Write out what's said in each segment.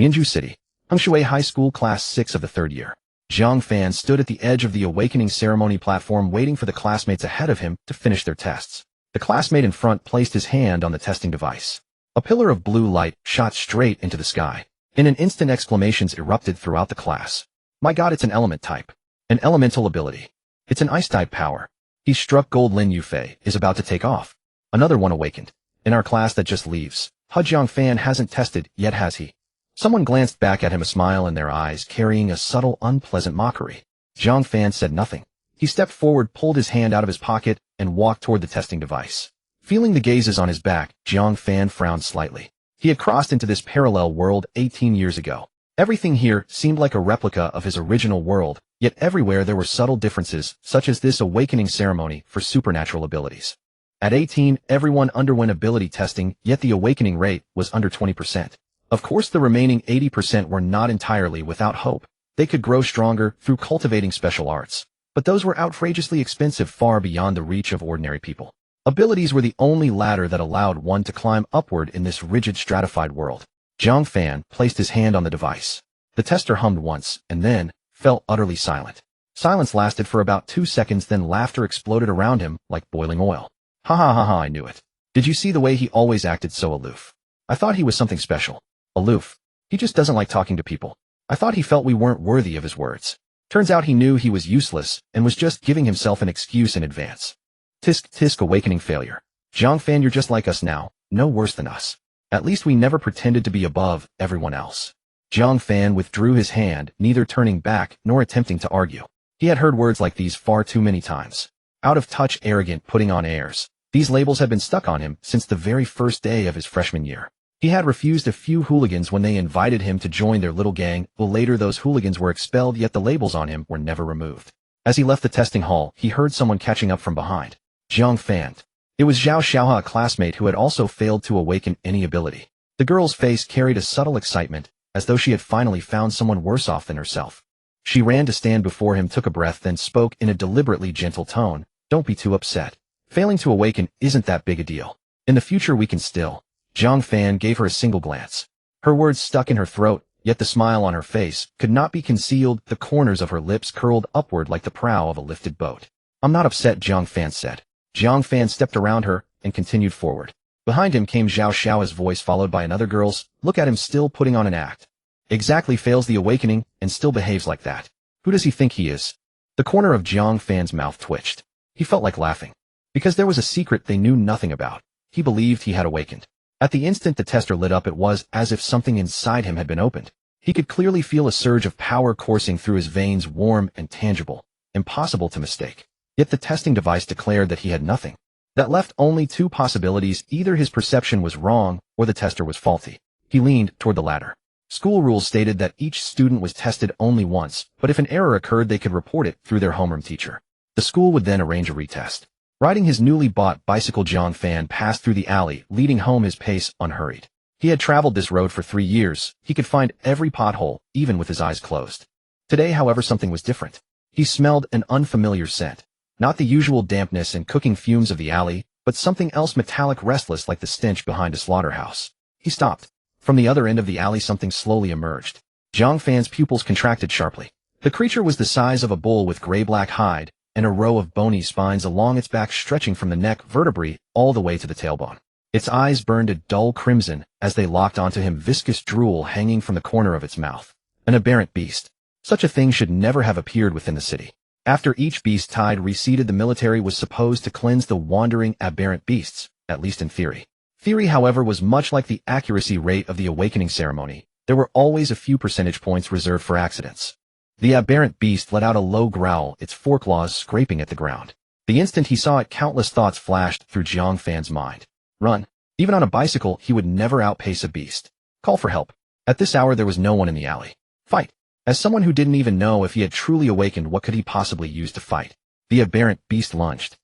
Mianzhu City, Hengshui High School Class 6 of the 3rd year. Jiang Fan stood at the edge of the awakening ceremony platform waiting for the classmates ahead of him to finish their tests. The classmate in front placed his hand on the testing device. A pillar of blue light shot straight into the sky. In an instant, exclamations erupted throughout the class. My god, it's an element type. An elemental ability. It's an ice-type power. He struck gold. Lin Yufei is about to take off. Another one awakened. In our class that just leaves. Jiang Fan hasn't tested yet, has he? Someone glanced back at him, a smile in their eyes carrying a subtle, unpleasant mockery. Jiang Fan said nothing. He stepped forward, pulled his hand out of his pocket, and walked toward the testing device. Feeling the gazes on his back, Jiang Fan frowned slightly. He had crossed into this parallel world 18 years ago. Everything here seemed like a replica of his original world, yet everywhere there were subtle differences, such as this awakening ceremony for supernatural abilities. At 18, everyone underwent ability testing, yet the awakening rate was under 20%. Of course, the remaining 80% were not entirely without hope. They could grow stronger through cultivating special arts. But those were outrageously expensive, far beyond the reach of ordinary people. Abilities were the only ladder that allowed one to climb upward in this rigid, stratified world. Jiang Fan placed his hand on the device. The tester hummed once, and then fell utterly silent. Silence lasted for about 2 seconds, then laughter exploded around him like boiling oil. Ha ha ha ha, I knew it. Did you see the way he always acted so aloof? I thought he was something special. Aloof. He just doesn't like talking to people. I thought he felt we weren't worthy of his words. Turns out he knew he was useless and was just giving himself an excuse in advance. Tisk tisk, awakening failure. Jiang Fan, you're just like us now, no worse than us. At least we never pretended to be above everyone else. Jiang Fan withdrew his hand, neither turning back nor attempting to argue. He had heard words like these far too many times. Out of touch, arrogant, putting on airs. These labels had been stuck on him since the very first day of his freshman year. He had refused a few hooligans when they invited him to join their little gang, but later those hooligans were expelled, yet the labels on him were never removed. As he left the testing hall, he heard someone catching up from behind. Jiang Fan. It was Zhao Xiaoha, a classmate who had also failed to awaken any ability. The girl's face carried a subtle excitement, as though she had finally found someone worse off than herself. She ran to stand before him, took a breath, then spoke in a deliberately gentle tone. Don't be too upset. Failing to awaken isn't that big a deal. In the future we can still. Jiang Fan gave her a single glance. Her words stuck in her throat, yet the smile on her face could not be concealed. The corners of her lips curled upward like the prow of a lifted boat. I'm not upset, Jiang Fan said. Jiang Fan stepped around her and continued forward. Behind him came Zhao Xiao's voice, followed by another girl's. Look at him, still putting on an act. Exactly, fails the awakening and still behaves like that. Who does he think he is? The corner of Jiang Fan's mouth twitched. He felt like laughing. Because there was a secret they knew nothing about. He believed he had awakened. At the instant the tester lit up, it was as if something inside him had been opened. He could clearly feel a surge of power coursing through his veins, warm and tangible, impossible to mistake. Yet the testing device declared that he had nothing. That left only 2 possibilities: either his perception was wrong or the tester was faulty. He leaned toward the latter. School rules stated that each student was tested only once, but if an error occurred they could report it through their homeroom teacher. The school would then arrange a retest. Riding his newly bought bicycle, Jiang Fan passed through the alley, leading home, his pace unhurried. He had traveled this road for 3 years. He could find every pothole, even with his eyes closed. Today, however, something was different. He smelled an unfamiliar scent. Not the usual dampness and cooking fumes of the alley, but something else, metallic, restless, like the stench behind a slaughterhouse. He stopped. From the other end of the alley something slowly emerged. Jiang Fan's pupils contracted sharply. The creature was the size of a bull with gray-black hide, and a row of bony spines along its back stretching from the neck vertebrae all the way to the tailbone. Its eyes burned a dull crimson as they locked onto him, viscous drool hanging from the corner of its mouth. An aberrant beast. Such a thing should never have appeared within the city. After each beast tide receded, the military was supposed to cleanse the wandering aberrant beasts, at least in theory. Theory, however, was much like the accuracy rate of the awakening ceremony. There were always a few percentage points reserved for accidents. The aberrant beast let out a low growl, its foreclaws scraping at the ground. The instant he saw it, countless thoughts flashed through Jiang Fan's mind. Run. Even on a bicycle, he would never outpace a beast. Call for help. At this hour there was no one in the alley. Fight. As someone who didn't even know if he had truly awakened, what could he possibly use to fight? The aberrant beast lunged.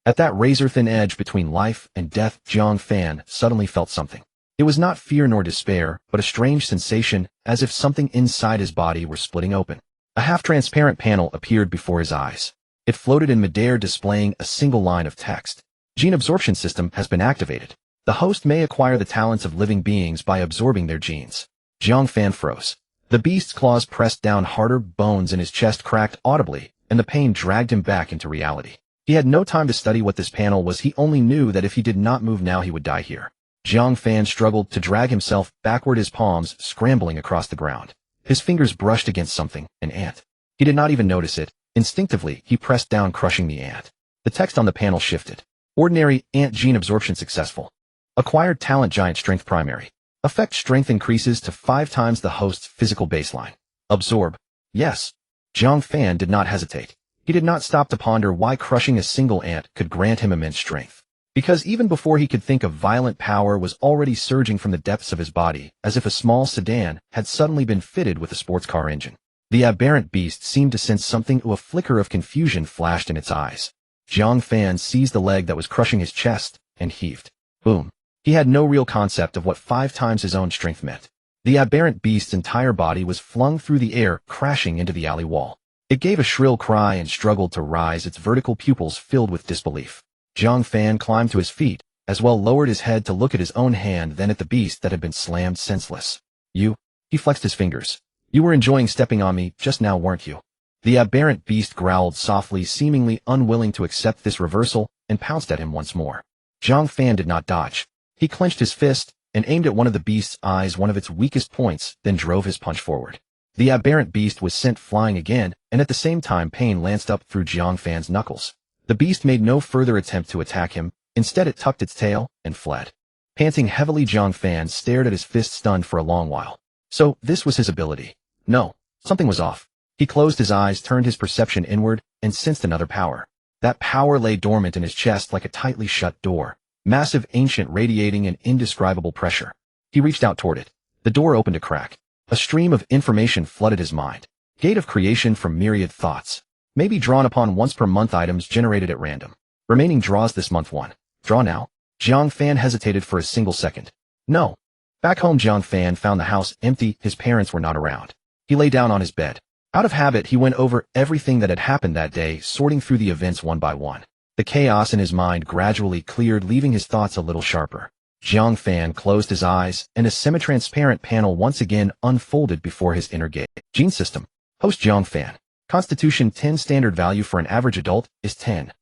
At that razor-thin edge between life and death, Jiang Fan suddenly felt something. It was not fear nor despair, but a strange sensation, as if something inside his body were splitting open. A half-transparent panel appeared before his eyes. It floated in midair, displaying a single line of text. Gene absorption system has been activated. The host may acquire the talents of living beings by absorbing their genes. Jiang Fan froze. The beast's claws pressed down harder, bones in his chest cracked audibly, and the pain dragged him back into reality. He had no time to study what this panel was. He only knew that if he did not move now he would die here. Jiang Fan struggled to drag himself backward, his palms scrambling across the ground. His fingers brushed against something, an ant. He did not even notice it. Instinctively, he pressed down, crushing the ant. The text on the panel shifted. Ordinary, ant gene absorption successful. Acquired talent, giant strength primary. Effect strength increases to 5 times the host's physical baseline. Absorb. Yes. Jiang Fan did not hesitate. He did not stop to ponder why crushing a single ant could grant him immense strength. Because even before he could think of violent power was already surging from the depths of his body, as if a small sedan had suddenly been fitted with a sports car engine. The aberrant beast seemed to sense something. A flicker of confusion flashed in its eyes. Jiang Fan seized the leg that was crushing his chest and heaved. Boom. He had no real concept of what 5 times his own strength meant. The aberrant beast's entire body was flung through the air, crashing into the alley wall. It gave a shrill cry and struggled to rise, its vertical pupils filled with disbelief. Jiang Fan climbed to his feet, as well lowered his head to look at his own hand, then at the beast that had been slammed senseless. You? He flexed his fingers. You were enjoying stepping on me just now, weren't you? The aberrant beast growled softly, seemingly unwilling to accept this reversal, and pounced at him once more. Jiang Fan did not dodge. He clenched his fist and aimed at one of the beast's eyes, one of its weakest points, then drove his punch forward. The aberrant beast was sent flying again, and at the same time pain lanced up through Jiang Fan's knuckles. The beast made no further attempt to attack him. Instead it tucked its tail and fled. Panting heavily, Jiang Fan stared at his fist, stunned for a long while. So, this was his ability. No, something was off. He closed his eyes, turned his perception inward, and sensed another power. That power lay dormant in his chest like a tightly shut door. Massive, ancient, radiating an indescribable pressure. He reached out toward it. The door opened a crack. A stream of information flooded his mind. Gate of creation from myriad thoughts. Maybe drawn upon once per month, items generated at random. Remaining draws this month 1. Draw now? Jiang Fan hesitated for a single second. No. Back home, Jiang Fan found the house empty. His parents were not around. He lay down on his bed. Out of habit, he went over everything that had happened that day, sorting through the events one by one. The chaos in his mind gradually cleared, leaving his thoughts a little sharper. Jiang Fan closed his eyes, and a semi-transparent panel once again unfolded before his inner gaze. Gene system. Host Jiang Fan. Constitution 10, standard value for an average adult is 10.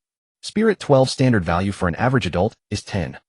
Spirit 12, standard value for an average adult is 10.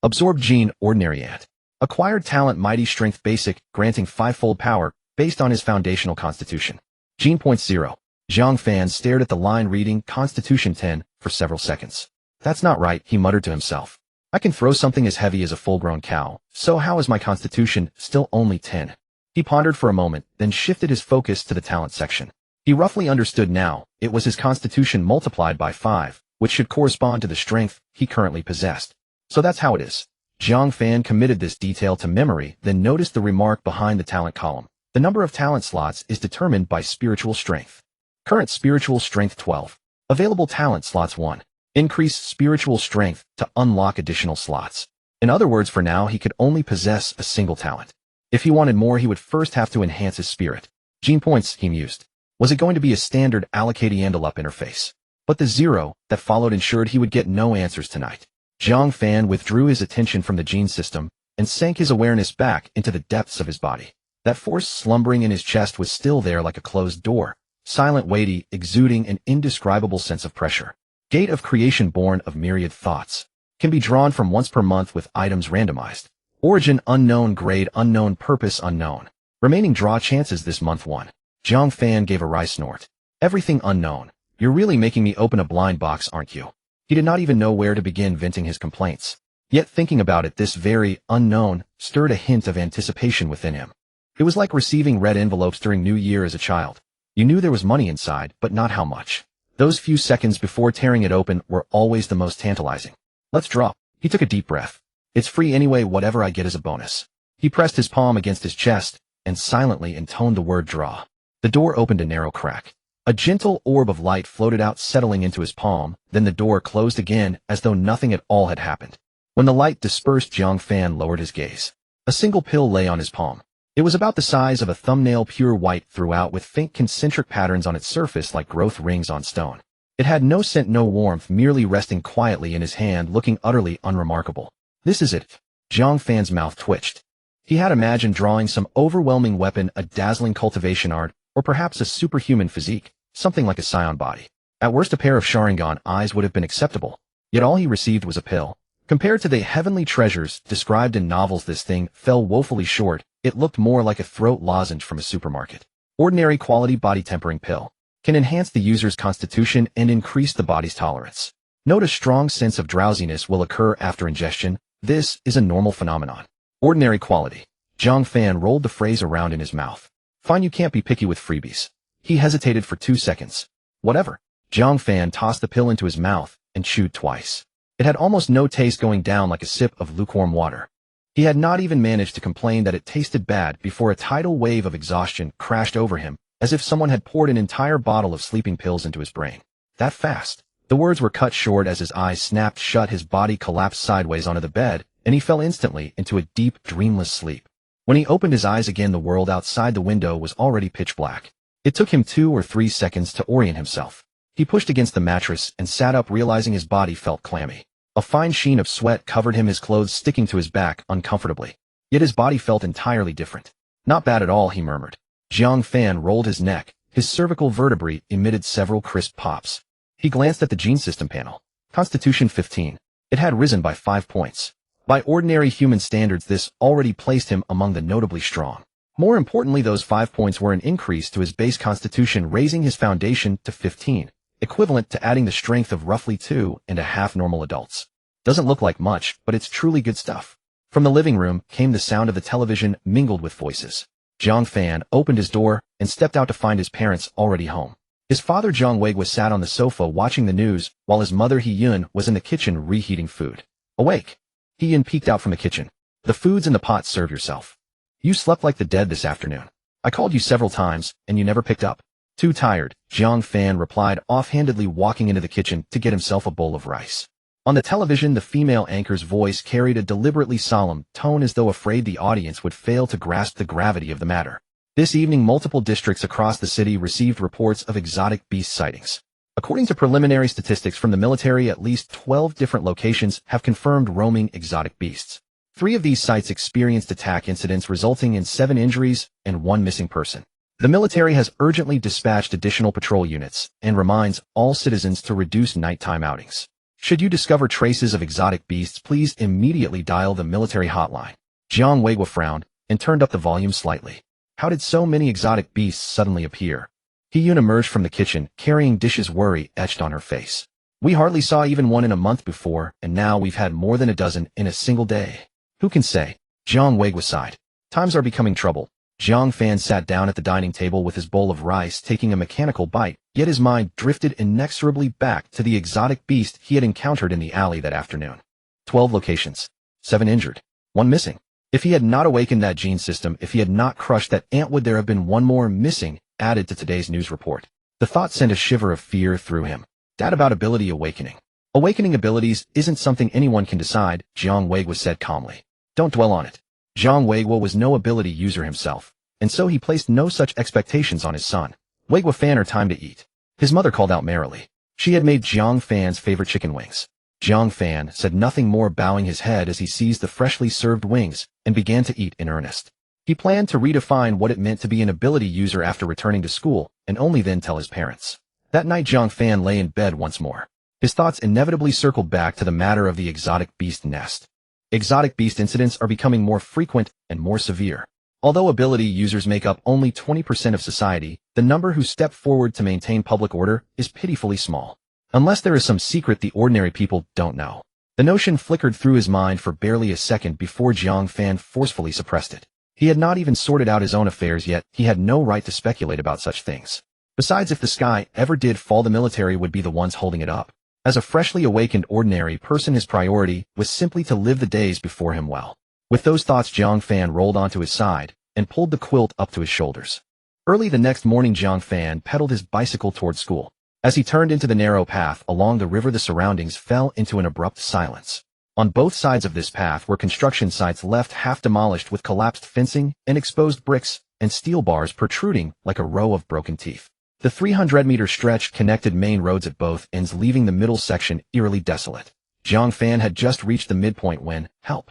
Absorb gene, ordinary ant. Acquired talent, mighty strength, basic, granting 5-fold power, based on his foundational constitution. Gene point 0. Jiang Fan stared at the line reading Constitution 10 for several seconds. That's not right, he muttered to himself. I can throw something as heavy as a full-grown cow, so how is my constitution still only 10? He pondered for a moment, then shifted his focus to the talent section. He roughly understood now. It was his constitution multiplied by 5, which should correspond to the strength he currently possessed. So that's how it is. Jiang Fan committed this detail to memory, then noticed the remark behind the talent column. The number of talent slots is determined by spiritual strength. Current spiritual strength 12. Available talent slots 1. Increase spiritual strength to unlock additional slots. In other words, for now he could only possess a single talent. If he wanted more, he would first have to enhance his spirit. Gene points, he mused. Was it going to be a standard allocate-up interface? But the 0 that followed ensured he would get no answers tonight. Jiang Fan withdrew his attention from the gene system and sank his awareness back into the depths of his body. That force slumbering in his chest was still there like a closed door, silent, weighty, exuding an indescribable sense of pressure. Gate of creation born of myriad thoughts. Can be drawn from once per month with items randomized. Origin unknown, grade unknown, purpose unknown. Remaining draw chances this month 1. Jiang Fan gave a wry snort. Everything unknown. You're really making me open a blind box, aren't you? He did not even know where to begin venting his complaints. Yet thinking about it, this very unknown stirred a hint of anticipation within him. It was like receiving red envelopes during New Year as a child. You knew there was money inside, but not how much. Those few seconds before tearing it open were always the most tantalizing. Let's draw. He took a deep breath. It's free anyway, whatever I get is a bonus. He pressed his palm against his chest and silently intoned the word draw. The door opened a narrow crack. A gentle orb of light floated out, settling into his palm, then the door closed again as though nothing at all had happened. When the light dispersed, Jiang Fan lowered his gaze. A single pill lay on his palm. It was about the size of a thumbnail, pure white throughout, with faint concentric patterns on its surface like growth rings on stone. It had no scent, no warmth, merely resting quietly in his hand, looking utterly unremarkable. This is it. Jiang Fan's mouth twitched. He had imagined drawing some overwhelming weapon, a dazzling cultivation art, or perhaps a superhuman physique, something like a scion body. At worst, a pair of Sharingan eyes would have been acceptable. Yet all he received was a pill. Compared to the heavenly treasures described in novels, this thing fell woefully short. It looked more like a throat lozenge from a supermarket. Ordinary quality body tempering pill. Can enhance the user's constitution and increase the body's tolerance. Note a strong sense of drowsiness will occur after ingestion. This is a normal phenomenon. Ordinary quality. Jiang Fan rolled the phrase around in his mouth. Fine, you can't be picky with freebies. He hesitated for 2 seconds. Whatever. Jiang Fan tossed the pill into his mouth and chewed twice. It had almost no taste, going down like a sip of lukewarm water. He had not even managed to complain that it tasted bad before a tidal wave of exhaustion crashed over him, as if someone had poured an entire bottle of sleeping pills into his brain. That fast. The words were cut short as his eyes snapped shut, his body collapsed sideways onto the bed, and he fell instantly into a deep, dreamless sleep. When he opened his eyes again, the world outside the window was already pitch black. It took him 2 or 3 seconds to orient himself. He pushed against the mattress and sat up, realizing his body felt clammy. A fine sheen of sweat covered him, his clothes sticking to his back uncomfortably. Yet his body felt entirely different. Not bad at all, he murmured. Jiang Fan rolled his neck. His cervical vertebrae emitted several crisp pops. He glanced at the gene system panel. Constitution 15. It had risen by 5 points. By ordinary human standards, this already placed him among the notably strong. More importantly, those 5 points were an increase to his base constitution, raising his foundation to 15, equivalent to adding the strength of roughly 2.5 normal adults. Doesn't look like much, but it's truly good stuff. From the living room came the sound of the television mingled with voices. Jiang Fan opened his door and stepped out to find his parents already home. His father Jiang Wei was sat on the sofa watching the news, while his mother He Yun was in the kitchen reheating food. Awake. He Yun peeked out from the kitchen. The food's in the pot, serve yourself. You slept like the dead this afternoon. I called you several times, and you never picked up. Too tired, Jiang Fan replied, offhandedly walking into the kitchen to get himself a bowl of rice. On the television, the female anchor's voice carried a deliberately solemn tone, as though afraid the audience would fail to grasp the gravity of the matter. This evening, multiple districts across the city received reports of exotic beast sightings. According to preliminary statistics from the military, at least 12 different locations have confirmed roaming exotic beasts. 3 of these sites experienced attack incidents resulting in 7 injuries and 1 missing person. The military has urgently dispatched additional patrol units and reminds all citizens to reduce nighttime outings. Should you discover traces of exotic beasts, please immediately dial the military hotline. Jiang Wei frowned and turned up the volume slightly. How did so many exotic beasts suddenly appear? He Yun emerged from the kitchen, carrying dishes, worry etched on her face. We hardly saw even one in a month before, and now we've had more than a dozen in a single day. Who can say? Jiang Wei sighed. Times are becoming trouble. Jiang Fan sat down at the dining table with his bowl of rice, taking a mechanical bite, yet his mind drifted inexorably back to the exotic beast he had encountered in the alley that afternoon. 12 locations. 7 injured. 1 missing. If he had not awakened that gene system, if he had not crushed that ant, would there have been 1 more missing added to today's news report? The thought sent a shiver of fear through him. That about ability awakening. Awakening abilities isn't something anyone can decide, Jiang Wei said calmly. Don't dwell on it. Jiang Wei was no ability user himself, and so he placed no such expectations on his son. Wei Fan, or time to eat. His mother called out merrily. She had made Jiang Fan's favorite chicken wings. Jiang Fan said nothing more, bowing his head as he seized the freshly served wings and began to eat in earnest. He planned to redefine what it meant to be an ability user after returning to school, and only then tell his parents. That night, Jiang Fan lay in bed once more. His thoughts inevitably circled back to the matter of the exotic beast nest. Exotic beast incidents are becoming more frequent and more severe. Although ability users make up only 20% of society, the number who step forward to maintain public order is pitifully small. Unless there is some secret the ordinary people don't know. The notion flickered through his mind for barely a second before Jiang Fan forcefully suppressed it. He had not even sorted out his own affairs yet. He had no right to speculate about such things. Besides, if the sky ever did fall, the military would be the ones holding it up. As a freshly awakened ordinary person, his priority was simply to live the days before him well. With those thoughts, Jiang Fan rolled onto his side and pulled the quilt up to his shoulders. Early the next morning, Jiang Fan pedaled his bicycle toward school. As he turned into the narrow path along the river, the surroundings fell into an abrupt silence. On both sides of this path were construction sites left half demolished, with collapsed fencing and exposed bricks and steel bars protruding like a row of broken teeth. The 300-meter stretch connected main roads at both ends, leaving the middle section eerily desolate. Jiang Fan had just reached the midpoint when, help!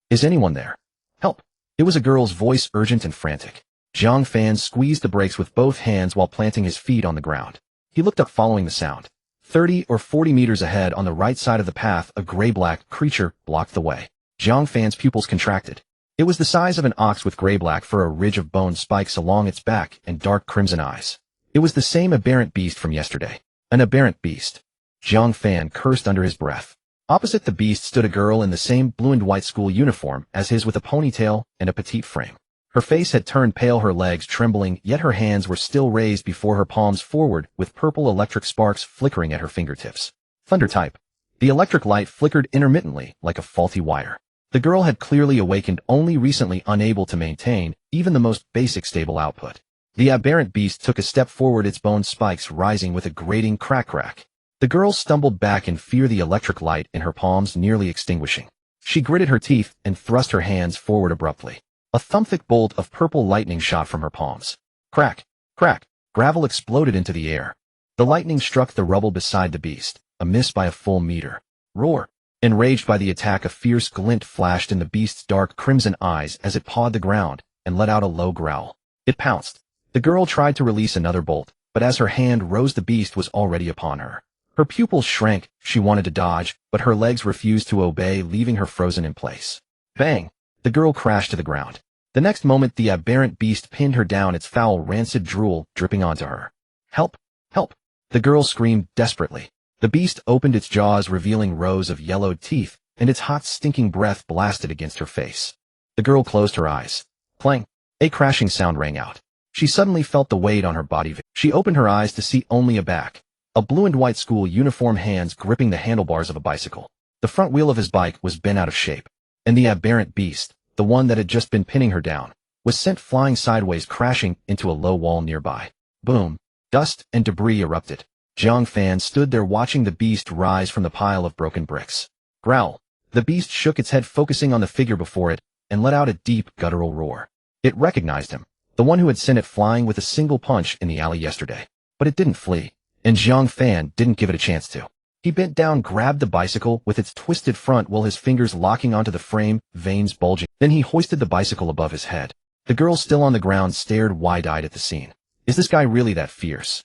Is anyone there? Help! It was a girl's voice, urgent and frantic. Jiang Fan squeezed the brakes with both hands while planting his feet on the ground. He looked up following the sound. 30 or 40 meters ahead on the right side of the path, a gray-black creature blocked the way. Jiang Fan's pupils contracted. It was the size of an ox with gray-black fur, a ridge of bone spikes along its back, and dark crimson eyes. It was the same aberrant beast from yesterday. An aberrant beast. Jiang Fan cursed under his breath. Opposite the beast stood a girl in the same blue and white school uniform as his, with a ponytail and a petite frame. Her face had turned pale, her legs trembling, yet her hands were still raised before her palms forward, with purple electric sparks flickering at her fingertips. Thunder type. The electric light flickered intermittently, like a faulty wire. The girl had clearly awakened, only recently unable to maintain even the most basic stable output. The aberrant beast took a step forward, its bone spikes rising with a grating crack. The girl stumbled back in fear, the electric light in her palms nearly extinguishing. She gritted her teeth and thrust her hands forward abruptly. A thumping bolt of purple lightning shot from her palms. Crack, crack, gravel exploded into the air. The lightning struck the rubble beside the beast, a miss by a full meter. Roar. Enraged by the attack, a fierce glint flashed in the beast's dark crimson eyes as it pawed the ground and let out a low growl. It pounced. The girl tried to release another bolt, but as her hand rose, the beast was already upon her. Her pupils shrank, she wanted to dodge, but her legs refused to obey, leaving her frozen in place. Bang! The girl crashed to the ground. The next moment, the aberrant beast pinned her down, its foul, rancid drool dripping onto her. Help! Help! The girl screamed desperately. The beast opened its jaws, revealing rows of yellowed teeth, and its hot, stinking breath blasted against her face. The girl closed her eyes. Clang! A crashing sound rang out. She suddenly felt the weight on her body. She opened her eyes to see only a back. A blue and white school uniform, hands gripping the handlebars of a bicycle. The front wheel of his bike was bent out of shape. And the aberrant beast, the one that had just been pinning her down, was sent flying sideways, crashing into a low wall nearby. Boom! Dust and debris erupted. Jiang Fan stood there watching the beast rise from the pile of broken bricks. Growl! The beast shook its head, focusing on the figure before it, and let out a deep, guttural roar. It recognized him, the one who had sent it flying with a single punch in the alley yesterday. But it didn't flee. And Jiang Fan didn't give it a chance to. He bent down, grabbed the bicycle with its twisted front while his fingers locking onto the frame, veins bulging. Then he hoisted the bicycle above his head. The girl, still on the ground, stared wide-eyed at the scene. Is this guy really that fierce?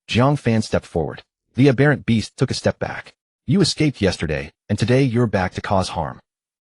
Jiang Fan stepped forward. The aberrant beast took a step back. You escaped yesterday, and today you're back to cause harm.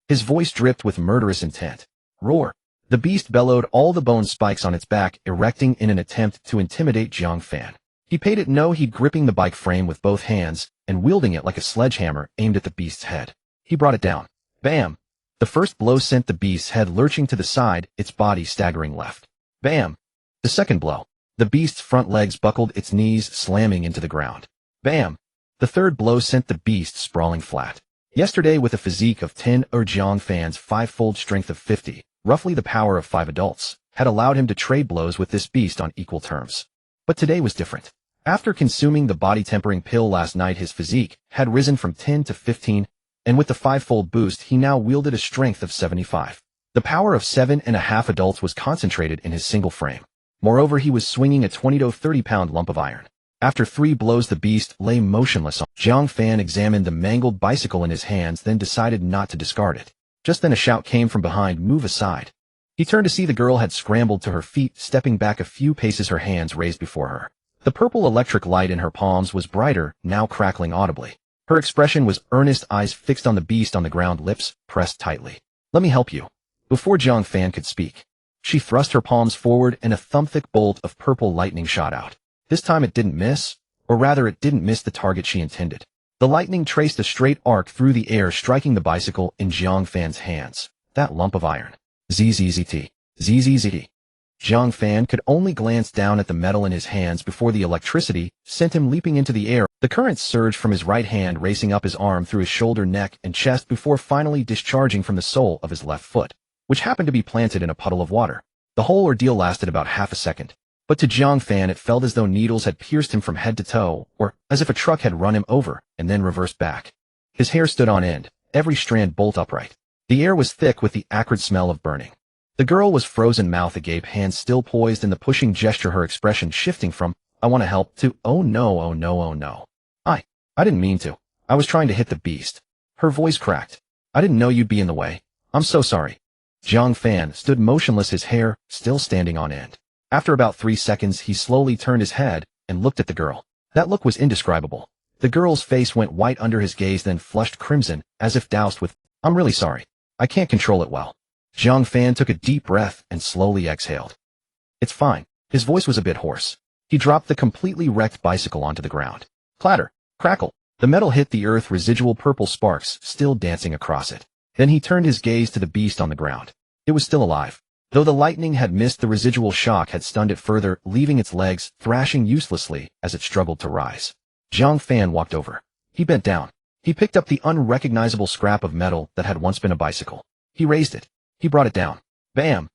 His voice dripped with murderous intent. Roar! The beast bellowed, all the bone spikes on its back erecting in an attempt to intimidate Jiang Fan. He paid it no heed, gripping the bike frame with both hands and wielding it like a sledgehammer aimed at the beast's head. He brought it down. Bam! The first blow sent the beast's head lurching to the side, its body staggering left. Bam! The second blow. The beast's front legs buckled, its knees slamming into the ground. Bam! The third blow sent the beast sprawling flat. Yesterday, with a physique of 10 or Jiang Fan's five-fold strength of 50, roughly the power of 5 adults, had allowed him to trade blows with this beast on equal terms. But today was different. After consuming the body-tempering pill last night, his physique had risen from 10 to 15, and with the five-fold boost, he now wielded a strength of 75. The power of 7.5 adults was concentrated in his single frame. Moreover, he was swinging a 20 to 30-pound lump of iron. After 3 blows, the beast lay motionless. Jiang Fan examined the mangled bicycle in his hands, then decided not to discard it. Just then a shout came from behind. Move aside. He turned to see the girl had scrambled to her feet, stepping back a few paces, her hands raised before her. The purple electric light in her palms was brighter, now crackling audibly. Her expression was earnest, eyes fixed on the beast on the ground, lips pressed tightly. Let me help you. Before Jiang Fan could speak, she thrust her palms forward and a thump-thick bolt of purple lightning shot out. This time it didn't miss, or rather it didn't miss the target she intended. The lightning traced a straight arc through the air, striking the bicycle in Jiang Fan's hands. That lump of iron. ZZZT. ZZZT. Jiang Fan could only glance down at the metal in his hands before the electricity sent him leaping into the air. The current surged from his right hand, racing up his arm through his shoulder, neck, and chest before finally discharging from the sole of his left foot, which happened to be planted in a puddle of water. The whole ordeal lasted about half a second, but to Jiang Fan it felt as though needles had pierced him from head to toe, or as if a truck had run him over and then reversed back. His hair stood on end, every strand bolt upright. The air was thick with the acrid smell of burning. The girl was frozen, mouth agape, hands still poised in the pushing gesture, her expression shifting from, I want to help, to, oh no, oh no, oh no. I didn't mean to. I was trying to hit the beast. Her voice cracked. I didn't know you'd be in the way. I'm so sorry. Jiang Fan stood motionless, his hair still standing on end. After about 3 seconds, he slowly turned his head and looked at the girl. That look was indescribable. The girl's face went white under his gaze, then flushed crimson, as if doused with, "I'm really sorry. I can't control it well." Jiang Fan took a deep breath and slowly exhaled. "It's fine." His voice was a bit hoarse. He dropped the completely wrecked bicycle onto the ground. Clatter, crackle. The metal hit the earth, residual purple sparks still dancing across it. Then he turned his gaze to the beast on the ground. It was still alive. Though the lightning had missed, the residual shock had stunned it further, leaving its legs thrashing uselessly as it struggled to rise. Jiang Fan walked over. He bent down. He picked up the unrecognizable scrap of metal that had once been a bicycle. He raised it. He brought it down. Bam!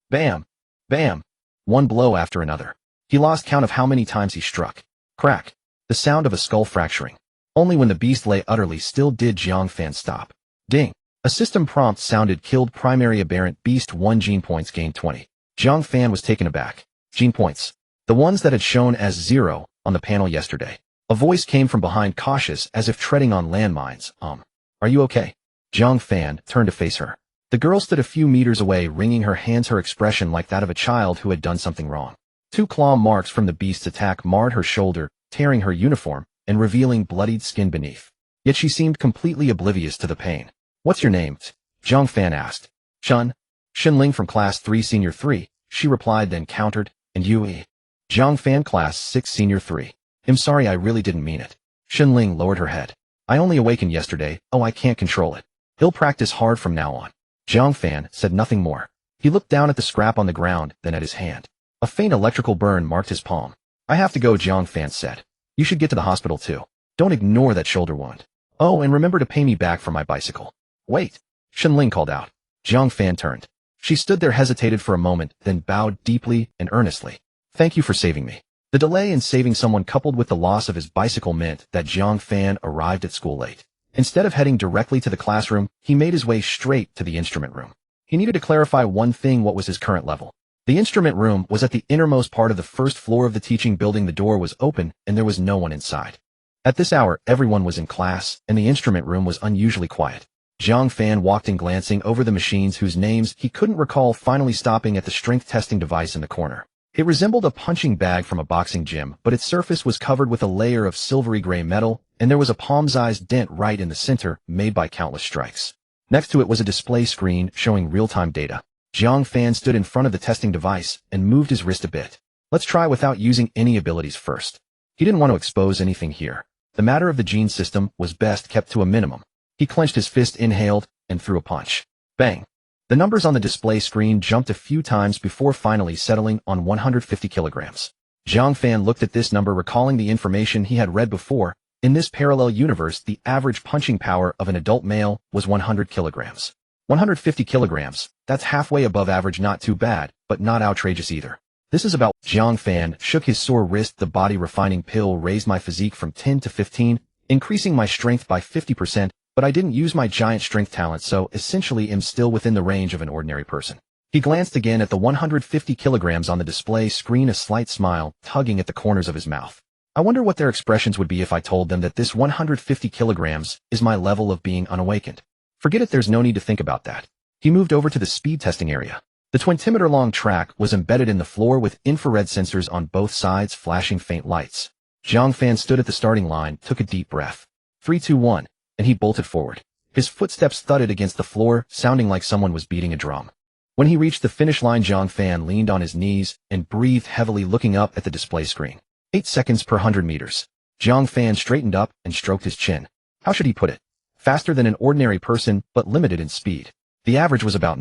Bam! Bam! One blow after another. He lost count of how many times he struck. Crack! The sound of a skull fracturing. Only when the beast lay utterly still did Jiang Fan stop. Ding! A system prompt sounded. Killed primary aberrant beast 1 gene points gained 20. Jiang Fan was taken aback. Gene points. The ones that had shown as 0 on the panel yesterday. A voice came from behind, cautious as if treading on landmines. Are you okay?" Jiang Fan turned to face her. The girl stood a few meters away, wringing her hands, her expression like that of a child who had done something wrong. 2 claw marks from the beast's attack marred her shoulder, tearing her uniform and revealing bloodied skin beneath. Yet she seemed completely oblivious to the pain. "What's your name?" Jiang Fan asked. Shenling from Class 3 Senior 3, she replied, then countered. "And you?" Jiang Fan, Class 6 Senior 3. "I'm sorry, I really didn't mean it." Shenling lowered her head. "I only awakened yesterday. Oh, I can't control it. He'll practice hard from now on." Jiang Fan said nothing more. He looked down at the scrap on the ground, then at his hand. A faint electrical burn marked his palm. "I have to go," Jiang Fan said. "You should get to the hospital too. Don't ignore that shoulder wound. Oh, and remember to pay me back for my bicycle." "Wait," Shenling called out. Jiang Fan turned. She stood there, hesitated for a moment, then bowed deeply and earnestly. "Thank you for saving me." The delay in saving someone, coupled with the loss of his bicycle, meant that Jiang Fan arrived at school late. Instead of heading directly to the classroom, he made his way straight to the instrument room. He needed to clarify one thing: what was his current level? The instrument room was at the innermost part of the first floor of the teaching building. The door was open, and there was no one inside. At this hour, everyone was in class, and the instrument room was unusually quiet. Jiang Fan walked in, glancing over the machines whose names he couldn't recall, finally stopping at the strength testing device in the corner. It resembled a punching bag from a boxing gym, but its surface was covered with a layer of silvery gray metal, and there was a palm-sized dent right in the center, made by countless strikes. Next to it was a display screen showing real-time data. Jiang Fan stood in front of the testing device and moved his wrist a bit. Let's try without using any abilities first. He didn't want to expose anything here. The matter of the gene system was best kept to a minimum. He clenched his fist, inhaled, and threw a punch. Bang! The numbers on the display screen jumped a few times before finally settling on 150 kilograms. Jiang Fan looked at this number, recalling the information he had read before. In this parallel universe, the average punching power of an adult male was 100 kilograms. 150 kilograms, that's halfway above average. Not too bad, but not outrageous either. This is about... Jiang Fan shook his sore wrist. The body refining pill raised my physique from 10 to 15, increasing my strength by 50%, but I didn't use my giant strength talent, so essentially am still within the range of an ordinary person. He glanced again at the 150 kilograms on the display screen, a slight smile tugging at the corners of his mouth. I wonder what their expressions would be if I told them that this 150 kilograms is my level of being unawakened. Forget it, there's no need to think about that. He moved over to the speed testing area. The 20-meter-long track was embedded in the floor with infrared sensors on both sides, flashing faint lights. Jiang Fan stood at the starting line, took a deep breath. 3, 2, 1. And he bolted forward. His footsteps thudded against the floor, sounding like someone was beating a drum. When he reached the finish line, Jiang Fan leaned on his knees and breathed heavily, looking up at the display screen. 8 seconds per 100 meters. Jiang Fan straightened up and stroked his chin. How should he put it? Faster than an ordinary person, but limited in speed. The average was about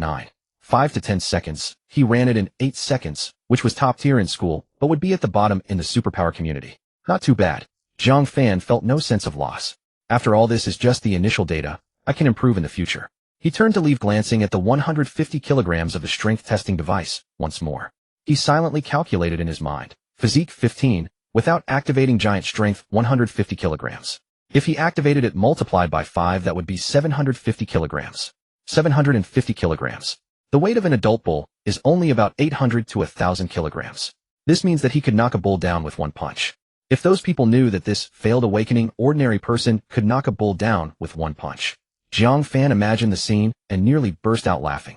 5 to 10 seconds. He ran it in 8 seconds, which was top tier in school, but would be at the bottom in the superpower community. Not too bad. Jiang Fan felt no sense of loss. After all, this is just the initial data. I can improve in the future. He turned to leave, glancing at the 150 kilograms of the strength testing device once more. He silently calculated in his mind. Physique 15, without activating giant strength, 150 kilograms. If he activated it multiplied by 5, that would be 750 kilograms. 750 kilograms. The weight of an adult bull is only about 800 to 1,000 kilograms. This means that he could knock a bull down with one punch. If those people knew that this failed awakening ordinary person could knock a bull down with one punch. Jiang Fan imagined the scene and nearly burst out laughing.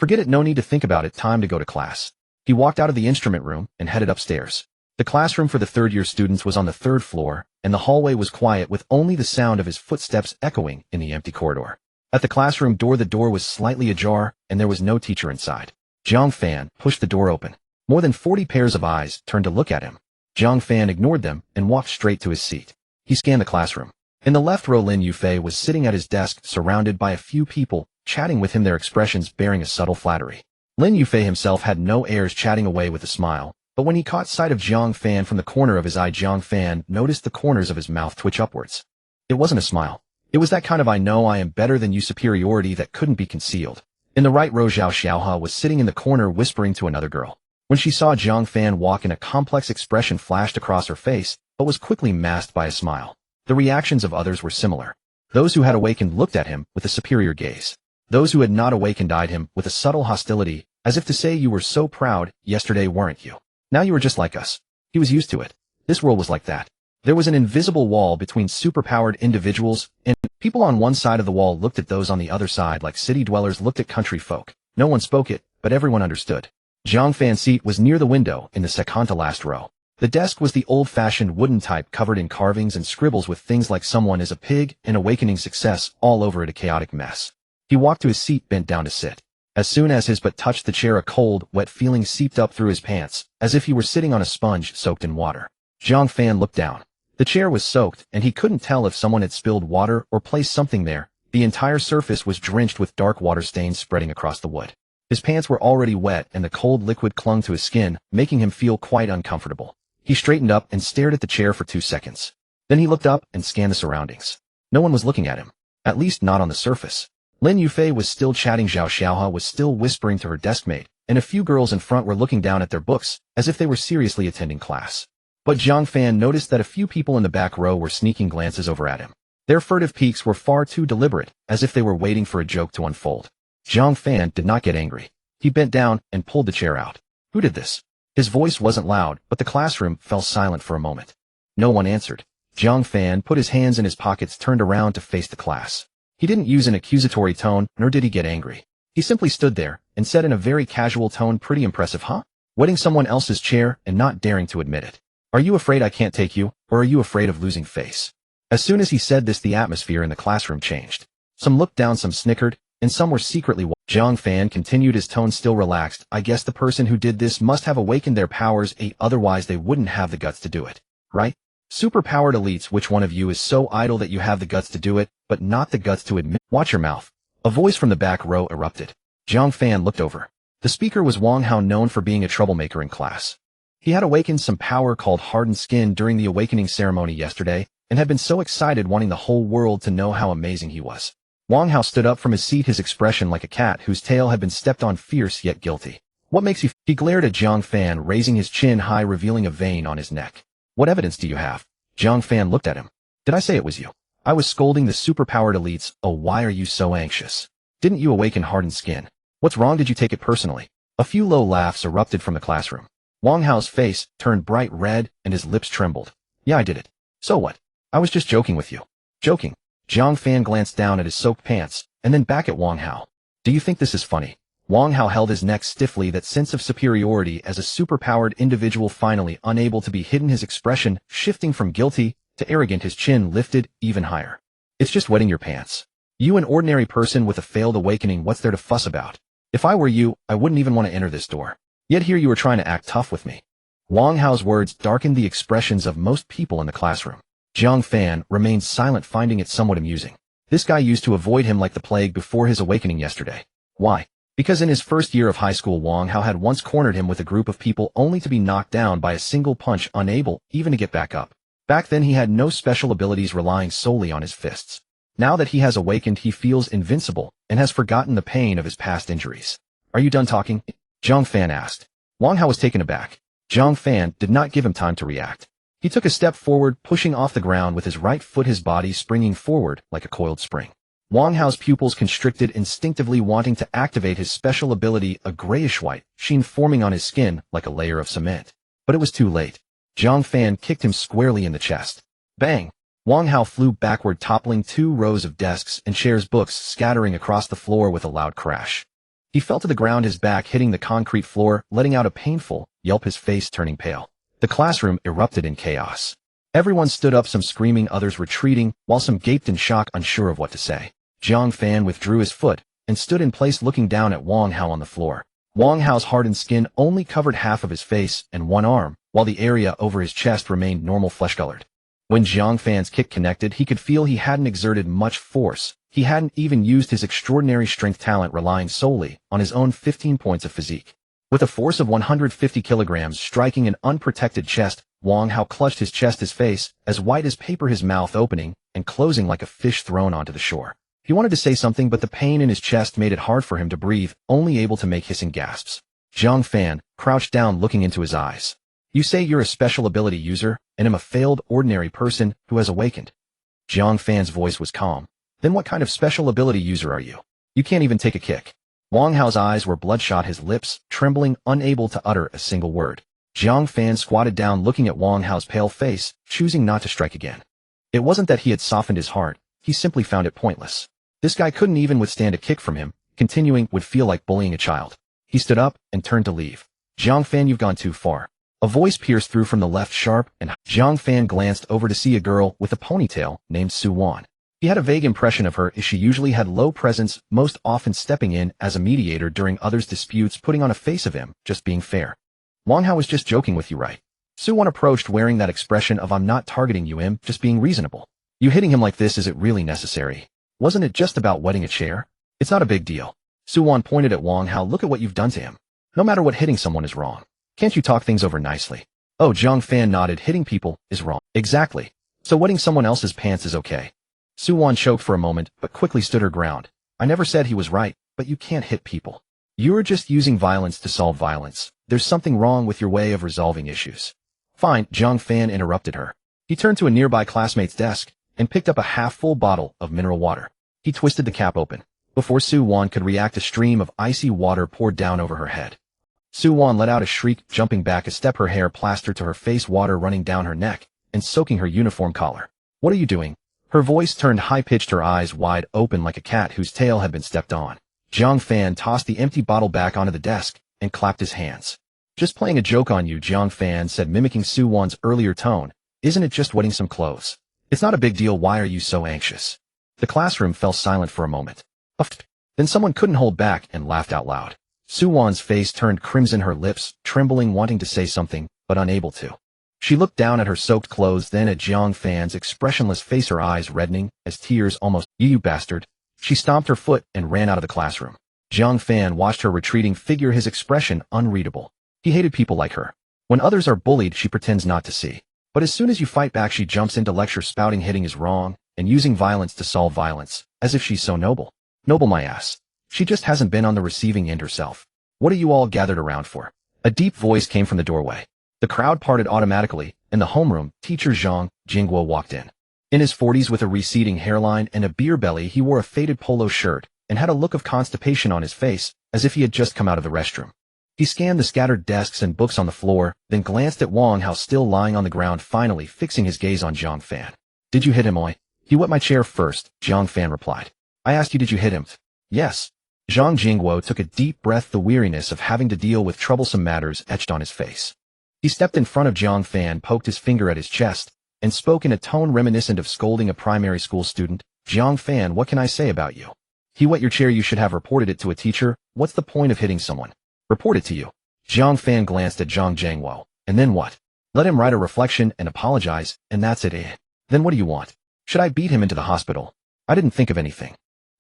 Forget it, no need to think about it, time to go to class. He walked out of the instrument room and headed upstairs. The classroom for the third-year students was on the third floor, and the hallway was quiet with only the sound of his footsteps echoing in the empty corridor. At the classroom door, the door was slightly ajar, and there was no teacher inside. Jiang Fan pushed the door open. More than 40 pairs of eyes turned to look at him. Jiang Fan ignored them and walked straight to his seat. He scanned the classroom. In the left row, Lin Yufei was sitting at his desk, surrounded by a few people, chatting with him, their expressions bearing a subtle flattery. Lin Yufei himself had no airs, chatting away with a smile, but when he caught sight of Jiang Fan from the corner of his eye, Jiang Fan noticed the corners of his mouth twitch upwards. It wasn't a smile. It was that kind of "I know I am better than you" superiority that couldn't be concealed. In the right row, Zhao Xiaoha was sitting in the corner whispering to another girl. When she saw Jiang Fan walk in, a complex expression flashed across her face, but was quickly masked by a smile. The reactions of others were similar. Those who had awakened looked at him with a superior gaze. Those who had not awakened eyed him with a subtle hostility, as if to say, "You were so proud yesterday, weren't you? Now you were just like us." He was used to it. This world was like that. There was an invisible wall between superpowered individuals, and people on one side of the wall looked at those on the other side like city dwellers looked at country folk. No one spoke it, but everyone understood. Jiang Fan's seat was near the window in the second to last row. The desk was the old-fashioned wooden type, covered in carvings and scribbles with things like "someone is a pig" and "awakening success" all over it, a chaotic mess. He walked to his seat, bent down to sit. As soon as his butt touched the chair, a cold, wet feeling seeped up through his pants, as if he were sitting on a sponge soaked in water. Jiang Fan looked down. The chair was soaked, and he couldn't tell if someone had spilled water or placed something there. The entire surface was drenched with dark water stains spreading across the wood. His pants were already wet, and the cold liquid clung to his skin, making him feel quite uncomfortable. He straightened up and stared at the chair for 2 seconds. Then he looked up and scanned the surroundings. No one was looking at him. At least not on the surface. Lin Yufei was still chatting, Zhao Xiaoha was still whispering to her deskmate, and a few girls in front were looking down at their books, as if they were seriously attending class. But Jiang Fan noticed that a few people in the back row were sneaking glances over at him. Their furtive peeks were far too deliberate, as if they were waiting for a joke to unfold. Jiang Fan did not get angry. He bent down and pulled the chair out. Who did this? His voice wasn't loud, but the classroom fell silent for a moment. No one answered. Jiang Fan put his hands in his pockets, turned around to face the class. He didn't use an accusatory tone, nor did he get angry. He simply stood there and said in a very casual tone, "Pretty impressive, huh? Wetting someone else's chair and not daring to admit it. Are you afraid I can't take you, or are you afraid of losing face?" As soon as he said this, the atmosphere in the classroom changed. Some looked down, some snickered, and some were secretly Jiang Fan continued, his tone still relaxed. "I guess the person who did this must have awakened their powers, otherwise they wouldn't have the guts to do it. Right? Superpowered elites, which one of you is so idle that you have the guts to do it, but not the guts to admit?" "Watch your mouth." A voice from the back row erupted. Jiang Fan looked over. The speaker was Wang Hao, known for being a troublemaker in class. He had awakened some power called hardened skin during the awakening ceremony yesterday, and had been so excited, wanting the whole world to know how amazing he was. Wang Hao stood up from his seat, his expression like a cat whose tail had been stepped on, fierce yet guilty. "What makes you?" He glared at Jiang Fan, raising his chin high, revealing a vein on his neck. "What evidence do you have?" Jiang Fan looked at him. "Did I say it was you? I was scolding the superpowered elites. Oh, why are you so anxious? Didn't you awaken hardened skin? What's wrong? Did you take it personally?" A few low laughs erupted from the classroom. Wang Hao's face turned bright red and his lips trembled. "Yeah, I did it. So what? I was just joking with you." "Joking?" Jiang Fan glanced down at his soaked pants, and then back at Wang Hao. "Do you think this is funny?" Wang Hao held his neck stiffly, that sense of superiority as a superpowered individual finally unable to be hidden, his expression shifting from guilty to arrogant, his chin lifted even higher. "It's just wetting your pants. You, an ordinary person with a failed awakening, what's there to fuss about? If I were you, I wouldn't even want to enter this door. Yet here you were trying to act tough with me." Wang Hao's words darkened the expressions of most people in the classroom. Jiang Fan remained silent, finding it somewhat amusing. This guy used to avoid him like the plague before his awakening yesterday. Why? Because in his first year of high school, Wang Hao had once cornered him with a group of people, only to be knocked down by a single punch, unable even to get back up. Back then he had no special abilities, relying solely on his fists. Now that he has awakened, he feels invincible and has forgotten the pain of his past injuries. "Are you done talking?" Jiang Fan asked. Wang Hao was taken aback. Jiang Fan did not give him time to react. He took a step forward, pushing off the ground with his right foot, his body springing forward like a coiled spring. Wang Hao's pupils constricted, instinctively wanting to activate his special ability, a grayish-white sheen forming on his skin like a layer of cement. But it was too late. Jiang Fan kicked him squarely in the chest. Bang! Wang Hao flew backward, toppling 2 rows of desks and chairs, books scattering across the floor with a loud crash. He fell to the ground, his back hitting the concrete floor, letting out a painful yelp, his face turning pale. The classroom erupted in chaos. Everyone stood up, some screaming, others retreating, while some gaped in shock, unsure of what to say. Jiang Fan withdrew his foot and stood in place, looking down at Wang Hao on the floor. Wang Hao's hardened skin only covered half of his face and one arm, while the area over his chest remained normal, flesh-colored. When Jiang Fan's kick connected, he could feel he hadn't exerted much force. He hadn't even used his extraordinary strength talent, relying solely on his own 15 points of physique. With a force of 150 kilograms striking an unprotected chest, Wang Hao clutched his chest, his face as white as paper, his mouth opening and closing like a fish thrown onto the shore. He wanted to say something, but the pain in his chest made it hard for him to breathe, only able to make hissing gasps. Jiang Fan crouched down, looking into his eyes. You say you're a special ability user, and am a failed, ordinary person who has awakened. Jiang Fan's voice was calm. Then what kind of special ability user are you? You can't even take a kick. Wang Hao's eyes were bloodshot, his lips trembling, unable to utter a single word. Jiang Fan squatted down, looking at Wang Hao's pale face, choosing not to strike again. It wasn't that he had softened his heart, he simply found it pointless. This guy couldn't even withstand a kick from him. Continuing would feel like bullying a child. He stood up and turned to leave. Jiang Fan, you've gone too far. A voice pierced through from the left, sharp, and Jiang Fan glanced over to see a girl with a ponytail named Su Wan. He had a vague impression of her, as she usually had low presence, most often stepping in as a mediator during others' disputes, putting on a face of him, just being fair. Wang Hao was just joking with you, right? Su Wan approached, wearing that expression of I'm not targeting you, I'm just being reasonable. You hitting him like this, is it really necessary? Wasn't it just about wetting a chair? It's not a big deal. Su Wan pointed at Wang Hao. Look at what you've done to him. No matter what, hitting someone is wrong. Can't you talk things over nicely? Oh, Jiang Fan nodded. Hitting people is wrong. Exactly. So wetting someone else's pants is okay. Su Wan choked for a moment, but quickly stood her ground. I never said he was right, but you can't hit people. You're just using violence to solve violence. There's something wrong with your way of resolving issues. Fine, Jiang Fan interrupted her. He turned to a nearby classmate's desk and picked up a half-full bottle of mineral water. He twisted the cap open. Before Su Wan could react, a stream of icy water poured down over her head. Su Wan let out a shriek, jumping back a step, her hair plastered to her face, water running down her neck and soaking her uniform collar. What are you doing? Her voice turned high-pitched, her eyes wide open like a cat whose tail had been stepped on. Jiang Fan tossed the empty bottle back onto the desk and clapped his hands. Just playing a joke on you, Jiang Fan said, mimicking Su Wan's earlier tone. Isn't it just wetting some clothes? It's not a big deal. Why are you so anxious? The classroom fell silent for a moment. Then someone couldn't hold back and laughed out loud. Su Wan's face turned crimson, her lips trembling, wanting to say something, but unable to. She looked down at her soaked clothes, then at Jiang Fan's expressionless face, her eyes reddening as tears almost, you bastard. She stomped her foot and ran out of the classroom. Jiang Fan watched her retreating figure, his expression unreadable. He hated people like her. When others are bullied, she pretends not to see. But as soon as you fight back, she jumps into lecture, spouting hitting is wrong and using violence to solve violence, as if she's so noble. Noble my ass. She just hasn't been on the receiving end herself. What are you all gathered around for? A deep voice came from the doorway. The crowd parted automatically. In the homeroom, teacher Zhang Jingguo walked in. In his 40s, with a receding hairline and a beer belly, he wore a faded polo shirt and had a look of constipation on his face, as if he had just come out of the restroom. He scanned the scattered desks and books on the floor, then glanced at Wang Hao still lying on the ground, finally fixing his gaze on Jiang Fan. Did you hit him, oi? He wet my chair first, Jiang Fan replied. I asked you, did you hit him? Yes. Zhang Jingguo took a deep breath, the weariness of having to deal with troublesome matters etched on his face. He stepped in front of Jiang Fan, poked his finger at his chest, and spoke in a tone reminiscent of scolding a primary school student. Jiang Fan, what can I say about you? He wet your chair. You should have reported it to a teacher. What's the point of hitting someone? Report it to you. Jiang Fan glanced at Zhang Jingguo. And then what? Let him write a reflection and apologize, and that's it, eh? Then what do you want? Should I beat him into the hospital? I didn't think of anything.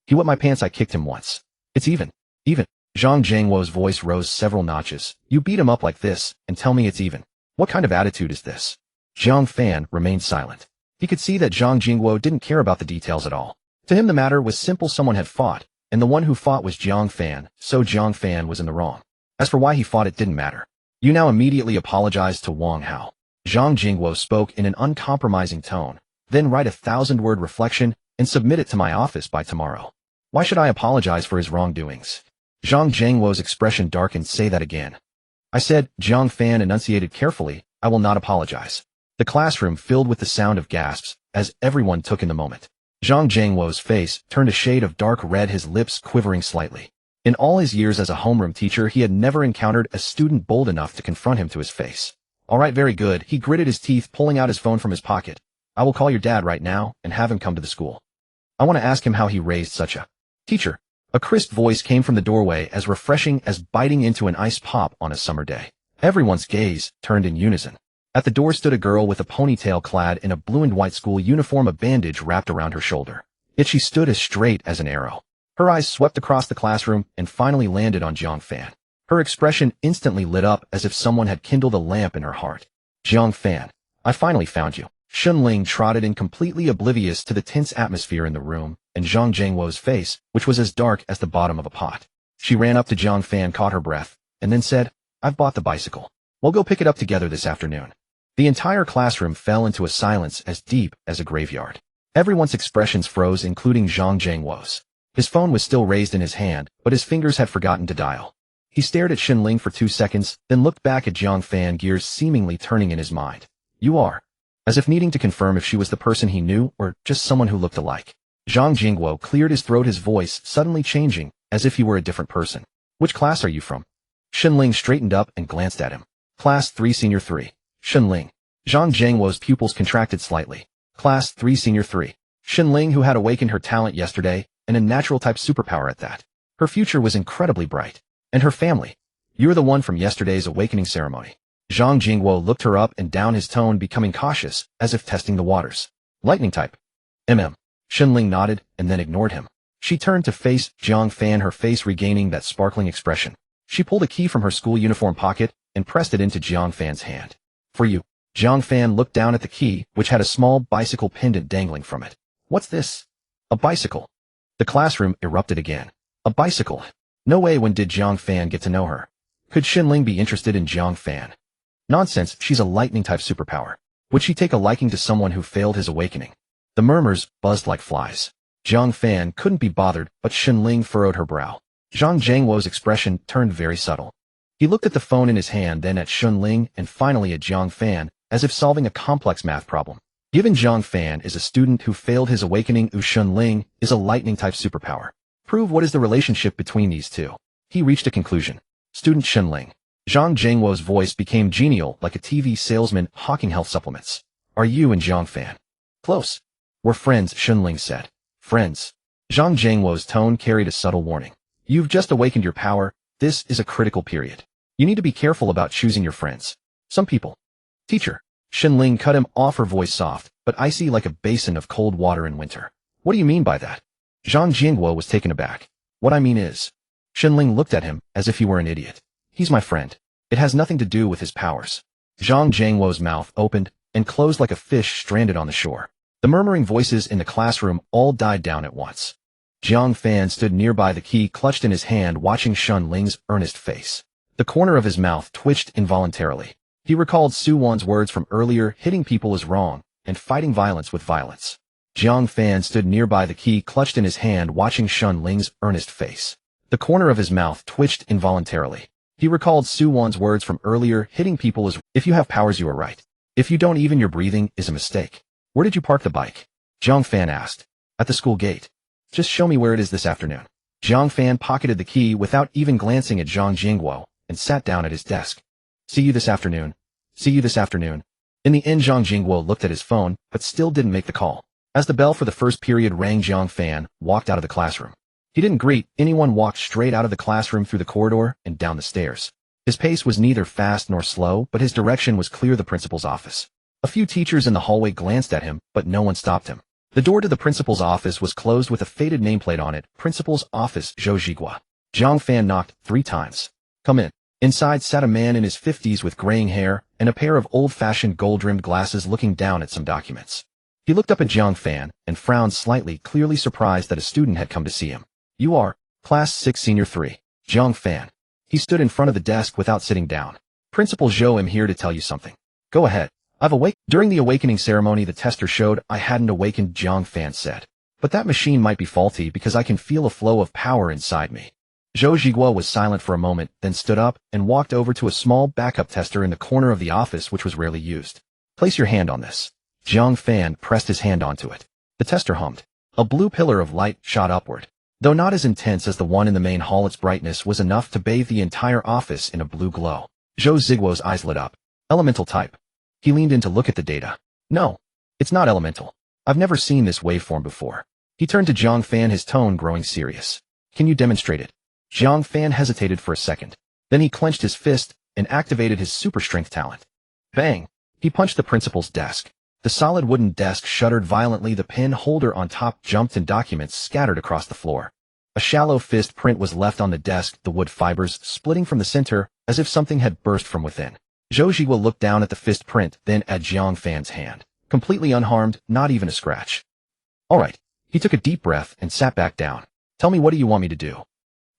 He wet my pants. I kicked him once. It's even. Even. Zhang Jingguo's voice rose several notches. You beat him up like this, and tell me it's even. What kind of attitude is this? Jiang Fan remained silent. He could see that Zhang Jingguo didn't care about the details at all. To him the matter was simple. Someone had fought, and the one who fought was Jiang Fan, so Jiang Fan was in the wrong. As for why he fought, it didn't matter. You now immediately apologize to Wang Hao. Zhang Jingguo spoke in an uncompromising tone. Then write a 1,000-word reflection and submit it to my office by tomorrow. Why should I apologize for his wrongdoings? Zhang Jingguo's expression darkened. Say that again. I said, Jiang Fan enunciated carefully, I will not apologize. The classroom filled with the sound of gasps, as everyone took in the moment. Zhang Jingguo's face turned a shade of dark red, his lips quivering slightly. In all his years as a homeroom teacher, he had never encountered a student bold enough to confront him to his face. All right, very good. He gritted his teeth, pulling out his phone from his pocket. I will call your dad right now and have him come to the school. I want to ask him how he raised such a teacher. A crisp voice came from the doorway, as refreshing as biting into an ice pop on a summer day. Everyone's gaze turned in unison. At the door stood a girl with a ponytail clad in a blue and white school uniform, a bandage wrapped around her shoulder. Yet she stood as straight as an arrow. Her eyes swept across the classroom and finally landed on Jiang Fan. Her expression instantly lit up, as if someone had kindled a lamp in her heart. Jiang Fan, I finally found you. Shunling trotted in, completely oblivious to the tense atmosphere in the room and Zhang Jingwo's face, which was as dark as the bottom of a pot. She ran up to Jiang Fan, caught her breath, and then said, I've bought the bicycle. We'll go pick it up together this afternoon. The entire classroom fell into a silence as deep as a graveyard. Everyone's expressions froze, including Zhang Jingwo's. His phone was still raised in his hand, but his fingers had forgotten to dial. He stared at Shunling for 2 seconds, then looked back at Jiang Fan, gears seemingly turning in his mind. You are? As if needing to confirm if she was the person he knew or just someone who looked alike. Zhang Jingwo cleared his throat, his voice suddenly changing, as if he were a different person. Which class are you from? Shunling straightened up and glanced at him. Class 3 Senior 3. Shunling. Zhang Jingwo's pupils contracted slightly. Class 3 Senior 3. Shunling, who had awakened her talent yesterday, and a natural-type superpower at that. Her future was incredibly bright. And her family. You're the one from yesterday's awakening ceremony. Zhang Jingwo looked her up and down, his tone becoming cautious, as if testing the waters. Lightning type. Shunling nodded and then ignored him. She turned to face Jiang Fan, her face regaining that sparkling expression. She pulled a key from her school uniform pocket and pressed it into Jiang Fan's hand. For you. Jiang Fan looked down at the key, which had a small bicycle pendant dangling from it. What's this? A bicycle. The classroom erupted again. A bicycle. No way. When did Jiang Fan get to know her? Could Shunling be interested in Jiang Fan? Nonsense, she's a lightning-type superpower. Would she take a liking to someone who failed his awakening? The murmurs buzzed like flies. Jiang Fan couldn't be bothered, but Shunling furrowed her brow. Zhang Jingwo's expression turned very subtle. He looked at the phone in his hand, then at Shunling, and finally at Jiang Fan, as if solving a complex math problem. Given Jiang Fan is a student who failed his awakening, Shunling is a lightning-type superpower. Prove what is the relationship between these two. He reached a conclusion. Student Shunling. Zhang Jingwo's voice became genial, like a TV salesman hawking health supplements. Are you and Jiang Fan close? We're friends, Shunling said. Friends. Zhang Jingwo's tone carried a subtle warning. You've just awakened your power. This is a critical period. You need to be careful about choosing your friends. Some people. Teacher. Shunling cut him off, her voice soft, but icy like a basin of cold water in winter. What do you mean by that? Zhang Jingwo was taken aback. What I mean is. Shunling looked at him as if he were an idiot. He's my friend. It has nothing to do with his powers. Zhang Jingwo's mouth opened and closed like a fish stranded on the shore. The murmuring voices in the classroom all died down at once. Jiang Fan stood nearby, the key clutched in his hand, watching Shunling's earnest face. The corner of his mouth twitched involuntarily. He recalled Su Wan's words from earlier, hitting people is wrong, and fighting violence with violence. Jiang Fan stood nearby, the key clutched in his hand, watching Shunling's earnest face. The corner of his mouth twitched involuntarily. He recalled Su Wan's words from earlier, hitting people is, if you have powers you are right. If you don't, even your breathing is a mistake. Where did you park the bike? Jiang Fan asked. At the school gate. Just show me where it is this afternoon. Jiang Fan pocketed the key without even glancing at Zhang Jingwo and sat down at his desk. See you this afternoon. See you this afternoon. In the end, Zhang Jingwo looked at his phone, but still didn't make the call. As the bell for the first period rang, Jiang Fan walked out of the classroom. He didn't greet anyone, walked straight out of the classroom, through the corridor and down the stairs. His pace was neither fast nor slow, but his direction was clear: the principal's office. A few teachers in the hallway glanced at him, but no one stopped him. The door to the principal's office was closed with a faded nameplate on it, Principal's Office, Zhou. Jiang Fan knocked 3 times. Come in. Inside sat a man in his 50s with graying hair and a pair of old-fashioned gold-rimmed glasses, looking down at some documents. He looked up at Jiang Fan and frowned slightly, clearly surprised that a student had come to see him. You are Class 6 Senior 3. Jiang Fan. He stood in front of the desk without sitting down. Principal Zhou, I'm here to tell you something. Go ahead. I've awakened. During the awakening ceremony, the tester showed I hadn't awakened, Jiang Fan said. But that machine might be faulty because I can feel a flow of power inside me. Zhou Zhiguo was silent for a moment, then stood up and walked over to a small backup tester in the corner of the office, which was rarely used. Place your hand on this. Jiang Fan pressed his hand onto it. The tester hummed. A blue pillar of light shot upward. Though not as intense as the one in the main hall, its brightness was enough to bathe the entire office in a blue glow. Zhou Ziguo's eyes lit up. Elemental type. He leaned in to look at the data. No, it's not elemental. I've never seen this waveform before. He turned to Jiang Fan, his tone growing serious. Can you demonstrate it? Jiang Fan hesitated for a second. Then he clenched his fist and activated his super strength talent. Bang! He punched the principal's desk. The solid wooden desk shuddered violently. The pen holder on top jumped and documents scattered across the floor. A shallow fist print was left on the desk, the wood fibers splitting from the center as if something had burst from within. Zhou Ziguo looked down at the fist print, then at Jiang Fan's hand. Completely unharmed, not even a scratch. All right. He took a deep breath and sat back down. Tell me, what do you want me to do?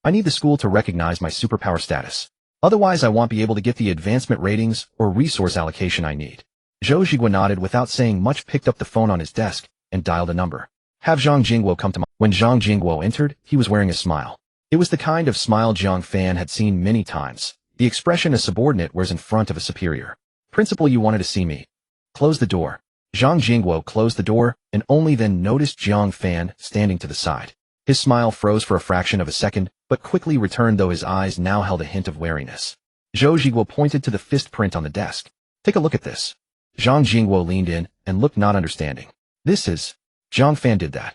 I need the school to recognize my superpower status. Otherwise, I won't be able to get the advancement ratings or resource allocation I need. Zhou Ziguo nodded without saying much, picked up the phone on his desk, and dialed a number. Have Zhang Jingguo come to my... When Zhang Jingguo entered, he was wearing a smile. It was the kind of smile Jiang Fan had seen many times, the expression a subordinate wears in front of a superior. Principal, you wanted to see me. Close the door. Zhang Jingguo closed the door, and only then noticed Jiang Fan standing to the side. His smile froze for a fraction of a second, but quickly returned, though his eyes now held a hint of wariness. Zhou Ziguo pointed to the fist print on the desk. Take a look at this. Zhang Jingguo leaned in and looked, not understanding. This is... Jiang Fan did that.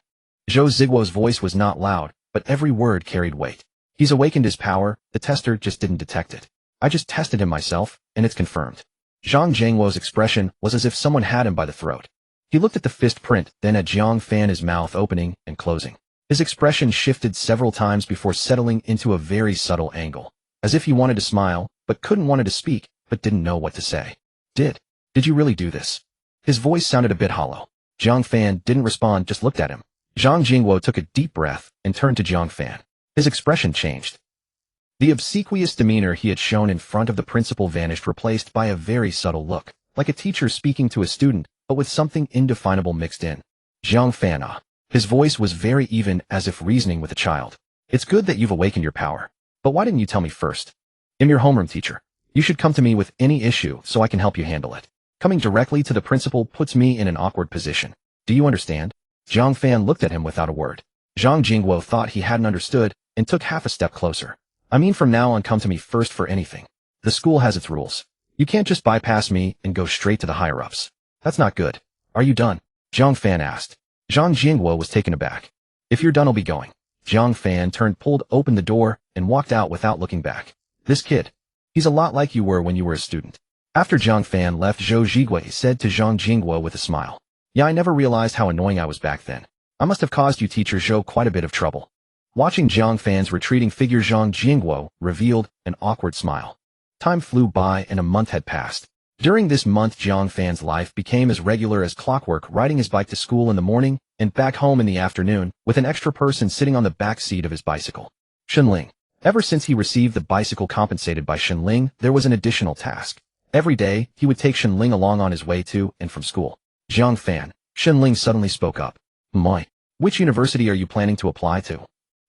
Zhou Ziguo's voice was not loud, but every word carried weight. He's awakened his power, the tester just didn't detect it. I just tested him myself, and it's confirmed. Zhang Jingguo's expression was as if someone had him by the throat. He looked at the fist print, then at Jiang Fan, his mouth opening and closing. His expression shifted several times before settling into a very subtle angle, as if he wanted to smile, but couldn't, wanted to speak, but didn't know what to say. Did you really do this? His voice sounded a bit hollow. Jiang Fan didn't respond, just looked at him. Zhang Jingguo took a deep breath and turned to Jiang Fan. His expression changed. The obsequious demeanor he had shown in front of the principal vanished, replaced by a very subtle look, like a teacher speaking to a student, but with something indefinable mixed in. Jiang Fan, His voice was very even, as if reasoning with a child. It's good that you've awakened your power. But why didn't you tell me first? I'm your homeroom teacher. You should come to me with any issue so I can help you handle it. Coming directly to the principal puts me in an awkward position. Do you understand? Jiang Fan looked at him without a word. Zhang Jingguo thought he hadn't understood and took half a step closer. I mean, from now on, come to me first for anything. The school has its rules. You can't just bypass me and go straight to the higher-ups. That's not good. Are you done? Jiang Fan asked. Zhang Jingguo was taken aback. If you're done, I'll be going. Jiang Fan turned, pulled open the door, and walked out without looking back. This kid. He's a lot like you were when you were a student. After Jiang Fan left, Zhou Ziguo said to Zhang Jingguo with a smile. Yeah, I never realized how annoying I was back then. I must have caused you, teacher Zhou, quite a bit of trouble. Watching Jiang Fan's retreating figure, Zhang Jingguo revealed an awkward smile. Time flew by and a month had passed. During this month, Jiang Fan's life became as regular as clockwork, riding his bike to school in the morning and back home in the afternoon, with an extra person sitting on the back seat of his bicycle. Shenling. Ever since he received the bicycle compensated by Shenling, there was an additional task. Every day, he would take Shenling along on his way to and from school. Jiang Fan. Shenling suddenly spoke up. My. Which university are you planning to apply to?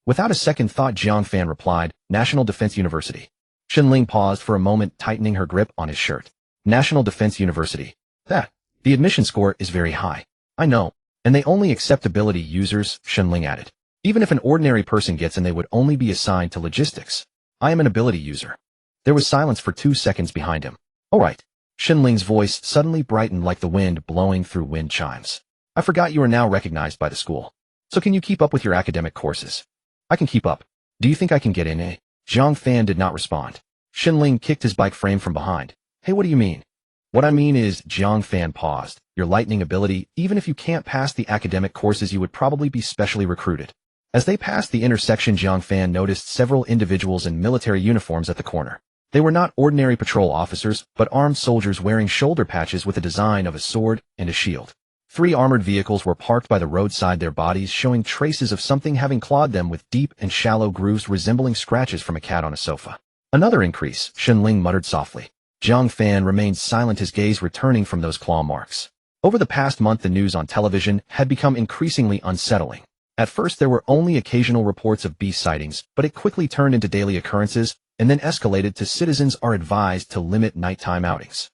Without a second thought, Jiang Fan replied, National Defense University. Shenling paused for a moment, tightening her grip on his shirt. National Defense University. That. The admission score is very high. I know. And they only accept ability users, Shenling added. Even if an ordinary person gets in, they would only be assigned to logistics. I am an ability user. There was silence for 2 seconds behind him. All right. Shenling's voice suddenly brightened like the wind blowing through wind chimes. I forgot you are now recognized by the school. So can you keep up with your academic courses? I can keep up. Do you think I can get in, eh? Jiang Fan did not respond. Shenling kicked his bike frame from behind. Hey, what do you mean? What I mean is, Jiang Fan paused. Your lightning ability, even if you can't pass the academic courses, you would probably be specially recruited. As they passed the intersection, Jiang Fan noticed several individuals in military uniforms at the corner. They were not ordinary patrol officers, but armed soldiers wearing shoulder patches with a design of a sword and a shield. 3 armored vehicles were parked by the roadside, their bodies showing traces of something having clawed them, with deep and shallow grooves resembling scratches from a cat on a sofa. Another increase, Shenling muttered softly. Jiang Fan remained silent, his gaze returning from those claw marks. Over the past month, the news on television had become increasingly unsettling. At first, there were only occasional reports of beast sightings, but it quickly turned into daily occurrences, and then escalated to citizens are advised to limit nighttime outings.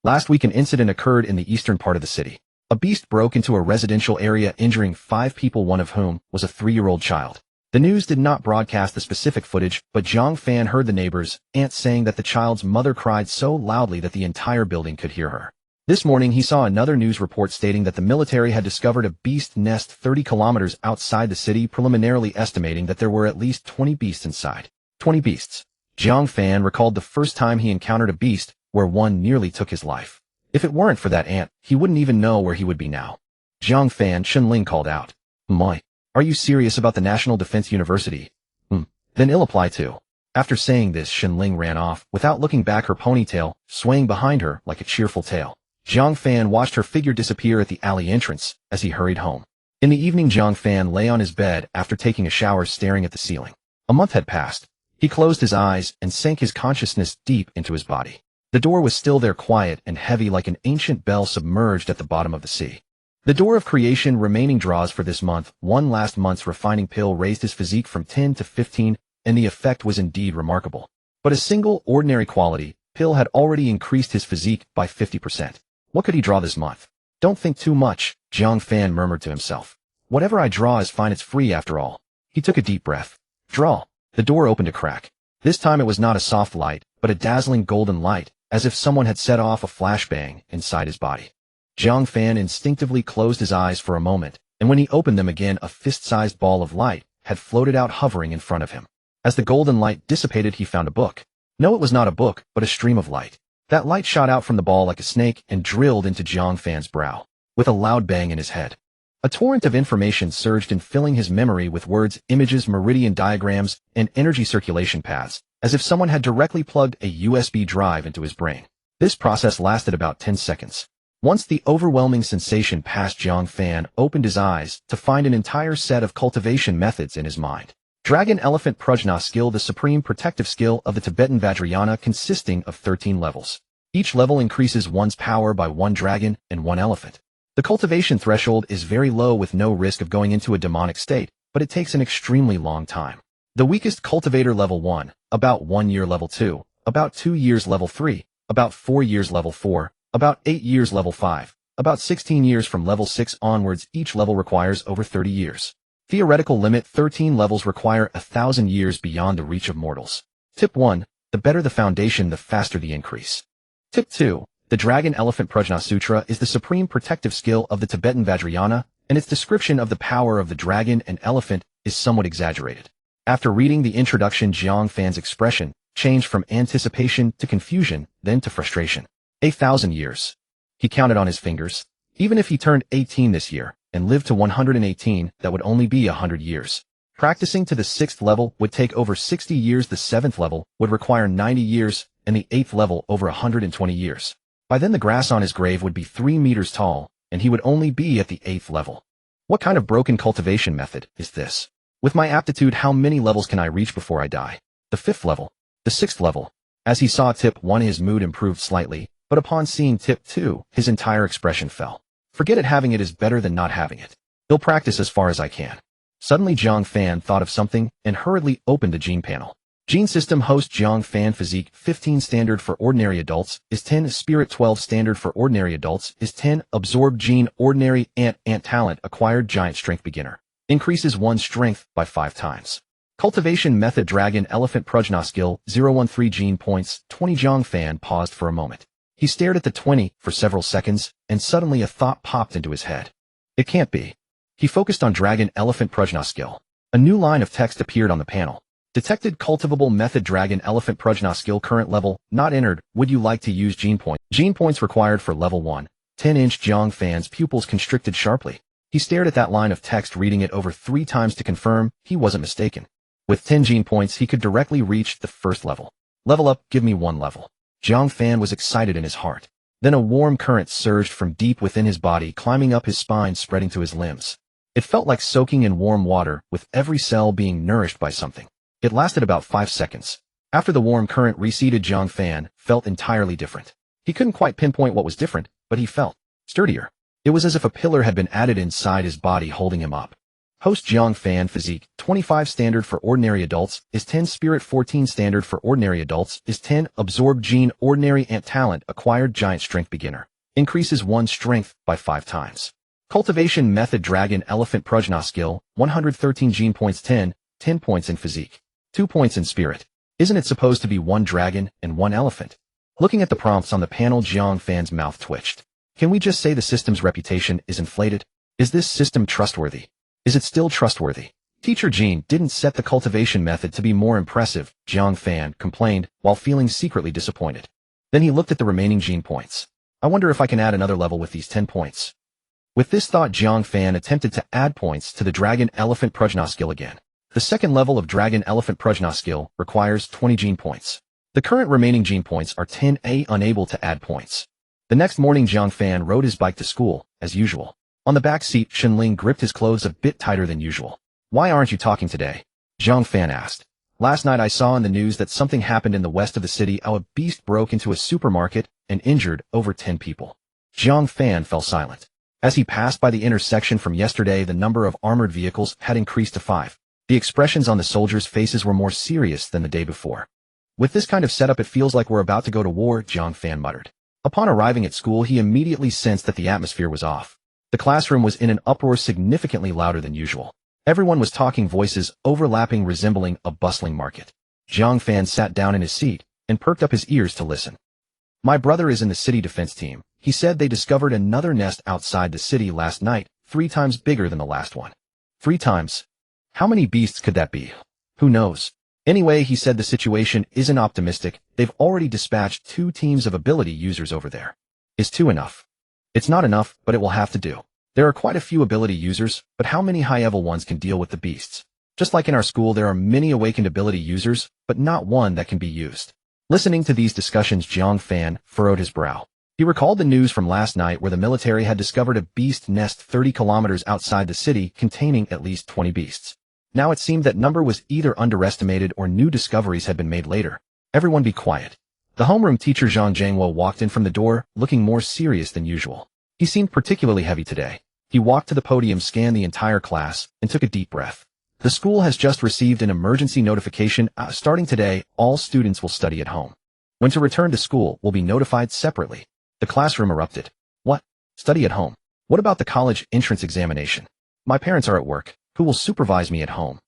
Last week, an incident occurred in the eastern part of the city. A beast broke into a residential area, injuring 5 people, one of whom was a 3-year-old child. The news did not broadcast the specific footage, but Jiang Fan heard the neighbor's aunt saying that the child's mother cried so loudly that the entire building could hear her. This morning he saw another news report stating that the military had discovered a beast nest 30 kilometers outside the city, preliminarily estimating that there were at least 20 beasts inside. 20 beasts. Jiang Fan recalled the first time he encountered a beast, where one nearly took his life. If it weren't for that ant, he wouldn't even know where he would be now. Jiang Fan, Shenling called out. "My. Are you serious about the National Defense University? Then I'll apply too." After saying this, Shenling ran off, without looking back, her ponytail swaying behind her like a cheerful tail. Jiang Fan watched her figure disappear at the alley entrance as he hurried home. In the evening, Jiang Fan lay on his bed after taking a shower, staring at the ceiling. A month had passed. He closed his eyes and sank his consciousness deep into his body. The door was still there, quiet and heavy like an ancient bell submerged at the bottom of the sea. The door of creation remaining draws for this month. One last month's refining pill raised his physique from 10 to 15, and the effect was indeed remarkable. But a single ordinary quality pill had already increased his physique by 50%. What could he draw this month? Don't think too much, Jiang Fan murmured to himself. Whatever I draw is fine, it's free after all. He took a deep breath. Draw. The door opened a crack. This time it was not a soft light, but a dazzling golden light, as if someone had set off a flashbang inside his body. Jiang Fan instinctively closed his eyes for a moment, and when he opened them again, a fist-sized ball of light had floated out, hovering in front of him. As the golden light dissipated, he found a book. No, it was not a book, but a stream of light. That light shot out from the ball like a snake and drilled into Jiang Fan's brow, with a loud bang in his head. A torrent of information surged in, filling his memory with words, images, meridian diagrams, and energy circulation paths, as if someone had directly plugged a USB drive into his brain. This process lasted about 10 seconds. Once the overwhelming sensation passed, Jiang Fan opened his eyes to find an entire set of cultivation methods in his mind. Dragon Elephant Prajna skill, the supreme protective skill of the Tibetan Vajrayana, consisting of 13 levels. Each level increases one's power by one dragon and one elephant. The cultivation threshold is very low, with no risk of going into a demonic state, but it takes an extremely long time. The weakest cultivator level 1, about 1 year level 2, about 2 years level 3, about 4 years level 4, about 8 years level 5, about 16 years from level 6 onwards. Each level requires over 30 years. Theoretical limit: 13 levels require 1,000 years beyond the reach of mortals. Tip 1. The better the foundation, the faster the increase. Tip 2. The Dragon Elephant Prajna Sutra is the supreme protective skill of the Tibetan Vajrayana, and its description of the power of the dragon and elephant is somewhat exaggerated. After reading the introduction, Jiang Fan's expression changed from anticipation to confusion, then to frustration. 1,000 years. He counted on his fingers. Even if he turned 18 this year and lived to 118, that would only be 100 years. Practicing to the 6th level would take over 60 years, the 7th level would require 90 years, and the 8th level over 120 years. By then the grass on his grave would be 3 meters tall, and he would only be at the 8th level. What kind of broken cultivation method is this? With my aptitude, how many levels can I reach before I die? The 5th level. The 6th level. As he saw tip 1, his mood improved slightly, but upon seeing tip 2, his entire expression fell. Forget it, having it is better than not having it. I'll practice as far as I can. Suddenly Jiang Fan thought of something and hurriedly opened the gene panel. Gene system: host Jiang Fan, physique 15, standard for ordinary adults is 10, spirit 12, standard for ordinary adults is 10, absorb gene, ordinary ant talent, acquired giant strength, beginner, increases one's strength by 5 times. Cultivation method: Dragon Elephant Prajna skill 013 gene points 20. Jiang Fan paused for a moment. He stared at the 20 for several seconds, and suddenly a thought popped into his head. It can't be. He focused on Dragon Elephant Prajna skill. A new line of text appeared on the panel. Detected cultivable method: Dragon Elephant Prajna skill, current level not entered. Would you like to use gene points? Gene points required for level 1. 10-inch. Jiang Fan's pupils constricted sharply. He stared at that line of text, reading it over 3 times to confirm he wasn't mistaken. With 10 gene points, he could directly reach the 1st level. Level up, give me 1 level. Jiang Fan was excited in his heart. Then a warm current surged from deep within his body, climbing up his spine, spreading to his limbs. It felt like soaking in warm water, with every cell being nourished by something. It lasted about 5 seconds. After the warm current receded, Jiang Fan felt entirely different. He couldn't quite pinpoint what was different, but he felt sturdier. It was as if a pillar had been added inside his body, holding him up. Host Jiang Fan, physique 25, standard for ordinary adults is 10, spirit 14, standard for ordinary adults is 10, absorb gene, ordinary ant talent, acquired giant strength, beginner, increases one's strength by 5 times. Cultivation method: Dragon Elephant Prajna skill 113 gene points 10, 10 points in physique, 2 points in spirit. Isn't it supposed to be 1 dragon and 1 elephant? Looking at the prompts on the panel, Jiang Fan's mouth twitched. Can we just say the system's reputation is inflated? Is this system trustworthy? Is it still trustworthy? Teacher Jean didn't set the cultivation method to be more impressive, Jiang Fan complained, while feeling secretly disappointed. Then he looked at the remaining Jean points. I wonder if I can add another level with these 10 points. With this thought, Jiang Fan attempted to add points to the Dragon-Elephant Prajna skill again. The second level of Dragon-Elephant Prajna skill requires 20 Gene points. The current remaining Gene points are 10A, unable to add points. The next morning, Jiang Fan rode his bike to school, as usual. On the back seat, Shenling gripped his clothes a bit tighter than usual. Why aren't you talking today? Jiang Fan asked. Last night I saw in the news that something happened in the west of the city. A beast broke into a supermarket and injured over 10 people. Jiang Fan fell silent. As he passed by the intersection from yesterday, the number of armored vehicles had increased to 5. The expressions on the soldiers' faces were more serious than the day before. With this kind of setup, it feels like we're about to go to war, Jiang Fan muttered. Upon arriving at school, he immediately sensed that the atmosphere was off. The classroom was in an uproar, significantly louder than usual. Everyone was talking, voices overlapping, resembling a bustling market. Jiang Fan sat down in his seat and perked up his ears to listen. My brother is in the city defense team. He said they discovered another nest outside the city last night, 3 times bigger than the last one. 3 times? How many beasts could that be? Who knows? Anyway, he said the situation isn't optimistic. They've already dispatched 2 teams of ability users over there. Is 2 enough? It's not enough, but it will have to do. There are quite a few ability users, but how many high-level ones can deal with the beasts? Just like in our school, there are many awakened ability users, but not one that can be used. Listening to these discussions, Jiang Fan furrowed his brow. He recalled the news from last night where the military had discovered a beast nest 30 kilometers outside the city containing at least 20 beasts. Now it seemed that number was either underestimated or new discoveries had been made later. Everyone be quiet. The homeroom teacher Zhang Jiangwo walked in from the door, looking more serious than usual. He seemed particularly heavy today. He walked to the podium, scanned the entire class, and took a deep breath. The school has just received an emergency notification. Starting today, all students will study at home. When to return to school will be notified separately. The classroom erupted. What? Study at home? What about the college entrance examination? My parents are at work. Who will supervise me at home?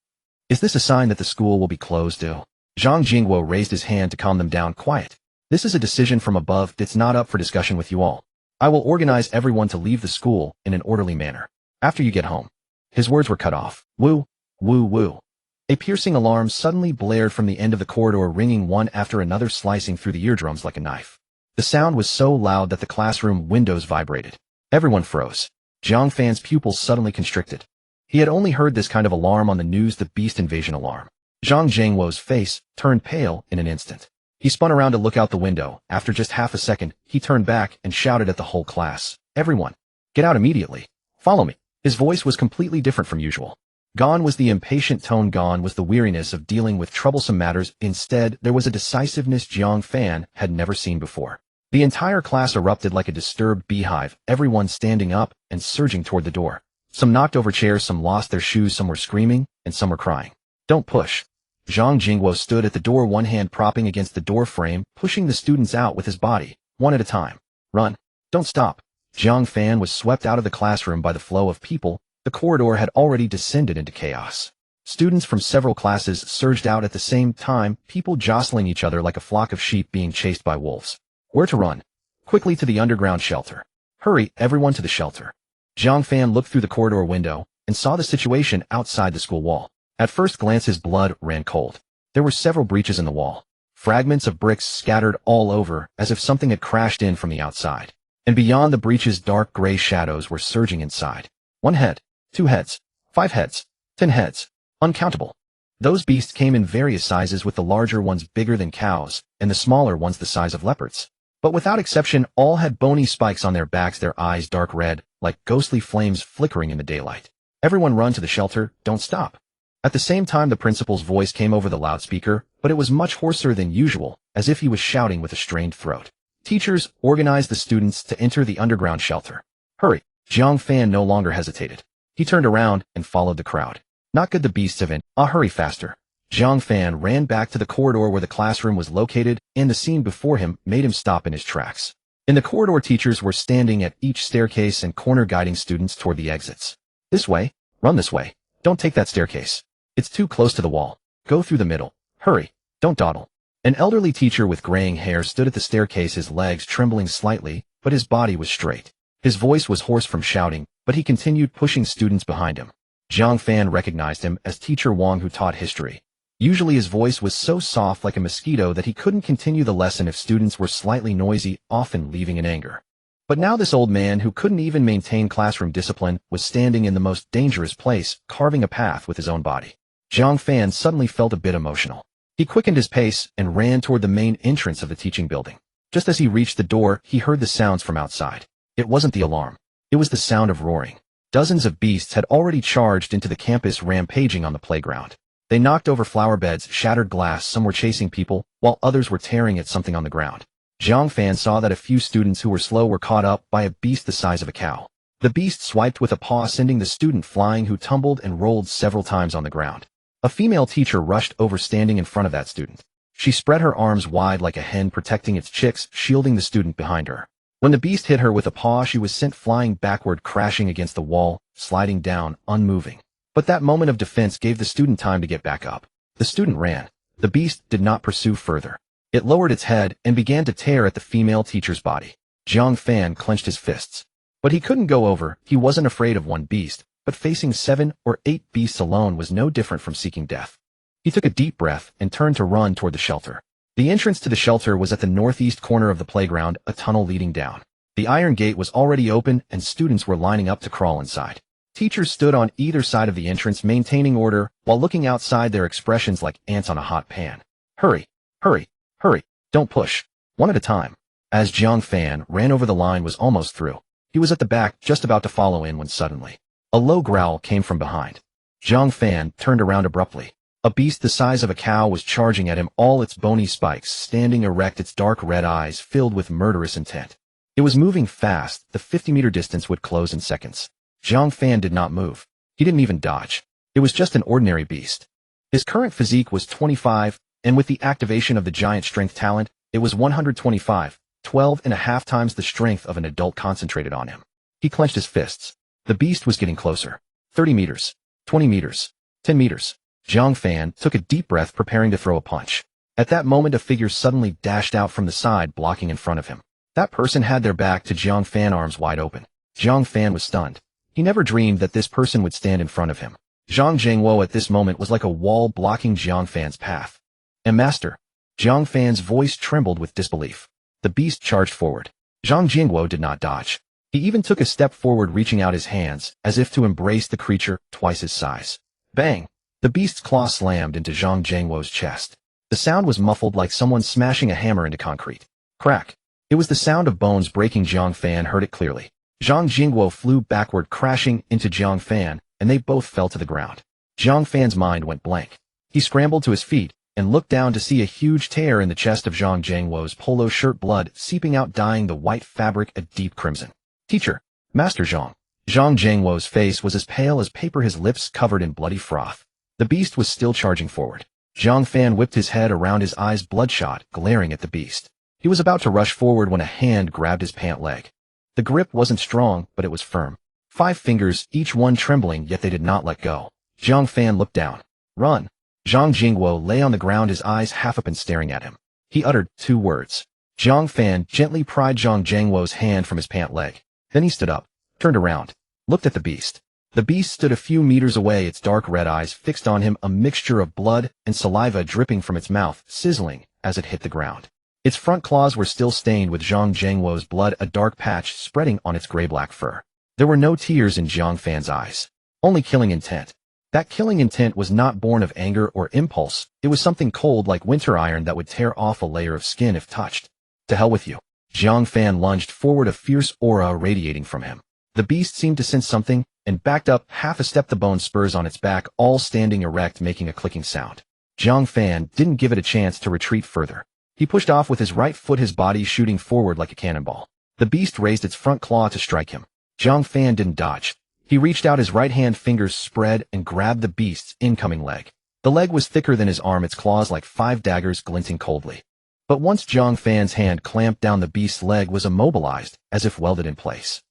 Is this a sign that the school will be closed? Zhang Jingguo raised his hand to calm them down. Quiet. This is a decision from above that's not up for discussion with you all. I will organize everyone to leave the school in an orderly manner. After you get home. His words were cut off. Woo, woo, woo. A piercing alarm suddenly blared from the end of the corridor, ringing one after another, slicing through the eardrums like a knife. The sound was so loud that the classroom windows vibrated. Everyone froze. Jiang Fan's pupils suddenly constricted. He had only heard this kind of alarm on the news, the beast invasion alarm. Zhang Jiangwo's face turned pale in an instant. He spun around to look out the window. After just half a second, he turned back and shouted at the whole class. Everyone, get out immediately. Follow me. His voice was completely different from usual. Gone was the impatient tone, gone was the weariness of dealing with troublesome matters. Instead, there was a decisiveness Jiang Fan had never seen before. The entire class erupted like a disturbed beehive, everyone standing up and surging toward the door. Some knocked over chairs, some lost their shoes, some were screaming, and some were crying. Don't push. Zhang Jingguo stood at the door, one hand propping against the door frame, pushing the students out with his body, one at a time. Run. Don't stop. Jiang Fan was swept out of the classroom by the flow of people. The corridor had already descended into chaos. Students from several classes surged out at the same time, people jostling each other like a flock of sheep being chased by wolves. Where to run? Quickly to the underground shelter. Hurry, everyone to the shelter. Jiang Fan looked through the corridor window and saw the situation outside the school wall. At first glance, his blood ran cold. There were several breaches in the wall. Fragments of bricks scattered all over as if something had crashed in from the outside. And beyond the breaches, dark gray shadows were surging inside. 1 head, 2 heads, 5 heads, 10 heads. Uncountable. Those beasts came in various sizes, with the larger ones bigger than cows and the smaller ones the size of leopards. But without exception, all had bony spikes on their backs, their eyes dark red, like ghostly flames flickering in the daylight. Everyone run to the shelter, don't stop. At the same time, the principal's voice came over the loudspeaker, but it was much hoarser than usual, as if he was shouting with a strained throat. Teachers, organize the students to enter the underground shelter. Hurry. Jiang Fan no longer hesitated. He turned around and followed the crowd. Not good, the beasts have in. Hurry faster. Jiang Fan ran back to the corridor where the classroom was located, and the scene before him made him stop in his tracks. In the corridor, teachers were standing at each staircase and corner, guiding students toward the exits. This way. Run this way. Don't take that staircase. It's too close to the wall. Go through the middle. Hurry. Don't dawdle. An elderly teacher with graying hair stood at the staircase, his legs trembling slightly, but his body was straight. His voice was hoarse from shouting, but he continued pushing students behind him. Jiang Fan recognized him as Teacher Wang, who taught history. Usually his voice was so soft like a mosquito that he couldn't continue the lesson if students were slightly noisy, often leaving in anger. But now this old man, who couldn't even maintain classroom discipline, was standing in the most dangerous place, carving a path with his own body. Jiang Fan suddenly felt a bit emotional. He quickened his pace and ran toward the main entrance of the teaching building. Just as he reached the door, he heard the sounds from outside. It wasn't the alarm. It was the sound of roaring. Dozens of beasts had already charged into the campus, rampaging on the playground. They knocked over flower beds, shattered glass, some were chasing people, while others were tearing at something on the ground. Jiang Fan saw that a few students who were slow were caught up by a beast the size of a cow. The beast swiped with a paw, sending the student flying, who tumbled and rolled several times on the ground. A female teacher rushed over, standing in front of that student. She spread her arms wide like a hen protecting its chicks, shielding the student behind her. When the beast hit her with a paw, she was sent flying backward, crashing against the wall, sliding down, unmoving. But that moment of defense gave the student time to get back up. The student ran. The beast did not pursue further. It lowered its head and began to tear at the female teacher's body. Jiang Fan clenched his fists. But he couldn't go over. He wasn't afraid of one beast, but facing 7 or 8 beasts alone was no different from seeking death. He took a deep breath and turned to run toward the shelter. The entrance to the shelter was at the northeast corner of the playground, a tunnel leading down. The iron gate was already open and students were lining up to crawl inside. Teachers stood on either side of the entrance, maintaining order while looking outside, their expressions like ants on a hot pan. Hurry, hurry, hurry, don't push. One at a time. As Jiang Fan ran over, the line was almost through. He was at the back, just about to follow in, when suddenly a low growl came from behind. Jiang Fan turned around abruptly. A beast the size of a cow was charging at him, all its bony spikes standing erect, its dark red eyes filled with murderous intent. It was moving fast. The 50-meter distance would close in seconds. Jiang Fan did not move. He didn't even dodge. It was just an ordinary beast. His current physique was 25, and with the activation of the giant strength talent, it was 125, 12.5 times the strength of an adult concentrated on him. He clenched his fists. The beast was getting closer. 30 meters, 20 meters, 10 meters. Jiang Fan took a deep breath, preparing to throw a punch. At that moment, a figure suddenly dashed out from the side, blocking in front of him. That person had their back to Jiang Fan, arms wide open. Jiang Fan was stunned. He never dreamed that this person would stand in front of him. Zhang Jingwo at this moment was like a wall blocking Jiang Fan's path. "And master." Jiang Fan's voice trembled with disbelief. The beast charged forward. Zhang Jingwo did not dodge. He even took a step forward, reaching out his hands, as if to embrace the creature twice his size. Bang! The beast's claw slammed into Zhang Jingwo's chest. The sound was muffled like someone smashing a hammer into concrete. Crack! It was the sound of bones breaking. Jiang Fan heard it clearly. Zhang Jingwo flew backward, crashing into Jiang Fan, and they both fell to the ground. Jiang Fan's mind went blank. He scrambled to his feet and looked down to see a huge tear in the chest of Zhang Jingwo's polo shirt, blood seeping out, dyeing the white fabric a deep crimson. "Teacher, Master Zhang." Zhang Jingwo's face was as pale as paper, his lips covered in bloody froth. The beast was still charging forward. Jiang Fan whipped his head around, his eyes bloodshot, glaring at the beast. He was about to rush forward when a hand grabbed his pant leg. The grip wasn't strong, but it was firm. 5 fingers, each one trembling, yet they did not let go. Jiang Fan looked down. "Run." Zhang Jingwo lay on the ground, his eyes half open, staring at him. He uttered 2 words. Jiang Fan gently pried Zhang Jingwo's hand from his pant leg. Then he stood up, turned around, looked at the beast. The beast stood a few meters away, its dark red eyes fixed on him, a mixture of blood and saliva dripping from its mouth, sizzling as it hit the ground. Its front claws were still stained with Zhang Jingwo's blood, a dark patch spreading on its gray-black fur. There were no tears in Jiang Fan's eyes, only killing intent. That killing intent was not born of anger or impulse. It was something cold like winter iron that would tear off a layer of skin if touched. "To hell with you." Jiang Fan lunged forward, a fierce aura radiating from him. The beast seemed to sense something and backed up half a step, the bone spurs on its back all standing erect, making a clicking sound. Jiang Fan didn't give it a chance to retreat further. He pushed off with his right foot, his body shooting forward like a cannonball. The beast raised its front claw to strike him. Jiang Fan didn't dodge. He reached out, his right hand, fingers spread, and grabbed the beast's incoming leg. The leg was thicker than his arm, its claws like 5 daggers glinting coldly. But once Jiang Fan's hand clamped down, the beast's leg was immobilized, as if welded in place.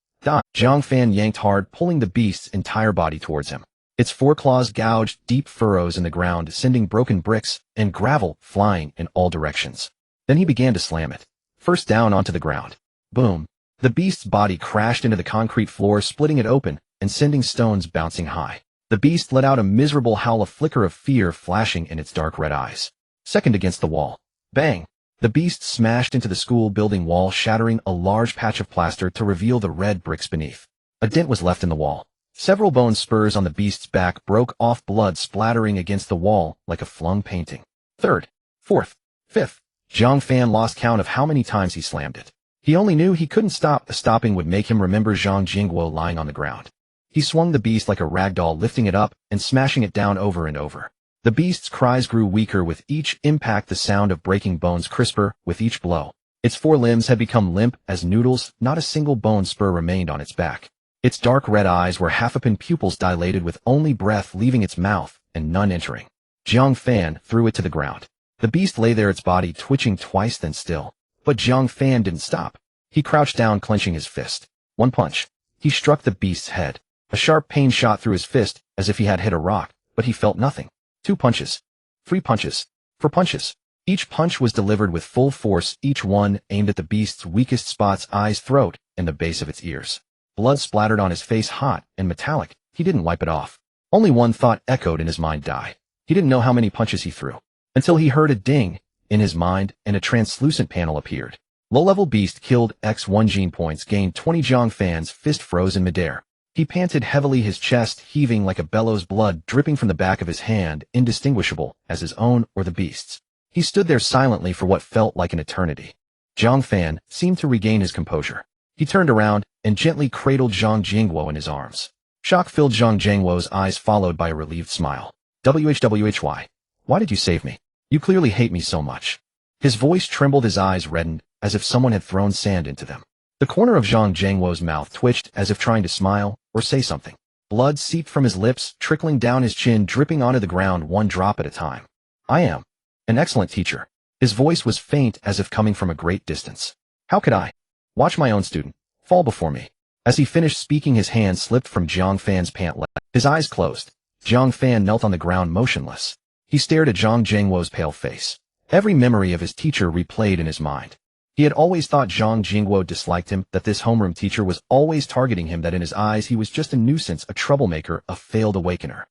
Jiang Fan yanked hard, pulling the beast's entire body towards him. Its foreclaws gouged deep furrows in the ground, sending broken bricks and gravel flying in all directions. Then he began to slam it, first down onto the ground. Boom! The beast's body crashed into the concrete floor, splitting it open and sending stones bouncing high. The beast let out a miserable howl, a flicker of fear flashing in its dark red eyes. Second against the wall. Bang! The beast smashed into the school building wall, shattering a large patch of plaster to reveal the red bricks beneath. A dent was left in the wall. Several bone spurs on the beast's back broke off, blood splattering against the wall like a flung painting. Third, fourth, fifth. Jiang Fan lost count of how many times he slammed it. He only knew he couldn't stop. The stopping would make him remember Zhang Jingguo lying on the ground. He swung the beast like a rag doll, lifting it up and smashing it down over and over. The beast's cries grew weaker with each impact, the sound of breaking bones crisper with each blow. Its forelimbs had become limp as noodles, not a single bone spur remained on its back. Its dark red eyes were half-open, pupils dilated with only breath leaving its mouth and none entering. Jiang Fan threw it to the ground. The beast lay there, its body twitching twice, then still. But Jiang Fan didn't stop. He crouched down, clenching his fist. One punch. He struck the beast's head. A sharp pain shot through his fist, as if he had hit a rock, but he felt nothing. 2 punches. 3 punches. 4 punches. Each punch was delivered with full force, each one aimed at the beast's weakest spots: eyes, throat, and the base of its ears. Blood splattered on his face, hot and metallic. He didn't wipe it off. Only one thought echoed in his mind: die. He didn't know how many punches he threw, until he heard a ding in his mind and a translucent panel appeared. Low-level beast killed, X1 gene points gained 20. Jiang Fan's fist froze in midair. He panted heavily, his chest heaving like a bellows, blood dripping from the back of his hand, indistinguishable as his own or the beast's. He stood there silently for what felt like an eternity. Jiang Fan seemed to regain his composure. He turned around and gently cradled Zhang Jingguo in his arms. Shock filled Zhang Jingguo's eyes, followed by a relieved smile. "Why? Why did you save me? You clearly hate me so much." His voice trembled, his eyes reddened, as if someone had thrown sand into them. The corner of Zhang Jingguo's mouth twitched, as if trying to smile or say something. Blood seeped from his lips, trickling down his chin, dripping onto the ground one drop at a time. "I am an excellent teacher." His voice was faint, as if coming from a great distance. "How could I watch my own student fall before me?" As he finished speaking, his hand slipped from Jiang Fan's pant leg. His eyes closed. Jiang Fan knelt on the ground, motionless. He stared at Zhang Jingguo's pale face. Every memory of his teacher replayed in his mind. He had always thought Zhang Jingguo disliked him, that this homeroom teacher was always targeting him, that in his eyes he was just a nuisance, a troublemaker, a failed awakener.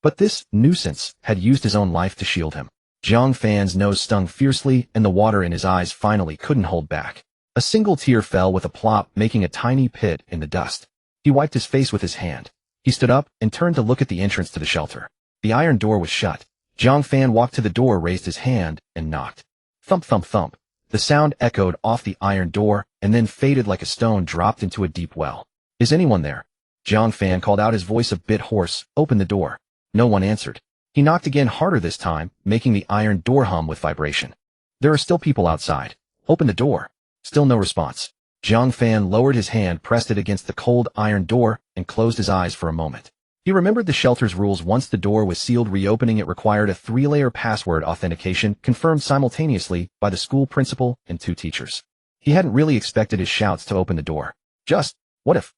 But this nuisance had used his own life to shield him. Jiang Fan's nose stung fiercely, and the water in his eyes finally couldn't hold back. A single tear fell with a plop, making a tiny pit in the dust. He wiped his face with his hand. He stood up and turned to look at the entrance to the shelter. The iron door was shut. Jiang Fan walked to the door, raised his hand, and knocked. Thump, thump, thump. The sound echoed off the iron door and then faded like a stone dropped into a deep well. "Is anyone there?" Jiang Fan called out, his voice a bit hoarse. "Open the door." No one answered. He knocked again, harder this time, making the iron door hum with vibration. "There are still people outside. Open the door." Still no response. Jiang Fan lowered his hand, pressed it against the cold iron door, and closed his eyes for a moment. He remembered the shelter's rules. Once the door was sealed, reopening it required a 3-layer password authentication, confirmed simultaneously by the school principal and 2 teachers. He hadn't really expected his shouts to open the door. Just, what if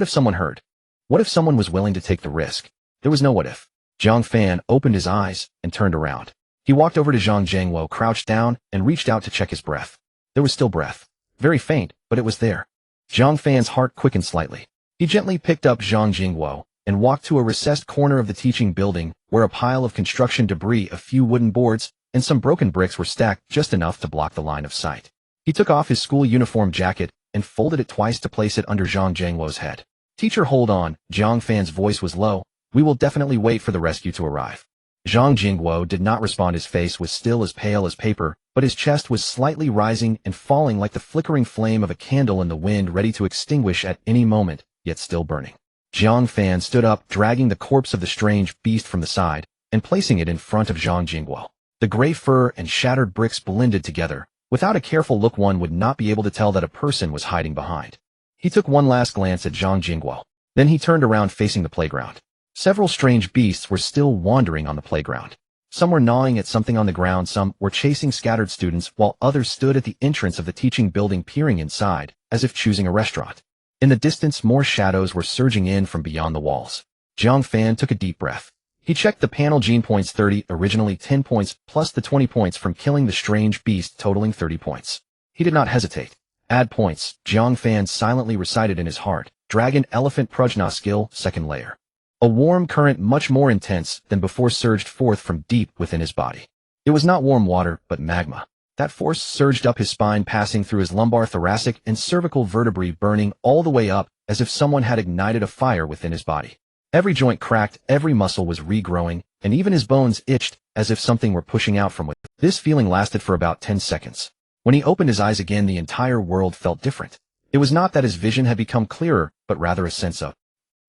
someone heard? What if someone was willing to take the risk? There was no what if. Jiang Fan opened his eyes and turned around. He walked over to Zhang Jingguo, crouched down, and reached out to check his breath. There was still breath. Very faint, but it was there. Jiang Fan's heart quickened slightly. He gently picked up Zhang Jingguo and walked to a recessed corner of the teaching building, where a pile of construction debris, a few wooden boards, and some broken bricks were stacked just enough to block the line of sight. He took off his school uniform jacket and folded it twice to place it under Zhang Jingguo's head. "Teacher, hold on." Jiang Fan's voice was low. "We will definitely wait for the rescue to arrive." Zhang Jingguo did not respond. His face was still as pale as paper, but his chest was slightly rising and falling like the flickering flame of a candle in the wind, ready to extinguish at any moment, yet still burning. Jiang Fan stood up, dragging the corpse of the strange beast from the side, and placing it in front of Zhang Jingguo. The gray fur and shattered bricks blended together. Without a careful look, one would not be able to tell that a person was hiding behind. He took one last glance at Zhang Jingguo. Then he turned around, facing the playground. Several strange beasts were still wandering on the playground. Some were gnawing at something on the ground, some were chasing scattered students, while others stood at the entrance of the teaching building, peering inside, as if choosing a restaurant. In the distance, more shadows were surging in from beyond the walls. Jiang Fan took a deep breath. He checked the panel gene points 30, originally 10 points, plus the 20 points from killing the strange beast, totaling 30 points. He did not hesitate. Add points, Jiang Fan silently recited in his heart. Dragon Elephant Prajna skill, second layer. A warm current much more intense than before surged forth from deep within his body. It was not warm water, but magma. That force surged up his spine, passing through his lumbar, thoracic, and cervical vertebrae, burning all the way up, as if someone had ignited a fire within his body. Every joint cracked, every muscle was regrowing, and even his bones itched, as if something were pushing out from within. This feeling lasted for about 10 seconds. When he opened his eyes again, the entire world felt different. It was not that his vision had become clearer, but rather a sense of,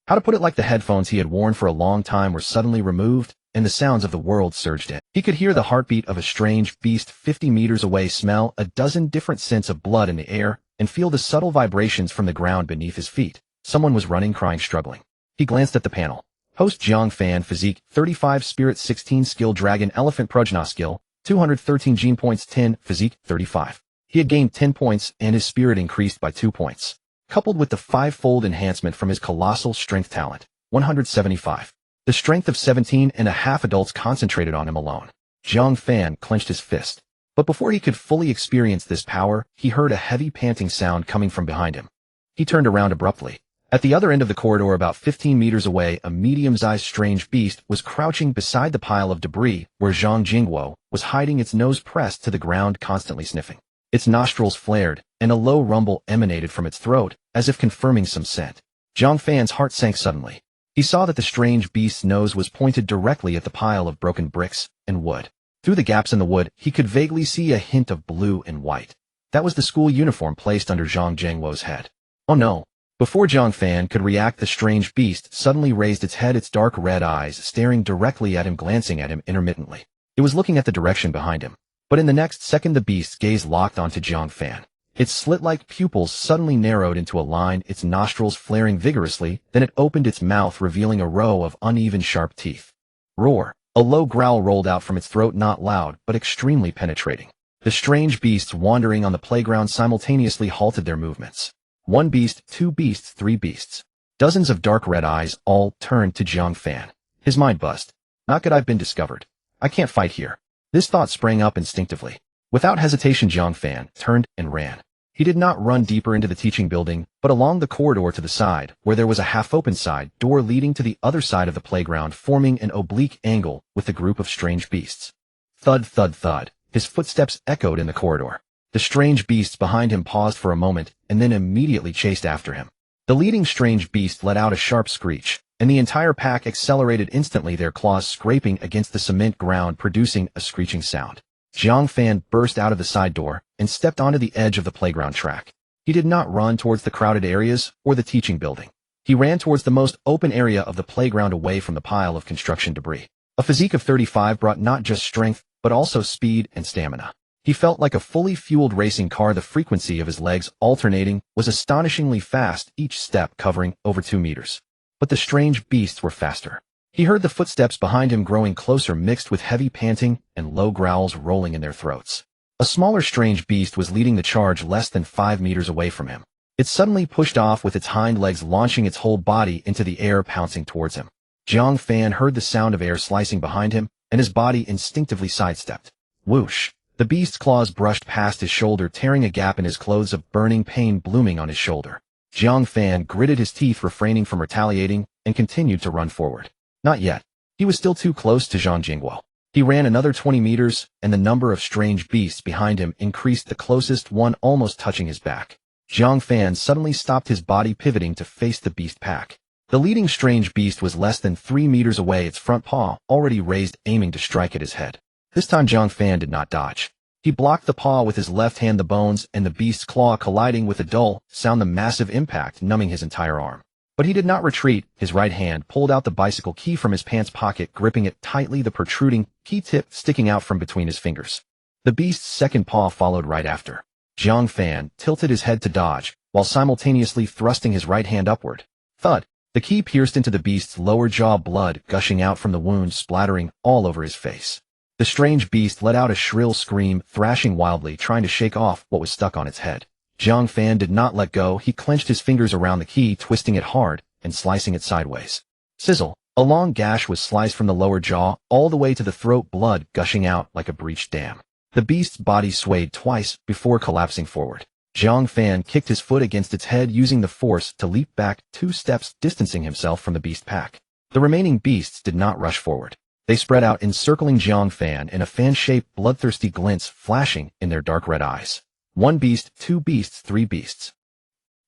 how to put it, like the headphones he had worn for a long time were suddenly removed, and the sounds of the world surged in. He could hear the heartbeat of a strange beast 50 meters away, smell a dozen different scents of blood in the air, and feel the subtle vibrations from the ground beneath his feet. Someone was running, crying, struggling. He glanced at the panel. Host Jiang Fan, physique 35, spirit 16, skill Dragon Elephant Prajna skill 213, gene points 10, physique 35. He had gained 10 points and his spirit increased by 2 points. Coupled with the 5-fold enhancement from his colossal strength talent, 175. The strength of 17.5 adults concentrated on him alone. Jiang Fan clenched his fist. But before he could fully experience this power, he heard a heavy panting sound coming from behind him. He turned around abruptly. At the other end of the corridor, about 15 meters away, a medium-sized strange beast was crouching beside the pile of debris where Zhang Jingguo was hiding, its nose pressed to the ground, constantly sniffing. Its nostrils flared, and a low rumble emanated from its throat, as if confirming some scent. Jiang Fan's heart sank suddenly. He saw that the strange beast's nose was pointed directly at the pile of broken bricks and wood. Through the gaps in the wood, he could vaguely see a hint of blue and white. That was the school uniform placed under Zhang Jingguo's head. Oh no! Before Jiang Fan could react, the strange beast suddenly raised its head, its dark red eyes staring directly at him, glancing at him intermittently. It was looking at the direction behind him. But in the next second, the beast's gaze locked onto Jiang Fan. Its slit-like pupils suddenly narrowed into a line, its nostrils flaring vigorously, then it opened its mouth, revealing a row of uneven, sharp teeth. Roar! A low growl rolled out from its throat, not loud, but extremely penetrating. The strange beasts wandering on the playground simultaneously halted their movements. 1 beast, 2 beasts, 3 beasts. Dozens of dark red eyes all turned to Jiang Fan. His mind buzzed. Not good, I've been discovered. I can't fight here. This thought sprang up instinctively. Without hesitation, Jiang Fan turned and ran. He did not run deeper into the teaching building, but along the corridor to the side, where there was a half-open side door leading to the other side of the playground, forming an oblique angle with the group of strange beasts. Thud, thud, thud. His footsteps echoed in the corridor. The strange beasts behind him paused for a moment, and then immediately chased after him. The leading strange beast let out a sharp screech, and the entire pack accelerated instantly, their claws scraping against the cement ground, producing a screeching sound. Jiang Fan burst out of the side door and stepped onto the edge of the playground track. He did not run towards the crowded areas or the teaching building. He ran towards the most open area of the playground, away from the pile of construction debris. A physique of 35 brought not just strength, but also speed and stamina. He felt like a fully fueled racing car. The frequency of his legs alternating was astonishingly fast, each step covering over 2 meters. But the strange beasts were faster. He heard the footsteps behind him growing closer, mixed with heavy panting and low growls rolling in their throats. A smaller strange beast was leading the charge, less than 5 meters away from him. It suddenly pushed off with its hind legs, launching its whole body into the air, pouncing towards him. Jiang Fan heard the sound of air slicing behind him, and his body instinctively sidestepped. Whoosh! The beast's claws brushed past his shoulder, tearing a gap in his clothes, of burning pain blooming on his shoulder. Jiang Fan gritted his teeth, refraining from retaliating, and continued to run forward. Not yet. He was still too close to Zhang Jingguo. He ran another 20 meters, and the number of strange beasts behind him increased, the closest one almost touching his back. Jiang Fan suddenly stopped, his body pivoting to face the beast pack. The leading strange beast was less than 3 meters away, its front paw already raised, aiming to strike at his head. This time Jiang Fan did not dodge. He blocked the paw with his left hand, the bones and the beast's claw colliding with a dull sound, the massive impact numbing his entire arm. But he did not retreat. His right hand pulled out the bicycle key from his pants pocket, gripping it tightly, the protruding key tip sticking out from between his fingers. The beast's second paw followed right after. Jiang Fan tilted his head to dodge, while simultaneously thrusting his right hand upward. Thud! The key pierced into the beast's lower jaw, blood gushing out from the wound, splattering all over his face. The strange beast let out a shrill scream, thrashing wildly, trying to shake off what was stuck on its head. Jiang Fan did not let go. He clenched his fingers around the key, twisting it hard and slicing it sideways. Sizzle. A long gash was sliced from the lower jaw all the way to the throat, blood gushing out like a breached dam. The beast's body swayed twice before collapsing forward. Jiang Fan kicked his foot against its head, using the force to leap back 2 steps, distancing himself from the beast pack. The remaining beasts did not rush forward. They spread out, encircling Jiang Fan in a fan-shaped, bloodthirsty glints flashing in their dark red eyes. 1 beast, 2 beasts, 3 beasts.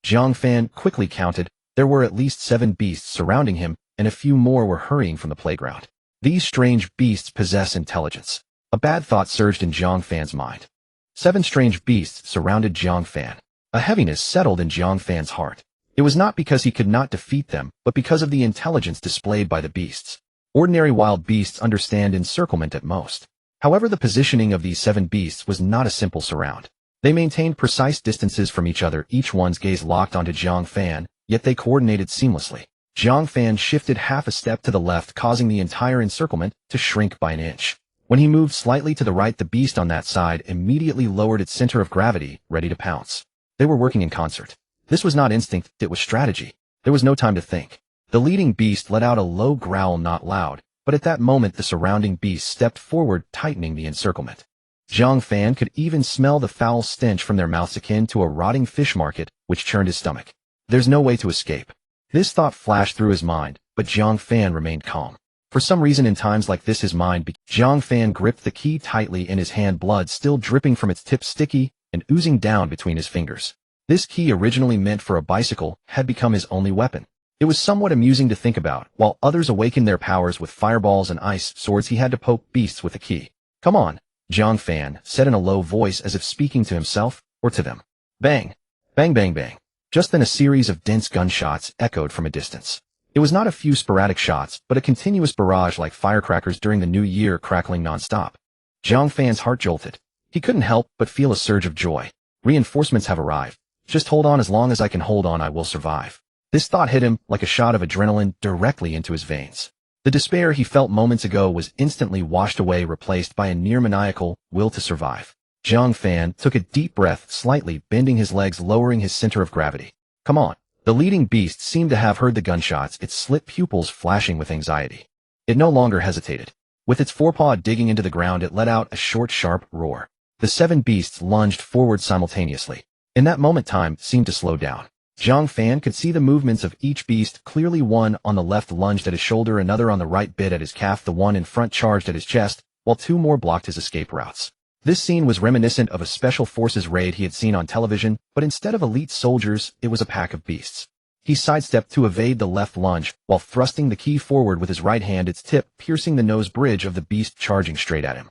Jiang Fan quickly counted. There were at least 7 beasts surrounding him, and a few more were hurrying from the playground. These strange beasts possess intelligence. A bad thought surged in Jiang Fan's mind. 7 strange beasts surrounded Jiang Fan. A heaviness settled in Jiang Fan's heart. It was not because he could not defeat them, but because of the intelligence displayed by the beasts. Ordinary wild beasts understand encirclement at most. However, the positioning of these 7 beasts was not a simple surround. They maintained precise distances from each other, each one's gaze locked onto Jiang Fan, yet they coordinated seamlessly. Jiang Fan shifted half a step to the left, causing the entire encirclement to shrink by an inch. When he moved slightly to the right, the beast on that side immediately lowered its center of gravity, ready to pounce. They were working in concert. This was not instinct, it was strategy. There was no time to think. The leading beast let out a low growl, not loud, but at that moment the surrounding beasts stepped forward, tightening the encirclement. Jiang Fan could even smell the foul stench from their mouths, akin to a rotting fish market, which churned his stomach. There's no way to escape. This thought flashed through his mind, but Jiang Fan remained calm. For some reason, in times like this, his mind Jiang Fan gripped the key tightly in his hand, blood still dripping from its tip, sticky and oozing down between his fingers. This key, originally meant for a bicycle, had become his only weapon. It was somewhat amusing to think about. While others awakened their powers with fireballs and ice swords, he had to poke beasts with the key. Come on, Jiang Fan said in a low voice, as if speaking to himself or to them. Bang! Bang, bang, bang. Just then a series of dense gunshots echoed from a distance. It was not a few sporadic shots, but a continuous barrage like firecrackers during the New Year, crackling non-stop. Jiang Fan's heart jolted. He couldn't help but feel a surge of joy. Reinforcements have arrived. Just hold on. As long as I can hold on, I will survive. This thought hit him like a shot of adrenaline directly into his veins. The despair he felt moments ago was instantly washed away, replaced by a near-maniacal will to survive. Jiang Fan took a deep breath, slightly bending his legs, lowering his center of gravity. Come on. The leading beast seemed to have heard the gunshots, its slit pupils flashing with anxiety. It no longer hesitated. With its forepaw digging into the ground, it let out a short, sharp roar. The 7 beasts lunged forward simultaneously. In that moment, time seemed to slow down. Jiang Fan could see the movements of each beast clearly. One on the left lunged at his shoulder, another on the right bit at his calf, the one in front charged at his chest, while 2 more blocked his escape routes. This scene was reminiscent of a special forces raid he had seen on television, but instead of elite soldiers, it was a pack of beasts. He sidestepped to evade the left lunge, while thrusting the key forward with his right hand, its tip piercing the nose bridge of the beast charging straight at him.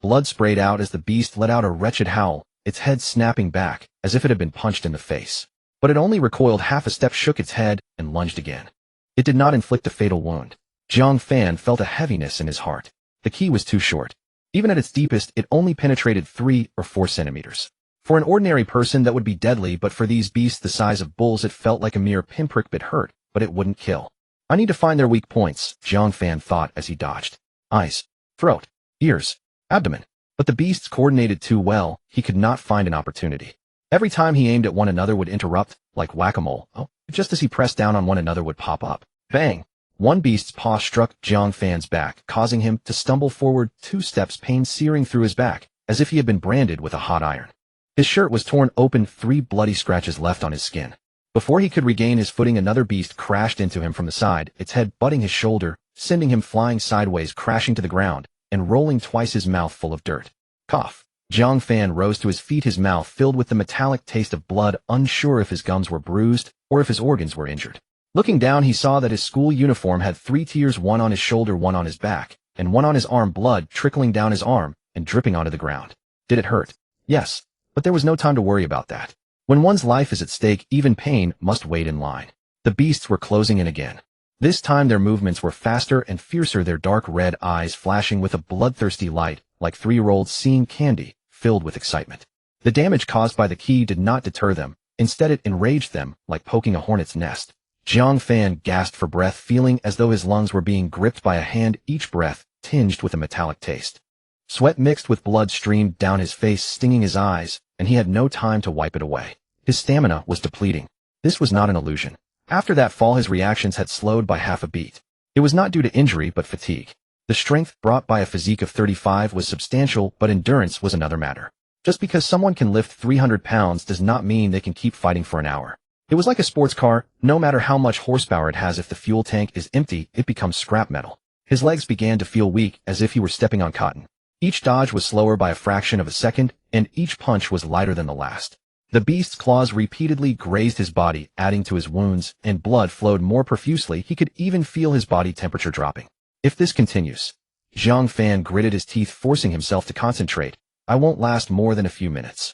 Blood sprayed out as the beast let out a wretched howl, its head snapping back, as if it had been punched in the face. But it only recoiled half a step, shook its head, and lunged again. It did not inflict a fatal wound. Jiang Fan felt a heaviness in his heart. The key was too short. Even at its deepest, it only penetrated 3 or 4 centimeters. For an ordinary person, that would be deadly, but for these beasts the size of bulls, it felt like a mere pinprick. It hurt, but it wouldn't kill. I need to find their weak points, Jiang Fan thought as he dodged. Eyes, throat, ears, abdomen. But the beasts coordinated too well. He could not find an opportunity. Every time he aimed at one, another would interrupt, like whack-a-mole. Just as he pressed down on one, another would pop up. Bang! One beast's paw struck Jiang Fan's back, causing him to stumble forward 2 steps, pain searing through his back, as if he had been branded with a hot iron. His shirt was torn open, 3 bloody scratches left on his skin. Before he could regain his footing, another beast crashed into him from the side, its head butting his shoulder, sending him flying sideways, crashing to the ground, and rolling twice, his mouth full of dirt. Cough. Jiang Fan rose to his feet, his mouth filled with the metallic taste of blood, unsure if his gums were bruised or if his organs were injured. Looking down, he saw that his school uniform had 3 tears, one on his shoulder, one on his back, and one on his arm, blood trickling down his arm and dripping onto the ground. Did it hurt? Yes, but there was no time to worry about that. When one's life is at stake, even pain must wait in line. The beasts were closing in again. This time their movements were faster and fiercer, their dark red eyes flashing with a bloodthirsty light, like 3-year-olds seeing candy, filled with excitement. The damage caused by the key did not deter them. Instead, it enraged them, like poking a hornet's nest. Jiang Fan gasped for breath, feeling as though his lungs were being gripped by a hand, each breath tinged with a metallic taste. Sweat mixed with blood streamed down his face, stinging his eyes, and he had no time to wipe it away. His stamina was depleting. This was not an illusion. After that fall, his reactions had slowed by half a beat. It was not due to injury but fatigue. The strength brought by a physique of 35 was substantial, but endurance was another matter. Just because someone can lift 300 pounds does not mean they can keep fighting for an hour. It was like a sports car. No matter how much horsepower it has, if the fuel tank is empty, it becomes scrap metal. His legs began to feel weak, as if he were stepping on cotton. Each dodge was slower by a fraction of a second, and each punch was lighter than the last. The beast's claws repeatedly grazed his body, adding to his wounds, and blood flowed more profusely. He could even feel his body temperature dropping. If this continues, Jiang Fan gritted his teeth, forcing himself to concentrate. I won't last more than a few minutes.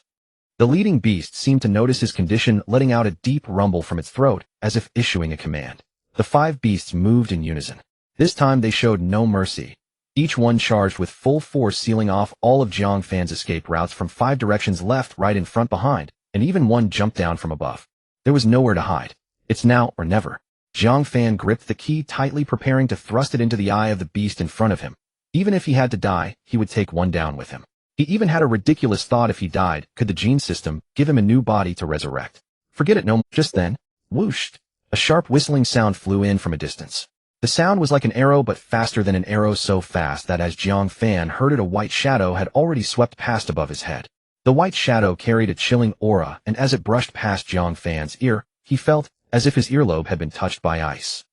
The leading beast seemed to notice his condition, letting out a deep rumble from its throat, as if issuing a command. The 5 beasts moved in unison. This time they showed no mercy. Each one charged with full force, sealing off all of Jiang Fan's escape routes from 5 directions: left, right, in front, behind, and even one jumped down from above. There was nowhere to hide. It's now or never. Jiang Fan gripped the key tightly, preparing to thrust it into the eye of the beast in front of him. Even if he had to die, he would take one down with him. He even had a ridiculous thought: if he died, could the gene system give him a new body to resurrect? Forget it, no more. Just then, whoosh! A sharp whistling sound flew in from a distance. The sound was like an arrow, but faster than an arrow, so fast that as Jiang Fan heard it, a white shadow had already swept past above his head. The white shadow carried a chilling aura, and as it brushed past Jiang Fan's ear, he felt as if his earlobe had been touched by ice.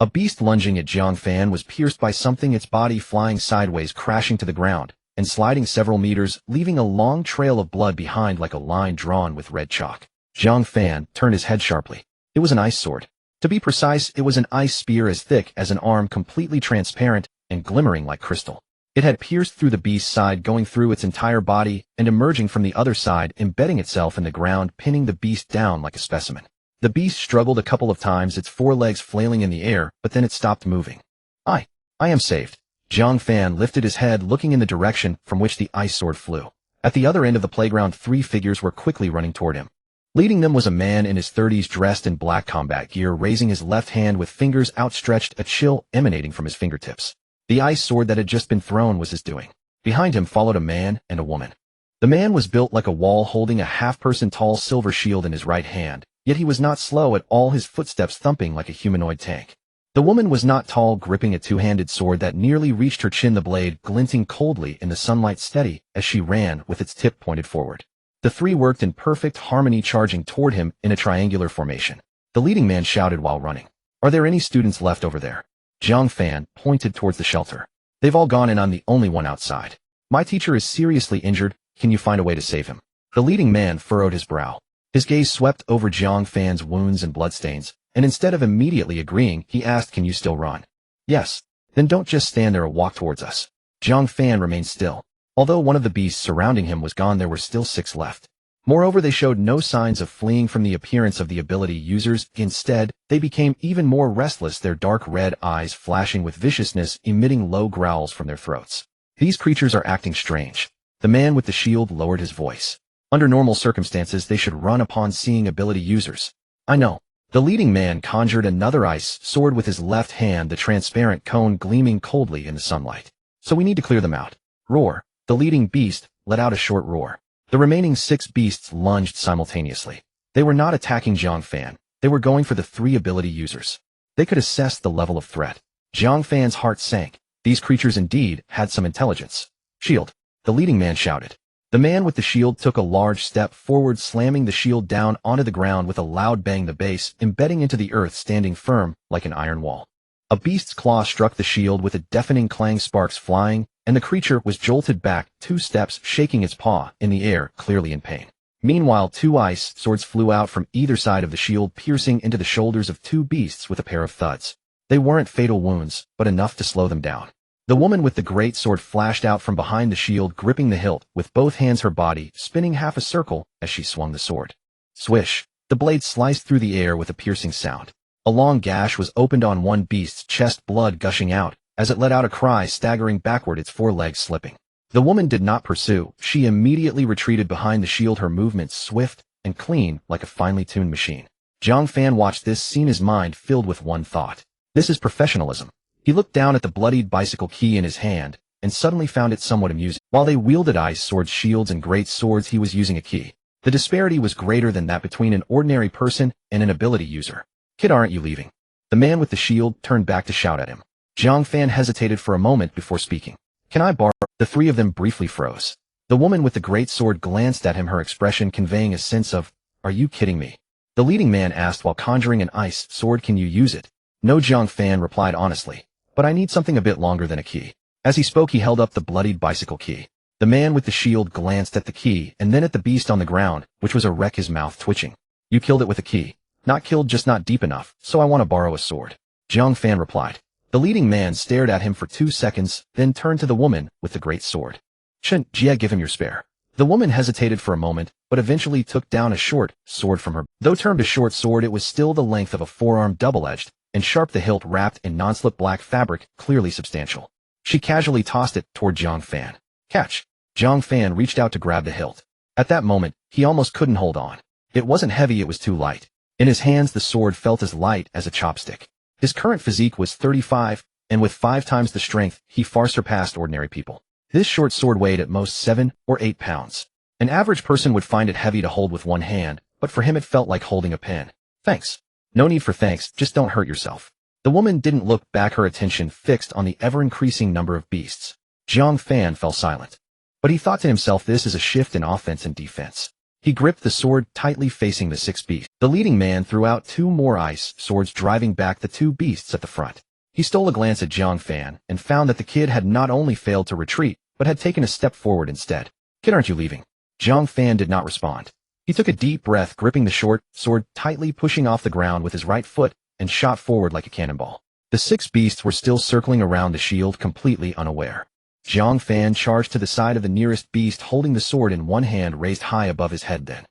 A beast lunging at Jiang Fan was pierced by something, its body flying sideways, crashing to the ground, and sliding several meters, leaving a long trail of blood behind like a line drawn with red chalk. Jiang Fan turned his head sharply. It was an ice sword. To be precise, it was an ice spear as thick as an arm, completely transparent and glimmering like crystal. It had pierced through the beast's side, going through its entire body and emerging from the other side, embedding itself in the ground, pinning the beast down like a specimen. The beast struggled a couple of times, its 4 legs flailing in the air, but then it stopped moving. I am saved. Jiang Fan lifted his head, looking in the direction from which the ice sword flew. At the other end of the playground, 3 figures were quickly running toward him. Leading them was a man in his 30s, dressed in black combat gear, raising his left hand with fingers outstretched, a chill emanating from his fingertips. The ice sword that had just been thrown was his doing. Behind him followed a man and a woman. The man was built like a wall, holding a half-person tall silver shield in his right hand, yet he was not slow at all, his footsteps thumping like a humanoid tank. The woman was not tall, gripping a 2-handed sword that nearly reached her chin, the blade glinting coldly in the sunlight, steady as she ran with its tip pointed forward. The 3 worked in perfect harmony, charging toward him in a triangular formation. The leading man shouted while running, "Are there any students left over there?" Jiang Fan pointed towards the shelter. "They've all gone and I'm the only one outside. My teacher is seriously injured. Can you find a way to save him?" The leading man furrowed his brow. His gaze swept over Jiang Fan's wounds and bloodstains, and instead of immediately agreeing, he asked, "Can you still run?" "Yes." "Then don't just stand there or walk towards us." Jiang Fan remained still. Although one of the beasts surrounding him was gone, there were still 6 left. Moreover, they showed no signs of fleeing from the appearance of the ability users. Instead, they became even more restless, their dark red eyes flashing with viciousness, emitting low growls from their throats. "These creatures are acting strange." The man with the shield lowered his voice. "Under normal circumstances, they should run upon seeing ability users." "I know." The leading man conjured another ice sword with his left hand, the transparent cone gleaming coldly in the sunlight. "So we need to clear them out." "Roar." The leading beast let out a short roar. The remaining 6 beasts lunged simultaneously. They were not attacking Jiang Fan. They were going for the 3 ability users. They could assess the level of threat. Jiang Fan's heart sank. These creatures indeed had some intelligence. "Shield." The leading man shouted. The man with the shield took a large step forward, slamming the shield down onto the ground with a loud bang, the base embedding into the earth, standing firm like an iron wall. A beast's claw struck the shield with a deafening clang, sparks flying, and the creature was jolted back 2 steps, shaking its paw in the air, clearly in pain. Meanwhile, 2 ice swords flew out from either side of the shield, piercing into the shoulders of 2 beasts with a pair of thuds. They weren't fatal wounds, but enough to slow them down. The woman with the great sword flashed out from behind the shield, gripping the hilt with both hands, her body spinning half a circle as she swung the sword. Swish! The blade sliced through the air with a piercing sound. A long gash was opened on one beast's chest, blood gushing out as it let out a cry, staggering backward, its 4 legs slipping. The woman did not pursue. She immediately retreated behind the shield, her movements swift and clean like a finely tuned machine. Jiang Fan watched this scene, his mind filled with one thought. This is professionalism. He looked down at the bloodied bicycle key in his hand and suddenly found it somewhat amusing. While they wielded ice swords, shields, and great swords, he was using a key. The disparity was greater than that between an ordinary person and an ability user. Kid, aren't you leaving? The man with the shield turned back to shout at him. Jiang Fan hesitated for a moment before speaking. Can I borrow? The three of them briefly froze. The woman with the great sword glanced at him, her expression conveying a sense of, are you kidding me? The leading man asked while conjuring an ice sword, can you use it? No, Jiang Fan replied honestly, but I need something a bit longer than a key. As he spoke, he held up the bloodied bicycle key. The man with the shield glanced at the key and then at the beast on the ground, which was a wreck, his mouth twitching. You killed it with a key. Not killed, just not deep enough, so I want to borrow a sword. Jiang Fan replied. The leading man stared at him for 2 seconds, then turned to the woman with the great sword. Chen, Jia, give him your spare. The woman hesitated for a moment, but eventually took down a short sword from her. Though termed a short sword, it was still the length of a forearm, double-edged, and sharp, the hilt wrapped in non-slip black fabric, clearly substantial. She casually tossed it toward Jiang Fan. Catch! Jiang Fan reached out to grab the hilt. At that moment, he almost couldn't hold on. It wasn't heavy, it was too light. In his hands, the sword felt as light as a chopstick. His current physique was 35, and with 5 times the strength, he far surpassed ordinary people. This short sword weighed at most 7 or 8 pounds. An average person would find it heavy to hold with one hand, but for him it felt like holding a pen. Thanks. No need for thanks, just don't hurt yourself. The woman didn't look back, her attention fixed on the ever-increasing number of beasts. Jiang Fan fell silent. But he thought to himself, this is a shift in offense and defense. He gripped the sword tightly, facing the 6 beasts. The leading man threw out 2 more ice swords, driving back the 2 beasts at the front. He stole a glance at Jiang Fan and found that the kid had not only failed to retreat, but had taken a step forward instead. Kid, aren't you leaving? Jiang Fan did not respond. He took a deep breath, gripping the short sword tightly, pushing off the ground with his right foot, and shot forward like a cannonball. The 6 beasts were still circling around the shield, completely unaware. Jiang Fan charged to the side of the nearest beast, holding the sword in one hand raised high above his head. Then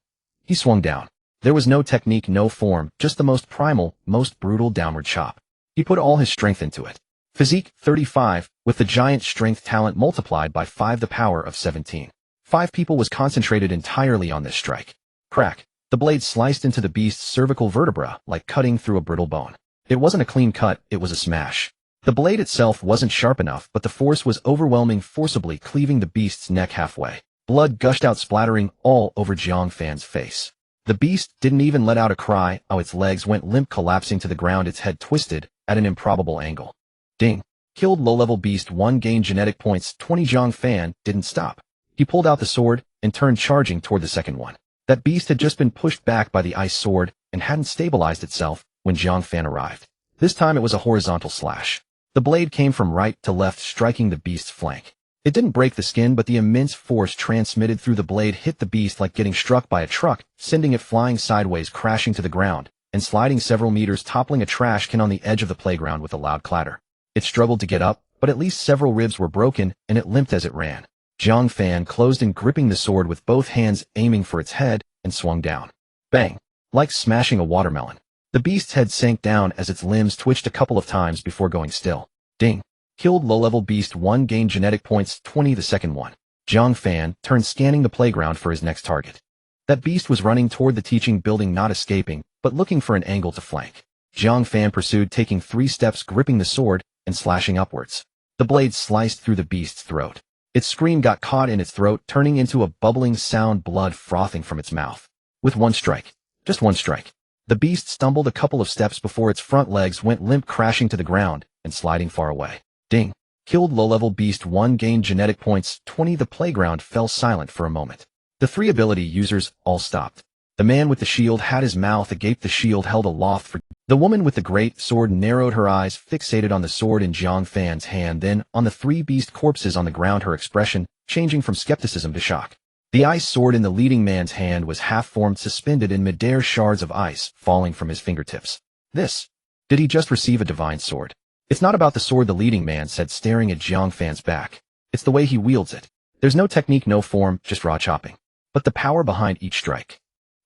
he swung down. There was no technique, no form, just the most primal, most brutal downward chop. He put all his strength into it. Physique, 35, with the giant strength, talent multiplied by 5, the power of 17. 5 people was concentrated entirely on this strike. Crack! The blade sliced into the beast's cervical vertebra like cutting through a brittle bone. It wasn't a clean cut, it was a smash. The blade itself wasn't sharp enough, but the force was overwhelming, forcibly cleaving the beast's neck halfway. Blood gushed out, splattering all over Jiang Fan's face. The beast didn't even let out a cry. Its legs went limp, collapsing to the ground, its head twisted at an improbable angle. Ding! Killed. Low-level beast 1, gained genetic points 20. Jiang Fan didn't stop. He pulled out the sword and turned, charging toward the second one. That beast had just been pushed back by the ice sword and hadn't stabilized itself when Jiang Fan arrived. This time it was a horizontal slash. The blade came from right to left, striking the beast's flank. It didn't break the skin, but the immense force transmitted through the blade hit the beast like getting struck by a truck, sending it flying sideways, crashing to the ground, and sliding several meters, toppling a trash can on the edge of the playground with a loud clatter. It struggled to get up, but at least several ribs were broken, and it limped as it ran. Jiang Fan closed in, gripping the sword with both hands, aiming for its head, and swung down. Bang! Like smashing a watermelon. The beast's head sank down as its limbs twitched a couple of times before going still. Ding! Killed. Low-level beast 1, gained genetic points 20. The second one. Jiang Fan turned, scanning the playground for his next target. That beast was running toward the teaching building, not escaping, but looking for an angle to flank. Jiang Fan pursued, taking 3 steps, gripping the sword and slashing upwards. The blade sliced through the beast's throat. Its scream got caught in its throat, turning into a bubbling sound, blood frothing from its mouth. With one strike, just one strike, the beast stumbled a couple of steps before its front legs went limp, crashing to the ground and sliding far away. Ding! Killed. Low-level beast 1, gained genetic points 20. The playground fell silent for a moment. The 3 ability users all stopped. The man with the shield had his mouth agape, the shield held aloft for. The woman with the great sword narrowed her eyes, fixated on the sword in Jiang Fan's hand, then on the 3 beast corpses on the ground, her expression changing from skepticism to shock. The ice sword in the leading man's hand was half-formed, suspended in midair, shards of ice falling from his fingertips. Did he just receive a divine sword? It's not about the sword, the leading man said, staring at Jiang Fan's back. It's the way he wields it. There's no technique, no form, just raw chopping. But the power behind each strike.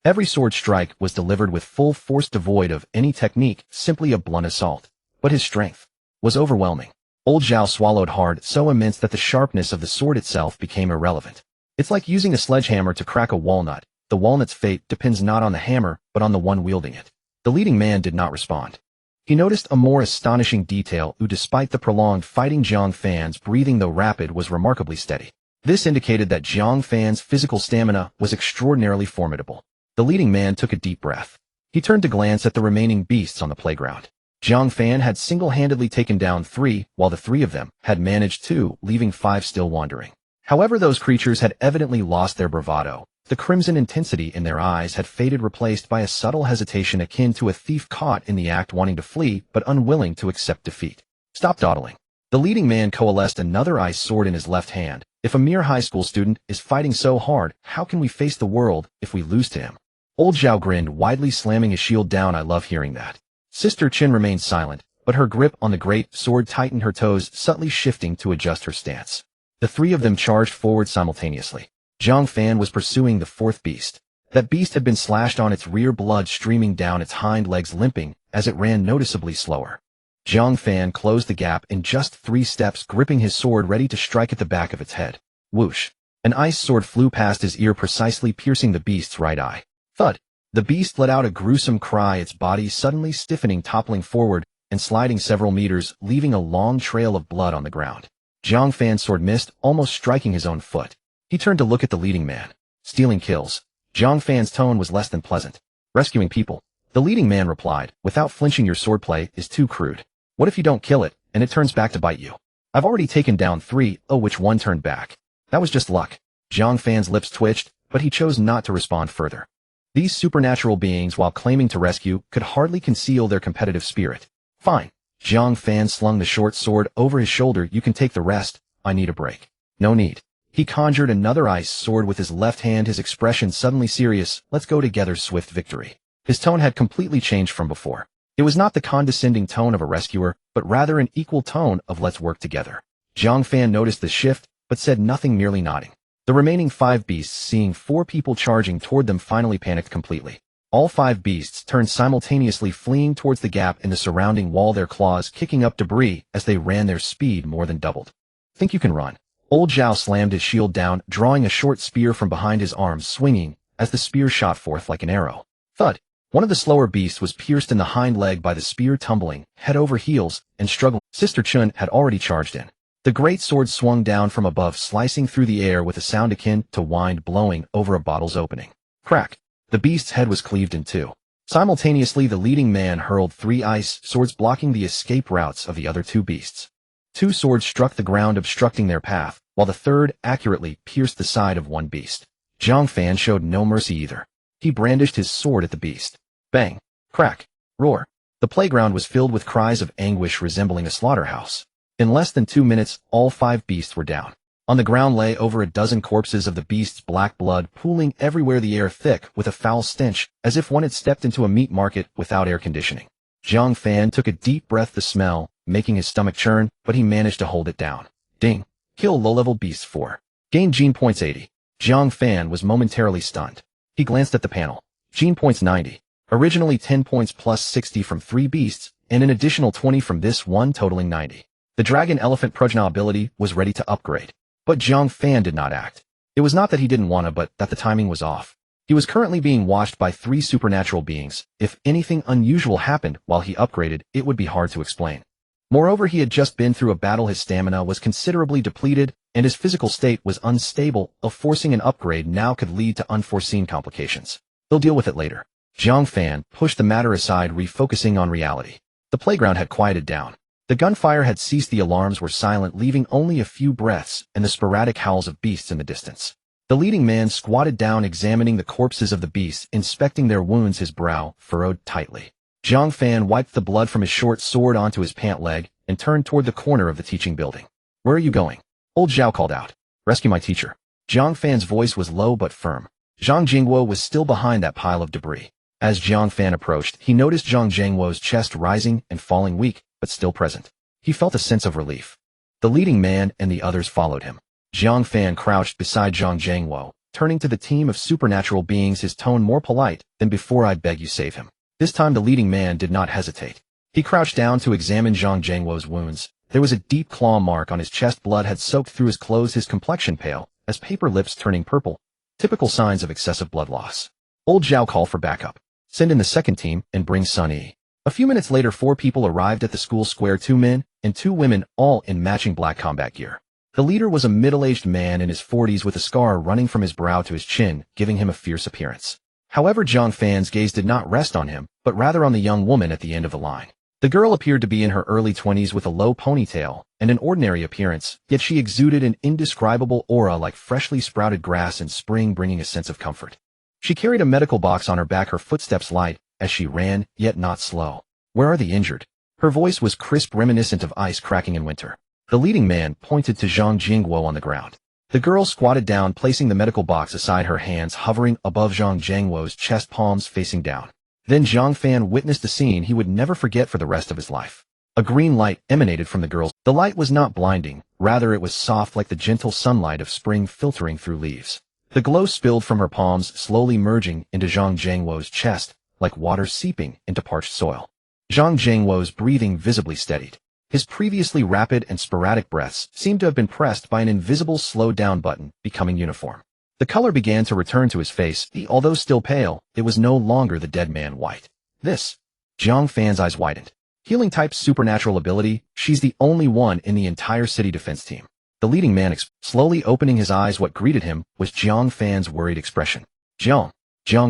Every sword strike was delivered with full force, devoid of any technique, simply a blunt assault. But his strength was overwhelming. Old Zhao swallowed hard, so immense that the sharpness of the sword itself became irrelevant. It's like using a sledgehammer to crack a walnut. The walnut's fate depends not on the hammer, but on the one wielding it. The leading man did not respond. He noticed a more astonishing detail, despite the prolonged fighting, Jiang Fan's breathing, though rapid, was remarkably steady. This indicated that Jiang Fan's physical stamina was extraordinarily formidable. The leading man took a deep breath. He turned to glance at the remaining beasts on the playground. Jiang Fan had single-handedly taken down 3, while the 3 of them had managed 2, leaving 5 still wandering. However, those creatures had evidently lost their bravado. The crimson intensity in their eyes had faded, replaced by a subtle hesitation akin to a thief caught in the act wanting to flee but unwilling to accept defeat. Stop dawdling. The leading man coalesced another ice sword in his left hand. If a mere high school student is fighting so hard, how can we face the world if we lose to him? Old Zhao grinned widely, slamming his shield down. I love hearing that. Sister Qin remained silent, but her grip on the great sword tightened, her toes subtly shifting to adjust her stance. The 3 of them charged forward simultaneously. Jiang Fan was pursuing the 4th beast. That beast had been slashed on its rear, blood streaming down its hind legs, limping as it ran noticeably slower. Jiang Fan closed the gap in just 3 steps, gripping his sword ready to strike at the back of its head. Whoosh! An ice sword flew past his ear, precisely piercing the beast's right eye. Thud! The beast let out a gruesome cry, its body suddenly stiffening, toppling forward and sliding several meters, leaving a long trail of blood on the ground. Jiang Fan's sword missed, almost striking his own foot. He turned to look at the leading man. Stealing kills. Jiang Fan's tone was less than pleasant. Rescuing people. The leading man replied, without flinching. Your swordplay is too crude. What if you don't kill it, and it turns back to bite you? I've already taken down 3, which one turned back. That was just luck. Jiang Fan's lips twitched, but he chose not to respond further. These supernatural beings, while claiming to rescue, could hardly conceal their competitive spirit. Fine. Jiang Fan slung the short sword over his shoulder. You can take the rest. I need a break. No need. He conjured another ice sword with his left hand, his expression suddenly serious. Let's go together, swift victory. His tone had completely changed from before. It was not the condescending tone of a rescuer, but rather an equal tone of let's work together. Jiang Fan noticed the shift, but said nothing, merely nodding. The remaining 5 beasts, seeing 4 people charging toward them, finally panicked completely. All 5 beasts turned simultaneously, fleeing towards the gap in the surrounding wall, their claws kicking up debris as they ran, their speed more than doubled. Think you can run? Old Zhao slammed his shield down, drawing a short spear from behind his arms, swinging as the spear shot forth like an arrow. Thud! One of the slower beasts was pierced in the hind leg by the spear, tumbling head over heels and struggling. Sister Chun had already charged in. The great sword swung down from above, slicing through the air with a sound akin to wind blowing over a bottle's opening. Crack! The beast's head was cleaved in 2. Simultaneously, the leading man hurled 3 ice swords, blocking the escape routes of the other 2 beasts. 2 swords struck the ground, obstructing their path, while the 3rd accurately pierced the side of one beast. Jiang Fan showed no mercy either. He brandished his sword at the beast. Bang! Crack! Roar! The playground was filled with cries of anguish resembling a slaughterhouse. In less than 2 minutes, all 5 beasts were down. On the ground lay over a dozen corpses of the beasts, black blood pooling everywhere, the air thick with a foul stench, as if one had stepped into a meat market without air conditioning. Jiang Fan took a deep breath, the smell making his stomach churn, but he managed to hold it down. Ding! Kill low-level beasts 4. Gain gene points 80. Jiang Fan was momentarily stunned. He glanced at the panel. Gene points 90. Originally 10 points plus 60 from 3 beasts, and an additional 20 from this one, totaling 90. The dragon elephant Prajna ability was ready to upgrade. But Jiang Fan did not act. It was not that he didn't want to, but that the timing was off. He was currently being watched by 3 supernatural beings. If anything unusual happened while he upgraded, it would be hard to explain. Moreover, he had just been through a battle, his stamina was considerably depleted, and his physical state was unstable. Forcing an upgrade now could lead to unforeseen complications. He'll deal with it later. Jiang Fan pushed the matter aside, refocusing on reality. The playground had quieted down. The gunfire had ceased, the alarms were silent, leaving only a few breaths and the sporadic howls of beasts in the distance. The leading man squatted down, examining the corpses of the beasts, inspecting their wounds, his brow furrowed tightly. Jiang Fan wiped the blood from his short sword onto his pant leg and turned toward the corner of the teaching building. Where are you going? Old Zhao called out. Rescue my teacher. Jiang Fan's voice was low but firm. Zhang Jingwo was still behind that pile of debris. As Jiang Fan approached, he noticed Zhang Jingwo's chest rising and falling, weak, but still present. He felt a sense of relief. The leading man and the others followed him. Jiang Fan crouched beside Zhang Jingwo, turning to the team of supernatural beings, his tone more polite than before. I beg you, save him. This time the leading man did not hesitate. He crouched down to examine Zhang Jingwo's wounds. There was a deep claw mark on his chest, blood had soaked through his clothes, his complexion pale as paper, lips turning purple, typical signs of excessive blood loss. Old Zhao called for backup. Send in the second team and bring Sun Yi. A few minutes later, 4 people arrived at the school square, 2 men and 2 women, all in matching black combat gear. The leader was a middle-aged man in his 40s with a scar running from his brow to his chin, giving him a fierce appearance. However, Jiang Fan's gaze did not rest on him, but rather on the young woman at the end of the line. The girl appeared to be in her early 20s with a low ponytail and an ordinary appearance, yet she exuded an indescribable aura like freshly sprouted grass in spring, bringing a sense of comfort. She carried a medical box on her back, her footsteps light as she ran, yet not slow. "Where are the injured?" Her voice was crisp, reminiscent of ice cracking in winter. The leading man pointed to Zhang Jingguo on the ground. The girl squatted down, placing the medical box aside, her hands hovering above Zhang Jingguo's chest, palms facing down. Then Jiang Fan witnessed a scene he would never forget for the rest of his life. A green light emanated from the girl. The light was not blinding, rather it was soft like the gentle sunlight of spring filtering through leaves. The glow spilled from her palms, slowly merging into Zhang Jingguo's chest, like water seeping into parched soil. Zhang Jingguo's breathing visibly steadied. His previously rapid and sporadic breaths seemed to have been pressed by an invisible slow-down button, becoming uniform. The color began to return to his face. Although still pale, it was no longer the dead man white. This. Jiang Fan's eyes widened. Healing type supernatural ability, she's the only one in the entire city defense team. The leading man slowly opening his eyes. What greeted him was Jiang Fan's worried expression. Jiang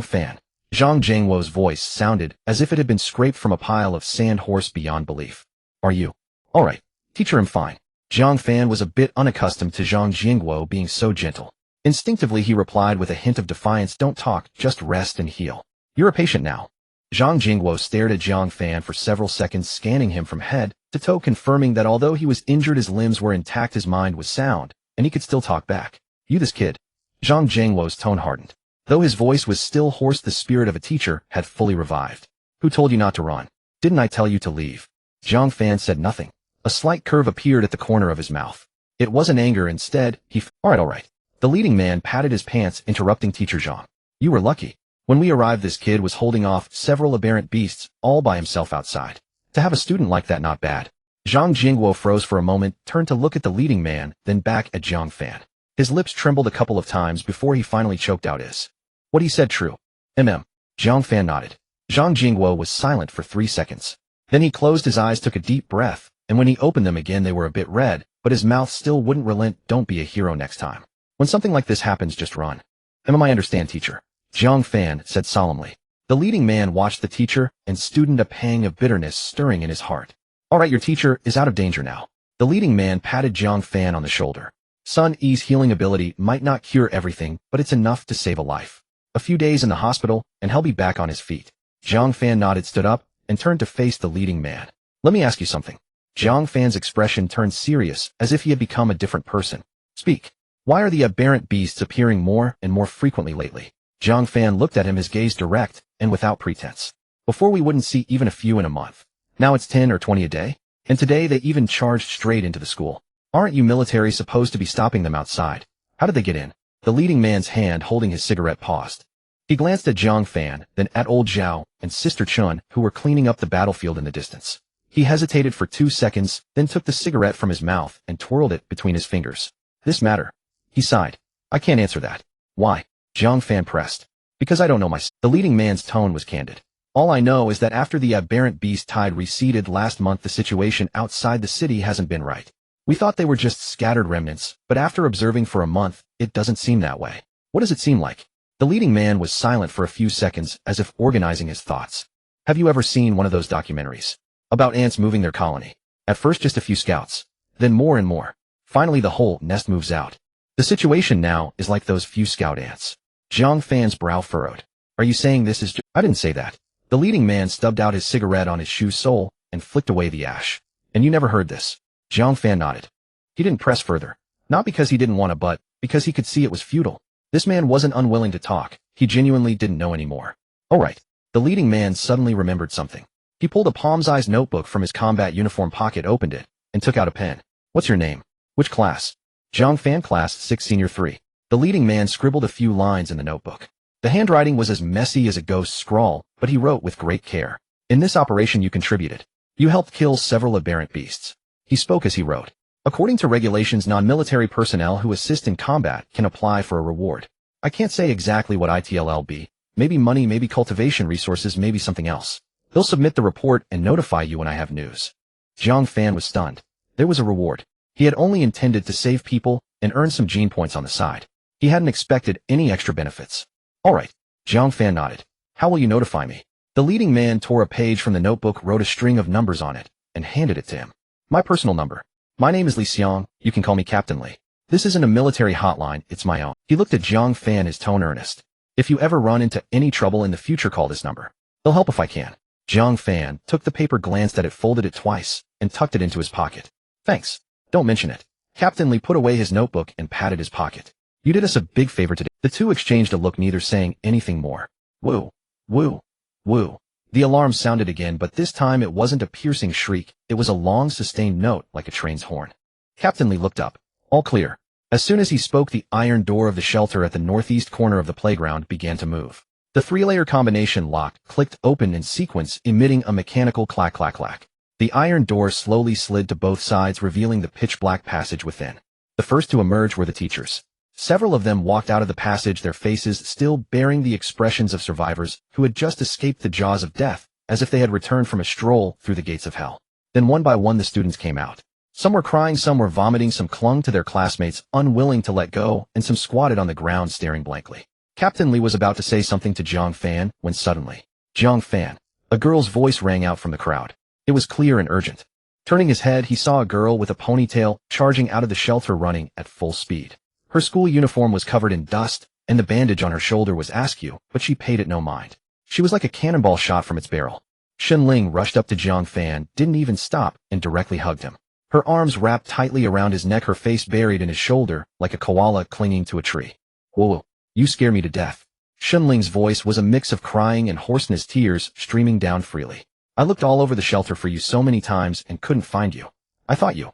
Fan. Zhang Jingguo's voice sounded as if it had been scraped from a pile of sand, hoarse beyond belief. "Are you all right, teacher?" "I'm fine." Jiang Fan was a bit unaccustomed to Zhang Jingguo being so gentle. Instinctively, he replied with a hint of defiance, "Don't talk, just rest and heal. You're a patient now." Zhang Jingguo stared at Jiang Fan for several seconds, scanning him from head to toe, confirming that although he was injured, his limbs were intact, his mind was sound, and he could still talk back. "You this kid." Zhang Jingguo's tone hardened. Though his voice was still hoarse, the spirit of a teacher had fully revived. "Who told you not to run? Didn't I tell you to leave?" Jiang Fan said nothing. A slight curve appeared at the corner of his mouth. It wasn't anger, instead, all right. The leading man patted his pants, interrupting Teacher Zhang. "You were lucky. When we arrived, this kid was holding off several aberrant beasts all by himself outside. To have a student like that, not bad." Zhang Jingguo froze for a moment, turned to look at the leading man, then back at Jiang Fan. His lips trembled a couple of times before he finally choked out, "Is what he said true?" Jiang Fan nodded. Zhang Jingguo was silent for 3 seconds. Then he closed his eyes, took a deep breath, and when he opened them again, they were a bit red, but his mouth still wouldn't relent. "Don't be a hero next time. When something like this happens, just run." "I understand, teacher," Jiang Fan said solemnly. The leading man watched the teacher and student, a pang of bitterness stirring in his heart. "All right, your teacher is out of danger now." The leading man patted Jiang Fan on the shoulder. "Son, E's healing ability might not cure everything, but it's enough to save a life. A few days in the hospital, and he'll be back on his feet." Jiang Fan nodded, stood up, and turned to face the leading man. "Let me ask you something." Jiang Fan's expression turned serious, as if he had become a different person. "Speak. Why are the aberrant beasts appearing more and more frequently lately?" Jiang Fan looked at him, his gaze direct and without pretense. "Before we wouldn't see even a few in a month. Now it's 10 or 20 a day. And today they even charged straight into the school. Aren't you military supposed to be stopping them outside? How did they get in?" The leading man's hand holding his cigarette paused. He glanced at Jiang Fan, then at old Zhao and Sister Chun, who were cleaning up the battlefield in the distance. He hesitated for 2 seconds, then took the cigarette from his mouth and twirled it between his fingers. "This matter?" He sighed. "I can't answer that." "Why?" Jiang Fan pressed. "Because I don't know myself." The leading man's tone was candid. "All I know is that after the aberrant beast tide receded last month, the situation outside the city hasn't been right. We thought they were just scattered remnants, but after observing for a month, it doesn't seem that way." "What does it seem like?" The leading man was silent for a few seconds, as if organizing his thoughts. "Have you ever seen one of those documentaries? About ants moving their colony? At first just a few scouts, then more and more. Finally the whole nest moves out. The situation now is like those few scout ants." Jiang Fan's brow furrowed. "Are you saying this is I didn't say that." The leading man stubbed out his cigarette on his shoe sole and flicked away the ash. "And you never heard this?" Jiang Fan nodded. He didn't press further. Not because he didn't want to, but because he could see it was futile. This man wasn't unwilling to talk. He genuinely didn't know anymore. "All right." The leading man suddenly remembered something. He pulled a palm-sized notebook from his combat uniform pocket, opened it, and took out a pen. "What's your name? Which class?" Jiang Fan, Class 6, Senior 3. The leading man scribbled a few lines in the notebook. The handwriting was as messy as a ghost's scrawl, but he wrote with great care. "In this operation you contributed. You helped kill several aberrant beasts." He spoke as he wrote. "According to regulations, non-military personnel who assist in combat can apply for a reward. I can't say exactly what it'll be. Maybe money, maybe cultivation resources, maybe something else. They'll submit the report and notify you when I have news." Jiang Fan was stunned. There was a reward. He had only intended to save people and earn some gene points on the side. He hadn't expected any extra benefits. All right. Jiang Fan nodded. How will you notify me? The leading man tore a page from the notebook, wrote a string of numbers on it, and handed it to him. My personal number. My name is Li Xiang. You can call me Captain Li. This isn't a military hotline, it's my own. He looked at Jiang Fan, his tone earnest. If you ever run into any trouble in the future, call this number. They'll help if I can. Jiang Fan took the paper, glanced at it, folded it twice, and tucked it into his pocket. Thanks. Don't mention it. Captain Li put away his notebook and patted his pocket. You did us a big favor today. The two exchanged a look, neither saying anything more. Woo, woo, woo. The alarm sounded again, but this time it wasn't a piercing shriek. It was a long, sustained note like a train's horn. Captain Li looked up. All clear. As soon as he spoke, the iron door of the shelter at the northeast corner of the playground began to move. The three-layer combination lock clicked open in sequence, emitting a mechanical clack, clack, clack. The iron door slowly slid to both sides, revealing the pitch-black passage within. The first to emerge were the teachers. Several of them walked out of the passage, their faces still bearing the expressions of survivors who had just escaped the jaws of death, as if they had returned from a stroll through the gates of hell. Then one by one the students came out. Some were crying, some were vomiting, some clung to their classmates, unwilling to let go, and some squatted on the ground staring blankly. Captain Li was about to say something to Jiang Fan when suddenly, Jiang Fan, a girl's voice rang out from the crowd. It was clear and urgent. Turning his head, he saw a girl with a ponytail charging out of the shelter, running at full speed. Her school uniform was covered in dust, and the bandage on her shoulder was askew, but she paid it no mind. She was like a cannonball shot from its barrel. Shenling rushed up to Jiang Fan, didn't even stop, and directly hugged him. Her arms wrapped tightly around his neck, her face buried in his shoulder, like a koala clinging to a tree. Whoa, you scare me to death. Shenling's voice was a mix of crying and hoarseness, tears streaming down freely. I looked all over the shelter for you so many times and couldn't find you. I thought you.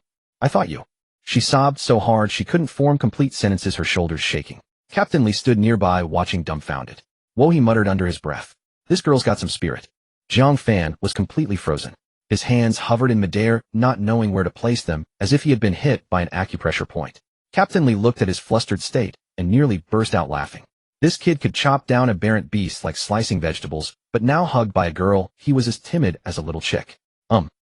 She sobbed so hard she couldn't form complete sentences, her shoulders shaking. Captain Li stood nearby, watching dumbfounded. Whoa, he muttered under his breath. This girl's got some spirit. Jiang Fan was completely frozen. His hands hovered in midair, not knowing where to place them, as if he had been hit by an acupressure point. Captain Li looked at his flustered state and nearly burst out laughing. This kid could chop down aberrant beasts like slicing vegetables, but now hugged by a girl, he was as timid as a little chick.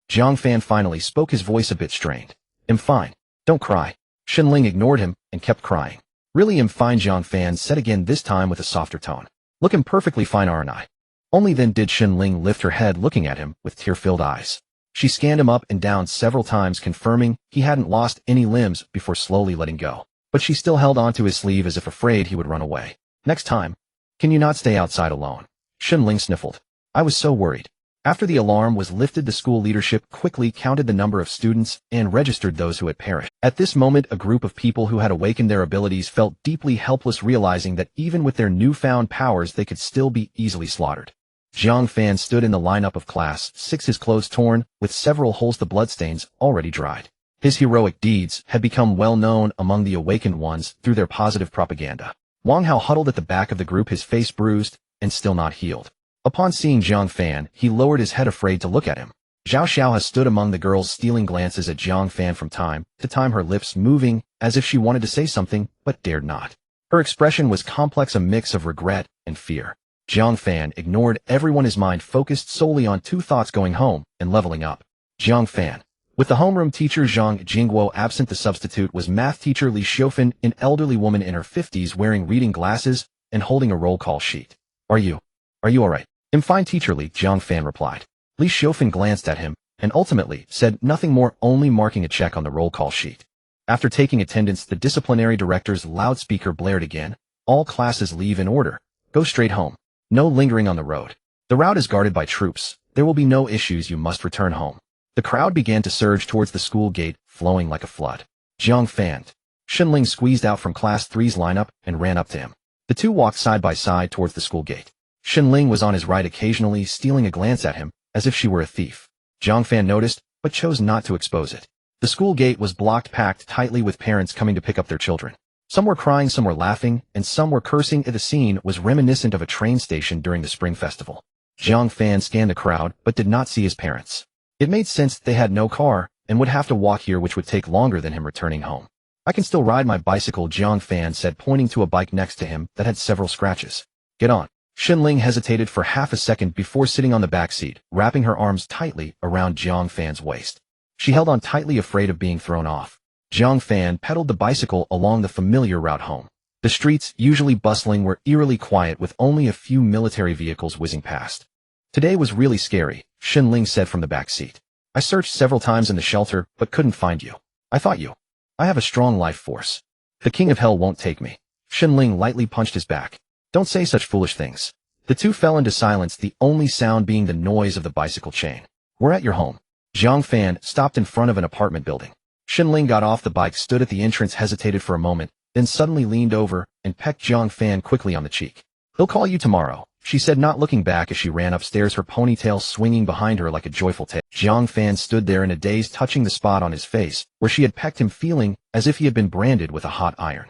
Jiang Fan finally spoke, his voice a bit strained. I'm fine. Don't cry. Shenling ignored him and kept crying. Really, I'm fine, Jiang Fan said again, this time with a softer tone. Look, I'm perfectly fine, aren't I? Only then did Shenling lift her head, looking at him with tear-filled eyes. She scanned him up and down several times, confirming he hadn't lost any limbs before slowly letting go. But she still held onto his sleeve as if afraid he would run away. Next time, can you not stay outside alone? Shenling sniffled. I was so worried. After the alarm was lifted, the school leadership quickly counted the number of students and registered those who had perished. At this moment, a group of people who had awakened their abilities felt deeply helpless, realizing that even with their newfound powers, they could still be easily slaughtered. Jiang Fan stood in the lineup of Class 6, his clothes torn, with several holes, the bloodstains already dried. His heroic deeds had become well known among the awakened ones through their positive propaganda. Wang Hao huddled at the back of the group, his face bruised and still not healed. Upon seeing Jiang Fan, he lowered his head, afraid to look at him. Zhao Xiao stood among the girls, stealing glances at Jiang Fan from time to time, her lips moving as if she wanted to say something but dared not. Her expression was complex, a mix of regret and fear. Jiang Fan ignored everyone, his mind focused solely on two thoughts: going home and leveling up. Jiang Fan. With the homeroom teacher Zhang Jingguo absent, the substitute was math teacher Li Xiaofan, an elderly woman in her 50s wearing reading glasses and holding a roll call sheet. Are you all right? I'm fine, teacher Li, Jiang Fan replied. Li Xiaofan glanced at him and ultimately said nothing more, only marking a check on the roll call sheet. After taking attendance, the disciplinary director's loudspeaker blared again. All classes leave in order. Go straight home. No lingering on the road. The route is guarded by troops. There will be no issues. You must return home. The crowd began to surge towards the school gate, flowing like a flood. Jiang Fan. Shenling squeezed out from Class 3's lineup and ran up to him. The two walked side by side towards the school gate. Shenling was on his right, occasionally stealing a glance at him, as if she were a thief. Jiang Fan noticed, but chose not to expose it. The school gate was blocked, packed tightly with parents coming to pick up their children. Some were crying, some were laughing, and some were cursing. The scene was reminiscent of a train station during the Spring Festival. Jiang Fan scanned the crowd, but did not see his parents. It made sense that they had no car, and would have to walk here, which would take longer than him returning home. I can still ride my bicycle, Jiang Fan said, pointing to a bike next to him that had several scratches. Get on. Shenling hesitated for half a second before sitting on the back seat, wrapping her arms tightly around Jiang Fan's waist. She held on tightly, afraid of being thrown off. Jiang Fan pedaled the bicycle along the familiar route home. The streets, usually bustling, were eerily quiet with only a few military vehicles whizzing past. Today was really scary, Shenling said from the back seat. I searched several times in the shelter, but couldn't find you. I thought you. I have a strong life force. The king of hell won't take me. Shenling lightly punched his back. Don't say such foolish things. The two fell into silence, the only sound being the noise of the bicycle chain. We're at your home. Jiang Fan stopped in front of an apartment building. Shenling got off the bike, stood at the entrance, hesitated for a moment, then suddenly leaned over and pecked Jiang Fan quickly on the cheek. He'll call you tomorrow, she said, not looking back as she ran upstairs, her ponytail swinging behind her like a joyful tail. Jiang Fan stood there in a daze, touching the spot on his face where she had pecked him, feeling as if he had been branded with a hot iron.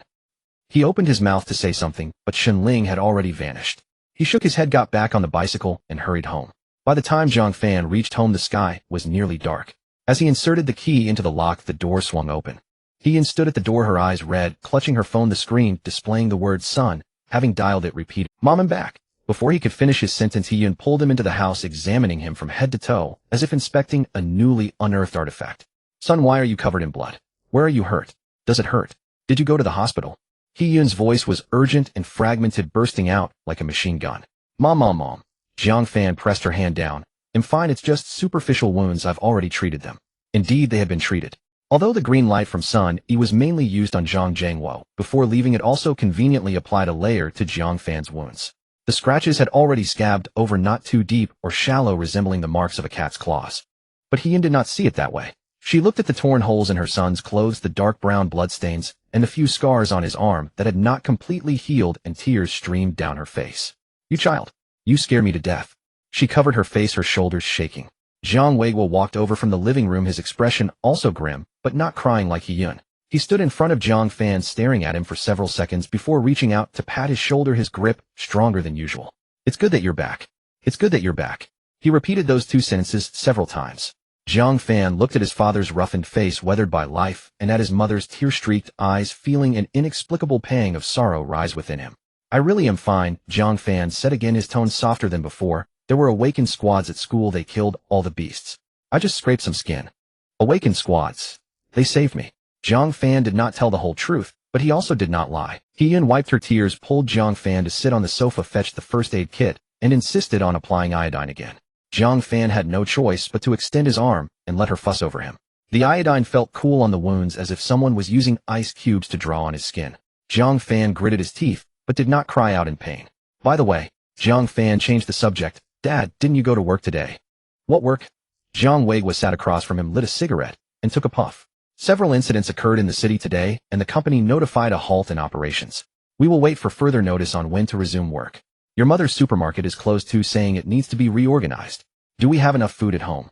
He opened his mouth to say something, but Shenling had already vanished. He shook his head, got back on the bicycle, and hurried home. By the time Jiang Fan reached home, the sky was nearly dark. As he inserted the key into the lock, the door swung open. He stood at the door, her eyes red, clutching her phone, the screen displaying the word son. Having dialed it, repeated, "Mom, I'm back." Before he could finish his sentence, He pulled him into the house, examining him from head to toe, as if inspecting a newly unearthed artifact. "Son, why are you covered in blood? Where are you hurt? Does it hurt? Did you go to the hospital?" He-yun's voice was urgent and fragmented, bursting out like a machine gun. Mom. Jiang Fan pressed her hand down. "I'm fine, it's just superficial wounds, I've already treated them." Indeed, they had been treated. Although the green light from Sun E was mainly used on Zhang Jiangwo, before leaving it also conveniently applied a layer to Jiang Fan's wounds. The scratches had already scabbed over, not too deep or shallow, resembling the marks of a cat's claws. But He-yun did not see it that way. She looked at the torn holes in her son's clothes, the dark brown bloodstains, and the few scars on his arm that had not completely healed, and tears streamed down her face. "You child, you scare me to death." She covered her face, her shoulders shaking. Zhang Weiguo walked over from the living room, his expression also grim, but not crying like He-yun. He stood in front of Jiang Fan, staring at him for several seconds before reaching out to pat his shoulder, his grip stronger than usual. "It's good that you're back. It's good that you're back." He repeated those two sentences several times. Jiang Fan looked at his father's roughened face, weathered by life, and at his mother's tear-streaked eyes, feeling an inexplicable pang of sorrow rise within him. "I really am fine," Jiang Fan said again, his tone softer than before. "There were awakened squads at school. They killed all the beasts. I just scraped some skin." "Awakened squads? They saved me." Jiang Fan did not tell the whole truth, but he also did not lie. He-yun wiped her tears, pulled Jiang Fan to sit on the sofa, fetched the first aid kit, and insisted on applying iodine again. Jiang Fan had no choice but to extend his arm and let her fuss over him. The iodine felt cool on the wounds, as if someone was using ice cubes to draw on his skin. Jiang Fan gritted his teeth, but did not cry out in pain. "By the way," Jiang Fan changed the subject, "Dad, didn't you go to work today?" "What work?" Zhang Weiguo sat across from him, lit a cigarette, and took a puff. "Several incidents occurred in the city today, and the company notified a halt in operations. We will wait for further notice on when to resume work. Your mother's supermarket is closed too, saying it needs to be reorganized. Do we have enough food at home?"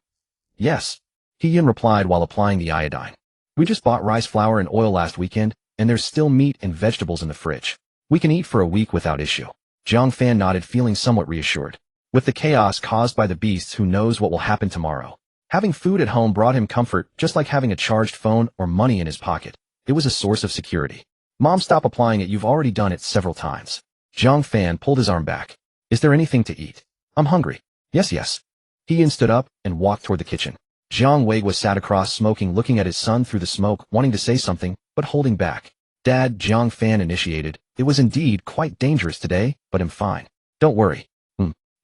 "Yes," He-yun replied while applying the iodine. "We just bought rice flour and oil last weekend, and there's still meat and vegetables in the fridge. We can eat for a week without issue." Jiang Fan nodded, feeling somewhat reassured. With the chaos caused by the beasts, who knows what will happen tomorrow? Having food at home brought him comfort, just like having a charged phone or money in his pocket. It was a source of security. "Mom, stop applying it. You've already done it several times." Jiang Fan pulled his arm back. "Is there anything to eat? I'm hungry." Yes. He-yun stood up and walked toward the kitchen. Zhang Weiguo sat across, smoking, looking at his son through the smoke, wanting to say something, but holding back. "Dad," Jiang Fan initiated, "it was indeed quite dangerous today, but I'm fine. Don't worry."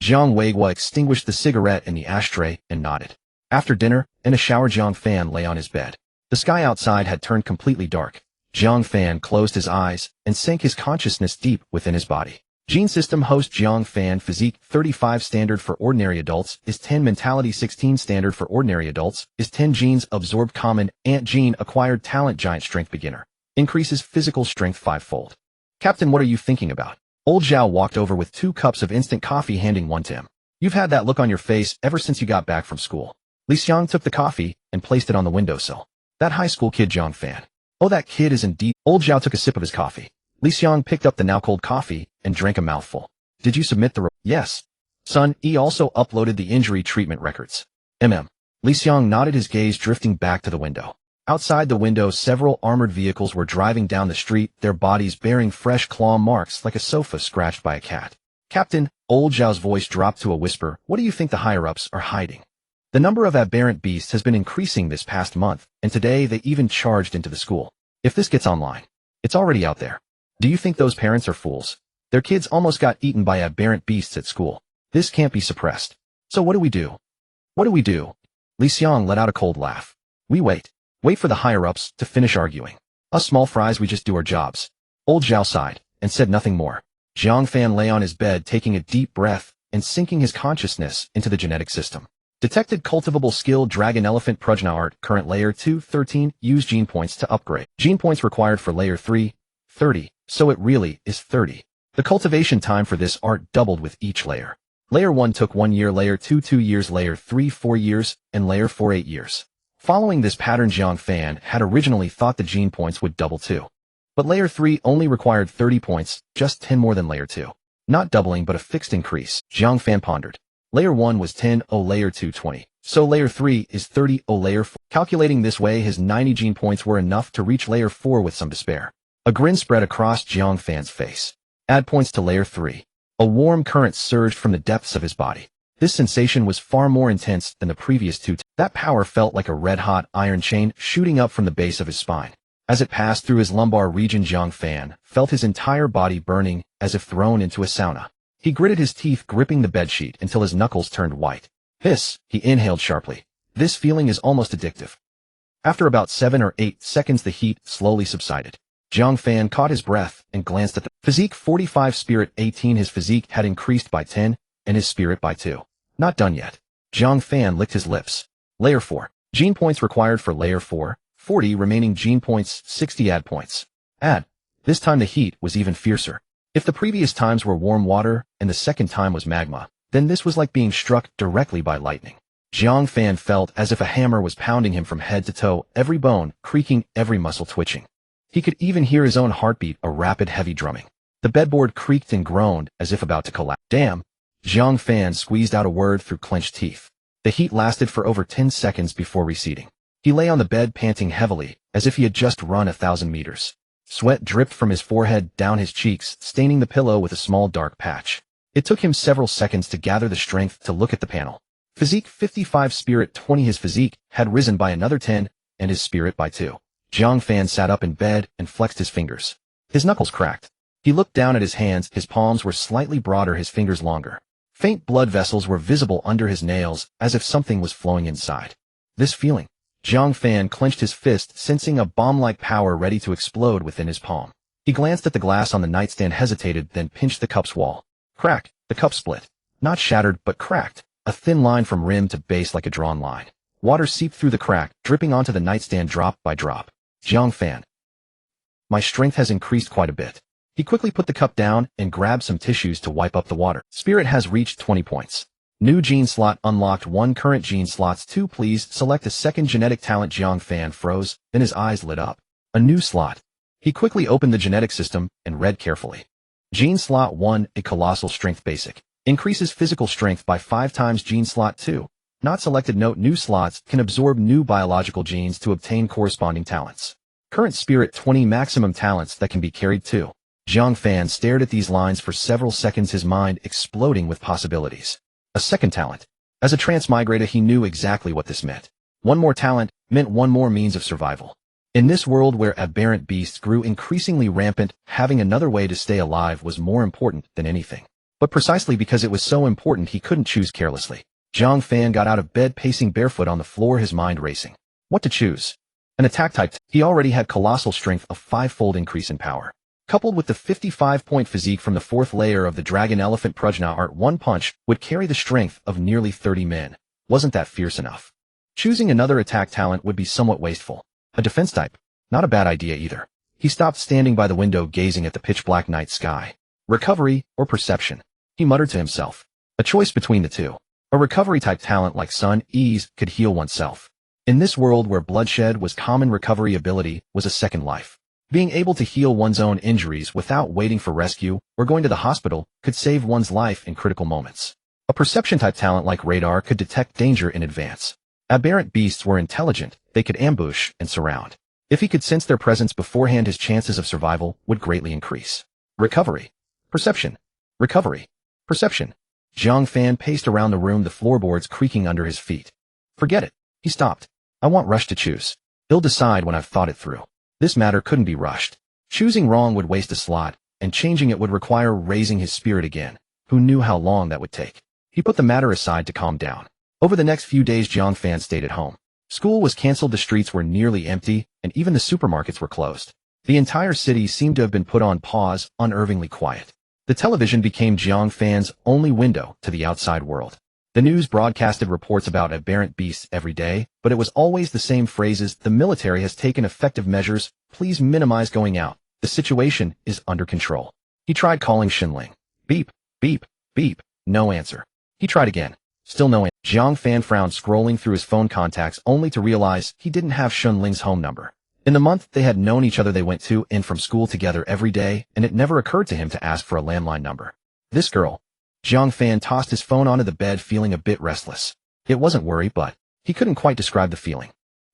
Zhang Weiguo extinguished the cigarette in the ashtray and nodded. After dinner, in a shower, Jiang Fan lay on his bed. The sky outside had turned completely dark. Jiang Fan closed his eyes and sank his consciousness deep within his body. Gene system host Jiang Fan, physique 35 standard for ordinary adults, is 10, mentality 16 standard for ordinary adults, is 10, genes absorbed common, ant gene acquired talent, giant strength beginner. Increases physical strength 5-fold. "Captain, what are you thinking about?" Old Zhao walked over with 2 cups of instant coffee, handing one to him. "You've had that look on your face ever since you got back from school." Li Xiang took the coffee and placed it on the windowsill. "That high school kid Jiang Fan. Oh, that kid is indeed." Old Zhao took a sip of his coffee. Li Xiang picked up the now cold coffee and drank a mouthful. "Did you submit the Yes. Son E also uploaded the injury treatment records. Li Xiang nodded, his gaze drifting back to the window. Outside the window, several armored vehicles were driving down the street, their bodies bearing fresh claw marks like a sofa scratched by a cat. "Captain," Old Zhao's voice dropped to a whisper, "what do you think the higher-ups are hiding?" The number of aberrant beasts has been increasing this past month, and today they even charged into the school. If this gets online, it's already out there. Do you think those parents are fools? Their kids almost got eaten by aberrant beasts at school. This can't be suppressed. So what do we do? What do we do? Li Xiang let out a cold laugh. We wait. Wait for the higher-ups to finish arguing. Us small fries, we just do our jobs. Old Zhao sighed and said nothing more. Jiang Fan lay on his bed taking a deep breath and sinking his consciousness into the genetic system. Detected cultivable skill Dragon Elephant Prajna art, current layer 2, 13, use gene points to upgrade. Gene points required for layer 3, 30, so it really is 30. The cultivation time for this art doubled with each layer. Layer 1 took 1 year, layer 2 2 years, layer 3 4 years, and layer 4 8 years. Following this pattern, Jiang Fan had originally thought the gene points would double too. But layer 3 only required 30 points, just 10 more than layer 2. Not doubling but a fixed increase. Jiang Fan pondered. Layer 1 was 10, layer 2 20. So layer 3 is 30, layer 4. Calculating this way, his 90 gene points were enough to reach layer 4 with some despair. A grin spread across Jiang Fan's face. Add points to layer 3. A warm current surged from the depths of his body. This sensation was far more intense than the previous two. That power felt like a red-hot iron chain shooting up from the base of his spine. As it passed through his lumbar region, Jiang Fan felt his entire body burning as if thrown into a sauna. He gritted his teeth, gripping the bedsheet until his knuckles turned white. Hiss, he inhaled sharply. This feeling is almost addictive. After about 7 or 8 seconds, the heat slowly subsided. Jiang Fan caught his breath and glanced at the physique 45, spirit 18. His physique had increased by 10, and his spirit by 2. Not done yet. Jiang Fan licked his lips. Layer 4. Gene points required for layer 4, 40, remaining gene points 60, add points. Add. This time the heat was even fiercer. If the previous times were warm water and the second time was magma, then this was like being struck directly by lightning. Jiang Fan felt as if a hammer was pounding him from head to toe, every bone creaking, every muscle twitching. He could even hear his own heartbeat, a rapid, heavy drumming. The bedboard creaked and groaned as if about to collapse. Damn! Jiang Fan squeezed out a word through clenched teeth. The heat lasted for over 10 seconds before receding. He lay on the bed panting heavily, as if he had just run 1,000 meters. Sweat dripped from his forehead down his cheeks, staining the pillow with a small dark patch. It took him several seconds to gather the strength to look at the panel. Physique 55, spirit 20. His physique had risen by another 10, and his spirit by 2. Jiang Fan sat up in bed and flexed his fingers. His knuckles cracked. He looked down at his hands. His palms were slightly broader, his fingers longer. Faint blood vessels were visible under his nails, as if something was flowing inside. This feeling. Jiang Fan clenched his fist, sensing a bomb-like power ready to explode within his palm. He glanced at the glass on the nightstand, hesitated, then pinched the cup's wall. Crack! The cup split. Not shattered, but cracked. A thin line from rim to base like a drawn line. Water seeped through the crack, dripping onto the nightstand drop by drop. Jiang Fan. My strength has increased quite a bit. He quickly put the cup down and grabbed some tissues to wipe up the water. Spirit has reached 20 points. New gene slot unlocked. 1 current gene slots. 2 please select a second genetic talent. Jiang Fan froze, then his eyes lit up. A new slot. He quickly opened the genetic system and read carefully. Gene slot 1, a colossal strength basic. Increases physical strength by 5 times. Gene slot 2. Not selected. Note: new slots can absorb new biological genes to obtain corresponding talents. Current spirit 20, maximum talents that can be carried 2. Jiang Fan stared at these lines for several seconds, his mind exploding with possibilities. A second talent. As a transmigrator, he knew exactly what this meant. 1 more talent meant 1 more means of survival. In this world where aberrant beasts grew increasingly rampant, having another way to stay alive was more important than anything. But precisely because it was so important, he couldn't choose carelessly. Jiang Fan got out of bed, pacing barefoot on the floor, his mind racing. What to choose? An attack type. He already had colossal strength, a 5-fold increase in power. Coupled with the 55-point physique from the 4th layer of the Dragon Elephant Prajna art, 1 punch would carry the strength of nearly 30 men. Wasn't that fierce enough? Choosing another attack talent would be somewhat wasteful. A defense type. Not a bad idea either. He stopped, standing by the window, gazing at the pitch-black night sky. Recovery or perception? He muttered to himself. A choice between the two. A recovery-type talent like Sun Ease could heal oneself. In this world where bloodshed was common, recovery ability was a second life. Being able to heal one's own injuries without waiting for rescue or going to the hospital could save one's life in critical moments. A perception-type talent like radar could detect danger in advance. Aberrant beasts were intelligent, they could ambush and surround. If he could sense their presence beforehand, his chances of survival would greatly increase. Recovery. Perception. Recovery. Perception. Jiang Fan paced around the room, the floorboards creaking under his feet. Forget it. He stopped. I want Rush to choose. He'll decide when I've thought it through. This matter couldn't be rushed. Choosing wrong would waste a slot, and changing it would require raising his spirit again. Who knew how long that would take? He put the matter aside to calm down. Over the next few days, Jiang Fan stayed at home. School was canceled, the streets were nearly empty, and even the supermarkets were closed. The entire city seemed to have been put on pause, unnervingly quiet. The television became Jiang Fan's only window to the outside world. The news broadcasted reports about aberrant beasts every day, but it was always the same phrases: the military has taken effective measures, please minimize going out, the situation is under control. He tried calling Xinling. Beep, beep, beep, no answer. He tried again. Still no answer. Jiang Fan frowned, scrolling through his phone contacts only to realize he didn't have Xinling's home number. In the month they had known each other, they went to and from school together every day, and it never occurred to him to ask for a landline number. This girl. Jiang Fan tossed his phone onto the bed, feeling a bit restless. It wasn't worry, but he couldn't quite describe the feeling.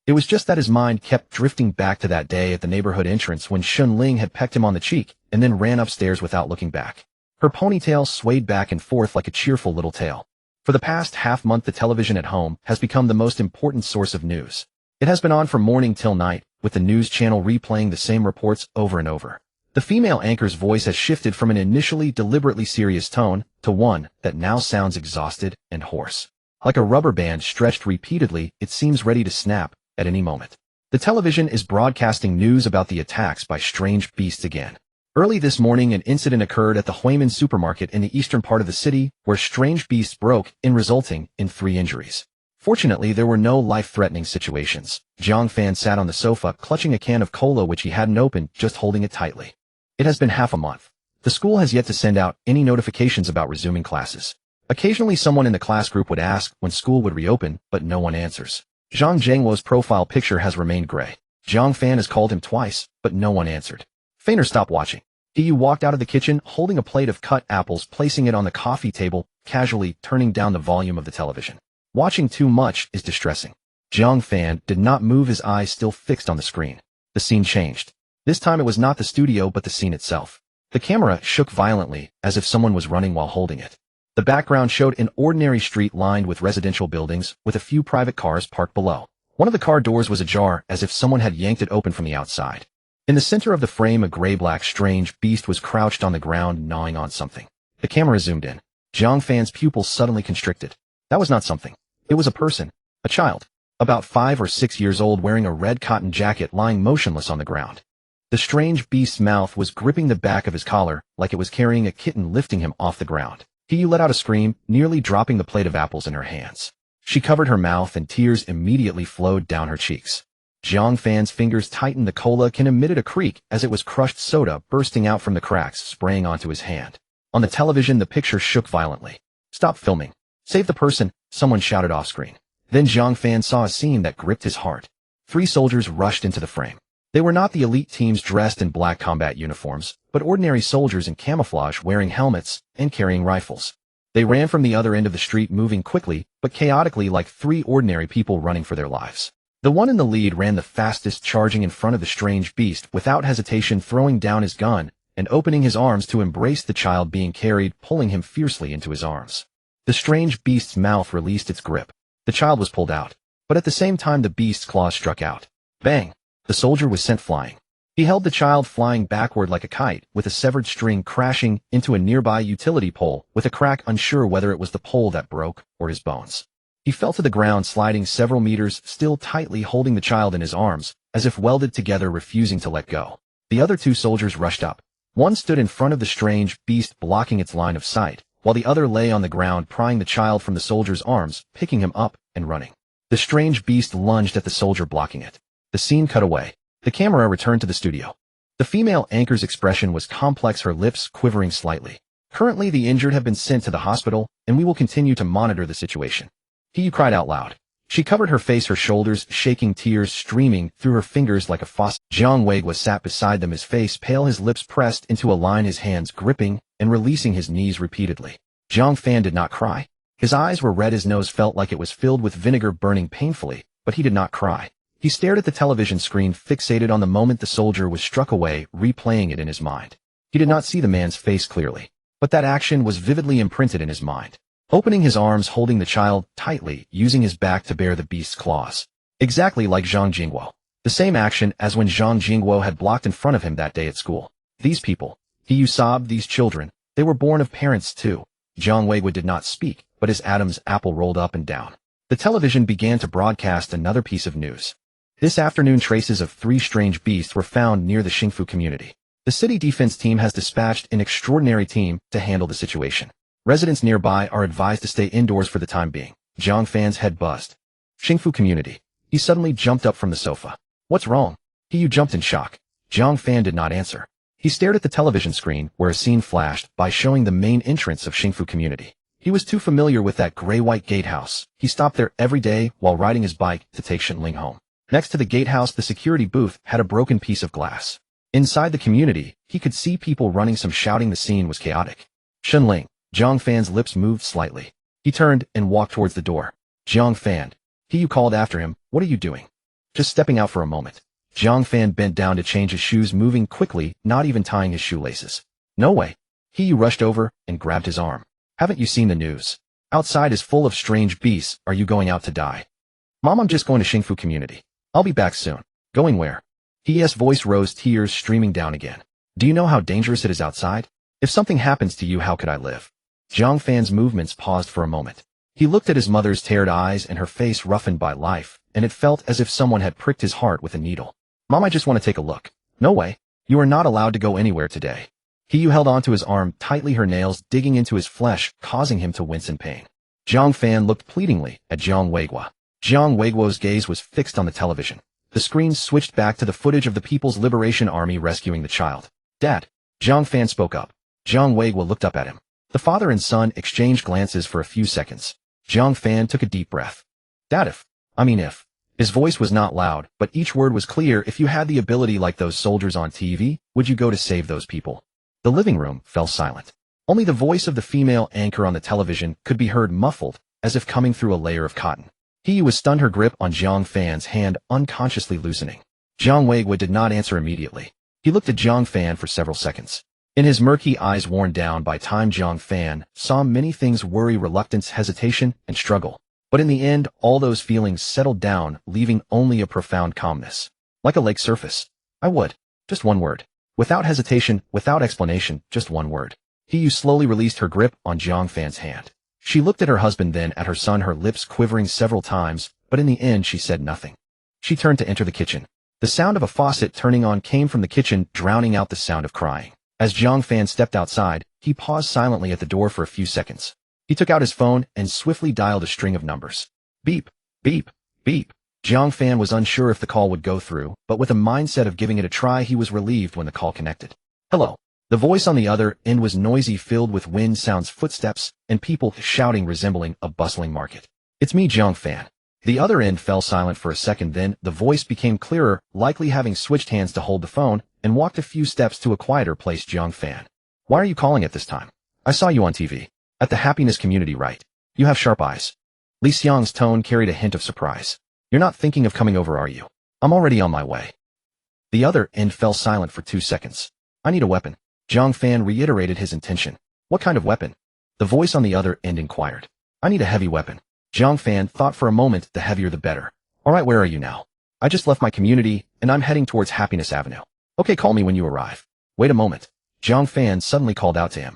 It was just that his mind kept drifting back to that day at the neighborhood entrance when Xinling had pecked him on the cheek and then ran upstairs without looking back. Her ponytail swayed back and forth like a cheerful little tail. For the past half-month, the television at home has become the most important source of news. It has been on from morning till night, with the news channel replaying the same reports over and over. The female anchor's voice has shifted from an initially deliberately serious tone to one that now sounds exhausted and hoarse. Like a rubber band stretched repeatedly, it seems ready to snap at any moment. The television is broadcasting news about the attacks by strange beasts again. Early this morning, an incident occurred at the Huimin supermarket in the eastern part of the city, where strange beasts broke in, resulting in 3 injuries. Fortunately, there were no life-threatening situations. Jiang Fan sat on the sofa, clutching a can of cola which he hadn't opened, just holding it tightly. It has been half a month. The school has yet to send out any notifications about resuming classes. Occasionally someone in the class group would ask when school would reopen, but no one answers. Zhang Zhengwo's profile picture has remained gray. Jiang Fan has called him twice, but no one answered. Feiner stopped watching. He walked out of the kitchen, holding a plate of cut apples, placing it on the coffee table, casually turning down the volume of the television. Watching too much is distressing. Jiang Fan did not move, his eyes still fixed on the screen. The scene changed. This time it was not the studio but the scene itself. The camera shook violently, as if someone was running while holding it. The background showed an ordinary street lined with residential buildings, with a few private cars parked below. One of the car doors was ajar, as if someone had yanked it open from the outside. In the center of the frame, a gray-black strange beast was crouched on the ground, gnawing on something. The camera zoomed in. Jiang Fan's pupils suddenly constricted. That was not something. It was a person. A child. About 5 or 6 years old, wearing a red cotton jacket, lying motionless on the ground. The strange beast's mouth was gripping the back of his collar, like it was carrying a kitten, lifting him off the ground. He let out a scream, nearly dropping the plate of apples in her hands. She covered her mouth, and tears immediately flowed down her cheeks. Jiang Fan's fingers tightened. The cola can emitted a creak as it was crushed soda bursting out from the cracks, spraying onto his hand. On the television, the picture shook violently. Stop filming. Save the person, someone shouted off screen. Then Jiang Fan saw a scene that gripped his heart. 3 soldiers rushed into the frame. They were not the elite teams dressed in black combat uniforms, but ordinary soldiers in camouflage, wearing helmets and carrying rifles. They ran from the other end of the street, moving quickly but chaotically, like 3 ordinary people running for their lives. The one in the lead ran the fastest, charging in front of the strange beast without hesitation, throwing down his gun and opening his arms to embrace the child being carried, pulling him fiercely into his arms. The strange beast's mouth released its grip. The child was pulled out, but at the same time the beast's claws struck out. Bang! The soldier was sent flying. He held the child, flying backward like a kite, with a severed string crashing into a nearby utility pole with a crack, unsure whether it was the pole that broke or his bones. He fell to the ground, sliding several meters, still tightly holding the child in his arms, as if welded together, refusing to let go. The other 2 soldiers rushed up. One stood in front of the strange beast, blocking its line of sight, while the other lay on the ground, prying the child from the soldier's arms, picking him up and running. The strange beast lunged at the soldier, blocking it. The scene cut away. The camera returned to the studio. The female anchor's expression was complex, her lips quivering slightly. Currently, the injured have been sent to the hospital, and we will continue to monitor the situation. He cried out loud. She covered her face, her shoulders shaking, tears streaming through her fingers like a faucet. Jiang Wei sat beside them, his face pale, his lips pressed into a line, his hands gripping and releasing his knees repeatedly. Jiang Fan did not cry. His eyes were red, his nose felt like it was filled with vinegar, burning painfully, but he did not cry. He stared at the television screen, fixated on the moment the soldier was struck away, replaying it in his mind. He did not see the man's face clearly, but that action was vividly imprinted in his mind. opening his arms holding the child tightly, using his back to bear the beast's claws. Exactly like Zhang Jingguo. The same action as when Zhang Jingguo had blocked in front of him that day at school. These people. He sobbed, these children. They were born of parents too. Jiang Weiguo did not speak, but his Adam's apple rolled up and down. The television began to broadcast another piece of news. This afternoon, traces of 3 strange beasts were found near the Xingfu community. The city defense team has dispatched an extraordinary team to handle the situation. Residents nearby are advised to stay indoors for the time being. Jiang Fan's head buzzed. Xingfu community. He suddenly jumped up from the sofa. What's wrong? He jumped in shock. Jiang Fan did not answer. He stared at the television screen where a scene flashed by showing the main entrance of Xingfu community. He was too familiar with that gray-white gatehouse. He stopped there every day while riding his bike to take Shenling home. Next to the gatehouse, the security booth had a broken piece of glass. Inside the community, he could see people running, some shouting. The scene was chaotic. Shenling. Jiang Fan's lips moved slightly. He turned and walked towards the door. Jiang Fan. He called after him, what are you doing? Just stepping out for a moment. Jiang Fan bent down to change his shoes, moving quickly, not even tying his shoelaces. No way. He rushed over and grabbed his arm. Haven't you seen the news? Outside is full of strange beasts. Are you going out to die? Mom, I'm just going to Xingfu community. I'll be back soon. Going where? His voice rose, tears streaming down again. Do you know how dangerous it is outside? If something happens to you, how could I live? Jiang Fan's movements paused for a moment. He looked at his mother's tired eyes and her face roughened by life, and it felt as if someone had pricked his heart with a needle. Mom, I just want to take a look. No way. You are not allowed to go anywhere today. He held onto his arm tightly, her nails digging into his flesh, causing him to wince in pain. Jiang Fan looked pleadingly at Jiang Weiguo. Jiang Weiguo's gaze was fixed on the television. The screen switched back to the footage of the People's Liberation Army rescuing the child. Dad. Jiang Fan spoke up. Jiang Weiguo looked up at him. The father and son exchanged glances for a few seconds. Jiang Fan took a deep breath. Dad, if. His voice was not loud, but each word was clear. If you had the ability like those soldiers on TV, would you go to save those people? The living room fell silent. Only the voice of the female anchor on the television could be heard, muffled, as if coming through a layer of cotton. He was stunned, her grip on Jiang Fan's hand unconsciously loosening. Jiang Weiguo did not answer immediately. He looked at Jiang Fan for several seconds. In his murky eyes worn down by time, Jiang Fan saw many things: worry, reluctance, hesitation, and struggle. But in the end, all those feelings settled down, leaving only a profound calmness. Like a lake surface. I would. Just one word. Without hesitation, without explanation, just one word. He slowly released her grip on Jiang Fan's hand. She looked at her husband, then at her son, her lips quivering several times, but in the end she said nothing. She turned to enter the kitchen. The sound of a faucet turning on came from the kitchen, drowning out the sound of crying. As Jiang Fan stepped outside, he paused silently at the door for a few seconds. He took out his phone and swiftly dialed a string of numbers. Beep, beep, beep. Jiang Fan was unsure if the call would go through, but with a mindset of giving it a try, he was relieved when the call connected. Hello. The voice on the other end was noisy, filled with wind sounds, footsteps, and people shouting, resembling a bustling market. It's me, Jiang Fan. The other end fell silent for a second, then the voice became clearer, likely having switched hands to hold the phone, and walked a few steps to a quieter place. Jiang Fan. Why are you calling at this time? I saw you on TV. At the happiness community, right? You have sharp eyes. Li Xiang's tone carried a hint of surprise. You're not thinking of coming over, are you? I'm already on my way. The other end fell silent for 2 seconds. I need a weapon. Jiang Fan reiterated his intention. What kind of weapon? The voice on the other end inquired. I need a heavy weapon. Jiang Fan thought for a moment. The heavier the better. Alright, where are you now? I just left my community, and I'm heading towards Happiness Avenue. Okay, call me when you arrive. Wait a moment. Jiang Fan suddenly called out to him.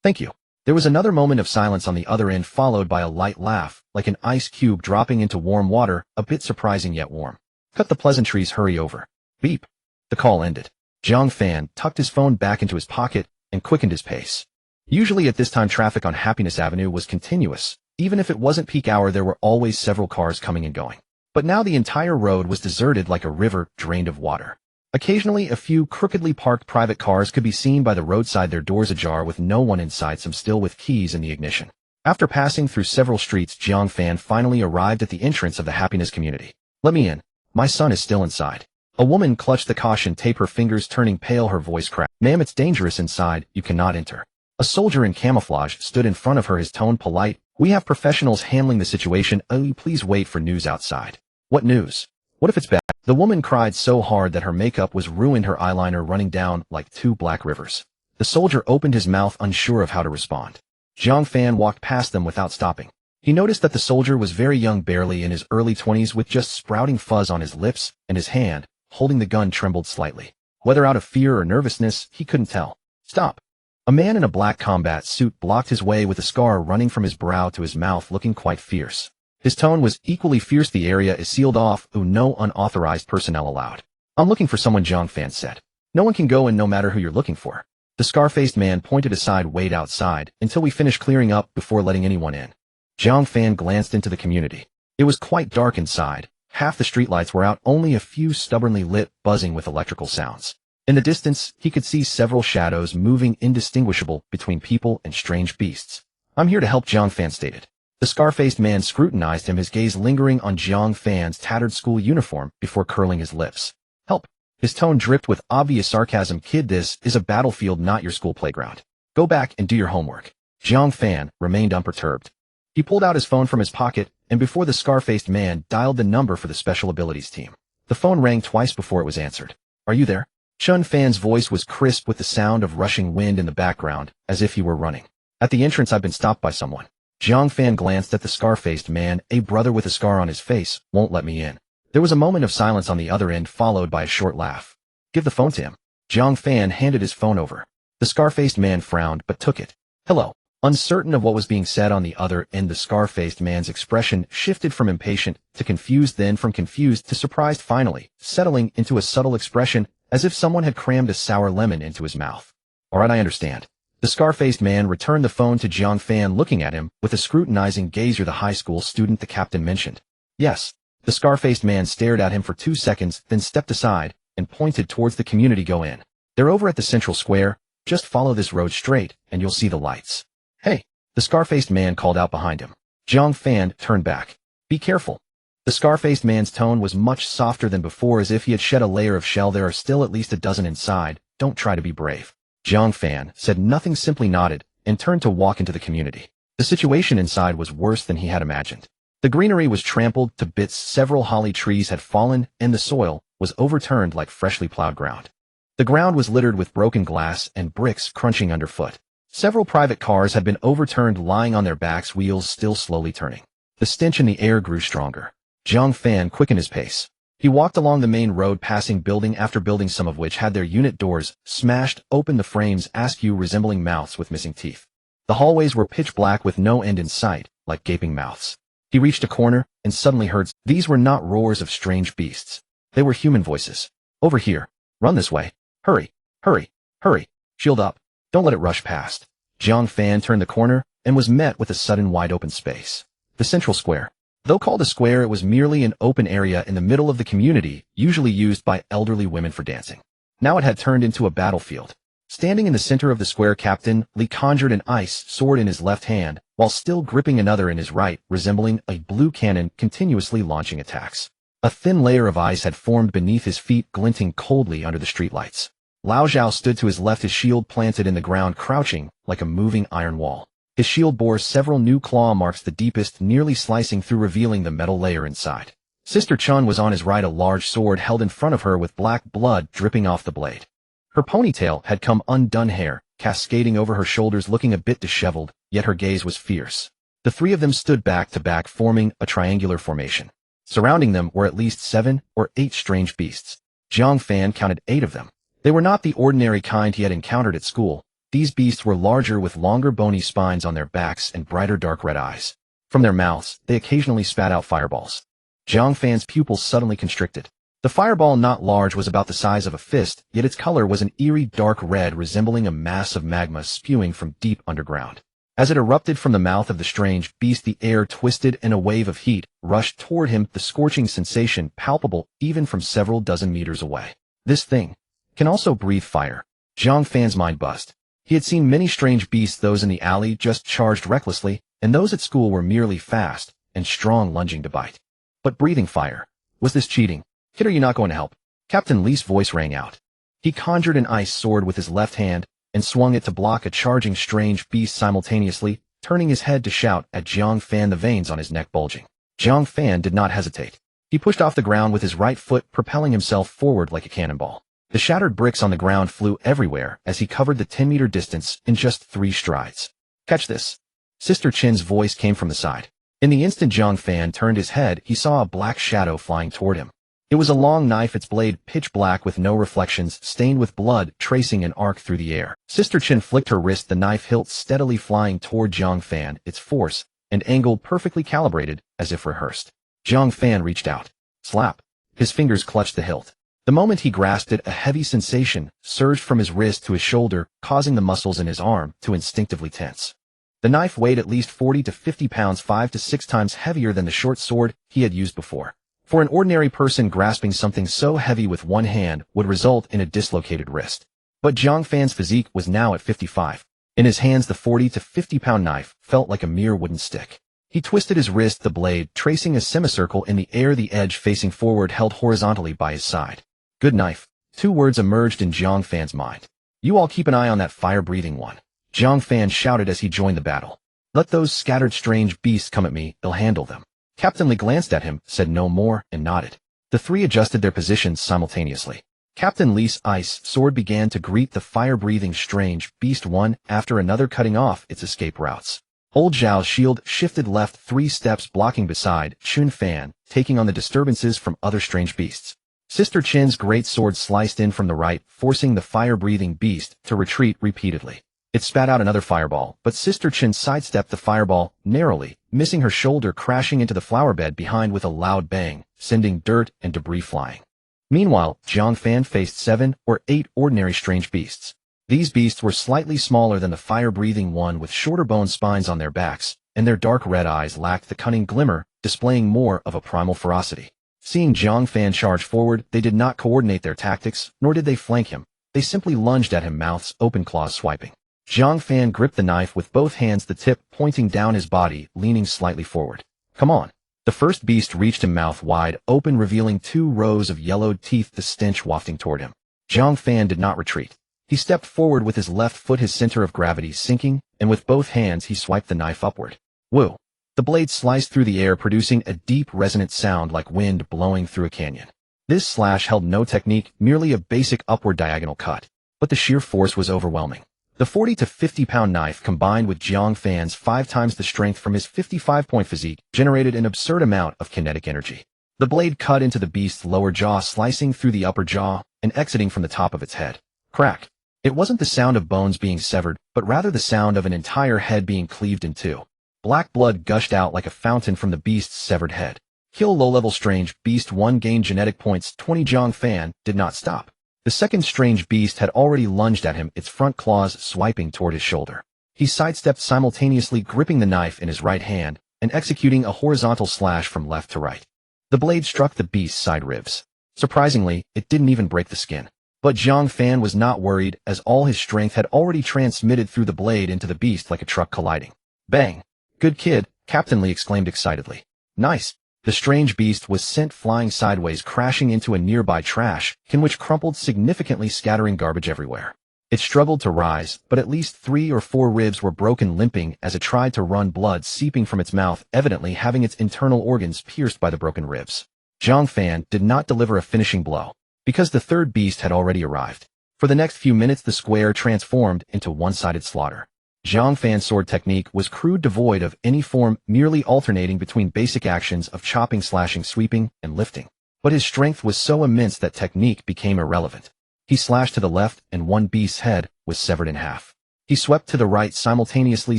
Thank you. There was another moment of silence on the other end, followed by a light laugh, like an ice cube dropping into warm water, a bit surprising yet warm. Cut the pleasantries, hurry over. Beep. The call ended. Jiang Fan tucked his phone back into his pocket and quickened his pace. Usually at this time, traffic on Happiness Avenue was continuous. Even if it wasn't peak hour, there were always several cars coming and going. But now the entire road was deserted, like a river drained of water. Occasionally, a few crookedly parked private cars could be seen by the roadside, their doors ajar with no one inside, some still with keys in the ignition. After passing through several streets, Jiang Fan finally arrived at the entrance of the happiness community. Let me in. My son is still inside. A woman clutched the caution tape, her fingers turning pale, her voice cracked. Ma'am, it's dangerous inside. You cannot enter. A soldier in camouflage stood in front of her, his tone polite. We have professionals handling the situation. Please wait for news outside. What news? What if it's bad? The woman cried so hard that her makeup was ruined, her eyeliner running down like 2 black rivers. The soldier opened his mouth, unsure of how to respond. Jiang Fan walked past them without stopping. He noticed that the soldier was very young, barely in his early 20s, with just sprouting fuzz on his lips, and his hand, holding the gun, trembled slightly. Whether out of fear or nervousness, he couldn't tell. Stop. A man in a black combat suit blocked his way with a scar running from his brow to his mouth, looking quite fierce. His tone was equally fierce. The area is sealed off. No unauthorized personnel allowed. I'm looking for someone, Jiang Fan said. No one can go in no matter who you're looking for. The scar-faced man pointed aside. Wait outside until we finish clearing up before letting anyone in. Jiang Fan glanced into the community. It was quite dark inside. Half the streetlights were out, only a few stubbornly lit, buzzing with electrical sounds. In the distance, he could see several shadows moving, indistinguishable between people and strange beasts. I'm here to help, Jiang Fan stated. The scar-faced man scrutinized him, his gaze lingering on Jiang Fan's tattered school uniform before curling his lips. Help. His tone dripped with obvious sarcasm. Kid, this is a battlefield, not your school playground. Go back and do your homework. Jiang Fan remained unperturbed. He pulled out his phone from his pocket, and before the scar-faced man dialed the number for the Special Abilities team. The phone rang twice before it was answered. Are you there? Jiang Fan's voice was crisp with the sound of rushing wind in the background, as if he were running. At the entrance, I've been stopped by someone. Jiang Fan glanced at the scar-faced man. A brother with a scar on his face won't let me in. There was a moment of silence on the other end, followed by a short laugh. Give the phone to him. Jiang Fan handed his phone over. The scar-faced man frowned, but took it. Hello. Uncertain of what was being said on the other end, the scar-faced man's expression shifted from impatient to confused, then from confused to surprised, finally settling into a subtle expression as if someone had crammed a sour lemon into his mouth. All right, I understand. The scar-faced man returned the phone to Jiang Fan, looking at him with a scrutinizing gaze. You're the high school student the captain mentioned. Yes. The scar-faced man stared at him for 2 seconds, then stepped aside and pointed towards the community. Go in. They're over at the central square. Just follow this road straight and you'll see the lights. Hey, the scar-faced man called out behind him. Jiang Fan turned back. Be careful. The scar-faced man's tone was much softer than before, as if he had shed a layer of shell. There are still at least a dozen inside. Don't try to be brave. Jiang Fan said nothing, simply nodded, and turned to walk into the community. The situation inside was worse than he had imagined. The greenery was trampled to bits, several holly trees had fallen, and the soil was overturned like freshly plowed ground. The ground was littered with broken glass and bricks crunching underfoot. Several private cars had been overturned, lying on their backs, wheels still slowly turning. The stench in the air grew stronger. Jiang Fan quickened his pace. He walked along the main road, passing building after building, some of which had their unit doors smashed open, the frames askew, resembling mouths with missing teeth. The hallways were pitch black with no end in sight, like gaping mouths. He reached a corner and suddenly heard. These were not roars of strange beasts. They were human voices. Over here. Run this way. Hurry. Hurry. Hurry. Shield up. Don't let it rush past. Jiang Fan turned the corner and was met with a sudden wide-open space. The central square. Though called a square, it was merely an open area in the middle of the community, usually used by elderly women for dancing. Now it had turned into a battlefield. Standing in the center of the square, Captain Li conjured an ice sword in his left hand, while still gripping another in his right, resembling a blue cannon, continuously launching attacks. A thin layer of ice had formed beneath his feet, glinting coldly under the streetlights. Lao Zhao stood to his left, his shield planted in the ground, crouching like a moving iron wall. His shield bore several new claw marks, the deepest nearly slicing through, revealing the metal layer inside. Sister Chun was on his right, a large sword held in front of her with black blood dripping off the blade. Her ponytail had come undone, hair cascading over her shoulders, looking a bit disheveled, yet her gaze was fierce. The three of them stood back to back, forming a triangular formation. Surrounding them were at least 7 or 8 strange beasts. Jiang Fan counted 8 of them. They were not the ordinary kind he had encountered at school. These beasts were larger, with longer bony spines on their backs and brighter dark red eyes. From their mouths, they occasionally spat out fireballs. Jiang Fan's pupils suddenly constricted. The fireball, not large, was about the size of a fist, yet its color was an eerie dark red, resembling a mass of magma spewing from deep underground. As it erupted from the mouth of the strange beast, the air twisted and a wave of heat rushed toward him, the scorching sensation palpable even from several dozen meters away. This thing can also breathe fire. Jiang Fan's mind buzzed. He had seen many strange beasts, those in the alley just charged recklessly, and those at school were merely fast and strong, lunging to bite. But breathing fire, was this cheating? Kid, are you not going to help? Captain Li's voice rang out. He conjured an ice sword with his left hand and swung it to block a charging strange beast simultaneously, turning his head to shout at Jiang Fan, the veins on his neck bulging. Jiang Fan did not hesitate. He pushed off the ground with his right foot, propelling himself forward like a cannonball. The shattered bricks on the ground flew everywhere as he covered the 10-meter distance in just 3 strides. Catch this. Sister Qin's voice came from the side. In the instant Jiang Fan turned his head, he saw a black shadow flying toward him. It was a long knife, its blade pitch black with no reflections, stained with blood, tracing an arc through the air. Sister Qin flicked her wrist, the knife hilt steadily flying toward Jiang Fan, its force and angle perfectly calibrated, as if rehearsed. Jiang Fan reached out. Slap. His fingers clutched the hilt. The moment he grasped it, a heavy sensation surged from his wrist to his shoulder, causing the muscles in his arm to instinctively tense. The knife weighed at least 40 to 50 pounds, 5 to 6 times heavier than the short sword he had used before. For an ordinary person, grasping something so heavy with one hand would result in a dislocated wrist. But Jiang Fan's physique was now at 55. In his hands, the 40 to 50-pound knife felt like a mere wooden stick. He twisted his wrist, the blade tracing a semicircle in the air, the edge facing forward, held horizontally by his side. Good knife. 2 words emerged in Jiang Fan's mind. You all keep an eye on that fire-breathing one. Jiang Fan shouted as he joined the battle. Let those scattered strange beasts come at me, I'll handle them. Captain Li glanced at him, said no more, and nodded. The 3 adjusted their positions simultaneously. Captain Li's ice sword began to greet the fire-breathing strange beast, one after another, cutting off its escape routes. Old Zhao's shield shifted left 3 steps, blocking beside Chun Fan, taking on the disturbances from other strange beasts. Sister Qin's great sword sliced in from the right, forcing the fire-breathing beast to retreat repeatedly. It spat out another fireball, but Sister Qin sidestepped the fireball narrowly, missing her shoulder, crashing into the flower bed behind with a loud bang, sending dirt and debris flying. Meanwhile, Jiang Fan faced 7 or 8 ordinary strange beasts. These beasts were slightly smaller than the fire-breathing one, with shorter bone spines on their backs, and their dark red eyes lacked the cunning glimmer, displaying more of a primal ferocity. Seeing Jiang Fan charge forward, they did not coordinate their tactics, nor did they flank him. They simply lunged at him, mouths open, claws swiping. Jiang Fan gripped the knife with both hands, the tip pointing down his body, leaning slightly forward. Come on. The first beast reached him, mouth wide open, revealing 2 rows of yellowed teeth, the stench wafting toward him. Jiang Fan did not retreat. He stepped forward with his left foot, his center of gravity sinking, and with both hands he swiped the knife upward. Woo! The blade sliced through the air, producing a deep, resonant sound like wind blowing through a canyon. This slash held no technique, merely a basic upward diagonal cut. But the sheer force was overwhelming. The 40 to 50-pound knife, combined with Jiang Fan's 5 times the strength from his 55-point physique, generated an absurd amount of kinetic energy. The blade cut into the beast's lower jaw, slicing through the upper jaw and exiting from the top of its head. Crack. It wasn't the sound of bones being severed, but rather the sound of an entire head being cleaved in 2. Black blood gushed out like a fountain from the beast's severed head. Kill low-level strange beast 1, gain genetic points 20. Jiang Fan did not stop. The second strange beast had already lunged at him, its front claws swiping toward his shoulder. He sidestepped, simultaneously gripping the knife in his right hand and executing a horizontal slash from left to right. The blade struck the beast's side ribs. Surprisingly, it didn't even break the skin. But Jiang Fan was not worried, as all his strength had already transmitted through the blade into the beast like a truck colliding. Bang! Good kid, Captain Li exclaimed excitedly. Nice. The strange beast was sent flying sideways, crashing into a nearby trash can, which crumpled significantly, scattering garbage everywhere. It struggled to rise, but at least 3 or 4 ribs were broken, limping as it tried to run, blood seeping from its mouth, evidently having its internal organs pierced by the broken ribs. Jiang Fan did not deliver a finishing blow, because the third beast had already arrived. For the next few minutes, the square transformed into one-sided slaughter. Jiang Fan's sword technique was crude, devoid of any form, merely alternating between basic actions of chopping, slashing, sweeping, and lifting. But his strength was so immense that technique became irrelevant. He slashed to the left, and one beast's head was severed in half. He swept to the right, simultaneously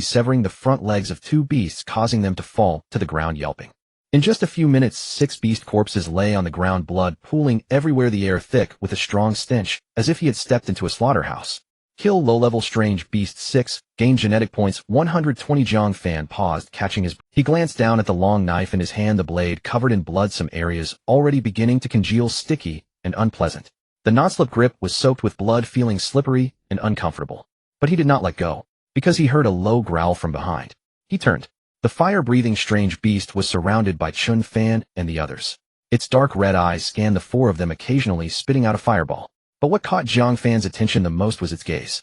severing the front legs of 2 beasts, causing them to fall to the ground yelping. In just a few minutes, 6 beast corpses lay on the ground, blood pooling everywhere, the air thick with a strong stench, as if he had stepped into a slaughterhouse. Kill low-level strange beast 6, gain genetic points 120. Jiang Fan paused, catching his... He glanced down at the long knife in his hand, the blade covered in blood, some areas already beginning to congeal, sticky and unpleasant. The non-slip grip was soaked with blood, feeling slippery and uncomfortable. But he did not let go, because he heard a low growl from behind. He turned. The fire-breathing strange beast was surrounded by Chun Fan and the others. Its dark red eyes scanned the 4 of them, occasionally spitting out a fireball. But what caught Jiang Fan's attention the most was its gaze.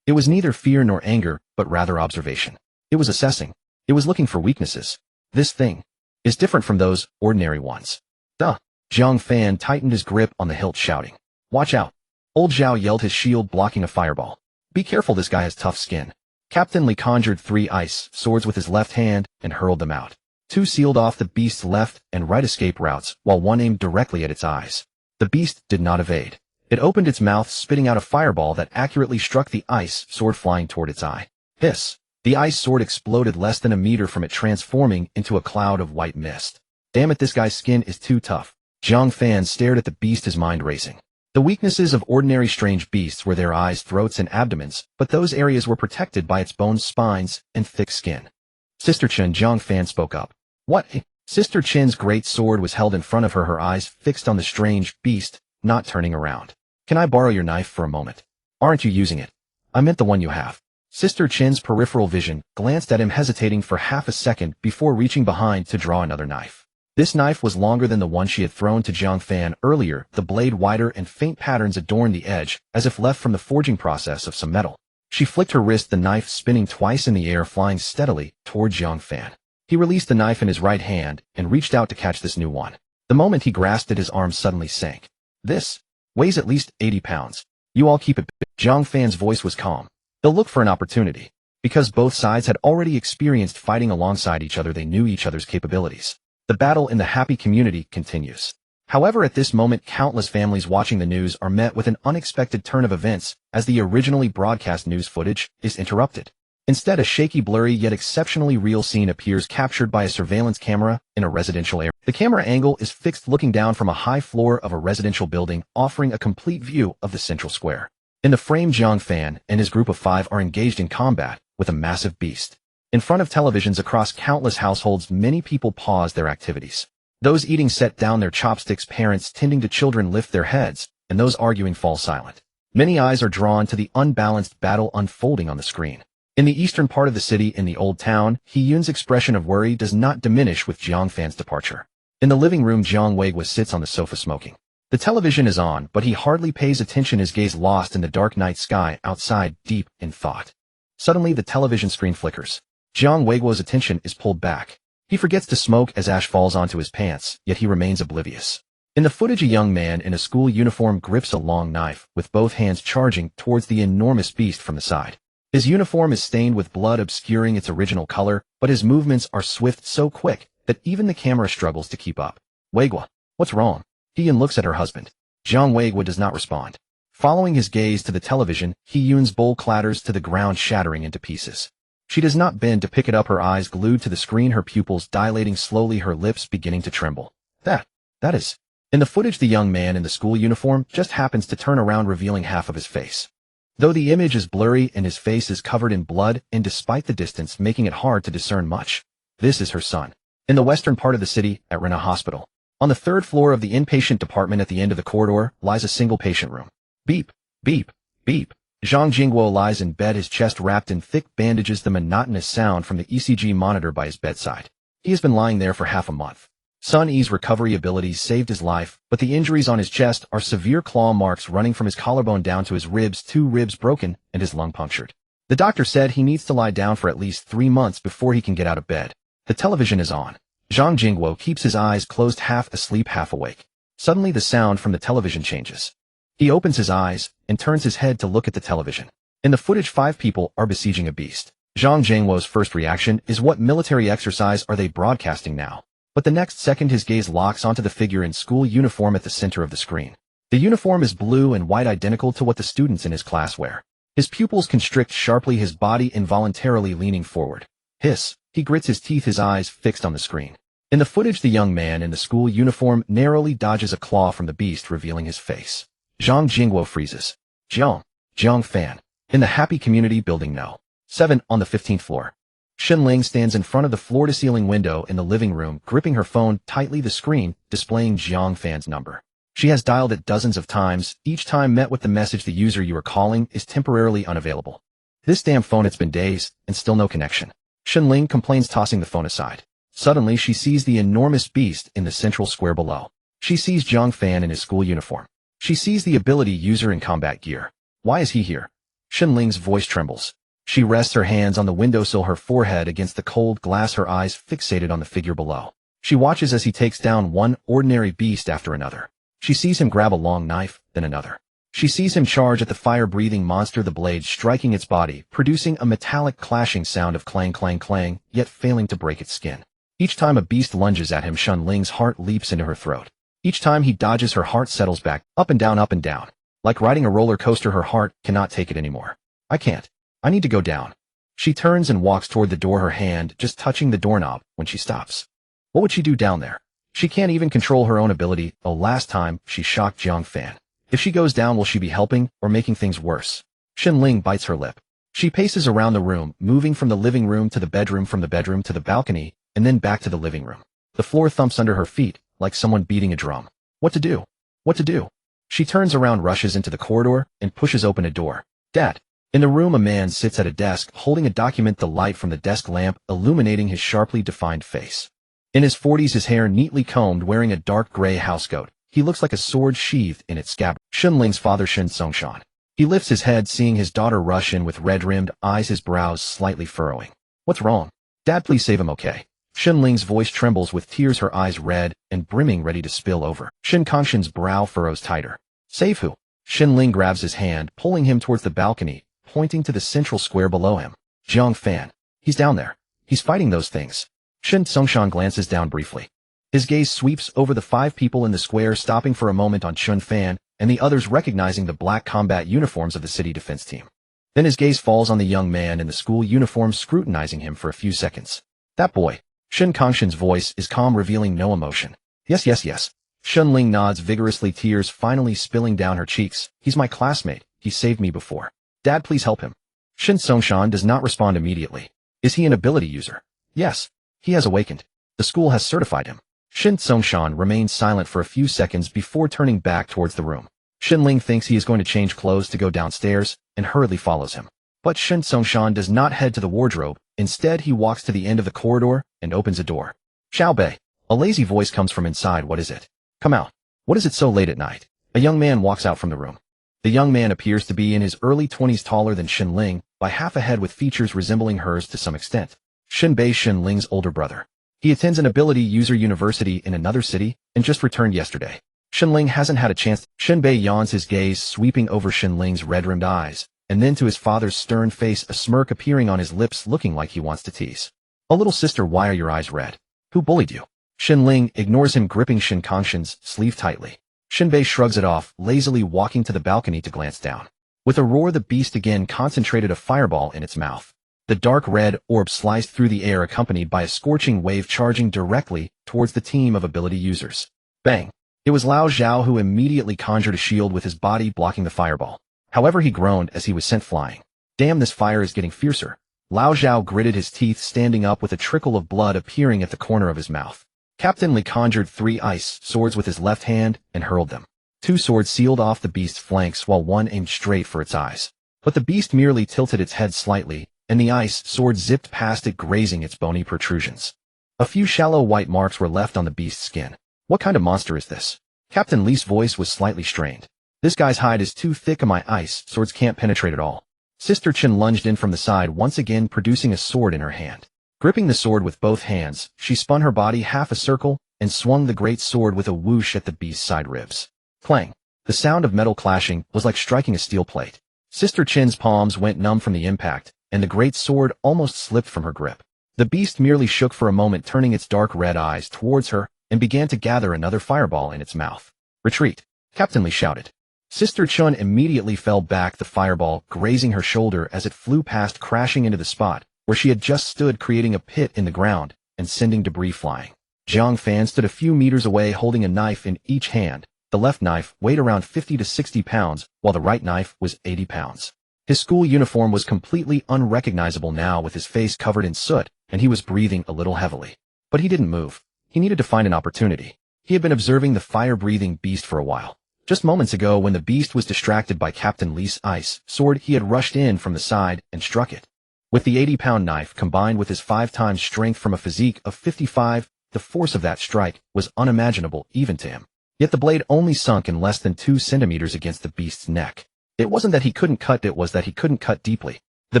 It was neither fear nor anger, but rather observation. It was assessing. It was looking for weaknesses. This thing is different from those ordinary ones. Duh. Jiang Fan tightened his grip on the hilt, shouting. Watch out. Old Zhao yelled, his shield blocking a fireball. Be careful, this guy has tough skin. Captain Li conjured 3 ice swords with his left hand and hurled them out. 2 sealed off the beast's left and right escape routes, while 1 aimed directly at its eyes. The beast did not evade. It opened its mouth, spitting out a fireball that accurately struck the ice sword flying toward its eye. Hiss! The ice sword exploded less than a meter from it, transforming into a cloud of white mist. Damn it, this guy's skin is too tough. Jiang Fan stared at the beast, his mind racing. The weaknesses of ordinary strange beasts were their eyes, throats, and abdomens, but those areas were protected by its bones, spines, and thick skin. Sister Chen, Jiang Fan spoke up. What? Sister Chen's great sword was held in front of her, her eyes fixed on the strange beast, not turning around. Can I borrow your knife for a moment? Aren't you using it? I meant the one you have. Sister Chen's peripheral vision glanced at him, hesitating for half a second before reaching behind to draw another knife. This knife was longer than the one she had thrown to Jiang Fan earlier, the blade wider and faint patterns adorned the edge, as if left from the forging process of some metal. She flicked her wrist, the knife spinning twice in the air, flying steadily toward Jiang Fan. He released the knife in his right hand and reached out to catch this new one. The moment he grasped it, his arm suddenly sank. This weighs at least 80 pounds. You all keep it. Jiang Fan's voice was calm. They'll look for an opportunity. Because both sides had already experienced fighting alongside each other, they knew each other's capabilities. The battle in the happy community continues. However, at this moment, countless families watching the news are met with an unexpected turn of events as the originally broadcast news footage is interrupted. Instead, a shaky, blurry, yet exceptionally real scene appears, captured by a surveillance camera in a residential area. The camera angle is fixed, looking down from a high floor of a residential building, offering a complete view of the central square. In the frame, Jiang Fan and his group of 5 are engaged in combat with a massive beast. In front of televisions across countless households, many people pause their activities. Those eating set down their chopsticks, parents tending to children lift their heads, and those arguing fall silent. Many eyes are drawn to the unbalanced battle unfolding on the screen. In the eastern part of the city, in the old town, He-Yun's expression of worry does not diminish with Jiang Fan's departure. In the living room, Jiang Weiguo sits on the sofa smoking. The television is on, but he hardly pays attention, his gaze lost in the dark night sky outside, deep in thought. Suddenly, the television screen flickers. Jiang Weiguo's attention is pulled back. He forgets to smoke as ash falls onto his pants, yet he remains oblivious. In the footage, a young man in a school uniform grips a long knife, with both hands charging towards the enormous beast from the side. His uniform is stained with blood, obscuring its original color, but his movements are swift, so quick that even the camera struggles to keep up. Weiguo, what's wrong? He-Yun looks at her husband. Jiang Weiguo does not respond. Following his gaze to the television, He-Yun's bowl clatters to the ground, shattering into pieces. She does not bend to pick it up, her eyes glued to the screen, her pupils dilating slowly, her lips beginning to tremble. That is. In the footage, the young man in the school uniform just happens to turn around, revealing half of his face. Though the image is blurry and his face is covered in blood, and despite the distance making it hard to discern much, this is her son. In the western part of the city, at Rena Hospital. On the 3rd floor of the inpatient department at the end of the corridor lies a single patient room. Beep, beep, beep. Zhang Jingguo lies in bed, his chest wrapped in thick bandages, the monotonous sound from the ECG monitor by his bedside. He has been lying there for half a month. Sun Yi's recovery abilities saved his life, but the injuries on his chest are severe, claw marks running from his collarbone down to his ribs, 2 ribs broken, and his lung punctured. The doctor said he needs to lie down for at least 3 months before he can get out of bed. The television is on. Zhang Jingguo keeps his eyes closed, half asleep, half awake. Suddenly, the sound from the television changes. He opens his eyes and turns his head to look at the television. In the footage, 5 people are besieging a beast. Zhang Jingguo's first reaction is, what military exercise are they broadcasting now? But the next second, his gaze locks onto the figure in school uniform at the center of the screen. The uniform is blue and white, identical to what the students in his class wear. His pupils constrict sharply, his body involuntarily leaning forward. Hiss! He grits his teeth, his eyes fixed on the screen. In the footage, the young man in the school uniform narrowly dodges a claw from the beast, revealing his face. Zhang Jingguo freezes. Jiang Fan. In the happy community building No. 7 on the 15th floor. Xinling stands in front of the floor-to-ceiling window in the living room, gripping her phone tightly, the screen displaying Jiang Fan's number. She has dialed it dozens of times, each time met with the message, the user you are calling is temporarily unavailable. This damn phone, it's been days, and still no connection. Xinling complains, tossing the phone aside. Suddenly, she sees the enormous beast in the central square below. She sees Jiang Fan in his school uniform. She sees the ability user in combat gear. Why is he here? Xinling's voice trembles. She rests her hands on the windowsill, her forehead against the cold glass, her eyes fixated on the figure below. She watches as he takes down one ordinary beast after another. She sees him grab a long knife, then another. She sees him charge at the fire-breathing monster, the blade striking its body, producing a metallic clashing sound of clang clang clang, yet failing to break its skin. Each time a beast lunges at him, Xun Ling's heart leaps into her throat. Each time he dodges, her heart settles back, up and down, up and down. Like riding a roller coaster, her heart cannot take it anymore. I can't. I need to go down. She turns and walks toward the door, her hand just touching the doorknob when she stops. What would she do down there? She can't even control her own ability. Oh, last time, she shocked Jiang Fan. If she goes down, will she be helping or making things worse? Xun Ling bites her lip. She paces around the room, moving from the living room to the bedroom, from the bedroom to the balcony, and then back to the living room. The floor thumps under her feet, like someone beating a drum. What to do? What to do? She turns around, rushes into the corridor, and pushes open a door. Dad. In the room, a man sits at a desk, holding a document, the light from the desk lamp illuminating his sharply defined face. In his 40s, his hair neatly combed, wearing a dark gray housecoat. He looks like a sword sheathed in its scabbard. Xun Ling's father, Xiaoshan. He lifts his head, seeing his daughter rush in with red-rimmed eyes, his brows slightly furrowing. What's wrong? Dad, please save him, okay? Xun Ling's voice trembles with tears, her eyes red and brimming, ready to spill over. Xun Kangshan's brow furrows tighter. Save who? Xun Ling grabs his hand, pulling him towards the balcony, pointing to the central square below him. Jiang Fan. He's down there. He's fighting those things. Xiaoshan glances down briefly. His gaze sweeps over the 5 people in the square, stopping for a moment on Xun Fan and the others, recognizing the black combat uniforms of the city defense team. Then his gaze falls on the young man in the school uniform, scrutinizing him for a few seconds. That boy. Xun Kangshan's voice is calm, revealing no emotion. Yes, yes, yes. Xun Ling nods vigorously, tears finally spilling down her cheeks. He's my classmate. He saved me before. Dad, please help him. Xiaoshan does not respond immediately. Is he an ability user? Yes. He has awakened. The school has certified him. Xiaoshan remains silent for a few seconds before turning back towards the room. Xun Ling thinks he is going to change clothes to go downstairs and hurriedly follows him. But Xiaoshan does not head to the wardrobe. Instead, he walks to the end of the corridor and opens a door. Xiao Bei. A lazy voice comes from inside. What is it? Come out. What is it so late at night? A young man walks out from the room. The young man appears to be in his early 20s, taller than Xun Ling by half a head, with features resembling hers to some extent. Xun Bei, Xun Ling's older brother. He attends an ability user university in another city and just returned yesterday. Xun Ling hasn't had a chance. Xun Bei yawns, his gaze sweeping over Xun Ling's red-rimmed eyes, and then to his father's stern face, a smirk appearing on his lips, looking like he wants to tease. A little sister, why are your eyes red? Who bullied you? Xun Ling ignores him, gripping Xun Kangshan's sleeve tightly. Xun Bei shrugs it off, lazily walking to the balcony to glance down. With a roar, the beast again concentrated a fireball in its mouth. The dark red orb sliced through the air, accompanied by a scorching wave charging directly towards the team of ability users. Bang! It was Lao Zhao who immediately conjured a shield with his body, blocking the fireball. However, he groaned as he was sent flying. Damn, this fire is getting fiercer. Lao Zhao gritted his teeth, standing up with a trickle of blood appearing at the corner of his mouth. Captain Li conjured 3 ice swords with his left hand and hurled them. 2 swords sealed off the beast's flanks, while one aimed straight for its eyes. But the beast merely tilted its head slightly, and the ice sword zipped past it, grazing its bony protrusions. A few shallow white marks were left on the beast's skin. What kind of monster is this? Captain Li's voice was slightly strained. This guy's hide is too thick, and my ice swords can't penetrate at all. Sister Chen lunged in from the side, once again producing a sword in her hand. Gripping the sword with both hands, she spun her body half a circle and swung the great sword with a whoosh at the beast's side ribs. Clang! The sound of metal clashing was like striking a steel plate. Sister Chen's palms went numb from the impact, and the great sword almost slipped from her grip. The beast merely shook for a moment, turning its dark red eyes towards her, and began to gather another fireball in its mouth. Retreat! Captain Li shouted. Sister Chun immediately fell back, the fireball grazing her shoulder as it flew past, crashing into the spot where she had just stood, creating a pit in the ground and sending debris flying. Jiang Fan stood a few meters away, holding a knife in each hand. The left knife weighed around 50 to 60 pounds, while the right knife was 80 pounds. His school uniform was completely unrecognizable now, with his face covered in soot, and he was breathing a little heavily. But he didn't move. He needed to find an opportunity. He had been observing the fire-breathing beast for a while. Just moments ago, when the beast was distracted by Captain Li's ice sword, he had rushed in from the side and struck it. With the 80-pound knife, combined with his 5 times strength from a physique of 55, the force of that strike was unimaginable even to him. Yet the blade only sunk in less than 2 centimeters against the beast's neck. It wasn't that he couldn't cut, it was that he couldn't cut deeply. The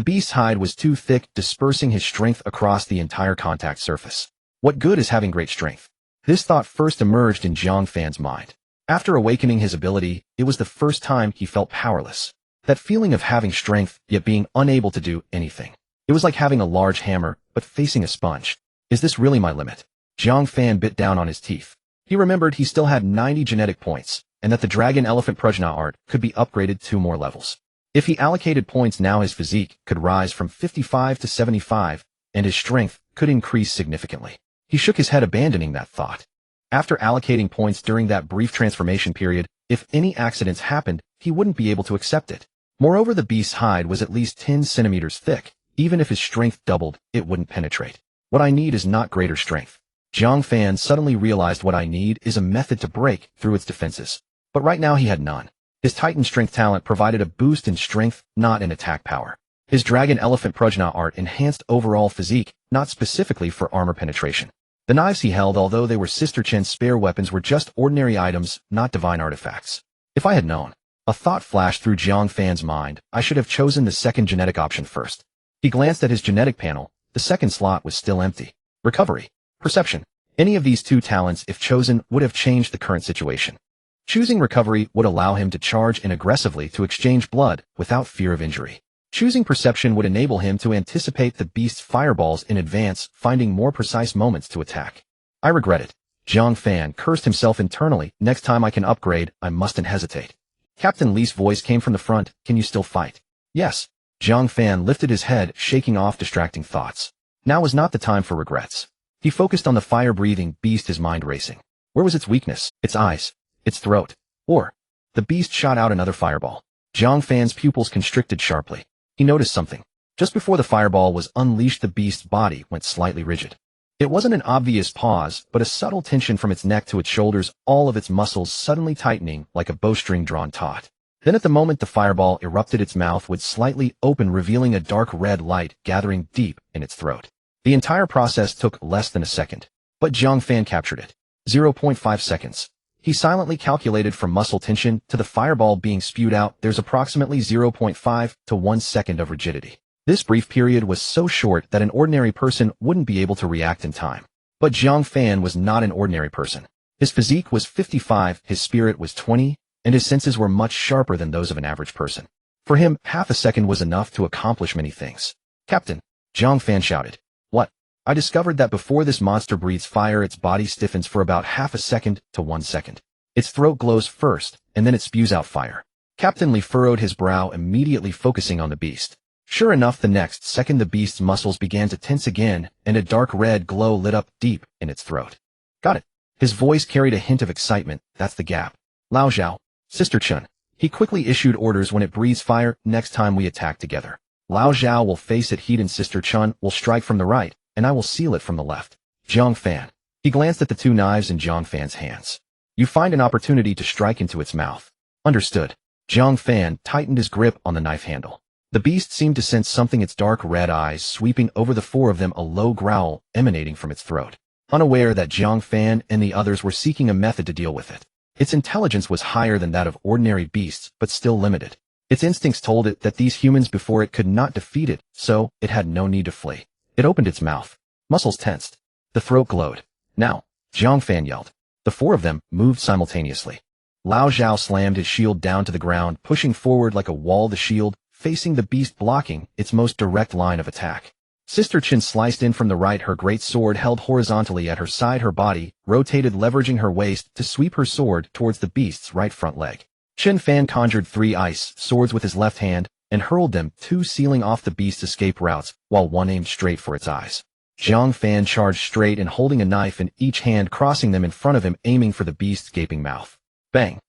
beast's hide was too thick, dispersing his strength across the entire contact surface. What good is having great strength? This thought first emerged in Jiang Fan's mind. After awakening his ability, it was the first time he felt powerless. That feeling of having strength, yet being unable to do anything. It was like having a large hammer, but facing a sponge. Is this really my limit? Jiang Fan bit down on his teeth. He remembered he still had 90 genetic points, and that the dragon elephant Prajna art could be upgraded 2 more levels. If he allocated points now, his physique could rise from 55 to 75, and his strength could increase significantly. He shook his head, abandoning that thought. After allocating points during that brief transformation period, if any accidents happened, he wouldn't be able to accept it. Moreover, the beast's hide was at least 10 centimeters thick. Even if his strength doubled, it wouldn't penetrate. What I need is not greater strength. Jiang Fan suddenly realized what I need is a method to break through its defenses. But right now he had none. His Titan strength talent provided a boost in strength, not in attack power. His dragon elephant Prajna art enhanced overall physique, not specifically for armor penetration. The knives he held, although they were Sister Chen's spare weapons, were just ordinary items, not divine artifacts. If I had known. A thought flashed through Jiang Fan's mind. I should have chosen the second genetic option first. He glanced at his genetic panel. The second slot was still empty. Recovery. Perception. Any of these 2 talents, if chosen, would have changed the current situation. Choosing recovery would allow him to charge in aggressively to exchange blood without fear of injury. Choosing perception would enable him to anticipate the beast's fireballs in advance, finding more precise moments to attack. I regret it. Jiang Fan cursed himself internally. Next time I can upgrade, I mustn't hesitate. Captain Li's voice came from the front. Can you still fight? Yes. Jiang Fan lifted his head, shaking off distracting thoughts. Now was not the time for regrets. He focused on the fire-breathing beast, his mind racing. Where was its weakness? Its eyes? Its throat? Or? The beast shot out another fireball. Jiang Fan's pupils constricted sharply. He noticed something. Just before the fireball was unleashed, the beast's body went slightly rigid. It wasn't an obvious pause, but a subtle tension from its neck to its shoulders, all of its muscles suddenly tightening like a bowstring drawn taut. Then at the moment the fireball erupted, its mouth would slightly open, revealing a dark red light gathering deep in its throat. The entire process took less than a second, but Jiang Fan captured it. 0.5 seconds. He silently calculated from muscle tension to the fireball being spewed out. There's approximately 0.5 to 1 second of rigidity. This brief period was so short that an ordinary person wouldn't be able to react in time. But Jiang Fan was not an ordinary person. His physique was 55, his spirit was 20, and his senses were much sharper than those of an average person. For him, half a second was enough to accomplish many things. Captain, Jiang Fan shouted. What? I discovered that before this monster breathes fire, its body stiffens for about half a second to 1 second. Its throat glows first, and then it spews out fire. Captain Li furrowed his brow, immediately focusing on the beast. Sure enough, the next second the beast's muscles began to tense again, and a dark red glow lit up deep in its throat. Got it. His voice carried a hint of excitement. That's the gap. Lao Zhao, Sister Chen. He quickly issued orders. When it breathes fire, next time we attack together. Lao Zhao will face it heat and Sister Chen will strike from the right, and I will seal it from the left. Jiang Fan. He glanced at the 2 knives in Jiang Fan's hands. You find an opportunity to strike into its mouth. Understood. Jiang Fan tightened his grip on the knife handle. The beast seemed to sense something, its dark red eyes sweeping over the 4 of them, a low growl emanating from its throat. Unaware that Jiang Fan and the others were seeking a method to deal with it. Its intelligence was higher than that of ordinary beasts, but still limited. Its instincts told it that these humans before it could not defeat it, so it had no need to flee. It opened its mouth. Muscles tensed. The throat glowed. Now, Jiang Fan yelled. The 4 of them moved simultaneously. Lao Zhao slammed his shield down to the ground, pushing forward like a wall, the shield facing the beast, blocking its most direct line of attack. Sister Chen sliced in from the right, her great sword held horizontally at her side, her body rotated, leveraging her waist to sweep her sword towards the beast's right front leg. Chen Fan conjured 3 ice swords with his left hand and hurled them, 2 sealing off the beast's escape routes, while 1 aimed straight for its eyes. Jiang Fan charged straight and holding a knife in each hand, crossing them in front of him, aiming for the beast's gaping mouth. Bang!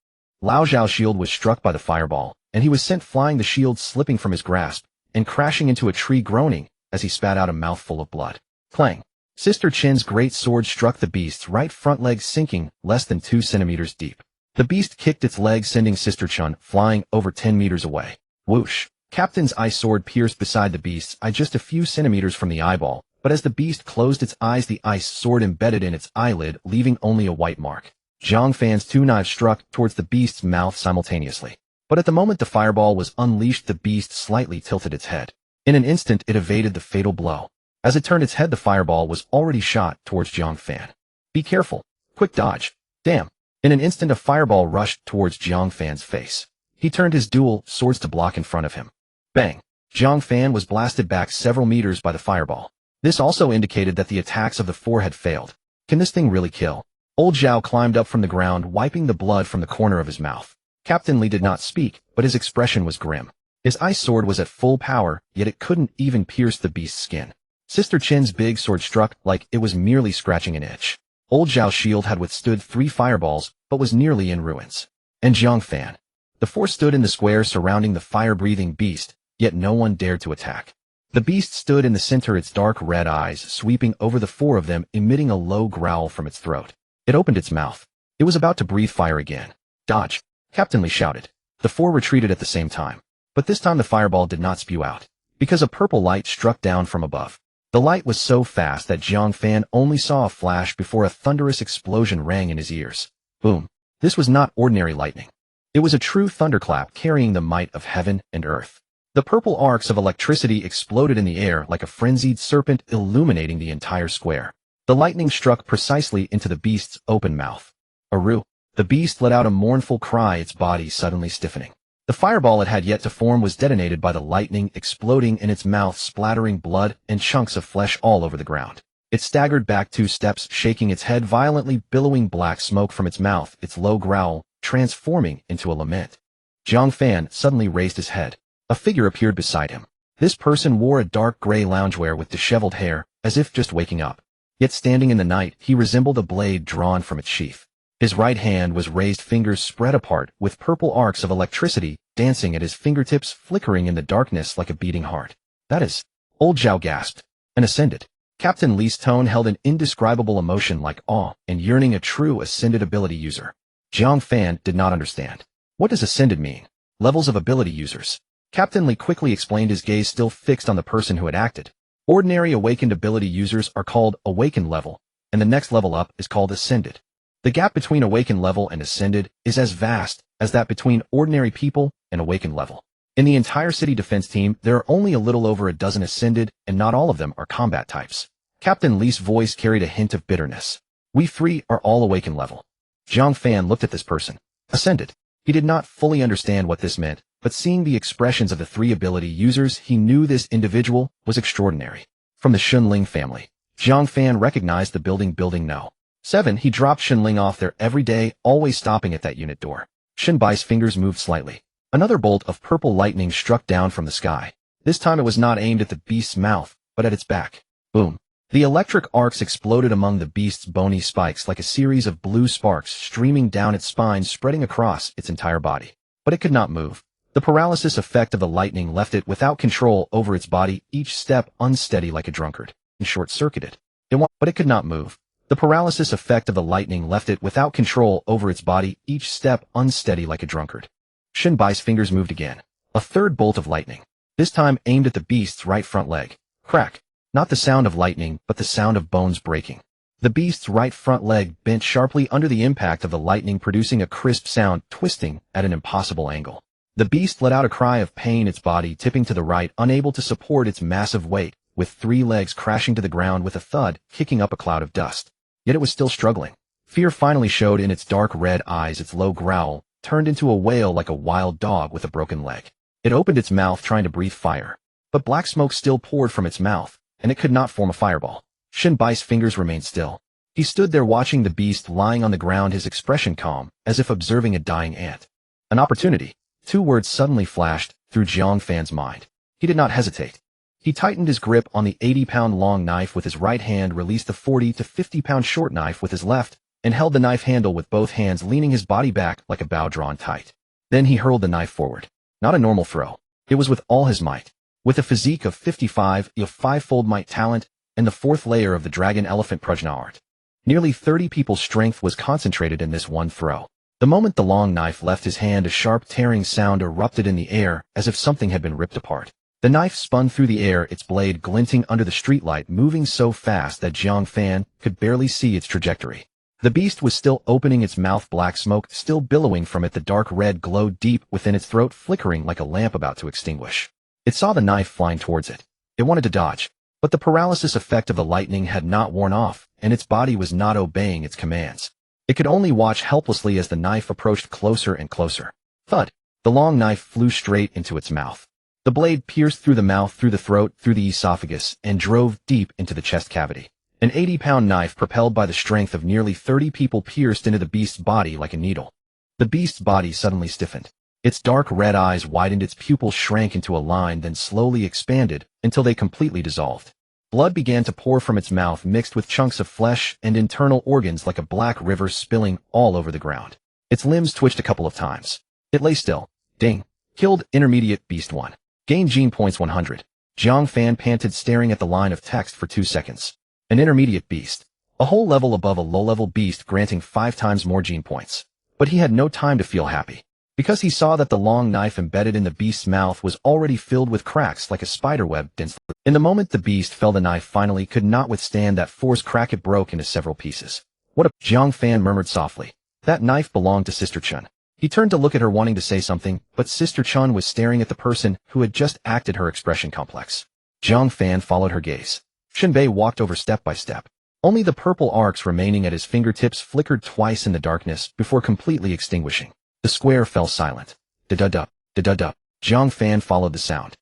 Lao Zhao's shield was struck by the fireball, and he was sent flying, the shield slipping from his grasp and crashing into a tree, groaning as he spat out a mouthful of blood. Clang! Sister Chen's great sword struck the beast's right front leg, sinking less than 2 centimeters deep. The beast kicked its leg, sending Sister Chen flying over 10 meters away. Whoosh! Captain's ice sword pierced beside the beast's eye, just a few centimeters from the eyeball, but as the beast closed its eyes, the ice sword embedded in its eyelid, leaving only a white mark. Jiang Fan's 2 knives struck towards the beast's mouth simultaneously. But at the moment the fireball was unleashed, the beast slightly tilted its head. In an instant it evaded the fatal blow. As it turned its head, the fireball was already shot towards Jiang Fan. Be careful. Quick dodge. Damn. In an instant, a fireball rushed towards Jiang Fan's face. He turned his dual swords to block in front of him. Bang! Jiang Fan was blasted back several meters by the fireball. This also indicated that the attacks of the four had failed. Can this thing really kill? Old Zhao climbed up from the ground, wiping the blood from the corner of his mouth. Captain Li did not speak, but his expression was grim. His ice sword was at full power, yet it couldn't even pierce the beast's skin. Sister Qin's big sword struck like it was merely scratching an itch. Old Zhao's shield had withstood 3 fireballs, but was nearly in ruins. And Jiang Fan. The four stood in the square surrounding the fire-breathing beast, yet no one dared to attack. The beast stood in the center, its dark red eyes sweeping over the four of them, emitting a low growl from its throat. It opened its mouth. It was about to breathe fire again. Dodge! Captain Li shouted. The four retreated at the same time. But this time the fireball did not spew out, because a purple light struck down from above. The light was so fast that Jiang Fan only saw a flash before a thunderous explosion rang in his ears. Boom! This was not ordinary lightning. It was a true thunderclap carrying the might of heaven and earth. The purple arcs of electricity exploded in the air like a frenzied serpent, illuminating the entire square. The lightning struck precisely into the beast's open mouth. Aru! The beast let out a mournful cry, its body suddenly stiffening. The fireball it had yet to form was detonated by the lightning, exploding in its mouth, splattering blood and chunks of flesh all over the ground. It staggered back 2 steps, shaking its head violently, billowing black smoke from its mouth, its low growl transforming into a lament. Jiang Fan suddenly raised his head. A figure appeared beside him. This person wore a dark gray loungewear with disheveled hair, as if just waking up. Yet standing in the night, he resembled a blade drawn from its sheath. His right hand was raised, fingers spread apart, with purple arcs of electricity dancing at his fingertips, flickering in the darkness like a beating heart. That is, Old Zhao gasped, and ascended. Captain Li's tone held an indescribable emotion like awe and yearning, a true ascended ability user. Jiang Fan did not understand. What does ascended mean? Levels of ability users. Captain Li quickly explained, his gaze still fixed on the person who had acted. Ordinary awakened ability users are called awakened level, and the next level up is called ascended. The gap between awakened level and ascended is as vast as that between ordinary people and awakened level. In the entire city defense team, there are only a little over a dozen ascended, and not all of them are combat types. Captain Li's voice carried a hint of bitterness. We 3 are all awakened level. Jiang Fan looked at this person. Ascended. He did not fully understand what this meant, but seeing the expressions of the 3 ability users, he knew this individual was extraordinary. From the Xunling family. Jiang Fan recognized the building No. 7. He dropped Xunling off there every day, always stopping at that unit door. Shenbai's fingers moved slightly. Another bolt of purple lightning struck down from the sky. This time it was not aimed at the beast's mouth, but at its back. Boom. The electric arcs exploded among the beast's bony spikes like a series of blue sparks streaming down its spine, spreading across its entire body. But it could not move. The paralysis effect of the lightning left it without control over its body, each step unsteady like a drunkard, and short-circuited. But it could not move. The paralysis effect of the lightning left it without control over its body, each step unsteady like a drunkard. Shenbai's fingers moved again. A third bolt of lightning. This time aimed at the beast's right front leg. Crack. Not the sound of lightning, but the sound of bones breaking. The beast's right front leg bent sharply under the impact of the lightning, producing a crisp sound, twisting at an impossible angle. The beast let out a cry of pain, its body tipping to the right, unable to support its massive weight, with 3 legs crashing to the ground with a thud, kicking up a cloud of dust. Yet it was still struggling. Fear finally showed in its dark red eyes, its low growl turned into a wail like a wild dog with a broken leg. It opened its mouth, trying to breathe fire. But black smoke still poured from its mouth, and it could not form a fireball. Shenbai's fingers remained still. He stood there watching the beast lying on the ground, his expression calm, as if observing a dying ant. An opportunity. 2 words suddenly flashed through Jiang Fan's mind. He did not hesitate. He tightened his grip on the 80-pound long knife with his right hand, released the 40 to 50-pound short knife with his left, and held the knife handle with both hands, leaning his body back like a bow drawn tight. Then he hurled the knife forward. Not a normal throw. It was with all his might. With a physique of 55, a 5-fold might talent, and the 4th layer of the dragon elephant Prajna art. Nearly 30 people's strength was concentrated in this one throw. The moment the long knife left his hand, a sharp tearing sound erupted in the air, as if something had been ripped apart. The knife spun through the air, its blade glinting under the streetlight, moving so fast that Jiang Fan could barely see its trajectory. The beast was still opening its mouth, black smoke still billowing from it, the dark red glow deep within its throat flickering like a lamp about to extinguish. It saw the knife flying towards it. It wanted to dodge, but the paralysis effect of the lightning had not worn off, and its body was not obeying its commands. It could only watch helplessly as the knife approached closer and closer. Thud! The long knife flew straight into its mouth. The blade pierced through the mouth, through the throat, through the esophagus, and drove deep into the chest cavity. An 80-pound knife propelled by the strength of nearly 30 people pierced into the beast's body like a needle. The beast's body suddenly stiffened. Its dark red eyes widened, its pupils shrank into a line, then slowly expanded until they completely dissolved. Blood began to pour from its mouth, mixed with chunks of flesh and internal organs like a black river spilling all over the ground. Its limbs twitched a couple of times. It lay still. Ding. Killed Intermediate Beast 1. Gained Gene Points 100. Jiang Fan panted, staring at the line of text for 2 seconds. An intermediate beast. A whole level above a low-level beast, granting 5 times more gene points. But he had no time to feel happy, because he saw that the long knife embedded in the beast's mouth was already filled with cracks like a spiderweb dense. In the moment the beast fell, the knife finally could not withstand that force crack. It broke into several pieces. What a... Jiang Fan murmured softly. That knife belonged to Sister Chun. He turned to look at her, wanting to say something, but Sister Chun was staring at the person who had just acted her expression complex. Jiang Fan followed her gaze. Shinbei walked over step by step. Only the purple arcs remaining at his fingertips flickered twice in the darkness before completely extinguishing. The square fell silent. Da-da-da, da-da-da. Jiang Fan followed the sound.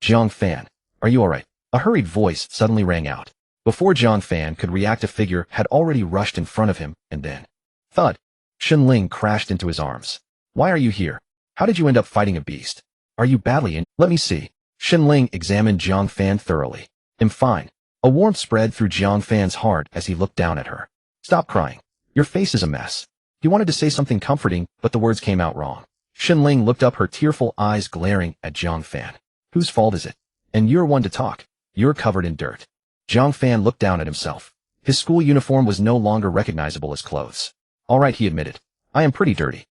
Jiang Fan, are you alright? A hurried voice suddenly rang out. Before Jiang Fan could react, a figure had already rushed in front of him, and then... Thud! Shinling crashed into his arms. Why are you here? How did you end up fighting a beast? Are you badly in? Let me see. Shinling examined Jiang Fan thoroughly. I'm fine. A warmth spread through Jiang Fan's heart as he looked down at her. Stop crying. Your face is a mess. He wanted to say something comforting, but the words came out wrong. Shinling looked up, her tearful eyes glaring at Jiang Fan. Whose fault is it? And you're one to talk. You're covered in dirt. Jiang Fan looked down at himself. His school uniform was no longer recognizable as clothes. All right, he admitted. I am pretty dirty.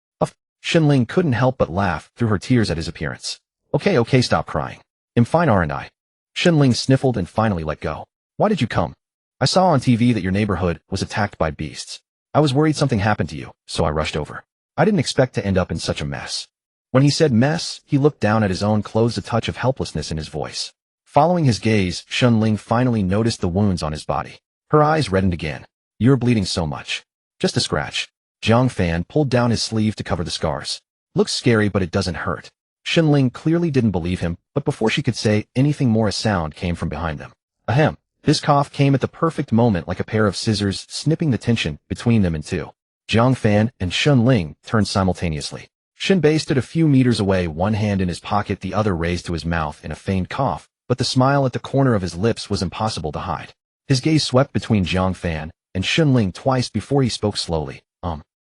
Shinling couldn't help but laugh through her tears at his appearance. Okay, stop crying. I'm fine, aren't I? Shinling sniffled and finally let go. Why did you come? I saw on TV that your neighborhood was attacked by beasts. I was worried something happened to you, so I rushed over. I didn't expect to end up in such a mess. When he said mess, he looked down at his own clothes, a touch of helplessness in his voice. Following his gaze, Shinling finally noticed the wounds on his body. Her eyes reddened again. You're bleeding so much. Just a scratch. Jiang Fan pulled down his sleeve to cover the scars. Looks scary, but it doesn't hurt. Shinling clearly didn't believe him, but before she could say anything more, a sound came from behind them. Ahem. This cough came at the perfect moment, like a pair of scissors snipping the tension between them in two. Jiang Fan and Shinling turned simultaneously. Shinbei stood a few meters away, one hand in his pocket, the other raised to his mouth in a feigned cough, but the smile at the corner of his lips was impossible to hide. His gaze swept between Jiang Fan and Shinling twice before he spoke slowly.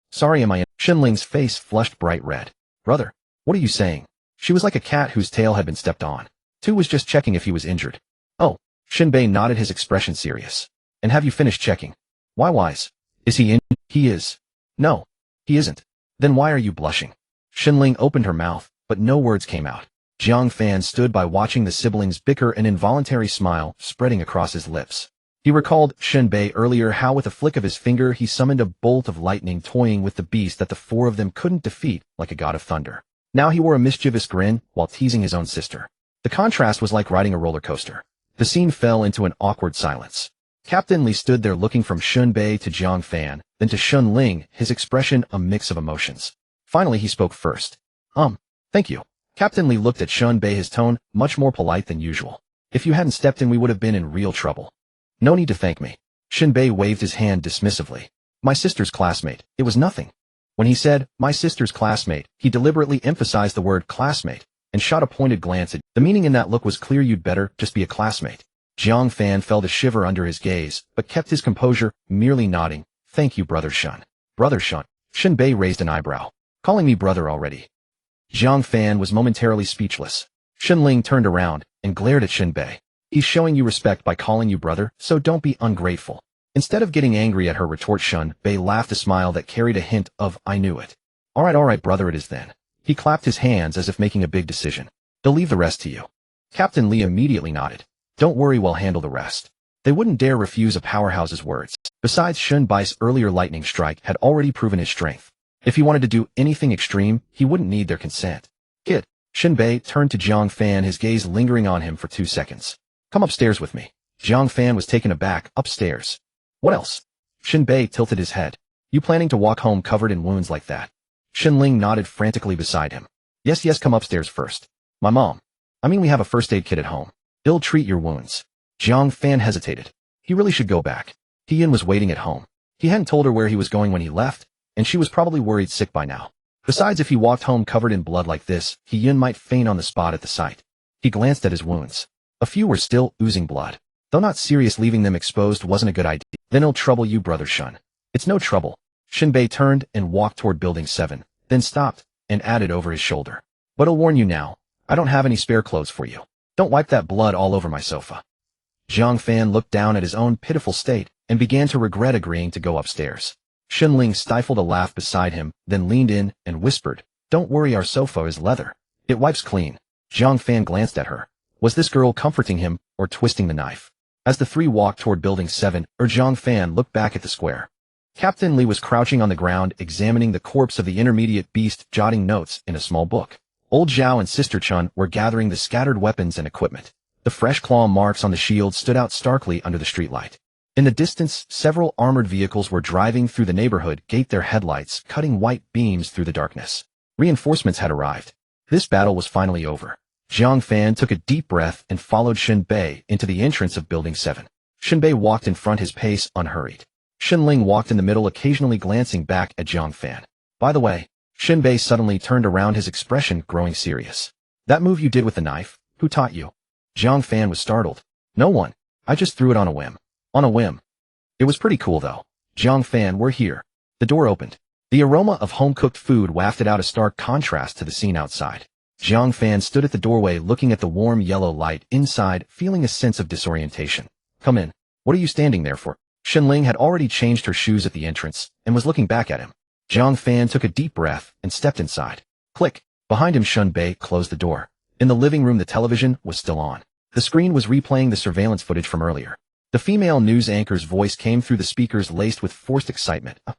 Sorry, am I in? Shinling's face flushed bright red. Brother, what are you saying? She was like a cat whose tail had been stepped on. Tu was just checking if he was injured. Oh. Shinbei nodded, his expression serious. And have you finished checking? Why wise? Is he in? He is. No. He isn't. Then why are you blushing? Shinling opened her mouth, but no words came out. Jiang Fan stood by watching the siblings bicker, an involuntary smile spreading across his lips. He recalled Shinbei earlier, how with a flick of his finger he summoned a bolt of lightning, toying with the beast that the four of them couldn't defeat like a god of thunder. Now he wore a mischievous grin while teasing his own sister. The contrast was like riding a roller coaster. The scene fell into an awkward silence. Captain Li stood there looking from Shinbei to Jiang Fan, then to Shinling, his expression a mix of emotions. Finally he spoke first. Thank you. Captain Li looked at Shinbei, his tone much more polite than usual. If you hadn't stepped in, we would have been in real trouble. No need to thank me. Shinbei waved his hand dismissively. My sister's classmate. It was nothing. When he said, my sister's classmate, he deliberately emphasized the word classmate, and shot a pointed glance at. The meaning in that look was clear. You'd better just be a classmate. Jiang Fan felt a shiver under his gaze, but kept his composure, merely nodding. Thank you, Brother Shun. Brother Shun. Shinbei raised an eyebrow. Calling me brother already? Jiang Fan was momentarily speechless. Shinling turned around and glared at Shinbei. He's showing you respect by calling you brother, so don't be ungrateful. Instead of getting angry at her retort, Shinbei laughed, a smile that carried a hint of, I knew it. All right, brother, it is then. He clapped his hands as if making a big decision. They'll leave the rest to you. Captain Li immediately nodded. Don't worry, we'll handle the rest. They wouldn't dare refuse a powerhouse's words. Besides, Shinbei's earlier lightning strike had already proven his strength. If he wanted to do anything extreme, he wouldn't need their consent. Kid. Shinbei turned to Jiang Fan, his gaze lingering on him for 2 seconds. Come upstairs with me. Jiang Fan was taken aback. Upstairs? What else? Shinbei tilted his head. You planning to walk home covered in wounds like that? Shenling nodded frantically beside him. Yes, come upstairs first. My mom. We have a first aid kit at home. It'll treat your wounds. Jiang Fan hesitated. He really should go back. He-Yin was waiting at home. He hadn't told her where he was going when he left, and she was probably worried sick by now. Besides, if he walked home covered in blood like this, He-Yin might faint on the spot at the sight. He glanced at his wounds. A few were still oozing blood. Though not serious, leaving them exposed wasn't a good idea. Then it'll trouble you, Brother Shun. It's no trouble. Shinbei turned and walked toward Building 7, then stopped and added over his shoulder. But I'll warn you now, I don't have any spare clothes for you. Don't wipe that blood all over my sofa. Jiang Fan looked down at his own pitiful state and began to regret agreeing to go upstairs. Shenling stifled a laugh beside him, then leaned in and whispered, Don't worry, our sofa is leather. It wipes clean. Jiang Fan glanced at her. Was this girl comforting him or twisting the knife? As the three walked toward Building 7, Jiang Fan looked back at the square. Captain Li was crouching on the ground examining the corpse of the intermediate beast, jotting notes in a small book. Old Zhao and Sister Chun were gathering the scattered weapons and equipment. The fresh claw marks on the shield stood out starkly under the streetlight. In the distance, several armored vehicles were driving through the neighborhood, their headlights cutting white beams through the darkness. Reinforcements had arrived. This battle was finally over. Jiang Fan took a deep breath and followed Shinbei into the entrance of Building 7. Shinbei walked in front, his pace unhurried. Shenling walked in the middle, occasionally glancing back at Jiang Fan. By the way, Shinbei suddenly turned around, his expression growing serious. That move you did with the knife, who taught you? Jiang Fan was startled. No one. I just threw it on a whim. On a whim. It was pretty cool though. Jiang Fan, we're here. The door opened. The aroma of home-cooked food wafted out a stark contrast to the scene outside. Jiang Fan stood at the doorway looking at the warm yellow light inside, feeling a sense of disorientation. Come in. What are you standing there for? Shenling had already changed her shoes at the entrance and was looking back at him. Jiang Fan took a deep breath and stepped inside. Click. Behind him, Shenbei closed the door. In the living room, the television was still on. The screen was replaying the surveillance footage from earlier. The female news anchor's voice came through the speakers, laced with forced excitement. A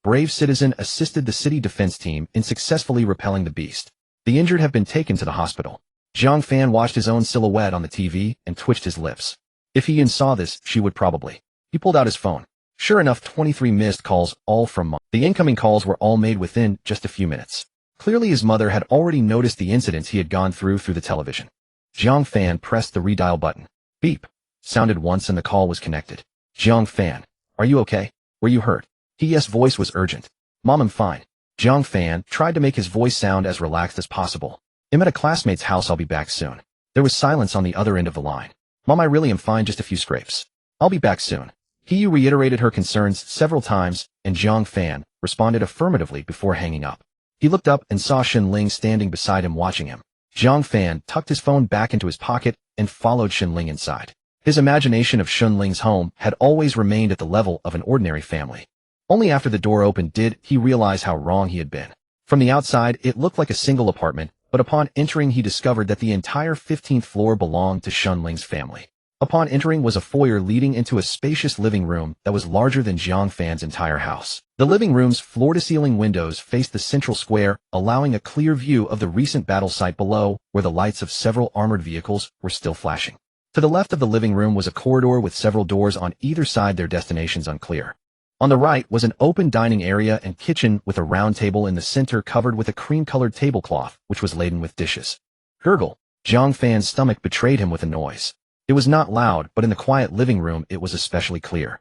brave citizen assisted the city defense team in successfully repelling the beast. The injured have been taken to the hospital. Jiang Fan watched his own silhouette on the TV and twitched his lips. If He-Yin saw this, she would probably. He pulled out his phone. Sure enough, 23 missed calls, all from Mom. The incoming calls were all made within just a few minutes. Clearly his mother had already noticed the incidents he had gone through the television. Jiang Fan pressed the redial button. Beep. Sounded once and the call was connected. Jiang Fan. Are you okay? Were you hurt? His voice was urgent. Mom, I'm fine. Jiang Fan tried to make his voice sound as relaxed as possible. I'm at a classmate's house, I'll be back soon. There was silence on the other end of the line. Mom, I really am fine, just a few scrapes. I'll be back soon. He reiterated her concerns several times, and Jiang Fan responded affirmatively before hanging up. He looked up and saw Shenling standing beside him watching him. Jiang Fan tucked his phone back into his pocket and followed Shenling inside. His imagination of Shenling's home had always remained at the level of an ordinary family. Only after the door opened did he realize how wrong he had been. From the outside, it looked like a single apartment, but upon entering he discovered that the entire 15th floor belonged to Shenling's family. Upon entering was a foyer leading into a spacious living room that was larger than Jiang Fan's entire house. The living room's floor-to-ceiling windows faced the central square, allowing a clear view of the recent battle site below, where the lights of several armored vehicles were still flashing. To the left of the living room was a corridor with several doors on either side, their destinations unclear. On the right was an open dining area and kitchen with a round table in the center covered with a cream-colored tablecloth, which was laden with dishes. Gurgle. Jiang Fan's stomach betrayed him with a noise. It was not loud, but in the quiet living room it was especially clear.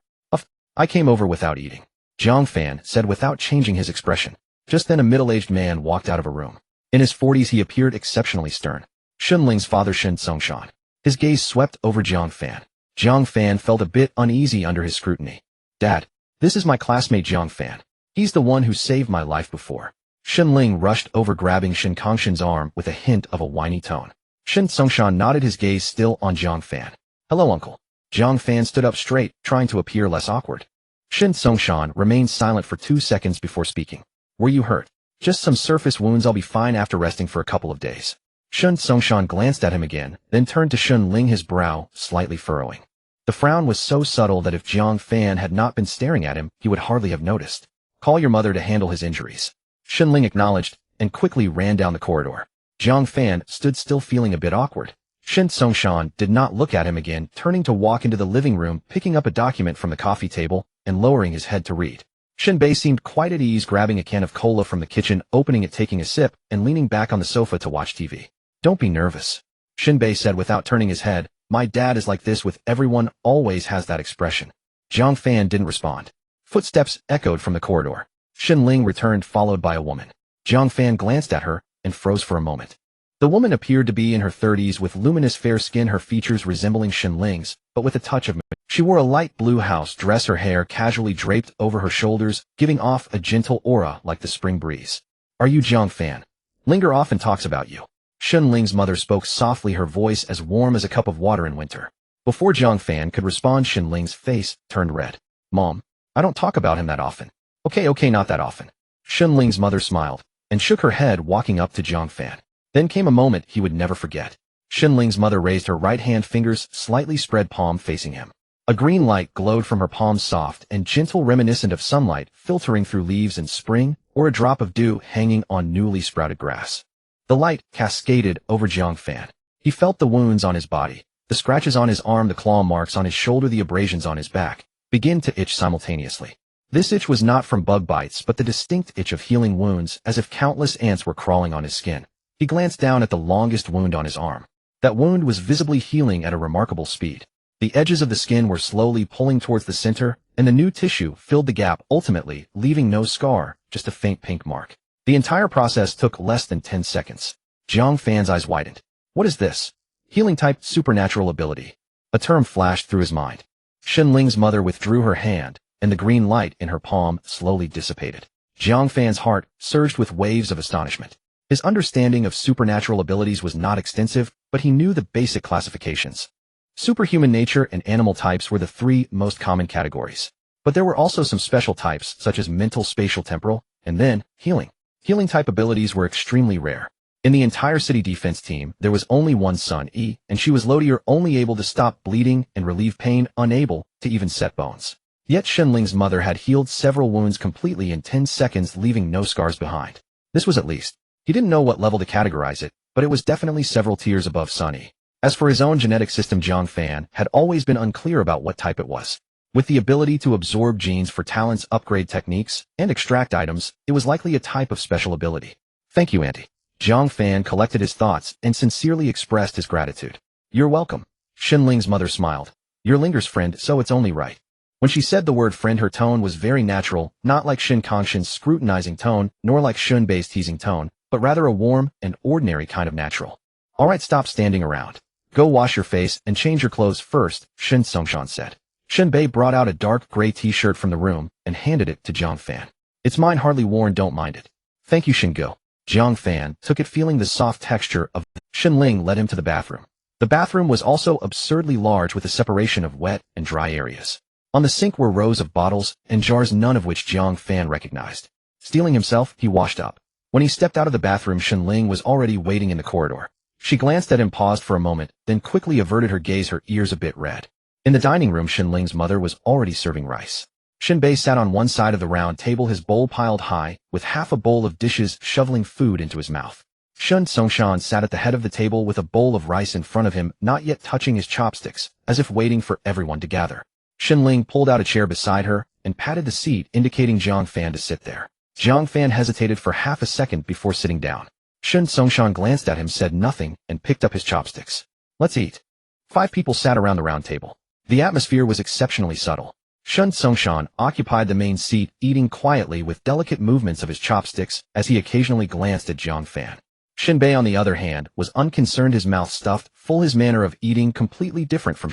I came over without eating. Jiang Fan said without changing his expression. Just then a middle-aged man walked out of a room. In his 40s he appeared exceptionally stern. Shenling's father, Shen Songshan. His gaze swept over Jiang Fan. Jiang Fan felt a bit uneasy under his scrutiny. Dad, this is my classmate Jiang Fan. He's the one who saved my life before. Shenling rushed over, grabbing Shen Kongshan's arm with a hint of a whiny tone. Shen Songshan nodded, his gaze still on Jiang Fan. Hello, uncle. Jiang Fan stood up straight, trying to appear less awkward. Shen Songshan remained silent for 2 seconds before speaking. Were you hurt? Just some surface wounds, I'll be fine after resting for a couple of days. Shen Songshan glanced at him again, then turned to Shenling, his brow slightly furrowing. The frown was so subtle that if Jiang Fan had not been staring at him, he would hardly have noticed. Call your mother to handle his injuries. Shenling acknowledged and quickly ran down the corridor. Jiang Fan stood still, feeling a bit awkward. Shen Songshan did not look at him again, turning to walk into the living room, picking up a document from the coffee table and lowering his head to read. Bei seemed quite at ease, grabbing a can of cola from the kitchen, opening it, taking a sip, and leaning back on the sofa to watch TV. Don't be nervous, Bei said without turning his head. My dad is like this with everyone, always has that expression. Jiang Fan didn't respond. Footsteps echoed from the corridor. Ling returned, followed by a woman. Jiang Fan glanced at her and froze for a moment. The woman appeared to be in her 30s with luminous fair skin, her features resembling Ling's, but with a touch of... She wore a light blue house dress, her hair casually draped over her shoulders, giving off a gentle aura like the spring breeze. Are you Jiang Fan? Linger often talks about you. Ling's mother spoke softly, her voice as warm as a cup of water in winter. Before Jiang Fan could respond, Ling's face turned red. Mom, I don't talk about him that often. Okay, not that often. Ling's mother smiled and shook her head, walking up to Jiang Fan. Then came a moment he would never forget. Ling's mother raised her right hand, fingers slightly spread, palm facing him. A green light glowed from her palms, soft and gentle, reminiscent of sunlight filtering through leaves in spring or a drop of dew hanging on newly sprouted grass. The light cascaded over Jiang Fan. He felt the wounds on his body, the scratches on his arm, the claw marks on his shoulder, the abrasions on his back, begin to itch simultaneously. This itch was not from bug bites, but the distinct itch of healing wounds, as if countless ants were crawling on his skin. He glanced down at the longest wound on his arm. That wound was visibly healing at a remarkable speed. The edges of the skin were slowly pulling towards the center, and the new tissue filled the gap, ultimately leaving no scar, just a faint pink mark. The entire process took less than 10 seconds. Jiang Fan's eyes widened. What is this? Healing type supernatural ability. A term flashed through his mind. Ling's mother withdrew her hand, and the green light in her palm slowly dissipated. Jiang Fan's heart surged with waves of astonishment. His understanding of supernatural abilities was not extensive, but he knew the basic classifications. Superhuman nature and animal types were the three most common categories. But there were also some special types, such as mental, spatial, temporal, and then healing. Healing type abilities were extremely rare. In the entire city defense team, there was only one Sun E, and she was Lodier, only able to stop bleeding and relieve pain, unable to even set bones. Yet Ling's mother had healed several wounds completely in 10 seconds, leaving no scars behind. This was at least. He didn't know what level to categorize it, but it was definitely several tiers above Sun E. As for his own genetic system, Jiang Fan had always been unclear about what type it was. With the ability to absorb genes for talents, upgrade techniques, and extract items, it was likely a type of special ability. Thank you, Auntie. Jiang Fan collected his thoughts and sincerely expressed his gratitude. You're welcome. Ling's mother smiled. You're Linger's friend, so it's only right. When she said the word friend, her tone was very natural, not like Kangshan's scrutinizing tone, nor like Bei's teasing tone, but rather a warm and ordinary kind of natural. All right, stop standing around. Go wash your face and change your clothes first, Xiaoshan said. Bei brought out a dark gray t-shirt from the room and handed it to Jiang Fan. It's mine, hardly worn, don't mind it. Thank you, Go. Jiang Fan took it, feeling the soft texture of Ling led him to the bathroom. The bathroom was also absurdly large, with a separation of wet and dry areas. On the sink were rows of bottles and jars, none of which Jiang Fan recognized. Steeling himself, he washed up. When he stepped out of the bathroom, Ling was already waiting in the corridor. She glanced at him, paused for a moment, then quickly averted her gaze, her ears a bit red. In the dining room, Ling's mother was already serving rice. Bei sat on one side of the round table, his bowl piled high, with half a bowl of dishes, shoveling food into his mouth. Xiaoshan sat at the head of the table with a bowl of rice in front of him, not yet touching his chopsticks, as if waiting for everyone to gather. Ling pulled out a chair beside her and patted the seat, indicating Jiang Fan to sit there. Jiang Fan hesitated for half a second before sitting down. Xiaoshan glanced at him, said nothing, and picked up his chopsticks. Let's eat. 5 people sat around the round table. The atmosphere was exceptionally subtle. Xiaoshan occupied the main seat, eating quietly with delicate movements of his chopsticks as he occasionally glanced at Jiang Fan. Bei, on the other hand, was unconcerned, his mouth stuffed, full, his manner of eating completely different from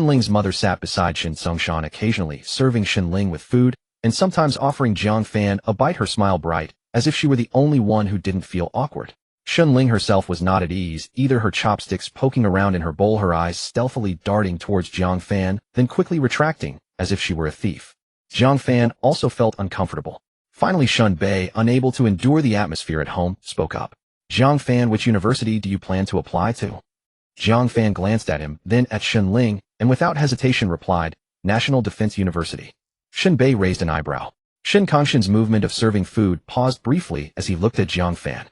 Ling's mother sat beside Xiaoshan, occasionally serving Ling with food, and sometimes offering Jiang Fan a bite, her smile bright, as if she were the only one who didn't feel awkward. Ling herself was not at ease, either, her chopsticks poking around in her bowl, her eyes stealthily darting towards Jiang Fan, then quickly retracting, as if she were a thief. Jiang Fan also felt uncomfortable. Finally, Bei, unable to endure the atmosphere at home, spoke up. Jiang Fan, which university do you plan to apply to? Jiang Fan glanced at him, then at Ling, and without hesitation replied, National Defense University. Bei raised an eyebrow. Kangshan's movement of serving food paused briefly as he looked at Jiang Fan.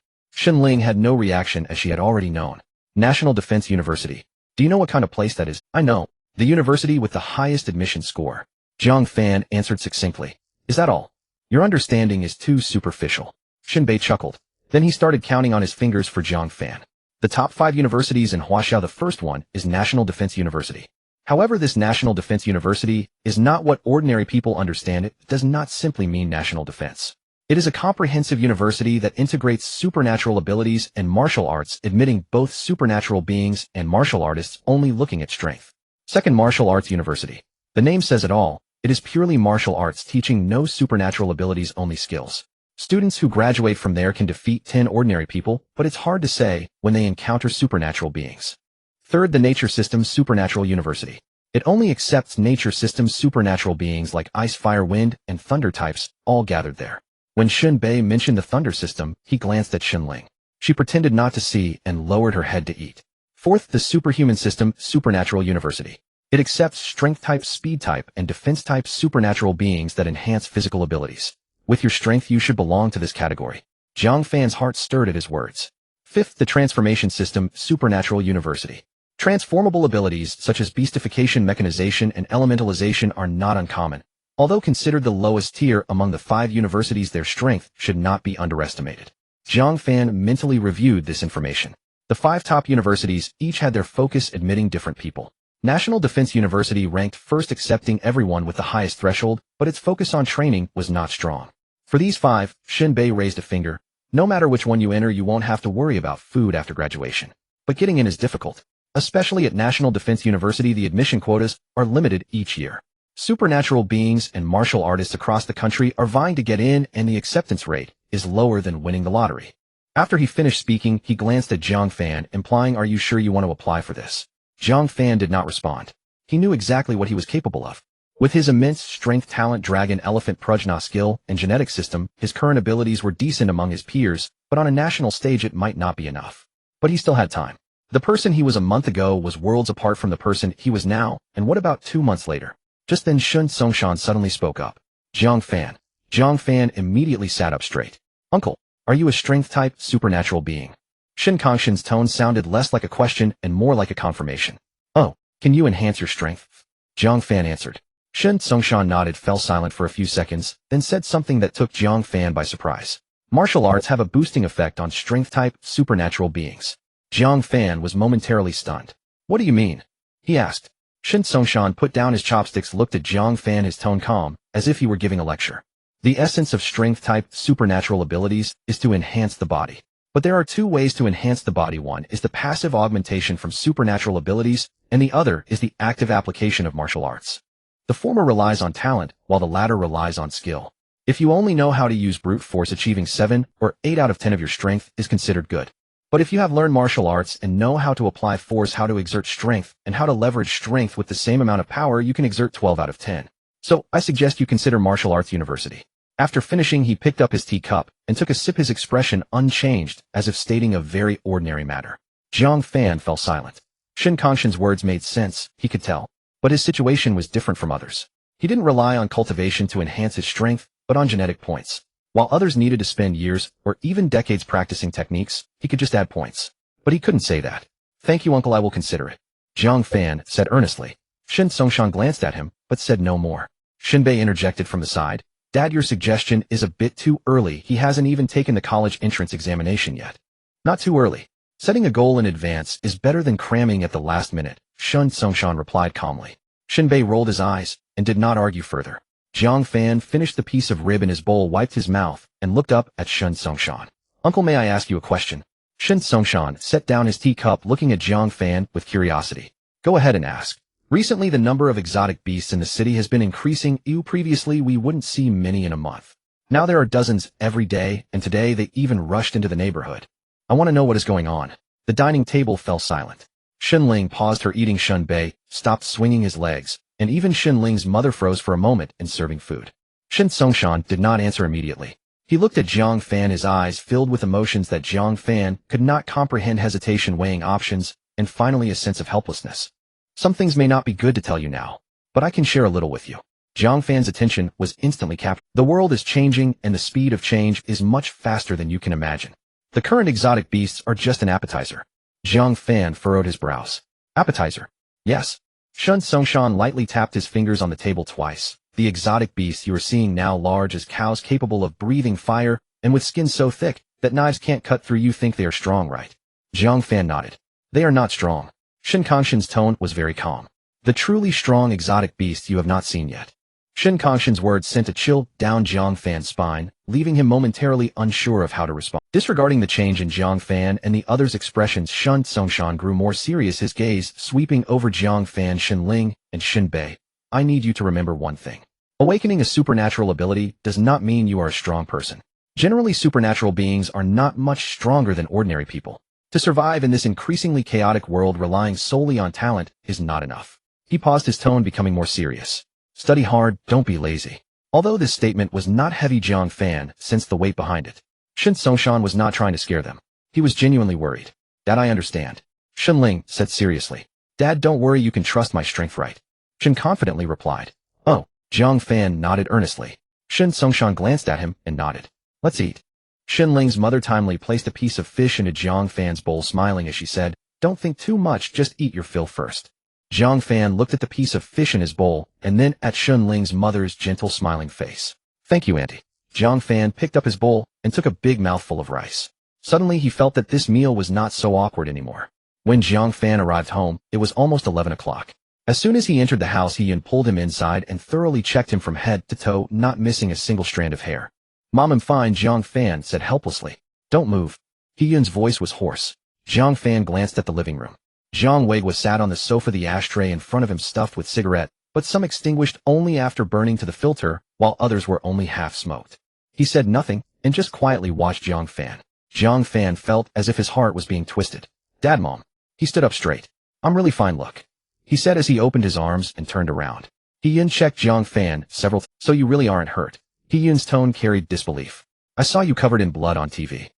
Ling had no reaction, as she had already known. National Defense University. Do you know what kind of place that is? I know. The university with the highest admission score. Jiang Fan answered succinctly. Is that all? Your understanding is too superficial. Shinbei chuckled. Then he started counting on his fingers for Jiang Fan. The top 5 universities in Huaxia. The first one is National Defense University. However, this National Defense University is not what ordinary people understand it. It does not simply mean national defense. It is a comprehensive university that integrates supernatural abilities and martial arts, admitting both supernatural beings and martial artists only looking at strength. Second, Martial Arts University. The name says it all. It is purely martial arts, teaching no supernatural abilities, only skills. Students who graduate from there can defeat 10 ordinary people, but it's hard to say when they encounter supernatural beings. Third, the Nature Systems Supernatural University. It only accepts nature systems, supernatural beings like ice, fire, wind, and thunder types, all gathered there. When Shinbei mentioned the thunder system, he glanced at Shinling. She pretended not to see and lowered her head to eat. Fourth, the Superhuman System Supernatural University. It accepts strength type, speed type, and defense type supernatural beings that enhance physical abilities. With your strength, you should belong to this category. Jiang Fan's heart stirred at his words. Fifth, the Transformation System Supernatural University. Transformable abilities such as beastification, mechanization, and elementalization are not uncommon. Although considered the lowest tier among the 5 universities, their strength should not be underestimated. Jiang Fan mentally reviewed this information. The 5 top universities each had their focus, admitting different people. National Defense University ranked first, accepting everyone with the highest threshold, but its focus on training was not strong. For these 5, Shinbei raised a finger. No matter which one you enter, you won't have to worry about food after graduation. But getting in is difficult. Especially at National Defense University, the admission quotas are limited each year. Supernatural beings and martial artists across the country are vying to get in, and the acceptance rate is lower than winning the lottery. After he finished speaking, he glanced at Jiang Fan, implying, "Are you sure you want to apply for this?" Jiang Fan did not respond. He knew exactly what he was capable of. With his immense strength, talent, dragon, elephant, Prajna skill, and genetic system, his current abilities were decent among his peers, but on a national stage it might not be enough. But he still had time. The person he was a month ago was worlds apart from the person he was now, and what about 2 months later? Just then Sun Songshan suddenly spoke up. Jiang Fan. Jiang Fan immediately sat up straight. "Uncle, are you a strength type supernatural being?" Shin Kongshan's tone sounded less like a question and more like a confirmation. "Oh, can you enhance your strength?" Jiang Fan answered. Shin Songshan nodded, fell silent for a few seconds, then said something that took Jiang Fan by surprise. "Martial arts have a boosting effect on strength type supernatural beings." Jiang Fan was momentarily stunned. "What do you mean?" he asked. Shin Songshan put down his chopsticks, looked at Jiang Fan, his tone calm, as if he were giving a lecture. "The essence of strength-type supernatural abilities is to enhance the body. But there are 2 ways to enhance the body. One is the passive augmentation from supernatural abilities, and the other is the active application of martial arts. The former relies on talent, while the latter relies on skill. If you only know how to use brute force, achieving 7 or 8 out of 10 of your strength is considered good. But if you have learned martial arts and know how to apply force, how to exert strength, and how to leverage strength with the same amount of power, you can exert 12 out of 10. So, I suggest you consider Martial Arts University." After finishing, he picked up his teacup and took a sip, his expression unchanged, as if stating a very ordinary matter. Jiang Fan fell silent. Shin Kongshan's words made sense, he could tell. But his situation was different from others. He didn't rely on cultivation to enhance his strength, but on genetic points. While others needed to spend years or even decades practicing techniques, he could just add points. But he couldn't say that. "Thank you, uncle, I will consider it," Jiang Fan said earnestly. Shin Songshan glanced at him, but said no more. Shinbei interjected from the side. "Dad, your suggestion is a bit too early. He hasn't even taken the college entrance examination yet." "Not too early. Setting a goal in advance is better than cramming at the last minute," Shin Songshan replied calmly. Shinbei rolled his eyes and did not argue further. Jiang Fan finished the piece of rib in his bowl, wiped his mouth, and looked up at Shin Songshan. "Uncle, may I ask you a question?" Shin Songshan set down his teacup, looking at Jiang Fan with curiosity. "Go ahead and ask." "Recently, the number of exotic beasts in the city has been increasing. Previously, we wouldn't see many in a month. Now there are dozens every day, and today they even rushed into the neighborhood. I want to know what is going on." The dining table fell silent. Shinling paused her eating. Shinbei stopped swinging his legs, and even Shinling's mother froze for a moment in serving food. Shin Songshan did not answer immediately. He looked at Jiang Fan, his eyes filled with emotions that Jiang Fan could not comprehend: hesitation, weighing options, and finally a sense of helplessness. "Some things may not be good to tell you now, but I can share a little with you." Jiang Fan's attention was instantly captured. "The world is changing, and the speed of change is much faster than you can imagine. The current exotic beasts are just an appetizer." Jiang Fan furrowed his brows. "Appetizer?" "Yes." Shin Songshan lightly tapped his fingers on the table twice, The exotic beast you are seeing now large as cows capable of breathing fire and with skin so thick that knives can't cut through. You think they are strong, right? Jiang Fan nodded. They are not strong. Shen Kongshen's tone was very calm. The truly strong exotic beast you have not seen yet. Shen Kongshen's words sent a chill down Jiang Fan's spine, leaving him momentarily unsure of how to respond. Disregarding the change in Jiang Fan and the others' expressions, Xiaoshan grew more serious, his gaze sweeping over Jiang Fan, Shen Ling, and Shen Bei. I need you to remember one thing. Awakening a supernatural ability does not mean you are a strong person. Generally, supernatural beings are not much stronger than ordinary people. To survive in this increasingly chaotic world, relying solely on talent is not enough. He paused, his tone becoming more serious. Study hard, don't be lazy. Although this statement was not heavy, Jiang Fan sensed the weight behind it. Shen Xiaoshan was not trying to scare them. He was genuinely worried. Dad, I understand. Shen Ling said seriously. Dad, don't worry, you can trust my strength, right? Shen confidently replied. Oh. Jiang Fan nodded earnestly. Shen Xiaoshan glanced at him and nodded. Let's eat. Shen Ling's mother timely placed a piece of fish into Jiang Fan's bowl, smiling as she said, don't think too much, just eat your fill first. Jiang Fan looked at the piece of fish in his bowl and then at Shen Ling's mother's gentle smiling face. Thank you, Auntie. Jiang Fan picked up his bowl and took a big mouthful of rice. Suddenly he felt that this meal was not so awkward anymore. When Jiang Fan arrived home, it was almost 11 o'clock. As soon as he entered the house, He Yun pulled him inside and thoroughly checked him from head to toe, not missing a single strand of hair. Mom, I'm fine, Jiang Fan said helplessly. Don't move. He Yun's voice was hoarse. Jiang Fan glanced at the living room. Jiang Wei was sat on the sofa, the ashtray in front of him stuffed with cigarette, but some extinguished only after burning to the filter, while others were only half smoked. He said nothing and just quietly watched Jiang Fan. Jiang Fan felt as if his heart was being twisted. Dad, Mom. He stood up straight. I'm really fine, look. He said as he opened his arms and turned around. He Yun checked Jiang Fan several So you really aren't hurt? He Yun's tone carried disbelief. I saw you covered in blood on TV.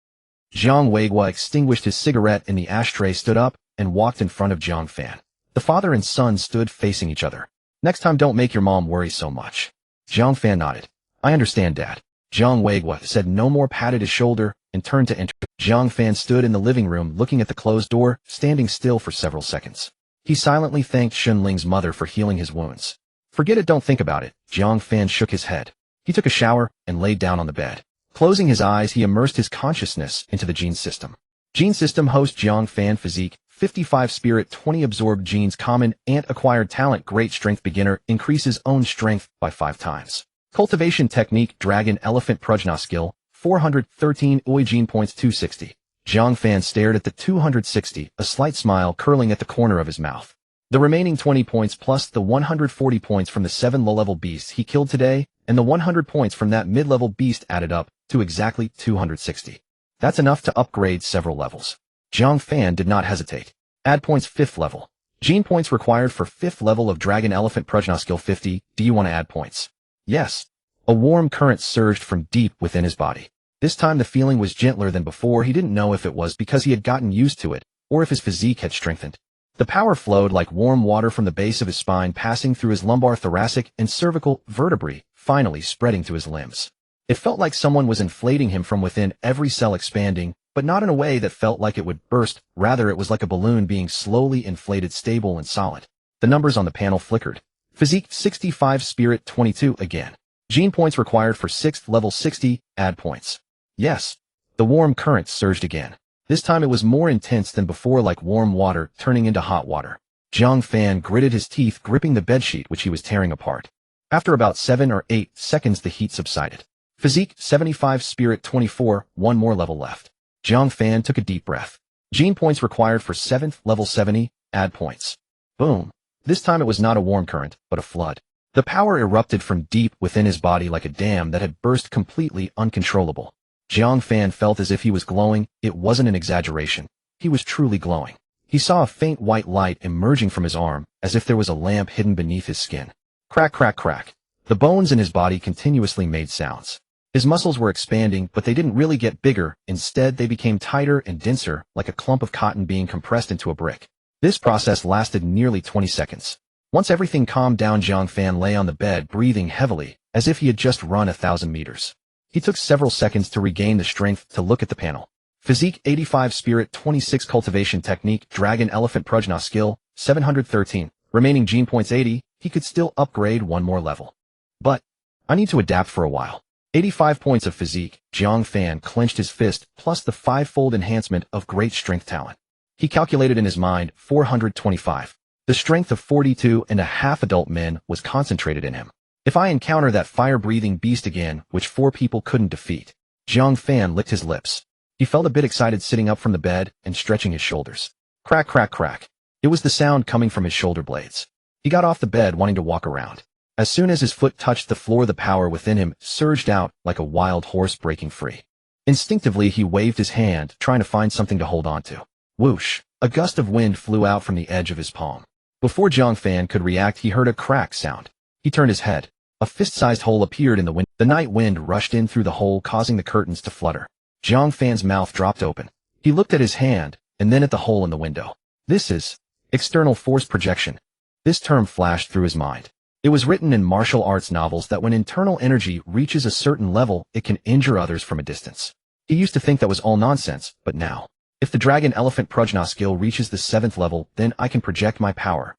Jiang Wei extinguished his cigarette in the ashtray, stood up, and walked in front of Jiang Fan. The father and son stood facing each other. Next time don't make your mom worry so much. Jiang Fan nodded. I understand, Dad. Jiang Wei said no more, patted his shoulder, and turned to enter. Jiang Fan stood in the living room looking at the closed door, standing still for several seconds. He silently thanked Shen Ling's mother for healing his wounds. Forget it, don't think about it. Jiang Fan shook his head. He took a shower and laid down on the bed. Closing his eyes, he immersed his consciousness into the gene system. Gene system host Jiang Fan physique, 55 spirit, 20 absorbed genes, common, ant acquired talent, great strength, beginner, increases own strength by 5 times. Cultivation technique, dragon elephant Prajna skill, 413 OI gene points, 260. Jiang Fan stared at the 260, a slight smile curling at the corner of his mouth. The remaining 20 points plus the 140 points from the 7 low-level beasts he killed today, and the 100 points from that mid-level beast added up to exactly 260. That's enough to upgrade several levels. Jiang Fan did not hesitate. Add points, 5th level. Gene points required for 5th level of Dragon Elephant Prajna skill, 50. Do you want to add points? Yes. A warm current surged from deep within his body. This time the feeling was gentler than before. He didn't know if it was because he had gotten used to it, or if his physique had strengthened. The power flowed like warm water from the base of his spine, passing through his lumbar, thoracic, and cervical vertebrae, finally spreading to his limbs. It felt like someone was inflating him from within, every cell expanding, but not in a way that felt like it would burst. Rather, it was like a balloon being slowly inflated, stable and solid. The numbers on the panel flickered. Physique 65, spirit 22 again. Gene points required for 6th level, 60. Add points. Yes. The warm current surged again. This time it was more intense than before, like warm water turning into hot water. Jiang Fan gritted his teeth, gripping the bedsheet which he was tearing apart. After about 7 or 8 seconds the heat subsided. Physique 75, spirit 24, 1 more level left. Jiang Fan took a deep breath. Gene points required for 7th level, 70. Add points. Boom. This time it was not a warm current, but a flood. The power erupted from deep within his body like a dam that had burst, completely uncontrollable. Jiang Fan felt as if he was glowing. It wasn't an exaggeration. He was truly glowing. He saw a faint white light emerging from his arm, as if there was a lamp hidden beneath his skin. Crack, crack, crack. The bones in his body continuously made sounds. His muscles were expanding, but they didn't really get bigger. Instead, they became tighter and denser, like a clump of cotton being compressed into a brick. This process lasted nearly 20 seconds. Once everything calmed down, Jiang Fan lay on the bed, breathing heavily, as if he had just run 1,000 meters. He took several seconds to regain the strength to look at the panel. Physique 85, spirit 26, cultivation technique, dragon elephant Prajna skill, 713. Remaining gene points 80. He could still upgrade 1 more level. But I need to adapt for a while. 85 points of physique, Jiang Fan clenched his fist plus the five-fold enhancement of great strength talent. He calculated in his mind 425. The strength of 42 and a half adult men was concentrated in him. If I encounter that fire-breathing beast again, which 4 people couldn't defeat. Jiang Fan licked his lips. He felt a bit excited sitting up from the bed and stretching his shoulders. Crack, crack, crack. It was the sound coming from his shoulder blades. He got off the bed wanting to walk around. As soon as his foot touched the floor, the power within him surged out like a wild horse breaking free. Instinctively, he waved his hand, trying to find something to hold on to. Whoosh! A gust of wind flew out from the edge of his palm. Before Jiang Fan could react, he heard a crack sound. He turned his head. A fist-sized hole appeared in the window. The night wind rushed in through the hole, causing the curtains to flutter. Jiang Fan's mouth dropped open. He looked at his hand, and then at the hole in the window. This is external force projection. This term flashed through his mind. It was written in martial arts novels that when internal energy reaches a certain level, it can injure others from a distance. He used to think that was all nonsense, but now, if the dragon elephant Prajna skill reaches the 7th level, then I can project my power.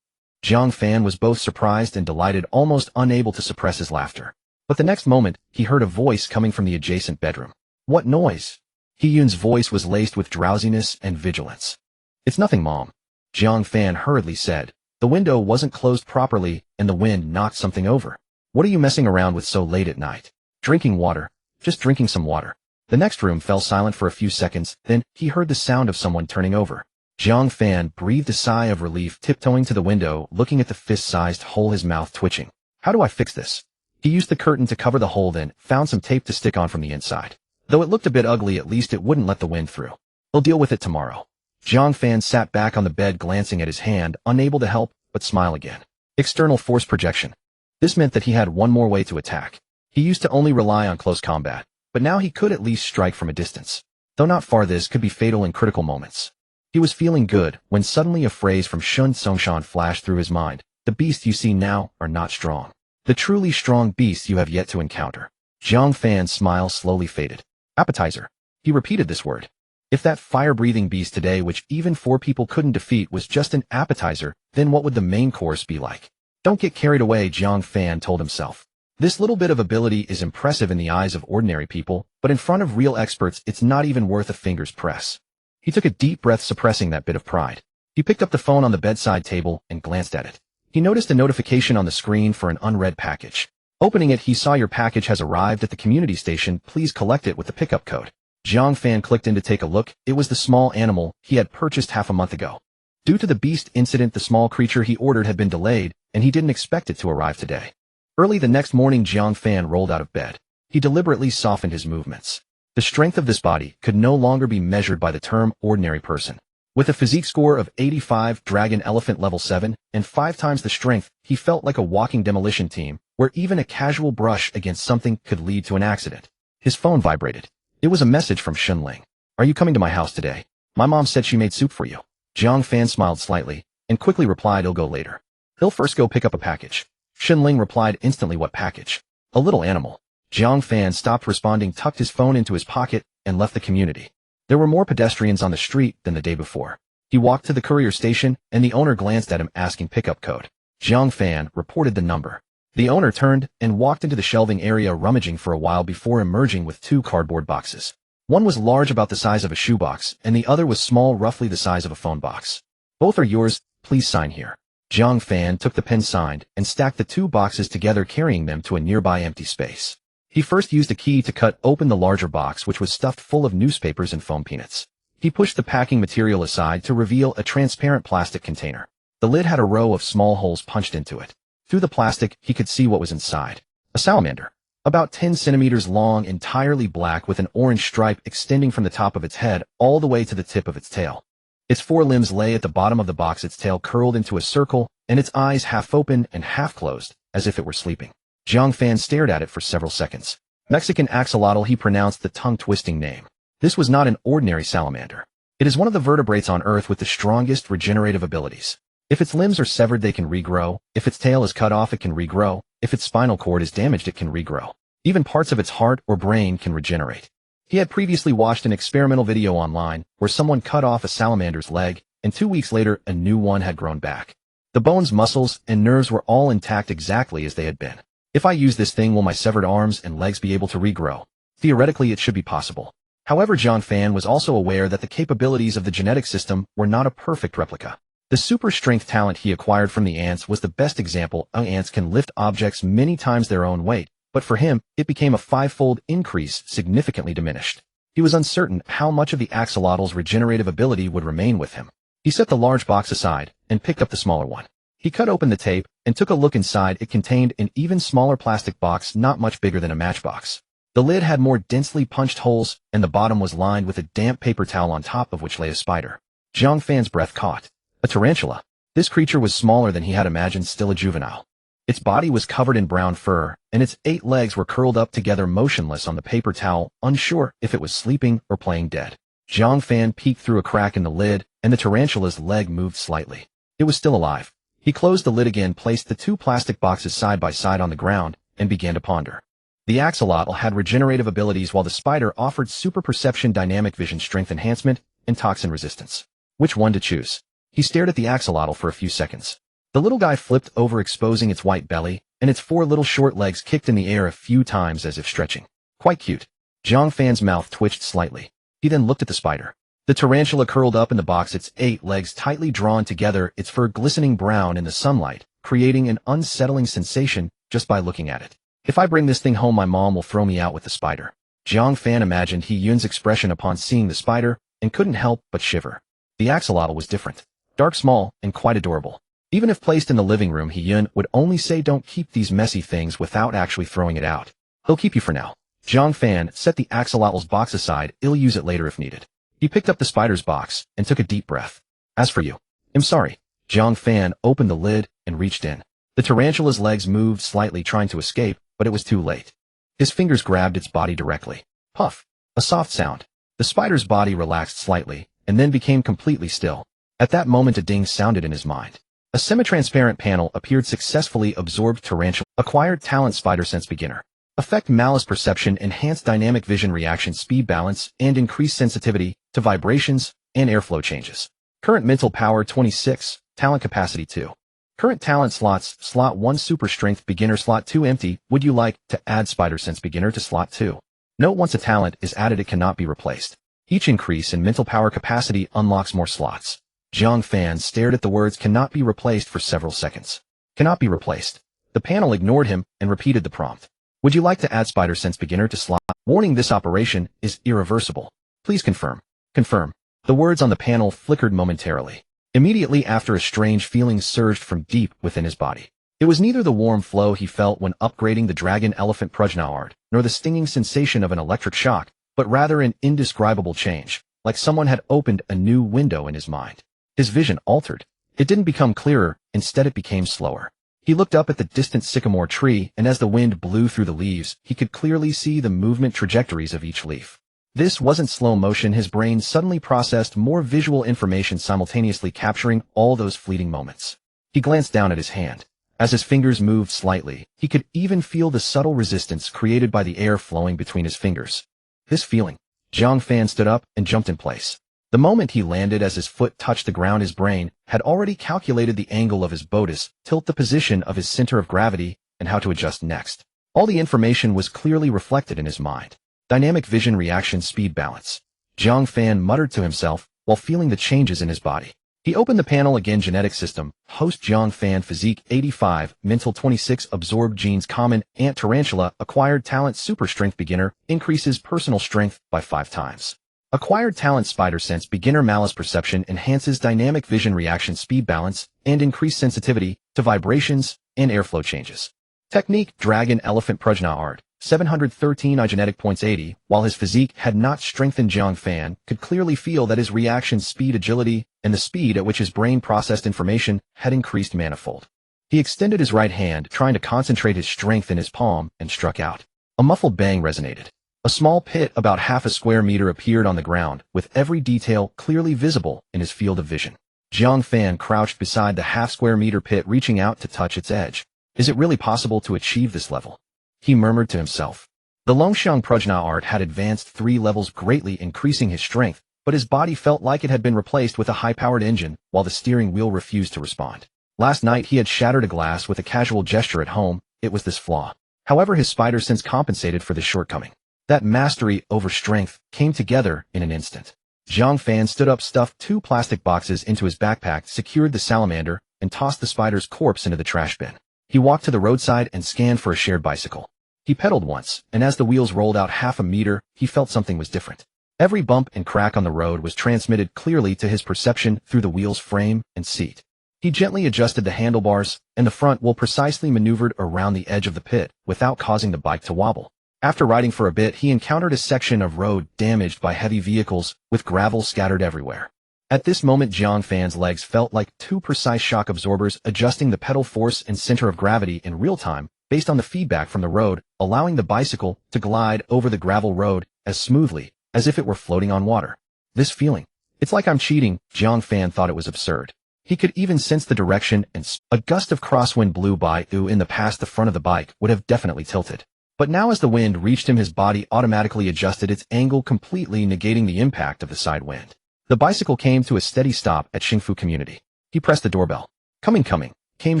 Jiang Fan was both surprised and delighted, almost unable to suppress his laughter. But the next moment, he heard a voice coming from the adjacent bedroom. What noise? He-Yun's voice was laced with drowsiness and vigilance. It's nothing, Mom. Jiang Fan hurriedly said. The window wasn't closed properly, and the wind knocked something over. What are you messing around with so late at night? Drinking water. Just drinking some water. The next room fell silent for a few seconds, then he heard the sound of someone turning over. Jiang Fan breathed a sigh of relief, tiptoeing to the window, looking at the fist-sized hole, his mouth twitching. How do I fix this? He used the curtain to cover the hole, then found some tape to stick on from the inside. Though it looked a bit ugly, at least it wouldn't let the wind through. He'll deal with it tomorrow. Jiang Fan sat back on the bed, glancing at his hand, unable to help but smile again. External force projection. This meant that he had one more way to attack. He used to only rely on close combat, but now he could at least strike from a distance. Though not far, this could be fatal in critical moments. He was feeling good when suddenly a phrase from Xiaoshan flashed through his mind. The beasts you see now are not strong. The truly strong beasts you have yet to encounter. Jiang Fan's smile slowly faded. Appetizer. He repeated this word. If that fire-breathing beast today, which even 4 people couldn't defeat, was just an appetizer, then what would the main course be like? Don't get carried away, Jiang Fan told himself. This little bit of ability is impressive in the eyes of ordinary people, but in front of real experts, it's not even worth a finger's press. He took a deep breath, suppressing that bit of pride. He picked up the phone on the bedside table and glanced at it. He noticed a notification on the screen for an unread package. Opening it, he saw your package has arrived at the community station. Please collect it with the pickup code. Jiang Fan clicked in to take a look. It was the small animal he had purchased half a month ago. Due to the beast incident, the small creature he ordered had been delayed, and he didn't expect it to arrive today. Early the next morning, Jiang Fan rolled out of bed. He deliberately softened his movements. The strength of this body could no longer be measured by the term ordinary person. With a physique score of 85, Dragon Elephant level 7, and 5 times the strength, he felt like a walking demolition team, where even a casual brush against something could lead to an accident. His phone vibrated. It was a message from Shunling. Are you coming to my house today? My mom said she made soup for you. Jiang Fan smiled slightly, and quickly replied, he'll go later. He'll first go pick up a package. Shunling replied instantly, what package? A little animal. Jiang Fan stopped responding, tucked his phone into his pocket, and left the community. There were more pedestrians on the street than the day before. He walked to the courier station, and the owner glanced at him, asking pickup code. Jiang Fan reported the number. The owner turned and walked into the shelving area, rummaging for a while before emerging with 2 cardboard boxes. One was large, about the size of a shoebox, and the other was small, roughly the size of a phone box. Both are yours, please sign here. Jiang Fan took the pen, signed, and stacked the 2 boxes together, carrying them to a nearby empty space. He first used a key to cut open the larger box, which was stuffed full of newspapers and foam peanuts. He pushed the packing material aside to reveal a transparent plastic container. The lid had a row of small holes punched into it. Through the plastic, he could see what was inside. A salamander. About 10 centimeters long, entirely black, with an orange stripe extending from the top of its head all the way to the tip of its tail. Its 4 limbs lay at the bottom of the box, its tail curled into a circle, and its eyes half open and half closed, as if it were sleeping. Jiang Fan stared at it for several seconds. Mexican axolotl, he pronounced the tongue-twisting name. This was not an ordinary salamander. It is one of the vertebrates on Earth with the strongest regenerative abilities. If its limbs are severed, they can regrow. If its tail is cut off, it can regrow. If its spinal cord is damaged, it can regrow. Even parts of its heart or brain can regenerate. He had previously watched an experimental video online where someone cut off a salamander's leg, and 2 weeks later, a new one had grown back. The bones, muscles, and nerves were all intact, exactly as they had been. If I use this thing, will my severed arms and legs be able to regrow? Theoretically, it should be possible. However, Jiang Fan was also aware that the capabilities of the genetic system were not a perfect replica. The super strength talent he acquired from the ants was the best example. Ants can lift objects many times their own weight, but for him, it became a five-fold increase, significantly diminished. He was uncertain how much of the axolotl's regenerative ability would remain with him. He set the large box aside and picked up the smaller one. He cut open the tape and took a look inside. It contained an even smaller plastic box not much bigger than a matchbox. The lid had more densely punched holes, and the bottom was lined with a damp paper towel on top of which lay a spider. Jiang Fan's breath caught. A tarantula. This creature was smaller than he had imagined, still a juvenile. Its body was covered in brown fur, and its 8 legs were curled up together motionless on the paper towel, unsure if it was sleeping or playing dead. Jiang Fan peeked through a crack in the lid, and the tarantula's leg moved slightly. It was still alive. He closed the lid again, placed the 2 plastic boxes side by side on the ground, and began to ponder. The axolotl had regenerative abilities while the spider offered super perception, dynamic vision, strength enhancement, and toxin resistance. Which one to choose? He stared at the axolotl for a few seconds. The little guy flipped over, exposing its white belly, and its 4 little short legs kicked in the air a few times as if stretching. Quite cute. Jiang Fan's mouth twitched slightly. He then looked at the spider. The tarantula curled up in the box, its 8 legs tightly drawn together, its fur glistening brown in the sunlight, creating an unsettling sensation just by looking at it. If I bring this thing home, my mom will throw me out with the spider. Jiang Fan imagined Yun's expression upon seeing the spider and couldn't help but shiver. The axolotl was different. Dark, small, and quite adorable. Even if placed in the living room, Yun would only say, "Don't keep these messy things," without actually throwing it out. "He'll keep you for now." Jiang Fan set the axolotl's box aside. "I'll use it later if needed." He picked up the spider's box and took a deep breath. "As for you, I'm sorry." Jiang Fan opened the lid and reached in. The tarantula's legs moved slightly, trying to escape, but it was too late. His fingers grabbed its body directly. Puff. A soft sound. The spider's body relaxed slightly, and then became completely still. At that moment, a ding sounded in his mind. A semi-transparent panel appeared. Successfully absorbed tarantula. Acquired talent, spider sense beginner. Effect: malice perception, enhanced dynamic vision, reaction speed, balance, and increased sensitivity to vibrations and airflow changes. Current mental power 26, talent capacity 2. Current talent slots: slot 1 super strength beginner, slot 2 empty. Would you like to add spider sense beginner to slot 2? Note: once a talent is added, it cannot be replaced. Each increase in mental power capacity unlocks more slots. Jiang Fan stared at the words "cannot be replaced" for several seconds. Cannot be replaced. The panel ignored him and repeated the prompt. Would you like to add spider sense beginner to slot? Warning: this operation is irreversible. Please confirm. Confirm. The words on the panel flickered momentarily. Immediately after, a strange feeling surged from deep within his body. It was neither the warm flow he felt when upgrading the dragon elephant Prajna art, nor the stinging sensation of an electric shock, but rather an indescribable change, like someone had opened a new window in his mind. His vision altered. It didn't become clearer, instead it became slower. He looked up at the distant sycamore tree, and as the wind blew through the leaves, he could clearly see the movement trajectories of each leaf. This wasn't slow motion. His brain suddenly processed more visual information, simultaneously capturing all those fleeting moments. He glanced down at his hand. As his fingers moved slightly, he could even feel the subtle resistance created by the air flowing between his fingers. This feeling. Jiang Fan stood up and jumped in place. The moment he landed, as his foot touched the ground, his brain had already calculated the angle of his bodice, tilt the position of his center of gravity, and how to adjust next. All the information was clearly reflected in his mind. Dynamic vision, reaction speed, balance. Jiang Fan muttered to himself while feeling the changes in his body. He opened the panel again. Genetic system. Host: Jiang Fan, physique 85, mental 26, absorbed genes common, ant tarantula, acquired talent super strength beginner, increases personal strength by 5 times. Acquired talent spider sense beginner, malice perception, enhances dynamic vision, reaction speed, balance, and increased sensitivity to vibrations and airflow changes. Technique: dragon elephant Prajna art, 713 genetic points 80. While his physique had not strengthened, Jiang Fan could clearly feel that his reaction speed, agility, and the speed at which his brain processed information had increased manifold. He extended his right hand, trying to concentrate his strength in his palm, and struck out. A muffled bang resonated. A small pit about half a square meter appeared on the ground, with every detail clearly visible in his field of vision. Jiang Fan crouched beside the half-square-meter pit, reaching out to touch its edge. Is it really possible to achieve this level? He murmured to himself. The Longxiang Prajna art had advanced 3 levels, greatly increasing his strength, but his body felt like it had been replaced with a high-powered engine, while the steering wheel refused to respond. Last night he had shattered a glass with a casual gesture at home. It was this flaw. However, his spider sense compensated for this shortcoming. That mastery over strength came together in an instant. Jiang Fan stood up, stuffed 2 plastic boxes into his backpack, secured the salamander, and tossed the spider's corpse into the trash bin. He walked to the roadside and scanned for a shared bicycle. He pedaled once, and as the wheels rolled out half a meter, he felt something was different. Every bump and crack on the road was transmitted clearly to his perception through the wheel's frame and seat. He gently adjusted the handlebars, and the front wheel precisely maneuvered around the edge of the pit without causing the bike to wobble. After riding for a bit, he encountered a section of road damaged by heavy vehicles with gravel scattered everywhere. At this moment, Jiang Fan's legs felt like 2 precise shock absorbers adjusting the pedal force and center of gravity in real time based on the feedback from the road, allowing the bicycle to glide over the gravel road as smoothly as if it were floating on water. This feeling, it's like I'm cheating, Jiang Fan thought it was absurd. He could even sense the direction, and a gust of crosswind blew by. In the past, the front of the bike would have definitely tilted. But now as the wind reached him, his body automatically adjusted its angle, completely negating the impact of the side wind. The bicycle came to a steady stop at Xingfu Community. He pressed the doorbell. Coming, came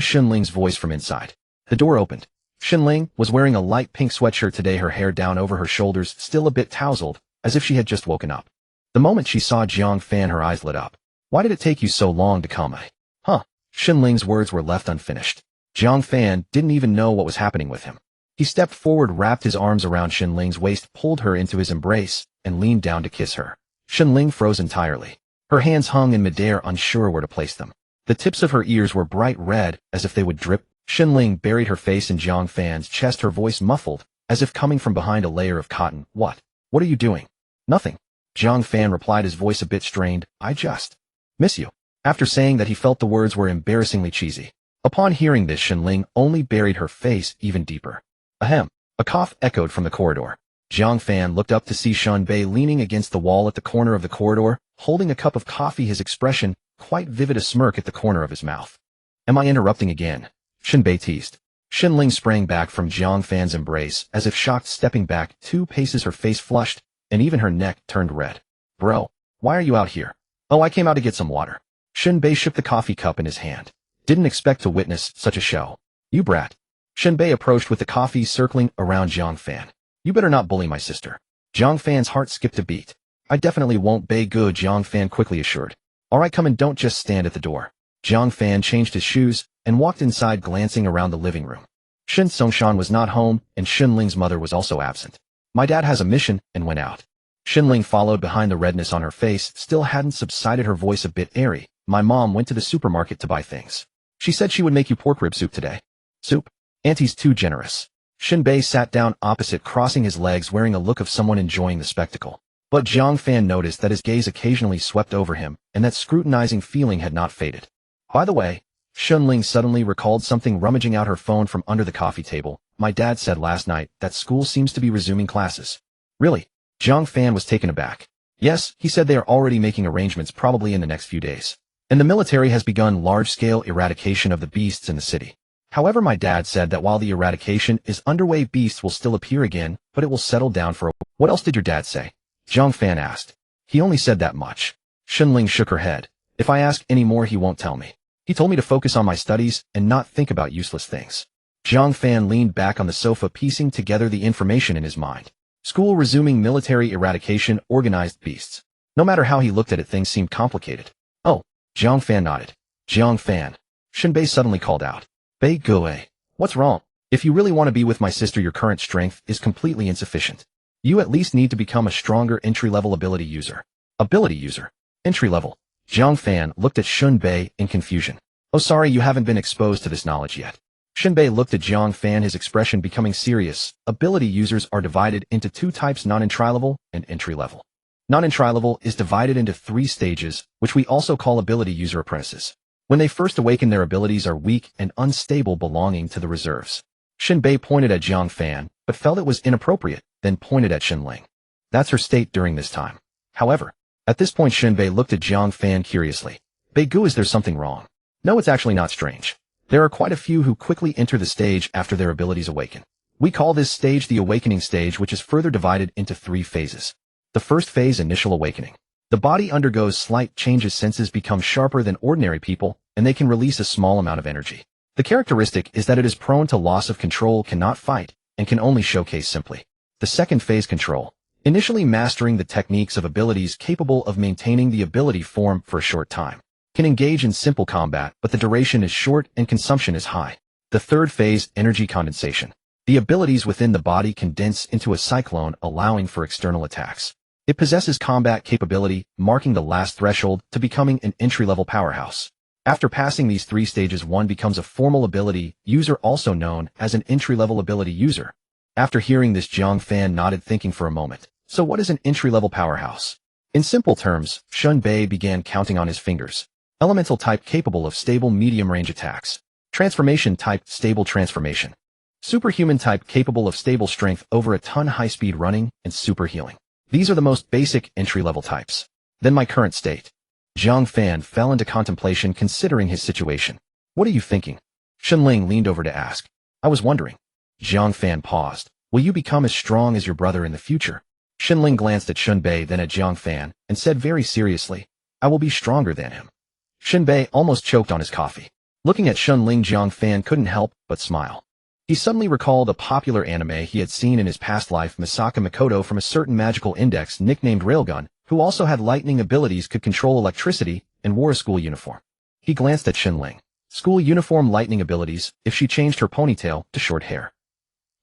Xunling's voice from inside. The door opened. Xunling was wearing a light pink sweatshirt today, her hair down over her shoulders, still a bit tousled, as if she had just woken up. The moment she saw Jiang Fan, her eyes lit up. Why did it take you so long to come? Xunling's words were left unfinished. Jiang Fan didn't even know what was happening with him. He stepped forward, wrapped his arms around Xunling's waist, pulled her into his embrace, and leaned down to kiss her. Xunling froze entirely. Her hands hung in midair, unsure where to place them. The tips of her ears were bright red, as if they would drip. Xunling buried her face in Jiang Fan's chest, her voice muffled, as if coming from behind a layer of cotton. What are you doing? Nothing. Jiang Fan replied, his voice a bit strained. I just miss you. After saying that, he felt the words were embarrassingly cheesy. Upon hearing this, Xunling only buried her face even deeper. Ahem. A cough echoed from the corridor. Jiang Fan looked up to see Xunbei leaning against the wall at the corner of the corridor, holding a cup of coffee, his expression quite vivid, a smirk at the corner of his mouth. Am I interrupting again? Xunbei teased. Xunling sprang back from Jiang Fan's embrace, as if shocked, stepping back 2 paces, her face flushed, and even her neck turned red. Bro, why are you out here? Oh, I came out to get some water. Xunbei shook the coffee cup in his hand. Didn't expect to witness such a show. You brat. Xunbei approached with the coffee, circling around Jiang Fan. You better not bully my sister. Jiang Fan's heart skipped a beat. I definitely won't. Be good, Jiang Fan quickly assured. Alright, come and don't just stand at the door. Jiang Fan changed his shoes and walked inside, glancing around the living room. Xiaoshan was not home, and Xunling's mother was also absent. My dad has a mission, and went out. Xunling followed behind, the redness on her face still hadn't subsided, her voice a bit airy. My mom went to the supermarket to buy things. She said she would make you pork rib soup today. Soup? Auntie's too generous. Xunbei sat down opposite, crossing his legs, wearing a look of someone enjoying the spectacle. But Jiang Fan noticed that his gaze occasionally swept over him, and that scrutinizing feeling had not faded. By the way, Xunling suddenly recalled something, rummaging out her phone from under the coffee table. My dad said last night that school seems to be resuming classes. Really? Jiang Fan was taken aback. Yes, he said they are already making arrangements, probably in the next few days. And the military has begun large-scale eradication of the beasts in the city. However, my dad said that while the eradication is underway, beasts will still appear again, but it will settle down for a while. What else did your dad say? Jiang Fan asked. He only said that much. Xunling shook her head. If I ask any more, he won't tell me. He told me to focus on my studies and not think about useless things. Jiang Fan leaned back on the sofa, piecing together the information in his mind. School resuming, military eradication, organized beasts. No matter how he looked at it, things seemed complicated. Oh, Jiang Fan nodded. Jiang Fan. Xunbei suddenly called out. Bei Gui. What's wrong? If you really want to be with my sister, your current strength is completely insufficient. You at least need to become a stronger entry-level ability user. Ability user. Entry-level. Jiang Fan looked at Xunbei in confusion. Oh, sorry, you haven't been exposed to this knowledge yet. Xunbei looked at Jiang Fan, his expression becoming serious. Ability users are divided into 2 types, non-entry-level and entry-level. Non-entry-level is divided into 3 stages, which we also call ability user apprentices. When they first awaken, their abilities are weak and unstable, belonging to the reserves. Xunbei pointed at Jiang Fan, but felt it was inappropriate, then pointed at Xunling. That's her state during this time. However, at this point, Xunbei looked at Jiang Fan curiously. Beigu, is there something wrong? No, it's actually not strange. There are quite a few who quickly enter the stage after their abilities awaken. We call this stage the awakening stage, which is further divided into 3 phases. The first phase, initial awakening. The body undergoes slight changes, senses become sharper than ordinary people, and they can release a small amount of energy. The characteristic is that it is prone to loss of control, cannot fight, and can only showcase simply. The second phase, control. Initially mastering the techniques of abilities capable of maintaining the ability form for a short time. Can engage in simple combat, but the duration is short and consumption is high. The third phase, energy condensation. The abilities within the body condense into a cyclone, allowing for external attacks. It possesses combat capability, marking the last threshold to becoming an entry-level powerhouse. After passing these 3 stages, one becomes a formal ability user, also known as an entry-level ability user. After hearing this, Jiang Fan nodded, thinking for a moment. So what is an entry-level powerhouse? In simple terms, Shun Bei began counting on his fingers. Elemental type, capable of stable medium-range attacks. Transformation type, stable transformation. Superhuman type, capable of stable strength over a ton, high-speed running, and super healing. These are the most basic entry-level types. Then my current state. Jiang Fan fell into contemplation, considering his situation. What are you thinking? Shenling leaned over to ask. I was wondering. Jiang Fan paused. Will you become as strong as your brother in the future? Shenling glanced at Shun Bei, then at Jiang Fan, and said very seriously, I will be stronger than him. Shun Bei almost choked on his coffee. Looking at Shenling, Jiang Fan couldn't help but smile. He suddenly recalled a popular anime he had seen in his past life. Misaka Makoto from a certain magical index nicknamed Railgun, who also had lightning abilities, could control electricity, and wore a school uniform. He glanced at Shenling. School uniform, lightning abilities, if she changed her ponytail to short hair.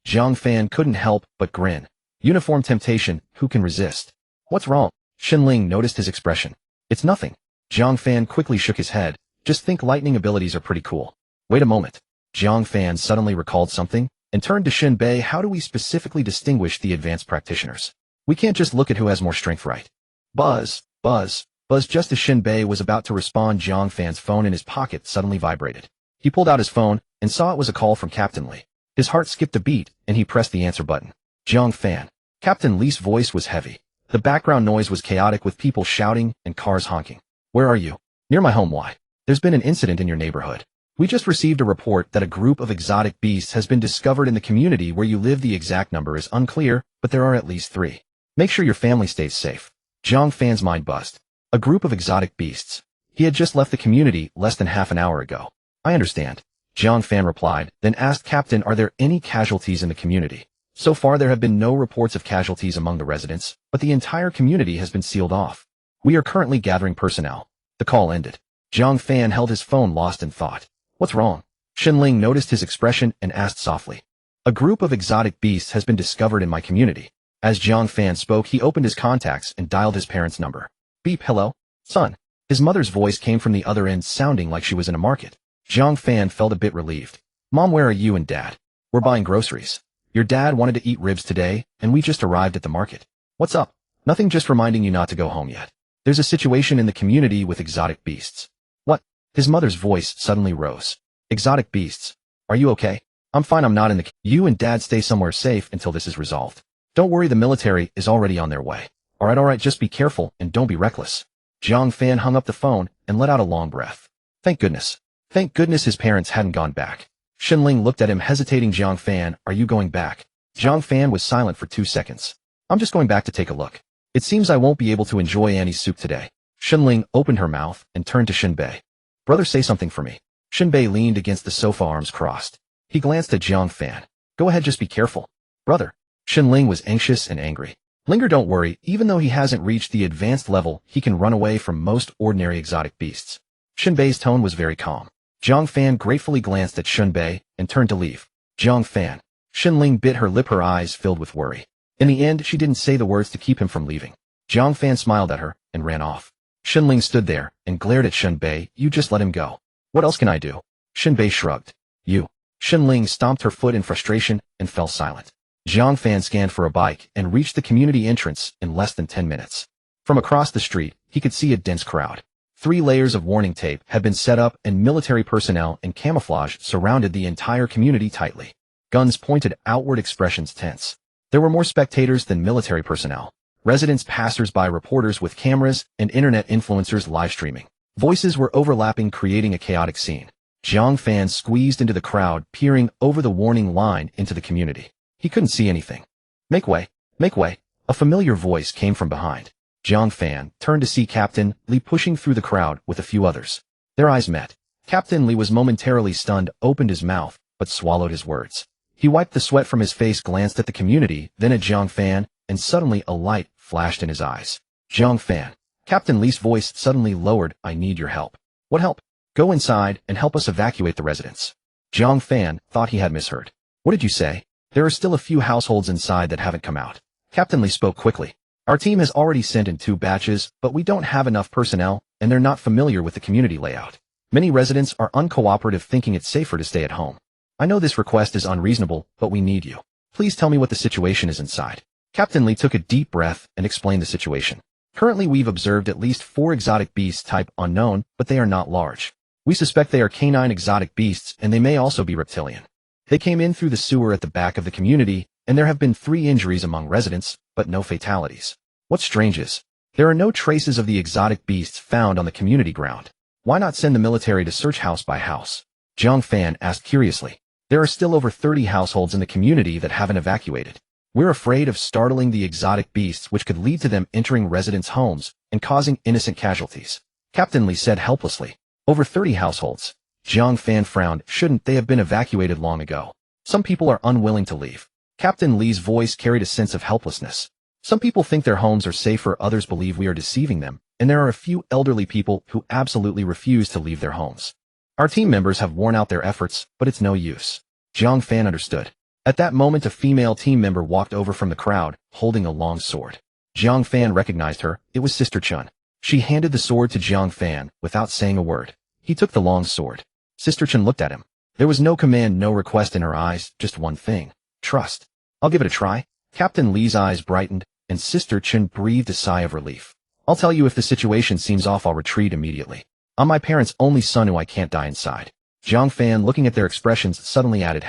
Jiang Fan couldn't help but grin. Uniform temptation, who can resist? What's wrong? Shenling noticed his expression. It's nothing. Jiang Fan quickly shook his head. Just think, lightning abilities are pretty cool. Wait a moment. Jiang Fan suddenly recalled something, and turned to Shin Bei. How do we specifically distinguish the advanced practitioners? We can't just look at who has more strength, right? Buzz, buzz, buzz. Just as Shin Bei was about to respond, Jiang Fan's phone in his pocket suddenly vibrated. He pulled out his phone, and saw it was a call from Captain Li. His heart skipped a beat, and he pressed the answer button. Jiang Fan. Captain Li's voice was heavy. The background noise was chaotic, with people shouting and cars honking. Where are you? Near my home. Why? There's been an incident in your neighborhood. We just received a report that a group of exotic beasts has been discovered in the community where you live. The exact number is unclear, but there are at least 3. Make sure your family stays safe. Jiang Fan's mind buzzed. A group of exotic beasts. He had just left the community less than half an hour ago. I understand. Jiang Fan replied, then asked, Captain, are there any casualties in the community? So far there have been no reports of casualties among the residents, but the entire community has been sealed off. We are currently gathering personnel. The call ended. Jiang Fan held his phone, lost in thought. What's wrong? Shenling noticed his expression and asked softly. A group of exotic beasts has been discovered in my community. As Jiang Fan spoke, he opened his contacts and dialed his parents' number. Beep. Hello? Son. His mother's voice came from the other end, sounding like she was in a market. Jiang Fan felt a bit relieved. Mom, where are you and Dad? We're buying groceries. Your dad wanted to eat ribs today, and we just arrived at the market. What's up? Nothing, just reminding you not to go home yet. There's a situation in the community with exotic beasts. What? His mother's voice suddenly rose. Exotic beasts. Are you okay? I'm fine, I'm not in the... You and Dad stay somewhere safe until this is resolved. Don't worry, the military is already on their way. Alright, just be careful and don't be reckless. Jiang Fan hung up the phone and let out a long breath. Thank goodness. Thank goodness his parents hadn't gone back. Shenling looked at him, hesitating. Jiang Fan, are you going back? Jiang Fan was silent for 2 seconds. I'm just going back to take a look. It seems I won't be able to enjoy Annie's soup today. Shenling opened her mouth and turned to Shin Bei. Brother, say something for me. Shin Bei leaned against the sofa, arms crossed. He glanced at Jiang Fan. Go ahead, just be careful. Brother. Shenling was anxious and angry. Linger, don't worry, even though he hasn't reached the advanced level, he can run away from most ordinary exotic beasts. Shin Bei's tone was very calm. Jiang Fan gratefully glanced at Shun Bei and turned to leave. Jiang Fan. Shenling bit her lip, her eyes filled with worry. In the end, she didn't say the words to keep him from leaving. Jiang Fan smiled at her and ran off. Shenling stood there and glared at Shun Bei. You just let him go. What else can I do? Shin Bei shrugged. You. Shenling stomped her foot in frustration and fell silent. Jiang Fan scanned for a bike and reached the community entrance in less than 10 minutes. From across the street, he could see a dense crowd. 3 layers of warning tape had been set up and military personnel in camouflage surrounded the entire community tightly. Guns pointed outward, expressions tense. There were more spectators than military personnel. Residents, passers-by, reporters with cameras, and internet influencers live streaming. Voices were overlapping, creating a chaotic scene. Jiang Fan squeezed into the crowd, peering over the warning line into the community. He couldn't see anything. Make way, make way. A familiar voice came from behind. Jiang Fan turned to see Captain Li pushing through the crowd with a few others. Their eyes met. Captain Li was momentarily stunned, opened his mouth, but swallowed his words. He wiped the sweat from his face, glanced at the community, then at Jiang Fan, and suddenly a light flashed in his eyes. Jiang Fan. Captain Li's voice suddenly lowered. I need your help. What help? Go inside and help us evacuate the residents. Jiang Fan thought he had misheard. What did you say? There are still a few households inside that haven't come out. Captain Li spoke quickly. Our team has already sent in 2 batches, but we don't have enough personnel, and they're not familiar with the community layout. Many residents are uncooperative, thinking it's safer to stay at home. I know this request is unreasonable, but we need you. Please tell me what the situation is inside. Captain Li took a deep breath and explained the situation. Currently we've observed at least 4 exotic beasts type unknown, but they are not large. We suspect they are canine exotic beasts, and they may also be reptilian. They came in through the sewer at the back of the community, and there have been 3 injuries among residents, but no fatalities. What's strange is, there are no traces of the exotic beasts found on the community ground. Why not send the military to search house by house? Jiang Fan asked curiously. There are still over 30 households in the community that haven't evacuated. We're afraid of startling the exotic beasts, which could lead to them entering residents' homes and causing innocent casualties. Captain Li said helplessly. Over 30 households. Jiang Fan frowned. Shouldn't they have been evacuated long ago? Some people are unwilling to leave. Captain Li's voice carried a sense of helplessness. Some people think their homes are safer, others believe we are deceiving them, and there are a few elderly people who absolutely refuse to leave their homes. Our team members have worn out their efforts, but it's no use. Jiang Fan understood. At that moment, a female team member walked over from the crowd, holding a long sword. Jiang Fan recognized her. It was Sister Chun. She handed the sword to Jiang Fan without saying a word. He took the long sword. Sister Chun looked at him. There was no command, no request in her eyes, just one thing. Trust. I'll give it a try. Captain Li's eyes brightened, and Sister Chun breathed a sigh of relief. I'll tell you if the situation seems off, I'll retreat immediately. I'm my parents' only son who I can't die inside. Jiang Fan, looking at their expressions, suddenly added,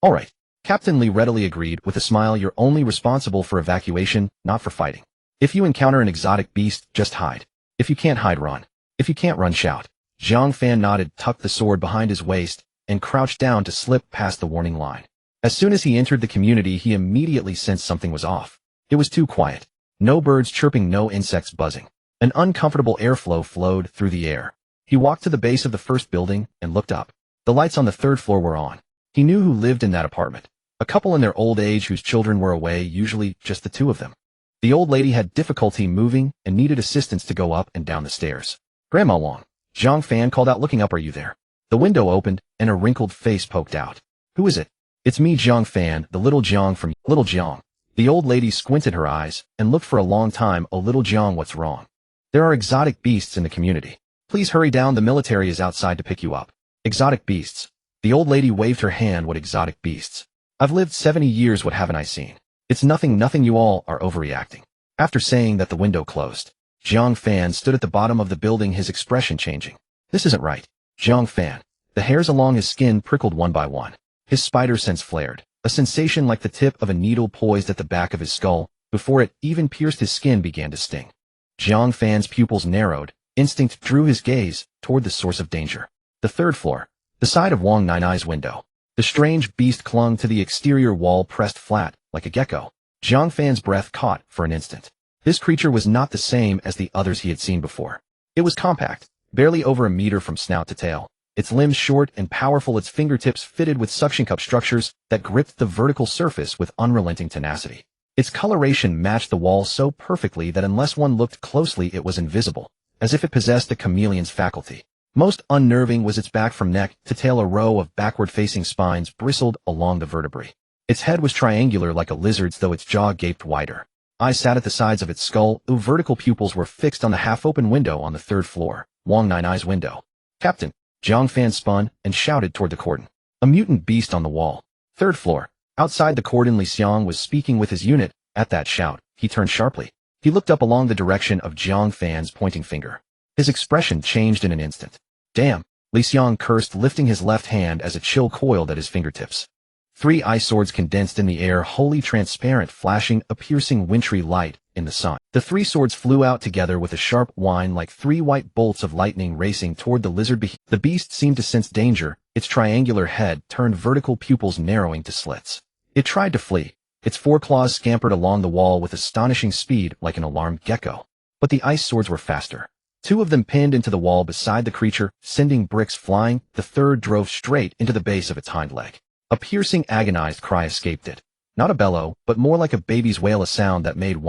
All right. Captain Li readily agreed with a smile. You're only responsible for evacuation, not for fighting. If you encounter an exotic beast, just hide. If you can't hide, run. If you can't run, shout. Jiang Fan nodded, tucked the sword behind his waist, and crouched down to slip past the warning line. As soon as he entered the community, he immediately sensed something was off. It was too quiet. No birds chirping, no insects buzzing. An uncomfortable airflow flowed through the air. He walked to the base of the first building and looked up. The lights on the 3rd floor were on. He knew who lived in that apartment. A couple in their old age whose children were away, usually just the 2 of them. The old lady had difficulty moving and needed assistance to go up and down the stairs. Grandma Wang. Jiang Fan called out, looking up. Are you there? The window opened, and a wrinkled face poked out. Who is it? It's me, Jiang Fan, the little Jiang from Little Jiang. The old lady squinted her eyes and looked for a long time. Oh, little Jiang, what's wrong? There are exotic beasts in the community. Please hurry down, the military is outside to pick you up. Exotic beasts. The old lady waved her hand. What exotic beasts? I've lived 70 years, what haven't I seen? It's nothing, you all are overreacting. After saying that, the window closed. Jiang Fan stood at the bottom of the building, his expression changing. This isn't right. Jiang Fan. The hairs along his skin prickled one by one. His spider sense flared, a sensation like the tip of a needle poised at the back of his skull. Before it even pierced his skin, began to sting. Jiang Fan's pupils narrowed. Instinct drew his gaze toward the source of danger. The 3rd floor. The side of Wang Nine's window. The strange beast clung to the exterior wall, pressed flat, like a gecko. Jiang Fan's breath caught for an instant. This creature was not the same as the others he had seen before. It was compact, barely over a meter from snout to tail, its limbs short and powerful, its fingertips fitted with suction cup structures that gripped the vertical surface with unrelenting tenacity. Its coloration matched the wall so perfectly that unless one looked closely it was invisible, as if it possessed the chameleon's faculty. Most unnerving was its back. From neck to tail, a row of backward-facing spines bristled along the vertebrae. Its head was triangular like a lizard's, though its jaw gaped wider. Eyes sat at the sides of its skull. Vertical pupils were fixed on the half-open window on the 3rd floor, Wang Nine's window. Captain. Jiang Fan spun and shouted toward the cordon. A mutant beast on the wall. 3rd floor. Outside the cordon, Li Xiang was speaking with his unit. At that shout, he turned sharply. He looked up along the direction of Jiang Fan's pointing finger. His expression changed in an instant. Damn, Li Xiang cursed, lifting his left hand as a chill coiled at his fingertips. 3 ice swords condensed in the air, wholly transparent, flashing a piercing wintry light in the sun. The 3 swords flew out together with a sharp whine, like 3 white bolts of lightning racing toward the lizard. The beast seemed to sense danger, its triangular head turned, vertical pupils narrowing to slits. It tried to flee. Its 4 claws scampered along the wall with astonishing speed, like an alarmed gecko. But the ice swords were faster. 2 of them pinned into the wall beside the creature, sending bricks flying. The 3rd drove straight into the base of its hind leg. A piercing, agonized cry escaped it. Not a bellow, but more like a baby's wail, a sound that made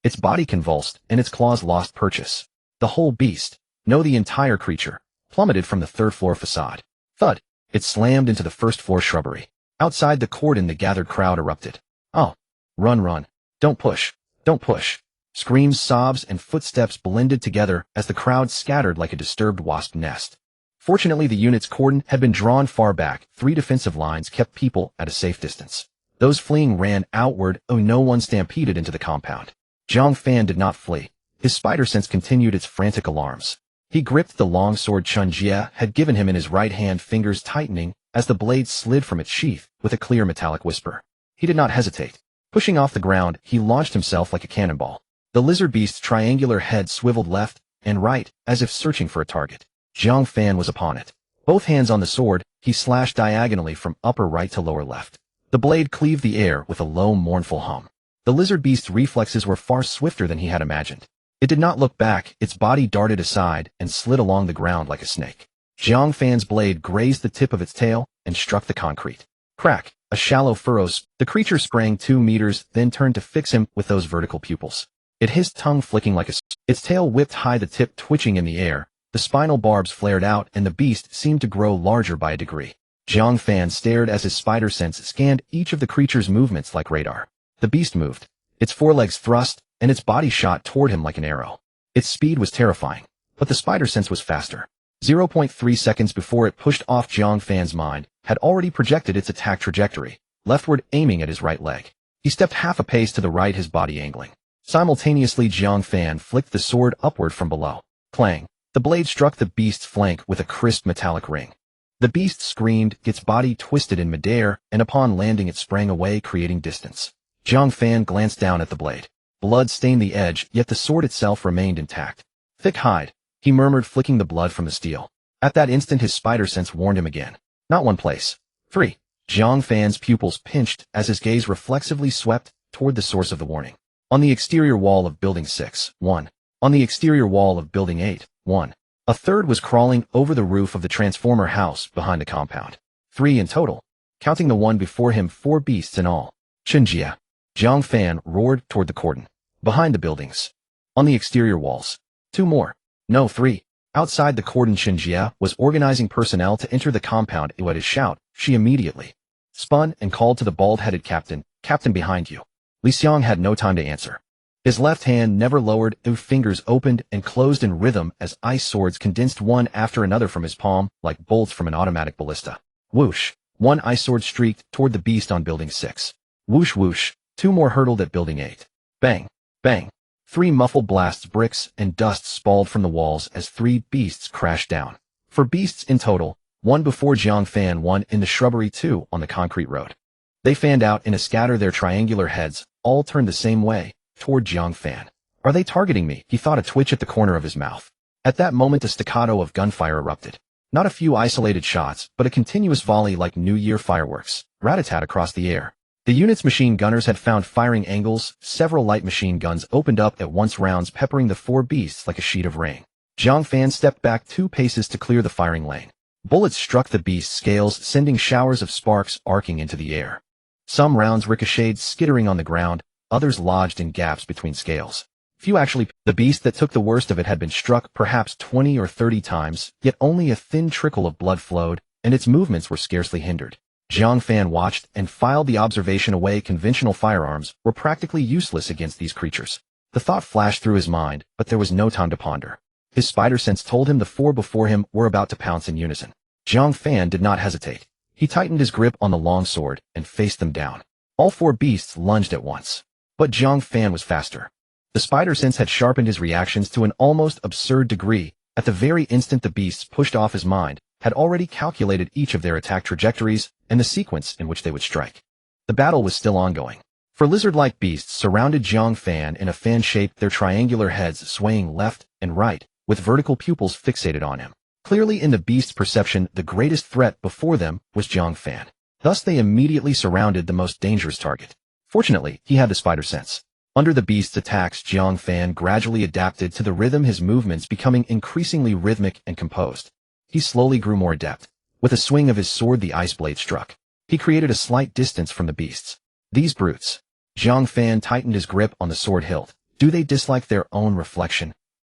its body convulsed and its claws lost purchase. The whole beast, no, the entire creature, plummeted from the third-floor facade. Thud! It slammed into the first-floor shrubbery. Outside the cordon, the gathered crowd erupted. Oh! Run, run! Don't push! Don't push! Screams, sobs, and footsteps blended together as the crowd scattered like a disturbed wasp nest. Fortunately, the unit's cordon had been drawn far back. 3 defensive lines kept people at a safe distance. Those fleeing ran outward, no one stampeded into the compound. Jiang Fan did not flee. His spider sense continued its frantic alarms. He gripped the long sword Chen Jie had given him in his right hand, fingers tightening as the blade slid from its sheath with a clear metallic whisper. He did not hesitate. Pushing off the ground, he launched himself like a cannonball. The lizard beast's triangular head swiveled left and right, as if searching for a target. Jiang Fan was upon it. Both hands on the sword, he slashed diagonally from upper right to lower left. The blade cleaved the air with a low, mournful hum. The lizard beast's reflexes were far swifter than he had imagined. It did not look back, its body darted aside and slid along the ground like a snake. Jiang Fan's blade grazed the tip of its tail and struck the concrete. Crack! A shallow furrow. The creature sprang 2 meters, then turned to fix him with those vertical pupils. It hissed, tongue flicking like its tail whipped high, the tip twitching in the air. The spinal barbs flared out, and the beast seemed to grow larger by a degree. Jiang Fan stared as his spider sense scanned each of the creature's movements like radar. The beast moved. Its forelegs thrust, and its body shot toward him like an arrow. Its speed was terrifying, but the spider sense was faster. 0.3 seconds before it pushed off, Jiang Fan's mind had already projected its attack trajectory, leftward, aiming at his right leg. He stepped half a pace to the right, his body angling. Simultaneously, Jiang Fan flicked the sword upward from below. Clang! The blade struck the beast's flank with a crisp metallic ring. The beast screamed, its body twisted in midair, and upon landing it sprang away, creating distance. Jiang Fan glanced down at the blade. Blood stained the edge, yet the sword itself remained intact. Thick hide, he murmured, flicking the blood from the steel. At that instant, his spider sense warned him again. Not one place. 3. Jiang Fan's pupils pinched as his gaze reflexively swept toward the source of the warning. On the exterior wall of Building 6, 1. On the exterior wall of Building 8, 1. A third was crawling over the roof of the transformer house behind the compound. 3 in total. Counting the one before him, 4 beasts in all. Chenjia. Jiang Fan roared toward the cordon. Behind the buildings. On the exterior walls. 2 more. No, 3. Outside the cordon, Chenjia was organizing personnel to enter the compound. At his shout, she immediately spun and called to the bald-headed captain, "Captain, behind you." Li Xiang had no time to answer. His left hand never lowered, fingers opened and closed in rhythm as ice swords condensed one after another from his palm, like bolts from an automatic ballista. Whoosh! 1 ice sword streaked toward the beast on Building 6. Whoosh whoosh! 2 more hurtled at Building 8. Bang! Bang! 3 muffled blasts, bricks and dust spalled from the walls as 3 beasts crashed down. 4 beasts in total, 1 before Jiang Fan, 1 in the shrubbery, 2 on the concrete road. They fanned out in a scatter, their triangular heads all turned the same way, toward Jiang Fan. Are they targeting me? He thought, a twitch at the corner of his mouth. At that moment, a staccato of gunfire erupted. Not a few isolated shots, but a continuous volley like New Year fireworks, rat-a-tat across the air. The unit's machine gunners had found firing angles. Several light machine guns opened up at once, rounds peppering the 4 beasts like a sheet of rain. Jiang Fan stepped back 2 paces to clear the firing lane. Bullets struck the beast's scales, sending showers of sparks arcing into the air. Some rounds ricocheted, skittering on the ground, others lodged in gaps between scales. Few actually. The beast that took the worst of it had been struck perhaps 20 or 30 times, yet only a thin trickle of blood flowed, and its movements were scarcely hindered. Jiang Fan watched and filed the observation away. Conventional firearms were practically useless against these creatures. The thought flashed through his mind, but there was no time to ponder. His spider sense told him the 4 before him were about to pounce in unison. Jiang Fan did not hesitate. He tightened his grip on the long sword and faced them down. All 4 beasts lunged at once. But Jiang Fan was faster. The spider sense had sharpened his reactions to an almost absurd degree. At the very instant the beasts pushed off, his mind had already calculated each of their attack trajectories and the sequence in which they would strike. The battle was still ongoing. For lizard-like beasts surrounded Jiang Fan in a fan shape, their triangular heads swaying left and right, with vertical pupils fixated on him. Clearly in the beast's perception, the greatest threat before them was Jiang Fan. Thus they immediately surrounded the most dangerous target. Fortunately, he had the spider sense. Under the beast's attacks, Jiang Fan gradually adapted to the rhythm, his movements becoming increasingly rhythmic and composed. He slowly grew more adept. With a swing of his sword, the ice blade struck. He created a slight distance from the beasts. These brutes. Jiang Fan tightened his grip on the sword hilt. Do they dislike their own reflection?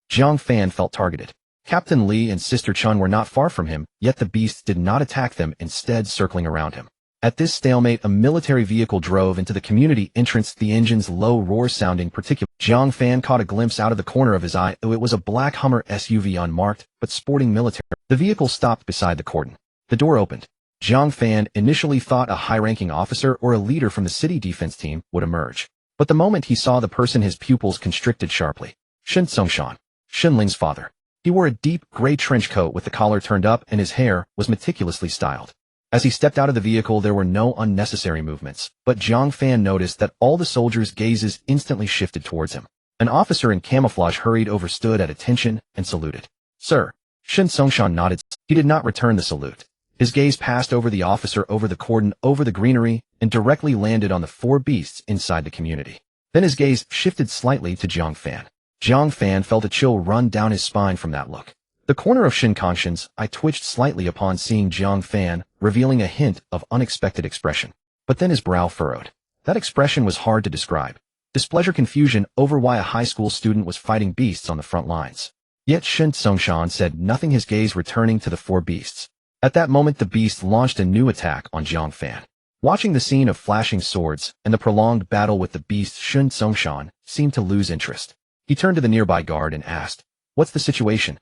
Jiang Fan felt targeted. Captain Li and Sister Chun were not far from him, yet the beasts did not attack them, instead circling around him. At this stalemate, a military vehicle drove into the community entrance, the engine's low roar sounding particularly. Jiang Fan caught a glimpse out of the corner of his eye, though it was a black Hummer SUV unmarked, but sporting military. The vehicle stopped beside the cordon. The door opened. Jiang Fan initially thought a high-ranking officer or a leader from the city defense team would emerge. But the moment he saw the person, his pupils constricted sharply. Xiaoshan, Xinling's father. He wore a deep gray trench coat with the collar turned up, and his hair was meticulously styled. As he stepped out of the vehicle, there were no unnecessary movements, but Jiang Fan noticed that all the soldiers' gazes instantly shifted towards him. An officer in camouflage hurried over, stood at attention, and saluted. Sir. Xiaoshan nodded. He did not return the salute. His gaze passed over the officer, over the cordon, over the greenery, and directly landed on the 4 beasts inside the community. Then his gaze shifted slightly to Jiang Fan. Jiang Fan felt a chill run down his spine from that look. The corner of Shinkangshan's eye twitched slightly upon seeing Jiang Fan, revealing a hint of unexpected expression. But then his brow furrowed. That expression was hard to describe. Displeasure, confusion over why a high school student was fighting beasts on the front lines. Yet Xiaoshan said nothing, his gaze returning to the 4 beasts. At that moment, the beast launched a new attack on Jiang Fan. Watching the scene of flashing swords and the prolonged battle with the beast, Xiaoshan seemed to lose interest. He turned to the nearby guard and asked, "What's the situation?"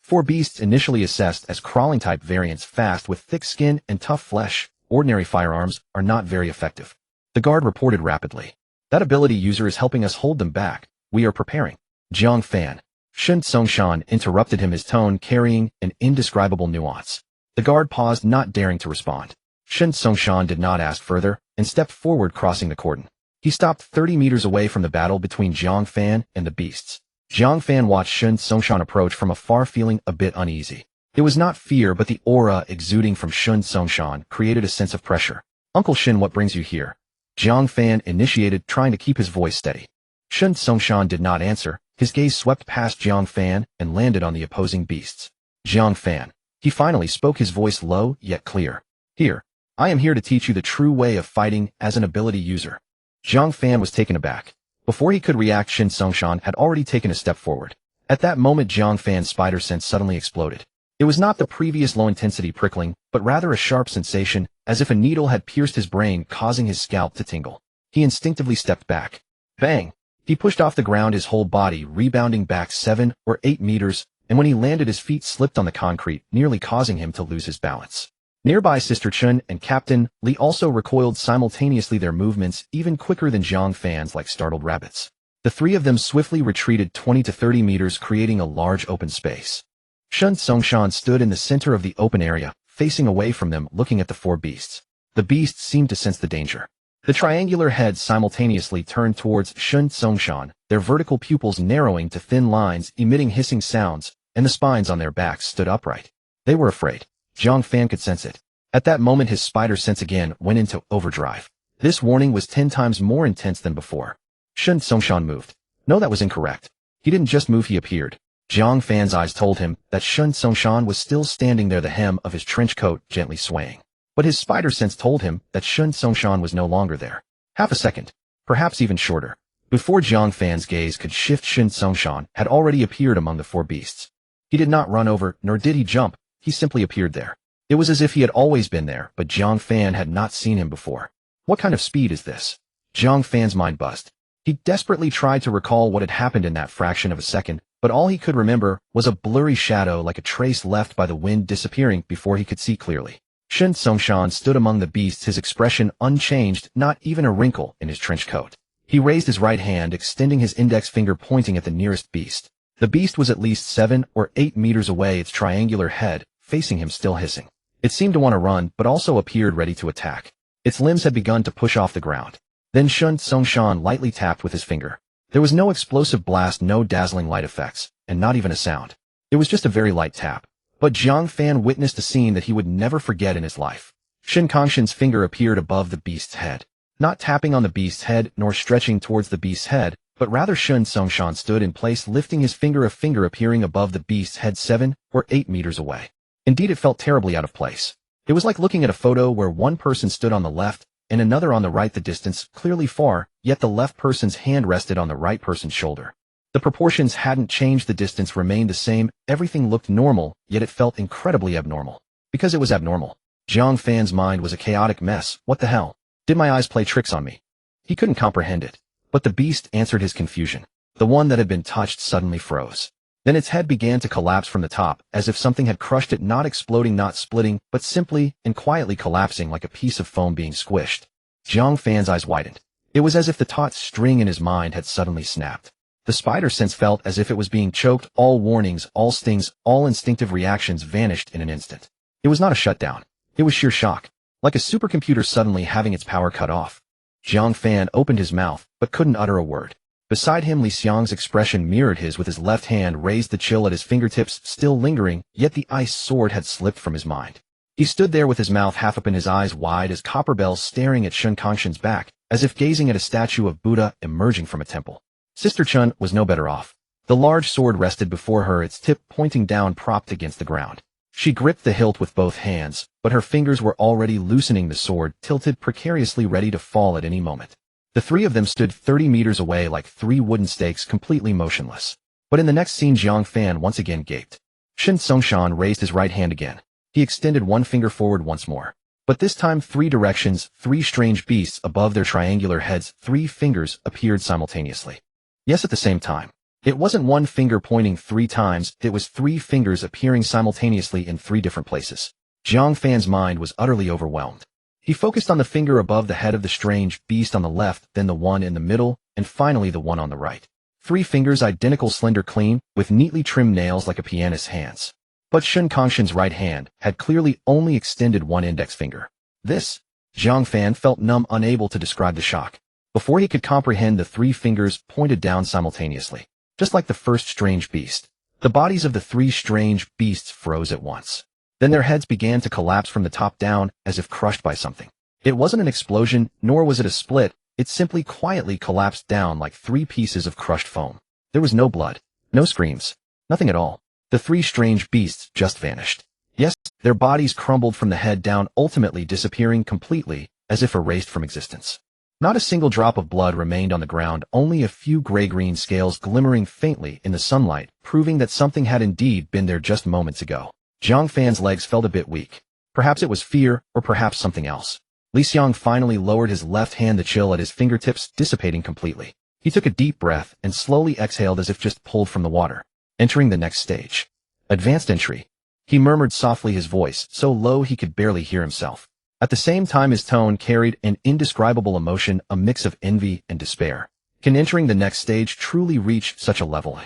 4 beasts, initially assessed as crawling-type variants, fast with thick skin and tough flesh, ordinary firearms are not very effective. The guard reported rapidly. That ability user is helping us hold them back. We are preparing. Jiang Fan. Xiaoshan interrupted him, his tone carrying an indescribable nuance. The guard paused, not daring to respond. Xiaoshan did not ask further, and stepped forward, crossing the cordon. He stopped 30 meters away from the battle between Jiang Fan and the beasts. Jiang Fan watched Xiaoshan approach from afar, feeling a bit uneasy. It was not fear, but the aura exuding from Xiaoshan created a sense of pressure. "Uncle Xin, what brings you here?" Jiang Fan initiated, trying to keep his voice steady. Xiaoshan did not answer. His gaze swept past Jiang Fan and landed on the opposing beasts. Jiang Fan. He finally spoke, his voice low yet clear. "Here. I am here to teach you the true way of fighting as an ability user." Jiang Fan was taken aback. Before he could react, Xiaoshan had already taken a step forward. At that moment, Jiang Fan's spider sense suddenly exploded. It was not the previous low-intensity prickling, but rather a sharp sensation, as if a needle had pierced his brain, causing his scalp to tingle. He instinctively stepped back. Bang! He pushed off the ground, his whole body rebounding back 7 or 8 meters, and when he landed, his feet slipped on the concrete, nearly causing him to lose his balance. Nearby, Sister Chun and Captain Li also recoiled simultaneously, their movements even quicker than Jiang Fan's, like startled rabbits. The 3 of them swiftly retreated 20 to 30 meters, creating a large open space. Xiaoshan stood in the center of the open area, facing away from them, looking at the 4 beasts. The beasts seemed to sense the danger. The triangular heads simultaneously turned towards Xiaoshan, their vertical pupils narrowing to thin lines, emitting hissing sounds, and the spines on their backs stood upright. They were afraid. Jiang Fan could sense it. At that moment, his spider sense again went into overdrive. This warning was 10 times more intense than before. Xiaoshan moved. No, that was incorrect. He didn't just move, he appeared. Jiang Fan's eyes told him that Xiaoshan was still standing there, the hem of his trench coat gently swaying. But his spider sense told him that Xiaoshan was no longer there. Half a second, perhaps even shorter, before Jiang Fan's gaze could shift, Xiaoshan had already appeared among the 4 beasts. He did not run over, nor did he jump. He simply appeared there. It was as if he had always been there, but Jiang Fan had not seen him before. What kind of speed is this? Jiang Fan's mind buzzed. He desperately tried to recall what had happened in that fraction of a second, but all he could remember was a blurry shadow, like a trace left by the wind, disappearing before he could see clearly. Xiaoshan stood among the beasts, his expression unchanged, not even a wrinkle in his trench coat. He raised his right hand, extending his index finger, pointing at the nearest beast. The beast was at least 7 or 8 meters away, its triangular head facing him, still hissing. It seemed to want to run, but also appeared ready to attack. Its limbs had begun to push off the ground. Then Xiaoshan lightly tapped with his finger. There was no explosive blast, no dazzling light effects, and not even a sound. It was just a very light tap. But Jiang Fan witnessed a scene that he would never forget in his life. Shinkangshan's finger appeared above the beast's head. Not tapping on the beast's head, nor stretching towards the beast's head, but rather Xiaoshan stood in place, lifting his finger, a finger appearing above the beast's head 7 or 8 meters away. Indeed, it felt terribly out of place. It was like looking at a photo where one person stood on the left and another on the right, the distance clearly far, yet the left person's hand rested on the right person's shoulder. The proportions hadn't changed, the distance remained the same, everything looked normal, yet it felt incredibly abnormal. Because it was abnormal. Jiang Fan's mind was a chaotic mess. What the hell? Did my eyes play tricks on me? He couldn't comprehend it. But the beast answered his confusion. The one that had been touched suddenly froze. Then its head began to collapse from the top, as if something had crushed it, not exploding, not splitting, but simply and quietly collapsing like a piece of foam being squished. Jiang Fan's eyes widened. It was as if the taut string in his mind had suddenly snapped. The spider sense felt as if it was being choked. All warnings, all stings, all instinctive reactions vanished in an instant. It was not a shutdown. It was sheer shock. Like a supercomputer suddenly having its power cut off. Jiang Fan opened his mouth, but couldn't utter a word. Beside him, Li Xiang's expression mirrored his, with his left hand raised, the chill at his fingertips still lingering, yet the ice sword had slipped from his mind. He stood there with his mouth half open, his eyes wide as copper bells, staring at Shun Kongshan's back, as if gazing at a statue of Buddha emerging from a temple. Sister Chun was no better off. The large sword rested before her, its tip pointing down, propped against the ground. She gripped the hilt with both hands, but her fingers were already loosening, the sword tilted precariously, ready to fall at any moment. The three of them stood 30 meters away like three wooden stakes, completely motionless. But in the next scene, Jiang Fan once again gaped. Shen Songshan raised his right hand again. He extended one finger forward once more. But this time, three directions, three strange beasts above their triangular heads, three fingers appeared simultaneously. Yes, at the same time. It wasn't one finger pointing 3 times, it was 3 fingers appearing simultaneously in 3 different places. Jiang Fan's mind was utterly overwhelmed. He focused on the finger above the head of the strange beast on the left, then the one in the middle, and finally the one on the right. 3 fingers, identical, slender, clean, with neatly trimmed nails like a pianist's hands. But Shun Kongshan's right hand had clearly only extended one index finger. This, Jiang Fan felt numb, unable to describe the shock. Before he could comprehend, the 3 fingers pointed down simultaneously. Just like the first strange beast. The bodies of the 3 strange beasts froze at once. Then their heads began to collapse from the top down, as if crushed by something. It wasn't an explosion, nor was it a split, it simply quietly collapsed down like 3 pieces of crushed foam. There was no blood, no screams, nothing at all. The 3 strange beasts just vanished. Yes, their bodies crumbled from the head down, ultimately disappearing completely, as if erased from existence. Not a single drop of blood remained on the ground, only a few gray-green scales glimmering faintly in the sunlight, proving that something had indeed been there just moments ago. Jiang Fan's legs felt a bit weak. Perhaps it was fear, or perhaps something else. Li Xiang finally lowered his left hand, the chill at his fingertips dissipating completely. He took a deep breath and slowly exhaled, as if just pulled from the water. Entering the next stage. Advanced entry. He murmured softly, his voice so low he could barely hear himself. At the same time, his tone carried an indescribable emotion, a mix of envy and despair. Can entering the next stage truly reach such a level?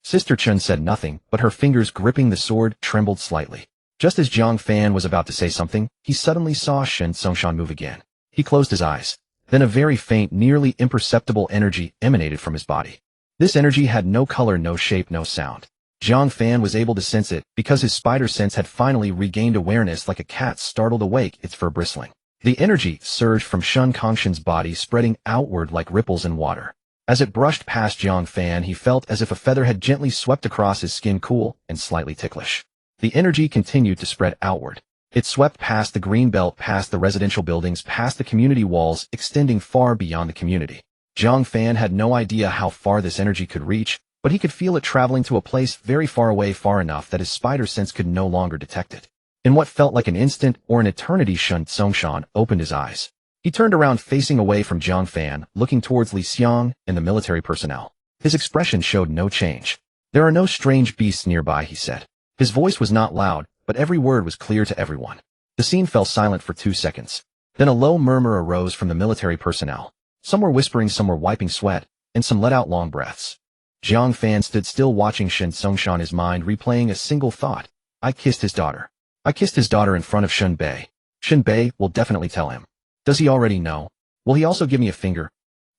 Sister Chun said nothing, but her fingers gripping the sword trembled slightly. Just as Jiang Fan was about to say something, he suddenly saw Shen Songshan move again. He closed his eyes. Then a very faint, nearly imperceptible energy emanated from his body. This energy had no color, no shape, no sound. Jiang Fan was able to sense it, because his spider sense had finally regained awareness, like a cat startled awake, its fur bristling. The energy surged from Shun Kongshan's body, spreading outward like ripples in water. As it brushed past Jiang Fan, he felt as if a feather had gently swept across his skin, cool and slightly ticklish. The energy continued to spread outward. It swept past the green belt, past the residential buildings, past the community walls, extending far beyond the community. Jiang Fan had no idea how far this energy could reach, but he could feel it traveling to a place very far away, far enough that his spider sense could no longer detect it. In what felt like an instant or an eternity, Shun Songshan opened his eyes. He turned around, facing away from Jiang Fan, looking towards Li Xiang and the military personnel. His expression showed no change. "There are no strange beasts nearby," he said. His voice was not loud, but every word was clear to everyone. The scene fell silent for 2 seconds. Then a low murmur arose from the military personnel. Some were whispering, some were wiping sweat, and some let out long breaths. Jiang Fan stood still, watching Shen Songshan, his mind replaying a single thought. I kissed his daughter. I kissed his daughter in front of Shun Bei. Shun Bei will definitely tell him. Does he already know? Will he also give me a finger?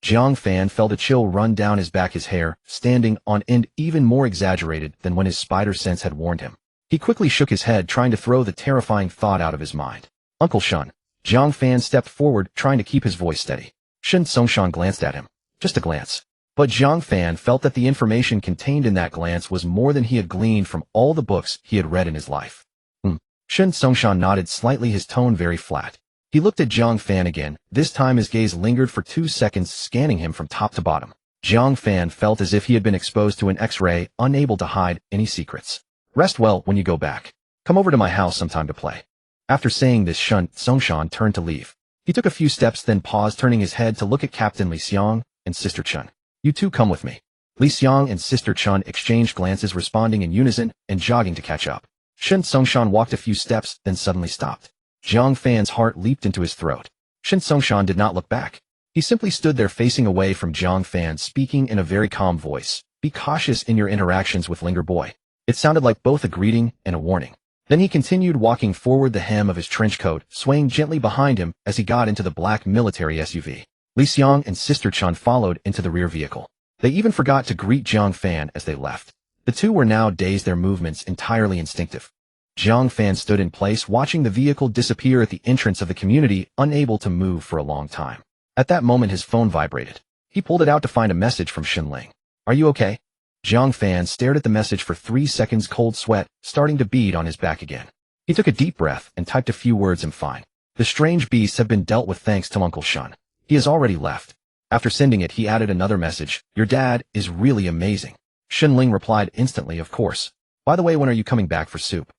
Jiang Fan felt a chill run down his back, his hair standing on end, even more exaggerated than when his spider sense had warned him. He quickly shook his head, trying to throw the terrifying thought out of his mind. Uncle Shun. Jiang Fan stepped forward, trying to keep his voice steady. Shen Songshan glanced at him. Just a glance. But Jiang Fan felt that the information contained in that glance was more than he had gleaned from all the books he had read in his life. Shen Songshan nodded slightly, his tone very flat. He looked at Jiang Fan again. This time his gaze lingered for 2 seconds, scanning him from top to bottom. Jiang Fan felt as if he had been exposed to an X-ray, unable to hide any secrets. Rest well when you go back. Come over to my house sometime to play. After saying this, Shen Songshan turned to leave. He took a few steps, then paused, turning his head to look at Captain Li Xiang and Sister Chun. You two come with me. Li Xiang and Sister Chun exchanged glances, responding in unison and jogging to catch up. Shen Songshan walked a few steps, then suddenly stopped. Jiang Fan's heart leaped into his throat. Shen Songshan did not look back. He simply stood there facing away from Jiang Fan, speaking in a very calm voice. Be cautious in your interactions with Linger Boy. It sounded like both a greeting and a warning. Then he continued walking forward, the hem of his trench coat swaying gently behind him as he got into the black military SUV. Li Xiang and Sister Chun followed into the rear vehicle. They even forgot to greet Jiang Fan as they left. The two were now dazed, their movements entirely instinctive. Jiang Fan stood in place, watching the vehicle disappear at the entrance of the community, unable to move for a long time. At that moment his phone vibrated. He pulled it out to find a message from Xinling. Are you okay? Jiang Fan stared at the message for 3 seconds, cold sweat starting to bead on his back again. He took a deep breath and typed a few words. I'm fine. The strange beasts have been dealt with thanks to Uncle Shun. He has already left. After sending it, he added another message. Your dad is really amazing. Xinling replied instantly, of course. By the way, when are you coming back for soup?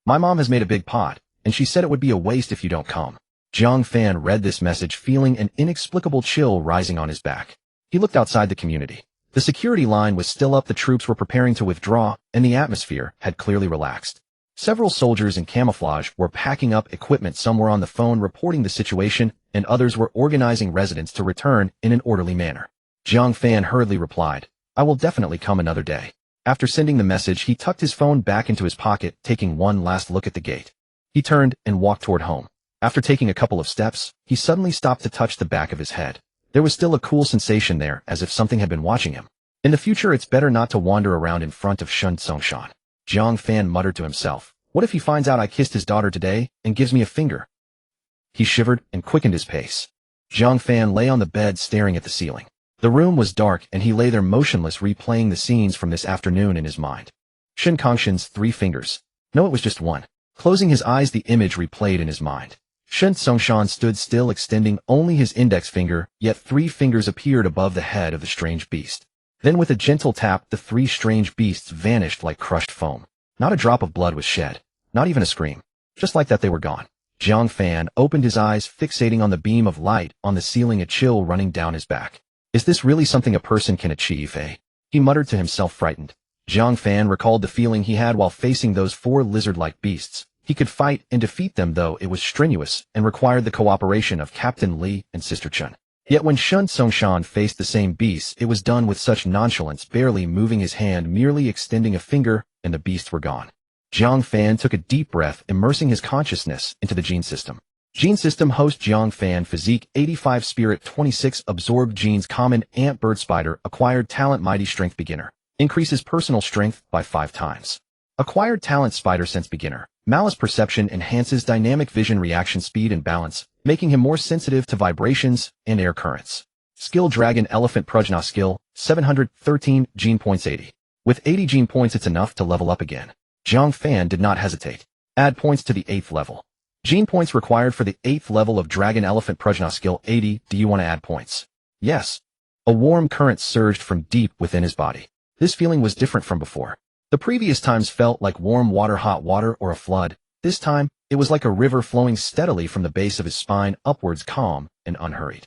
My mom has made a big pot, and she said it would be a waste if you don't come. Jiang Fan read this message, feeling an inexplicable chill rising on his back. He looked outside the community. The security line was still up, the troops were preparing to withdraw, and the atmosphere had clearly relaxed. Several soldiers in camouflage were packing up equipment, some were on the phone reporting the situation, and others were organizing residents to return in an orderly manner. Jiang Fan hurriedly replied, I will definitely come another day. After sending the message, he tucked his phone back into his pocket, taking one last look at the gate. He turned and walked toward home. After taking a couple of steps, he suddenly stopped to touch the back of his head. There was still a cool sensation there, as if something had been watching him. In the future, it's better not to wander around in front of Shen Songshan. Jiang Fan muttered to himself. What if he finds out I kissed his daughter today and gives me a finger? He shivered and quickened his pace. Jiang Fan lay on the bed staring at the ceiling. The room was dark and he lay there motionless, replaying the scenes from this afternoon in his mind. Shen Kongshan's 3 fingers. No, it was just one. Closing his eyes, the image replayed in his mind. Shen Songshan stood still, extending only his index finger, yet 3 fingers appeared above the head of the strange beast. Then with a gentle tap, the 3 strange beasts vanished like crushed foam. Not a drop of blood was shed. Not even a scream. Just like that, they were gone. Jiang Fan opened his eyes, fixating on the beam of light on the ceiling, a chill running down his back. Is this really something a person can achieve, eh? He muttered to himself, frightened. Jiang Fan recalled the feeling he had while facing those 4 lizard-like beasts. He could fight and defeat them, though it was strenuous and required the cooperation of Captain Li and Sister Chun. Yet when Shen Songshan faced the same beasts, it was done with such nonchalance, barely moving his hand, merely extending a finger, and the beasts were gone. Jiang Fan took a deep breath, immersing his consciousness into the gene system. Gene system host Jiang Fan, physique 85, spirit 26, absorbed genes, common, ant, bird, spider, acquired talent, mighty strength, beginner. Increases personal strength by 5 times. Acquired talent, spider sense, beginner. Malice perception, enhances dynamic vision, reaction speed and balance, making him more sensitive to vibrations and air currents. Skill dragon elephant Prajna, skill 713, gene points 80. With 80 gene points it's enough to level up again. Jiang Fan did not hesitate. Add points to the 8th level. Gene points required for the 8th level of dragon elephant Prajna, skill 80. Do you want to add points? Yes. A warm current surged from deep within his body. This feeling was different from before. The previous times felt like warm water, hot water, or a flood. This time, it was like a river flowing steadily from the base of his spine upwards, calm and unhurried.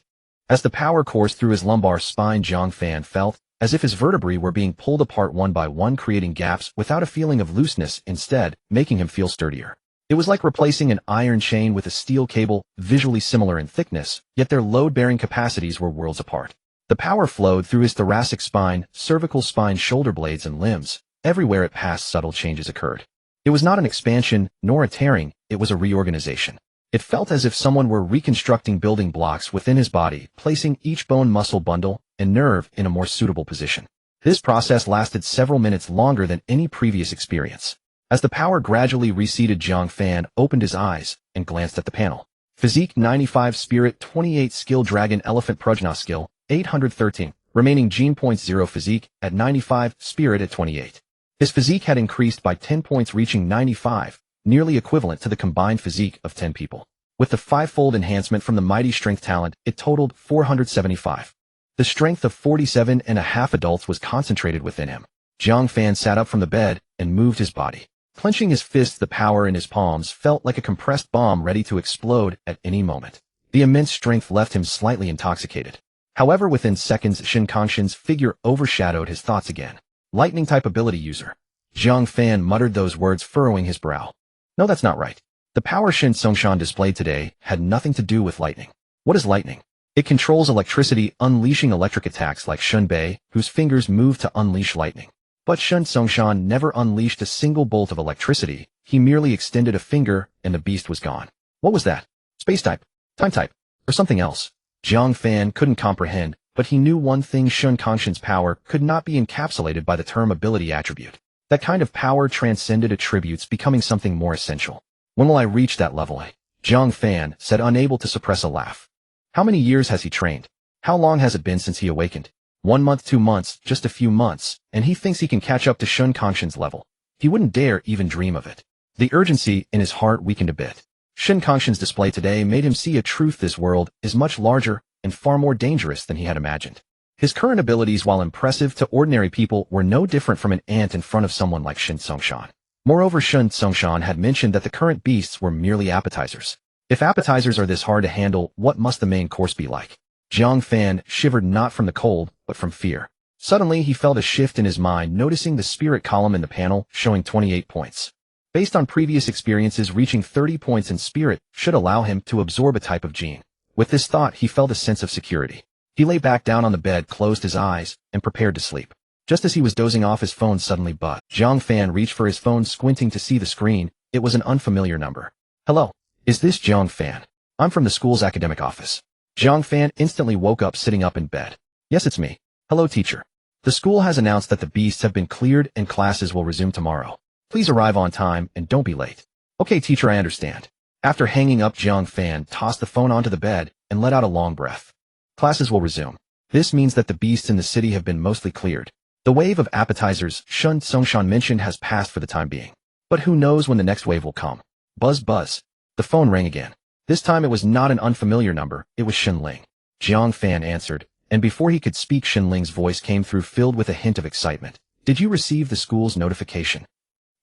As the power coursed through his lumbar spine, Jiang Fan felt as if his vertebrae were being pulled apart one by one, creating gaps without a feeling of looseness, instead making him feel sturdier. It was like replacing an iron chain with a steel cable, visually similar in thickness, yet their load-bearing capacities were worlds apart. The power flowed through his thoracic spine, cervical spine, shoulder blades, and limbs. Everywhere it passed, subtle changes occurred. It was not an expansion, nor a tearing, it was a reorganization. It felt as if someone were reconstructing building blocks within his body, placing each bone, muscle, bundle, and nerve in a more suitable position. This process lasted several minutes, longer than any previous experience. As the power gradually receded, Jiang Fan opened his eyes and glanced at the panel. Physique 95, spirit 28, skill dragon elephant Prajna, skill 813, remaining gene points 0, physique at 95, spirit at 28. His physique had increased by 10 points, reaching 95. nearly equivalent to the combined physique of 10 people. With the five-fold enhancement from the mighty strength talent, it totaled 475. The strength of 47.5 adults was concentrated within him. Jiang Fan sat up from the bed and moved his body. Clenching his fists, the power in his palms felt like a compressed bomb ready to explode at any moment. The immense strength left him slightly intoxicated. However, within seconds, Shen Kongshan's figure overshadowed his thoughts again. Lightning-type ability user. Jiang Fan muttered those words, furrowing his brow. No, that's not right. The power Shen Kongshan displayed today had nothing to do with lightning. What is lightning? It controls electricity, unleashing electric attacks like Shun Bei, whose fingers move to unleash lightning. But Shen Kongshan never unleashed a single bolt of electricity. He merely extended a finger, and the beast was gone. What was that? Space type? Time type? Or something else? Jiang Fan couldn't comprehend, but he knew one thing: Shen Kongshan's power could not be encapsulated by the term ability attribute. That kind of power transcended attributes, becoming something more essential. When will I reach that level? Jiang Fan said, unable to suppress a laugh. How many years has he trained? How long has it been since he awakened? 1 month, 2 months, just a few months, and he thinks he can catch up to Shen Kongshan's level. He wouldn't dare even dream of it. The urgency in his heart weakened a bit. Shen Kongshan's display today made him see a truth: this world is much larger and far more dangerous than he had imagined. His current abilities, while impressive to ordinary people, were no different from an ant in front of someone like Shen Kongshan. Moreover, Shen Kongshan had mentioned that the current beasts were merely appetizers. If appetizers are this hard to handle, what must the main course be like? Jiang Fan shivered, not from the cold, but from fear. Suddenly, he felt a shift in his mind, noticing the spirit column in the panel showing 28 points. Based on previous experiences, reaching 30 points in spirit should allow him to absorb a type of gene. With this thought, he felt a sense of security. He lay back down on the bed, closed his eyes, and prepared to sleep. Just as he was dozing off, his phone suddenly buzzed. Jiang Fan reached for his phone, squinting to see the screen. It was an unfamiliar number. Hello. Is this Jiang Fan? I'm from the school's academic office. Jiang Fan instantly woke up, sitting up in bed. Yes, it's me. Hello, teacher. The school has announced that the beasts have been cleared and classes will resume tomorrow. Please arrive on time and don't be late. Okay, teacher, I understand. After hanging up, Jiang Fan tossed the phone onto the bed and let out a long breath. Classes will resume. This means that the beasts in the city have been mostly cleared. The wave of appetizers Shen Kongshan mentioned has passed for the time being. But who knows when the next wave will come? Buzz, buzz. The phone rang again. This time it was not an unfamiliar number, it was Shenling. Jiang Fan answered, and before he could speak, Shenling's voice came through, filled with a hint of excitement. Did you receive the school's notification?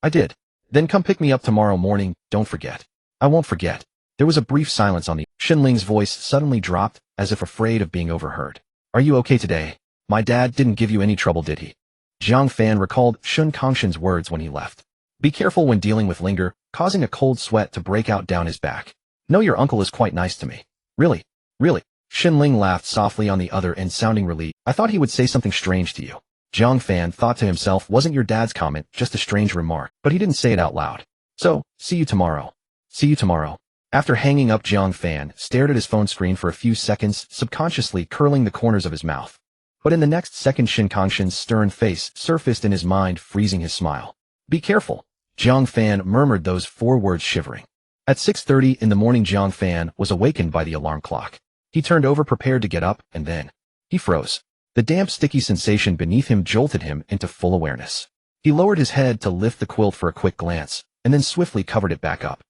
I did. Then come pick me up tomorrow morning, don't forget. I won't forget. There was a brief silence on the Shenling's voice suddenly dropped, as if afraid of being overheard. Are you okay today? My dad didn't give you any trouble, did he? Jiang Fan recalled Shen Kongshan's words when he left. Be careful when dealing with Linger, causing a cold sweat to break out down his back. No, your uncle is quite nice to me. Really? Really? Shenling laughed softly on the other end, sounding relieved. I thought he would say something strange to you. Jiang Fan thought to himself, wasn't your dad's comment just a strange remark? But he didn't say it out loud. So, see you tomorrow. See you tomorrow. After hanging up, Jiang Fan stared at his phone screen for a few seconds, subconsciously curling the corners of his mouth. But in the next second, Shen Kongshan's stern face surfaced in his mind, freezing his smile. Be careful. Jiang Fan murmured those 4 words, shivering. At 6:30 in the morning, Jiang Fan was awakened by the alarm clock. He turned over, prepared to get up, and then he froze. The damp, sticky sensation beneath him jolted him into full awareness. He lowered his head to lift the quilt for a quick glance, and then swiftly covered it back up.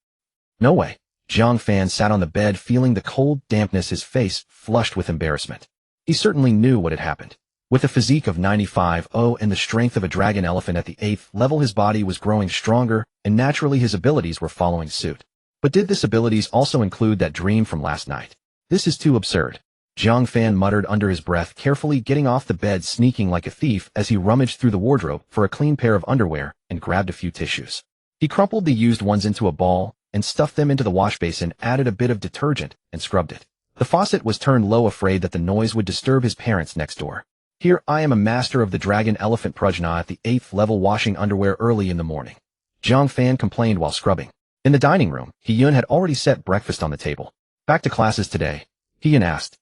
No way. Jiang Fan sat on the bed, feeling the cold dampness, his face flushed with embarrassment. He certainly knew what had happened. With a physique of 95 and the strength of a dragon elephant at the 8th level, his body was growing stronger, and naturally his abilities were following suit. But did this abilities also include that dream from last night? This is too absurd. Jiang Fan muttered under his breath, carefully getting off the bed, sneaking like a thief as he rummaged through the wardrobe for a clean pair of underwear and grabbed a few tissues. He crumpled the used ones into a ball and stuffed them into the wash basin, added a bit of detergent, and scrubbed it. The faucet was turned low, afraid that the noise would disturb his parents next door. Here I am, a master of the dragon elephant Prajna at the 8th level, washing underwear early in the morning. Jiang Fan complained while scrubbing. In the dining room, He-Yun had already set breakfast on the table. Back to classes today? He-Yun asked.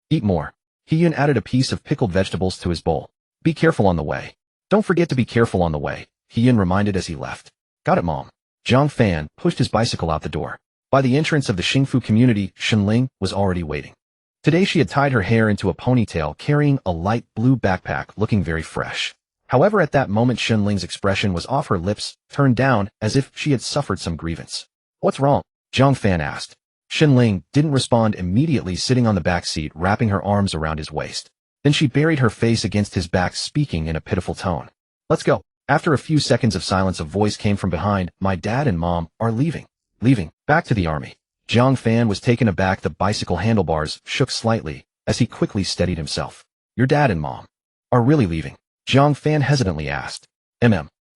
Eat more. He-Yun added a piece of pickled vegetables to his bowl. Be careful on the way. Don't forget to be careful on the way, He-Yun reminded as he left. Got it, Mom. Jiang Fan pushed his bicycle out the door. By the entrance of the Xingfu community, Shenling was already waiting. Today she had tied her hair into a ponytail, carrying a light blue backpack, looking very fresh. However, at that moment Xinling's expression was off, her lips turned down as if she had suffered some grievance. What's wrong? Jiang Fan asked. Xinling didn't respond immediately, sitting on the back seat, wrapping her arms around his waist. Then she buried her face against his back, speaking in a pitiful tone. Let's go. After a few seconds of silence, a voice came from behind. My dad and mom are leaving. Leaving? Back to the army. Jiang Fan was taken aback. The bicycle handlebars shook slightly as he quickly steadied himself. Your dad and mom are really leaving? Jiang Fan hesitantly asked.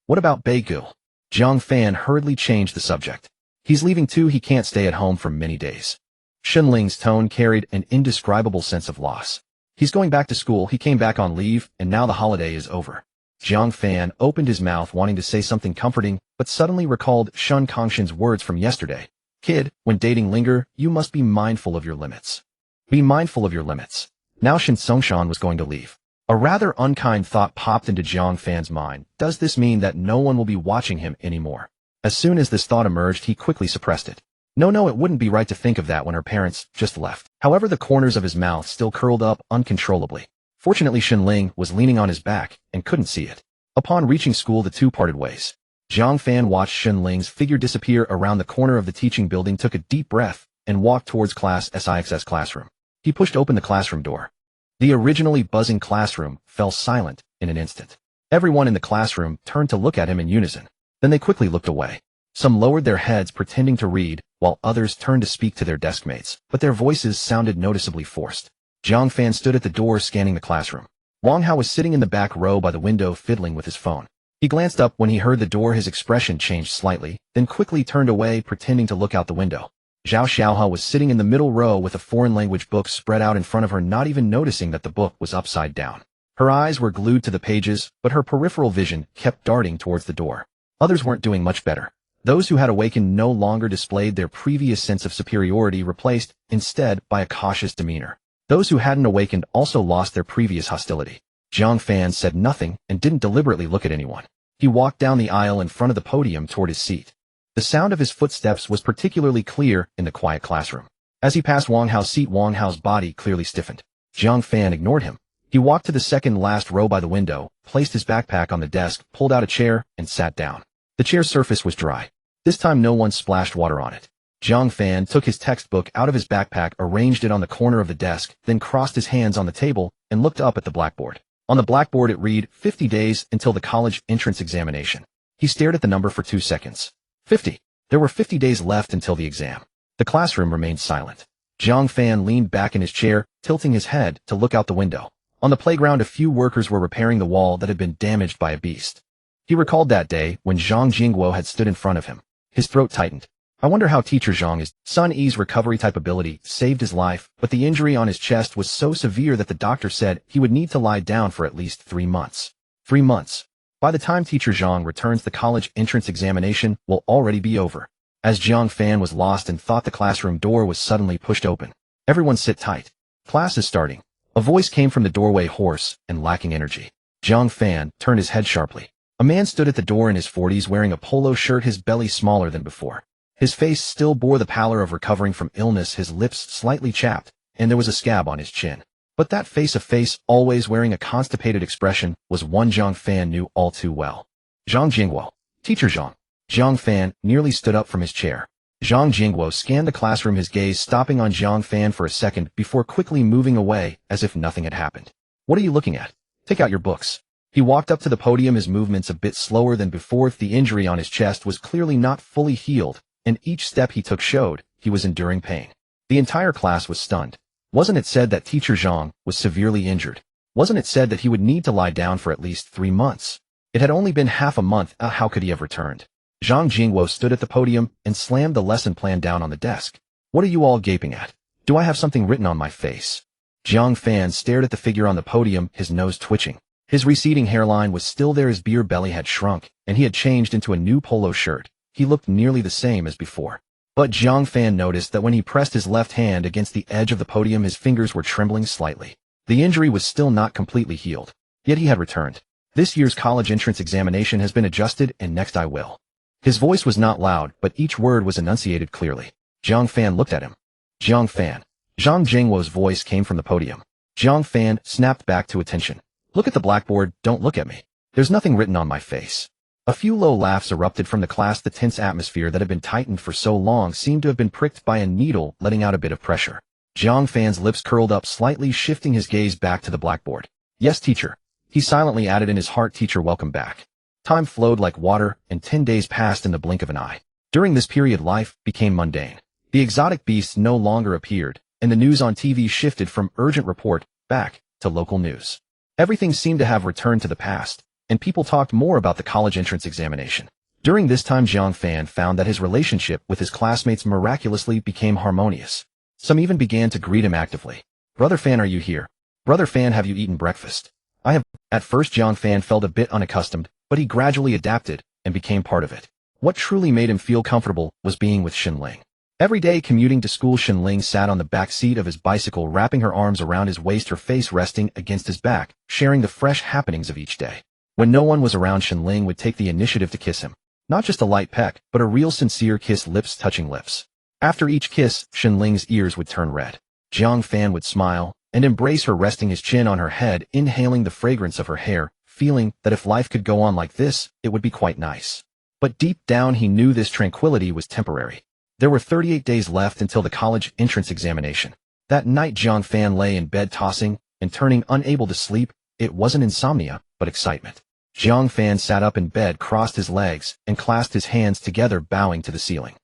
What about Beigul? Jiang Fan hurriedly changed the subject. He's leaving too. He can't stay at home for many days. Xinling's tone carried an indescribable sense of loss. He's going back to school. He came back on leave, and now the holiday is over. Jiang Fan opened his mouth, wanting to say something comforting, but suddenly recalled Shun Kongshin's words from yesterday. Kid, when dating linger, you must be mindful of your limits. Be mindful of your limits. Now Shin Songshan was going to leave. A rather unkind thought popped into Jiang Fan's mind. Does this mean that no one will be watching him anymore? As soon as this thought emerged, he quickly suppressed it. No, it wouldn't be right to think of that when her parents just left. However, the corners of his mouth still curled up uncontrollably. Fortunately, Xinling was leaning on his back and couldn't see it. Upon reaching school, the two parted ways. Jiang Fan watched Xinling's figure disappear around the corner of the teaching building, took a deep breath, and walked towards Class SIX's classroom. He pushed open the classroom door. The originally buzzing classroom fell silent in an instant. Everyone in the classroom turned to look at him in unison. Then they quickly looked away. Some lowered their heads, pretending to read, while others turned to speak to their deskmates, but their voices sounded noticeably forced. Jiang Fan stood at the door, scanning the classroom. Wang Hao was sitting in the back row by the window, fiddling with his phone. He glanced up when he heard the door. His expression changed slightly, then quickly turned away, pretending to look out the window. Zhao Xiaohao was sitting in the middle row with a foreign language book spread out in front of her, not even noticing that the book was upside down. Her eyes were glued to the pages, but her peripheral vision kept darting towards the door. Others weren't doing much better. Those who had awakened no longer displayed their previous sense of superiority, replaced instead by a cautious demeanor. Those who hadn't awakened also lost their previous hostility. Jiang Fan said nothing and didn't deliberately look at anyone. He walked down the aisle in front of the podium toward his seat. The sound of his footsteps was particularly clear in the quiet classroom. As he passed Wang Hao's seat, Wang Hao's body clearly stiffened. Jiang Fan ignored him. He walked to the second last row by the window, placed his backpack on the desk, pulled out a chair, and sat down. The chair's surface was dry. This time no one splashed water on it. Jiang Fan took his textbook out of his backpack, arranged it on the corner of the desk, then crossed his hands on the table and looked up at the blackboard. On the blackboard it read, 50 days until the college entrance examination. He stared at the number for 2 seconds. 50. There were 50 days left until the exam. The classroom remained silent. Jiang Fan leaned back in his chair, tilting his head to look out the window. On the playground, a few workers were repairing the wall that had been damaged by a beast. He recalled that day when Zhang Jingguo had stood in front of him. His throat tightened. I wonder how Teacher Zhang is. Sun Yi's recovery type ability saved his life, but the injury on his chest was so severe that the doctor said he would need to lie down for at least 3 months. 3 months. By the time Teacher Zhang returns, the college entrance examination will already be over. As Jiang Fan was lost and thought, the classroom door was suddenly pushed open. Everyone sit tight. Class is starting. A voice came from the doorway, hoarse and lacking energy. Jiang Fan turned his head sharply. A man stood at the door in his 40s, wearing a polo shirt, his belly smaller than before. His face still bore the pallor of recovering from illness, his lips slightly chapped, and there was a scab on his chin. But that face, a face always wearing a constipated expression, was one Jiang Fan knew all too well. Zhang Jingguo. Teacher Zhang. Jiang Fan nearly stood up from his chair. Zhang Jingguo scanned the classroom, his gaze stopping on Jiang Fan for a second before quickly moving away as if nothing had happened. What are you looking at? Take out your books. He walked up to the podium, his movements a bit slower than before. The injury on his chest was clearly not fully healed, and each step he took showed he was enduring pain. The entire class was stunned. Wasn't it said that Teacher Zhang was severely injured? Wasn't it said that he would need to lie down for at least 3 months? It had only been half a month. How could he have returned? Zhang Jingguo stood at the podium and slammed the lesson plan down on the desk. What are you all gaping at? Do I have something written on my face? Jiang Fan stared at the figure on the podium, his nose twitching. His receding hairline was still there, his beer belly had shrunk, and he had changed into a new polo shirt. He looked nearly the same as before. But Jiang Fan noticed that when he pressed his left hand against the edge of the podium, his fingers were trembling slightly. The injury was still not completely healed. Yet he had returned. This year's college entrance examination has been adjusted, and next I will. His voice was not loud, but each word was enunciated clearly. Jiang Fan looked at him. Jiang Fan. Zhang Jingguo's voice came from the podium. Jiang Fan snapped back to attention. Look at the blackboard, don't look at me. There's nothing written on my face. A few low laughs erupted from the class. The tense atmosphere that had been tightened for so long seemed to have been pricked by a needle, letting out a bit of pressure. Jiang Fan's lips curled up slightly, shifting his gaze back to the blackboard. Yes, teacher. He silently added in his heart, teacher, welcome back. Time flowed like water, and 10 days passed in the blink of an eye. During this period, life became mundane. The exotic beasts no longer appeared, and the news on TV shifted from urgent report back to local news. Everything seemed to have returned to the past, and people talked more about the college entrance examination. During this time, Jiang Fan found that his relationship with his classmates miraculously became harmonious. Some even began to greet him actively. Brother Fan, are you here? Brother Fan, have you eaten breakfast? I have. At first, Jiang Fan felt a bit unaccustomed, but he gradually adapted and became part of it. What truly made him feel comfortable was being with Xinling. Every day commuting to school, Xinling sat on the back seat of his bicycle, wrapping her arms around his waist, her face resting against his back, sharing the fresh happenings of each day. When no one was around, Xinling would take the initiative to kiss him. Not just a light peck, but a real sincere kiss, lips touching lips. After each kiss, Xinling's ears would turn red. Jiang Fan would smile and embrace her, resting his chin on her head, inhaling the fragrance of her hair, feeling that if life could go on like this, it would be quite nice. But deep down he knew this tranquility was temporary. There were 38 days left until the college entrance examination. That night, Jiang Fan lay in bed, tossing and turning, unable to sleep. It wasn't insomnia, but excitement. Jiang Fan sat up in bed, crossed his legs, and clasped his hands together, bowing to the ceiling.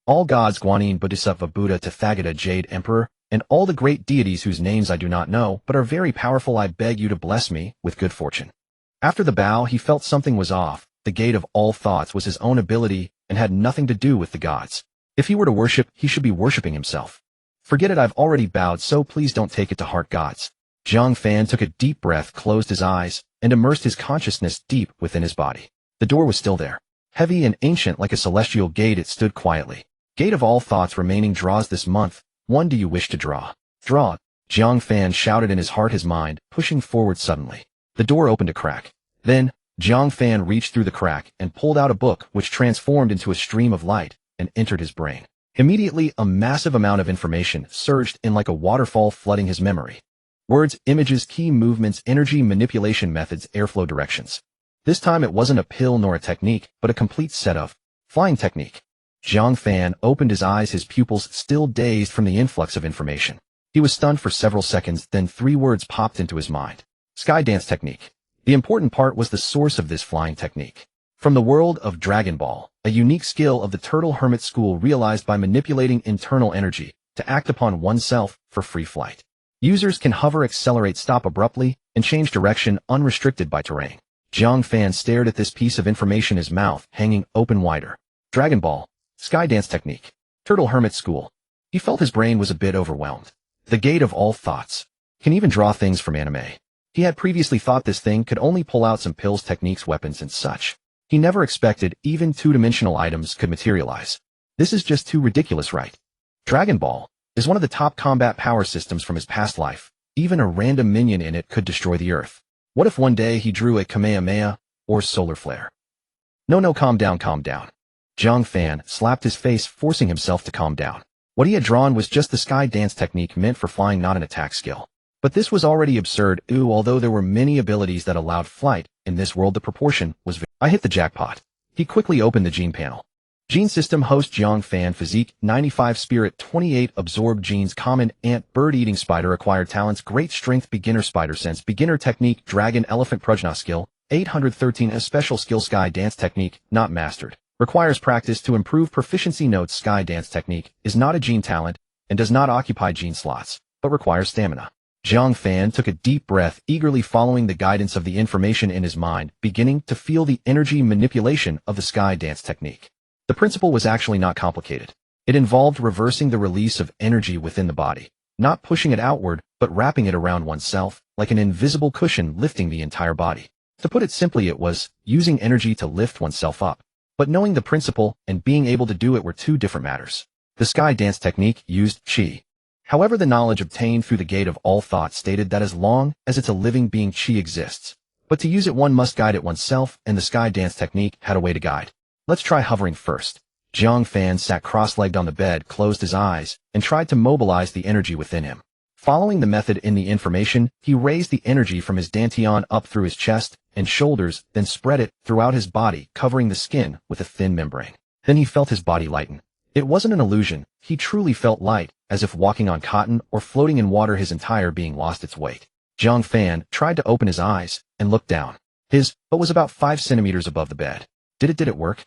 All gods, Guanyin, Bodhisattva, Buddha, Tathagata, Jade Emperor, and all the great deities whose names I do not know but are very powerful, I beg you to bless me with good fortune. After the bow, he felt something was off. The gate of all thoughts was his own ability and had nothing to do with the gods. If he were to worship, he should be worshipping himself. Forget it, I've already bowed, so please don't take it to heart, gods. Jiang Fan took a deep breath, closed his eyes, and immersed his consciousness deep within his body. The door was still there. Heavy and ancient like a celestial gate, it stood quietly. Gate of all thoughts, remaining draws this month. One do you wish to draw? Draw. Jiang Fan shouted in his heart, his mind pushing forward suddenly. The door opened a crack. Then, Jiang Fan reached through the crack and pulled out a book, which transformed into a stream of light and entered his brain. Immediately, a massive amount of information surged in like a waterfall, flooding his memory. Words, images, key movements, energy manipulation methods, airflow directions. This time it wasn't a pill nor a technique, but a complete set of flying technique. Jiang Fan opened his eyes, his pupils still dazed from the influx of information. He was stunned for several seconds, then 3 words popped into his mind. Sky dance technique. The important part was the source of this flying technique. From the world of Dragon Ball, a unique skill of the Turtle Hermit School realized by manipulating internal energy to act upon oneself for free flight. Users can hover, accelerate, stop abruptly, and change direction unrestricted by terrain. Jiang Fan stared at this piece of information, his mouth hanging open wider. Dragon Ball, Sky Dance Technique, Turtle Hermit School. He felt his brain was a bit overwhelmed. The gate of all thoughts. Can even draw things from anime. He had previously thought this thing could only pull out some pills, techniques, weapons, and such. He never expected even 2-dimensional items could materialize. This is just too ridiculous, right? Dragon Ball is one of the top combat power systems from his past life. Even a random minion in it could destroy the Earth. What if one day he drew a Kamehameha or solar flare? No, calm down, calm down. Jiang Fan slapped his face, forcing himself to calm down. What he had drawn was just the sky dance technique meant for flying, not an attack skill. But this was already absurd. Although there were many abilities that allowed flight, in this world the proportion was I hit the jackpot. He quickly opened the gene panel. Gene system: host Jiang Fan, physique 95, spirit 28, absorbed genes: common, ant, bird eating, spider. Acquired talents: great strength, beginner, spider sense, beginner technique, dragon, elephant, Prajna skill 813, a special skill, sky dance technique, not mastered. Requires practice to improve proficiency. Notes: sky dance technique is not a gene talent and does not occupy gene slots, but requires stamina. Jiang Fan took a deep breath, eagerly following the guidance of the information in his mind, beginning to feel the energy manipulation of the sky dance technique. The principle was actually not complicated. It involved reversing the release of energy within the body, not pushing it outward, but wrapping it around oneself, like an invisible cushion, lifting the entire body. To put it simply, it was using energy to lift oneself up. But knowing the principle and being able to do it were 2 different matters. The sky dance technique used qi. However, the knowledge obtained through the gate of all thought stated that as long as it's a living being, qi exists. But to use it, one must guide it oneself, and the sky dance technique had a way to guide. Let's try hovering first. Jiang Fan sat cross-legged on the bed, closed his eyes, and tried to mobilize the energy within him. Following the method in the information, he raised the energy from his dantian up through his chest and shoulders, then spread it throughout his body, covering the skin with a thin membrane. Then he felt his body lighten. It wasn't an illusion. He truly felt light, as if walking on cotton or floating in water, his entire being lost its weight. Jiang Fan tried to open his eyes and looked down. His butt was about 5 centimeters above the bed. Did it work?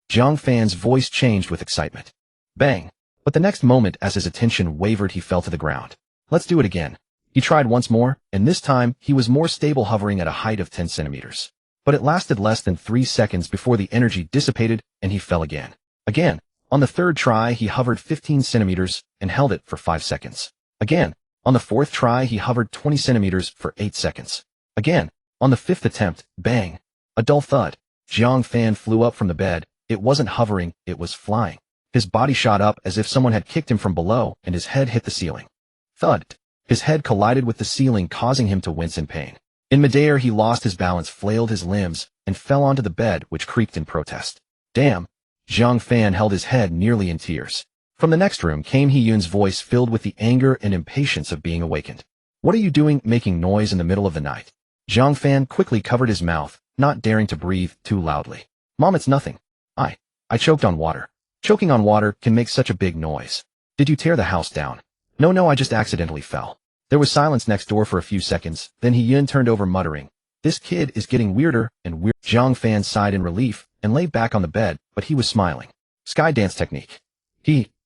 Jiang Fan's voice changed with excitement. Bang! But the next moment, as his attention wavered, he fell to the ground. Let's do it again. He tried once more, and this time he was more stable, hovering at a height of 10 centimeters. But it lasted less than 3 seconds before the energy dissipated and he fell again. Again. On the third try, he hovered 15 centimeters and held it for 5 seconds. Again. On the fourth try, he hovered 20 centimeters for 8 seconds. Again. On the fifth attempt, bang! A dull thud. Jiang Fan flew up from the bed. It wasn't hovering, it was flying. His body shot up as if someone had kicked him from below, and his head hit the ceiling. Thud. His head collided with the ceiling, causing him to wince in pain. In midair, he lost his balance, flailed his limbs, and fell onto the bed, which creaked in protest. Damn! Jiang Fan held his head, nearly in tears. From the next room came He-Yun's voice, filled with the anger and impatience of being awakened. What are you doing, making noise in the middle of the night? Jiang Fan quickly covered his mouth, not daring to breathe too loudly. Mom, it's nothing. I choked on water. Choking on water can make such a big noise. Did you tear the house down? No, I just accidentally fell. There was silence next door for a few seconds, then He-Yun turned over, muttering, "This kid is getting weirder and weirder." Jiang Fan sighed in relief and lay back on the bed, but he was smiling. Sky dance technique.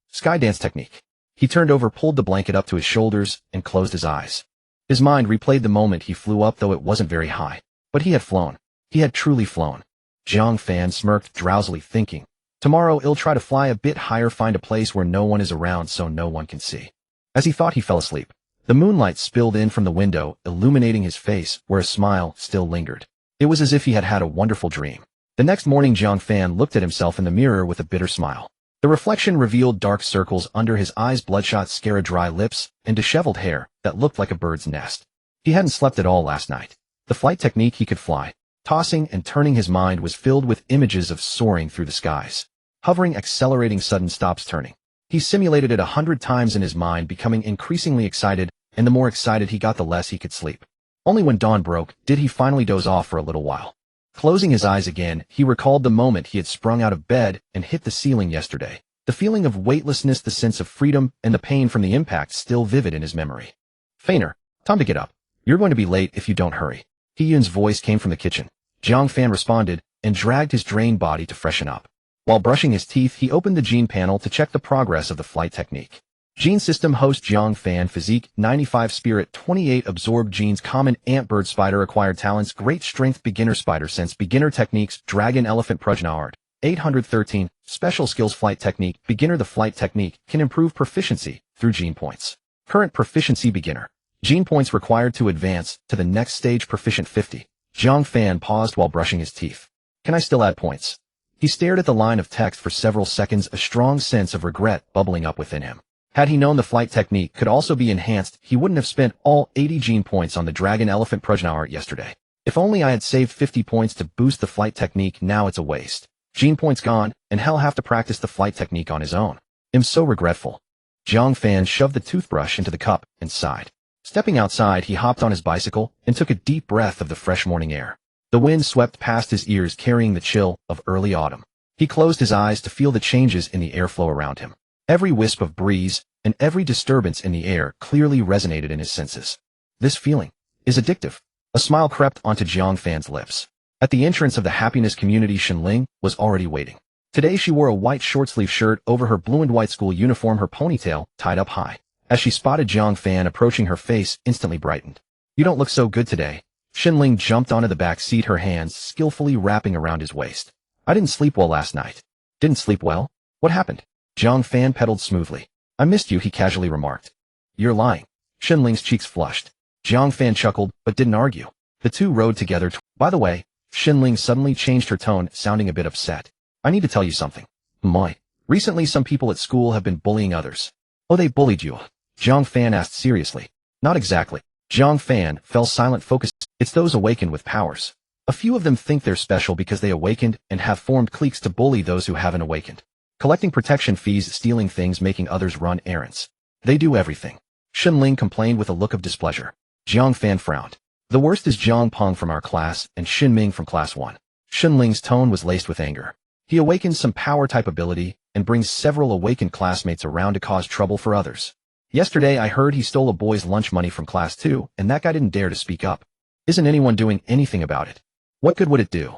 Sky dance technique. He turned over, pulled the blanket up to his shoulders, and closed his eyes. His mind replayed the moment he flew up, though it wasn't very high. But he had flown. He had truly flown. Jiang Fan smirked drowsily, thinking, tomorrow he'll try to fly a bit higher, find a place where no one is around so no one can see. As he thought, he fell asleep. The moonlight spilled in from the window, illuminating his face, where a smile still lingered. It was as if he had had a wonderful dream. The next morning, Jiang Fan looked at himself in the mirror with a bitter smile. The reflection revealed dark circles under his eyes, bloodshot scare, dry lips, and disheveled hair that looked like a bird's nest. He hadn't slept at all last night. The flight technique, he could fly. Tossing and turning, his mind was filled with images of soaring through the skies. Hovering, accelerating, sudden stops, turning. He simulated it 100 times in his mind, becoming increasingly excited, and the more excited he got, the less he could sleep. Only when dawn broke did he finally doze off for a little while. Closing his eyes again, he recalled the moment he had sprung out of bed and hit the ceiling yesterday. The feeling of weightlessness, the sense of freedom, and the pain from the impact still vivid in his memory. Feiner, time to get up. You're going to be late if you don't hurry. He-Yun's voice came from the kitchen. Jiang Fan responded and dragged his drained body to freshen up. While brushing his teeth, he opened the gene panel to check the progress of the flight technique. Gene system: host Jiang Fan, physique 95, spirit 28, absorbed genes, common ant, bird, spider, acquired talents, great strength, beginner, spider sense, beginner techniques, dragon, elephant, Prajna art 813, special skills, flight technique, beginner. The flight technique can improve proficiency through gene points. Current proficiency, beginner. Gene points required to advance to the next stage, proficient 50. Jiang Fan paused while brushing his teeth. Can I still add points? He stared at the line of text for several seconds, a strong sense of regret bubbling up within him. Had he known the flight technique could also be enhanced, he wouldn't have spent all 80 gene points on the dragon, elephant, Prajna art yesterday. If only I had saved 50 points to boost the flight technique. Now it's a waste. Gene points gone, and he'll have to practice the flight technique on his own. I'm so regretful. Jiang Fan shoved the toothbrush into the cup and sighed. Stepping outside, he hopped on his bicycle and took a deep breath of the fresh morning air. The wind swept past his ears, carrying the chill of early autumn. He closed his eyes to feel the changes in the airflow around him. Every wisp of breeze and every disturbance in the air clearly resonated in his senses. This feeling is addictive. A smile crept onto Jiang Fan's lips. At the entrance of the happiness community, Shenling was already waiting. Today she wore a white short-sleeve shirt over her blue and white school uniform, her ponytail tied up high. As she spotted Jiang Fan approaching, her face instantly brightened. You don't look so good today. Shenling jumped onto the back seat, her hands skillfully wrapping around his waist. I didn't sleep well last night. Didn't sleep well? What happened? Jiang Fan pedaled smoothly. I missed you, he casually remarked. You're lying. Shenling's cheeks flushed. Jiang Fan chuckled, but didn't argue. The two rode together. By the way, Shenling suddenly changed her tone, sounding a bit upset. I need to tell you something. My. Recently some people at school have been bullying others. Oh, they bullied you? Jiang Fan asked seriously. Not exactly. Jiang Fan fell silent, focused. It's those awakened with powers. A few of them think they're special because they awakened and have formed cliques to bully those who haven't awakened. Collecting protection fees, stealing things, making others run errands. They do everything. Ling complained with a look of displeasure. Jiang Fan frowned. The worst is Jiang Peng from our class and Ming from class 1. Ling's tone was laced with anger. He awakens some power-type ability and brings several awakened classmates around to cause trouble for others. Yesterday I heard he stole a boy's lunch money from class 2, and that guy didn't dare to speak up. Isn't anyone doing anything about it? What good would it do?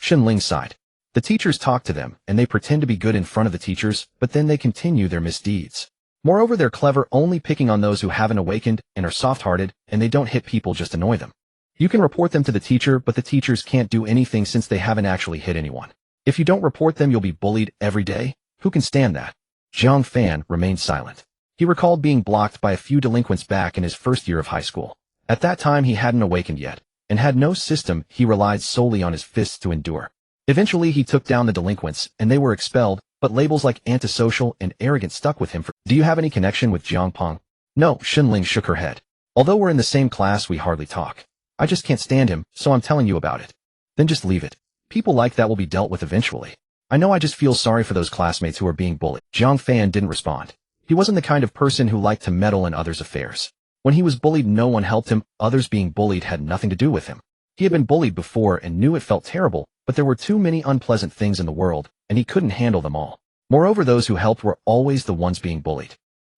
Ling sighed. The teachers talk to them, and they pretend to be good in front of the teachers, but then they continue their misdeeds. Moreover, they're clever, only picking on those who haven't awakened and are soft-hearted, and they don't hit people, just annoy them. You can report them to the teacher, but the teachers can't do anything since they haven't actually hit anyone. If you don't report them, you'll be bullied every day. Who can stand that? Jiang Fan remained silent. He recalled being blocked by a few delinquents back in his first year of high school. At that time he hadn't awakened yet, and had no system. He relied solely on his fists to endure. Eventually he took down the delinquents, and they were expelled, but labels like antisocial and arrogant stuck with him. Do you have any connection with Jiang Peng? No, Ling shook her head. Although we're in the same class, we hardly talk. I just can't stand him, so I'm telling you about it. Then just leave it. People like that will be dealt with eventually. I know, I just feel sorry for those classmates who are being bullied. Jiang Fan didn't respond. He wasn't the kind of person who liked to meddle in others' affairs. When he was bullied, no one helped him. Others being bullied had nothing to do with him. He had been bullied before and knew it felt terrible, but there were too many unpleasant things in the world, and he couldn't handle them all. Moreover, those who helped were always the ones being bullied.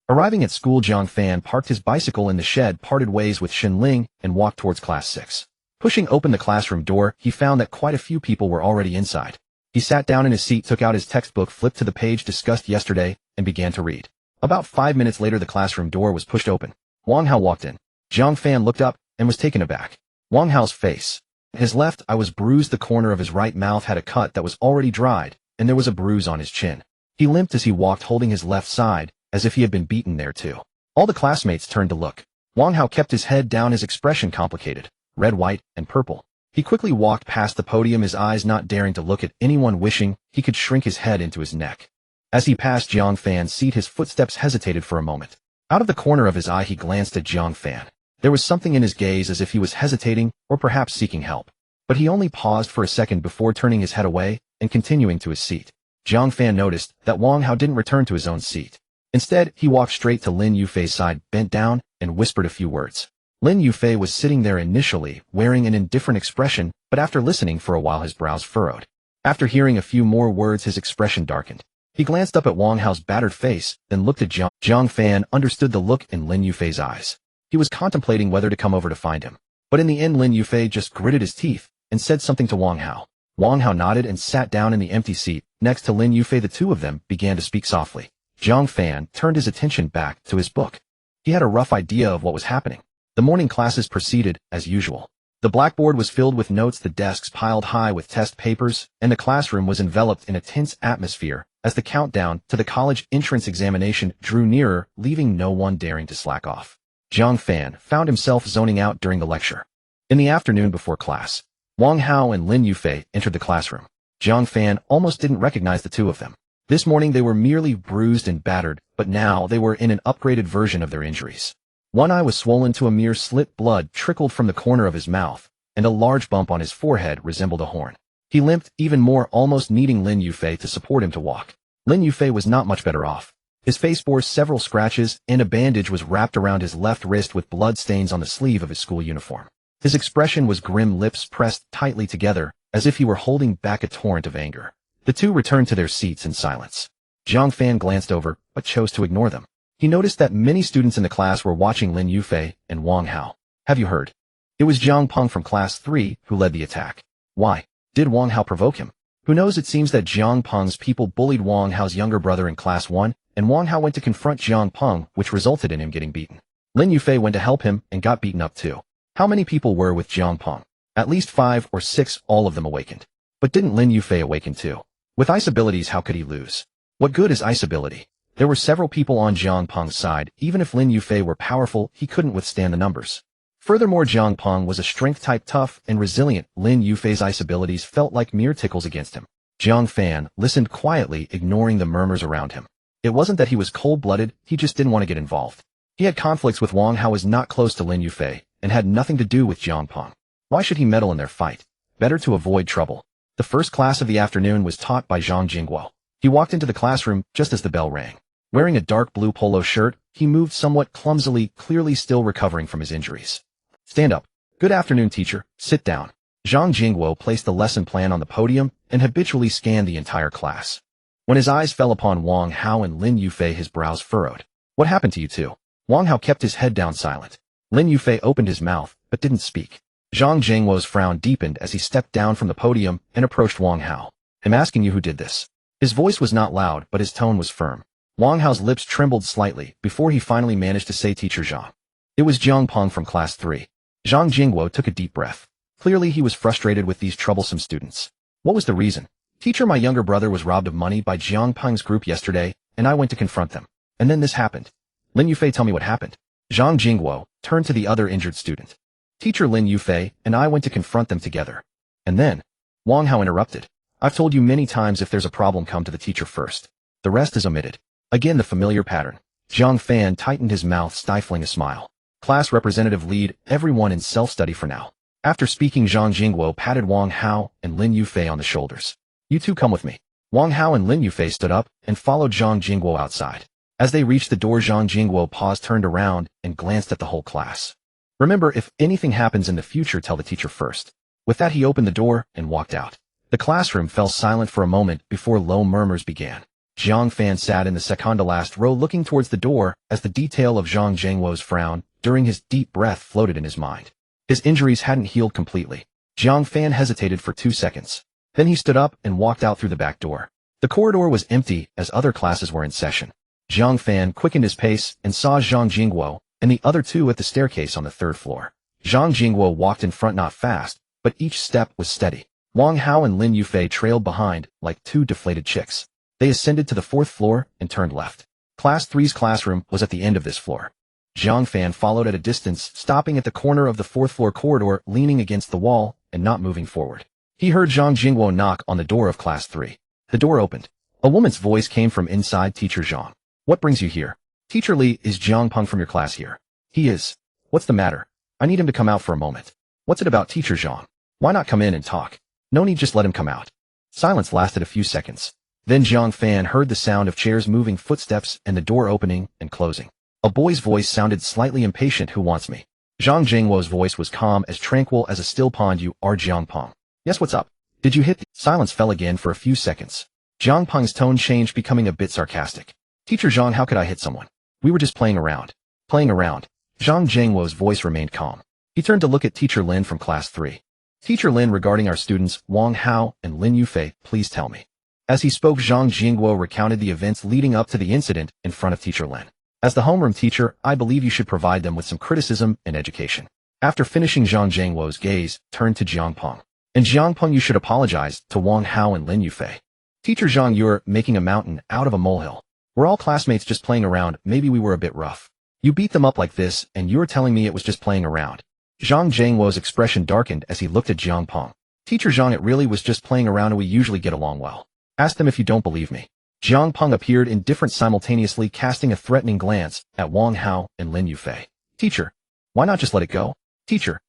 Arriving at school, Jiang Fan parked his bicycle in the shed, parted ways with Ling, and walked towards class 6. Pushing open the classroom door, he found that quite a few people were already inside. He sat down in his seat, took out his textbook, flipped to the page discussed yesterday, and began to read. About 5 minutes later, the classroom door was pushed open. Wang Hao walked in. Jiang Fan looked up and was taken aback. Wang Hao's face. His left eye was bruised, the corner of his right mouth had a cut that was already dried, and there was a bruise on his chin. He limped as he walked, holding his left side, as if he had been beaten there too. All the classmates turned to look. Wang Hao kept his head down, his expression complicated, red, white, and purple. He quickly walked past the podium, his eyes not daring to look at anyone, wishing he could shrink his head into his neck. As he passed Jiang Fan's seat, his footsteps hesitated for a moment. Out of the corner of his eye he glanced at Jiang Fan. There was something in his gaze, as if he was hesitating or perhaps seeking help. But he only paused for a second before turning his head away and continuing to his seat. Jiang Fan noticed that Wang Hao didn't return to his own seat. Instead, he walked straight to Lin Yufei's side, bent down, and whispered a few words. Lin Yufei was sitting there initially, wearing an indifferent expression, but after listening for a while his brows furrowed. After hearing a few more words, his expression darkened. He glanced up at Wang Hao's battered face, then looked at Jiang Fan, understood the look in Lin Yufei's eyes. He was contemplating whether to come over to find him. But in the end, Lin Yufei just gritted his teeth and said something to Wang Hao. Wang Hao nodded and sat down in the empty seat next to Lin Yufei. The two of them began to speak softly. Jiang Fan turned his attention back to his book. He had a rough idea of what was happening. The morning classes proceeded as usual. The blackboard was filled with notes, the desks piled high with test papers, and the classroom was enveloped in a tense atmosphere as the countdown to the college entrance examination drew nearer, leaving no one daring to slack off. Jiang Fan found himself zoning out during the lecture. In the afternoon before class, Wang Hao and Lin Yufei entered the classroom. Jiang Fan almost didn't recognize the two of them. This morning they were merely bruised and battered, but now they were in an upgraded version of their injuries. One eye was swollen to a mere slit, blood trickled from the corner of his mouth, and a large bump on his forehead resembled a horn. He limped even more, almost needing Lin Yufei to support him to walk. Lin Yufei was not much better off. His face bore several scratches, and a bandage was wrapped around his left wrist with blood stains on the sleeve of his school uniform. His expression was grim, lips pressed tightly together, as if he were holding back a torrent of anger. The two returned to their seats in silence. Jiang Fan glanced over, but chose to ignore them. He noticed that many students in the class were watching Lin Yufei and Wang Hao. Have you heard? It was Jiang Peng from class 3 who led the attack. Why? Did Wang Hao provoke him? Who knows? It seems that Jiang Peng's people bullied Wang Hao's younger brother in class 1, and Wang Hao went to confront Jiang Peng, which resulted in him getting beaten. Lin Yufei went to help him and got beaten up too. How many people were with Jiang Peng? At least 5 or 6, all of them awakened. But didn't Lin Yufei awaken too? With ice abilities, how could he lose? What good is ice ability? There were several people on Jiang Peng's side. Even if Lin Yufei were powerful, he couldn't withstand the numbers. Furthermore, Jiang Peng was a strength-type, tough and resilient. Lin Yufei's ice abilities felt like mere tickles against him. Jiang Fan listened quietly, ignoring the murmurs around him. It wasn't that he was cold-blooded, he just didn't want to get involved. He had conflicts with Wang Hao, was not close to Lin Yufei, and had nothing to do with Jiang Peng. Why should he meddle in their fight? Better to avoid trouble. The first class of the afternoon was taught by Zhang Jingguo. He walked into the classroom just as the bell rang. Wearing a dark blue polo shirt, he moved somewhat clumsily, clearly still recovering from his injuries. Stand up. Good afternoon, teacher. Sit down. Zhang Jingguo placed the lesson plan on the podium and habitually scanned the entire class. When his eyes fell upon Wang Hao and Lin Yufei, his brows furrowed. What happened to you two? Wang Hao kept his head down silent. Lin Yufei opened his mouth, but didn't speak. Zhang Jingguo's frown deepened as he stepped down from the podium and approached Wang Hao. I'm asking you who did this. His voice was not loud, but his tone was firm. Wang Hao's lips trembled slightly before he finally managed to say, Teacher Zhang. It was Jiang Peng from class 3. Zhang Jingguo took a deep breath. Clearly he was frustrated with these troublesome students. What was the reason? Teacher, my younger brother was robbed of money by Jiang Peng's group yesterday, and I went to confront them. And then this happened. Lin Yufei, tell me what happened. Zhang Jingguo turned to the other injured student. Teacher, Lin Yufei and I went to confront them together. And then, Wang Hao interrupted. I've told you many times, if there's a problem, come to the teacher first. The rest is omitted. Again the familiar pattern. Jiang Fan tightened his mouth, stifling a smile. Class representative, lead everyone in self-study for now. After speaking, Zhang Jingguo patted Wang Hao and Lin Yufei on the shoulders. You two come with me. Wang Hao and Lin Yufei stood up and followed Zhang Jingguo outside. As they reached the door, Zhang Jingguo paused, turned around, and glanced at the whole class. Remember, if anything happens in the future, tell the teacher first. With that, he opened the door and walked out. The classroom fell silent for a moment before low murmurs began. Jiang Fan sat in the second to last row, looking towards the door as the detail of Zhang Jingguo's frown during his deep breath floated in his mind. His injuries hadn't healed completely. Jiang Fan hesitated for 2 seconds. Then he stood up and walked out through the back door. The corridor was empty as other classes were in session. Jiang Fan quickened his pace and saw Zhang Jingguo and the other two at the staircase on the 3rd floor. Zhang Jingguo walked in front, not fast, but each step was steady. Wang Hao and Lin Yufei trailed behind like two deflated chicks. They ascended to the 4th floor and turned left. Class 3's classroom was at the end of this floor. Jiang Fan followed at a distance, stopping at the corner of the 4th floor corridor, leaning against the wall and not moving forward. He heard Zhang Jingguo knock on the door of class 3. The door opened. A woman's voice came from inside. Teacher Zhang. What brings you here? Teacher Li, is Jiang Peng from your class here? He is. What's the matter? I need him to come out for a moment. What's it about, Teacher Zhang? Why not come in and talk? No need, just let him come out. Silence lasted a few seconds. Then Jiang Fan heard the sound of chairs moving, footsteps, and the door opening and closing. A boy's voice sounded slightly impatient. Who wants me? Zhang Jingguo's voice was calm, as tranquil as a still pond. You are Jiang Peng. Yes, what's up? Did you hit the— Silence fell again for a few seconds. Jiang Peng's tone changed, becoming a bit sarcastic. Teacher Zhang, how could I hit someone? We were just playing around. Playing around. Zhang Jingguo's voice remained calm. He turned to look at Teacher Lin from class 3. Teacher Lin, regarding our students, Wang Hao and Lin Yufei, please tell me. As he spoke, Zhang Jingguo recounted the events leading up to the incident in front of Teacher Lin. As the homeroom teacher, I believe you should provide them with some criticism and education. After finishing, Zhang Jingguo's gaze turned to Jiang Peng. And Jiang Peng, you should apologize to Wang Hao and Lin Yufei. Teacher Zhang, you're making a mountain out of a molehill. We're all classmates just playing around. Maybe we were a bit rough. You beat them up like this, and you're telling me it was just playing around. Zhang Jingguo's expression darkened as he looked at Jiang Peng. Teacher Zhang, it really was just playing around, and we usually get along well. Ask them if you don't believe me. Jiang Peng appeared indifferent simultaneously, casting a threatening glance at Wang Hao and Lin Yufei. Teacher, why not just let it go? Teacher,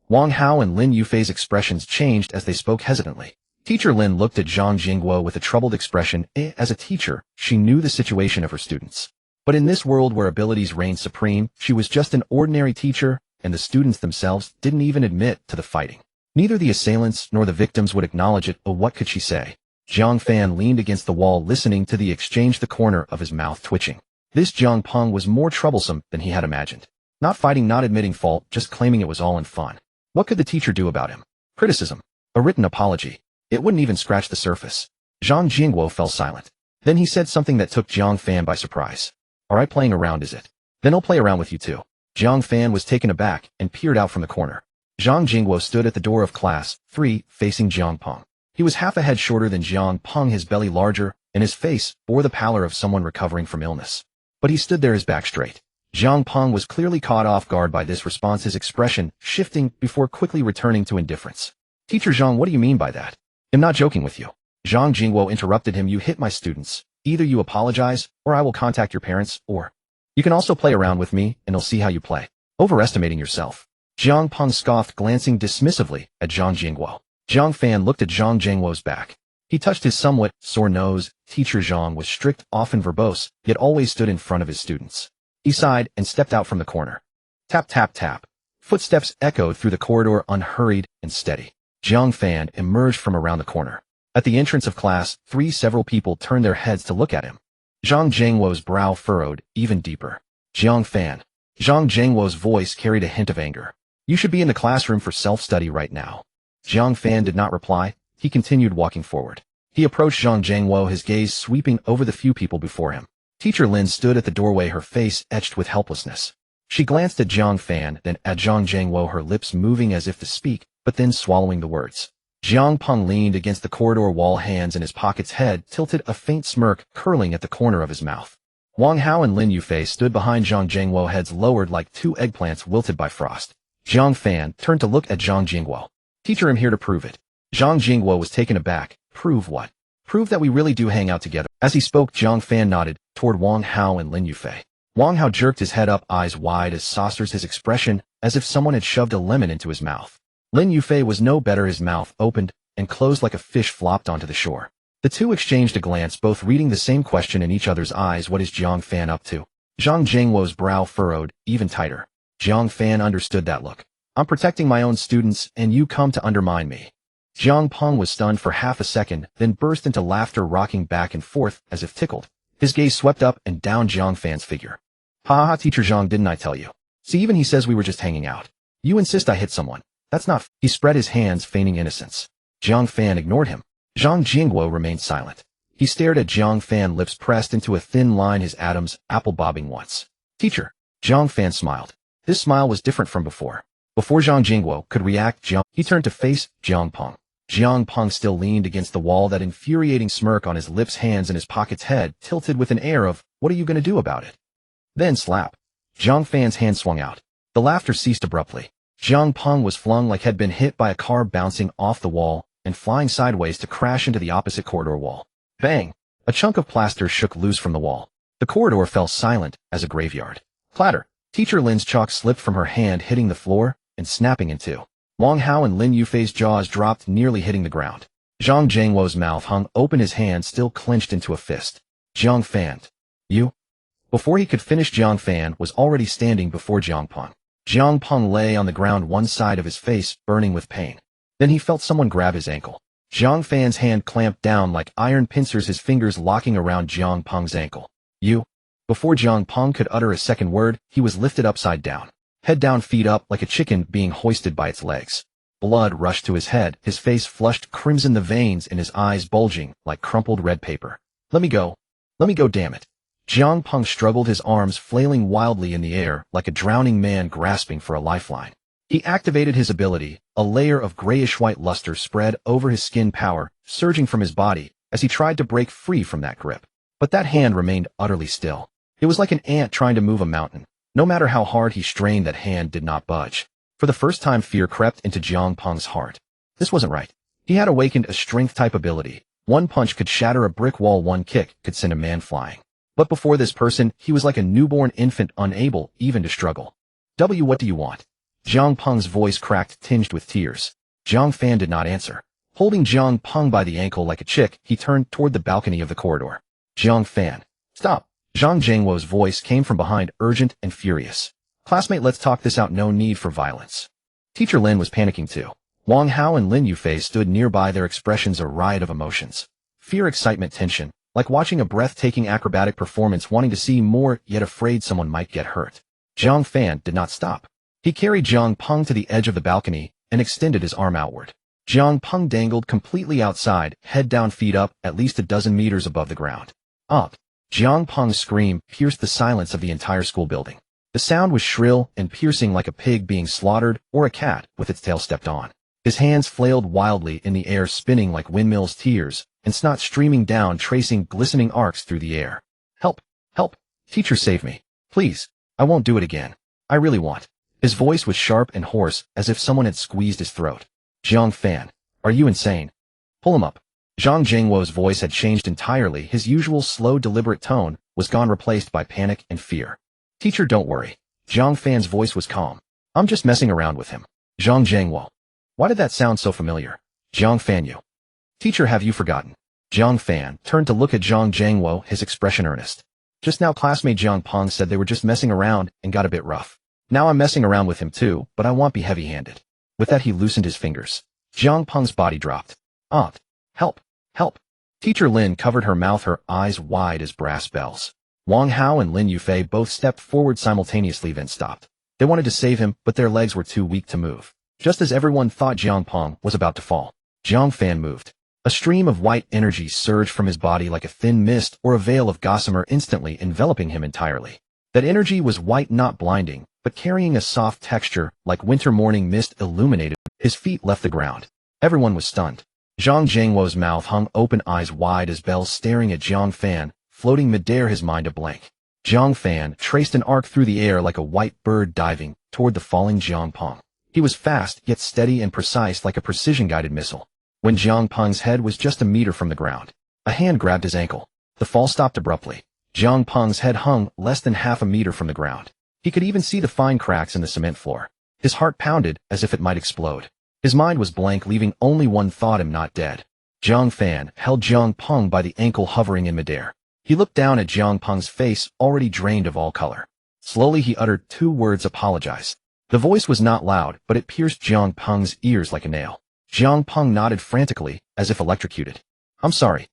Wang Hao and Lin Yufei's expressions changed as they spoke hesitantly. Teacher Lin looked at Zhang Jingguo with a troubled expression. As a teacher, she knew the situation of her students. But in this world where abilities reigned supreme, she was just an ordinary teacher, and the students themselves didn't even admit to the fighting. Neither the assailants nor the victims would acknowledge it. Oh, what could she say? Jiang Fan leaned against the wall, listening to the exchange, the corner of his mouth twitching. This Jiang Peng was more troublesome than he had imagined. Not fighting, not admitting fault, just claiming it was all in fun. What could the teacher do about him? Criticism. A written apology. It wouldn't even scratch the surface. Zhang Jingguo fell silent. Then he said something that took Jiang Fan by surprise. Alright, playing around is it? Then I'll play around with you too. Jiang Fan was taken aback and peered out from the corner. Zhang Jingguo stood at the door of class 3, facing Jiang Peng. He was half a head shorter than Jiang Peng, his belly larger, and his face bore the pallor of someone recovering from illness. But he stood there, his back straight. Jiang Peng was clearly caught off guard by this response, his expression shifting before quickly returning to indifference. Teacher Zhang, what do you mean by that? I'm not joking with you. Zhang Jingguo interrupted him. You hit my students. Either you apologize, or I will contact your parents, or you can also play around with me, and I'll see how you play. Overestimating yourself. Jiang Peng scoffed, glancing dismissively at Zhang Jingguo. Jiang Fan looked at Zhang Jingguo's back. He touched his somewhat sore nose. Teacher Jiang was strict, often verbose, yet always stood in front of his students. He sighed and stepped out from the corner. Tap, tap, tap. Footsteps echoed through the corridor, unhurried and steady. Jiang Fan emerged from around the corner. At the entrance of class, several people turned their heads to look at him. Zhang Zhengwo's brow furrowed even deeper. Jiang Fan. Zhang Zhengwo's voice carried a hint of anger. You should be in the classroom for self-study right now. Jiang Fan did not reply. He continued walking forward. He approached Zhang Zhengwo, his gaze sweeping over the few people before him. Teacher Lin stood at the doorway, her face etched with helplessness. She glanced at Jiang Fan, then at Zhang Zhengwo, her lips moving as if to speak, but then swallowing the words. Jiang Peng leaned against the corridor wall, hands in his pockets, head tilted, a faint smirk curling at the corner of his mouth. Wang Hao and Lin Yufei stood behind Zhang Zhengwo, heads lowered like two eggplants wilted by frost. Jiang Fan turned to look at Zhang Jingguo. Teacher, I'm here to prove it. Zhang Jingguo was taken aback. Prove what? Prove that we really do hang out together. As he spoke, Jiang Fan nodded toward Wang Hao and Lin Yufei. Wang Hao jerked his head up, eyes wide as saucers, his expression as if someone had shoved a lemon into his mouth. Lin Yufei was no better, his mouth opened and closed like a fish flopped onto the shore. The two exchanged a glance, both reading the same question in each other's eyes. What is Jiang Fan up to? Zhang Jingguo's brow furrowed even tighter. Jiang Fan understood that look. I'm protecting my own students, and you come to undermine me. Jiang Peng was stunned for half a second, then burst into laughter, rocking back and forth as if tickled. His gaze swept up and down Jiang Fan's figure. Ha ha, Teacher Jiang, didn't I tell you? See, even he says we were just hanging out. You insist I hit someone. That's not He spread his hands, feigning innocence. Jiang Fan ignored him. Zhang Jingguo remained silent. He stared at Jiang Fan, lips pressed into a thin line, his atoms apple bobbing once. Teacher. Jiang Fan smiled. This smile was different from before. Before Zhang Jingguo could react, he turned to face Jiang Peng. Jiang Peng still leaned against the wall, that infuriating smirk on his lips, hands in his pockets, head tilted with an air of, what are you going to do about it? Then slap. Jiang Fan's hand swung out. The laughter ceased abruptly. Jiang Peng was flung like had been hit by a car, bouncing off the wall and flying sideways to crash into the opposite corridor wall. Bang! A chunk of plaster shook loose from the wall. The corridor fell silent as a graveyard. Clatter! Teacher Lin's chalk slipped from her hand, hitting the floor and snapping in two. Wang Hao and Lin Yufei's jaws dropped, nearly hitting the ground. Zhang Zhengwo's mouth hung open, his hand still clenched into a fist. Jiang Fan. You? Before he could finish, Jiang Fan was already standing before Jiang Peng. Jiang Peng lay on the ground, one side of his face burning with pain. Then he felt someone grab his ankle. Jiang Fan's hand clamped down like iron pincers, his fingers locking around Jiang Peng's ankle. You? Before Jiang Peng could utter a second word, he was lifted upside down. Head down, feet up, like a chicken being hoisted by its legs. Blood rushed to his head, his face flushed crimson, the veins in his eyes bulging like crumpled red paper. Let me go. Let me go, damn it. Jiang Peng struggled, his arms flailing wildly in the air like a drowning man grasping for a lifeline. He activated his ability. A layer of grayish-white luster spread over his skin, power surging from his body as he tried to break free from that grip. But that hand remained utterly still. It was like an ant trying to move a mountain. No matter how hard he strained, that hand did not budge. For the first time, fear crept into Jiang Peng's heart. This wasn't right. He had awakened a strength-type ability. One punch could shatter a brick wall, one kick could send a man flying. But before this person, he was like a newborn infant, unable even to struggle. What do you want? Jiang Peng's voice cracked, tinged with tears. Jiang Fan did not answer. Holding Jiang Peng by the ankle like a chick, he turned toward the balcony of the corridor. Jiang Fan. Stop. Zhang Jingguo's voice came from behind, urgent and furious. Classmate, let's talk this out, no need for violence. Teacher Lin was panicking too. Wang Hao and Lin Yufei stood nearby, their expressions a riot of emotions. Fear, excitement, tension, like watching a breathtaking acrobatic performance, wanting to see more, yet afraid someone might get hurt. Jiang Fan did not stop. He carried Jiang Peng to the edge of the balcony and extended his arm outward. Jiang Peng dangled completely outside, head down, feet up, at least a dozen meters above the ground. Up! Jiang Peng's scream pierced the silence of the entire school building. The sound was shrill and piercing, like a pig being slaughtered or a cat with its tail stepped on. His hands flailed wildly in the air, spinning like windmills, tears and snot streaming down, tracing glistening arcs through the air. Help! Help! Teacher, save me. Please. I won't do it again. I really won't. His voice was sharp and hoarse, as if someone had squeezed his throat. Jiang Fan. Are you insane? Pull him up. Zhang Jingguo's voice had changed entirely. His usual slow, deliberate tone was gone, replaced by panic and fear. Teacher, don't worry. Jiang Fan's voice was calm. I'm just messing around with him. Zhang Jingguo. Why did that sound so familiar? Jiang Fan, you. Teacher, have you forgotten? Jiang Fan turned to look at Zhang Jiangwo, his expression earnest. Just now classmate Jiang Peng said they were just messing around and got a bit rough. Now I'm messing around with him too, but I won't be heavy-handed. With that he loosened his fingers. Jiang Peng's body dropped. Aunt! Help! Help! Teacher Lin covered her mouth, her eyes wide as brass bells. Wang Hao and Lin Yufei both stepped forward simultaneously then stopped. They wanted to save him, but their legs were too weak to move. Just as everyone thought Jiang Peng was about to fall, Jiang Fan moved. A stream of white energy surged from his body like a thin mist or a veil of gossamer, instantly enveloping him entirely. That energy was white, not blinding, but carrying a soft texture like winter morning mist illuminated. His feet left the ground. Everyone was stunned. Zhang Jiangwo's mouth hung open, eyes wide as bells, staring at Jiang Fan, floating midair, his mind a blank. Jiang Fan traced an arc through the air like a white bird diving toward the falling Jiang Peng. He was fast, yet steady and precise like a precision-guided missile. When Jiang Peng's head was just a meter from the ground, a hand grabbed his ankle. The fall stopped abruptly. Jiang Peng's head hung less than half a meter from the ground. He could even see the fine cracks in the cement floor. His heart pounded as if it might explode. His mind was blank, leaving only one thought: him not dead. Jiang Fan held Jiang Peng by the ankle, hovering in midair. He looked down at Jiang Peng's face, already drained of all color. Slowly he uttered 2 words: apologize. The voice was not loud, but it pierced Jiang Peng's ears like a nail. Jiang Peng nodded frantically, as if electrocuted. I'm sorry.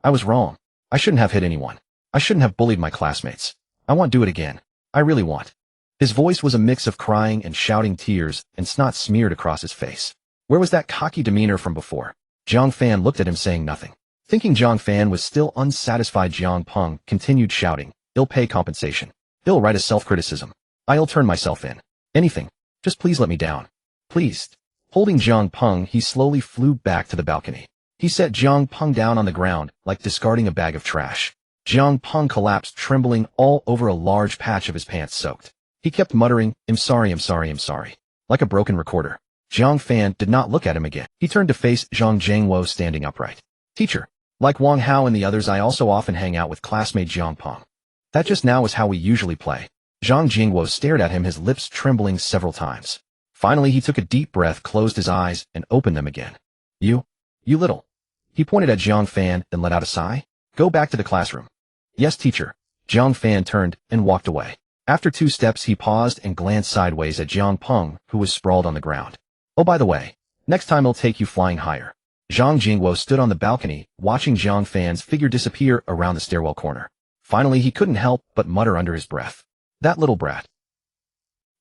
I was wrong. I shouldn't have hit anyone. I shouldn't have bullied my classmates. I won't do it again. I really won't. His voice was a mix of crying and shouting, tears and snot smeared across his face. Where was that cocky demeanor from before? Jiang Fan looked at him, saying nothing. Thinking Jiang Fan was still unsatisfied, Jiang Peng continued shouting, I'll pay compensation. I'll write a self-criticism. I'll turn myself in. Anything. Just please let me down. Please. Holding Jiang Peng, he slowly flew back to the balcony. He set Jiang Peng down on the ground, like discarding a bag of trash. Jiang Peng collapsed, trembling all over, a large patch of his pants soaked. He kept muttering, I'm sorry, like a broken recorder. Jiang Fan did not look at him again. He turned to face Zhang Jiangwo, standing upright. Teacher, like Wang Hao and the others, I also often hang out with classmate Jiang Peng. That just now is how we usually play. Zhang Jiangwo stared at him, his lips trembling several times. Finally, he took a deep breath, closed his eyes, and opened them again. You little. He pointed at Jiang Fan, then let out a sigh. Go back to the classroom. Yes, teacher. Jiang Fan turned and walked away. After 2 steps, he paused and glanced sideways at Jiang Peng, who was sprawled on the ground. Oh, by the way, next time I'll take you flying higher. Zhang Jiangwo stood on the balcony, watching Jiang Fan's figure disappear around the stairwell corner. Finally, he couldn't help but mutter under his breath. That little brat.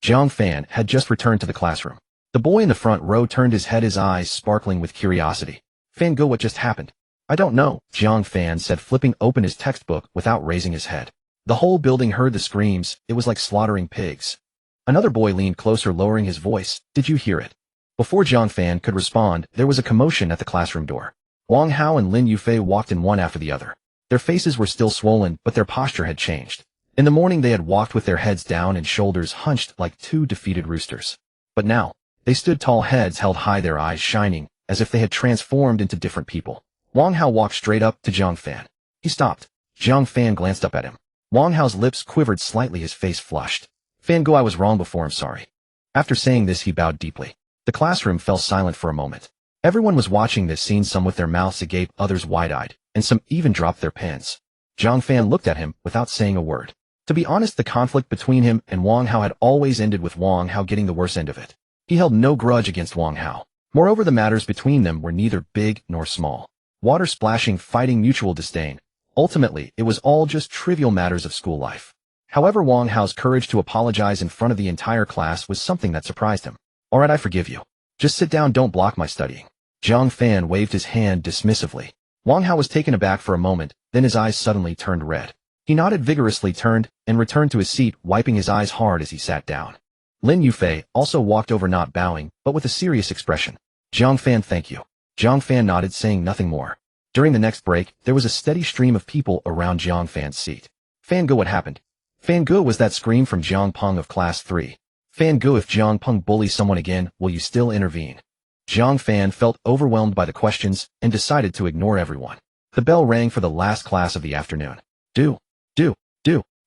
Jiang Fan had just returned to the classroom. The boy in the front row turned his head, his eyes sparkling with curiosity. Fan Go, what just happened? I don't know, Jiang Fan said, flipping open his textbook without raising his head. The whole building heard the screams. It was like slaughtering pigs. Another boy leaned closer, lowering his voice. Did you hear it? Before Jiang Fan could respond, there was a commotion at the classroom door. Wang Hao and Lin Yufei walked in, one after the other. Their faces were still swollen, but their posture had changed. In the morning they had walked with their heads down and shoulders hunched like 2 defeated roosters. But now, they stood tall, heads held high, their eyes shining, as if they had transformed into different people. Wang Hao walked straight up to Jiang Fan. He stopped. Jiang Fan glanced up at him. Wang Hao's lips quivered slightly, his face flushed. Fan Go, I was wrong before, I'm sorry. After saying this, he bowed deeply. The classroom fell silent for a moment. Everyone was watching this scene, some with their mouths agape, others wide-eyed, and some even dropped their pens. Jiang Fan looked at him without saying a word. To be honest, the conflict between him and Wang Hao had always ended with Wang Hao getting the worst end of it. He held no grudge against Wang Hao. Moreover, the matters between them were neither big nor small. Water splashing, fighting, mutual disdain. Ultimately, it was all just trivial matters of school life. However, Wang Hao's courage to apologize in front of the entire class was something that surprised him. All right, I forgive you. Just sit down, don't block my studying. Jiang Fan waved his hand dismissively. Wang Hao was taken aback for a moment, then his eyes suddenly turned red. He nodded vigorously, turned, and returned to his seat, wiping his eyes hard as he sat down. Lin Yufei also walked over, not bowing, but with a serious expression. Jiang Fan, thank you. Jiang Fan nodded, saying nothing more. During the next break, there was a steady stream of people around Jiang Fan's seat. Fan Go, what happened? Fan Go, was that scream from Jiang Peng of class 3. Fan Go, if Jiang Peng bullies someone again, will you still intervene? Jiang Fan felt overwhelmed by the questions and decided to ignore everyone. The bell rang for the last class of the afternoon. Do.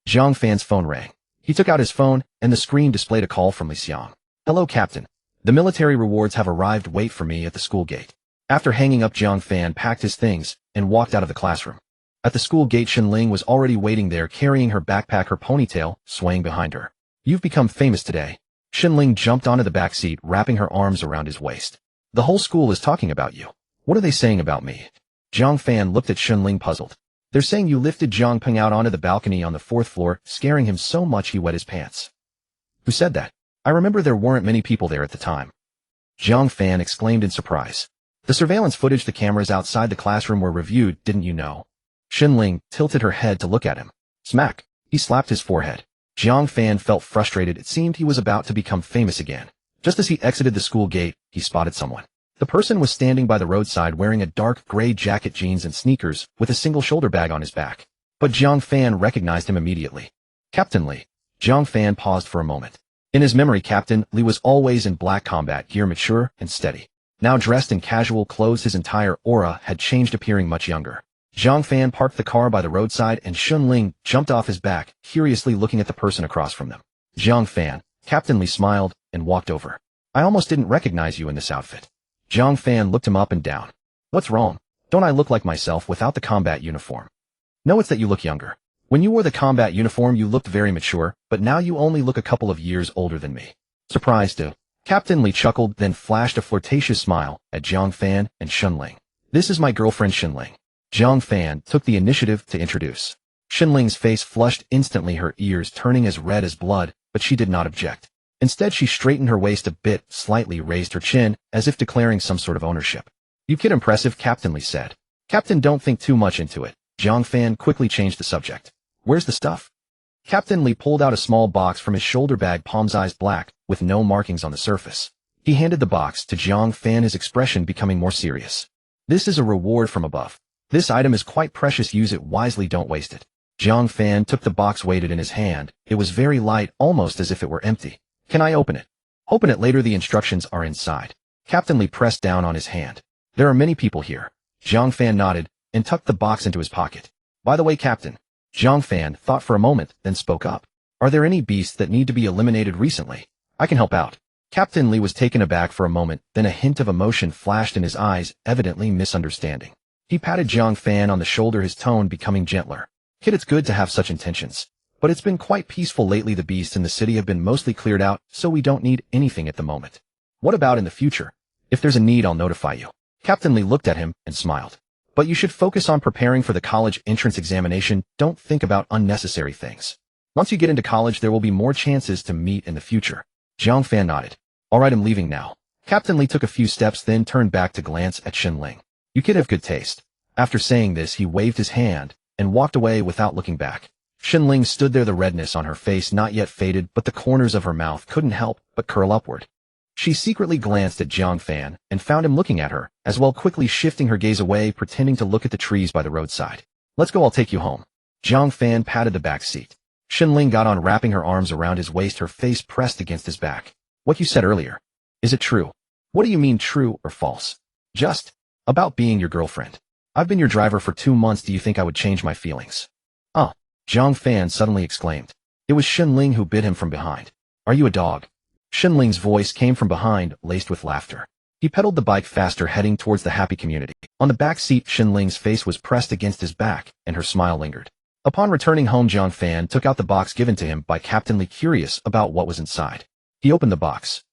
Jiang Fan's phone rang. He took out his phone, and the screen displayed a call from Li Xiang. Hello, Captain. The military rewards have arrived. Wait for me at the school gate. After hanging up, Jiang Fan packed his things and walked out of the classroom. At the school gate, Xinling was already waiting there, carrying her backpack, her ponytail swaying behind her. You've become famous today. Xinling jumped onto the back seat, wrapping her arms around his waist. The whole school is talking about you. What are they saying about me? Jiang Fan looked at Xinling, puzzled. They're saying you lifted Jiang Peng out onto the balcony on the 4th floor, scaring him so much he wet his pants. Who said that? I remember there weren't many people there at the time. Jiang Fan exclaimed in surprise. The surveillance footage, the cameras outside the classroom were reviewed, didn't you know? Xinling tilted her head to look at him. Smack! He slapped his forehead. Jiang Fan felt frustrated. It seemed he was about to become famous again. Just as he exited the school gate, he spotted someone. The person was standing by the roadside wearing a dark gray jacket, jeans and sneakers, with a single shoulder bag on his back. But Jiang Fan recognized him immediately. Captain Li. Jiang Fan paused for a moment. In his memory, Captain Li was always in black combat gear, mature and steady. Now dressed in casual clothes, his entire aura had changed, appearing much younger. Jiang Fan parked the car by the roadside and Xinling jumped off his back, curiously looking at the person across from them. Jiang Fan, Captain Li smiled and walked over. I almost didn't recognize you in this outfit. Jiang Fan looked him up and down. What's wrong? Don't I look like myself without the combat uniform? No, it's that you look younger. When you wore the combat uniform you looked very mature, but now you only look a couple of years older than me. Surprised too. Captain Li chuckled, then flashed a flirtatious smile at Jiang Fan and Xinling. This is my girlfriend Xinling. Jiang Fan took the initiative to introduce. Xinling's face flushed instantly, her ears turning as red as blood, but she did not object. Instead, she straightened her waist a bit, slightly raised her chin, as if declaring some sort of ownership. You kid impressive, Captain Li said. Captain, don't think too much into it. Jiang Fan quickly changed the subject. Where's the stuff? Captain Li pulled out a small box from his shoulder bag, palm's eyes black, with no markings on the surface. He handed the box to Jiang Fan, his expression becoming more serious. This is a reward from above. This item is quite precious, use it wisely, don't waste it. Jiang Fan took the box, weighted in his hand. It was very light, almost as if it were empty. Can I open it? Open it later, the instructions are inside. Captain Li pressed down on his hand. There are many people here. Jiang Fan nodded and tucked the box into his pocket. By the way, Captain. Jiang Fan thought for a moment, then spoke up. Are there any beasts that need to be eliminated recently? I can help out. Captain Li was taken aback for a moment, then a hint of emotion flashed in his eyes, evidently misunderstanding. He patted Jiang Fan on the shoulder, his tone becoming gentler. Kid, it's good to have such intentions. But it's been quite peaceful lately. The beasts in the city have been mostly cleared out, so we don't need anything at the moment. What about in the future? If there's a need, I'll notify you. Captain Li looked at him and smiled. But you should focus on preparing for the college entrance examination. Don't think about unnecessary things. Once you get into college, there will be more chances to meet in the future. Jiang Fan nodded. All right, I'm leaving now. Captain Li took a few steps, then turned back to glance at Xinling. You kid have good taste. After saying this, he waved his hand and walked away without looking back. Xinling stood there, the redness on her face not yet faded, but the corners of her mouth couldn't help but curl upward. She secretly glanced at Jiang Fan and found him looking at her, as well, quickly shifting her gaze away, pretending to look at the trees by the roadside. Let's go, I'll take you home. Jiang Fan patted the back seat. Xinling got on, wrapping her arms around his waist, her face pressed against his back. What you said earlier. Is it true? What do you mean, true or false? Just about being your girlfriend. I've been your driver for 2 months. Do you think I would change my feelings? Jiang Fan suddenly exclaimed. It was Xinling who bit him from behind. Are you a dog? Xinling's voice came from behind, laced with laughter. He pedaled the bike faster, heading towards the happy community. On the back seat, Xinling's face was pressed against his back, and her smile lingered. Upon returning home, Jiang Fan took out the box given to him by Captain Li, curious about what was inside. He opened the box.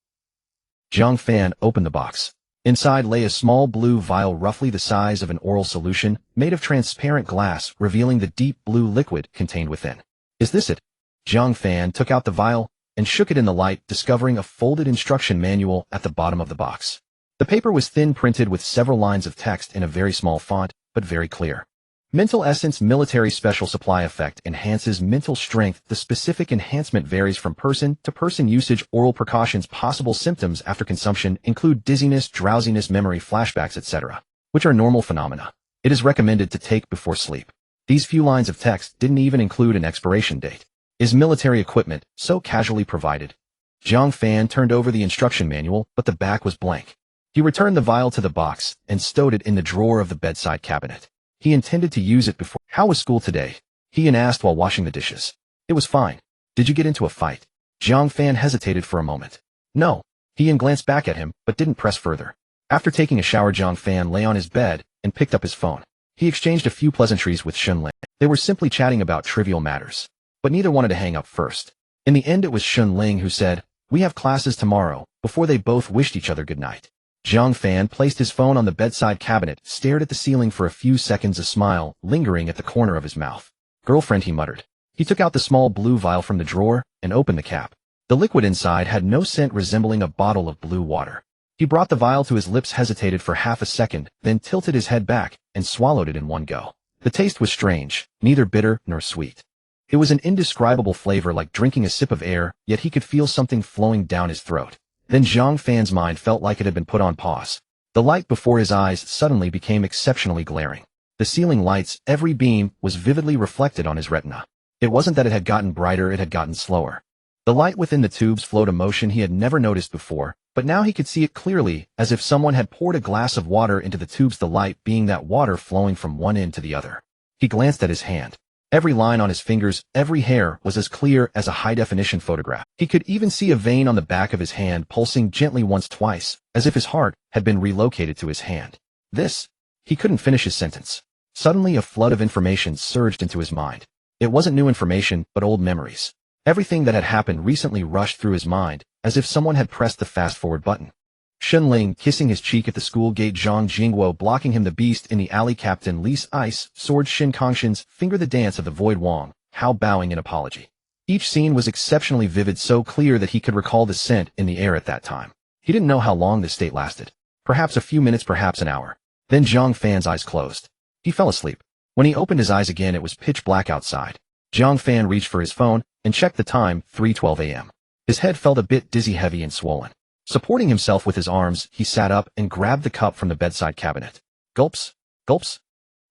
Jiang Fan opened the box. Inside lay a small blue vial roughly the size of an oral solution, made of transparent glass, revealing the deep blue liquid contained within. Is this it? Jiang Fan took out the vial and shook it in the light, discovering a folded instruction manual at the bottom of the box. The paper was thin, printed with several lines of text in a very small font, but very clear. Mental essence, military special supply effect, enhances mental strength. The specific enhancement varies from person to person. Usage, oral precautions, possible symptoms after consumption include dizziness, drowsiness, memory flashbacks, etc., which are normal phenomena. It is recommended to take before sleep. These few lines of text didn't even include an expiration date. Is military equipment so casually provided? Jiang Fan turned over the instruction manual, but the back was blank. He returned the vial to the box and stowed it in the drawer of the bedside cabinet. He intended to use it before. How was school today? He asked while washing the dishes. It was fine. Did you get into a fight? Jiang Fan hesitated for a moment. No. He glanced back at him, but didn't press further. After taking a shower, Jiang Fan lay on his bed and picked up his phone. He exchanged a few pleasantries with Shun Ling. They were simply chatting about trivial matters, but neither wanted to hang up first. In the end, it was Shun Ling who said, "We have classes tomorrow," before they both wished each other good night. Jiang Fan placed his phone on the bedside cabinet, stared at the ceiling for a few seconds, a smile lingering at the corner of his mouth. "Girlfriend," he muttered. He took out the small blue vial from the drawer and opened the cap. The liquid inside had no scent, resembling a bottle of blue water. He brought the vial to his lips, hesitated for half a second, then tilted his head back and swallowed it in one go. The taste was strange, neither bitter nor sweet. It was an indescribable flavor, like drinking a sip of air, yet he could feel something flowing down his throat. Then Jiang Fan's mind felt like it had been put on pause. The light before his eyes suddenly became exceptionally glaring. The ceiling lights, every beam, was vividly reflected on his retina. It wasn't that it had gotten brighter, it had gotten slower. The light within the tubes flowed a motion he had never noticed before, but now he could see it clearly, as if someone had poured a glass of water into the tubes, the light being that water flowing from one end to the other. He glanced at his hand. Every line on his fingers, every hair, was as clear as a high-definition photograph. He could even see a vein on the back of his hand pulsing gently once, twice, as if his heart had been relocated to his hand. He couldn't finish his sentence. Suddenly a flood of information surged into his mind. It wasn't new information, but old memories. Everything that had happened recently rushed through his mind, as if someone had pressed the fast-forward button. Shun Ling kissing his cheek at the school gate, Zhang Jingguo blocking him, the beast in the alley, Captain Li's ice sword, Shin Kongshin's finger, the dance of the void, Wang Hao bowing in apology. Each scene was exceptionally vivid, so clear that he could recall the scent in the air at that time. He didn't know how long this state lasted. Perhaps a few minutes, perhaps an hour. Then Jiang Fan's eyes closed. He fell asleep. When he opened his eyes again, it was pitch black outside. Jiang Fan reached for his phone and checked the time, 3:12 a.m. His head felt a bit dizzy, heavy and swollen. Supporting himself with his arms, he sat up and grabbed the cup from the bedside cabinet. Gulps, gulps.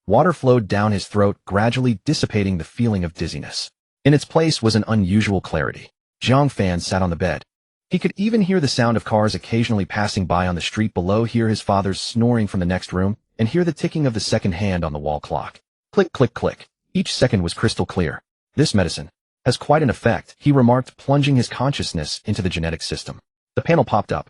Water flowed down his throat, gradually dissipating the feeling of dizziness. In its place was an unusual clarity. Jiang Fan sat on the bed. He could even hear the sound of cars occasionally passing by on the street below, hear his father's snoring from the next room, and hear the ticking of the second hand on the wall clock. Click, click, click. Each second was crystal clear. "This medicine has quite an effect," he remarked, plunging his consciousness into the genetic system. The panel popped up.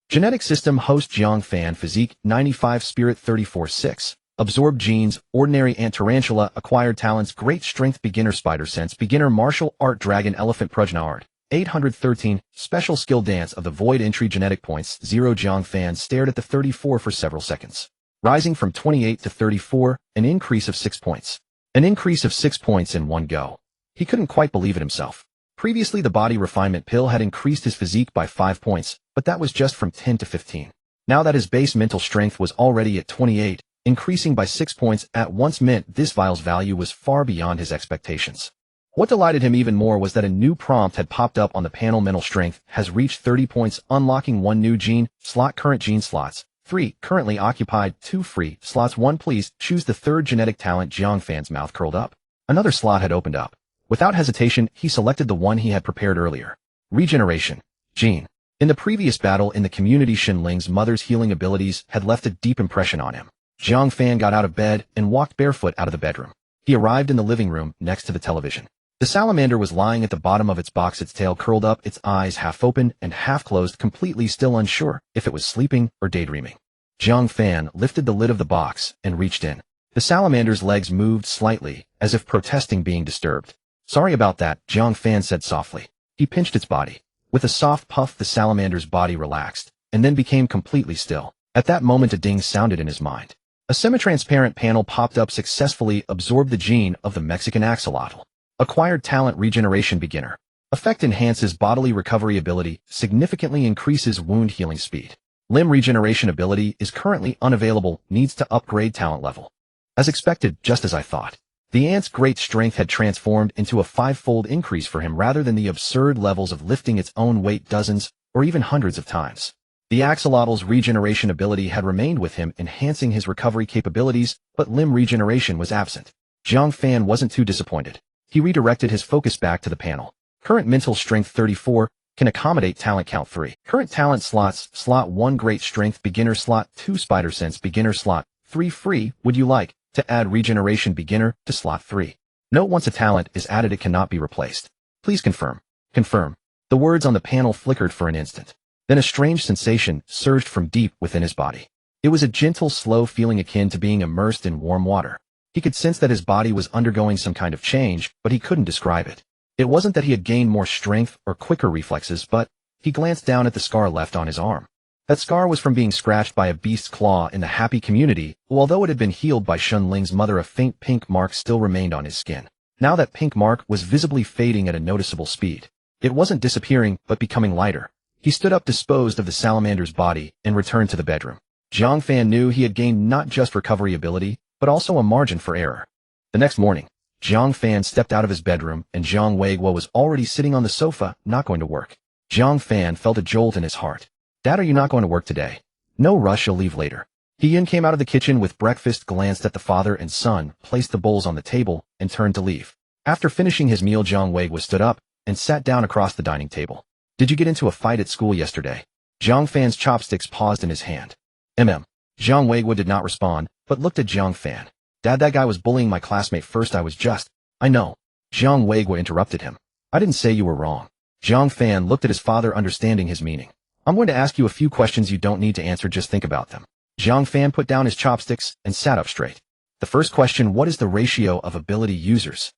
Genetic system: host Jiang Fan, physique 95, spirit 34-6, absorbed genes, ordinary ant, tarantula, acquired talents, great strength, beginner, spider sense, beginner, martial art, dragon, elephant, Prajna art, 813, special skill, dance of the void, entry, genetic points 0. Jiang Fan stared at the 34 for several seconds. Rising from 28 to 34, an increase of 6 points. An increase of 6 points in one go. He couldn't quite believe it himself. Previously, the body refinement pill had increased his physique by 5 points, but that was just from 10 to 15. Now that his base mental strength was already at 28, increasing by 6 points at once meant this vial's value was far beyond his expectations. What delighted him even more was that a new prompt had popped up on the panel: mental strength has reached 30 points, unlocking 1 new gene slot, current gene slots 3, currently occupied 2 free slots 1, please choose the third genetic talent. Jiang Fan's mouth curled up. Another slot had opened up. Without hesitation, he selected the one he had prepared earlier. Regeneration gene. In the previous battle in the community, Shun Ling's mother's healing abilities had left a deep impression on him. Jiang Fan got out of bed and walked barefoot out of the bedroom. He arrived in the living room next to the television. The salamander was lying at the bottom of its box, its tail curled up, its eyes half open and half closed, completely still, unsure if it was sleeping or daydreaming. Jiang Fan lifted the lid of the box and reached in. The salamander's legs moved slightly, as if protesting being disturbed. "Sorry about that," Jiang Fan said softly. He pinched its body. With a soft puff, the salamander's body relaxed, and then became completely still. At that moment, a ding sounded in his mind. A semi-transparent panel popped up: successfully absorbed the gene of the Mexican axolotl. Acquired talent: regeneration, beginner. Effect: enhances bodily recovery ability, significantly increases wound healing speed. Limb regeneration ability is currently unavailable, needs to upgrade talent level. As expected, just as I thought. The ant's great strength had transformed into a 5-fold increase for him, rather than the absurd levels of lifting its own weight dozens or even hundreds of times. The axolotl's regeneration ability had remained with him, enhancing his recovery capabilities, but limb regeneration was absent. Jiang Fan wasn't too disappointed. He redirected his focus back to the panel. Current mental strength 34, can accommodate talent count 3. Current talent slots: slot 1 great strength, beginner, slot 2 spider sense, beginner, slot 3 free. Would you like to add regeneration beginner to slot 3? Note: once a talent is added, it cannot be replaced. Please confirm. Confirm. The words on the panel flickered for an instant. Then a strange sensation surged from deep within his body. It was a gentle, slow feeling akin to being immersed in warm water. He could sense that his body was undergoing some kind of change, but he couldn't describe it. It wasn't that he had gained more strength or quicker reflexes, but he glanced down at the scar left on his arm. That scar was from being scratched by a beast's claw in the happy community, who, although it had been healed by Shun Ling's mother, a faint pink mark still remained on his skin. Now that pink mark was visibly fading at a noticeable speed. It wasn't disappearing, but becoming lighter. He stood up, disposed of the salamander's body, and returned to the bedroom. Jiang Fan knew he had gained not just recovery ability, but also a margin for error. The next morning, Jiang Fan stepped out of his bedroom, and Jiang Weiguo was already sitting on the sofa, not going to work. Jiang Fan felt a jolt in his heart. Dad, are you not going to work today? No rush, you'll leave later. He came out of the kitchen with breakfast, glanced at the father and son, placed the bowls on the table, and turned to leave. After finishing his meal, Jiang Weiguo stood up and sat down across the dining table. Did you get into a fight at school yesterday? Jiang Fan's chopsticks paused in his hand. Jiang Weiguo did not respond, but looked at Jiang Fan. Dad, that guy was bullying my classmate first. I know. Jiang Weiguo interrupted him. I didn't say you were wrong. Jiang Fan looked at his father, understanding his meaning. I'm going to ask you a few questions you don't need to answer, just think about them. Jiang Fan put down his chopsticks and sat up straight. The first question: what is the ratio of ability users?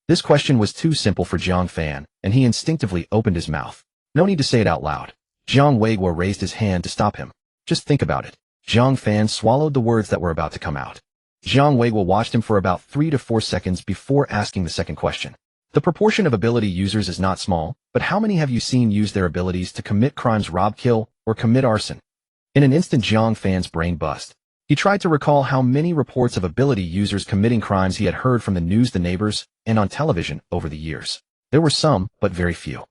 This question was too simple for Jiang Fan, and he instinctively opened his mouth. No need to say it out loud. Jiang Weiguo raised his hand to stop him. Just think about it. Jiang Fan swallowed the words that were about to come out. Jiang Weiguo watched him for about 3 to 4 seconds before asking the second question. The proportion of ability users is not small, but how many have you seen use their abilities to commit crimes, rob, kill, or commit arson? In an instant, Jiang Fan's brain bust. He tried to recall how many reports of ability users committing crimes he had heard from the news, the neighbors, and on television over the years. There were some, but very few.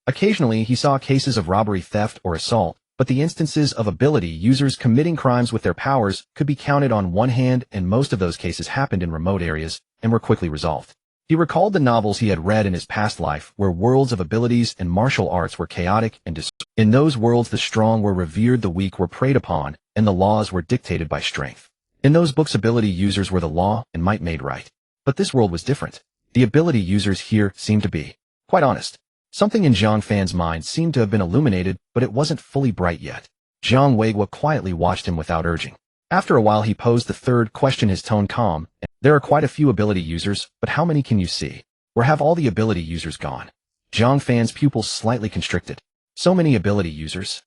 Occasionally, he saw cases of robbery, theft, or assault, but the instances of ability users committing crimes with their powers could be counted on one hand, and most of those cases happened in remote areas and were quickly resolved. He recalled the novels he had read in his past life, where worlds of abilities and martial arts were chaotic and in those worlds the strong were revered, the weak were preyed upon, and the laws were dictated by strength. In those books, ability users were the law and might made right. But this world was different. The ability users here seemed to be quite honest. Something in Jiang Fan's mind seemed to have been illuminated, but it wasn't fully bright yet. Jiang Weiguo quietly watched him without urging. After a while, he posed the third question, his tone calm. There are quite a few ability users, but how many can you see? Or have all the ability users gone? Jiang Fan's pupils slightly constricted. So many ability users?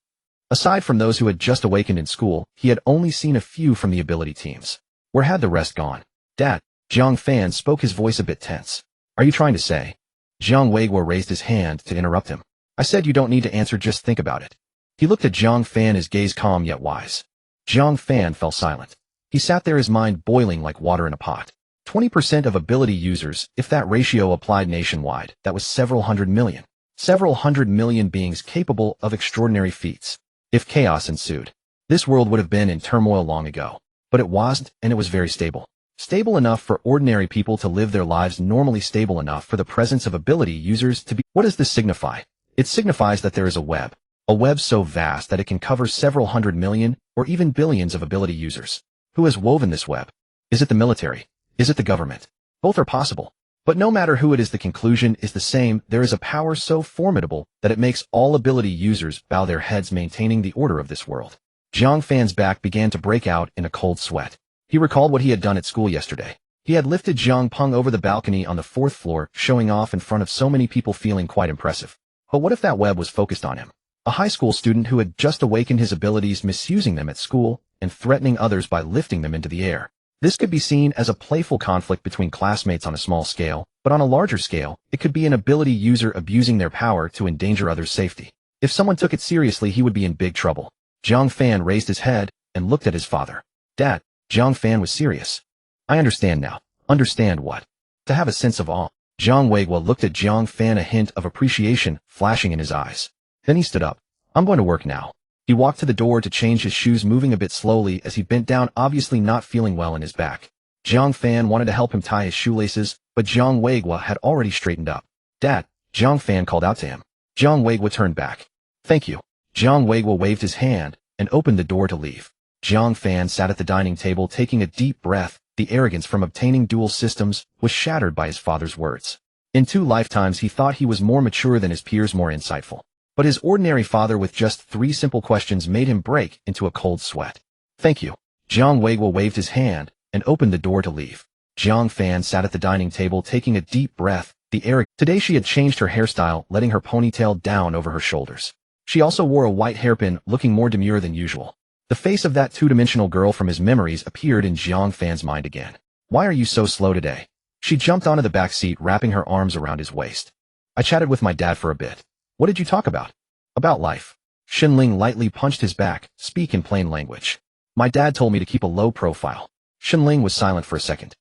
Aside from those who had just awakened in school, he had only seen a few from the ability teams. Where had the rest gone? Dad, Jiang Fan spoke, his voice a bit tense. Are you trying to say? Jiang Weiguo raised his hand to interrupt him. I said you don't need to answer, just think about it. He looked at Jiang Fan, his gaze calm yet wise. Jiang Fan fell silent. He sat there, his mind boiling like water in a pot. 20% of ability users, if that ratio applied nationwide, that was several hundred million. Several hundred million beings capable of extraordinary feats. If chaos ensued, this world would have been in turmoil long ago. But it wasn't, and it was very stable. Stable enough for ordinary people to live their lives normally, stable enough for the presence of ability users to be. What does this signify? It signifies that there is a web so vast that it can cover several hundred million or even billions of ability users. Who has woven this web? Is it the military? Is it the government? Both are possible. But no matter who it is, the conclusion is the same. There is a power so formidable that it makes all ability users bow their heads, maintaining the order of this world. Jiang Fan's back began to break out in a cold sweat. He recalled what he had done at school yesterday. He had lifted Jiang Peng over the balcony on the 4th floor, showing off in front of so many people, feeling quite impressive. But what if that web was focused on him? A high school student who had just awakened his abilities, misusing them at school, and threatening others by lifting them into the air. This could be seen as a playful conflict between classmates on a small scale, but on a larger scale, it could be an ability user abusing their power to endanger others' safety. If someone took it seriously, he would be in big trouble. Jiang Fan raised his head and looked at his father. Dad, Jiang Fan was serious. I understand now. Understand what? To have a sense of awe. Jiang Weiguo looked at Jiang Fan, a hint of appreciation flashing in his eyes. Then he stood up. I'm going to work now. He walked to the door to change his shoes, moving a bit slowly as he bent down, obviously not feeling well in his back. Jiang Fan wanted to help him tie his shoelaces, but Jiang Weiguo had already straightened up. Dad, Jiang Fan called out to him. Jiang Weiguo turned back. Thank you. Jiang Weiguo waved his hand and opened the door to leave. Jiang Fan sat at the dining table, taking a deep breath. The arrogance from obtaining dual systems was shattered by his father's words. In 2 lifetimes he thought he was more mature than his peers, more insightful. But his ordinary father with just 3 simple questions made him break into a cold sweat. Thank you. Jiang Weiguo waved his hand and opened the door to leave. Jiang Fan sat at the dining table taking a deep breath. Today she had changed her hairstyle, letting her ponytail down over her shoulders. She also wore a white hairpin, looking more demure than usual. The face of that two-dimensional girl from his memories appeared in Jiang Fan's mind again. Why are you so slow today? She jumped onto the back seat, wrapping her arms around his waist. I chatted with my dad for a bit. What did you talk about? About life. Shenling lightly punched his back. Speak in plain language. My dad told me to keep a low profile. Shenling was silent for a second.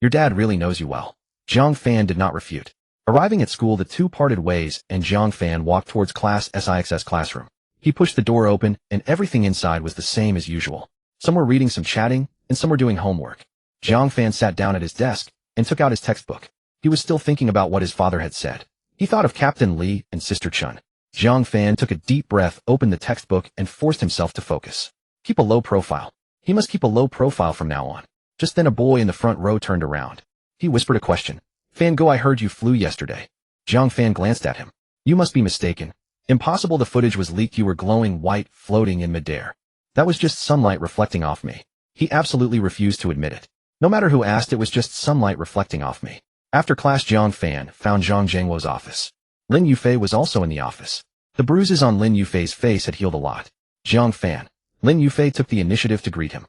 Your dad really knows you well. Jiang Fan did not refute. Arriving at school, the two parted ways, and Jiang Fan walked towards Class SIX's classroom. He pushed the door open, and everything inside was the same as usual. Some were reading, some chatting, and some were doing homework. Jiang Fan sat down at his desk and took out his textbook. He was still thinking about what his father had said. He thought of Captain Li and Sister Chun. Jiang Fan took a deep breath, opened the textbook, and forced himself to focus. Keep a low profile. He must keep a low profile from now on. Just then a boy in the front row turned around. He whispered a question. Fan Go, I heard you flew yesterday. Jiang Fan glanced at him. You must be mistaken. Impossible, the footage was leaked. You were glowing white, floating in midair. That was just sunlight reflecting off me. He absolutely refused to admit it. No matter who asked, it was just sunlight reflecting off me. After class, Jiang Fan found Zhang Zhengguo's office. Lin Yufei was also in the office. The bruises on Lin Yufei's face had healed a lot. Jiang Fan. Lin Yufei took the initiative to greet him.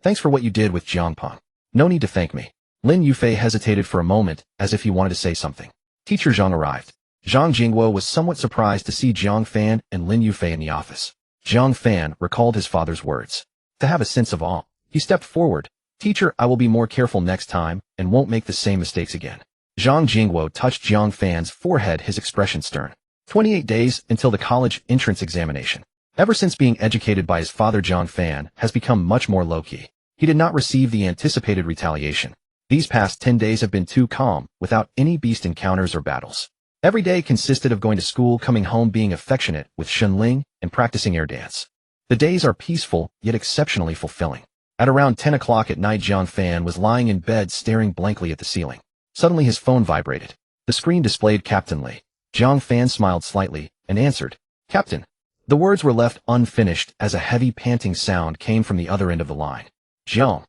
Thanks for what you did with Jiang Peng. No need to thank me. Lin Yufei hesitated for a moment, as if he wanted to say something. Teacher Zhang arrived. Zhang Jingguo was somewhat surprised to see Jiang Fan and Lin Yufei in the office. Jiang Fan recalled his father's words. To have a sense of awe, he stepped forward. Teacher, I will be more careful next time, and won't make the same mistakes again. Zhang Jingguo touched Jiang Fan's forehead, his expression stern. 28 days until the college entrance examination. Ever since being educated by his father, Jiang Fan has become much more low-key. He did not receive the anticipated retaliation. These past 10 days have been too calm, without any beast encounters or battles. Every day consisted of going to school, coming home, being affectionate with Shenling, and practicing air dance. The days are peaceful, yet exceptionally fulfilling. At around 10 o'clock at night, Jiang Fan was lying in bed staring blankly at the ceiling. Suddenly his phone vibrated. The screen displayed Captain Li. Jiang Fan smiled slightly and answered, Captain. The words were left unfinished as a heavy panting sound came from the other end of the line. Jiang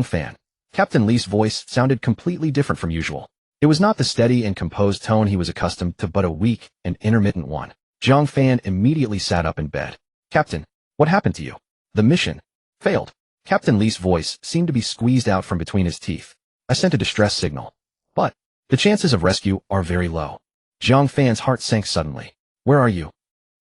Fan. Captain Li's voice sounded completely different from usual. It was not the steady and composed tone he was accustomed to, but a weak and intermittent one. Jiang Fan immediately sat up in bed. Captain, what happened to you? The mission failed. Captain Li's voice seemed to be squeezed out from between his teeth. I sent a distress signal, but the chances of rescue are very low. Jiang Fan's heart sank suddenly. Where are you?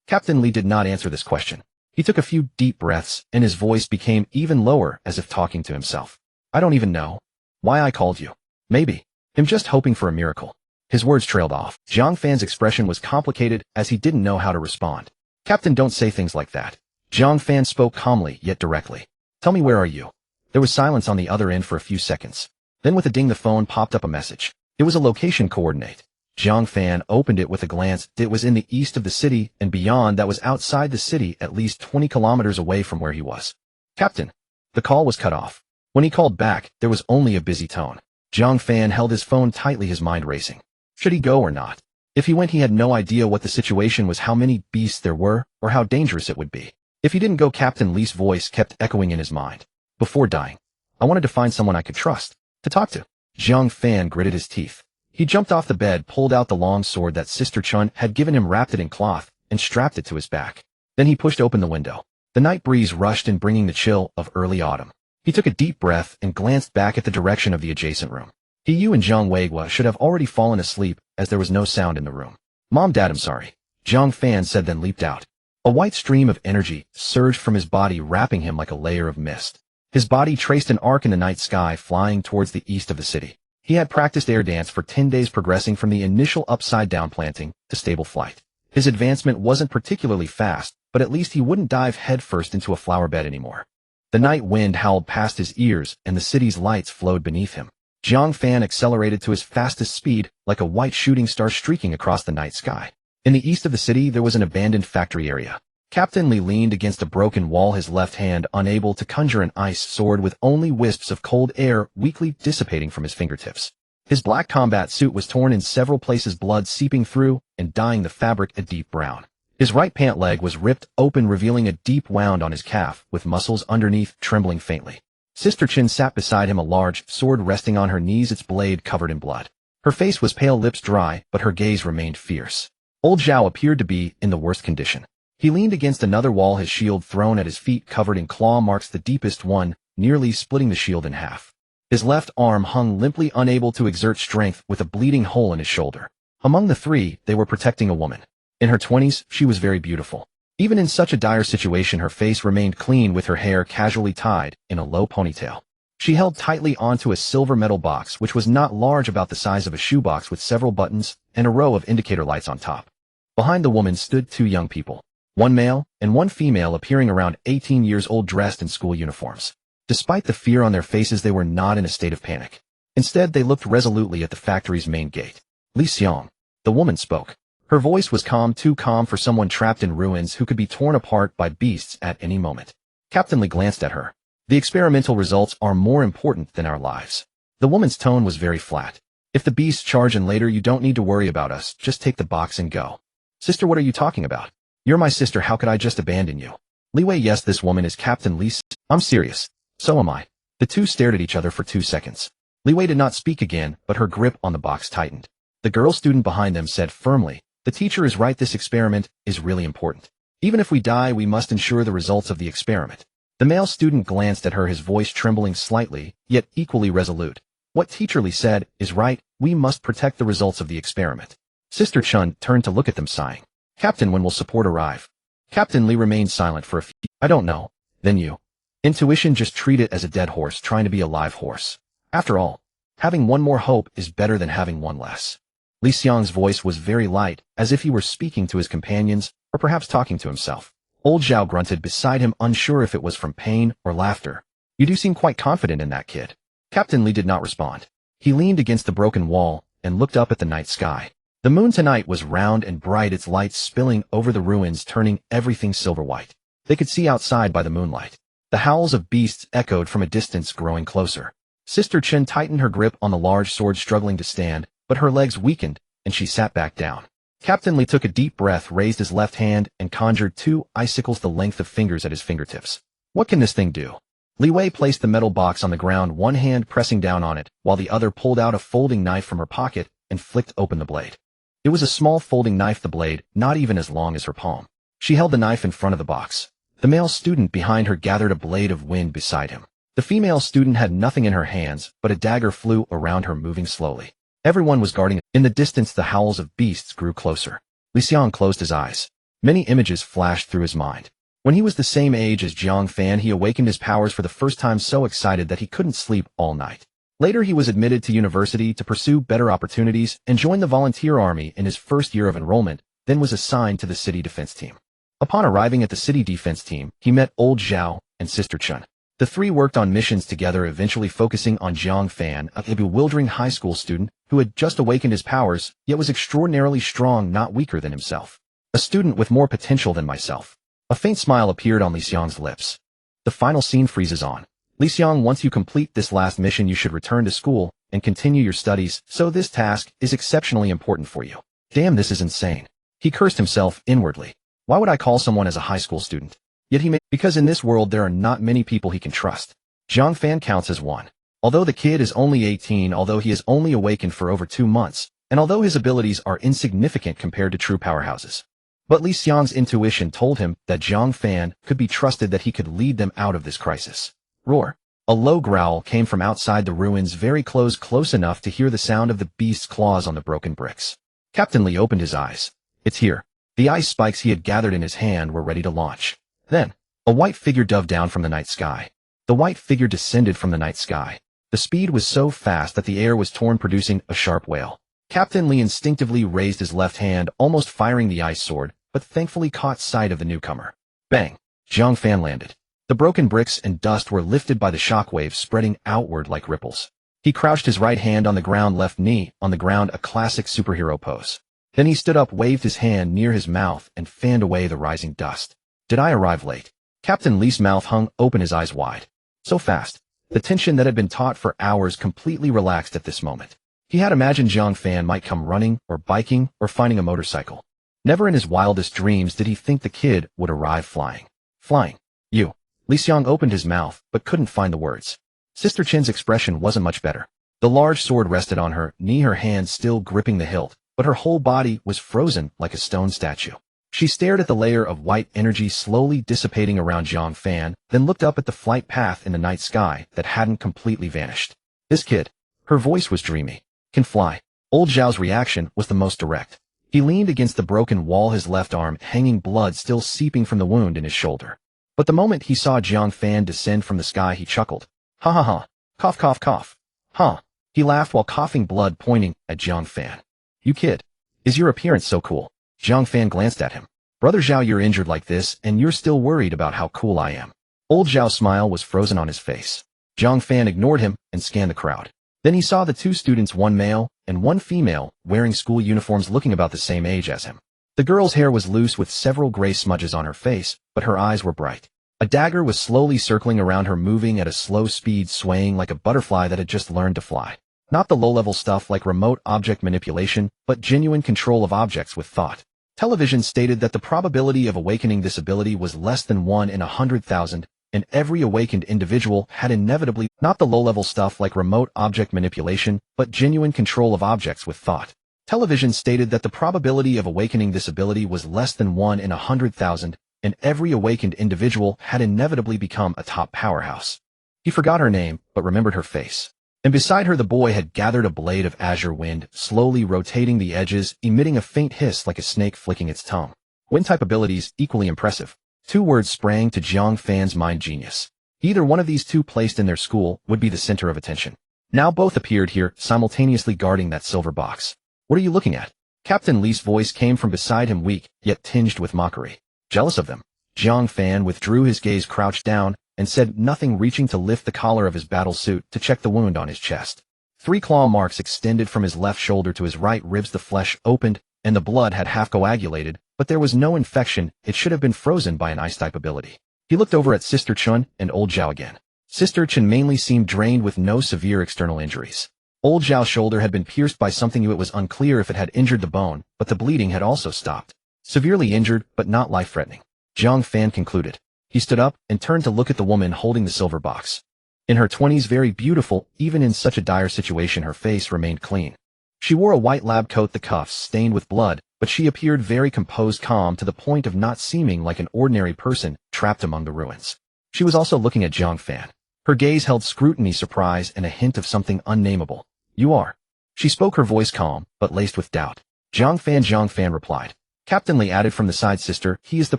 Captain Li did not answer this question. He took a few deep breaths, and his voice became even lower, as if talking to himself. I don't even know why I called you. Maybe I'm just hoping for a miracle. His words trailed off. Jiang Fan's expression was complicated, as he didn't know how to respond. Captain, don't say things like that. Jiang Fan spoke calmly, yet directly. Tell me, where are you? There was silence on the other end for a few seconds. Then with a ding, the phone popped up a message. It was a location coordinate. Jiang Fan opened it with a glance. It was in the east of the city, and beyond that was outside the city, at least 20 kilometers away from where he was. Captain. The call was cut off. When he called back, there was only a busy tone. Jiang Fan held his phone tightly, his mind racing. Should he go or not? If he went, he had no idea what the situation was, how many beasts there were, or how dangerous it would be. If he didn't go, Captain Li's voice kept echoing in his mind. Before dying, I wanted to find someone I could trust, to talk to. Jiang Fan gritted his teeth. He jumped off the bed, pulled out the long sword that Sister Chun had given him, wrapped it in cloth, and strapped it to his back. Then he pushed open the window. The night breeze rushed in, bringing the chill of early autumn. He took a deep breath and glanced back at the direction of the adjacent room. He and Jiang Weiguo should have already fallen asleep, as there was no sound in the room. Mom, Dad, I'm sorry. Jiang Fan said, then leaped out. A white stream of energy surged from his body, wrapping him like a layer of mist. His body traced an arc in the night sky, flying towards the east of the city. He had practiced air dance for 10 days, progressing from the initial upside-down planting to stable flight. His advancement wasn't particularly fast, but at least he wouldn't dive headfirst into a flower bed anymore. The night wind howled past his ears, and the city's lights flowed beneath him. Jiang Fan accelerated to his fastest speed, like a white shooting star streaking across the night sky. In the east of the city, there was an abandoned factory area. Captain Li leaned against a broken wall, his left hand unable to conjure an ice sword, with only wisps of cold air weakly dissipating from his fingertips. His black combat suit was torn in several places, blood seeping through and dyeing the fabric a deep brown. His right pant leg was ripped open, revealing a deep wound on his calf, with muscles underneath trembling faintly. Sister Chen sat beside him, a large sword resting on her knees, its blade covered in blood. Her face was pale, lips dry, but her gaze remained fierce. Old Zhao appeared to be in the worst condition. He leaned against another wall, his shield thrown at his feet, covered in claw marks, the deepest one, nearly splitting the shield in half. His left arm hung limply, unable to exert strength, with a bleeding hole in his shoulder. Among the three, they were protecting a woman. In her 20s, she was very beautiful. Even in such a dire situation, her face remained clean, with her hair casually tied in a low ponytail. She held tightly onto a silver metal box, which was not large, about the size of a shoebox, with several buttons and a row of indicator lights on top. Behind the woman stood two young people, one male and one female, appearing around 18 years old, dressed in school uniforms. Despite the fear on their faces, they were not in a state of panic. Instead, they looked resolutely at the factory's main gate. Li Xiang, the woman, spoke. Her voice was calm, too calm for someone trapped in ruins who could be torn apart by beasts at any moment. Captain Li glanced at her. The experimental results are more important than our lives. The woman's tone was very flat. If the beasts charge in later, you don't need to worry about us, just take the box and go. Sister, what are you talking about? You're my sister, how could I just abandon you? Li Wei, yes, this woman is Captain Li. I'm serious. So am I. The two stared at each other for 2 seconds. Li Wei did not speak again, but her grip on the box tightened. The girl student behind them said firmly, the teacher is right, this experiment is really important. Even if we die, we must ensure the results of the experiment. The male student glanced at her, his voice trembling slightly, yet equally resolute. What Teacher Li said is right, we must protect the results of the experiment. Sister Chen turned to look at them, sighing. Captain, when will support arrive? Captain Li remained silent for a few. I don't know. Then you. Intuition, just treat it as a dead horse trying to be a live horse. After all, having one more hope is better than having one less. Li Xiang's voice was very light, as if he were speaking to his companions, or perhaps talking to himself. Old Zhao grunted beside him, unsure if it was from pain or laughter. You do seem quite confident in that, kid. Captain Li did not respond. He leaned against the broken wall and looked up at the night sky. The moon tonight was round and bright, its lights spilling over the ruins, turning everything silver white. They could see outside by the moonlight. The howls of beasts echoed from a distance, growing closer. Sister Chen tightened her grip on the large sword, struggling to stand, but her legs weakened, and she sat back down. Captain Li took a deep breath, raised his left hand, and conjured 2 icicles the length of fingers at his fingertips. What can this thing do? Li Wei placed the metal box on the ground, one hand pressing down on it, while the other pulled out a folding knife from her pocket and flicked open the blade. It was a small folding knife, the blade not even as long as her palm. She held the knife in front of the box. The male student behind her gathered a blade of wind beside him. The female student had nothing in her hands, but a dagger flew around her, moving slowly. Everyone was guarding it. In the distance, the howls of beasts grew closer. Li Xiang closed his eyes. Many images flashed through his mind. When he was the same age as Jiang Fan, he awakened his powers for the first time, so excited that he couldn't sleep all night. Later, he was admitted to university to pursue better opportunities and joined the volunteer army in his first year of enrollment, then was assigned to the city defense team. Upon arriving at the city defense team, he met Old Zhao and Sister Chen. The three worked on missions together, eventually focusing on Jiang Fan, a bewildering high school student who had just awakened his powers, yet was extraordinarily strong, not weaker than himself. A student with more potential than myself. A faint smile appeared on Li Xiang's lips. The final scene freezes on. Li Xiang, once you complete this last mission, you should return to school and continue your studies, so this task is exceptionally important for you. Damn, this is insane. He cursed himself inwardly. Why would I call someone as a high school student? Yet he may, because in this world there are not many people he can trust. Jiang Fan counts as one. Although the kid is only 18, although he has only awakened for over 2 months, and although his abilities are insignificant compared to true powerhouses. But Li Xiang's intuition told him that Jiang Fan could be trusted, that he could lead them out of this crisis. Roar. A low growl came from outside the ruins, very close enough to hear the sound of the beast's claws on the broken bricks. Captain Li opened his eyes. It's here. The ice spikes he had gathered in his hand were ready to launch. Then, a white figure dove down from the night sky. The white figure descended from the night sky. The speed was so fast that the air was torn, producing a sharp wail. Captain Li instinctively raised his left hand, almost firing the ice sword, but thankfully caught sight of the newcomer. Bang! Jiang Fan landed. The broken bricks and dust were lifted by the shockwaves, spreading outward like ripples. He crouched, his right hand on the ground, left knee on the ground, a classic superhero pose. Then he stood up, waved his hand near his mouth, and fanned away the rising dust. Did I arrive late? Captain Li's mouth hung open, his eyes wide. So fast. The tension that had been taut for hours completely relaxed at this moment. He had imagined Jiang Fan might come running, or biking, or finding a motorcycle. Never in his wildest dreams did he think the kid would arrive flying. Flying. You. Li Xiang opened his mouth, but couldn't find the words. Sister Qin's expression wasn't much better. The large sword rested on her knee, her hand still gripping the hilt, but her whole body was frozen like a stone statue. She stared at the layer of white energy slowly dissipating around Jiang Fan, then looked up at the flight path in the night sky that hadn't completely vanished. This kid. Her voice was dreamy. Can fly. Old Zhao's reaction was the most direct. He leaned against the broken wall, his left arm hanging, blood still seeping from the wound in his shoulder. But the moment he saw Jiang Fan descend from the sky, he chuckled. Ha ha ha. Cough cough cough. Huh. He laughed while coughing blood, pointing at Jiang Fan. You kid. Is your appearance so cool? Jiang Fan glanced at him. Brother Zhao, you're injured like this, and you're still worried about how cool I am. Old Zhao's smile was frozen on his face. Jiang Fan ignored him and scanned the crowd. Then he saw the two students, one male and one female, wearing school uniforms, looking about the same age as him. The girl's hair was loose with several gray smudges on her face, but her eyes were bright. A dagger was slowly circling around her, moving at a slow speed, swaying like a butterfly that had just learned to fly. Not the low-level stuff like remote object manipulation, but genuine control of objects with thought. Television stated that the probability of awakening this ability was less than 1 in 100,000, and every awakened individual had inevitably not the low-level stuff like remote object manipulation, but genuine control of objects with thought. Television stated that the probability of awakening this ability was less than 1 in 100,000, and every awakened individual had inevitably become a top powerhouse. He forgot her name, but remembered her face. And beside her the boy had gathered a blade of azure wind, slowly rotating the edges, emitting a faint hiss like a snake flicking its tongue. Wind-type abilities, equally impressive. 2 words sprang to Jiang Fan's mind: genius. Either one of these two placed in their school would be the center of attention. Now both appeared here, simultaneously guarding that silver box. What are you looking at? Captain Li's voice came from beside him, weak, yet tinged with mockery. Jealous of them? Jiang Fan withdrew his gaze, crouched down, and said nothing, reaching to lift the collar of his battle suit to check the wound on his chest. 3 claw marks extended from his left shoulder to his right ribs. The flesh opened, and the blood had half coagulated, but there was no infection. It should have been frozen by an ice-type ability. He looked over at Sister Chun and Old Zhao again. Sister Chun mainly seemed drained with no severe external injuries. Old Zhao's shoulder had been pierced by something. It was unclear if it had injured the bone, but the bleeding had also stopped. Severely injured, but not life-threatening. Jiang Fan concluded. He stood up and turned to look at the woman holding the silver box. In her 20s, very beautiful, even in such a dire situation, her face remained clean. She wore a white lab coat, the cuffs stained with blood, but she appeared very composed, calm, to the point of not seeming like an ordinary person trapped among the ruins. She was also looking at Jiang Fan. Her gaze held scrutiny, surprise, and a hint of something unnameable. You are. She spoke, her voice calm, but laced with doubt. Jiang Fan replied. Captain Li added from the side. Sister, he is the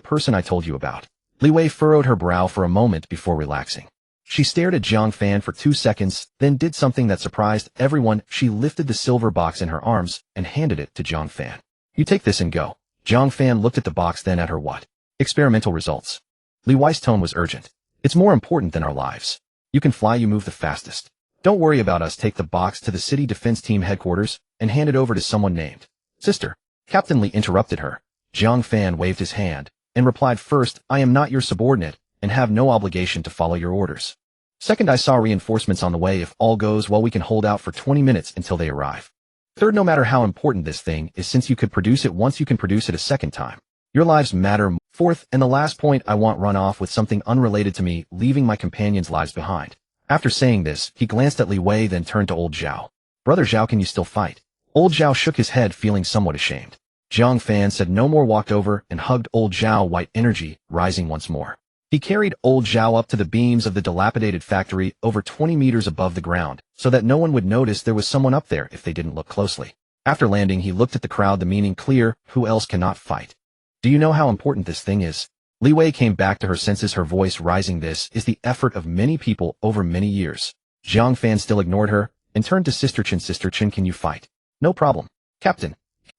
person I told you about. Li Wei furrowed her brow for a moment before relaxing. She stared at Jiang Fan for 2 seconds, then did something that surprised everyone. She lifted the silver box in her arms and handed it to Jiang Fan. You take this and go. Jiang Fan looked at the box, then at her. What? Experimental results. Li Wei's tone was urgent. It's more important than our lives. You can fly, you move the fastest. Don't worry about us. Take the box to the city defense team headquarters and hand it over to someone named. Sister. Captain Li interrupted her. Jiang Fan waved his hand and replied, first, I am not your subordinate and have no obligation to follow your orders. Second, I saw reinforcements on the way. If all goes well, we can hold out for 20 minutes until they arrive. Third, no matter how important this thing is, since you could produce it once, you can produce it a second time. Your lives matter. Fourth, and the last point, I won't run off with something unrelated to me, leaving my companions' lives behind. After saying this, he glanced at Li Wei, then turned to Old Zhao. Brother Zhao, can you still fight? Old Zhao shook his head, feeling somewhat ashamed. Jiang Fan said no more, walked over and hugged Old Zhao, white energy rising once more. He carried Old Zhao up to the beams of the dilapidated factory over 20 meters above the ground, so that no one would notice there was someone up there if they didn't look closely. After landing, he looked at the crowd, the meaning clear. Who else cannot fight? Do you know how important this thing is? Li Wei came back to her senses, her voice rising. This is the effort of many people over many years. Jiang Fan still ignored her and turned to Sister Chin. Sister Chin, can you fight? No problem. Captain.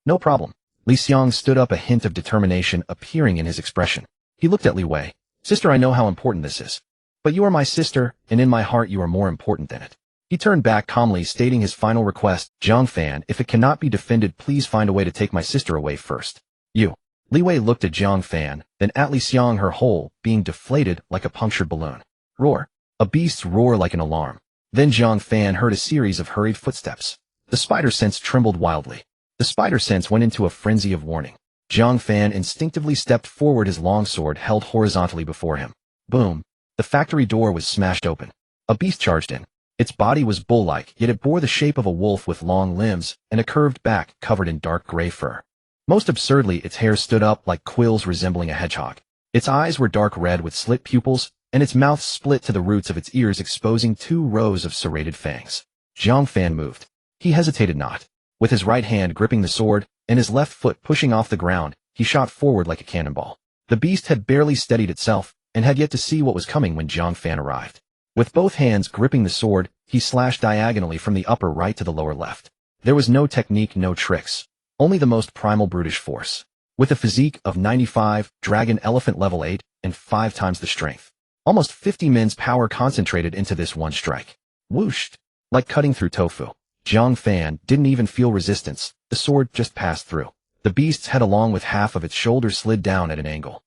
No problem. Li Xiang stood up, a hint of determination appearing in his expression. He looked at Li Wei. Sister, I know how important this is. But you are my sister, and in my heart you are more important than it. He turned back calmly, stating his final request. Jiang Fan, if it cannot be defended, please find a way to take my sister away first. You. Li Wei looked at Jiang Fan, then at Li Xiang, her whole being deflated like a punctured balloon. Roar. A beast's roar like an alarm. Then Jiang Fan heard a series of hurried footsteps. The spider sense trembled wildly. The spider sense went into a frenzy of warning. Jiang Fan instinctively stepped forward, his long sword held horizontally before him. Boom! The factory door was smashed open. A beast charged in. Its body was bull-like, yet it bore the shape of a wolf with long limbs and a curved back covered in dark gray fur. Most absurdly, its hair stood up like quills resembling a hedgehog. Its eyes were dark red with slit pupils, and its mouth split to the roots of its ears, exposing 2 rows of serrated fangs. Jiang Fan moved. He hesitated not. With his right hand gripping the sword and his left foot pushing off the ground, he shot forward like a cannonball. The beast had barely steadied itself and had yet to see what was coming when Jiang Fan arrived. With both hands gripping the sword, he slashed diagonally from the upper right to the lower left. There was no technique, no tricks, only the most primal brutish force. With a physique of 95, dragon elephant level 8, and 5 times the strength. Almost 50 men's power concentrated into this one strike. Whooshed! Like cutting through tofu. Jiang Fan didn't even feel resistance, the sword just passed through. The beast's head along with half of its shoulder slid down at an angle,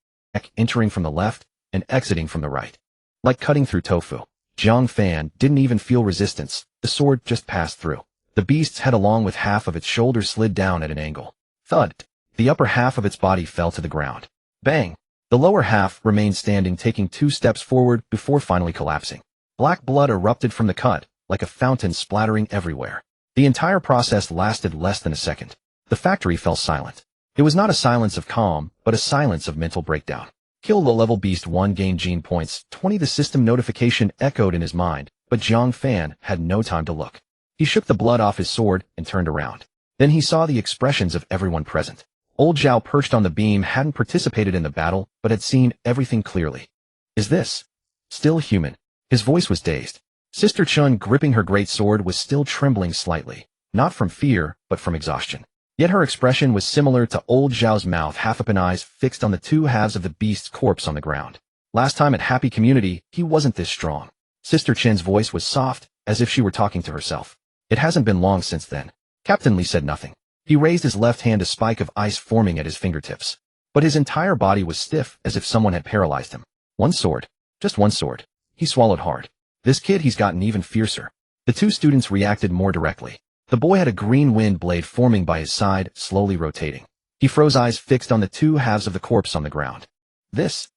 entering from the left and exiting from the right. Like cutting through tofu. Jiang Fan didn't even feel resistance, the sword just passed through. The beast's head along with half of its shoulder slid down at an angle. Thud! The upper half of its body fell to the ground. Bang! The lower half remained standing, taking 2 steps forward before finally collapsing. Black blood erupted from the cut, like a fountain splattering everywhere. The entire process lasted less than a second. The factory fell silent. It was not a silence of calm, but a silence of mental breakdown. Kill low-level beast 1, gain gene points 20. The system notification echoed in his mind, but Jiang Fan had no time to look. He shook the blood off his sword and turned around. Then he saw the expressions of everyone present. Old Zhao, perched on the beam, hadn't participated in the battle, but had seen everything clearly. Is this still human? His voice was dazed. Sister Chun, gripping her great sword, was still trembling slightly, not from fear, but from exhaustion. Yet her expression was similar to old Zhao's, mouth half open, eyes fixed on the 2 halves of the beast's corpse on the ground. Last time at Happy Community, he wasn't this strong. Sister Chen's voice was soft, as if she were talking to herself. It hasn't been long since then. Captain Li said nothing. He raised his left hand, a spike of ice forming at his fingertips. But his entire body was stiff, as if someone had paralyzed him. One sword. Just one sword. He swallowed hard. This kid, he's gotten even fiercer. The 2 students reacted more directly. The boy had a green wind blade forming by his side, slowly rotating. He froze, eyes fixed on the 2 halves of the corpse on the ground. This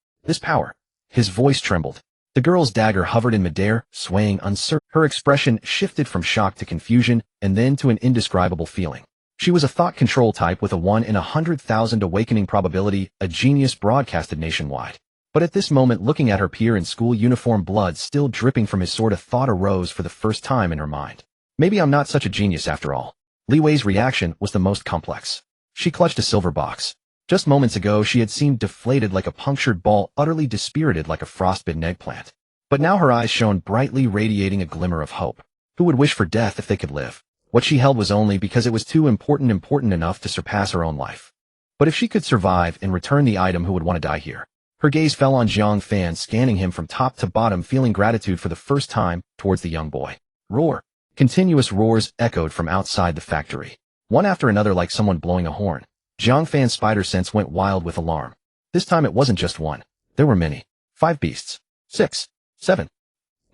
power. His voice trembled. The girl's dagger hovered in midair, swaying uncertain. Her expression shifted from shock to confusion, and then to an indescribable feeling. She was a thought control type with a 1 in 100,000 awakening probability, a genius broadcasted nationwide. But at this moment, looking at her peer in school uniform, blood still dripping from his sword, a thought arose for the first time in her mind. Maybe I'm not such a genius after all. Li Wei's reaction was the most complex. She clutched a silver box. Just moments ago, she had seemed deflated like a punctured ball, utterly dispirited like a frostbitten eggplant. But now her eyes shone brightly, radiating a glimmer of hope. Who would wish for death if they could live? What she held was only because it was too important enough to surpass her own life. But if she could survive and return the item, who would want to die here? Her gaze fell on Jiang Fan, scanning him from top to bottom, feeling gratitude for the first time towards the young boy. Roar. Continuous roars echoed from outside the factory, one after another like someone blowing a horn. Jiang Fan's spider sense went wild with alarm. This time it wasn't just one. There were many. 5 beasts. 6. 7.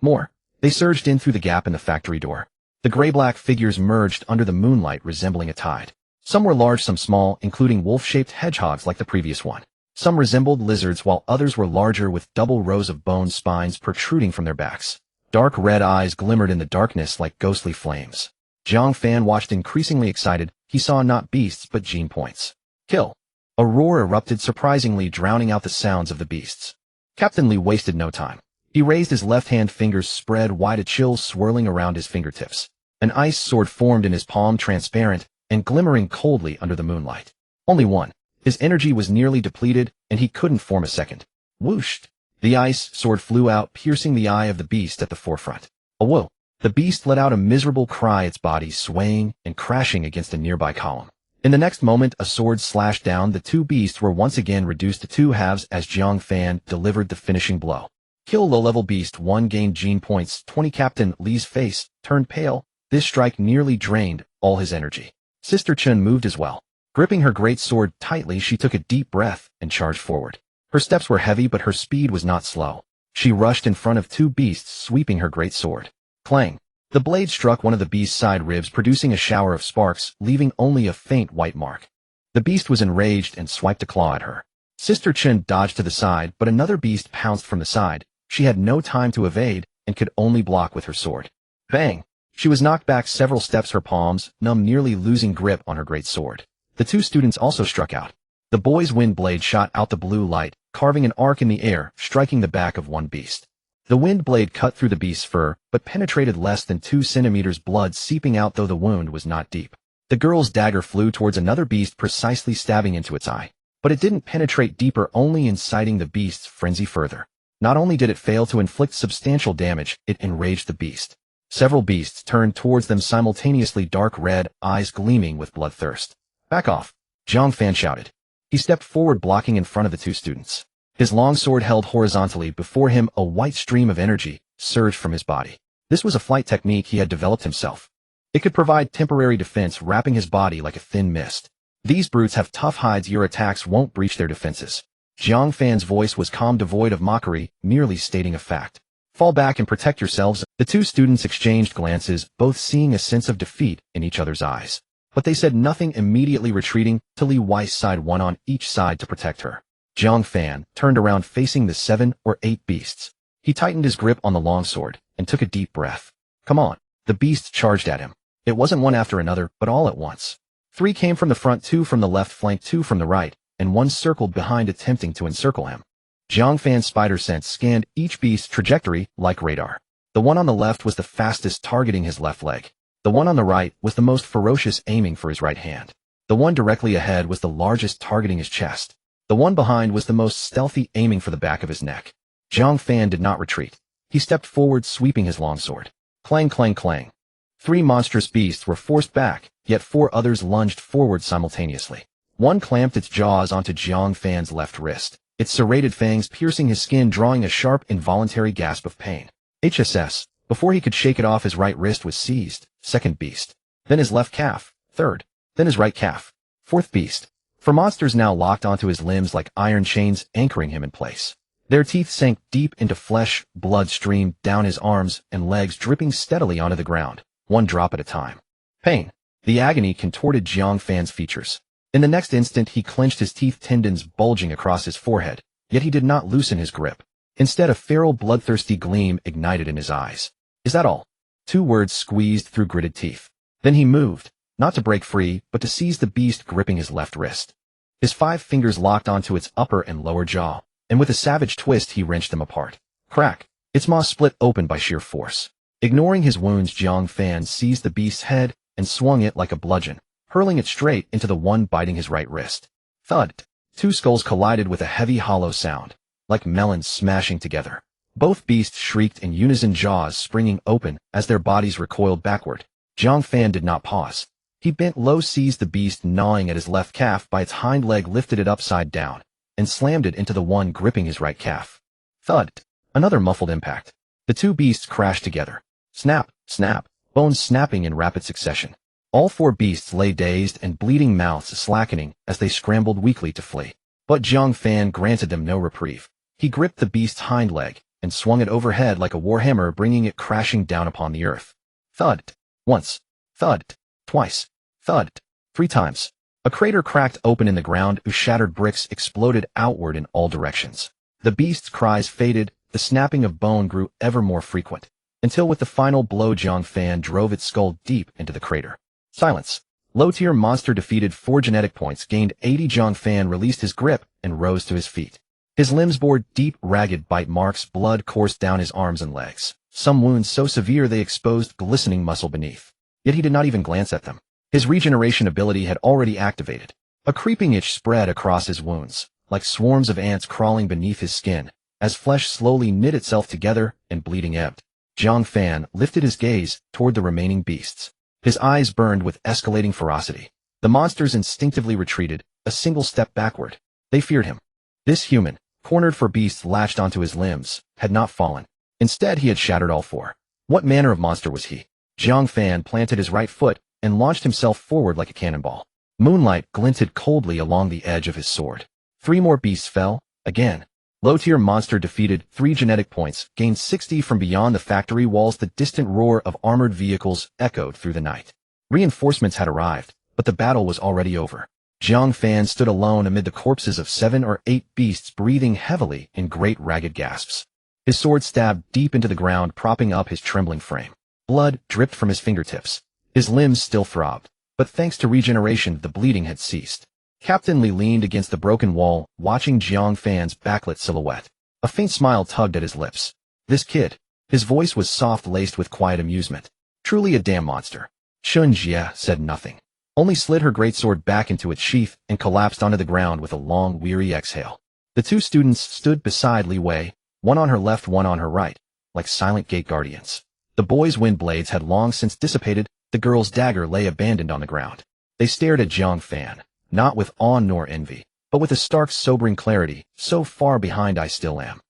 More. They surged in through the gap in the factory door. The gray-black figures merged under the moonlight, resembling a tide. Some were large, some small, including wolf-shaped hedgehogs like the previous one. Some resembled lizards, while others were larger, with double rows of bone spines protruding from their backs. Dark red eyes glimmered in the darkness like ghostly flames. Jiang Fan watched, increasingly excited. He saw not beasts but gene points. Kill. A roar erupted, surprisingly drowning out the sounds of the beasts. Captain Li wasted no time. He raised his left hand, fingers spread wide, a chill swirling around his fingertips. An ice sword formed in his palm, transparent and glimmering coldly under the moonlight. Only one. His energy was nearly depleted, and he couldn't form a second. Whooshed. The ice sword flew out, piercing the eye of the beast at the forefront. Awoke. The beast let out a miserable cry, its body swaying and crashing against a nearby column. In the next moment, a sword slashed down. The 2 beasts were once again reduced to 2 halves as Jiang Fan delivered the finishing blow. Kill low-level beast 1, gained gene points 20. Captain Li's face turned pale. This strike nearly drained all his energy. Sister Chun moved as well. Gripping her great sword tightly, she took a deep breath and charged forward. Her steps were heavy, but her speed was not slow. She rushed in front of 2 beasts, sweeping her great sword. Clang! The blade struck one of the beast's side ribs, producing a shower of sparks, leaving only a faint white mark. The beast was enraged and swiped a claw at her. Sister Chen dodged to the side, but another beast pounced from the side. She had no time to evade and could only block with her sword. Bang! She was knocked back several steps, her palms, numb, nearly losing grip on her great sword. The two students also struck out. The boy's wind blade shot out the blue light, carving an arc in the air, striking the back of one beast. The wind blade cut through the beast's fur, but penetrated less than 2 centimeters, blood seeping out though the wound was not deep. The girl's dagger flew towards another beast, precisely stabbing into its eye. But it didn't penetrate deeper, only inciting the beast's frenzy further. Not only did it fail to inflict substantial damage, it enraged the beast. Several beasts turned towards them simultaneously, dark red, eyes gleaming with bloodthirst. Back off! Jiang Fan shouted. He stepped forward, blocking in front of the two students. His long sword held horizontally before him, a white stream of energy surged from his body. This was a flight technique he had developed himself. It could provide temporary defense, wrapping his body like a thin mist. These brutes have tough hides, your attacks won't breach their defenses. Jiang Fan's voice was calm, devoid of mockery, merely stating a fact. Fall back and protect yourselves. The two students exchanged glances, both seeing a sense of defeat in each other's eyes. But they said nothing, immediately retreating to Li Wei's side, one on each side to protect her. Jiang Fan turned around, facing the 7 or 8 beasts. He tightened his grip on the longsword and took a deep breath. Come on! The beasts charged at him. It wasn't one after another, but all at once. 3 came from the front, 2 from the left flank, 2 from the right, and 1 circled behind, attempting to encircle him. Jiang Fan's spider sense scanned each beast's trajectory like radar. The one on the left was the fastest, targeting his left leg. The one on the right was the most ferocious, aiming for his right hand. The one directly ahead was the largest, targeting his chest. The one behind was the most stealthy, aiming for the back of his neck. Jiang Fan did not retreat. He stepped forward, sweeping his longsword. Clang, clang, clang. 3 monstrous beasts were forced back, yet 4 others lunged forward simultaneously. One clamped its jaws onto Jiang Fan's left wrist, its serrated fangs piercing his skin, drawing a sharp, involuntary gasp of pain. HSS. Before he could shake it off, his right wrist was seized. Second beast. Then his left calf. Third. Then his right calf. Fourth beast. 4 monsters now locked onto his limbs like iron chains, anchoring him in place. Their teeth sank deep into flesh, blood streamed down his arms and legs, dripping steadily onto the ground, 1 drop at a time. Pain. The agony contorted Jiang Fan's features. In the next instant, he clenched his teeth, tendons bulging across his forehead, yet he did not loosen his grip. Instead, a feral, bloodthirsty gleam ignited in his eyes. Is that all? 2 words squeezed through gritted teeth. Then he moved, not to break free, but to seize the beast gripping his left wrist. His 5 fingers locked onto its upper and lower jaw, and with a savage twist he wrenched them apart. Crack! Its maw split open by sheer force. Ignoring his wounds, Jiang Fan seized the beast's head and swung it like a bludgeon, hurling it straight into the one biting his right wrist. Thud! 2 skulls collided with a heavy, hollow sound, like melons smashing together. Both beasts shrieked in unison, jaws springing open as their bodies recoiled backward. Jiang Fan did not pause. He bent low, seized the beast gnawing at his left calf by its hind leg, lifted it upside down, and slammed it into the one gripping his right calf. Thud! Another muffled impact. The 2 beasts crashed together. Snap, snap, bones snapping in rapid succession. All 4 beasts lay dazed and bleeding, mouths slackening as they scrambled weakly to flee. But Jiang Fan granted them no reprieve. He gripped the beast's hind leg and swung it overhead like a warhammer, bringing it crashing down upon the earth. Thud! Once. Thud! Twice. Thud! 3 times. A crater cracked open in the ground, whose shattered bricks exploded outward in all directions. The beast's cries faded, the snapping of bone grew ever more frequent, until with the final blow Jiang Fan drove its skull deep into the crater. Silence. Low-tier monster defeated. 4 genetic points gained. 80. Jiang Fan released his grip and rose to his feet. His limbs bore deep, ragged bite marks, blood coursed down his arms and legs, some wounds so severe they exposed glistening muscle beneath. Yet he did not even glance at them. His regeneration ability had already activated. A creeping itch spread across his wounds, like swarms of ants crawling beneath his skin, as flesh slowly knit itself together and bleeding ebbed. Jiang Fan lifted his gaze toward the remaining beasts. His eyes burned with escalating ferocity. The monsters instinctively retreated, a single step backward. They feared him. This human, cornered for beasts latched onto his limbs, had not fallen. Instead, he had shattered all 4. What manner of monster was he? Jiang Fan planted his right foot and launched himself forward like a cannonball. Moonlight glinted coldly along the edge of his sword. 3 more beasts fell, again. Low-tier monster defeated, 3 genetic points, gained 60 from beyond the factory walls. The distant roar of armored vehicles echoed through the night. Reinforcements had arrived, but the battle was already over. Jiang Fan stood alone amid the corpses of 7 or 8 beasts, breathing heavily in great ragged gasps. His sword stabbed deep into the ground, propping up his trembling frame. Blood dripped from his fingertips. His limbs still throbbed, but thanks to regeneration, the bleeding had ceased. Captain Li leaned against the broken wall, watching Jiang Fan's backlit silhouette. A faint smile tugged at his lips. This kid. His voice was soft, laced with quiet amusement. Truly a damn monster. Shun Jie said nothing, only slid her greatsword back into its sheath and collapsed onto the ground with a long, weary exhale. The 2 students stood beside Li Wei, one on her left, one on her right, like silent gate guardians. The boy's wind blades had long since dissipated. The girl's dagger lay abandoned on the ground. They stared at Jiang Fan, not with awe nor envy, but with a stark, sobering clarity. So far behind I still am.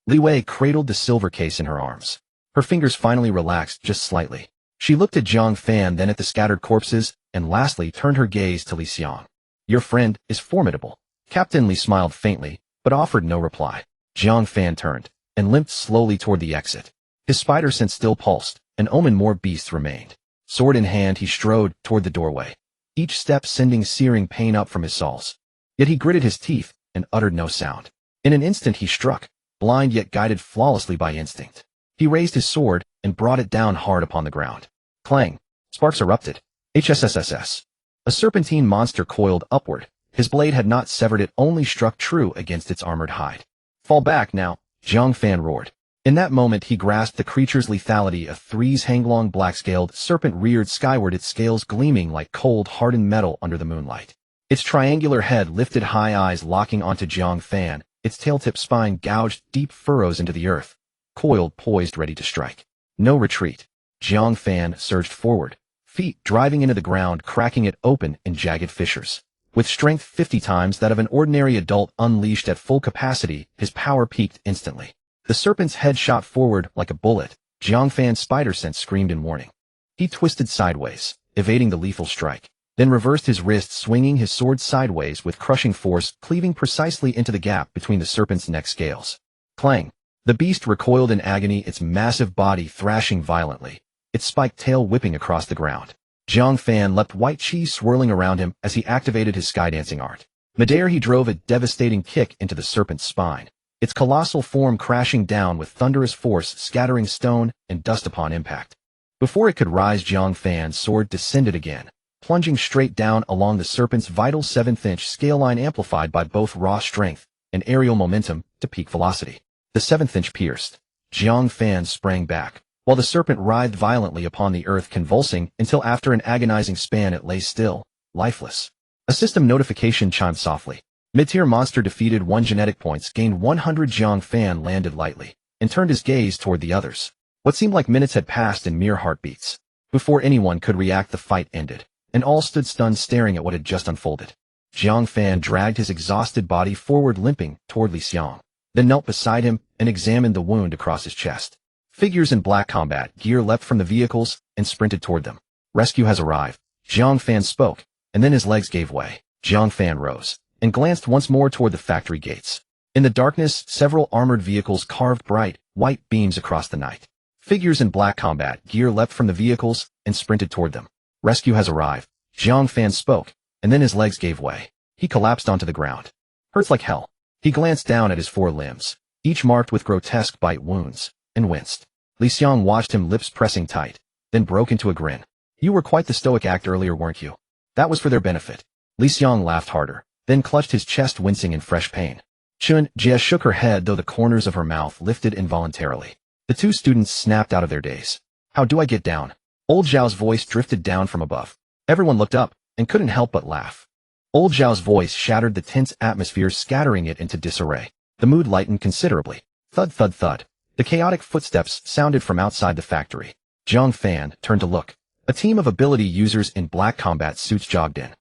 Li Wei cradled the silver case in her arms. Her fingers finally relaxed just slightly. She looked at Jiang Fan, then at the scattered corpses, and lastly turned her gaze to Li Xiang. Your friend is formidable. Captain Li smiled faintly, but offered no reply. Jiang Fan turned and limped slowly toward the exit. His spider sense still pulsed, and more beasts remained. Sword in hand, he strode toward the doorway, each step sending searing pain up from his soles. Yet he gritted his teeth and uttered no sound. In an instant he struck, blind yet guided flawlessly by instinct. He raised his sword and brought it down hard upon the ground. Clang! Sparks erupted. HSSSS. A serpentine monster coiled upward. His blade had not severed, it only struck true against its armored hide. Fall back now, Jiang Fan roared. In that moment he grasped the creature's lethality. A 3-hanglong black-scaled serpent reared skyward, its scales gleaming like cold, hardened metal under the moonlight. Its triangular head lifted, high eyes locking onto Jiang Fan, its tail-tip spine gouged deep furrows into the earth, coiled, poised, ready to strike. No retreat. Jiang Fan surged forward, feet driving into the ground, cracking it open in jagged fissures. With strength 50 times that of an ordinary adult unleashed at full capacity, his power peaked instantly. The serpent's head shot forward like a bullet. Jiang Fan's spider sense screamed in warning. He twisted sideways, evading the lethal strike, then reversed his wrist, swinging his sword sideways with crushing force, cleaving precisely into the gap between the serpent's neck scales. Clang! The beast recoiled in agony, its massive body thrashing violently, its spiked tail whipping across the ground. Jiang Fan leapt, white chi swirling around him as he activated his skydancing art. Midair he drove a devastating kick into the serpent's spine, its colossal form crashing down with thunderous force, scattering stone and dust upon impact. Before it could rise, Jiang Fan's sword descended again, plunging straight down along the serpent's vital 7th-inch scale line, amplified by both raw strength and aerial momentum to peak velocity. The 7th-inch pierced. Jiang Fan sprang back, while the serpent writhed violently upon the earth, convulsing until after an agonizing span it lay still, lifeless. A system notification chimed softly. Mid-tier monster defeated, 1 genetic points, gained 100. Jiang Fan landed lightly and turned his gaze toward the others. What seemed like minutes had passed in mere heartbeats. Before anyone could react, the fight ended, and all stood stunned, staring at what had just unfolded. Jiang Fan dragged his exhausted body forward, limping toward Li Xiang, then knelt beside him and examined the wound across his chest. Figures in black combat gear leapt from the vehicles and sprinted toward them. Rescue has arrived. Jiang Fan spoke, and then his legs gave way. Jiang Fan rose and glanced once more toward the factory gates. In the darkness, several armored vehicles carved bright, white beams across the night. Figures in black combat gear leapt from the vehicles and sprinted toward them. Rescue has arrived. Jiang Fan spoke, and then his legs gave way. He collapsed onto the ground. Hurts like hell. He glanced down at his 4 limbs, each marked with grotesque bite wounds, and winced. Li Xiang watched him, lips pressing tight, then broke into a grin. You were quite the stoic act earlier, weren't you? That was for their benefit. Li Xiang laughed harder, then clutched his chest, wincing in fresh pain. Shun Jie shook her head, though the corners of her mouth lifted involuntarily. The 2 students snapped out of their daze. How do I get down? Old Zhao's voice drifted down from above. Everyone looked up and couldn't help but laugh. Old Zhao's voice shattered the tense atmosphere, scattering it into disarray. The mood lightened considerably. Thud, thud, thud. The chaotic footsteps sounded from outside the factory. Jiang Fan turned to look. A team of ability users in black combat suits jogged in.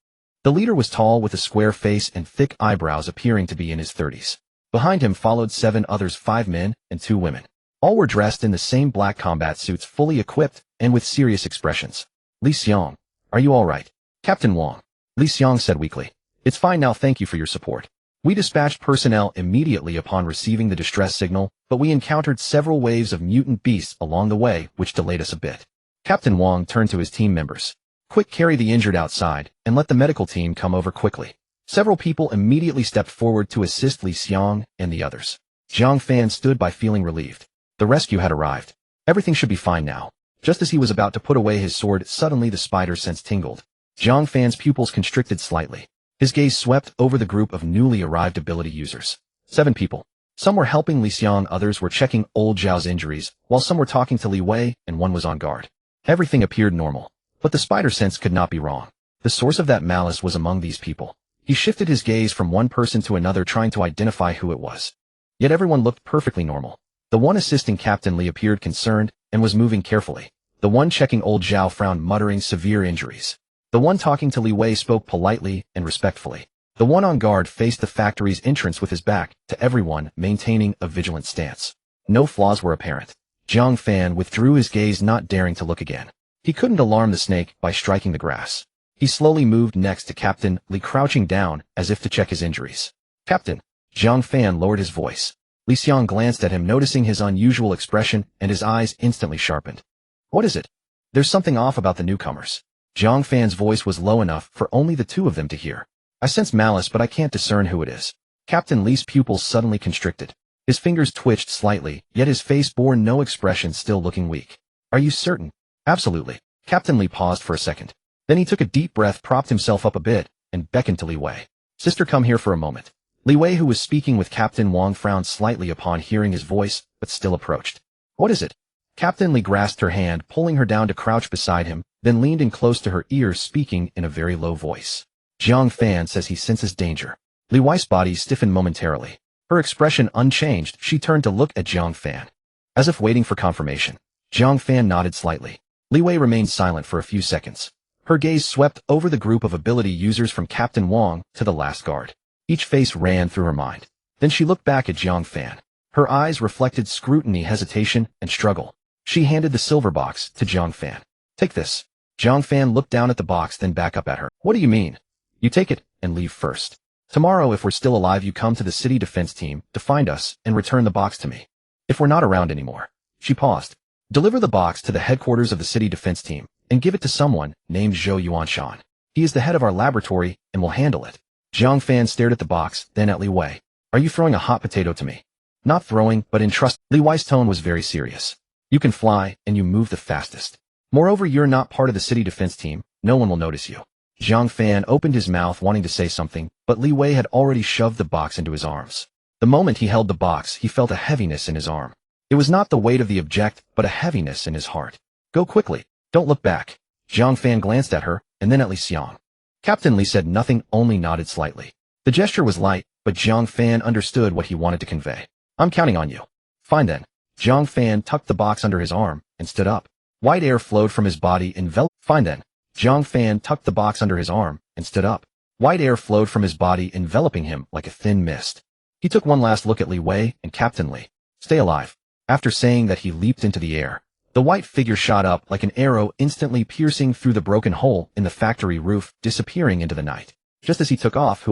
The leader was tall, with a square face and thick eyebrows, appearing to be in his 30s. Behind him followed 7 others, 5 men and 2 women. All were dressed in the same black combat suits, fully equipped and with serious expressions. Li Xiang, are you all right? Captain Wang. Li Xiang said weakly. It's fine now, thank you for your support. We dispatched personnel immediately upon receiving the distress signal, but we encountered several waves of mutant beasts along the way, which delayed us a bit. Captain Wang turned to his team members. Quick, carry the injured outside, and let the medical team come over quickly. Several people immediately stepped forward to assist Li Xiang and the others. Jiang Fan stood by feeling relieved. The rescue had arrived. Everything should be fine now. Just as he was about to put away his sword, suddenly the spider's sense tingled. Jiang Fan's pupils constricted slightly. His gaze swept over the group of newly arrived ability users. 7 people. Some were helping Li Xiang, others were checking old Zhao's injuries, while some were talking to Li Wei, and one was on guard. Everything appeared normal. But the spider sense could not be wrong. The source of that malice was among these people. He shifted his gaze from one person to another, trying to identify who it was. Yet everyone looked perfectly normal. The one assisting Captain Li appeared concerned and was moving carefully. The one checking old Zhao frowned, muttering severe injuries. The one talking to Li Wei spoke politely and respectfully. The one on guard faced the factory's entrance with his back to everyone, maintaining a vigilant stance. No flaws were apparent. Jiang Fan withdrew his gaze, not daring to look again. He couldn't alarm the snake by striking the grass. He slowly moved next to Captain Li, crouching down as if to check his injuries. Captain. Jiang Fan lowered his voice. Li Xiang glanced at him, noticing his unusual expression, and his eyes instantly sharpened. What is it? There's something off about the newcomers. Jiang Fan's voice was low enough for only the two of them to hear. I sense malice, but I can't discern who it is. Captain Li's pupils suddenly constricted. His fingers twitched slightly, yet his face bore no expression, still looking weak. Are you certain? Absolutely. Captain Li paused for a second. Then he took a deep breath, propped himself up a bit, and beckoned to Li Wei. Sister, come here for a moment. Li Wei, who was speaking with Captain Wang, frowned slightly upon hearing his voice, but still approached. What is it? Captain Li grasped her hand, pulling her down to crouch beside him, then leaned in close to her ear, speaking in a very low voice. Jiang Fan says he senses danger. Li Wei's body stiffened momentarily. Her expression unchanged, she turned to look at Jiang Fan. As if waiting for confirmation. Jiang Fan nodded slightly. Li Wei remained silent for a few seconds. Her gaze swept over the group of ability users from Captain Wang to the last guard. Each face ran through her mind. Then she looked back at Jiang Fan. Her eyes reflected scrutiny, hesitation, and struggle. She handed the silver box to Jiang Fan. Take this. Jiang Fan looked down at the box, then back up at her. What do you mean? You take it and leave first. Tomorrow, if we're still alive, you come to the city defense team to find us and return the box to me. If we're not around anymore. She paused. Deliver the box to the headquarters of the city defense team and give it to someone named Zhou Yuanshan. He is the head of our laboratory and will handle it. Jiang Fan stared at the box, then at Li Wei. Are you throwing a hot potato to me? Not throwing, but in trust. Li Wei's tone was very serious. You can fly, and you move the fastest. Moreover, you're not part of the city defense team. No one will notice you. Jiang Fan opened his mouth, wanting to say something, but Li Wei had already shoved the box into his arms. The moment he held the box, he felt a heaviness in his arm. It was not the weight of the object, but a heaviness in his heart. Go quickly. Don't look back. Jiang Fan glanced at her, and then at Li Xiang. Captain Li said nothing, only nodded slightly. The gesture was light, but Jiang Fan understood what he wanted to convey. I'm counting on you. Fine then. Jiang Fan tucked the box under his arm and stood up. White air flowed from his body, Fine then. Jiang Fan tucked the box under his arm and stood up. White air flowed from his body, enveloping him like a thin mist. He took one last look at Li Wei and Captain Li. Stay alive. After saying that, he leaped into the air. The white figure shot up like an arrow, instantly piercing through the broken hole in the factory roof, disappearing into the night. Just as he took off,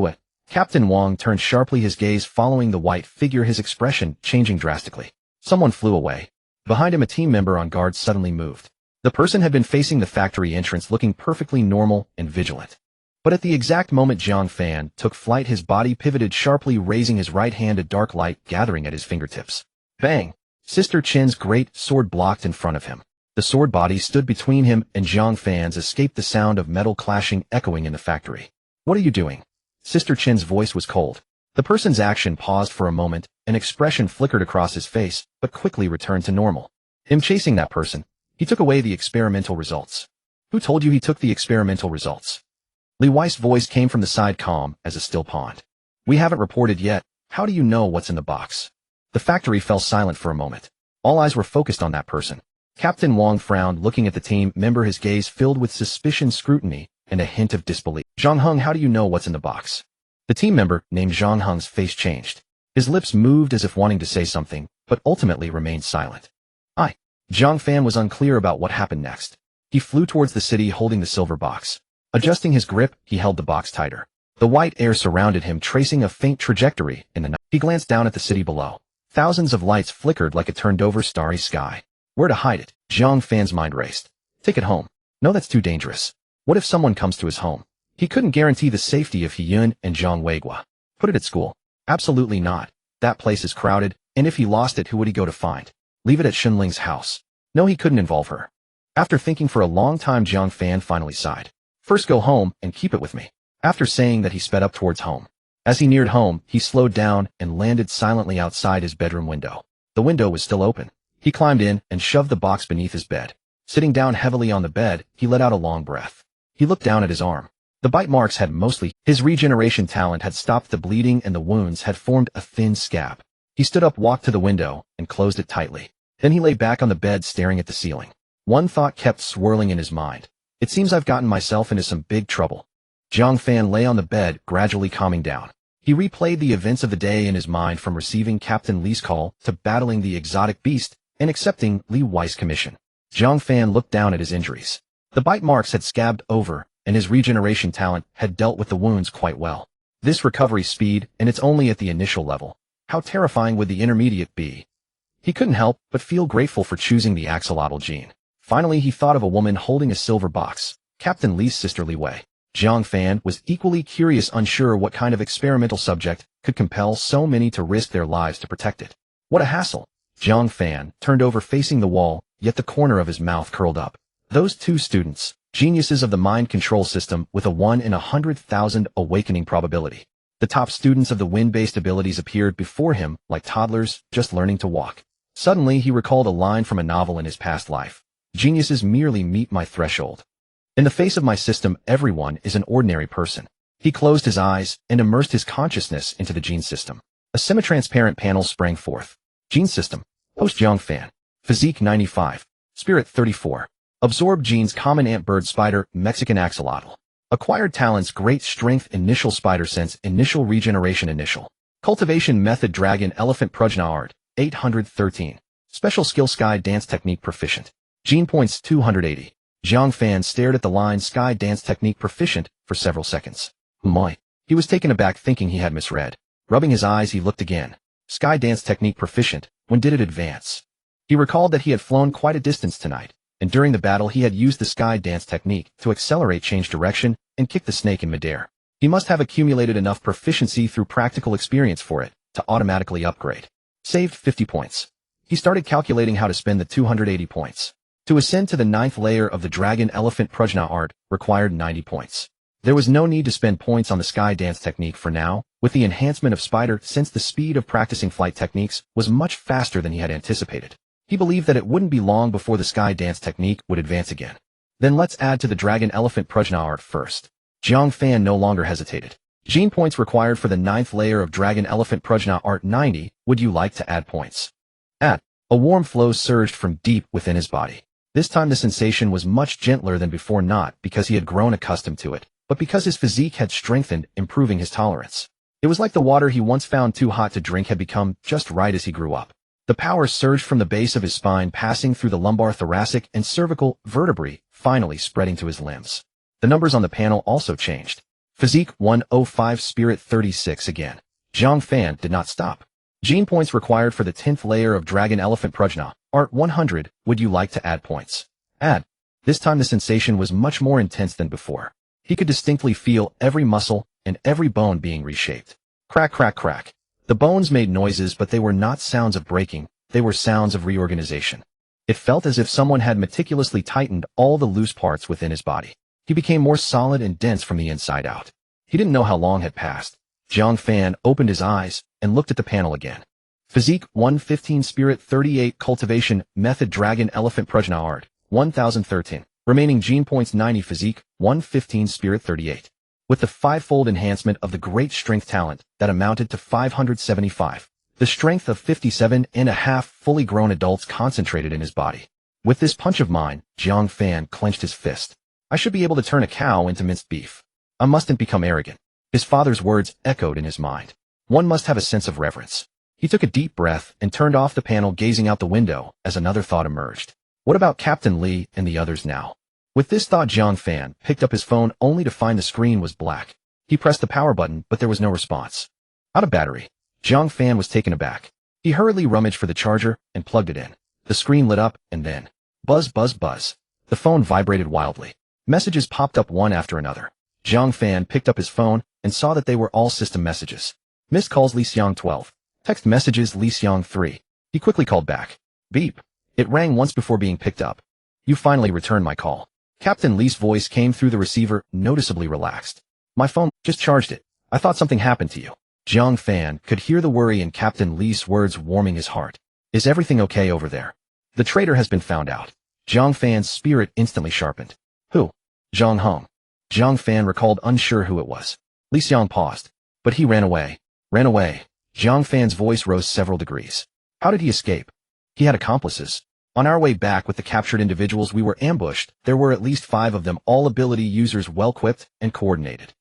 Captain Wang turned sharply, his gaze following the white figure, his expression changing drastically. Someone flew away. Behind him, a team member on guard suddenly moved. The person had been facing the factory entrance, looking perfectly normal and vigilant. But at the exact moment Jiang Fan took flight, his body pivoted sharply, raising his right hand, a dark light gathering at his fingertips. Bang! Sister Chen's great sword blocked in front of him. The sword body stood between him and Jiang Fan's. Escaped the sound of metal clashing echoing in the factory. What are you doing? Sister Chen's voice was cold. The person's action paused for a moment, an expression flickered across his face, but quickly returned to normal. Him chasing that person. He took away the experimental results. Who told you he took the experimental results? Li Wei's voice came from the side, calm as a still pond. We haven't reported yet. How do you know what's in the box? The factory fell silent for a moment. All eyes were focused on that person. Captain Wang frowned, looking at the team member, his gaze filled with suspicion, scrutiny, and a hint of disbelief. Zhang Heng, how do you know what's in the box? The team member named Zhang Heng's face changed. His lips moved as if wanting to say something, but ultimately remained silent. Jiang Fan was unclear about what happened next. He flew towards the city holding the silver box. Adjusting his grip, he held the box tighter. The white air surrounded him, tracing a faint trajectory in the night. He glanced down at the city below. Thousands of lights flickered like a turned-over starry sky. Where to hide it? Jiang Fan's mind raced. Take it home. No, that's too dangerous. What if someone comes to his home? He couldn't guarantee the safety of Hiyun and Zhang Weigua. Put it at school. Absolutely not. That place is crowded, and if he lost it, who would he go to find? Leave it at Xunling's house. No, he couldn't involve her. After thinking for a long time, Jiang Fan finally sighed. First go home and keep it with me. After saying that, he sped up towards home. As he neared home, he slowed down and landed silently outside his bedroom window. The window was still open. He climbed in and shoved the box beneath his bed. Sitting down heavily on the bed, he let out a long breath. He looked down at his arm. The bite marks had mostly. His regeneration talent had stopped the bleeding and the wounds had formed a thin scab. He stood up, walked to the window, and closed it tightly. Then he lay back on the bed staring at the ceiling. One thought kept swirling in his mind. It seems I've gotten myself into some big trouble. Jiang Fan lay on the bed, gradually calming down. He replayed the events of the day in his mind, from receiving Captain Li's call to battling the exotic beast and accepting Li Wei's commission. Jiang Fan looked down at his injuries. The bite marks had scabbed over, and his regeneration talent had dealt with the wounds quite well. This recovery speed, and it's only at the initial level. How terrifying would the intermediate be? He couldn't help but feel grateful for choosing the axolotl gene. Finally, he thought of a woman holding a silver box, Captain Li's sister Li Wei. Jiang Fan was equally curious, unsure what kind of experimental subject could compel so many to risk their lives to protect it. What a hassle! Jiang Fan turned over facing the wall, yet the corner of his mouth curled up. Those two students, geniuses of the mind control system with a 1 in 100,000 awakening probability. The top students of the wind-based abilities appeared before him like toddlers just learning to walk. Suddenly, he recalled a line from a novel in his past life. Geniuses merely meet my threshold. In the face of my system, everyone is an ordinary person. He closed his eyes and immersed his consciousness into the gene system. A semi-transparent panel sprang forth. Gene system. Host Jiang Fan. Physique 95. Spirit 34. Absorb genes: common ant, bird, spider, Mexican axolotl. Acquired talents: great strength, initial spider sense, initial regeneration, initial cultivation method, dragon, elephant, Prajna art, 813. Special skill: sky dance technique proficient. Gene points 280. Jiang Fan stared at the line sky dance technique proficient for several seconds. My. He was taken aback, thinking he had misread. Rubbing his eyes, he looked again. Sky dance technique proficient. When did it advance? He recalled that he had flown quite a distance tonight, and during the battle he had used the sky dance technique to accelerate, change direction, and kick the snake in midair. He must have accumulated enough proficiency through practical experience for it to automatically upgrade. Saved 50 points. He started calculating how to spend the 280 points. To ascend to the 9th layer of the Dragon Elephant Prajna art required 90 points. There was no need to spend points on the sky dance technique for now, with the enhancement of Spider, since the speed of practicing flight techniques was much faster than he had anticipated. He believed that it wouldn't be long before the sky dance technique would advance again. Then let's add to the Dragon Elephant Prajna art first. Jiang Fan no longer hesitated. Gene points required for the 9th layer of Dragon Elephant Prajna art 90. Would you like to add points? Add. A warm flow surged from deep within his body. This time the sensation was much gentler than before, not because he had grown accustomed to it, but because his physique had strengthened, improving his tolerance. It was like the water he once found too hot to drink had become just right as he grew up. The power surged from the base of his spine, passing through the lumbar, thoracic, and cervical vertebrae, finally spreading to his limbs. The numbers on the panel also changed. Physique 105, Spirit 36 again. Jiang Fan did not stop. Gene points required for the 10th layer of Dragon Elephant Prajna art 100. Would you like to add points? Add. This time the sensation was much more intense than before. He could distinctly feel every muscle and every bone being reshaped. Crack, crack, crack. The bones made noises, but they were not sounds of breaking, they were sounds of reorganization. It felt as if someone had meticulously tightened all the loose parts within his body. He became more solid and dense from the inside out. He didn't know how long had passed. Jiang Fan opened his eyes and looked at the panel again. Physique 115, Spirit 38, Cultivation Method, Dragon Elephant Prajna art 1013. Remaining gene points 90. Physique 115, Spirit 38. With the 5-fold enhancement of the great strength talent that amounted to 575. The strength of 57.5 fully grown adults concentrated in his body. With this punch of mine, Jiang Fan clenched his fist. I should be able to turn a cow into minced beef. I mustn't become arrogant. His father's words echoed in his mind. One must have a sense of reverence. He took a deep breath and turned off the panel, gazing out the window as another thought emerged. What about Captain Li and the others now? With this thought, Jiang Fan picked up his phone only to find the screen was black. He pressed the power button, but there was no response. Out of battery. Jiang Fan was taken aback. He hurriedly rummaged for the charger and plugged it in. The screen lit up, and then, buzz, buzz, buzz. The phone vibrated wildly. Messages popped up one after another. Jiang Fan picked up his phone and saw that they were all system messages. Missed calls Li Xiang 12. Text messages Li Xiang 3. He quickly called back. Beep. It rang once before being picked up. You finally returned my call. Captain Li's voice came through the receiver, noticeably relaxed. My phone, just charged it. I thought something happened to you. Jiang Fan could hear the worry in Captain Li's words warming his heart. Is everything okay over there? The traitor has been found out. Jiang Fan's spirit instantly sharpened. Who? Zhang Hong. Jiang Fan recalled, unsure who it was. Li Xiang paused. But he ran away. Ran away. Jiang Fan's voice rose several degrees. How did he escape? He had accomplices. On our way back with the captured individuals we were ambushed, there were at least 5 of them, all ability users well-equipped and coordinated.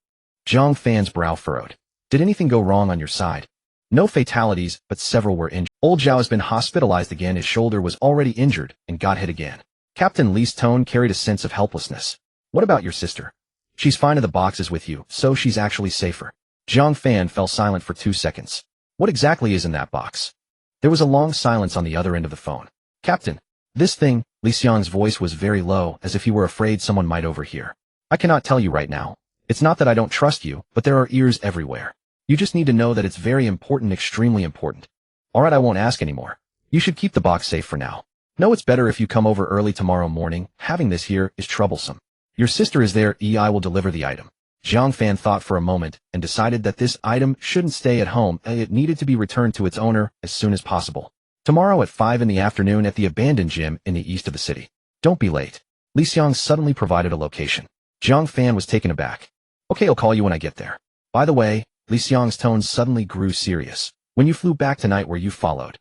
Jiang Fan's brow furrowed. Did anything go wrong on your side? No fatalities, but several were injured. Old Zhao has been hospitalized again. His shoulder was already injured and got hit again. Captain Li's tone carried a sense of helplessness. What about your sister? She's fine in the boxes with you, so she's actually safer. Jiang Fan fell silent for 2 seconds. What exactly is in that box? There was a long silence on the other end of the phone. Captain, this thing, Li Xiang's voice was very low, as if he were afraid someone might overhear. I cannot tell you right now. It's not that I don't trust you, but there are ears everywhere. You just need to know that it's very important, extremely important. Alright, I won't ask anymore. You should keep the box safe for now. No, it's better if you come over early tomorrow morning. Having this here is troublesome. Your sister is there, I will deliver the item. Jiang Fan thought for a moment and decided that this item shouldn't stay at home. It needed to be returned to its owner as soon as possible. Tomorrow at 5 in the afternoon at the abandoned gym in the east of the city. Don't be late. Li Xiang suddenly provided a location. Jiang Fan was taken aback. Okay, I'll call you when I get there. By the way, Li Xiang's tone suddenly grew serious. When you flew back tonight, were you followed?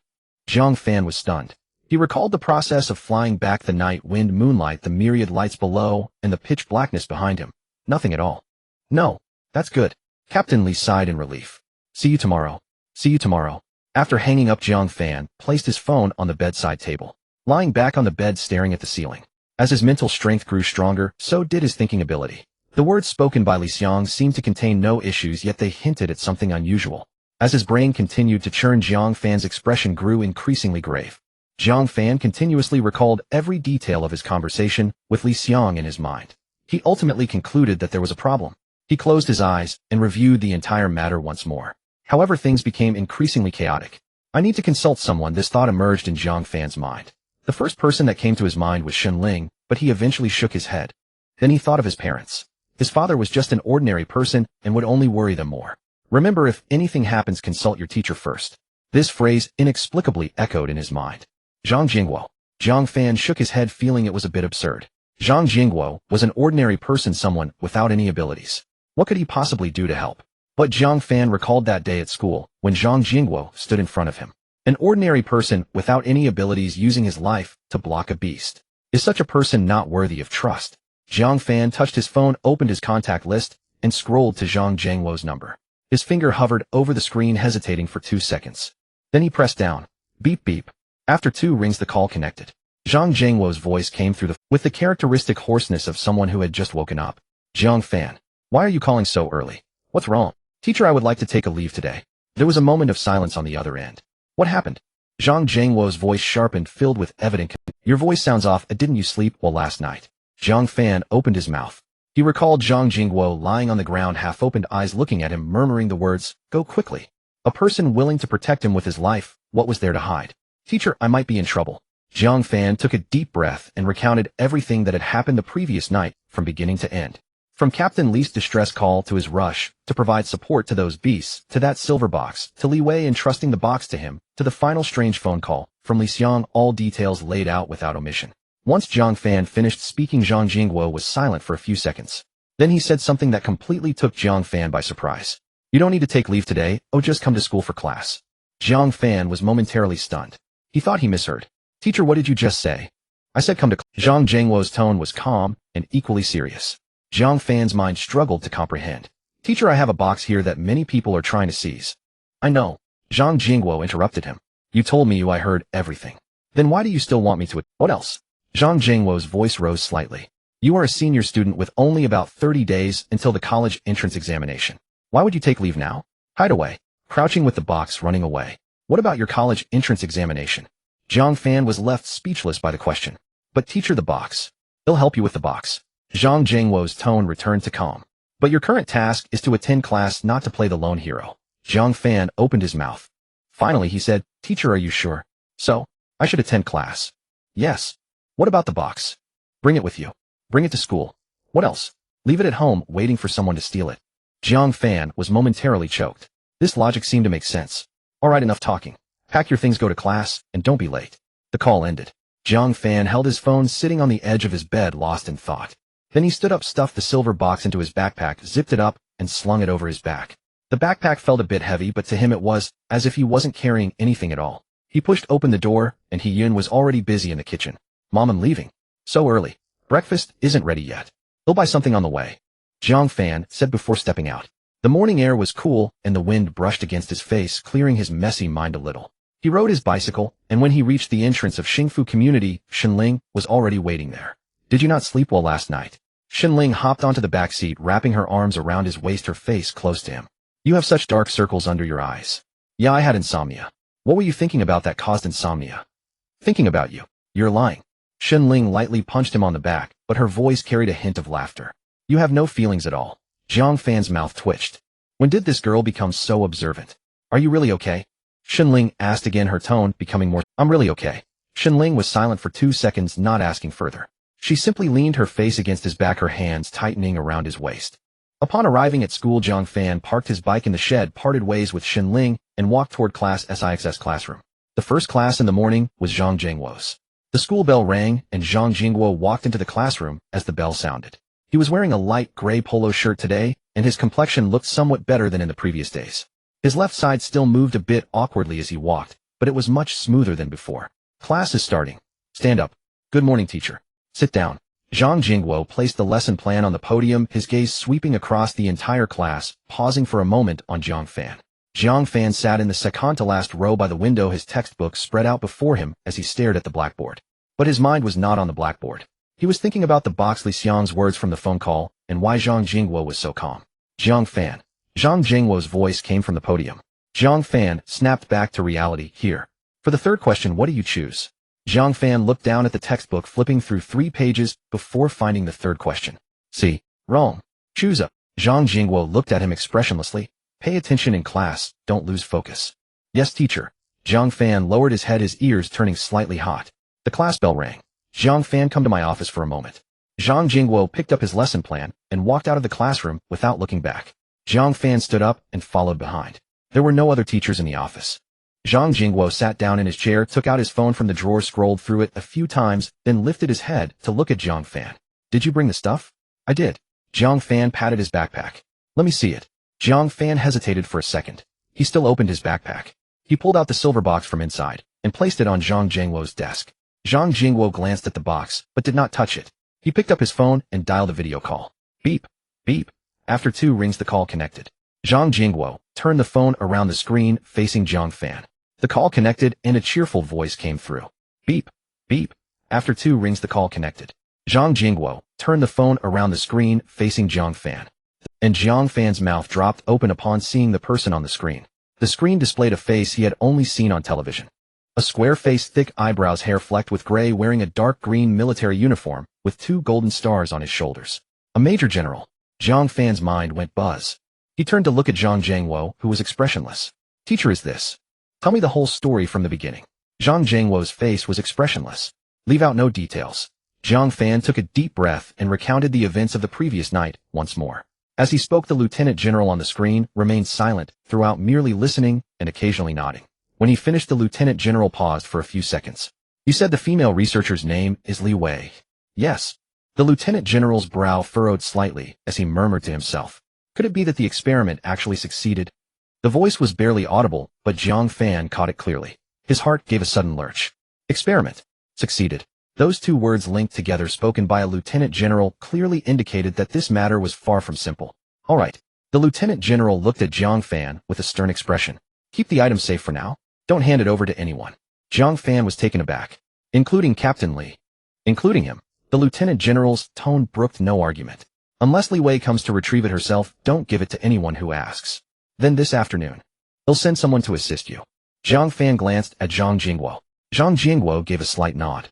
Jiang Fan was stunned. He recalled the process of flying back, the night, wind, moonlight, the myriad lights below, and the pitch blackness behind him. Nothing at all. No, that's good. Captain Li sighed in relief. See you tomorrow. See you tomorrow. After hanging up, Jiang Fan placed his phone on the bedside table, lying back on the bed staring at the ceiling. As his mental strength grew stronger, so did his thinking ability. The words spoken by Li Xiang seemed to contain no issues, yet they hinted at something unusual. As his brain continued to churn, Jiang Fan's expression grew increasingly grave. Jiang Fan continuously recalled every detail of his conversation with Li Xiang in his mind. He ultimately concluded that there was a problem. He closed his eyes and reviewed the entire matter once more. However, things became increasingly chaotic. I need to consult someone, this thought emerged in Jiang Fan's mind. The first person that came to his mind was Shen Ling, but he eventually shook his head. Then he thought of his parents. His father was just an ordinary person and would only worry them more. Remember, if anything happens, consult your teacher first. This phrase inexplicably echoed in his mind. Zhang Jingguo. Jiang Fan shook his head, feeling it was a bit absurd. Zhang Jingguo was an ordinary person, someone without any abilities. What could he possibly do to help? But Jiang Fan recalled that day at school, when Zhang Jingguo stood in front of him. An ordinary person without any abilities using his life to block a beast. Is such a person not worthy of trust? Jiang Fan touched his phone, opened his contact list, and scrolled to Zhang Jingguo's number. His finger hovered over the screen, hesitating for 2 seconds. Then he pressed down. Beep beep. After 2 rings, the call connected. Zhang Jingguo's voice came through with the characteristic hoarseness of someone who had just woken up. Jiang Fan. Why are you calling so early? What's wrong? Teacher, I would like to take a leave today. There was a moment of silence on the other end. What happened? Zhang Jingguo's voice sharpened, filled with evident. Your voice sounds off. Didn't you sleep well last night? Jiang Fan opened his mouth. He recalled Zhang Jingguo lying on the ground, half-opened eyes looking at him, murmuring the words, "Go quickly." A person willing to protect him with his life. What was there to hide? Teacher, I might be in trouble. Jiang Fan took a deep breath and recounted everything that had happened the previous night, from beginning to end. From Captain Li's distress call to his rush to provide support to those beasts, to that silver box, to Li Wei entrusting the box to him, to the final strange phone call from Li Xiang, all details laid out without omission. Once Jiang Fan finished speaking, Zhang Jingguo was silent for a few seconds. Then he said something that completely took Jiang Fan by surprise. You don't need to take leave today. Oh, just come to school for class. Jiang Fan was momentarily stunned. He thought he misheard. Teacher, what did you just say? I said come to class. Zhang Jingguo's tone was calm and equally serious. Jiang Fan's mind struggled to comprehend. Teacher, I have a box here that many people are trying to seize. I know. Zhang Jingguo interrupted him. You told me I heard everything. Then why do you still want me to? What else? Zhang Jingguo's voice rose slightly. You are a senior student with only about 30 days until the college entrance examination. Why would you take leave now? Hide away. Crouching with the box running away. What about your college entrance examination? Jiang Fan was left speechless by the question. But teacher, the box. He'll help you with the box. Zhang Jingwo's tone returned to calm. But your current task is to attend class, not to play the lone hero. Jiang Fan opened his mouth. Finally, he said, Teacher, are you sure? So, I should attend class. Yes. What about the box? Bring it with you. Bring it to school. What else? Leave it at home, waiting for someone to steal it. Jiang Fan was momentarily choked. This logic seemed to make sense. All right, enough talking. Pack your things, go to class, and don't be late. The call ended. Jiang Fan held his phone sitting on the edge of his bed, lost in thought. Then he stood up, stuffed the silver box into his backpack, zipped it up, and slung it over his back. The backpack felt a bit heavy, but to him it was as if he wasn't carrying anything at all. He pushed open the door, and He-Yun was already busy in the kitchen. Mom, I'm leaving. So early. Breakfast isn't ready yet. He'll buy something on the way. Jiang Fan said before stepping out. The morning air was cool, and the wind brushed against his face, clearing his messy mind a little. He rode his bicycle, and when he reached the entrance of Xingfu Community, Shenling was already waiting there. Did you not sleep well last night? Shenling hopped onto the back seat, wrapping her arms around his waist, her face close to him. You have such dark circles under your eyes. Yeah, I had insomnia. What were you thinking about that caused insomnia? Thinking about you. You're lying. Shenling lightly punched him on the back, but her voice carried a hint of laughter. You have no feelings at all. Jiang Fan's mouth twitched. When did this girl become so observant? Are you really okay? Shenling asked again, her tone becoming more. I'm really okay. Shenling was silent for 2 seconds, not asking further. She simply leaned her face against his back, her hands tightening around his waist. Upon arriving at school, Jiang Fan parked his bike in the shed, parted ways with Shenling, and walked toward Class SIX's classroom. The first class in the morning was Zhang Jingwo's. The school bell rang, and Zhang Jingwo walked into the classroom as the bell sounded. He was wearing a light gray polo shirt today, and his complexion looked somewhat better than in the previous days. His left side still moved a bit awkwardly as he walked, but it was much smoother than before. Class is starting. Stand up. Good morning, teacher. Sit down. Zhang Jingwo placed the lesson plan on the podium, his gaze sweeping across the entire class, pausing for a moment on Jiang Fan. Jiang Fan sat in the second-to-last row by the window, his textbook spread out before him as he stared at the blackboard. But his mind was not on the blackboard. He was thinking about the box, Li Xiang's words from the phone call, and why Zhang Jingwo was so calm. Jiang Fan. Zhang Jingwo's voice came from the podium. Jiang Fan snapped back to reality. Here. For the third question, what do you choose? Jiang Fan looked down at the textbook, flipping through 3 pages before finding the third question. See. Wrong. Choose a. Zhang Jingwo looked at him expressionlessly. Pay attention in class, don't lose focus. Yes, teacher. Jiang Fan lowered his head, his ears turning slightly hot. The class bell rang. Jiang Fan, come to my office for a moment. Zhang Jingwo picked up his lesson plan and walked out of the classroom without looking back. Jiang Fan stood up and followed behind. There were no other teachers in the office. Zhang Jingwo sat down in his chair, took out his phone from the drawer, scrolled through it a few times, then lifted his head to look at Jiang Fan. Did you bring the stuff? I did. Jiang Fan patted his backpack. Let me see it. Jiang Fan hesitated for a second. He still opened his backpack. He pulled out the silver box from inside and placed it on Zhang Jingwo's desk. Zhang Jingwo glanced at the box, but did not touch it. He picked up his phone and dialed a video call. Beep. Beep. After 2 rings, the call connected. Zhang Jingwo turned the phone around the screen, facing Jiang Fan. The call connected, and a cheerful voice came through. Beep. Beep. After 2 rings, the call connected. Zhang Jingwo turned the phone around the screen, facing Jiang Fan. And Jiang Fan's mouth dropped open upon seeing the person on the screen. The screen displayed a face he had only seen on television. A square face, thick eyebrows, hair flecked with gray, wearing a dark green military uniform, with 2 golden stars on his shoulders. A major general. Jiang Fan's mind went buzz. He turned to look at Zhang Jingwo, who was expressionless. Teacher, is this? Tell me the whole story from the beginning. Zhang Jingwo's face was expressionless. Leave out no details. Jiang Fan took a deep breath and recounted the events of the previous night once more. As he spoke, the lieutenant general on the screen remained silent throughout, merely listening and occasionally nodding. When he finished, the lieutenant general paused for a few seconds. You said the female researcher's name is Li Wei. Yes. The lieutenant general's brow furrowed slightly as he murmured to himself. Could it be that the experiment actually succeeded? The voice was barely audible, but Jiang Fan caught it clearly. His heart gave a sudden lurch. Experiment. Succeeded. Those 2 words linked together, spoken by a lieutenant general, clearly indicated that this matter was far from simple. All right. The lieutenant general looked at Jiang Fan with a stern expression. Keep the item safe for now. Don't hand it over to anyone. Jiang Fan was taken aback. Including Captain Li. Including him. The lieutenant general's tone brooked no argument. Unless Li Wei comes to retrieve it herself, don't give it to anyone who asks. Then this afternoon, he'll send someone to assist you. Jiang Fan glanced at Zhang Jingguo. Zhang Jingguo gave a slight nod.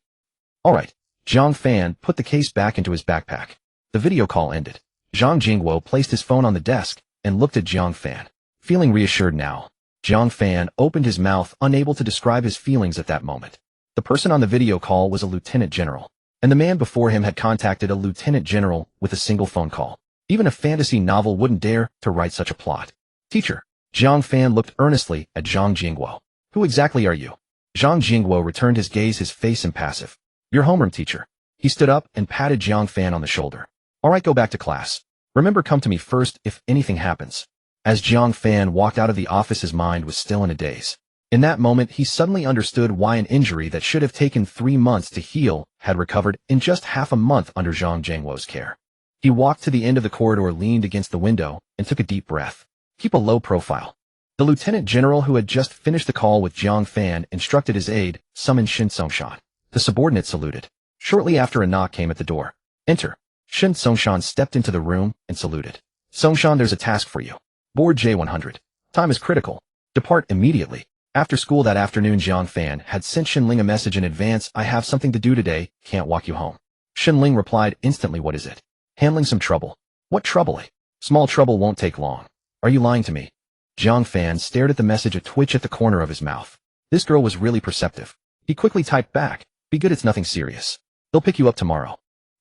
All right. Jiang Fan put the case back into his backpack. The video call ended. Zhang Jingguo placed his phone on the desk and looked at Jiang Fan. Feeling reassured now, Jiang Fan opened his mouth, unable to describe his feelings at that moment. The person on the video call was a lieutenant general, and the man before him had contacted a lieutenant general with a single phone call. Even a fantasy novel wouldn't dare to write such a plot. Teacher. Jiang Fan looked earnestly at Zhang Jingguo. Who exactly are you? Zhang Jingguo returned his gaze, his face impassive. Your homeroom teacher. He stood up and patted Jiang Fan on the shoulder. All right, go back to class. Remember, come to me first if anything happens. As Jiang Fan walked out of the office, his mind was still in a daze. In that moment, he suddenly understood why an injury that should have taken 3 months to heal had recovered in just half a month under Zhang Jingguo's care. He walked to the end of the corridor, leaned against the window, and took a deep breath. Keep a low profile. The lieutenant general who had just finished the call with Jiang Fan instructed his aide, summon Xiaoshan. The subordinate saluted. Shortly after, a knock came at the door. Enter. Xiaoshan stepped into the room and saluted. Xiaoshan, there's a task for you. Board J100. Time is critical. Depart immediately. After school that afternoon, Jiang Fan had sent Xinling a message in advance. I have something to do today, can't walk you home. Xinling replied instantly. What is it? Handling some trouble. What trouble? Small trouble, won't take long. Are you lying to me? Jiang Fan stared at the message, a twitch at the corner of his mouth. This girl was really perceptive. He quickly typed back. Be good, it's nothing serious. They'll pick you up tomorrow.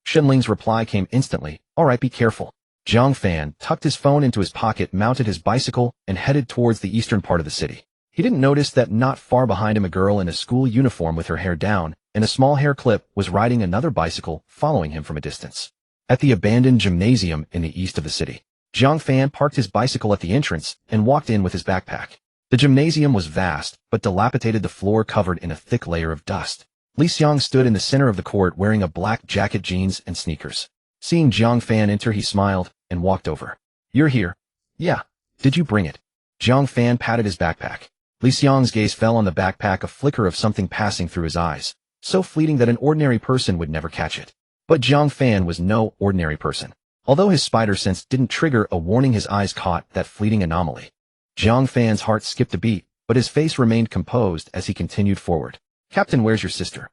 Xinling's reply came instantly. All right, be careful. Jiang Fan tucked his phone into his pocket, mounted his bicycle, and headed towards the eastern part of the city. He didn't notice that not far behind him, a girl in a school uniform with her hair down and a small hair clip was riding another bicycle, following him from a distance. At the abandoned gymnasium in the east of the city, Jiang Fan parked his bicycle at the entrance and walked in with his backpack. The gymnasium was vast, but dilapidated, the floor covered in a thick layer of dust. Li Xiang stood in the center of the court wearing a black jacket, jeans, and sneakers. Seeing Jiang Fan enter, he smiled and walked over. You're here? Yeah. Did you bring it? Jiang Fan patted his backpack. Li Xiang's gaze fell on the backpack, a flicker of something passing through his eyes, so fleeting that an ordinary person would never catch it. But Jiang Fan was no ordinary person. Although his spider sense didn't trigger a warning, his eyes caught that fleeting anomaly. Jiang Fan's heart skipped a beat, but his face remained composed as he continued forward. Captain, where's your sister?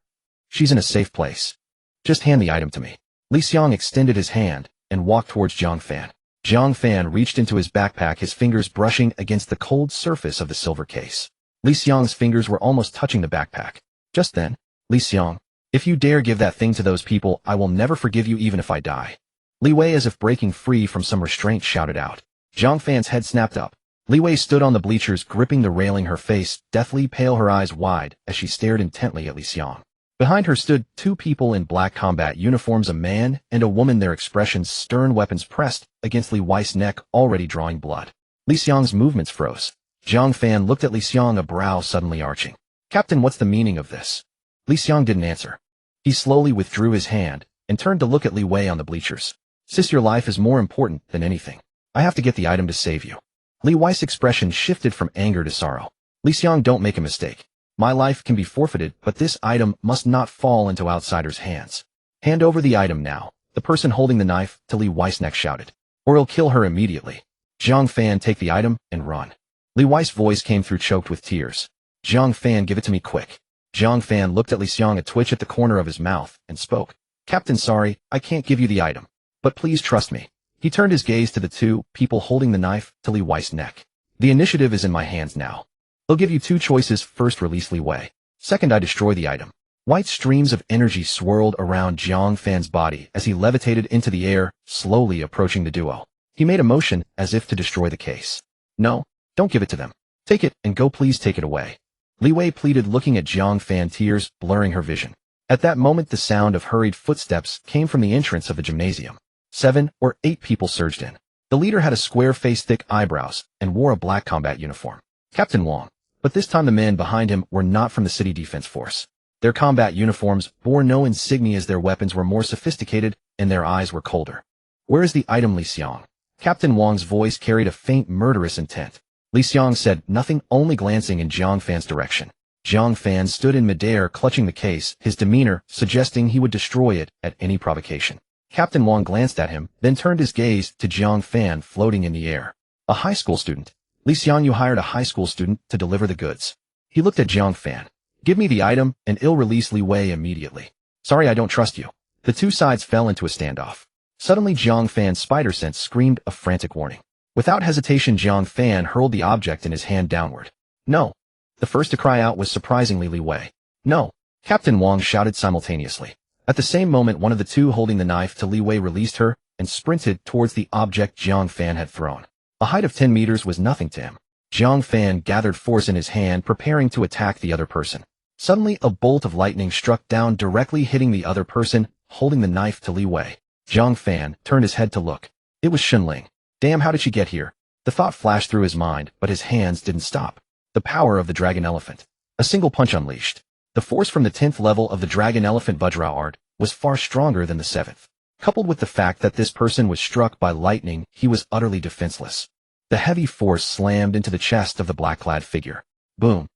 She's in a safe place. Just hand the item to me. Li Xiang extended his hand and walked towards Jiang Fan. Jiang Fan reached into his backpack, his fingers brushing against the cold surface of the silver case. Li Xiang's fingers were almost touching the backpack. Just then, Li Xiang, if you dare give that thing to those people, I will never forgive you even if I die. Li Wei, as if breaking free from some restraint, shouted out. Jiang Fan's head snapped up. Li Wei stood on the bleachers, gripping the railing, her face deathly pale, her eyes wide as she stared intently at Li Xiang. Behind her stood 2 people in black combat uniforms, a man and a woman, their expressions stern, weapons pressed against Li Wei's neck, already drawing blood. Li Xiang's movements froze. Jiang Fan looked at Li Xiang, a brow suddenly arching. Captain, what's the meaning of this? Li Xiang didn't answer. He slowly withdrew his hand and turned to look at Li Wei on the bleachers. Sis, your life is more important than anything. I have to get the item to save you. Li Wei's expression shifted from anger to sorrow. Li Xiang, don't make a mistake. My life can be forfeited, but this item must not fall into outsiders' hands. Hand over the item now, the person holding the knife to Li Wei's neck shouted. Or he'll kill her immediately. Jiang Fan, take the item and run. Li Wei's voice came through, choked with tears. Jiang Fan, give it to me quick. Jiang Fan looked at Li Xiang, a twitch at the corner of his mouth, and spoke. Captain, sorry, I can't give you the item. But please trust me. He turned his gaze to the 2 people holding the knife to Li Wei's neck. The initiative is in my hands now. I'll give you 2 choices. First, release Li Wei. Second, I destroy the item. White streams of energy swirled around Jiang Fan's body as he levitated into the air, slowly approaching the duo. He made a motion as if to destroy the case. No, don't give it to them. Take it and go, please take it away. Li Wei pleaded, looking at Jiang Fan, tears blurring her vision. At that moment, the sound of hurried footsteps came from the entrance of the gymnasium. 7 or 8 people surged in. The leader had a square face, thick eyebrows, and wore a black combat uniform. Captain Wang. But this time the men behind him were not from the city defense force. Their combat uniforms bore no insignias, their weapons were more sophisticated, and their eyes were colder. Where is the item, Li Xiang? Captain Wang's voice carried a faint murderous intent. Li Xiang said nothing, only glancing in Jiang Fan's direction. Jiang Fan stood in midair clutching the case, his demeanor suggesting he would destroy it at any provocation. Captain Wang glanced at him, then turned his gaze to Jiang Fan floating in the air. A high school student. Li Xiang, you hired a high school student to deliver the goods. He looked at Jiang Fan. Give me the item, and I'll release Li Wei immediately. Sorry, I don't trust you. The two sides fell into a standoff. Suddenly Jiang Fan's spider sense screamed a frantic warning. Without hesitation, Jiang Fan hurled the object in his hand downward. No. The first to cry out was surprisingly Li Wei. No. Captain Wang shouted simultaneously. At the same moment, one of the two holding the knife to Li Wei released her and sprinted towards the object Jiang Fan had thrown. A height of 10 meters was nothing to him. Jiang Fan gathered force in his hand, preparing to attack the other person. Suddenly, a bolt of lightning struck down, directly hitting the other person holding the knife to Li Wei. Jiang Fan turned his head to look. It was Xinling. Damn, how did she get here? The thought flashed through his mind, but his hands didn't stop. The power of the dragon elephant. A single punch unleashed. The force from the 10th level of the dragon elephant Vajra art was far stronger than the 7th. Coupled with the fact that this person was struck by lightning, he was utterly defenseless. The heavy force slammed into the chest of the black-clad figure. Boom.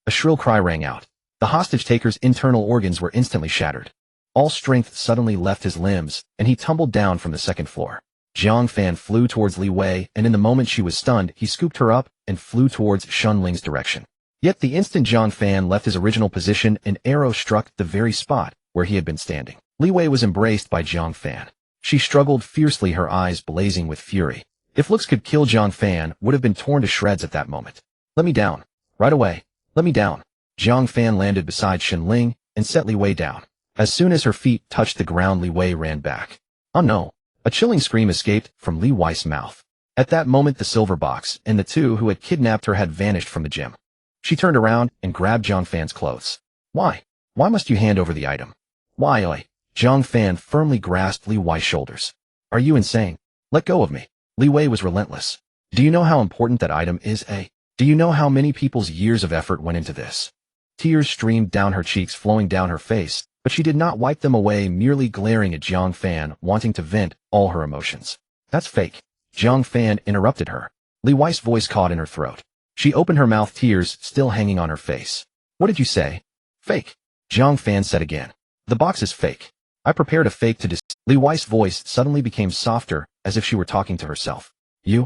A shrill cry rang out. The hostage-taker's internal organs were instantly shattered. All strength suddenly left his limbs, and he tumbled down from the second floor. Jiang Fan flew towards Li Wei, and in the moment she was stunned, he scooped her up and flew towards Xinling's direction. Yet the instant Jiang Fan left his original position, an arrow struck the very spot where he had been standing. Li Wei was embraced by Jiang Fan. She struggled fiercely, her eyes blazing with fury. If looks could kill, Jiang Fan would have been torn to shreds at that moment. Let me down. Right away. Let me down. Jiang Fan landed beside Xinling and set Li Wei down. As soon as her feet touched the ground, Li Wei ran back. Oh no. A chilling scream escaped from Li Wei's mouth. At that moment, the silver box and the two who had kidnapped her had vanished from the gym. She turned around and grabbed Jiang Fan's clothes. Why? Why must you hand over the item? Why, oi? Jiang Fan firmly grasped Li Wei's shoulders. Are you insane? Let go of me. Li Wei was relentless. Do you know how important that item is, eh? Do you know how many people's years of effort went into this? Tears streamed down her cheeks, flowing down her face, but she did not wipe them away, merely glaring at Jiang Fan, wanting to vent all her emotions. That's fake. Jiang Fan interrupted her. Li Wei's voice caught in her throat. She opened her mouth, tears still hanging on her face. What did you say? Fake. Jiang Fan said again. The box is fake. I prepared a fake to Li Wei's voice suddenly became softer, as if she were talking to herself. You?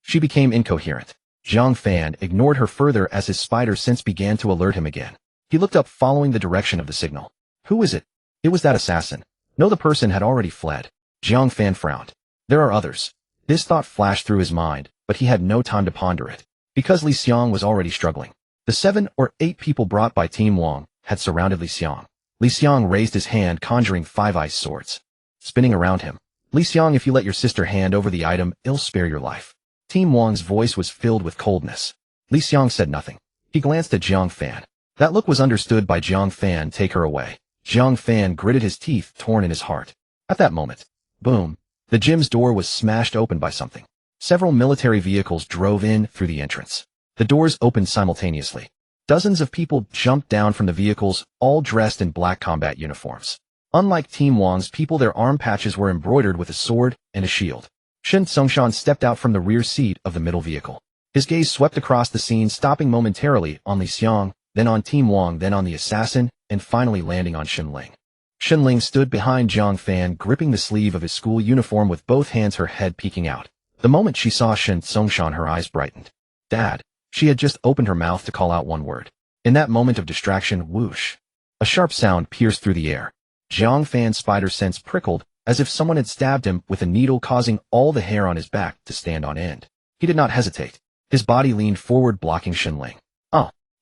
She became incoherent. Jiang Fan ignored her further as his spider sense began to alert him again. He looked up, following the direction of the signal. Who is it? It was that assassin. No, the person had already fled. Jiang Fan frowned. There are others. This thought flashed through his mind, but he had no time to ponder it. Because Li Xiang was already struggling. The 7 or 8 people brought by Team Wang had surrounded Li Xiang. Li Xiang raised his hand, conjuring 5 ice swords. Spinning around him. Li Xiang, if you let your sister hand over the item, I'll spare your life. Team Wang's voice was filled with coldness. Li Xiang said nothing. He glanced at Jiang Fan. That look was understood by Jiang Fan. Take her away. Jiang Fan gritted his teeth, torn in his heart. At that moment, boom, the gym's door was smashed open by something. Several military vehicles drove in through the entrance. The doors opened simultaneously. Dozens of people jumped down from the vehicles, all dressed in black combat uniforms. Unlike Team Wang's people, their arm patches were embroidered with a sword and a shield. Shen Tsongshan stepped out from the rear seat of the middle vehicle. His gaze swept across the scene, stopping momentarily on Li Xiang, then on Team Wang, then on the assassin, and finally landing on Xinling. Xinling stood behind Jiang Fan, gripping the sleeve of his school uniform with both hands, her head peeking out. The moment she saw Shen Tsongshan, her eyes brightened. Dad. She had just opened her mouth to call out one word. In that moment of distraction, whoosh. A sharp sound pierced through the air. Jiang Fan's spider sense prickled, as if someone had stabbed him with a needle, causing all the hair on his back to stand on end. He did not hesitate. His body leaned forward, blocking Xinling.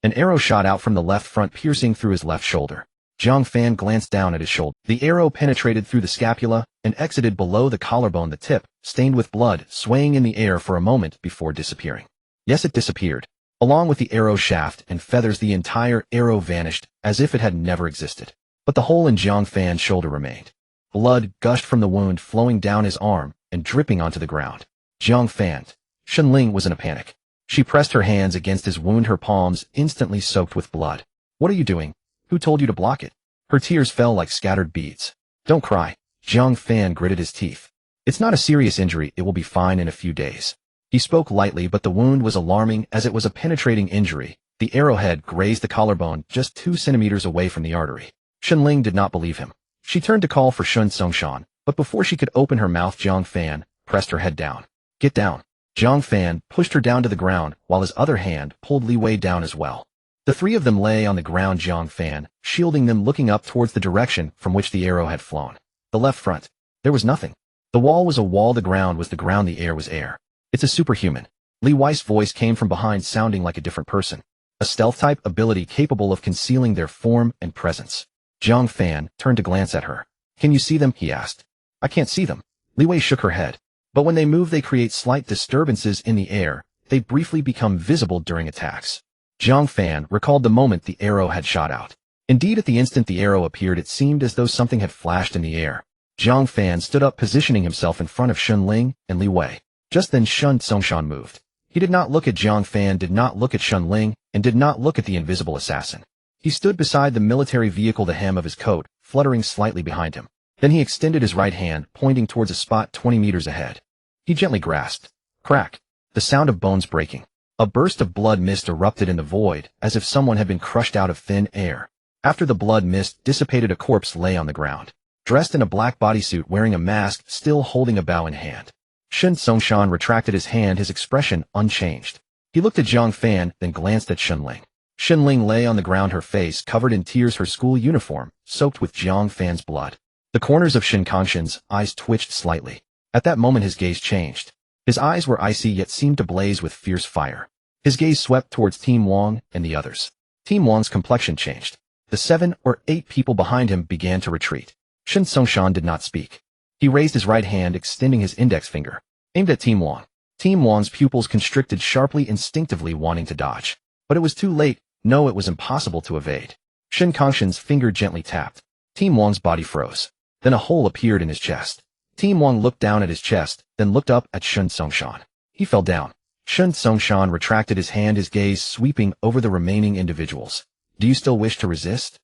An arrow shot out from the left front, piercing through his left shoulder. Jiang Fan glanced down at his shoulder. The arrow penetrated through the scapula and exited below the collarbone, the tip, stained with blood, swaying in the air for a moment before disappearing. Yes, it disappeared. Along with the arrow shaft and feathers, the entire arrow vanished, as if it had never existed. But the hole in Jiang Fan's shoulder remained. Blood gushed from the wound, flowing down his arm and dripping onto the ground. Jiang Fan. Xinling was in a panic. She pressed her hands against his wound, her palms instantly soaked with blood. What are you doing? Who told you to block it? Her tears fell like scattered beads. Don't cry. Jiang Fan gritted his teeth. It's not a serious injury, it will be fine in a few days. He spoke lightly, but the wound was alarming, as it was a penetrating injury, The arrowhead grazed the collarbone just 2 centimeters away from the artery. Shenling did not believe him. She turned to call for Xiaoshan, but before she could open her mouth, Jiang Fan pressed her head down. Get down. Jiang Fan pushed her down to the ground, while his other hand pulled Li Wei down as well. The three of them lay on the ground, Jiang Fan shielding them, looking up towards the direction from which the arrow had flown. The left front. There was nothing. The wall was a wall, the ground was the ground, the air was air. It's a superhuman. Li Wei's voice came from behind, sounding like a different person. A stealth-type ability capable of concealing their form and presence. Jiang Fan turned to glance at her. Can you see them? He asked. I can't see them. Li Wei shook her head. But when they move, they create slight disturbances in the air. They briefly become visible during attacks. Jiang Fan recalled the moment the arrow had shot out. Indeed, at the instant the arrow appeared, it seemed as though something had flashed in the air. Jiang Fan stood up, positioning himself in front of Shenling and Li Wei. Just then Xiaoshan moved. He did not look at Jiang Fan, did not look at Shenling, and did not look at the invisible assassin. He stood beside the military vehicle, the hem of his coat fluttering slightly behind him. Then he extended his right hand, pointing towards a spot 20 meters ahead. He gently grasped. Crack. The sound of bones breaking. A burst of blood mist erupted in the void, as if someone had been crushed out of thin air. After the blood mist dissipated, a corpse lay on the ground. Dressed in a black bodysuit, wearing a mask, still holding a bow in hand. Xiaoshan retracted his hand, his expression unchanged. He looked at Jiang Fan, then glanced at Shenling. Shenling lay on the ground, her face covered in tears, her school uniform soaked with Jiang Fan's blood. The corners of Shenkangshan's eyes twitched slightly. At that moment his gaze changed. His eyes were icy yet seemed to blaze with fierce fire. His gaze swept towards Team Wang and the others. Team Wang's complexion changed. The 7 or 8 people behind him began to retreat. Xiaoshan did not speak. He raised his right hand, extending his index finger, aimed at Team Wang. Team Wang's pupils constricted sharply, instinctively wanting to dodge. But it was too late. No, it was impossible to evade. Shenkangshan's finger gently tapped. Team Wang's body froze. Then a hole appeared in his chest. Team Wang looked down at his chest, then looked up at Xiaoshan. He fell down. Xiaoshan retracted his hand, his gaze sweeping over the remaining individuals. Do you still wish to resist?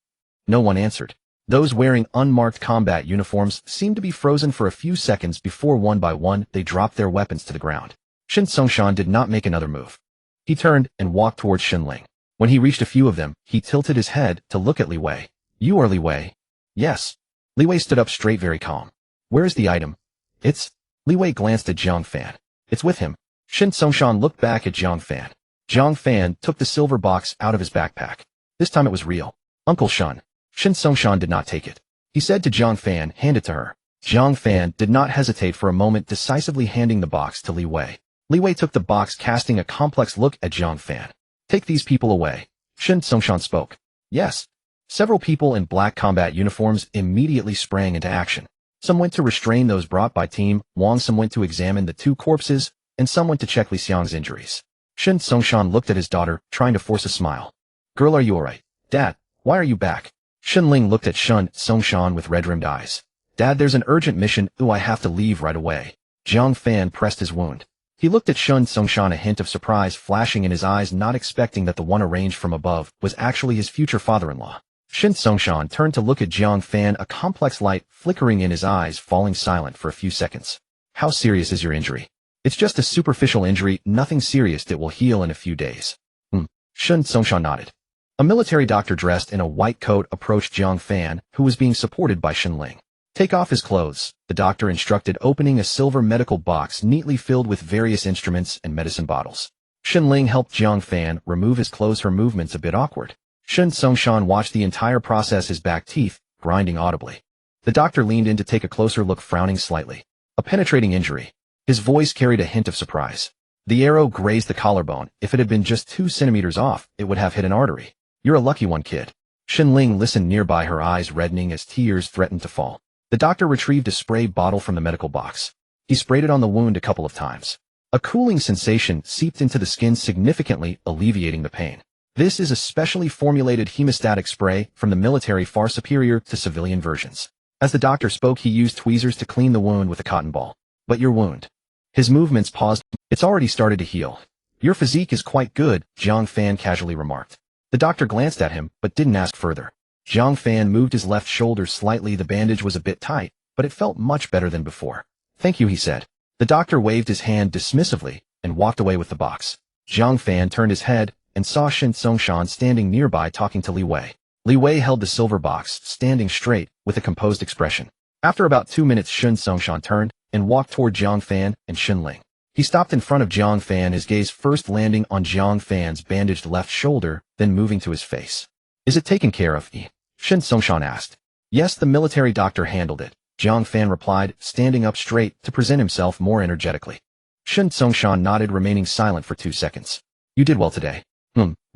No one answered. Those wearing unmarked combat uniforms seemed to be frozen for a few seconds before one by one they dropped their weapons to the ground. Xiaoshan did not make another move. He turned and walked towards Shenling. When he reached a few of them, he tilted his head to look at Li Wei. You are Li Wei? Yes. Li Wei stood up straight, very calm. Where is the item? It's... Li Wei glanced at Jiang Fan. It's with him. Xiaoshan looked back at Jiang Fan. Jiang Fan took the silver box out of his backpack. This time it was real. Uncle Shun. Xiaoshan did not take it. He said to Jiang Fan, hand it to her. Jiang Fan did not hesitate for a moment, decisively handing the box to Li Wei. Li Wei took the box, casting a complex look at Jiang Fan. Take these people away. Xiaoshan spoke. Yes. Several people in black combat uniforms immediately sprang into action. Some went to restrain those brought by Team Wang, some went to examine the 2 corpses, and some went to check Li Xiang's injuries. Xiaoshan looked at his daughter, trying to force a smile. Girl, are you alright? Dad, why are you back? Shenling looked at Xiaoshan with red-rimmed eyes. Dad, there's an urgent mission. Ooh, I have to leave right away. Jiang Fan pressed his wound. He looked at Xiaoshan, a hint of surprise flashing in his eyes, not expecting that the one arranged from above was actually his future father-in-law. Xiaoshan turned to look at Jiang Fan, a complex light flickering in his eyes, falling silent for a few seconds. How serious is your injury? It's just a superficial injury, nothing serious, that will heal in a few days. Xiaoshan nodded. A military doctor dressed in a white coat approached Jiang Fan, who was being supported by Shenling. Take off his clothes, the doctor instructed, opening a silver medical box neatly filled with various instruments and medicine bottles. Shenling helped Jiang Fan remove his clothes, her movements a bit awkward. Xiaoshan watched the entire process, his back teeth grinding audibly. The doctor leaned in to take a closer look, frowning slightly. A penetrating injury. His voice carried a hint of surprise. The arrow grazed the collarbone. If it had been just 2 centimeters off, it would have hit an artery. You're a lucky one, kid. Shenling listened nearby, her eyes reddening as tears threatened to fall. The doctor retrieved a spray bottle from the medical box. He sprayed it on the wound a couple of times. A cooling sensation seeped into the skin, significantly alleviating the pain. This is a specially formulated hemostatic spray from the military, far superior to civilian versions. As the doctor spoke, he used tweezers to clean the wound with a cotton ball. But your wound. His movements paused. It's already started to heal. Your physique is quite good, Jiang Fan casually remarked. The doctor glanced at him, but didn't ask further. Jiang Fan moved his left shoulder slightly. The bandage was a bit tight, but it felt much better than before. Thank you, he said. The doctor waved his hand dismissively and walked away with the box. Jiang Fan turned his head and saw Xiaoshan standing nearby talking to Li Wei. Li Wei held the silver box, standing straight, with a composed expression. After about 2 minutes, Xiaoshan turned and walked toward Jiang Fan and Xinling. He stopped in front of Jiang Fan, his gaze first landing on Jiang Fan's bandaged left shoulder, then moving to his face. "Is it taken care of?" Xiaoshan asked. "Yes, the military doctor handled it," Jiang Fan replied, standing up straight to present himself more energetically. Xiaoshan nodded, remaining silent for 2 seconds. "You did well today."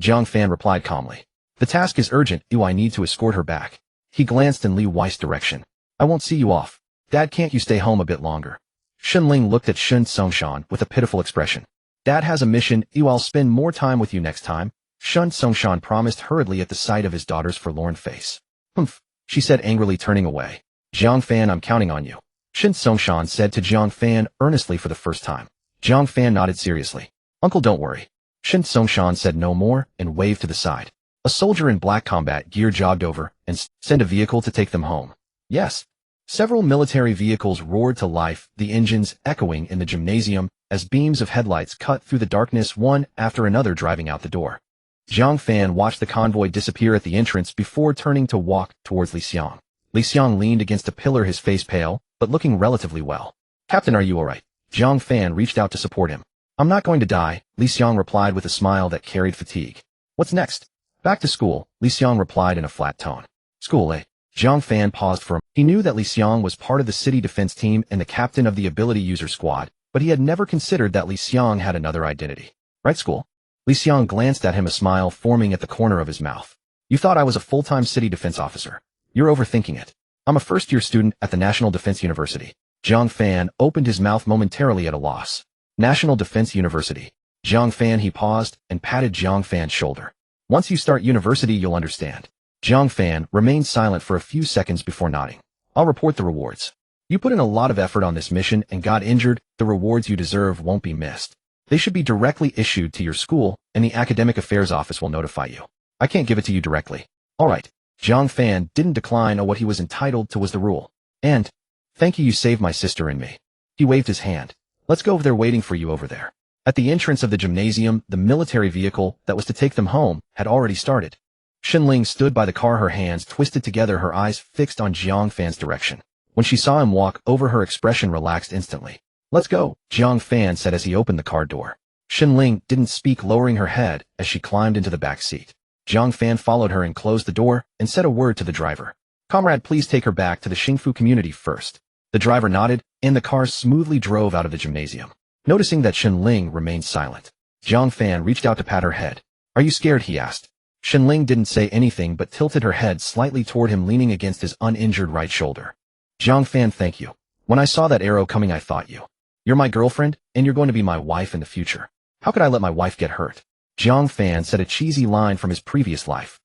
Jiang Fan replied calmly. "The task is urgent. I need to escort her back." He glanced in Li Wei's direction. "I won't see you off. Dad, can't you stay home a bit longer?" Xinling looked at Xiaoshan with a pitiful expression. "Dad has a mission. I'll spend more time with you next time," Xiaoshan promised hurriedly at the sight of his daughter's forlorn face. "Humph," she said angrily, turning away. "Jiang Fan, I'm counting on you," Xiaoshan said to Jiang Fan earnestly for the first time. Jiang Fan nodded seriously. "Uncle, don't worry." Xiaoshan said no more and waved to the side. A soldier in black combat gear jogged over and sent a vehicle to take them home. Yes. Several military vehicles roared to life, the engines echoing in the gymnasium as beams of headlights cut through the darkness, one after another driving out the door. Jiang Fan watched the convoy disappear at the entrance before turning to walk towards Li Xiang. Li Xiang leaned against a pillar, his face pale, but looking relatively well. "Captain, are you all right?" Jiang Fan reached out to support him. "I'm not going to die," Li Xiang replied with a smile that carried fatigue. "What's next?" "Back to school," Li Xiang replied in a flat tone. "School, eh?" Jiang Fan paused for a moment. He knew that Li Xiang was part of the city defense team and the captain of the ability user squad, but he had never considered that Li Xiang had another identity. "Right, school?" Li Xiang glanced at him, a smile forming at the corner of his mouth. "You thought I was a full-time city defense officer. You're overthinking it. I'm a first-year student at the National Defense University." Jiang Fan opened his mouth momentarily at a loss. "National Defense University." Jiang Fan, he paused and patted Jiang Fan's shoulder. "Once you start university, you'll understand." Jiang Fan remained silent for a few seconds before nodding. "I'll report the rewards. You put in a lot of effort on this mission and got injured. The rewards you deserve won't be missed. They should be directly issued to your school, and the academic affairs office will notify you. I can't give it to you directly." "All right." Jiang Fan didn't decline, or what he was entitled to was the rule. "And thank you, you saved my sister and me." He waved his hand. "Let's go, they're waiting for you over there." At the entrance of the gymnasium, the military vehicle that was to take them home had already started. Xinling stood by the car, her hands twisted together, her eyes fixed on Jiang Fan's direction. When she saw him walk over, her expression relaxed instantly. "Let's go," Jiang Fan said as he opened the car door. Xinling didn't speak, lowering her head as she climbed into the back seat. Jiang Fan followed her and closed the door and said a word to the driver. "Comrade, please take her back to the Xingfu community first." The driver nodded, and the car smoothly drove out of the gymnasium. Noticing that Xinling remained silent, Jiang Fan reached out to pat her head. "Are you scared?" he asked. Xinling didn't say anything but tilted her head slightly toward him, leaning against his uninjured right shoulder. "Jiang Fan, thank you. When I saw that arrow coming, I thought you're my girlfriend, and you're going to be my wife in the future. How could I let my wife get hurt?" Jiang Fan said a cheesy line from his previous life.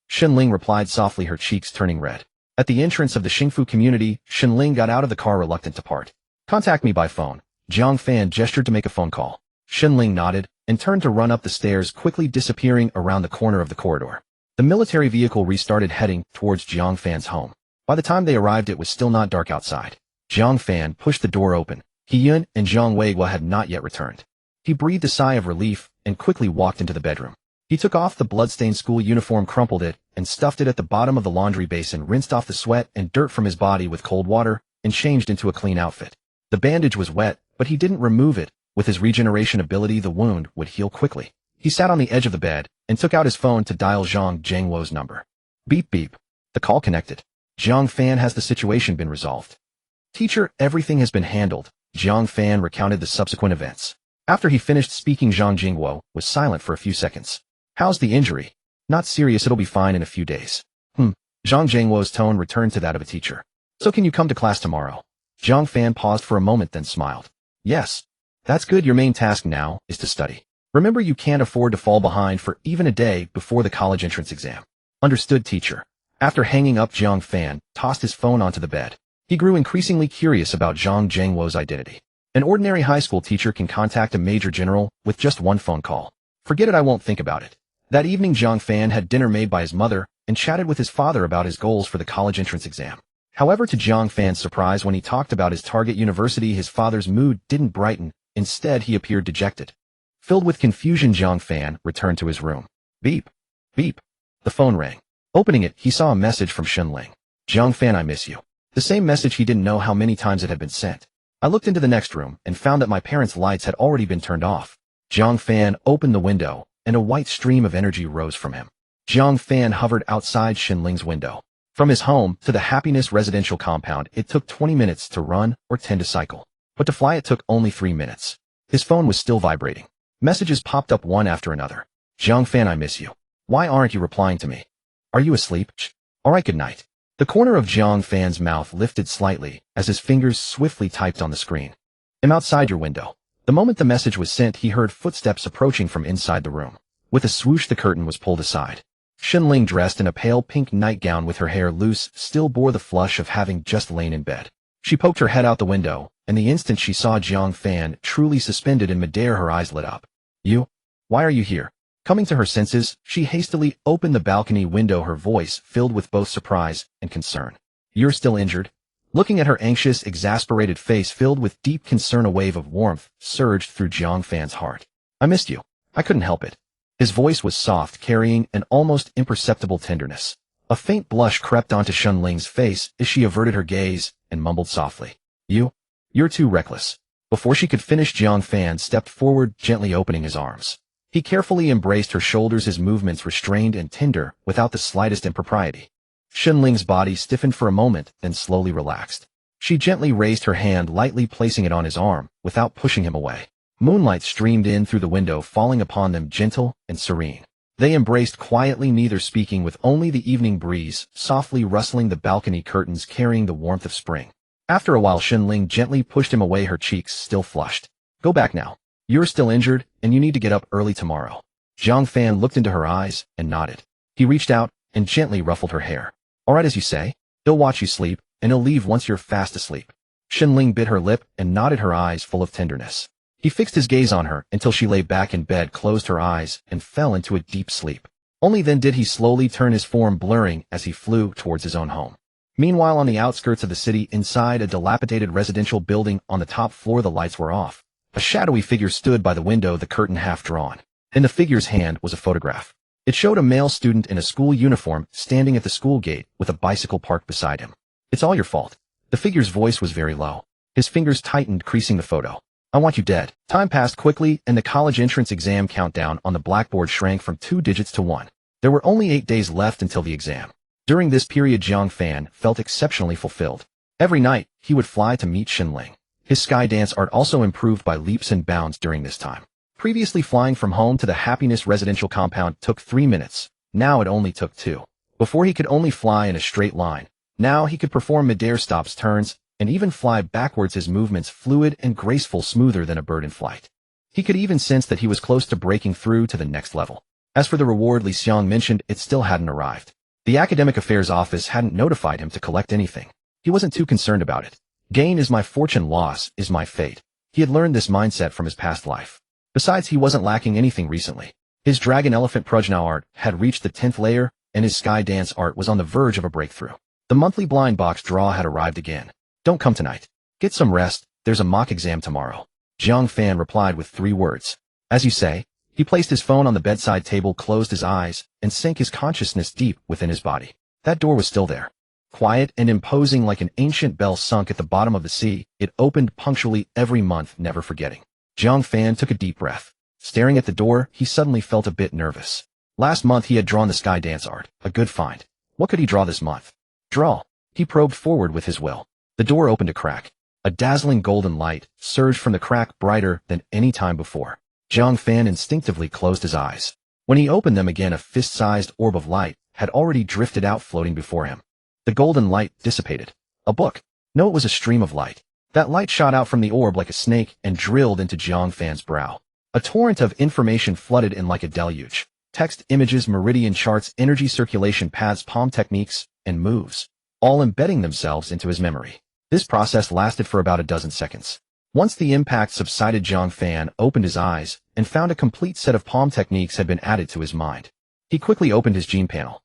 Xinling replied softly, her cheeks turning red. At the entrance of the Xingfu community, Xinling got out of the car, reluctant to part. "Contact me by phone." Jiang Fan gestured to make a phone call. Xinling nodded and turned to run up the stairs, quickly disappearing around the corner of the corridor. The military vehicle restarted, heading towards Jiang Fan's home. By the time they arrived, it was still not dark outside. Jiang Fan pushed the door open. He-Yun and Zhang Weiguo had not yet returned. He breathed a sigh of relief and quickly walked into the bedroom. He took off the bloodstained school uniform, crumpled it, and stuffed it at the bottom of the laundry basin, rinsed off the sweat and dirt from his body with cold water, and changed into a clean outfit. The bandage was wet, but he didn't remove it. With his regeneration ability, the wound would heal quickly. He sat on the edge of the bed and took out his phone to dial Zhang Zhengwo's number. Beep beep. The call connected. "Jiang Fan, has the situation been resolved?" "Teacher, everything has been handled." Jiang Fan recounted the subsequent events. After he finished speaking, Zhang Jingwo was silent for a few seconds. "How's the injury?" "Not serious, it'll be fine in a few days." Zhang Jingwo's tone returned to that of a teacher. "So can you come to class tomorrow?" Jiang Fan paused for a moment, then smiled. "Yes." "That's good. Your main task now is to study. Remember, you can't afford to fall behind for even a day before the college entrance exam." "Understood, teacher." After hanging up, Jiang Fan tossed his phone onto the bed. He grew increasingly curious about Zhang Zhengwo's identity. An ordinary high school teacher can contact a major general with just one phone call. "Forget it, I won't think about it." That evening, Jiang Fan had dinner made by his mother and chatted with his father about his goals for the college entrance exam. However, to Jiang Fan's surprise, when he talked about his target university, his father's mood didn't brighten. Instead, he appeared dejected. Filled with confusion, Jiang Fan returned to his room. Beep. Beep. The phone rang. Opening it, he saw a message from Shenling. Jiang Fan, I miss you. The same message. He didn't know how many times it had been sent. I looked into the next room and found that my parents' lights had already been turned off. Jiang Fan opened the window, and a white stream of energy rose from him. Jiang Fan hovered outside Shenling's window. From his home to the Happiness residential compound, it took 20 minutes to run or 10 to cycle. But to fly it took only 3 minutes. His phone was still vibrating. Messages popped up one after another. Jiang Fan, I miss you. Why aren't you replying to me? Are you asleep? Alright, good night. The corner of Jiang Fan's mouth lifted slightly as his fingers swiftly typed on the screen. I'm outside your window. The moment the message was sent, he heard footsteps approaching from inside the room. With a swoosh, the curtain was pulled aside. Shenling, dressed in a pale pink nightgown with her hair loose, still bore the flush of having just lain in bed. She poked her head out the window, and the instant she saw Jiang Fan truly suspended in midair, her eyes lit up. You? Why are you here? Coming to her senses, she hastily opened the balcony window, her voice filled with both surprise and concern. You're still injured? Looking at her anxious, exasperated face filled with deep concern, a wave of warmth surged through Jiang Fan's heart. I missed you. I couldn't help it. His voice was soft, carrying an almost imperceptible tenderness. A faint blush crept onto Shenling's face as she averted her gaze and mumbled softly. You're too reckless. Before she could finish, Jiang Fan stepped forward, gently opening his arms. He carefully embraced her shoulders, his movements restrained and tender, without the slightest impropriety. Shenling's body stiffened for a moment, then slowly relaxed. She gently raised her hand, lightly placing it on his arm, without pushing him away. Moonlight streamed in through the window, falling upon them gentle and serene. They embraced quietly, neither speaking, with only the evening breeze softly rustling the balcony curtains, carrying the warmth of spring. After a while, Shenling gently pushed him away, her cheeks still flushed. Go back now. You're still injured, and you need to get up early tomorrow. Jiang Fan looked into her eyes and nodded. He reached out and gently ruffled her hair. All right, as you say. He'll watch you sleep, and he'll leave once you're fast asleep. Shenling bit her lip and nodded, her eyes full of tenderness. He fixed his gaze on her until she lay back in bed, closed her eyes, and fell into a deep sleep. Only then did he slowly turn, his form blurring as he flew towards his own home. Meanwhile, on the outskirts of the city, inside a dilapidated residential building on the top floor, the lights were off. A shadowy figure stood by the window, the curtain half drawn. In the figure's hand was a photograph. It showed a male student in a school uniform standing at the school gate with a bicycle parked beside him. It's all your fault. The figure's voice was very low. His fingers tightened, creasing the photo. I want you dead. Time passed quickly, and the college entrance exam countdown on the blackboard shrank from 2 digits to 1. There were only 8 days left until the exam. During this period, Jiang Fan felt exceptionally fulfilled. Every night, he would fly to meet Shenling. His sky dance art also improved by leaps and bounds during this time. Previously, flying from home to the Happiness residential compound took 3 minutes. Now it only took 2. Before, he could only fly in a straight line. Now he could perform mid-air stops, turns, and even fly backwards, his movements fluid and graceful, smoother than a bird in flight. He could even sense that he was close to breaking through to the next level. As for the reward Li Xiang mentioned, it still hadn't arrived. The Academic Affairs Office hadn't notified him to collect anything. He wasn't too concerned about it. Gain is my fortune, loss is my fate. He had learned this mindset from his past life. Besides, he wasn't lacking anything recently. His dragon elephant Prajna art had reached the 10th layer, and his sky dance art was on the verge of a breakthrough. The monthly blind box draw had arrived again. Don't come tonight. Get some rest, there's a mock exam tomorrow. Jiang Fan replied with 3 words. As you say. He placed his phone on the bedside table, closed his eyes, and sank his consciousness deep within his body. That door was still there. Quiet and imposing like an ancient bell sunk at the bottom of the sea, it opened punctually every month, never forgetting. Jiang Fan took a deep breath. Staring at the door, he suddenly felt a bit nervous. Last month he had drawn the sky dance art, a good find. What could he draw this month? Draw. He probed forward with his will. The door opened a crack. A dazzling golden light surged from the crack, brighter than any time before. Jiang Fan instinctively closed his eyes. When he opened them again, a fist-sized orb of light had already drifted out, floating before him. The golden light dissipated. A book. No, it was a stream of light. That light shot out from the orb like a snake and drilled into Jiang Fan's brow. A torrent of information flooded in like a deluge. Text, images, meridian charts, energy circulation paths, palm techniques, and moves, all embedding themselves into his memory. This process lasted for about a dozen seconds. Once the impact subsided, Jiang Fan opened his eyes and found a complete set of palm techniques had been added to his mind. He quickly opened his gene panel.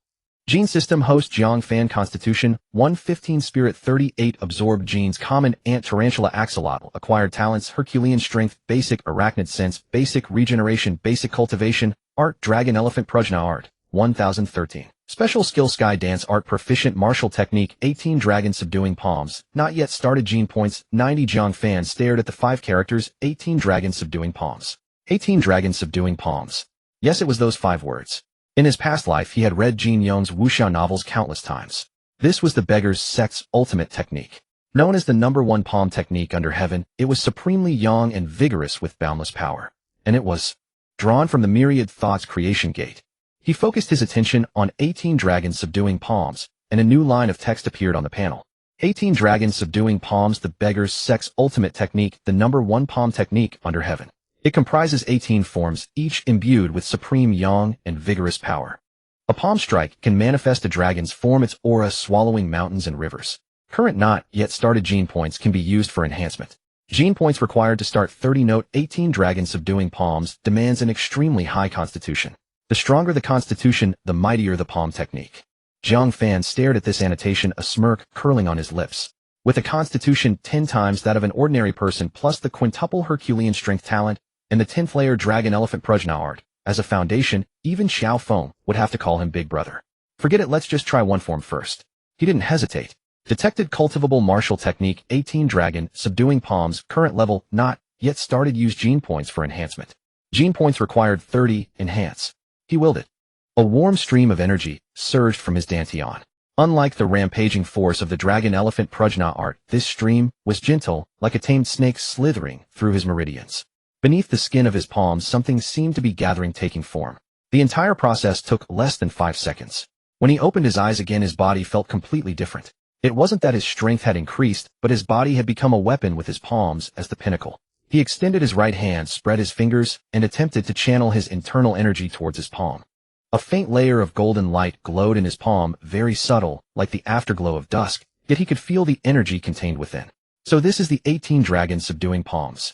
Gene System Host Jiang Fan Constitution 115 Spirit 38 Absorbed Genes Common Ant Tarantula Axolotl Acquired Talents Herculean Strength Basic Arachnid Sense Basic Regeneration Basic Cultivation Art Dragon Elephant Prajna Art 1013 Special Skill Sky Dance Art Proficient Martial Technique 18 Dragon Subduing Palms Not Yet Started Gene Points 90 Jiang Fan stared at the 5 characters 18 Dragon Subduing Palms 18 Dragon Subduing Palms. Yes, it was those 5 words. In his past life, he had read Jin Yong's wuxia novels countless times. This was the beggar's sect's ultimate technique. Known as the #1 palm technique under heaven, it was supremely young and vigorous with boundless power. And it was drawn from the myriad thoughts creation gate. He focused his attention on 18 dragons subduing palms, and a new line of text appeared on the panel. 18 dragons subduing palms, the beggar's sect's ultimate technique, the #1 palm technique under heaven. It comprises 18 forms, each imbued with supreme yang and vigorous power. A palm strike can manifest a dragon's form, its aura swallowing mountains and rivers. Current not yet started gene points can be used for enhancement. Gene points required to start 30 note 18 dragon subduing palms demands an extremely high constitution. The stronger the constitution, the mightier the palm technique. Jiang Fan stared at this annotation, a smirk curling on his lips. With a constitution 10 times that of an ordinary person plus the quintuple Herculean strength talent, and the 10th layer Dragon Elephant Prajna art, as a foundation, even Xiao Feng would have to call him Big Brother. Forget it, let's just try one form first. He didn't hesitate. Detected cultivable martial technique 18 Dragon, subduing palms, current level, not yet started, use gene points for enhancement. Gene points required 30, enhance. He willed it. A warm stream of energy surged from his dantian. Unlike the rampaging force of the Dragon Elephant Prajna art, this stream was gentle, like a tamed snake slithering through his meridians. Beneath the skin of his palms, something seemed to be gathering, taking form. The entire process took less than 5 seconds. When he opened his eyes again, his body felt completely different. It wasn't that his strength had increased, but his body had become a weapon with his palms as the pinnacle. He extended his right hand, spread his fingers, and attempted to channel his internal energy towards his palm. A faint layer of golden light glowed in his palm, very subtle, like the afterglow of dusk, yet he could feel the energy contained within. So this is the 18 Dragon subduing palms.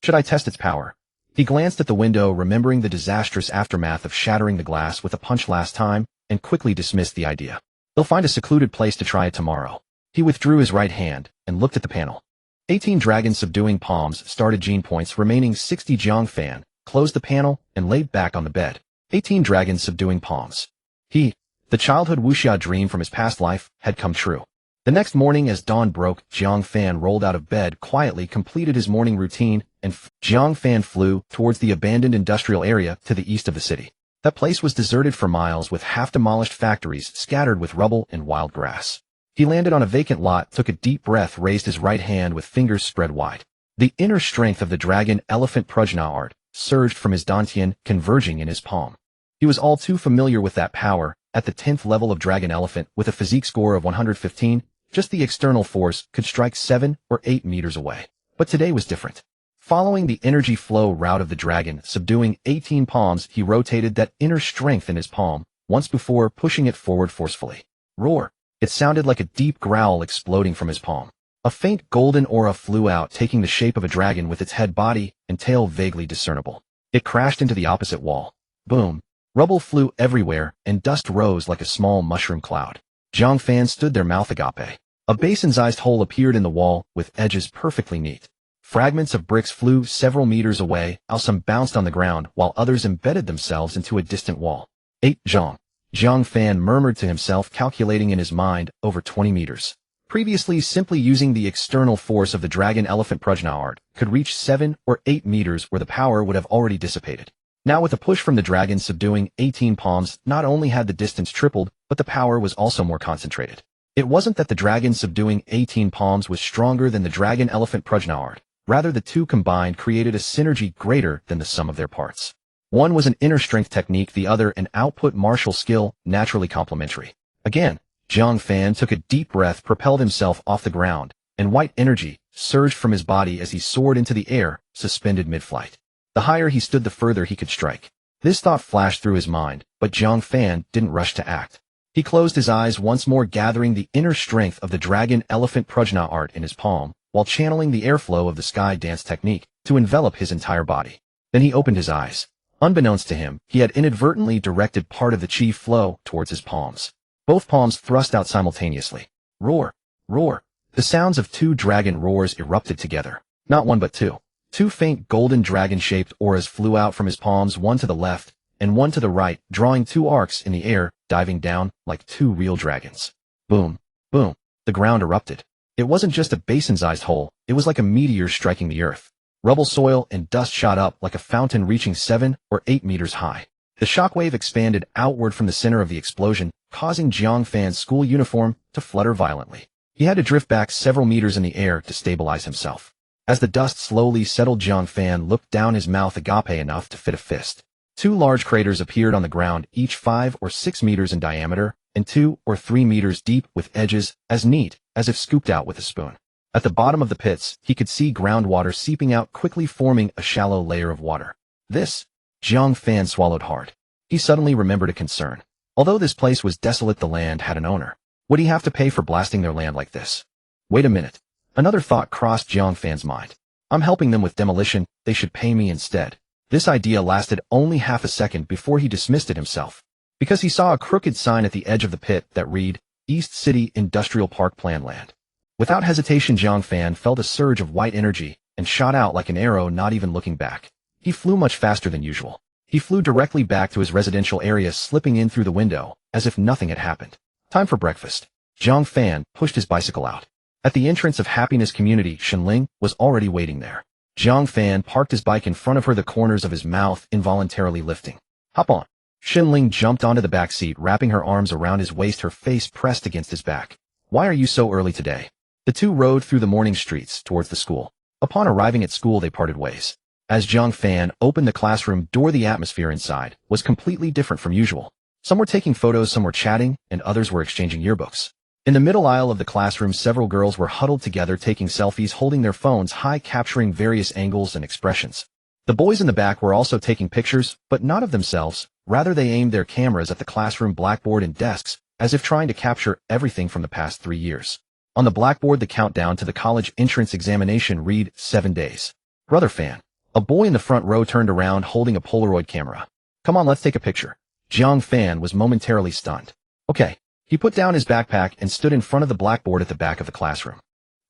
Should I test its power? He glanced at the window, remembering the disastrous aftermath of shattering the glass with a punch last time, and quickly dismissed the idea. He'll find a secluded place to try it tomorrow. He withdrew his right hand and looked at the panel. 18 Dragon subduing palms started gene points, remaining 60 Jiang Fan, closed the panel, and laid back on the bed. 18 Dragon subduing palms. The childhood wuxia dream from his past life, had come true. The next morning as dawn broke, Jiang Fan rolled out of bed, quietly completed his morning routine, and Jiang Fan flew towards the abandoned industrial area to the east of the city. That place was deserted for miles, with half-demolished factories scattered with rubble and wild grass. He landed on a vacant lot, took a deep breath, raised his right hand with fingers spread wide. The inner strength of the Dragon Elephant Prajna art surged from his dantian, converging in his palm. He was all too familiar with that power. At the 10th level of Dragon Elephant, with a physique score of 115, just the external force could strike 7 or 8 meters away. But today was different. Following the energy flow route of the dragon, subduing 18 palms, he rotated that inner strength in his palm, once before, pushing it forward forcefully. Roar! It sounded like a deep growl exploding from his palm. A faint golden aura flew out, taking the shape of a dragon with its head, body, and tail vaguely discernible. It crashed into the opposite wall. Boom! Rubble flew everywhere, and dust rose like a small mushroom cloud. Jiang Fan stood there, mouth agape. A basin-sized hole appeared in the wall, with edges perfectly neat. Fragments of bricks flew several meters away, while some bounced on the ground, while others embedded themselves into a distant wall. 8 Zhang. Jiang Fan murmured to himself, calculating in his mind, over 20 meters. Previously, simply using the external force of the Dragon Elephant Prajna art could reach 7 or 8 meters, where the power would have already dissipated. Now with a push from the dragon subduing 18 palms, not only had the distance tripled, but the power was also more concentrated. It wasn't that the dragon subduing 18 palms was stronger than the Dragon Elephant Prajna art. Rather, the two combined created a synergy greater than the sum of their parts. One was an inner strength technique, the other an output martial skill, naturally complementary. Again, Jiang Fan took a deep breath, propelled himself off the ground, and white energy surged from his body as he soared into the air, suspended mid-flight. The higher he stood, the further he could strike. This thought flashed through his mind, but Jiang Fan didn't rush to act. He closed his eyes once more, gathering the inner strength of the Dragon Elephant Prajna art in his palm, while channeling the airflow of the sky dance technique to envelop his entire body. Then he opened his eyes. Unbeknownst to him, he had inadvertently directed part of the chi flow towards his palms. both palms thrust out simultaneously. Roar, roar. The sounds of 2 dragon roars erupted together. Not one but 2. 2 faint golden dragon-shaped auras flew out from his palms, one to the left and one to the right, drawing 2 arcs in the air, diving down like 2 real dragons. Boom, boom. The ground erupted. It wasn't just a basin-sized hole, it was like a meteor striking the earth. Rubble, soil, and dust shot up like a fountain reaching 7 or 8 meters high. The shockwave expanded outward from the center of the explosion, causing Jiang Fan's school uniform to flutter violently. He had to drift back several meters in the air to stabilize himself. As the dust slowly settled, Jiang Fan looked down, his mouth agape enough to fit a fist. 2 large craters appeared on the ground, each 5 or 6 meters in diameter and 2 or 3 meters deep, with edges as neat as if scooped out with a spoon. At the bottom of the pits, he could see groundwater seeping out, quickly forming a shallow layer of water. This, Jiang Fan swallowed hard. He suddenly remembered a concern. Although this place was desolate, the land had an owner. Would he have to pay for blasting their land like this? Wait a minute. Another thought crossed Jiang Fan's mind. I'm helping them with demolition, they should pay me instead. This idea lasted only half a second before he dismissed it himself, because he saw a crooked sign at the edge of the pit that read, East City Industrial Park Plan Land. Without hesitation, Jiang Fan felt a surge of white energy and shot out like an arrow, not even looking back. He flew much faster than usual. He flew directly back to his residential area, slipping in through the window as if nothing had happened. Time for breakfast. Jiang Fan pushed his bicycle out. At the entrance of Happiness Community, Shenling was already waiting there. Jiang Fan parked his bike in front of her, the corners of his mouth involuntarily lifting. Hop on. Shenling jumped onto the back seat, wrapping her arms around his waist, her face pressed against his back. Why are you so early today? The two rode through the morning streets towards the school. Upon arriving at school, they parted ways. As Jiang Fan opened the classroom door, the atmosphere inside was completely different from usual. Some were taking photos, some were chatting, and others were exchanging yearbooks. In the middle aisle of the classroom, several girls were huddled together, taking selfies, holding their phones high, capturing various angles and expressions. The boys in the back were also taking pictures, but not of themselves. Rather, they aimed their cameras at the classroom blackboard and desks, as if trying to capture everything from the past 3 years. On the blackboard, the countdown to the college entrance examination read, 7 days. Brother Fan. A boy in the front row turned around, holding a Polaroid camera. Come on, let's take a picture. Jiang Fan was momentarily stunned. Okay. He put down his backpack and stood in front of the blackboard at the back of the classroom.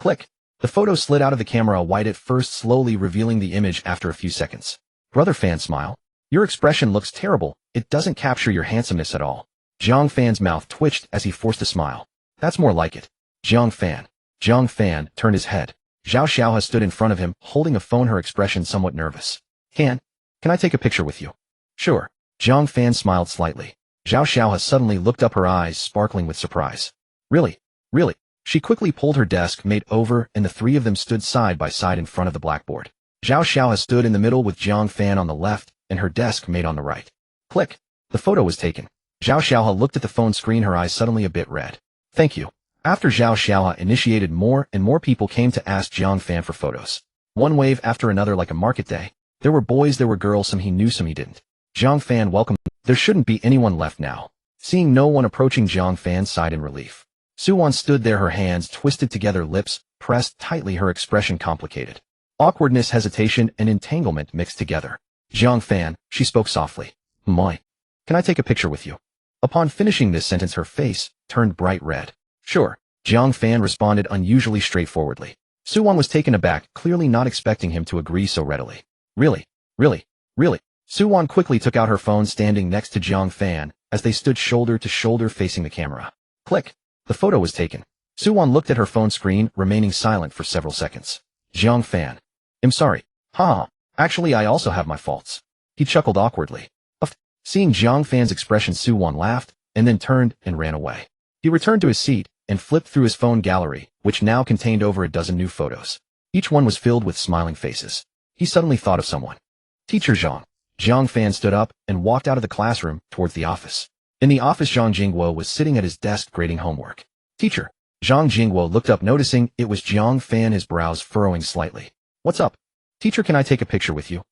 Click. The photo slid out of the camera, white at first, slowly revealing the image after a few seconds. Brother Fan, smile. Your expression looks terrible. It doesn't capture your handsomeness at all. Jiang Fan's mouth twitched as he forced a smile. That's more like it. Jiang Fan. Jiang Fan turned his head. Xiaoshan stood in front of him, holding a phone, her expression somewhat nervous. Can I take a picture with you? Sure. Jiang Fan smiled slightly. Xiaoshan suddenly looked up, her eyes sparkling with surprise. Really? Really? She quickly pulled her desk mate over, and the three of them stood side by side in front of the blackboard. Xiaoshan stood in the middle with Jiang Fan on the left and her desk mate on the right. Click. The photo was taken. Xiaoshan looked at the phone screen, her eyes suddenly a bit red. Thank you. After Xiaoshan initiated, more and more people came to ask Jiang Fan for photos. One wave after another, like a market day. There were boys, there were girls, some he knew, some he didn't. Jiang Fan welcomed them. There shouldn't be anyone left now. Seeing no one approaching, Jiang Fan sighed in relief. Suwon stood there, her hands twisted together, lips pressed tightly, her expression complicated. Awkwardness, hesitation, and entanglement mixed together. Jiang Fan, she spoke softly. Moi. Can I take a picture with you? Upon finishing this sentence, her face turned bright red. Sure. Jiang Fan responded unusually straightforwardly. Suwon was taken aback, clearly not expecting him to agree so readily. Really? Really? Really? Suwon quickly took out her phone, standing next to Jiang Fan, as they stood shoulder to shoulder facing the camera. Click. The photo was taken. Suwon looked at her phone screen, remaining silent for several seconds. Jiang Fan. I'm sorry. Haha. Actually, I also have my faults. He chuckled awkwardly. Seeing Jiang Fan's expression, Suwon laughed, and then turned and ran away. He returned to his seat and flipped through his phone gallery, which now contained over a dozen new photos. Each one was filled with smiling faces. He suddenly thought of someone. Teacher Zhang. Jiang Fan stood up and walked out of the classroom towards the office. In the office, Zhang Jingguo was sitting at his desk grading homework. Teacher. Zhang Jingguo looked up, noticing it was Jiang Fan, his brows furrowing slightly. What's up? Teacher, can I take a picture with you?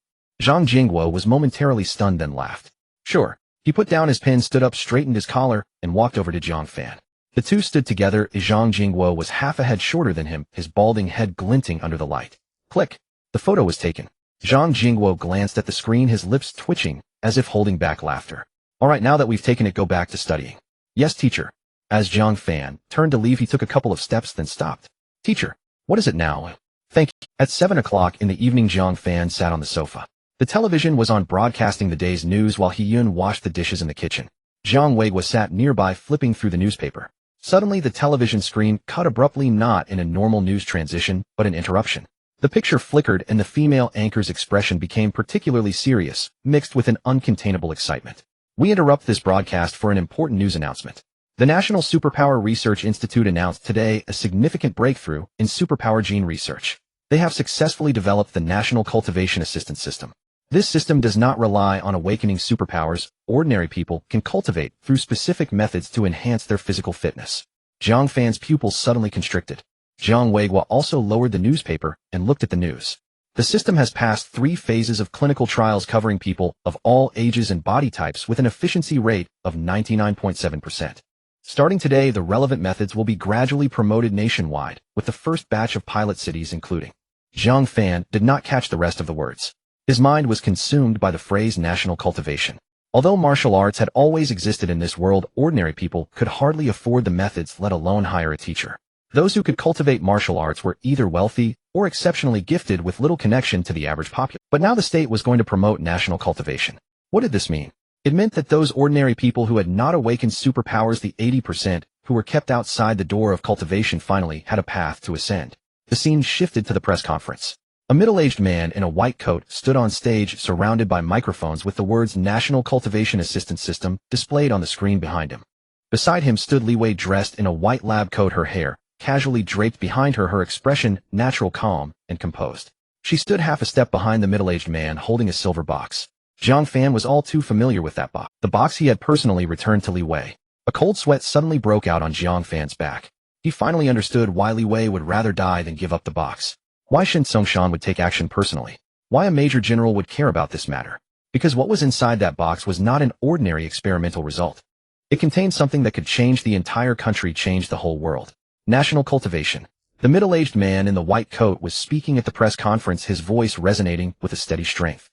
Zhang Jingguo was momentarily stunned, then laughed. Sure. He put down his pen, stood up, straightened his collar, and walked over to Jiang Fan. The two stood together as Zhang Jingguo was half a head shorter than him, his balding head glinting under the light. Click. The photo was taken. Zhang Jingguo glanced at the screen, his lips twitching, as if holding back laughter. All right, now that we've taken it, go back to studying. Yes, teacher. As Jiang Fan turned to leave, he took a couple of steps, then stopped. Teacher, what is it now? Thank you. At 7 o'clock in the evening, Jiang Fan sat on the sofa. The television was on broadcasting the day's news while He-Yun washed the dishes in the kitchen. Jiang Wei was sat nearby flipping through the newspaper. Suddenly the television screen cut abruptly, not in a normal news transition, but an interruption. The picture flickered and the female anchor's expression became particularly serious, mixed with an uncontainable excitement. We interrupt this broadcast for an important news announcement. The National Superpower Research Institute announced today a significant breakthrough in superpower gene research. They have successfully developed the National Cultivation Assistance System. This system does not rely on awakening superpowers. Ordinary people can cultivate through specific methods to enhance their physical fitness. Jiang Fan's pupils suddenly constricted. Jiang Weiguo also lowered the newspaper and looked at the news. The system has passed 3 phases of clinical trials covering people of all ages and body types with an efficiency rate of 99.7%. Starting today, the relevant methods will be gradually promoted nationwide, with the first batch of pilot cities including. Jiang Fan did not catch the rest of the words. His mind was consumed by the phrase national cultivation. Although martial arts had always existed in this world, ordinary people could hardly afford the methods, let alone hire a teacher. Those who could cultivate martial arts were either wealthy or exceptionally gifted with little connection to the average populace. But now the state was going to promote national cultivation. What did this mean? It meant that those ordinary people who had not awakened superpowers, the 80% who were kept outside the door of cultivation, finally had a path to ascend. The scene shifted to the press conference. A middle-aged man in a white coat stood on stage surrounded by microphones with the words National Cultivation Assistance System displayed on the screen behind him. Beside him stood Li Wei, dressed in a white lab coat, her hair casually draped behind her, her expression natural, calm, and composed. She stood half a step behind the middle-aged man holding a silver box. Jiang Fan was all too familiar with that box. The box he had personally returned to Li Wei. A cold sweat suddenly broke out on Jiang Fan's back. He finally understood why Li Wei would rather die than give up the box. Why Shin Songshan would take action personally. Why a major general would care about this matter. Because what was inside that box was not an ordinary experimental result. It contained something that could change the entire country, change the whole world. National cultivation. The middle-aged man in the white coat was speaking at the press conference, his voice resonating with a steady strength.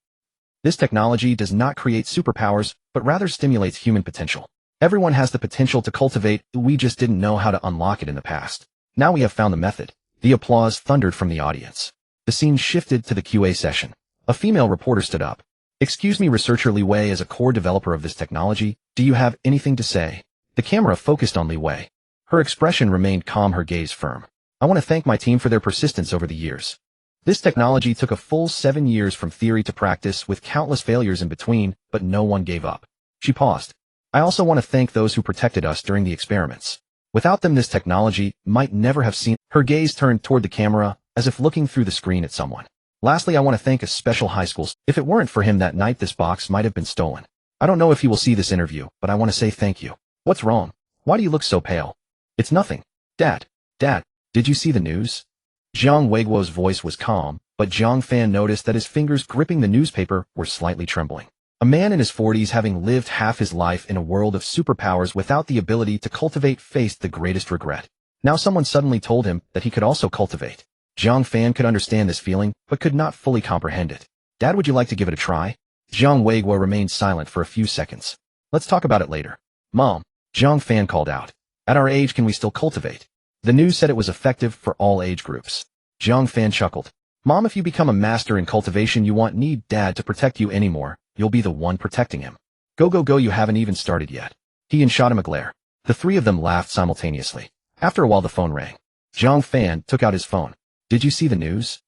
This technology does not create superpowers, but rather stimulates human potential. Everyone has the potential to cultivate, we just didn't know how to unlock it in the past. Now we have found the method. The applause thundered from the audience. The scene shifted to the QA session. A female reporter stood up. Excuse me, researcher Li Wei, as a core developer of this technology, do you have anything to say? The camera focused on Li Wei. Her expression remained calm, her gaze firm. I want to thank my team for their persistence over the years. This technology took a full 7 years from theory to practice, with countless failures in between, but no one gave up. She paused. I also want to thank those who protected us during the experiments. Without them, this technology might never have seen. Her gaze turned toward the camera, as if looking through the screen at someone. Lastly, I want to thank a special high school. If it weren't for him that night, this box might have been stolen. I don't know if he will see this interview, but I want to say thank you. What's wrong? Why do you look so pale? It's nothing. Dad, did you see the news? Jiang Weiguo's voice was calm, but Jiang Fan noticed that his fingers gripping the newspaper were slightly trembling. A man in his 40s, having lived half his life in a world of superpowers without the ability to cultivate, faced the greatest regret. Now someone suddenly told him that he could also cultivate. Jiang Fan could understand this feeling, but could not fully comprehend it. Dad, would you like to give it a try? Jiang Weiguo remained silent for a few seconds. Let's talk about it later. Mom, Jiang Fan called out. At our age, can we still cultivate? The news said it was effective for all age groups. Jiang Fan chuckled. Mom, if you become a master in cultivation, you won't need Dad to protect you anymore. You'll be the one protecting him. Go, you haven't even started yet. He and shot him a glare. The 3 of them laughed simultaneously. After a while, the phone rang. Jiang Fan took out his phone. Did you see the news?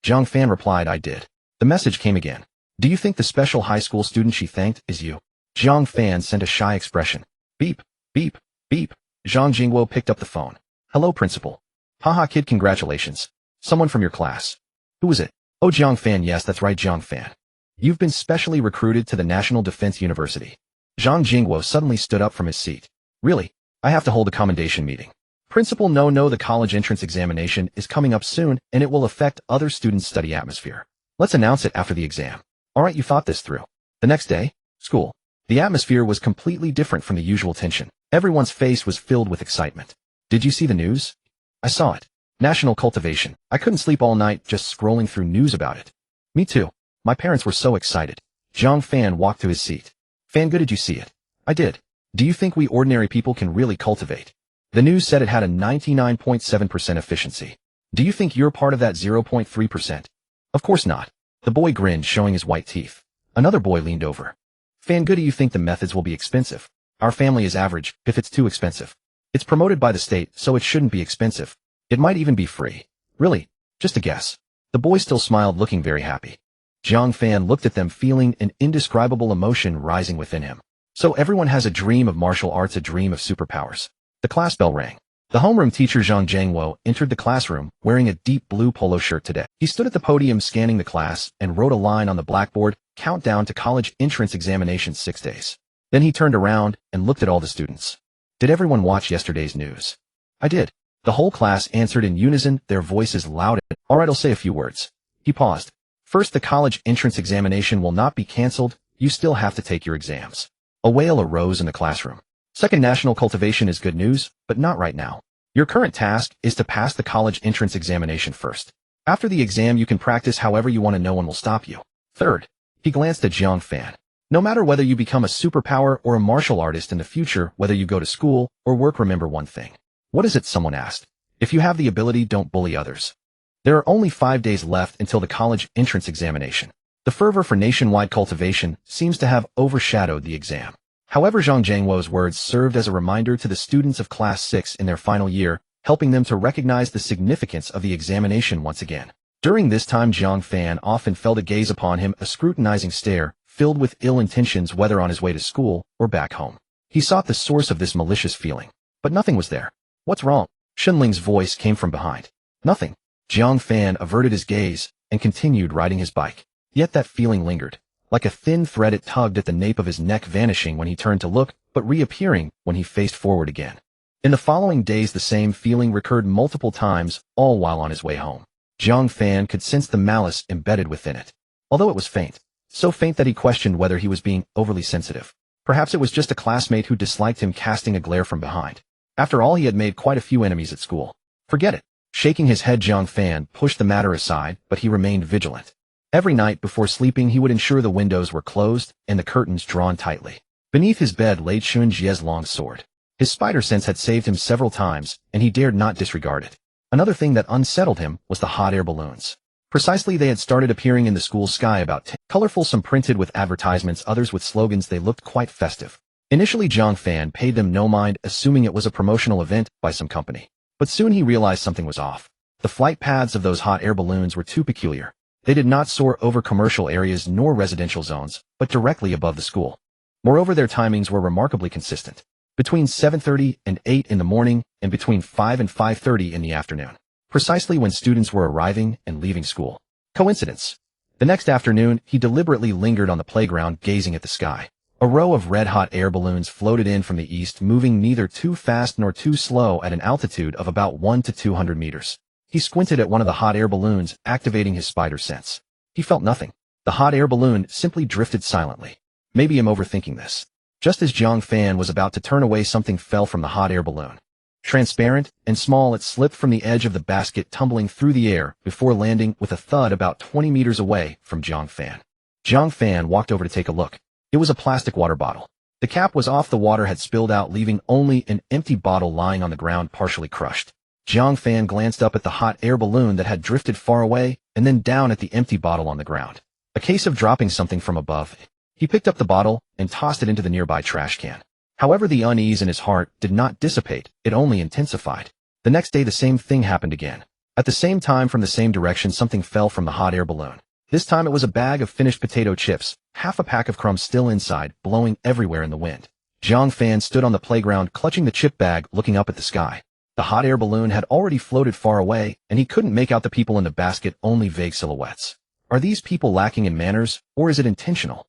Jiang Fan replied, I did. The message came again. Do you think the special high school student she thanked is you? Jiang Fan sent a shy expression. Beep, beep, beep. Zhang Jingguo picked up the phone. Hello, principal. Haha, kid, congratulations. Someone from your class. Who is it? Oh, Jiang Fan. Yes, that's right, Jiang Fan. You've been specially recruited to the National Defense University. Zhang Jingguo suddenly stood up from his seat. Really? I have to hold a commendation meeting. Principal, no, the college entrance examination is coming up soon, and it will affect other students' study atmosphere. Let's announce it after the exam. Alright, you thought this through. The next day, school. The atmosphere was completely different from the usual tension. Everyone's face was filled with excitement. Did you see the news? I saw it. National cultivation. I couldn't sleep all night just scrolling through news about it. Me too. My parents were so excited. Jiang Fan walked to his seat. Fan, good, did you see it? I did. Do you think we ordinary people can really cultivate? The news said it had a 99.7% efficiency. Do you think you're part of that 0.3%? Of course not. The boy grinned, showing his white teeth. Another boy leaned over. Fan, good, do you think the methods will be expensive? Our family is average, if it's too expensive. It's promoted by the state, so it shouldn't be expensive. It might even be free. Really? Just a guess. The boy still smiled, looking very happy. Jiang Fan looked at them, feeling an indescribable emotion rising within him. So everyone has a dream of martial arts, a dream of superpowers. The class bell rang. The homeroom teacher Zhang Jiangwo entered the classroom, wearing a deep blue polo shirt today. He stood at the podium scanning the class and wrote a line on the blackboard, "Countdown to college entrance examinations, 6 days." Then he turned around and looked at all the students. Did everyone watch yesterday's news? I did. The whole class answered in unison, their voices loud. All right, I'll say a few words. He paused. First, the college entrance examination will not be cancelled. You still have to take your exams. A wail arose in the classroom. Second, national cultivation is good news, but not right now. Your current task is to pass the college entrance examination first. After the exam, you can practice however you want and no one will stop you. Third, he glanced at Jiang Fan. No matter whether you become a superpower or a martial artist in the future, whether you go to school or work, remember one thing. What is it? Someone asked. If you have the ability, don't bully others. There are only 5 days left until the college entrance examination. The fervor for nationwide cultivation seems to have overshadowed the exam. However, Zhang Jiangwo's words served as a reminder to the students of Class 6 in their final year, helping them to recognize the significance of the examination once again. During this time, Jiang Fan often felt a gaze upon him, a scrutinizing stare, filled with ill intentions, whether on his way to school or back home. He sought the source of this malicious feeling, but nothing was there. What's wrong? Shunling's voice came from behind. Nothing. Jiang Fan averted his gaze and continued riding his bike. Yet that feeling lingered. Like a thin thread, it tugged at the nape of his neck, vanishing when he turned to look, but reappearing when he faced forward again. In the following days, the same feeling recurred multiple times, all while on his way home. Jiang Fan could sense the malice embedded within it. Although it was faint. So faint that he questioned whether he was being overly sensitive. Perhaps it was just a classmate who disliked him, casting a glare from behind. After all, he had made quite a few enemies at school. Forget it. Shaking his head, Jiang Fan pushed the matter aside, but he remained vigilant. Every night before sleeping, he would ensure the windows were closed and the curtains drawn tightly. Beneath his bed lay Xun Jie's long sword. His spider sense had saved him several times, and he dared not disregard it. Another thing that unsettled him was the hot air balloons. Precisely, they had started appearing in the school sky, about 10. Colorful, some printed with advertisements, others with slogans. They looked quite festive. Initially, Jiang Fan paid them no mind, assuming it was a promotional event by some company. But soon he realized something was off. The flight paths of those hot air balloons were too peculiar. They did not soar over commercial areas nor residential zones, but directly above the school. Moreover, their timings were remarkably consistent. Between 7:30 and 8 in the morning, and between 5 and 5:30 in the afternoon. Precisely when students were arriving and leaving school. Coincidence? The next afternoon, he deliberately lingered on the playground, gazing at the sky. A row of red-hot air balloons floated in from the east, moving neither too fast nor too slow, at an altitude of about 100 to 200 meters. He squinted at one of the hot air balloons, activating his spider sense. He felt nothing. The hot air balloon simply drifted silently. Maybe I'm overthinking this. Just as Jiang Fan was about to turn away, something fell from the hot air balloon. Transparent and small, it slipped from the edge of the basket, tumbling through the air before landing with a thud about 20 meters away from Jiang Fan. Jiang Fan walked over to take a look. It was a plastic water bottle. The cap was off. The water had spilled out, leaving only an empty bottle lying on the ground, partially crushed. Jiang Fan glanced up at the hot air balloon that had drifted far away, and then down at the empty bottle on the ground. A case of dropping something from above. He picked up the bottle and tossed it into the nearby trash can. However, the unease in his heart did not dissipate, it only intensified. The next day, the same thing happened again. At the same time, from the same direction, something fell from the hot air balloon. This time it was a bag of finished potato chips, half a pack of crumbs still inside, blowing everywhere in the wind. Jiang Fan stood on the playground, clutching the chip bag, looking up at the sky. The hot air balloon had already floated far away, and he couldn't make out the people in the basket, only vague silhouettes. Are these people lacking in manners, or is it intentional?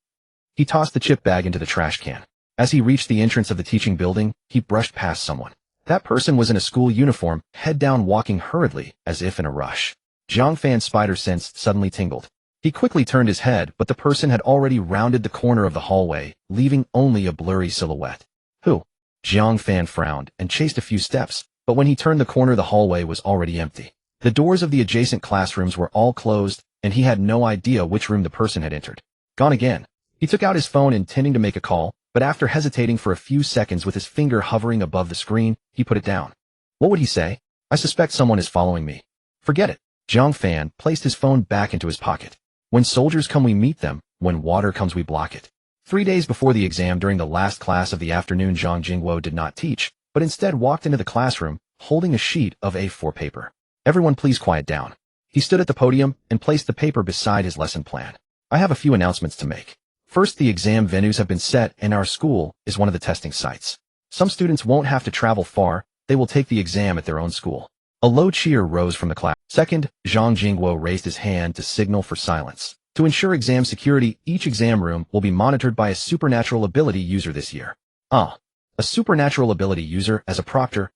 He tossed the chip bag into the trash can. As he reached the entrance of the teaching building, he brushed past someone. That person was in a school uniform, head down, walking hurriedly, as if in a rush. Jiang Fan's spider sense suddenly tingled. He quickly turned his head, but the person had already rounded the corner of the hallway, leaving only a blurry silhouette. Who? Jiang Fan frowned and chased a few steps, but when he turned the corner, the hallway was already empty. The doors of the adjacent classrooms were all closed, and he had no idea which room the person had entered. Gone again. He took out his phone, intending to make a call, but after hesitating for a few seconds with his finger hovering above the screen, he put it down. What would he say? I suspect someone is following me. Forget it. Jiang Fan placed his phone back into his pocket. When soldiers come we meet them, when water comes we block it. 3 days before the exam during the last class of the afternoon, Zhang Jingguo did not teach, but instead walked into the classroom, holding a sheet of A4 paper. Everyone please quiet down. He stood at the podium and placed the paper beside his lesson plan. I have a few announcements to make. First, the exam venues have been set and our school is one of the testing sites. Some students won't have to travel far, they will take the exam at their own school. A low cheer rose from the class. Second, Zhang Jingguo raised his hand to signal for silence. To ensure exam security, each exam room will be monitored by a supernatural ability user this year. A supernatural ability user as a proctor?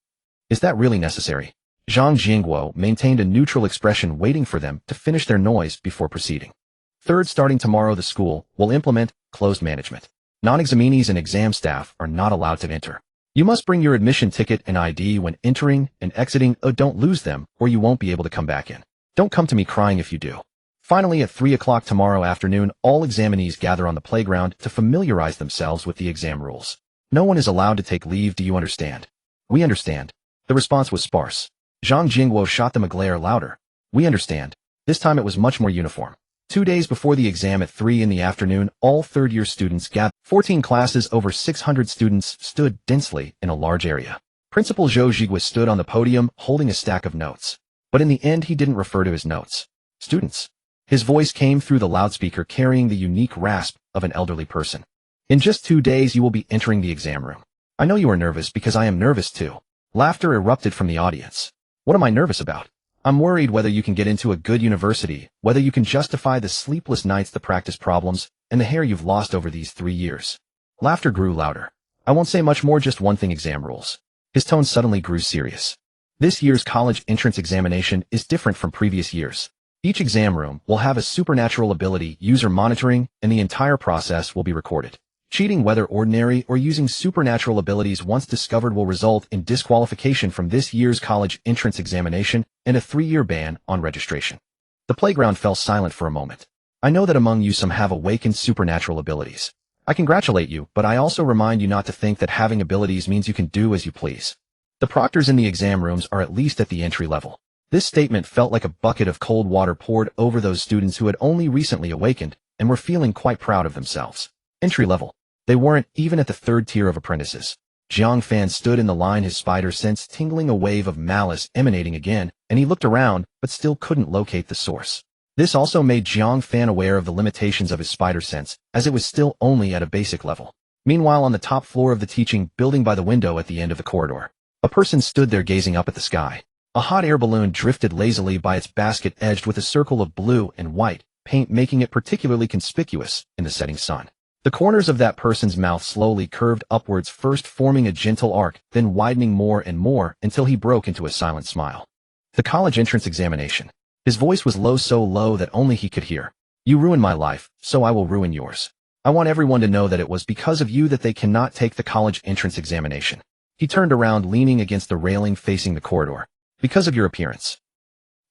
Is that really necessary? Zhang Jingguo maintained a neutral expression waiting for them to finish their noise before proceeding. Third, starting tomorrow the school will implement closed management. Non-examinees and exam staff are not allowed to enter. You must bring your admission ticket and ID when entering and exiting. Don't lose them or you won't be able to come back in. Don't come to me crying if you do. Finally, at 3 o'clock tomorrow afternoon, all examinees gather on the playground to familiarize themselves with the exam rules. No one is allowed to take leave. Do you understand? We understand. The response was sparse. Zhang Jingguo shot them a glare louder. We understand. This time it was much more uniform. 2 days before the exam at 3 in the afternoon, all third-year students gathered. 14 classes, over 600 students stood densely in a large area. Principal Zhou Zhigui stood on the podium holding a stack of notes. But in the end he didn't refer to his notes. Students. His voice came through the loudspeaker carrying the unique rasp of an elderly person. In just 2 days you will be entering the exam room. I know you are nervous because I am nervous too. Laughter erupted from the audience. What am I nervous about? I'm worried whether you can get into a good university, whether you can justify the sleepless nights, the practice problems, and the hair you've lost over these 3 years. Laughter grew louder. I won't say much more, just one thing: exam rules. His tone suddenly grew serious. This year's college entrance examination is different from previous years. Each exam room will have a supernatural ability user monitoring, and the entire process will be recorded. Cheating, whether ordinary or using supernatural abilities once discovered, will result in disqualification from this year's college entrance examination and a 3-year ban on registration. The playground fell silent for a moment. I know that among you some have awakened supernatural abilities. I congratulate you, but I also remind you not to think that having abilities means you can do as you please. The proctors in the exam rooms are at least at the entry level. This statement felt like a bucket of cold water poured over those students who had only recently awakened and were feeling quite proud of themselves. Entry level. They weren't even at the 3rd tier of apprentices. Jiang Fan stood in the line, his spider sense tingling, a wave of malice emanating again, and he looked around but still couldn't locate the source. This also made Jiang Fan aware of the limitations of his spider sense, as it was still only at a basic level. Meanwhile, on the top floor of the teaching building by the window at the end of the corridor, a person stood there gazing up at the sky. A hot air balloon drifted lazily by its basket edged with a circle of blue and white paint, making it particularly conspicuous in the setting sun. The corners of that person's mouth slowly curved upwards, first forming a gentle arc, then widening more and more until he broke into a silent smile. The college entrance examination. His voice was low, so low that only he could hear. You ruined my life, so I will ruin yours. I want everyone to know that it was because of you that they cannot take the college entrance examination. He turned around, leaning against the railing facing the corridor. Because of your appearance.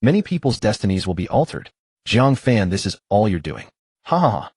Many people's destinies will be altered. Jiang Fan, this is all you're doing. Ha ha ha.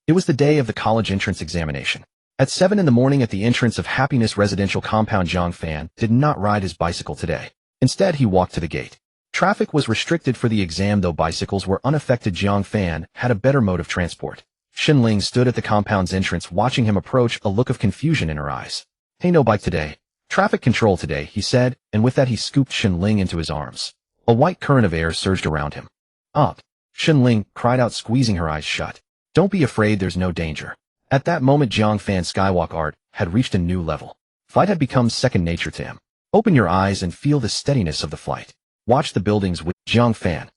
It was the day of the college entrance examination. At 7 in the morning at the entrance of Happiness Residential Compound, Jiang Fan did not ride his bicycle today. Instead, he walked to the gate. Traffic was restricted for the exam, though bicycles were unaffected. Jiang Fan had a better mode of transport. Xinling stood at the compound's entrance watching him approach, a look of confusion in her eyes. Hey, no bike today. Traffic control today, he said, and with that he scooped Xinling into his arms. A white current of air surged around him. Up! Xinling cried out, squeezing her eyes shut. Don't be afraid, there's no danger. At that moment, Jiang Fan's skywalk art had reached a new level. Flight had become second nature to him. Open your eyes and feel the steadiness of the flight. Watch the buildings with Jiang Fan.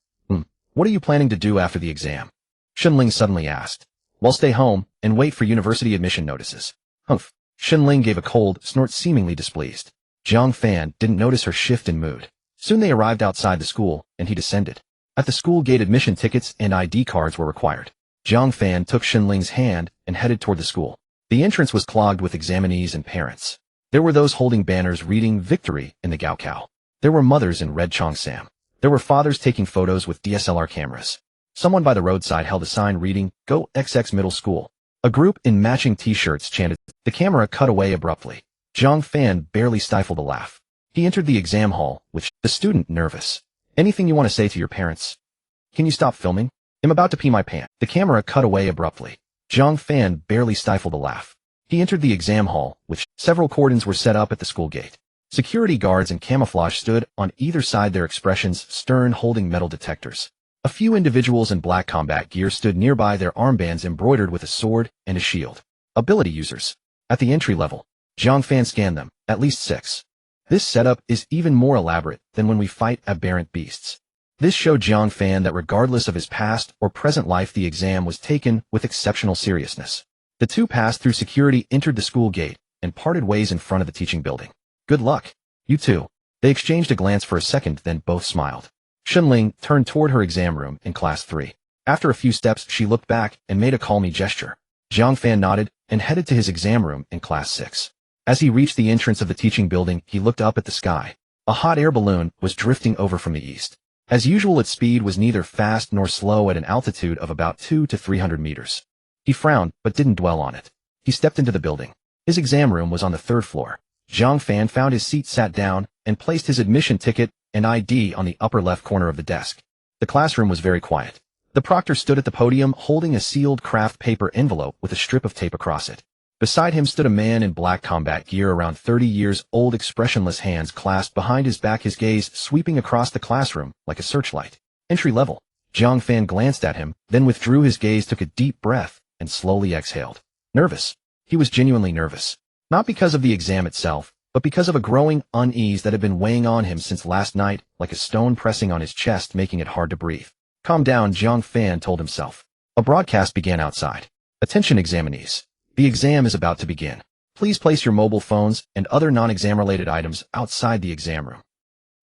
What are you planning to do after the exam? Xinling suddenly asked. Well, stay home and wait for university admission notices. Humph. Xinling gave a cold snort, seemingly displeased. Jiang Fan didn't notice her shift in mood. Soon they arrived outside the school, and he descended. At the school gate, admission tickets and ID cards were required. Jiang Fan took Xinling's hand and headed toward the school. The entrance was clogged with examinees and parents. There were those holding banners reading "Victory" in the Gaokao. There were mothers in red cheongsam. There were fathers taking photos with DSLR cameras. Someone by the roadside held a sign reading, "Go XX Middle School." A group in matching t-shirts chanted. The camera cut away abruptly. Jiang Fan barely stifled a laugh. He entered the exam hall, with the student nervous. Anything you want to say to your parents? Can you stop filming? I'm about to pee my pants. The camera cut away abruptly. Jiang Fan barely stifled a laugh. He entered the exam hall, which several cordons were set up at the school gate. Security guards in camouflage stood on either side, their expressions stern, holding metal detectors. A few individuals in black combat gear stood nearby, their armbands embroidered with a sword and a shield. Ability users. At the entry level, Jiang Fan scanned them, at least 6. This setup is even more elaborate than when we fight aberrant beasts. This showed Jiang Fan that regardless of his past or present life, the exam was taken with exceptional seriousnling. The two passed through security, entered the school gate, and parted ways in front of the teaching building. Good luck. You too. They exchanged a glance for a second, then both smiled. Shunling turned toward her exam room in Class 3. After a few steps, she looked back and made a call me gesture. Jiang Fan nodded and headed to his exam room in Class 6. As he reached the entrance of the teaching building, he looked up at the sky. A hot air balloon was drifting over from the east. As usual, its speed was neither fast nor slow at an altitude of about 200 to 300 meters. He frowned, but didn't dwell on it. He stepped into the building. His exam room was on the 3rd floor. Jiang Fan found his seat, sat down, and placed his admission ticket and ID on the upper left corner of the desk. The classroom was very quiet. The proctor stood at the podium holding a sealed craft paper envelope with a strip of tape across it. Beside him stood a man in black combat gear, around 30 years old, expressionless, hands clasped behind his back, his gaze sweeping across the classroom like a searchlight. Entry level. Jiang Fan glanced at him, then withdrew his gaze, took a deep breath, and slowly exhaled. Nervous. He was genuinely nervous. Not because of the exam itself, but because of a growing unease that had been weighing on him since last night, like a stone pressing on his chest, making it hard to breathe. Calm down, Jiang Fan told himself. A broadcast began outside. Attention examinees. The exam is about to begin. Please place your mobile phones and other non-exam related items outside the exam room.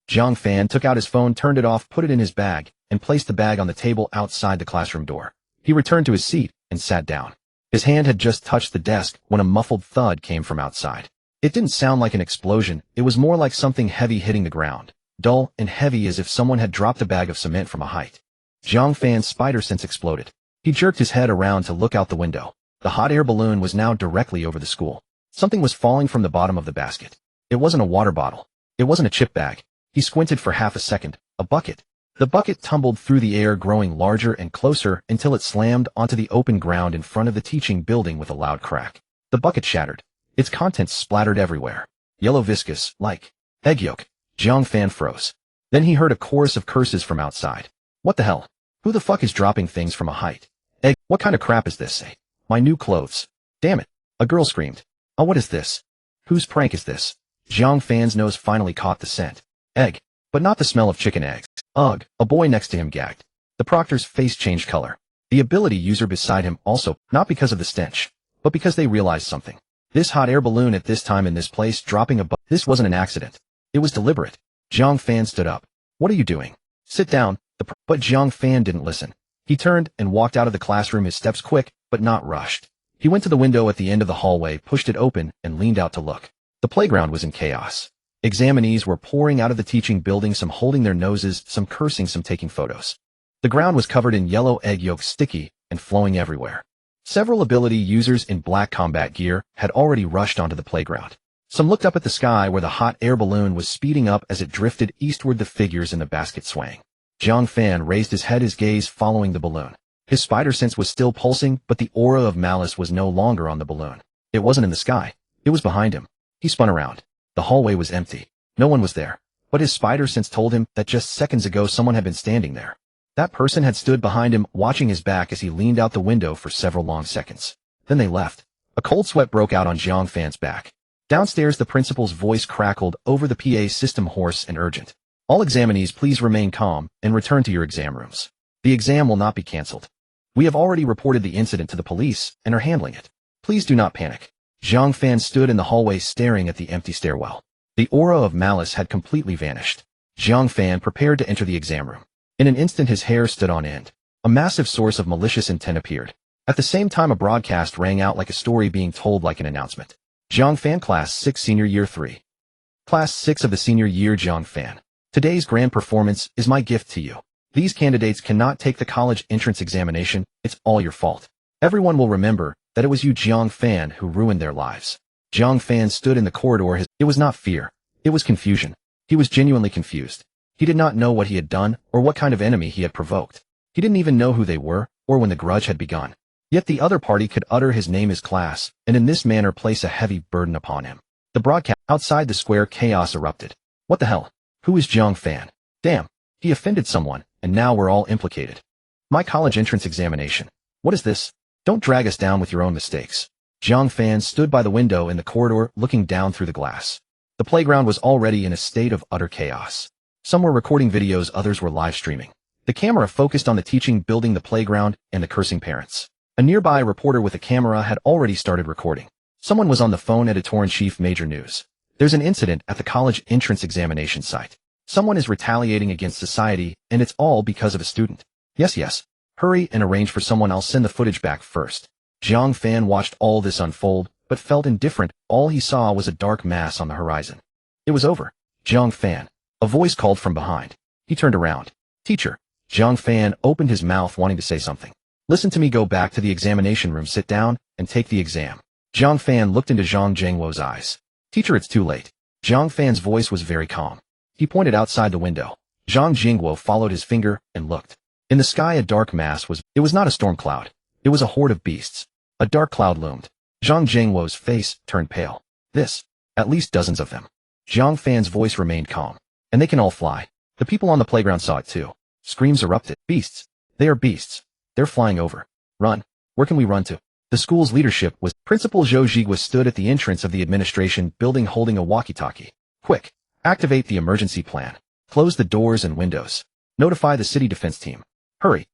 Jiang Fan took out his phone, turned it off, put it in his bag, and placed the bag on the table outside the classroom door. He returned to his seat and sat down. His hand had just touched the desk when a muffled thud came from outside. It didn't sound like an explosion, it was more like something heavy hitting the ground, dull and heavy, as if someone had dropped a bag of cement from a height. Jiang Fan's spider sense exploded. He jerked his head around to look out the window. The hot air balloon was now directly over the school. Something was falling from the bottom of the basket. It wasn't a water bottle. It wasn't a chip bag. He squinted for half a second. A bucket. The bucket tumbled through the air, growing larger and closer until it slammed onto the open ground in front of the teaching building with a loud crack. The bucket shattered. Its contents splattered everywhere. Yellow viscous, like egg yolk. Jiang Fan froze. Then he heard a chorus of curses from outside. What the hell? Who the fuck is dropping things from a height? Egg, what kind of crap is this? My new clothes. Damn it. A girl screamed. Oh, what is this? Whose prank is this? Jiang Fan's nose finally caught the scent. Egg. But not the smell of chicken eggs. Ugh, a boy next to him gagged. The proctor's face changed color. The ability user beside him also, not because of the stench, but because they realized something. This hot air balloon at this time in this place dropping a this wasn't an accident. It was deliberate. Jiang Fan stood up. What are you doing? Sit down. But Jiang Fan didn't listen. He turned and walked out of the classroom, his steps quick, but not rushed. He went to the window at the end of the hallway, pushed it open, and leaned out to look. The playground was in chaos. Examinees were pouring out of the teaching building, some holding their noses, some cursing, some taking photos. The ground was covered in yellow egg yolks, sticky and flowing everywhere. Several ability users in black combat gear had already rushed onto the playground. Some looked up at the sky where the hot air balloon was speeding up as it drifted eastward, the figures in the basket swaying. Jiang Fan raised his head, his gaze following the balloon. His spider sense was still pulsing, but the aura of malice was no longer on the balloon. It wasn't in the sky. It was behind him. He spun around. The hallway was empty. No one was there. But his spider sense told him that just seconds ago someone had been standing there. That person had stood behind him, watching his back as he leaned out the window for several long seconds. Then they left. A cold sweat broke out on Jiang Fan's back. Downstairs, the principal's voice crackled over the PA system, hoarse and urgent. All examinees, please remain calm and return to your exam rooms. The exam will not be cancelled. We have already reported the incident to the police and are handling it. Please do not panic. Jiang Fan stood in the hallway staring at the empty stairwell. The aura of malice had completely vanished. Jiang Fan prepared to enter the exam room. In an instant his hair stood on end. A massive source of malicious intent appeared. At the same time a broadcast rang out like a story being told, like an announcement. Jiang Fan, Class 6, Senior Year 3. Class 6 of the Senior Year, Jiang Fan. Today's grand performance is my gift to you. These candidates cannot take the college entrance examination. It's all your fault. Everyone will remember that it was you Jiang Fan who ruined their lives. Jiang Fan stood in the corridor. It was not fear. It was confusion. He was genuinely confused. He did not know what he had done or what kind of enemy he had provoked. He didn't even know who they were or when the grudge had begun. Yet the other party could utter his name as class and in this manner place a heavy burden upon him. The broadcast outside the square, chaos erupted. What the hell? Who is Jiang Fan? Damn, he offended someone, and now we're all implicated. My college entrance examination. What is this? Don't drag us down with your own mistakes. Jiang Fan stood by the window in the corridor looking down through the glass. The playground was already in a state of utter chaos. Some were recording videos, others were live streaming. The camera focused on the teaching building, the playground, and the cursing parents. A nearby reporter with a camera had already started recording. Someone was on the phone. Editor-in-chief, major news. There's an incident at the college entrance examination site. Someone is retaliating against society, and it's all because of a student. Yes. Hurry and arrange for someone. I'll send the footage back first. Jiang Fan watched all this unfold, but felt indifferent. All he saw was a dark mass on the horizon. It was over. Jiang Fan. A voice called from behind. He turned around. Teacher. Jiang Fan opened his mouth wanting to say something. Listen to me, go back to the examination room, sit down, and take the exam. Jiang Fan looked into Zhang Jingwo's eyes. Teacher, it's too late. Jiang Fan's voice was very calm. He pointed outside the window. Zhang Jingwo followed his finger and looked. In the sky a dark mass was. It was not a storm cloud. It was a horde of beasts. A dark cloud loomed. Zhang Jingwo's face turned pale. This. At least dozens of them. Jiang Fan's voice remained calm. And they can all fly. The people on the playground saw it too. Screams erupted. Beasts. They are beasts. They're flying over. Run. Where can we run to? The school's leadership was. Principal Zhou Jigwa stood at the entrance of the administration building holding a walkie-talkie. Quick. Activate the emergency plan. Close the doors and windows. Notify the city defense team. Hurry.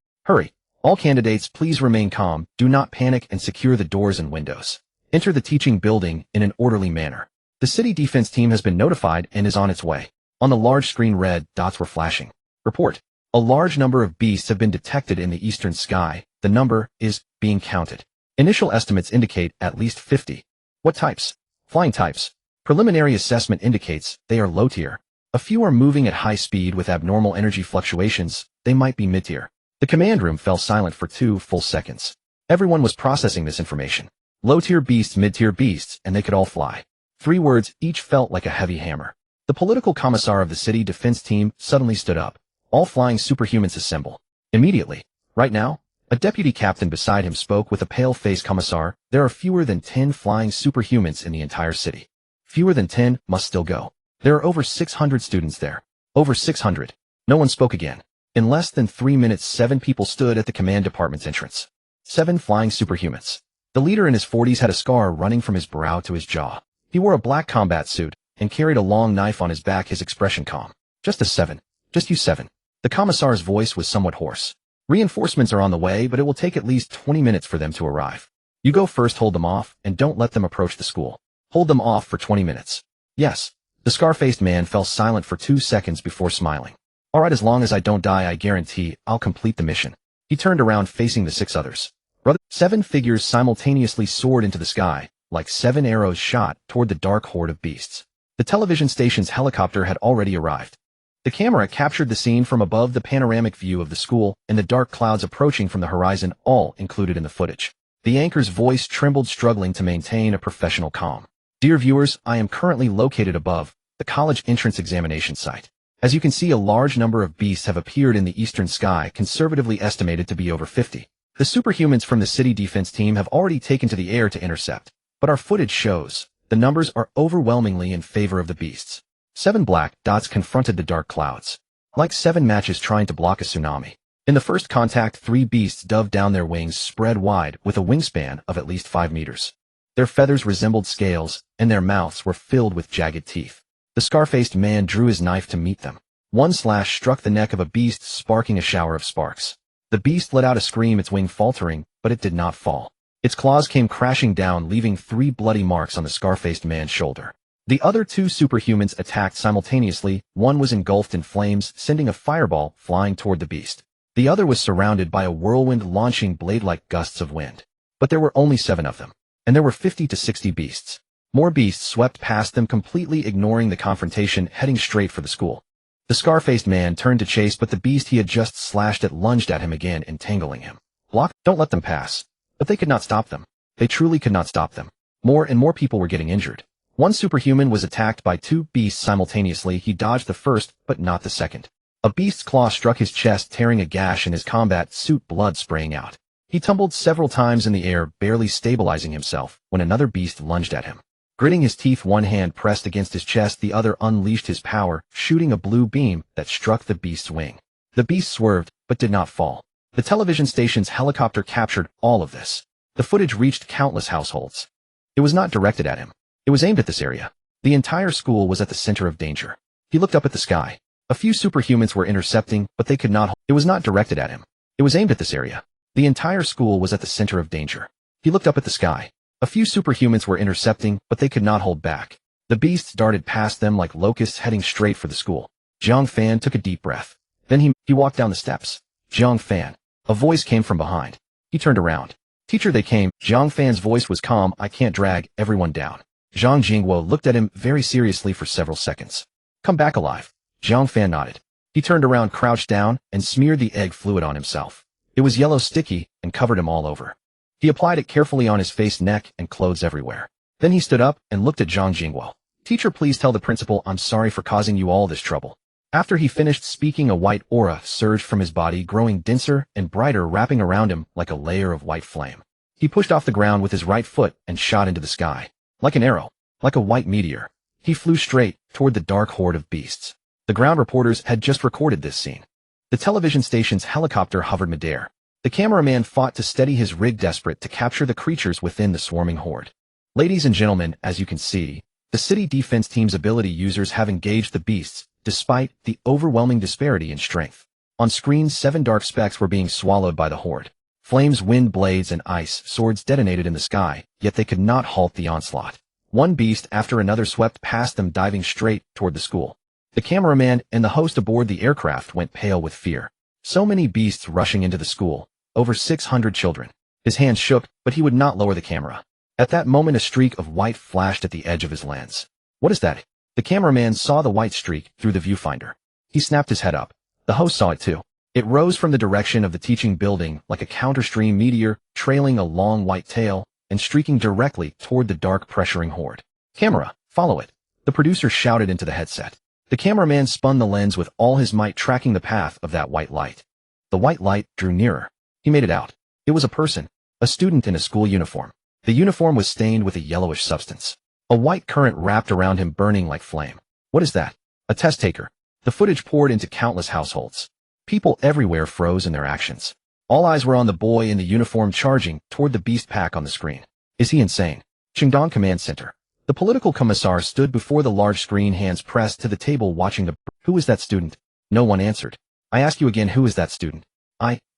All candidates, please remain calm, do not panic, and secure the doors and windows. Enter the teaching building in an orderly manner. The city defense team has been notified and is on its way. On the large screen, red dots were flashing. Report. A large number of beasts have been detected in the eastern sky. The number is being counted. Initial estimates indicate at least 50. What types? Flying types. Preliminary assessment indicates they are low tier. A few are moving at high speed with abnormal energy fluctuations. They might be mid-tier. The command room fell silent for 2 full seconds. Everyone was processing this information. Low-tier beasts, mid-tier beasts, and they could all fly. 3 words each felt like a heavy hammer. The political commissar of the city defense team suddenly stood up. All flying superhumans assemble. Immediately. Right now. A deputy captain beside him spoke with a pale-faced commissar. There are fewer than 10 flying superhumans in the entire city. Fewer than 10 must still go. There are over 600 students there. Over 600. No one spoke again. In less than 3 minutes, 7 people stood at the command department's entrance. 7 flying superhumans. The leader in his 40s had a scar running from his brow to his jaw. He wore a black combat suit and carried a long knife on his back, his expression calm. Just a 7. Just you 7. The commissar's voice was somewhat hoarse. Reinforcements are on the way, but it will take at least 20 minutes for them to arrive. You go first, hold them off, and don't let them approach the school. Hold them off for 20 minutes. Yes. The scar-faced man fell silent for 2 seconds before smiling. All right, as long as I don't die, I guarantee I'll complete the mission. He turned around facing the 6 others. Brother, 7 figures simultaneously soared into the sky, like 7 arrows shot toward the dark horde of beasts. The television station's helicopter had already arrived. The camera captured the scene from above, the panoramic view of the school and the dark clouds approaching from the horizon, all included in the footage. The anchor's voice trembled, struggling to maintain a professional calm. Dear viewers, I am currently located above the college entrance examination site. As you can see, a large number of beasts have appeared in the eastern sky, conservatively estimated to be over 50. The superhumans from the city defense team have already taken to the air to intercept, but our footage shows the numbers are overwhelmingly in favor of the beasts. 7 black dots confronted the dark clouds, like 7 matches trying to block a tsunami. In the first contact, 3 beasts dove down, their wings spread wide with a wingspan of at least 5 meters. Their feathers resembled scales, and their mouths were filled with jagged teeth. The scar-faced man drew his knife to meet them. One slash struck the neck of a beast, sparking a shower of sparks. The beast let out a scream, its wing faltering, but it did not fall. Its claws came crashing down, leaving 3 bloody marks on the scar-faced man's shoulder. The other 2 superhumans attacked simultaneously. One was engulfed in flames, sending a fireball flying toward the beast. The other was surrounded by a whirlwind, launching blade-like gusts of wind. But there were only 7 of them, and there were 50 to 60 beasts. More beasts swept past them, completely ignoring the confrontation, heading straight for the school. The scar-faced man turned to chase, but the beast he had just slashed at lunged at him again, entangling him. Block, don't let them pass. But they could not stop them. They truly could not stop them. More and more people were getting injured. One superhuman was attacked by two beasts simultaneously. He dodged the first, but not the second. A beast's claw struck his chest, tearing a gash in his combat suit, blood spraying out. He tumbled several times in the air, barely stabilizing himself, when another beast lunged at him. Gritting his teeth, one hand pressed against his chest, the other unleashed his power, shooting a blue beam that struck the beast's wing. The beast swerved, but did not fall. The television station's helicopter captured all of this. The footage reached countless households. It was not directed at him. It was aimed at this area. The entire school was at the center of danger. He looked up at the sky. A few superhumans were intercepting, but they could not. It was not directed at him. It was aimed at this area. The entire school was at the center of danger. He looked up at the sky. A few superhumans were intercepting, but they could not hold back. The beasts darted past them like locusts, heading straight for the school. Jiang Fan took a deep breath. Then he walked down the steps. Jiang Fan. A voice came from behind. He turned around. Teacher, they came. Jiang Fan's voice was calm. I can't drag everyone down. Zhang Jingguo looked at him very seriously for several seconds. Come back alive. Jiang Fan nodded. He turned around, crouched down, and smeared the egg fluid on himself. It was yellow, sticky, and covered him all over. He applied it carefully on his face, neck, and clothes everywhere. Then he stood up and looked at Zhang Jingguo. Teacher, please tell the principal I'm sorry for causing you all this trouble. After he finished speaking, a white aura surged from his body, growing denser and brighter, wrapping around him like a layer of white flame. He pushed off the ground with his right foot and shot into the sky. Like an arrow, like a white meteor, he flew straight toward the dark horde of beasts. The ground reporters had just recorded this scene. The television station's helicopter hovered midair. The cameraman fought to steady his rig, desperate to capture the creatures within the swarming horde. Ladies and gentlemen, as you can see, the city defense team's ability users have engaged the beasts, despite the overwhelming disparity in strength. On screen, 7 dark specks were being swallowed by the horde. Flames, wind, blades, and ice swords detonated in the sky, yet they could not halt the onslaught. One beast after another swept past them, diving straight toward the school. The cameraman and the host aboard the aircraft went pale with fear. So many beasts rushing into the school. Over 600 children. His hands shook, but he would not lower the camera. At that moment, a streak of white flashed at the edge of his lens. What is that? The cameraman saw the white streak through the viewfinder. He snapped his head up. The host saw it too. It rose from the direction of the teaching building like a counterstream meteor, trailing a long white tail and streaking directly toward the dark, pressuring horde. Camera, follow it. The producer shouted into the headset. The cameraman spun the lens with all his might, tracking the path of that white light. The white light drew nearer. He made it out. It was a person, a student in a school uniform. The uniform was stained with a yellowish substance. A white current wrapped around him, burning like flame. What is that? A test taker. The footage poured into countless households. People everywhere froze in their actions. All eyes were on the boy in the uniform charging toward the beast pack on the screen. Is he insane? Qingdong Command Center. The political commissar stood before the large screen, hands pressed to the table, watching the... Who is that student? No one answered. I ask you again, who is that student?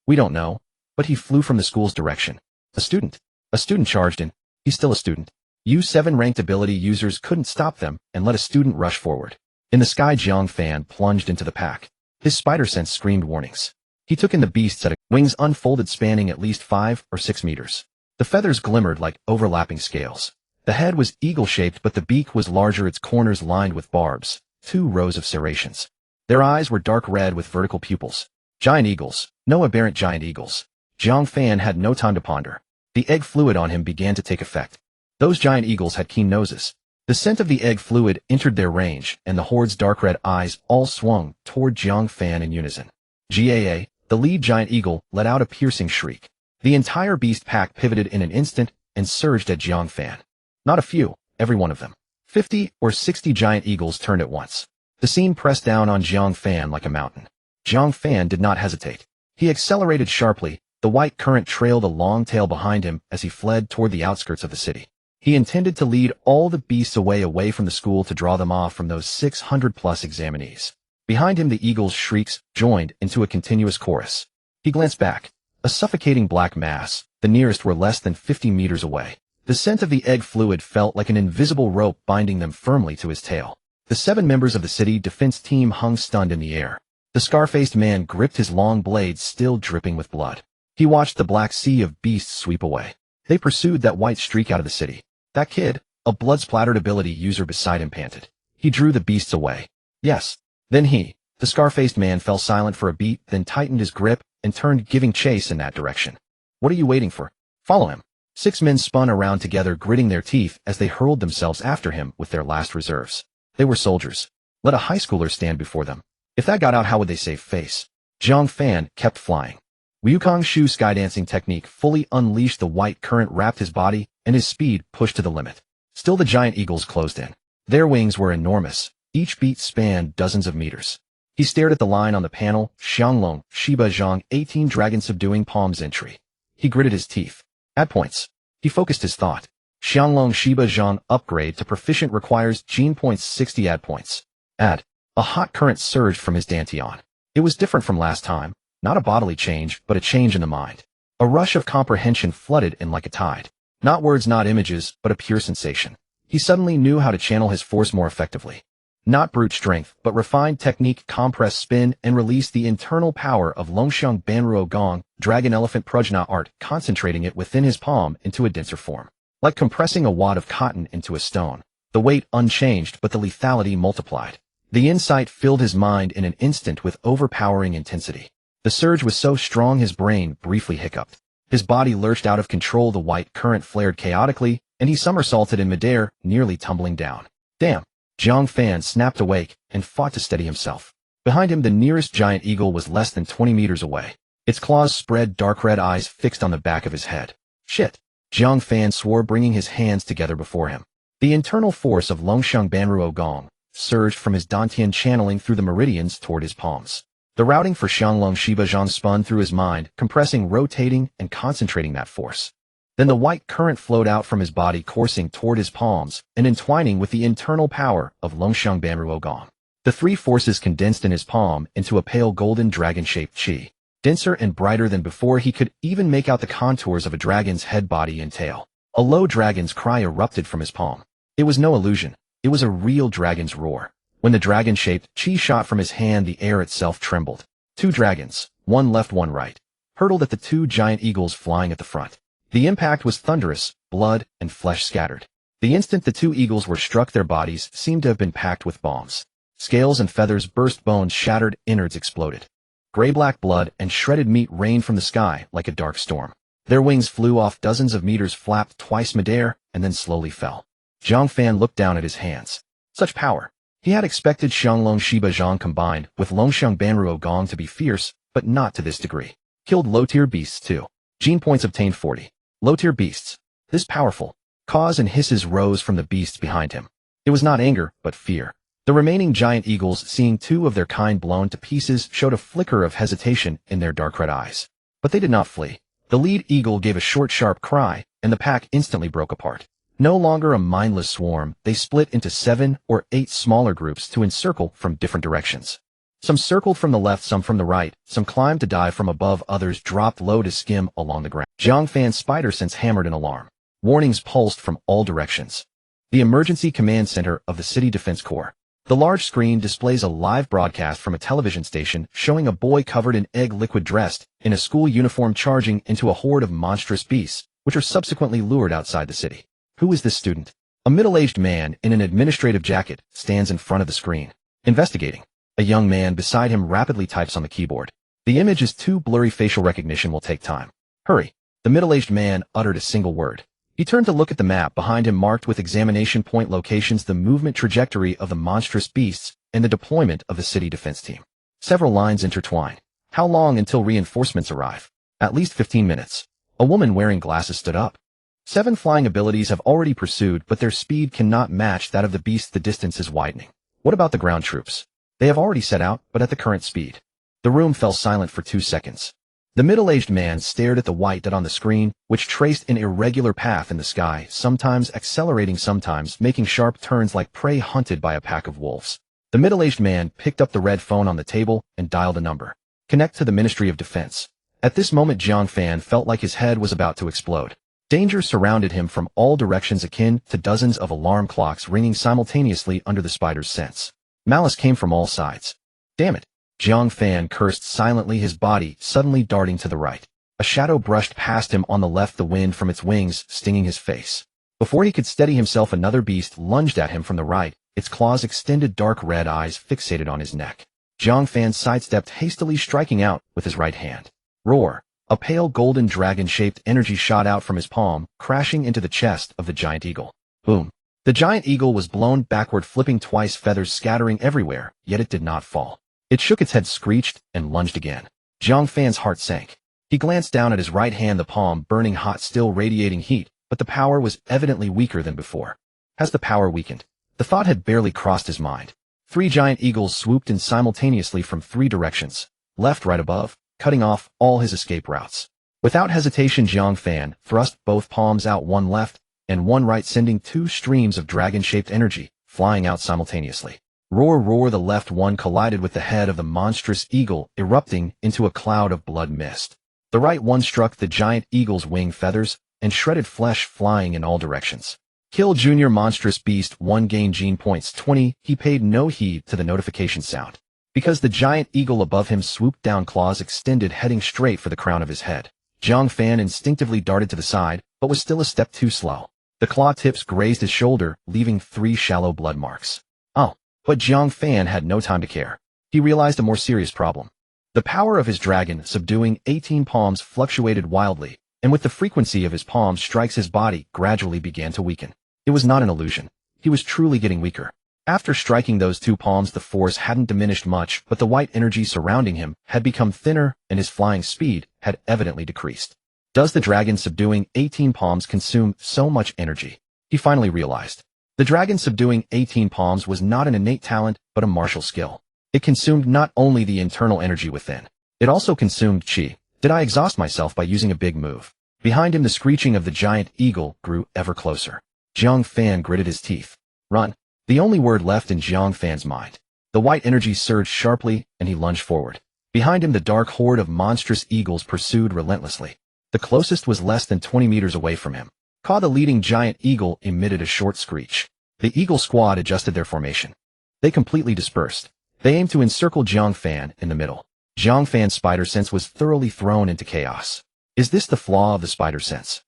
We don't know. But he flew from the school's direction. A student. A student charged in. He's still a student. U7 ranked ability users couldn't stop them and let a student rush forward. In the sky, Jiang Fan plunged into the pack. His spider sense screamed warnings. He took in the beasts at wings unfolded, spanning at least 5 or 6 meters. The feathers glimmered like overlapping scales. The head was eagle-shaped, but the beak was larger, its corners lined with barbs, 2 rows of serrations. Their eyes were dark red with vertical pupils. Giant eagles. No aberrant giant eagles. Jiang Fan had no time to ponder. The egg fluid on him began to take effect. Those giant eagles had keen noses. The scent of the egg fluid entered their range, and the horde's dark red eyes all swung toward Jiang Fan in unison. GAA, the lead giant eagle, let out a piercing shriek. The entire beast pack pivoted in an instant and surged at Jiang Fan. Not a few, every one of them. 50 or 60 giant eagles turned at once. The scene pressed down on Jiang Fan like a mountain. Jiang Fan did not hesitate. He accelerated sharply. The white current trailed a long tail behind him as he fled toward the outskirts of the city. He intended to lead all the beasts away from the school, to draw them off from those 600-plus examinees. Behind him, the eagles' shrieks joined into a continuous chorus. He glanced back. A suffocating black mass. The nearest were less than 50 meters away. The scent of the egg fluid felt like an invisible rope binding them firmly to his tail. The 7 members of the city defense team hung stunned in the air. The scar-faced man gripped his long blades, still dripping with blood. He watched the black sea of beasts sweep away. They pursued that white streak out of the city. That kid, a blood-splattered ability user beside him, panted. He drew the beasts away. Yes. Then he, the scar-faced man, fell silent for a beat, then tightened his grip and turned, giving chase in that direction. What are you waiting for? Follow him. 6 men spun around together, gritting their teeth as they hurled themselves after him with their last reserves. They were soldiers. Let a high schooler stand before them. If that got out, how would they save face? Jiang Fan kept flying. Wukong's Shu skydancing technique fully unleashed. The white current wrapped his body, and his speed pushed to the limit. Still, the giant eagles closed in. Their wings were enormous. Each beat spanned dozens of meters. He stared at the line on the panel, Xianglong, Shiba Zhang, 18 dragon subduing palms entry. He gritted his teeth. Add points. He focused his thought. Xianglong Shiba Zhang upgrade to proficient requires gene points 60 add points. Add. A hot current surged from his dantian. It was different from last time, not a bodily change, but a change in the mind. A rush of comprehension flooded in like a tide. Not words, not images, but a pure sensation. He suddenly knew how to channel his force more effectively. Not brute strength, but refined technique, compress, spin, and release the internal power of Longxiang Banruo Gong, Dragon Elephant Prajna art, concentrating it within his palm into a denser form. Like compressing a wad of cotton into a stone. The weight unchanged, but the lethality multiplied. The insight filled his mind in an instant with overpowering intensity. The surge was so strong his brain briefly hiccuped. His body lurched out of control, the white current flared chaotically, and he somersaulted in midair, nearly tumbling down. Damn! Jiang Fan snapped awake and fought to steady himself. Behind him, the nearest giant eagle was less than 20 meters away. Its claws spread, dark red eyes fixed on the back of his head. Shit! Jiang Fan swore, bringing his hands together before him. The internal force of Longxiang Banruo Gong surged from his dantian, channeling through the meridians toward his palms. The routing for Xianglong Shiba Zhang spun through his mind, compressing, rotating, and concentrating that force. Then the white current flowed out from his body, coursing toward his palms and entwining with the internal power of Longxiang Banruo Gong. The three forces condensed in his palm into a pale golden dragon-shaped chi. Denser and brighter than before, he could even make out the contours of a dragon's head, body, and tail. A low dragon's cry erupted from his palm. It was no illusion. It was a real dragon's roar. When the dragon-shaped chi shot from his hand, the air itself trembled. 2 dragons, one left, one right, hurtled at the 2 giant eagles flying at the front. The impact was thunderous, blood and flesh scattered. The instant the 2 eagles were struck, their bodies seemed to have been packed with bombs. Scales and feathers burst, bones shattered, innards exploded. Gray-black blood and shredded meat rained from the sky like a dark storm. Their wings flew off dozens of meters, flapped twice midair, and then slowly fell. Jiang Fan looked down at his hands. Such power! He had expected Xianglong Shiba Zhang combined with Longxiang Banruo Gong to be fierce, but not to this degree. Killed low-tier beasts too. Gene points obtained 40. Low-tier beasts. This powerful. Caws and hisses rose from the beasts behind him. It was not anger, but fear. The remaining giant eagles, seeing 2 of their kind blown to pieces, showed a flicker of hesitation in their dark red eyes. But they did not flee. The lead eagle gave a short, sharp cry, and the pack instantly broke apart. No longer a mindless swarm, they split into 7 or 8 smaller groups to encircle from different directions. Some circled from the left, some from the right, some climbed to dive from above, others dropped low to skim along the ground. Jiang Fan's spider sense hammered an alarm. Warnings pulsed from all directions. The Emergency Command Center of the City Defense Corps. The large screen displays a live broadcast from a television station showing a boy covered in egg liquid, dressed in a school uniform, charging into a horde of monstrous beasts, which are subsequently lured outside the city. Who is this student? A middle-aged man in an administrative jacket stands in front of the screen, investigating. A young man beside him rapidly types on the keyboard. The image is too blurry. Facial recognition will take time. Hurry. The middle-aged man uttered a single word. He turned to look at the map behind him, marked with examination point locations, the movement trajectory of the monstrous beasts, and the deployment of the city defense team. Several lines intertwine. How long until reinforcements arrive? At least 15 minutes. A woman wearing glasses stood up. 7 flying abilities have already pursued, but their speed cannot match that of the beasts. The distance is widening. What about the ground troops? They have already set out, but at the current speed. The room fell silent for 2 seconds. The middle-aged man stared at the white dot on the screen, which traced an irregular path in the sky, sometimes accelerating, sometimes making sharp turns like prey hunted by a pack of wolves. The middle-aged man picked up the red phone on the table and dialed a number. Connect to the Ministry of Defense. At this moment, Jiang Fan felt like his head was about to explode. Danger surrounded him from all directions, akin to dozens of alarm clocks ringing simultaneously under the spider's sense. Malice came from all sides. Damn it! Jiang Fan cursed silently, his body suddenly darting to the right. A shadow brushed past him on the left, the wind from its wings stinging his face. Before he could steady himself, another beast lunged at him from the right, its claws extended, dark red eyes fixated on his neck. Jiang Fan sidestepped hastily, striking out with his right hand. Roar! A pale golden dragon-shaped energy shot out from his palm, crashing into the chest of the giant eagle. Boom. The giant eagle was blown backward, flipping twice, feathers scattering everywhere, yet it did not fall. It shook its head, screeched, and lunged again. Jiang Fan's heart sank. He glanced down at his right hand, the palm burning hot, still radiating heat, but the power was evidently weaker than before. Has the power weakened? The thought had barely crossed his mind. 3 giant eagles swooped in simultaneously from 3 directions, left, right, above, cutting off all his escape routes. Without hesitation, Jiang Fan thrust both palms out, one left and one right, sending 2 streams of dragon-shaped energy flying out simultaneously. Roar, roar! The left one collided with the head of the monstrous eagle, erupting into a cloud of blood mist. The right one struck the giant eagle's wing feathers and shredded flesh flying in all directions. Kill Junior Monstrous Beast 1, gain gene points 20. He paid no heed to the notification sound, because the giant eagle above him swooped down, claws extended, heading straight for the crown of his head. Jiang Fan instinctively darted to the side, but was still a step too slow. The claw tips grazed his shoulder, leaving 3 shallow blood marks. Oh, but Jiang Fan had no time to care. He realized a more serious problem. The power of his dragon subduing 18 palms fluctuated wildly, and with the frequency of his palm strikes, his body gradually began to weaken. It was not an illusion. He was truly getting weaker. After striking those 2 palms, the force hadn't diminished much, but the white energy surrounding him had become thinner, and his flying speed had evidently decreased. Does the dragon subduing 18 palms consume so much energy? He finally realized. The dragon subduing 18 palms was not an innate talent, but a martial skill. It consumed not only the internal energy within, it also consumed chi. Did I exhaust myself by using a big move? Behind him, the screeching of the giant eagle grew ever closer. Jiang Fan gritted his teeth. Run. The only word left in Jiang Fan's mind. The white energy surged sharply, and he lunged forward. Behind him, the dark horde of monstrous eagles pursued relentlessly. The closest was less than 20 meters away from him. The leading giant eagle emitted a short screech. The eagle squad adjusted their formation. They completely dispersed. They aimed to encircle Jiang Fan in the middle. Jiang Fan's spider sense was thoroughly thrown into chaos. Is this the flaw of the spider sense?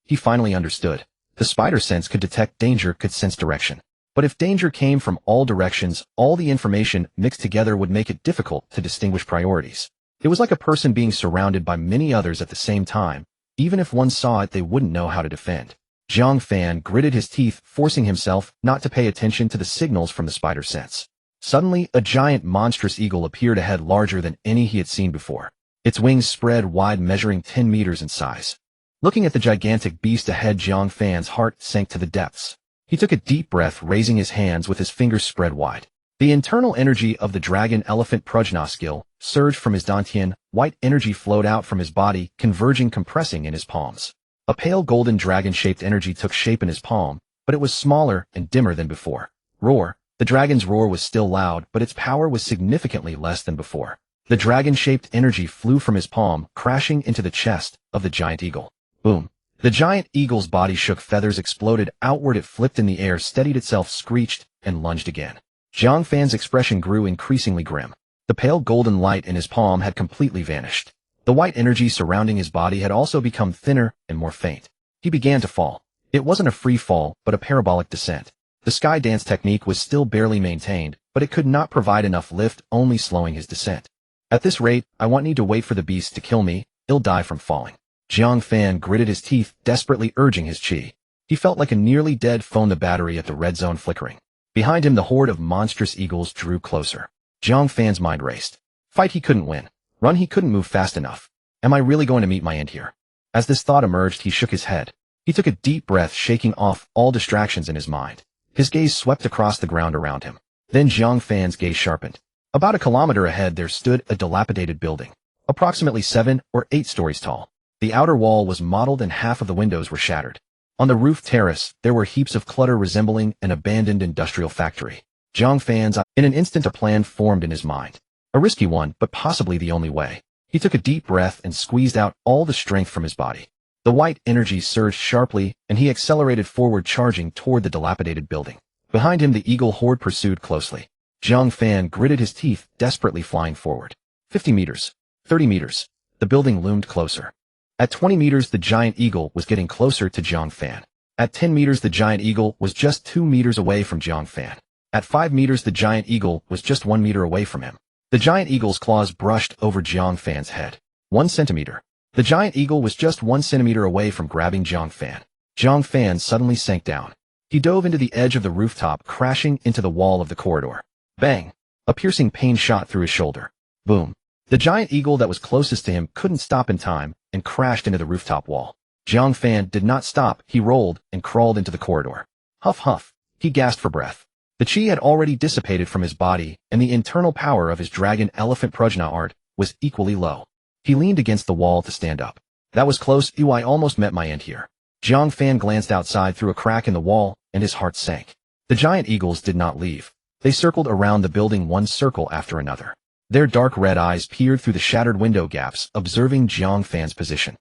He finally understood. The spider sense could detect danger, could sense direction. But if danger came from all directions, all the information mixed together would make it difficult to distinguish priorities. It was like a person being surrounded by many others at the same time. Even if one saw it, they wouldn't know how to defend. Jiang Fan gritted his teeth, forcing himself not to pay attention to the signals from the spider sense. Suddenly, a giant monstrous eagle appeared ahead, larger than any he had seen before. Its wings spread wide, measuring 10 meters in size. Looking at the gigantic beast ahead, Jiang Fan's heart sank to the depths. He took a deep breath, raising his hands with his fingers spread wide. The internal energy of the dragon elephant Prajna skill surged from his dantian. White energy flowed out from his body, converging, compressing in his palms. A pale golden dragon-shaped energy took shape in his palm, but it was smaller and dimmer than before. Roar. The dragon's roar was still loud, but its power was significantly less than before. The dragon-shaped energy flew from his palm, crashing into the chest of the giant eagle. Boom. The giant eagle's body shook, feathers exploded outward, it flipped in the air, steadied itself, screeched, and lunged again. Jiang Fan's expression grew increasingly grim. The pale golden light in his palm had completely vanished. The white energy surrounding his body had also become thinner and more faint. He began to fall. It wasn't a free fall, but a parabolic descent. The sky dance technique was still barely maintained, but it could not provide enough lift, only slowing his descent. At this rate, I won't need to wait for the beast to kill me. I'll die from falling. Jiang Fan gritted his teeth, desperately urging his chi. He felt like a nearly dead phone, the battery at the red zone flickering. Behind him, the horde of monstrous eagles drew closer. Jiang Fan's mind raced. Fight, he couldn't win. Run, he couldn't move fast enough. Am I really going to meet my end here? As this thought emerged, he shook his head. He took a deep breath, shaking off all distractions in his mind. His gaze swept across the ground around him. Then Jiang Fan's gaze sharpened. About a kilometer ahead, there stood a dilapidated building, approximately 7 or 8 stories tall. The outer wall was mottled and half of the windows were shattered. On the roof terrace, there were heaps of clutter resembling an abandoned industrial factory. Jiang Fan's in an instant, a plan formed in his mind. A risky one, but possibly the only way. He took a deep breath and squeezed out all the strength from his body. The white energy surged sharply, and he accelerated forward, charging toward the dilapidated building. Behind him, the eagle horde pursued closely. Jiang Fan gritted his teeth, desperately flying forward. 50 meters. 30 meters. The building loomed closer. At 20 meters, the giant eagle was getting closer to Jiang Fan. At 10 meters, the giant eagle was just 2 meters away from Jiang Fan. At 5 meters, the giant eagle was just 1 meter away from him. The giant eagle's claws brushed over Jiang Fan's head. 1 centimeter. The giant eagle was just 1 centimeter away from grabbing Jiang Fan. Jiang Fan suddenly sank down. He dove into the edge of the rooftop, crashing into the wall of the corridor. Bang! A piercing pain shot through his shoulder. Boom! The giant eagle that was closest to him couldn't stop in time and crashed into the rooftop wall. Jiang Fan did not stop. He rolled and crawled into the corridor. Huff huff. He gasped for breath. The chi had already dissipated from his body, and the internal power of his dragon elephant Prajna art was equally low. He leaned against the wall to stand up. That was close. I almost met my end here. Jiang Fan glanced outside through a crack in the wall, and his heart sank. The giant eagles did not leave. They circled around the building, one circle after another. Their dark red eyes peered through the shattered window gaps, observing Jiang Fan's position.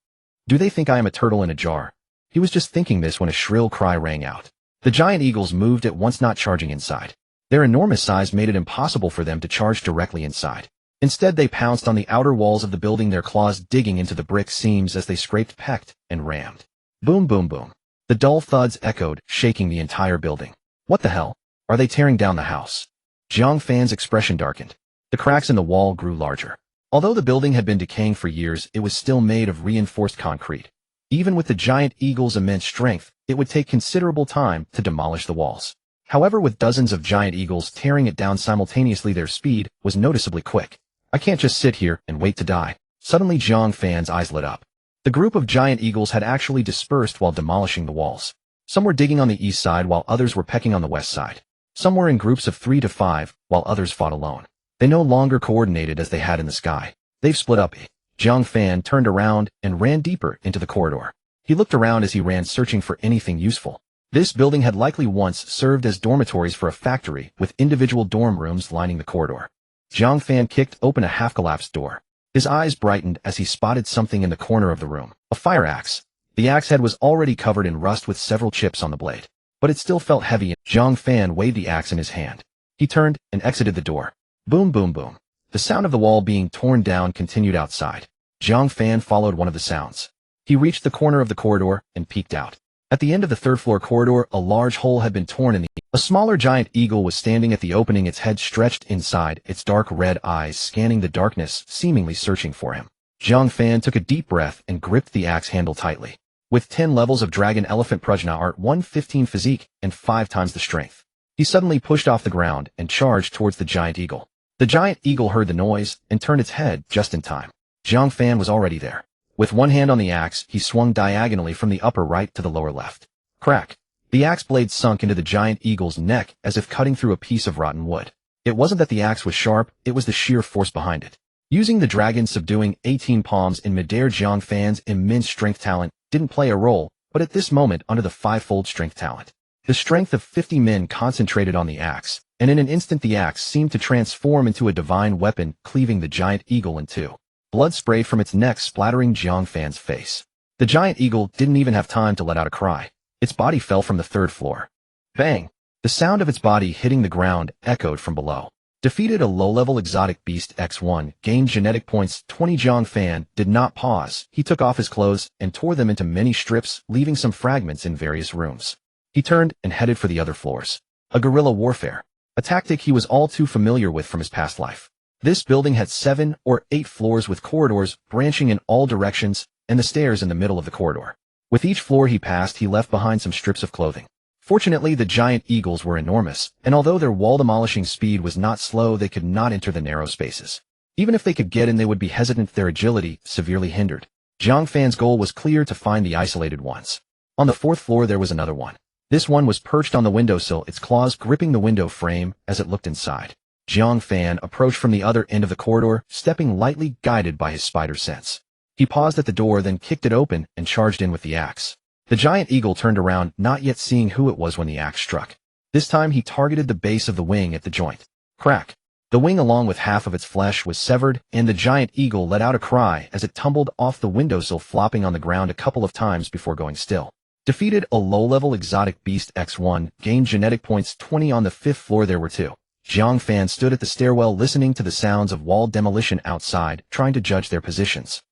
Do they think I am a turtle in a jar? He was just thinking this when a shrill cry rang out. The giant eagles moved at once, not charging inside. Their enormous size made it impossible for them to charge directly inside. Instead, they pounced on the outer walls of the building, their claws digging into the brick seams as they scraped, pecked, and rammed. Boom, boom, boom. The dull thuds echoed, shaking the entire building. What the hell? Are they tearing down the house? Jiang Fan's expression darkened. The cracks in the wall grew larger. Although the building had been decaying for years, it was still made of reinforced concrete. Even with the giant eagle's immense strength, it would take considerable time to demolish the walls. However, with dozens of giant eagles tearing it down simultaneously, their speed was noticeably quick. I can't just sit here and wait to die. Suddenly, Jiang Fan's eyes lit up. The group of giant eagles had actually dispersed while demolishing the walls. Some were digging on the east side while others were pecking on the west side. Some were in groups of 3 to 5, while others fought alone. They no longer coordinated as they had in the sky. They've split up. Jiang Fan turned around and ran deeper into the corridor. He looked around as he ran, searching for anything useful. This building had likely once served as dormitories for a factory, with individual dorm rooms lining the corridor. Jiang Fan kicked open a half-collapsed door. His eyes brightened as he spotted something in the corner of the room. A fire axe. The axe head was already covered in rust with several chips on the blade. But it still felt heavy. Jiang Fan waved the axe in his hand. He turned and exited the door. Boom, boom, boom. The sound of the wall being torn down continued outside. Jiang Fan followed one of the sounds. He reached the corner of the corridor and peeked out. At the end of the third-floor corridor, a large hole had been torn in the... A smaller giant eagle was standing at the opening, its head stretched inside, its dark red eyes scanning the darkness, seemingly searching for him. Jiang Fan took a deep breath and gripped the axe handle tightly. With 10 levels of dragon elephant Prajna art, 115 physique, and 5 times the strength, he suddenly pushed off the ground and charged towards the giant eagle. The giant eagle heard the noise and turned its head just in time. Jiang Fan was already there. With one hand on the axe, he swung diagonally from the upper right to the lower left. Crack! The axe blade sunk into the giant eagle's neck as if cutting through a piece of rotten wood. It wasn't that the axe was sharp, it was the sheer force behind it. Using the dragon subduing 18 palms in midair, Jiang Fan's immense strength talent didn't play a role, but at this moment under the 5-fold strength talent. The strength of 50 men concentrated on the axe, and in an instant the axe seemed to transform into a divine weapon, cleaving the giant eagle in two. Blood sprayed from its neck, splattering Jiang Fan's face. The giant eagle didn't even have time to let out a cry. Its body fell from the 3rd floor. Bang! The sound of its body hitting the ground echoed from below. Defeated a low-level exotic beast X1, gained genetic points 20. Jiang Fan did not pause. He took off his clothes and tore them into many strips, leaving some fragments in various rooms. He turned and headed for the other floors. A guerrilla warfare. A tactic he was all too familiar with from his past life. This building had 7 or 8 floors with corridors branching in all directions and the stairs in the middle of the corridor. With each floor he passed, he left behind some strips of clothing. Fortunately, the giant eagles were enormous, and although their wall-demolishing speed was not slow, they could not enter the narrow spaces. Even if they could get in, they would be hesitant, their agility severely hindered. Jiang Fan's goal was clear: to find the isolated ones. On the 4th floor there was another one. This one was perched on the windowsill, its claws gripping the window frame as it looked inside. Jiang Fan approached from the other end of the corridor, stepping lightly, guided by his spider sense. He paused at the door, then kicked it open and charged in with the axe. The giant eagle turned around, not yet seeing who it was when the axe struck. This time he targeted the base of the wing at the joint. Crack! The wing along with half of its flesh was severed, and the giant eagle let out a cry as it tumbled off the windowsill, flopping on the ground a couple of times before going still. Defeated a low-level exotic beast X1, gained genetic points 20. On the 5th floor there were 2. Jiang Fan stood at the stairwell, listening to the sounds of wall demolition outside, trying to judge their positions.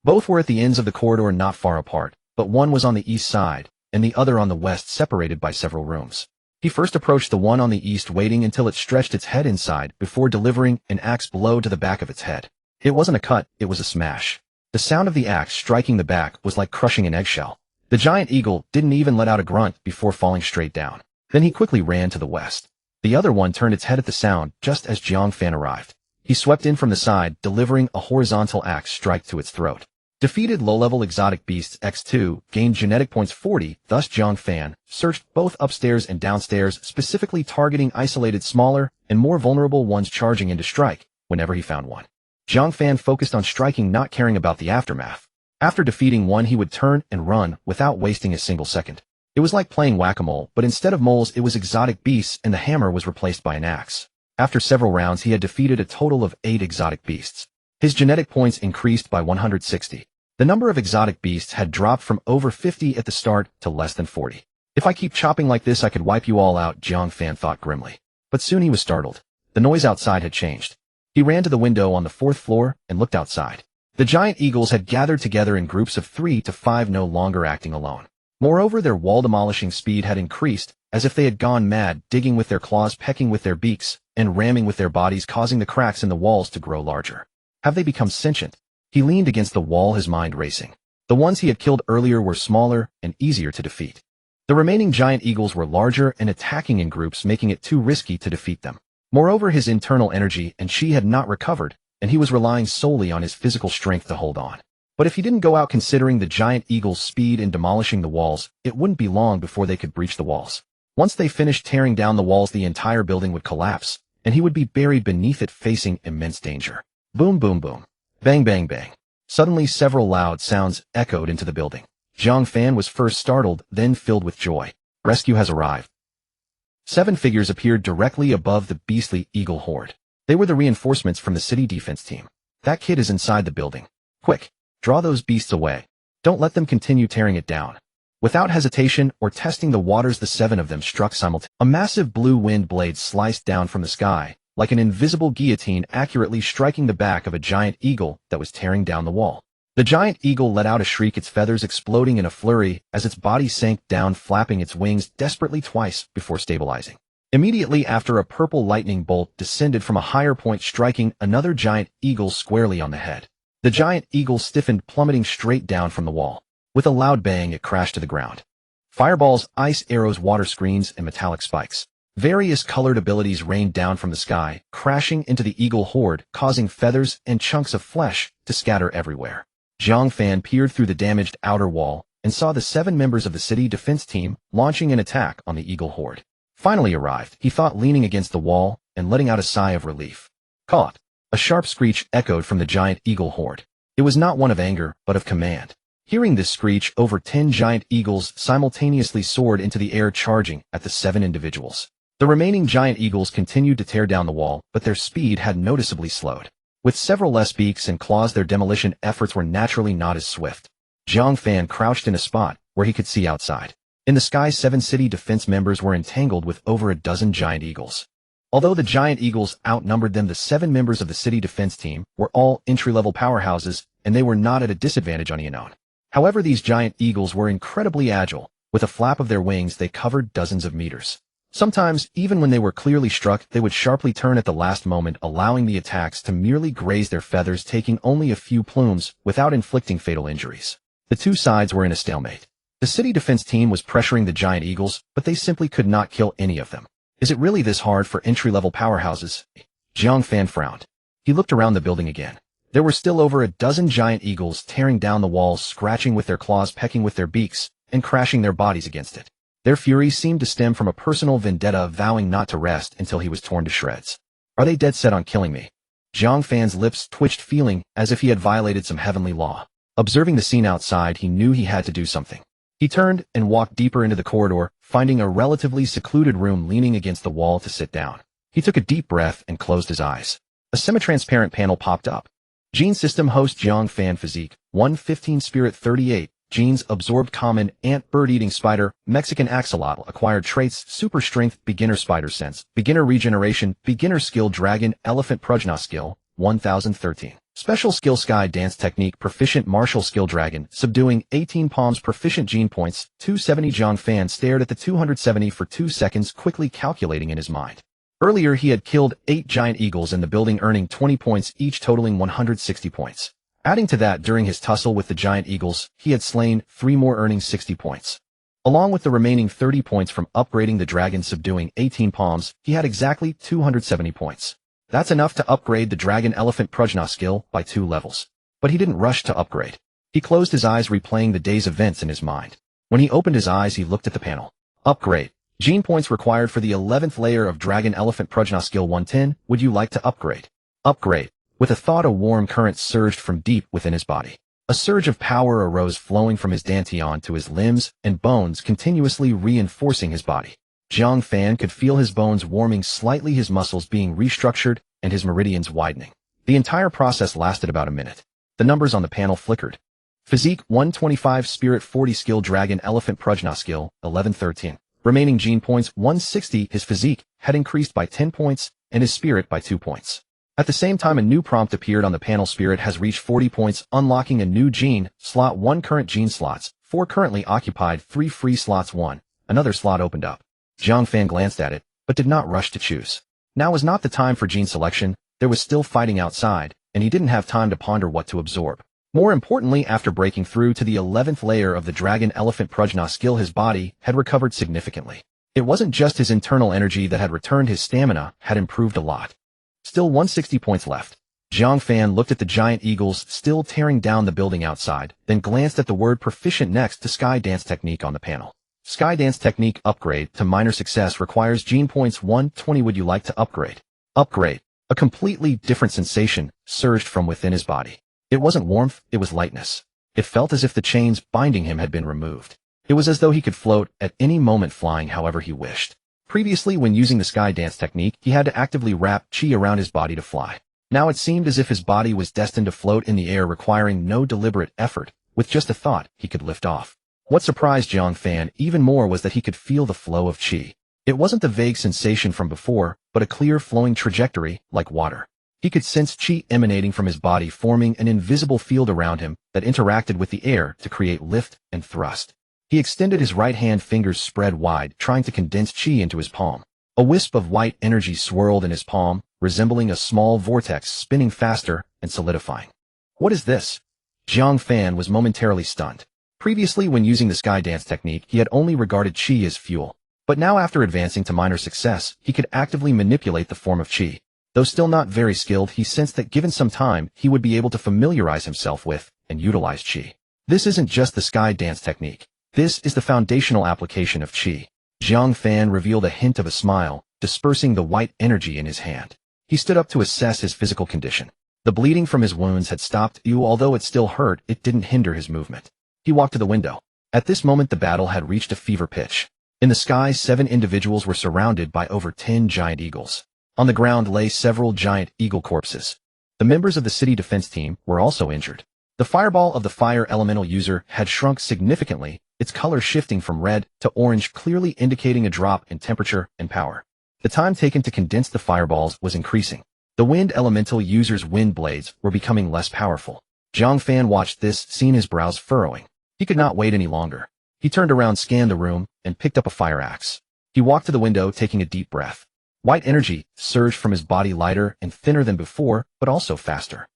Both were at the ends of the corridor, not far apart, but one was on the east side, and the other on the west, separated by several rooms. He first approached the one on the east, waiting until it stretched its head inside before delivering an axe blow to the back of its head. It wasn't a cut, it was a smash. The sound of the axe striking the back was like crushing an eggshell. The giant eagle didn't even let out a grunt before falling straight down. Then he quickly ran to the west. The other one turned its head at the sound just as Jiang Fan arrived. He swept in from the side, delivering a horizontal axe strike to its throat. Defeated low-level exotic beasts X2 gained genetic points 40, thus Jiang Fan searched both upstairs and downstairs, specifically targeting isolated smaller and more vulnerable ones charging in to strike whenever he found one. Jiang Fan focused on striking, not caring about the aftermath. After defeating one, he would turn and run without wasting a single second. It was like playing whack-a-mole, but instead of moles it was exotic beasts and the hammer was replaced by an axe. After several rounds he had defeated a total of 8 exotic beasts. His genetic points increased by 160. The number of exotic beasts had dropped from over 50 at the start to less than 40. If I keep chopping like this I could wipe you all out, Jiang Fan thought grimly. But soon he was startled. The noise outside had changed. He ran to the window on the 4th floor and looked outside. The giant eagles had gathered together in groups of 3 to 5, no longer acting alone. Moreover, their wall-demolishing speed had increased, as if they had gone mad, digging with their claws, pecking with their beaks, and ramming with their bodies, causing the cracks in the walls to grow larger. Have they become sentient? He leaned against the wall, his mind racing. The ones he had killed earlier were smaller and easier to defeat. The remaining giant eagles were larger and attacking in groups, making it too risky to defeat them. Moreover, his internal energy and chi had not recovered, and he was relying solely on his physical strength to hold on. But if he didn't go out, considering the giant eagle's speed in demolishing the walls, it wouldn't be long before they could breach the walls. Once they finished tearing down the walls, the entire building would collapse, and he would be buried beneath it, facing immense danger. Boom, boom, boom. Bang, bang, bang. Suddenly several loud sounds echoed into the building. Jiang Fan was first startled, then filled with joy. Rescue has arrived. 7 figures appeared directly above the beastly eagle horde. They were the reinforcements from the city defense team. That kid is inside the building. Quick, draw those beasts away. Don't let them continue tearing it down. Without hesitation or testing the waters, the 7 of them struck simultaneously. A massive blue wind blade sliced down from the sky, like an invisible guillotine, accurately striking the back of a giant eagle that was tearing down the wall. The giant eagle let out a shriek, its feathers exploding in a flurry as its body sank down, flapping its wings desperately twice before stabilizing. Immediately after, a purple lightning bolt descended from a higher point, striking another giant eagle squarely on the head. The giant eagle stiffened, plummeting straight down from the wall. With a loud bang, it crashed to the ground. Fireballs, ice arrows, water screens, and metallic spikes. Various colored abilities rained down from the sky, crashing into the eagle horde, causing feathers and chunks of flesh to scatter everywhere. Jiang Fan peered through the damaged outer wall and saw the 7 members of the city defense team launching an attack on the eagle horde. Finally arrived, he thought, leaning against the wall and letting out a sigh of relief. Caught! A sharp screech echoed from the giant eagle horde. It was not one of anger, but of command. Hearing this screech, over 10 giant eagles simultaneously soared into the air, charging at the 7 individuals. The remaining giant eagles continued to tear down the wall, but their speed had noticeably slowed. With several less beaks and claws, their demolition efforts were naturally not as swift. Jiang Fan crouched in a spot where he could see outside. In the sky, 7 city defense members were entangled with over a dozen giant eagles. Although the giant eagles outnumbered them, the 7 members of the city defense team were all entry-level powerhouses, and they were not at a disadvantage on Ianon. However, these giant eagles were incredibly agile. With a flap of their wings, they covered dozens of meters. Sometimes, even when they were clearly struck, they would sharply turn at the last moment, allowing the attacks to merely graze their feathers, taking only a few plumes without inflicting fatal injuries. The 2 sides were in a stalemate. The city defense team was pressuring the giant eagles, but they simply could not kill any of them. Is it really this hard for entry-level powerhouses? Jiang Fan frowned. He looked around the building again. There were still over a dozen giant eagles tearing down the walls, scratching with their claws, pecking with their beaks, and crashing their bodies against it. Their fury seemed to stem from a personal vendetta, vowing not to rest until he was torn to shreds. Are they dead set on killing me? Jiang Fan's lips twitched, feeling as if he had violated some heavenly law. Observing the scene outside, he knew he had to do something. He turned and walked deeper into the corridor, finding a relatively secluded room, leaning against the wall to sit down. He took a deep breath and closed his eyes. A semi-transparent panel popped up. Gene System Host Jiang Fan Physique, 115 Spirit 38, Genes Absorbed Common, Ant Bird-Eating Spider, Mexican Axolotl. Acquired Traits, Super Strength, Beginner Spider Sense, Beginner Regeneration, Beginner Skill Dragon, Elephant Prajna Skill, 1013. Special Skill Sky Dance Technique, Proficient Martial Skill Dragon, Subduing, 18 Palms. Proficient Gene Points, 270. Jiang Fan stared at the 270 for 2 seconds, quickly calculating in his mind. Earlier he had killed 8 giant eagles in the building, earning 20 points each, totaling 160 points. Adding to that, during his tussle with the giant eagles, he had slain 3 more, earning 60 points. Along with the remaining 30 points from upgrading the dragon subduing 18 palms, he had exactly 270 points. That's enough to upgrade the dragon elephant Prajna skill by 2 levels. But he didn't rush to upgrade. He closed his eyes, replaying the day's events in his mind. When he opened his eyes, he looked at the panel. Upgrade. Gene points required for the 11th layer of dragon elephant Prajna skill 110. Would you like to upgrade? Upgrade. With a thought, a warm current surged from deep within his body. A surge of power arose, flowing from his dantian to his limbs and bones, continuously reinforcing his body. Jiang Fan could feel his bones warming slightly, his muscles being restructured, and his meridians widening. The entire process lasted about a minute. The numbers on the panel flickered. Physique 125, Spirit 40, Skill Dragon Elephant Prajna Skill 1113. Remaining gene points 160. His physique had increased by 10 points and his spirit by 2 points. At the same time, a new prompt appeared on the panel. Spirit has reached 40 points, unlocking a new gene slot. 1 current gene slots, 4 currently occupied, 3 free slots. 1. Another slot opened up. Jiang Fan glanced at it, but did not rush to choose. Now was not the time for gene selection. There was still fighting outside, and he didn't have time to ponder what to absorb. More importantly, after breaking through to the 11th layer of the Dragon Elephant Prajna skill, his body had recovered significantly. It wasn't just his internal energy that had returned, his stamina had improved a lot. Still 160 points left. Jiang Fan looked at the giant eagles still tearing down the building outside, then glanced at the word proficient next to Sky Dance Technique on the panel. Sky Dance Technique upgrade to minor success requires gene points 120. Would you like to upgrade? Upgrade. A completely different sensation surged from within his body. It wasn't warmth, it was lightness. It felt as if the chains binding him had been removed. It was as though he could float at any moment, flying however he wished. Previously, when using the Sky Dance Technique, he had to actively wrap chi around his body to fly. Now it seemed as if his body was destined to float in the air, requiring no deliberate effort. With just a thought, he could lift off. What surprised Jiang Fan even more was that he could feel the flow of chi. It wasn't the vague sensation from before, but a clear flowing trajectory, like water. He could sense chi emanating from his body, forming an invisible field around him that interacted with the air to create lift and thrust. He extended his right hand, fingers spread wide, trying to condense chi into his palm. A wisp of white energy swirled in his palm, resembling a small vortex, spinning faster and solidifying. What is this? Jiang Fan was momentarily stunned. Previously, when using the Sky Dance Technique, he had only regarded chi as fuel. But now, after advancing to minor success, he could actively manipulate the form of chi. Though still not very skilled, he sensed that given some time, he would be able to familiarize himself with and utilize chi. This isn't just the Sky Dance Technique. This is the foundational application of chi. Jiang Fan revealed a hint of a smile, dispersing the white energy in his hand. He stood up to assess his physical condition. The bleeding from his wounds had stopped, although it still hurt, it didn't hinder his movement. He walked to the window. At this moment, the battle had reached a fever pitch. In the sky, 7 individuals were surrounded by over 10 giant eagles. On the ground lay several giant eagle corpses. The members of the city defense team were also injured. The fireball of the fire elemental user had shrunk significantly, its color shifting from red to orange, clearly indicating a drop in temperature and power. The time taken to condense the fireballs was increasing. The wind elemental user's wind blades were becoming less powerful. Jiang Fan watched this, seeing his brows furrowing. He could not wait any longer. He turned around, scanned the room, and picked up a fire axe. He walked to the window, taking a deep breath. White energy surged from his body, lighter and thinner than before, but also faster.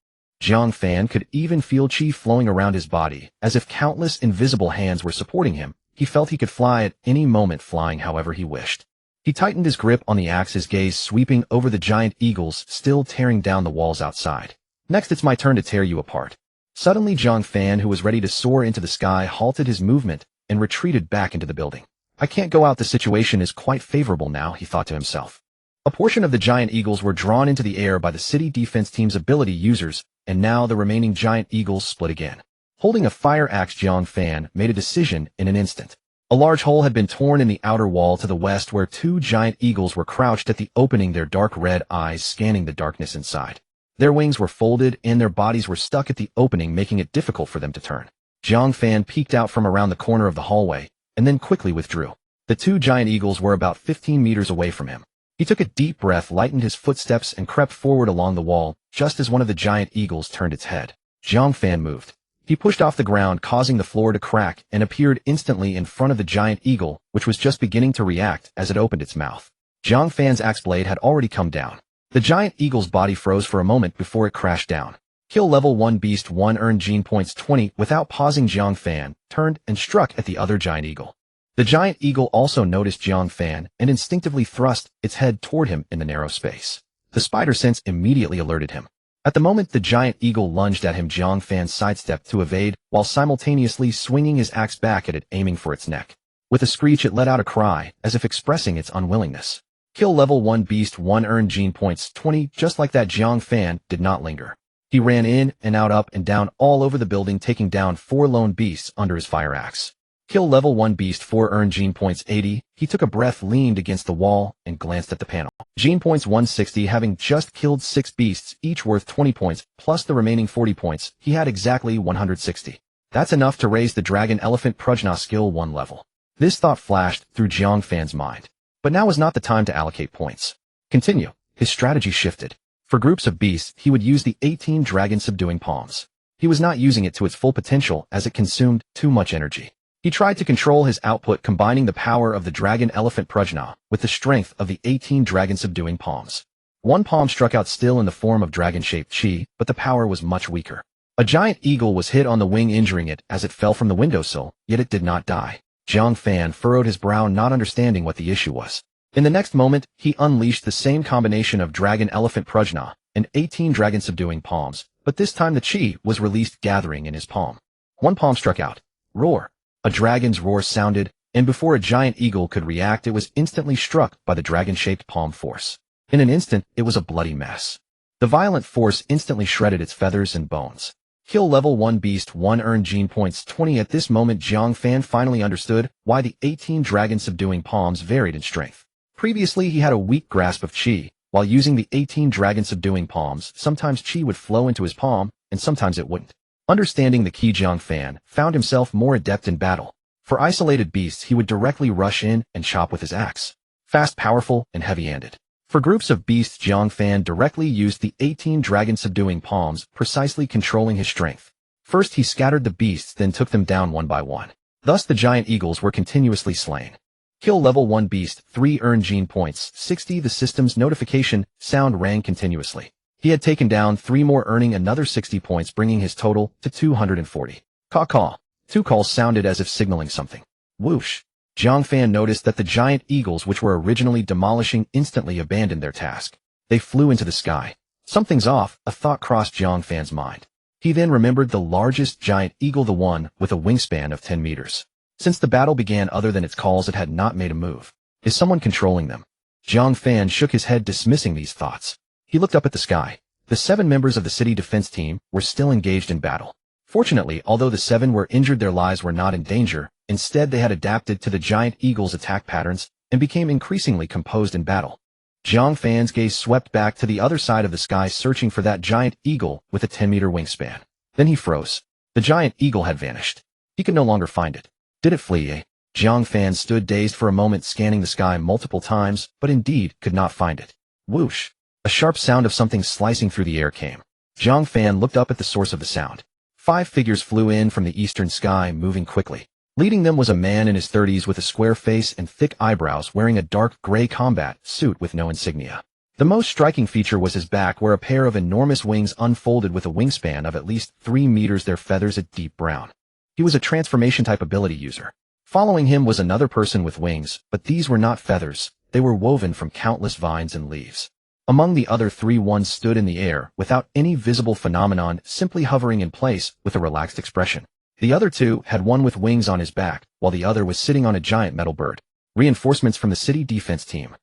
Jiang Fan could even feel chi flowing around his body, as if countless invisible hands were supporting him. He felt he could fly at any moment, flying however he wished. He tightened his grip on the axe, his gaze sweeping over the giant eagles still tearing down the walls outside. Next, it's my turn to tear you apart. Suddenly, Jiang Fan, who was ready to soar into the sky, halted his movement and retreated back into the building. I can't go out. The situation is quite favorable now, he thought to himself. A portion of the giant eagles were drawn into the air by the city defense team's ability users, and now the remaining giant eagles split again. Holding a fire axe, Jiang Fan made a decision in an instant. A large hole had been torn in the outer wall to the west, where 2 giant eagles were crouched at the opening, their dark red eyes scanning the darkness inside. Their wings were folded and their bodies were stuck at the opening, making it difficult for them to turn. Jiang Fan peeked out from around the corner of the hallway and then quickly withdrew. The 2 giant eagles were about 15 meters away from him. He took a deep breath, lightened his footsteps, and crept forward along the wall, just as one of the giant eagles turned its head. Jiang Fan moved. He pushed off the ground, causing the floor to crack, and appeared instantly in front of the giant eagle, which was just beginning to react as it opened its mouth. Jiang Fan's axe blade had already come down. The giant eagle's body froze for a moment before it crashed down. Kill level 1 beast 1 earn gene points 20 without pausing. Jiang Fan turned and struck at the other giant eagle. The giant eagle also noticed Jiang Fan and instinctively thrust its head toward him in the narrow space. The spider sense immediately alerted him. At the moment the giant eagle lunged at him, Jiang Fan sidestepped to evade while simultaneously swinging his axe back at it, aiming for its neck. With a screech it let out a cry, as if expressing its unwillingness. Kill level 1 beast 1 earn gene points 20. Just like that, Jiang Fan did not linger. He ran in and out, up and down all over the building, taking down 4 lone beasts under his fire axe. Kill level 1 beast 4 earn gene points 80. He took a breath, leaned against the wall, and glanced at the panel. Gene points 160. Having just killed 6 beasts, each worth 20 points, plus the remaining 40 points, he had exactly 160. That's enough to raise the dragon elephant Prajna skill 1 level. This thought flashed through Jiang Fan's mind. But now was not the time to allocate points. Continue. His strategy shifted. For groups of beasts, he would use the 18 dragon subduing palms. He was not using it to its full potential as it consumed too much energy. He tried to control his output, combining the power of the dragon elephant Prajna with the strength of the 18 dragon subduing palms. One palm struck out still in the form of dragon-shaped chi, but the power was much weaker. A giant eagle was hit on the wing, injuring it as it fell from the windowsill, yet it did not die. Jiang Fan furrowed his brow, not understanding what the issue was. In the next moment, he unleashed the same combination of dragon elephant Prajna and 18 dragon subduing palms, but this time the chi was released, gathering in his palm. One palm struck out. Roar. A dragon's roar sounded, and before a giant eagle could react, it was instantly struck by the dragon-shaped palm force. In an instant, it was a bloody mess. The violent force instantly shredded its feathers and bones. Kill level 1 beast 1 earn gene points 20. At this moment, Jiang Fan finally understood why the 18 dragon subduing palms varied in strength. Previously, he had a weak grasp of chi. While using the 18 dragon subduing palms, sometimes chi would flow into his palm, and sometimes it wouldn't. Understanding the key, Jiang Fan found himself more adept in battle. For isolated beasts, he would directly rush in and chop with his axe. Fast, powerful, and heavy-handed. For groups of beasts, Jiang Fan directly used the 18 dragon subduing palms, precisely controlling his strength. First he scattered the beasts, then took them down one by one. Thus the giant eagles were continuously slain. Kill level 1 beast 3 earn gene points 60. The system's notification sound rang continuously. He had taken down 3 more, earning another 60 points, bringing his total to 240. Caw-caw. 2 calls sounded as if signaling something. Whoosh. Jiang Fan noticed that the giant eagles, which were originally demolishing, instantly abandoned their task. They flew into the sky. Something's off, a thought crossed Jiang Fan's mind. He then remembered the largest giant eagle, the one with a wingspan of 10 meters. Since the battle began, other than its calls, it had not made a move. Is someone controlling them? Jiang Fan shook his head, dismissing these thoughts. He looked up at the sky. The 7 members of the city defense team were still engaged in battle. Fortunately, although the 7 were injured, their lives were not in danger. Instead, they had adapted to the giant eagle's attack patterns and became increasingly composed in battle. Jiang Fan's gaze swept back to the other side of the sky, searching for that giant eagle with a 10-meter wingspan. Then he froze. The giant eagle had vanished. He could no longer find it. Did it flee? Jiang Fan stood dazed for a moment, scanning the sky multiple times, but indeed could not find it. Whoosh! A sharp sound of something slicing through the air came. Jiang Fan looked up at the source of the sound. 5 figures flew in from the eastern sky, moving quickly. Leading them was a man in his 30s with a square face and thick eyebrows, wearing a dark gray combat suit with no insignia. The most striking feature was his back, where a pair of enormous wings unfolded with a wingspan of at least 3 meters, their feathers a deep brown. He was a transformation-type ability user. Following him was another person with wings, but these were not feathers. They were woven from countless vines and leaves. Among the other 3, one stood in the air without any visible phenomenon, simply hovering in place with a relaxed expression. The other 2 had one with wings on his back, while the other was sitting on a giant metal bird. Reinforcements from the city defense team.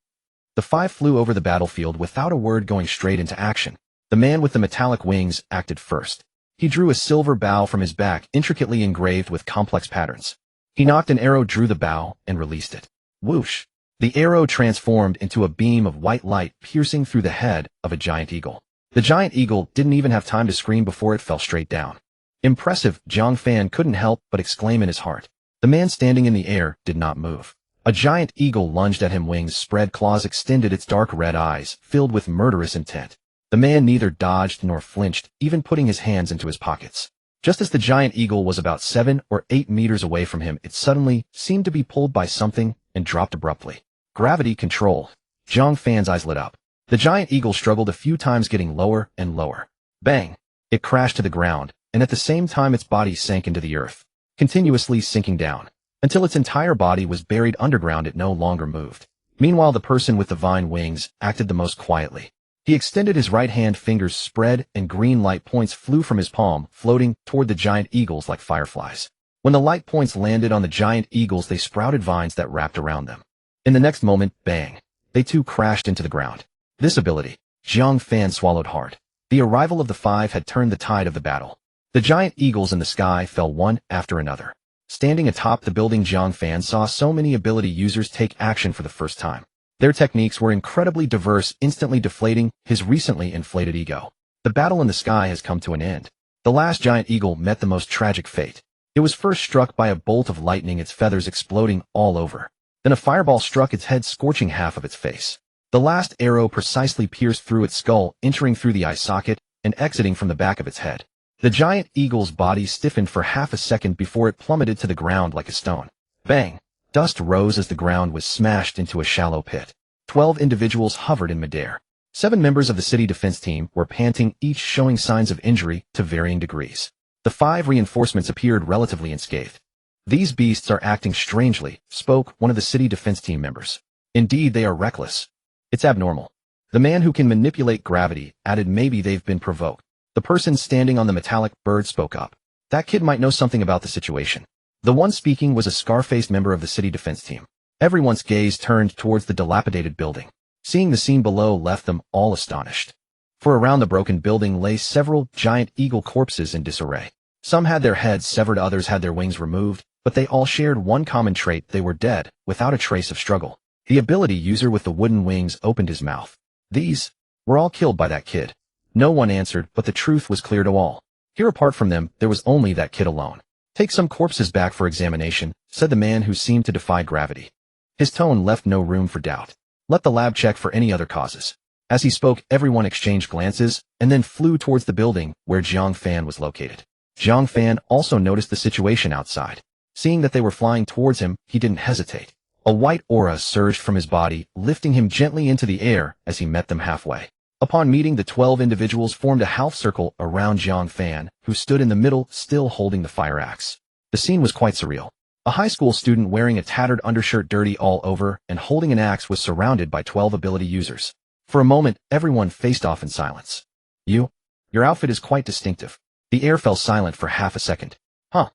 The 5 flew over the battlefield without a word, going straight into action. The man with the metallic wings acted first. He drew a silver bow from his back, intricately engraved with complex patterns. He knocked an arrow, drew the bow, and released it. Whoosh! The arrow transformed into a beam of white light, piercing through the head of a giant eagle. The giant eagle didn't even have time to scream before it fell straight down. Impressive, Jiang Fan couldn't help but exclaim in his heart. The man standing in the air did not move. A giant eagle lunged at him, wings spread, claws extended, its dark red eyes filled with murderous intent. The man neither dodged nor flinched, even putting his hands into his pockets. Just as the giant eagle was about 7 or 8 meters away from him, it suddenly seemed to be pulled by something and dropped abruptly. Gravity control. Jiang Fan's eyes lit up. The giant eagle struggled a few times, getting lower and lower. Bang! It crashed to the ground, and at the same time its body sank into the earth, continuously sinking down. Until its entire body was buried underground, it no longer moved. Meanwhile, the person with the vine wings acted the most quietly. He extended his right hand, fingers spread, and green light points flew from his palm, floating toward the giant eagles like fireflies. When the light points landed on the giant eagles, they sprouted vines that wrapped around them. In the next moment, bang! They too crashed into the ground. This ability, Jiang Fan swallowed hard. The arrival of the five had turned the tide of the battle. The giant eagles in the sky fell one after another. Standing atop the building, Jiang Fan saw so many ability users take action for the first time. Their techniques were incredibly diverse, instantly deflating his recently inflated ego. The battle in the sky has come to an end. The last giant eagle met the most tragic fate. It was first struck by a bolt of lightning, its feathers exploding all over. Then a fireball struck its head, scorching half of its face. The last arrow precisely pierced through its skull, entering through the eye socket and exiting from the back of its head. The giant eagle's body stiffened for half a second before it plummeted to the ground like a stone. Bang! Dust rose as the ground was smashed into a shallow pit. 12 individuals hovered in midair. 7 members of the city defense team were panting, each showing signs of injury to varying degrees. The 5 reinforcements appeared relatively unscathed. "These beasts are acting strangely," spoke one of the city defense team members. "Indeed, they are reckless. It's abnormal." The man who can manipulate gravity added, "Maybe they've been provoked." The person standing on the metallic bird spoke up. "That kid might know something about the situation." The one speaking was a scar-faced member of the city defense team. Everyone's gaze turned towards the dilapidated building. Seeing the scene below left them all astonished. For around the broken building lay several giant eagle corpses in disarray. Some had their heads severed, others had their wings removed, but they all shared one common trait: they were dead, without a trace of struggle. The ability user with the wooden wings opened his mouth. "These were all killed by that kid." No one answered, but the truth was clear to all. Here, apart from them, there was only that kid alone. "Take some corpses back for examination," said the man who seemed to defy gravity. His tone left no room for doubt. "Let the lab check for any other causes." As he spoke, everyone exchanged glances, and then flew towards the building where Jiang Fan was located. Jiang Fan also noticed the situation outside. Seeing that they were flying towards him, he didn't hesitate. A white aura surged from his body, lifting him gently into the air as he met them halfway. Upon meeting, the 12 individuals formed a half circle around Jiang Fan, who stood in the middle, still holding the fire axe. The scene was quite surreal. A high school student wearing a tattered undershirt, dirty all over, and holding an axe was surrounded by 12 ability users. For a moment, everyone faced off in silence. Your outfit is quite distinctive." The air fell silent for half a second. Huh.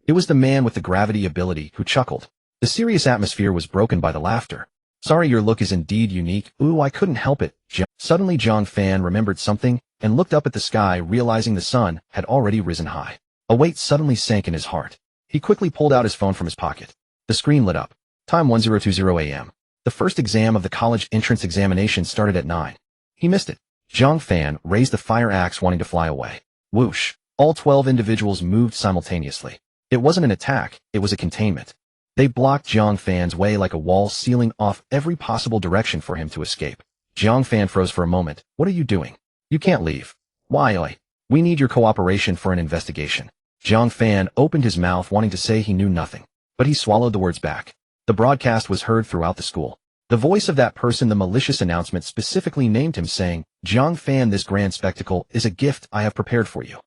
It was the man with the gravity ability who chuckled. The serious atmosphere was broken by the laughter. "Sorry, your look is indeed unique." "Ooh, I couldn't help it." Suddenly Jiang Fan remembered something and looked up at the sky, realizing the sun had already risen high. A weight suddenly sank in his heart. He quickly pulled out his phone from his pocket. The screen lit up. Time 10:20 a.m. The first exam of the college entrance examination started at 9. He missed it. Jiang Fan raised the fire axe, wanting to fly away. Whoosh! All 12 individuals moved simultaneously. It wasn't an attack, it was a containment. They blocked Jiang Fan's way like a wall, sealing off every possible direction for him to escape. Jiang Fan froze for a moment. "What are you doing? You can't leave." "Why? We need your cooperation for an investigation." Jiang Fan opened his mouth, wanting to say he knew nothing, but he swallowed the words back. The broadcast was heard throughout the school. The voice of that person, the malicious announcement, specifically named him, saying, "Jiang Fan, this grand spectacle is a gift I have prepared for you."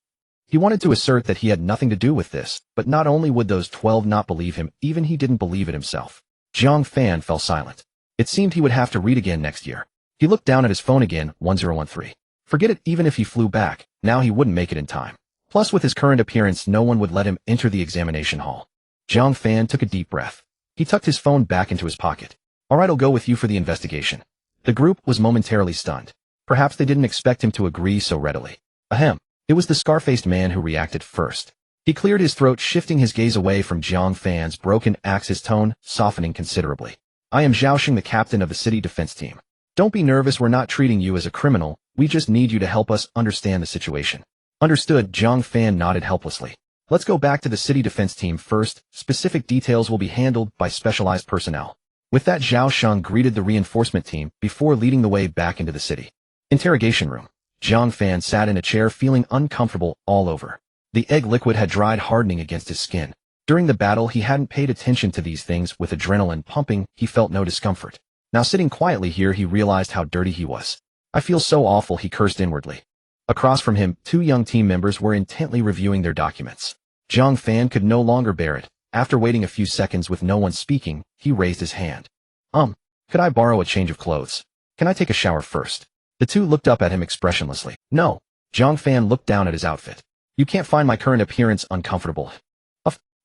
He wanted to assert that he had nothing to do with this, but not only would those 12 not believe him, even he didn't believe it himself. Jiang Fan fell silent. It seemed he would have to read again next year. He looked down at his phone again. 1013. Forget it, even if he flew back, now he wouldn't make it in time. Plus, with his current appearance, no one would let him enter the examination hall. Jiang Fan took a deep breath. He tucked his phone back into his pocket. "All right, I'll go with you for the investigation." The group was momentarily stunned. Perhaps they didn't expect him to agree so readily. Ahem. It was the scar-faced man who reacted first. He cleared his throat, shifting his gaze away from Jiang Fan's broken axe, his tone softening considerably. "I am Xiaoshan, the captain of the city defense team. Don't be nervous, we're not treating you as a criminal, we just need you to help us understand the situation." "Understood." Jiang Fan nodded helplessly. "Let's go back to the city defense team first. Specific details will be handled by specialized personnel." With that, Xiaoshan greeted the reinforcement team before leading the way back into the city. Interrogation room. Jiang Fan sat in a chair, feeling uncomfortable all over. The egg liquid had dried, hardening against his skin. During the battle, he hadn't paid attention to these things. With adrenaline pumping, he felt no discomfort. Now sitting quietly here, he realized how dirty he was. "I feel so awful," he cursed inwardly. Across from him, two young team members were intently reviewing their documents. Jiang Fan could no longer bear it. After waiting a few seconds with no one speaking, he raised his hand. Could I borrow a change of clothes? Can I take a shower first? The two looked up at him expressionlessly. No. Jiang Fan looked down at his outfit. You can't find my current appearance uncomfortable.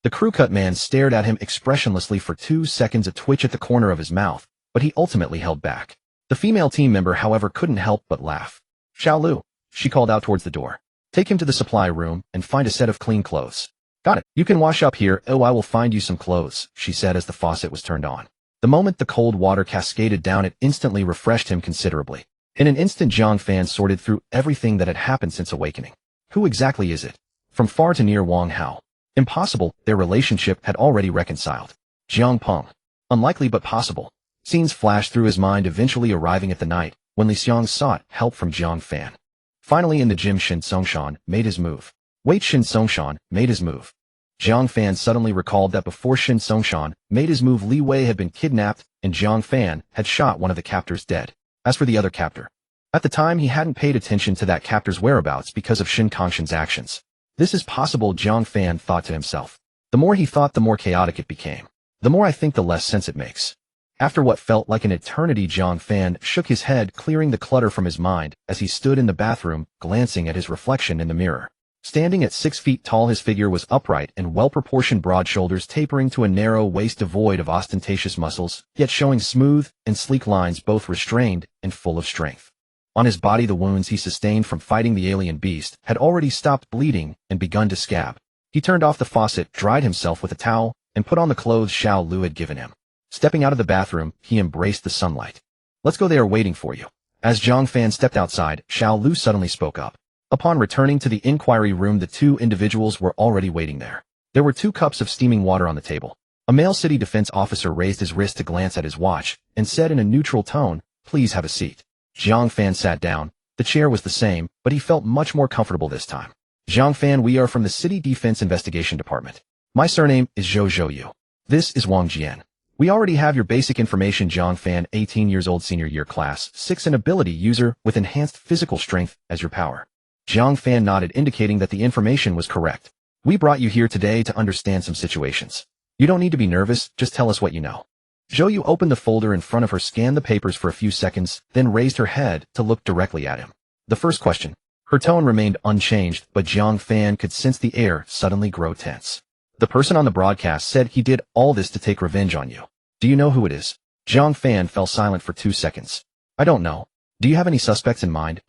The crew-cut man stared at him expressionlessly for 2 seconds, a twitch at the corner of his mouth, but he ultimately held back. The female team member, however, couldn't help but laugh. Xiao Lu, she called out towards the door. Take him to the supply room and find a set of clean clothes. Got it. You can wash up here. Oh, I will find you some clothes, she said as the faucet was turned on. The moment the cold water cascaded down, it instantly refreshed him considerably. In an instant, Jiang Fan sorted through everything that had happened since awakening. Who exactly is it? From far to near Wang Hao. Impossible, their relationship had already reconciled. Jiang Peng. Unlikely but possible. Scenes flashed through his mind, eventually arriving at the night when Li Xiang sought help from Jiang Fan. Finally in the gym, Xiaoshan made his move. Wait, Xiaoshan made his move. Jiang Fan suddenly recalled that before Xiaoshan made his move, Li Wei had been kidnapped and Jiang Fan had shot one of the captors dead. As for the other captor, at the time he hadn't paid attention to that captor's whereabouts because of Shin Kongshan's actions. This is possible, Jiang Fan thought to himself. The more he thought, the more chaotic it became. The more I think, the less sense it makes. After what felt like an eternity, Jiang Fan shook his head, clearing the clutter from his mind as he stood in the bathroom, glancing at his reflection in the mirror. Standing at 6 feet tall, his figure was upright and well-proportioned, broad shoulders tapering to a narrow waist devoid of ostentatious muscles, yet showing smooth and sleek lines, both restrained and full of strength. On his body, the wounds he sustained from fighting the alien beast had already stopped bleeding and begun to scab. He turned off the faucet, dried himself with a towel, and put on the clothes Xiao Lu had given him. Stepping out of the bathroom, he embraced the sunlight. Let's go, they are waiting for you. As Jiang Fan stepped outside, Xiao Lu suddenly spoke up. Upon returning to the inquiry room, the two individuals were already waiting there. There were 2 cups of steaming water on the table. A male city defense officer raised his wrist to glance at his watch and said in a neutral tone, "Please have a seat." Jiang Fan sat down. The chair was the same, but he felt much more comfortable this time. Jiang Fan, we are from the City Defense Investigation Department. My surname is Zhou Yu. This is Wang Jian. We already have your basic information. Jiang Fan, 18 years old, senior year, class 6, an ability user with enhanced physical strength as your power. Jiang Fan nodded, indicating that the information was correct. We brought you here today to understand some situations. You don't need to be nervous, just tell us what you know. Zhou Yu opened the folder in front of her, scanned the papers for a few seconds, then raised her head to look directly at him. The first question. Her tone remained unchanged, but Jiang Fan could sense the air suddenly grow tense. The person on the broadcast said he did all this to take revenge on you. Do you know who it is? Jiang Fan fell silent for 2 seconds. I don't know. Do you have any suspects in mind?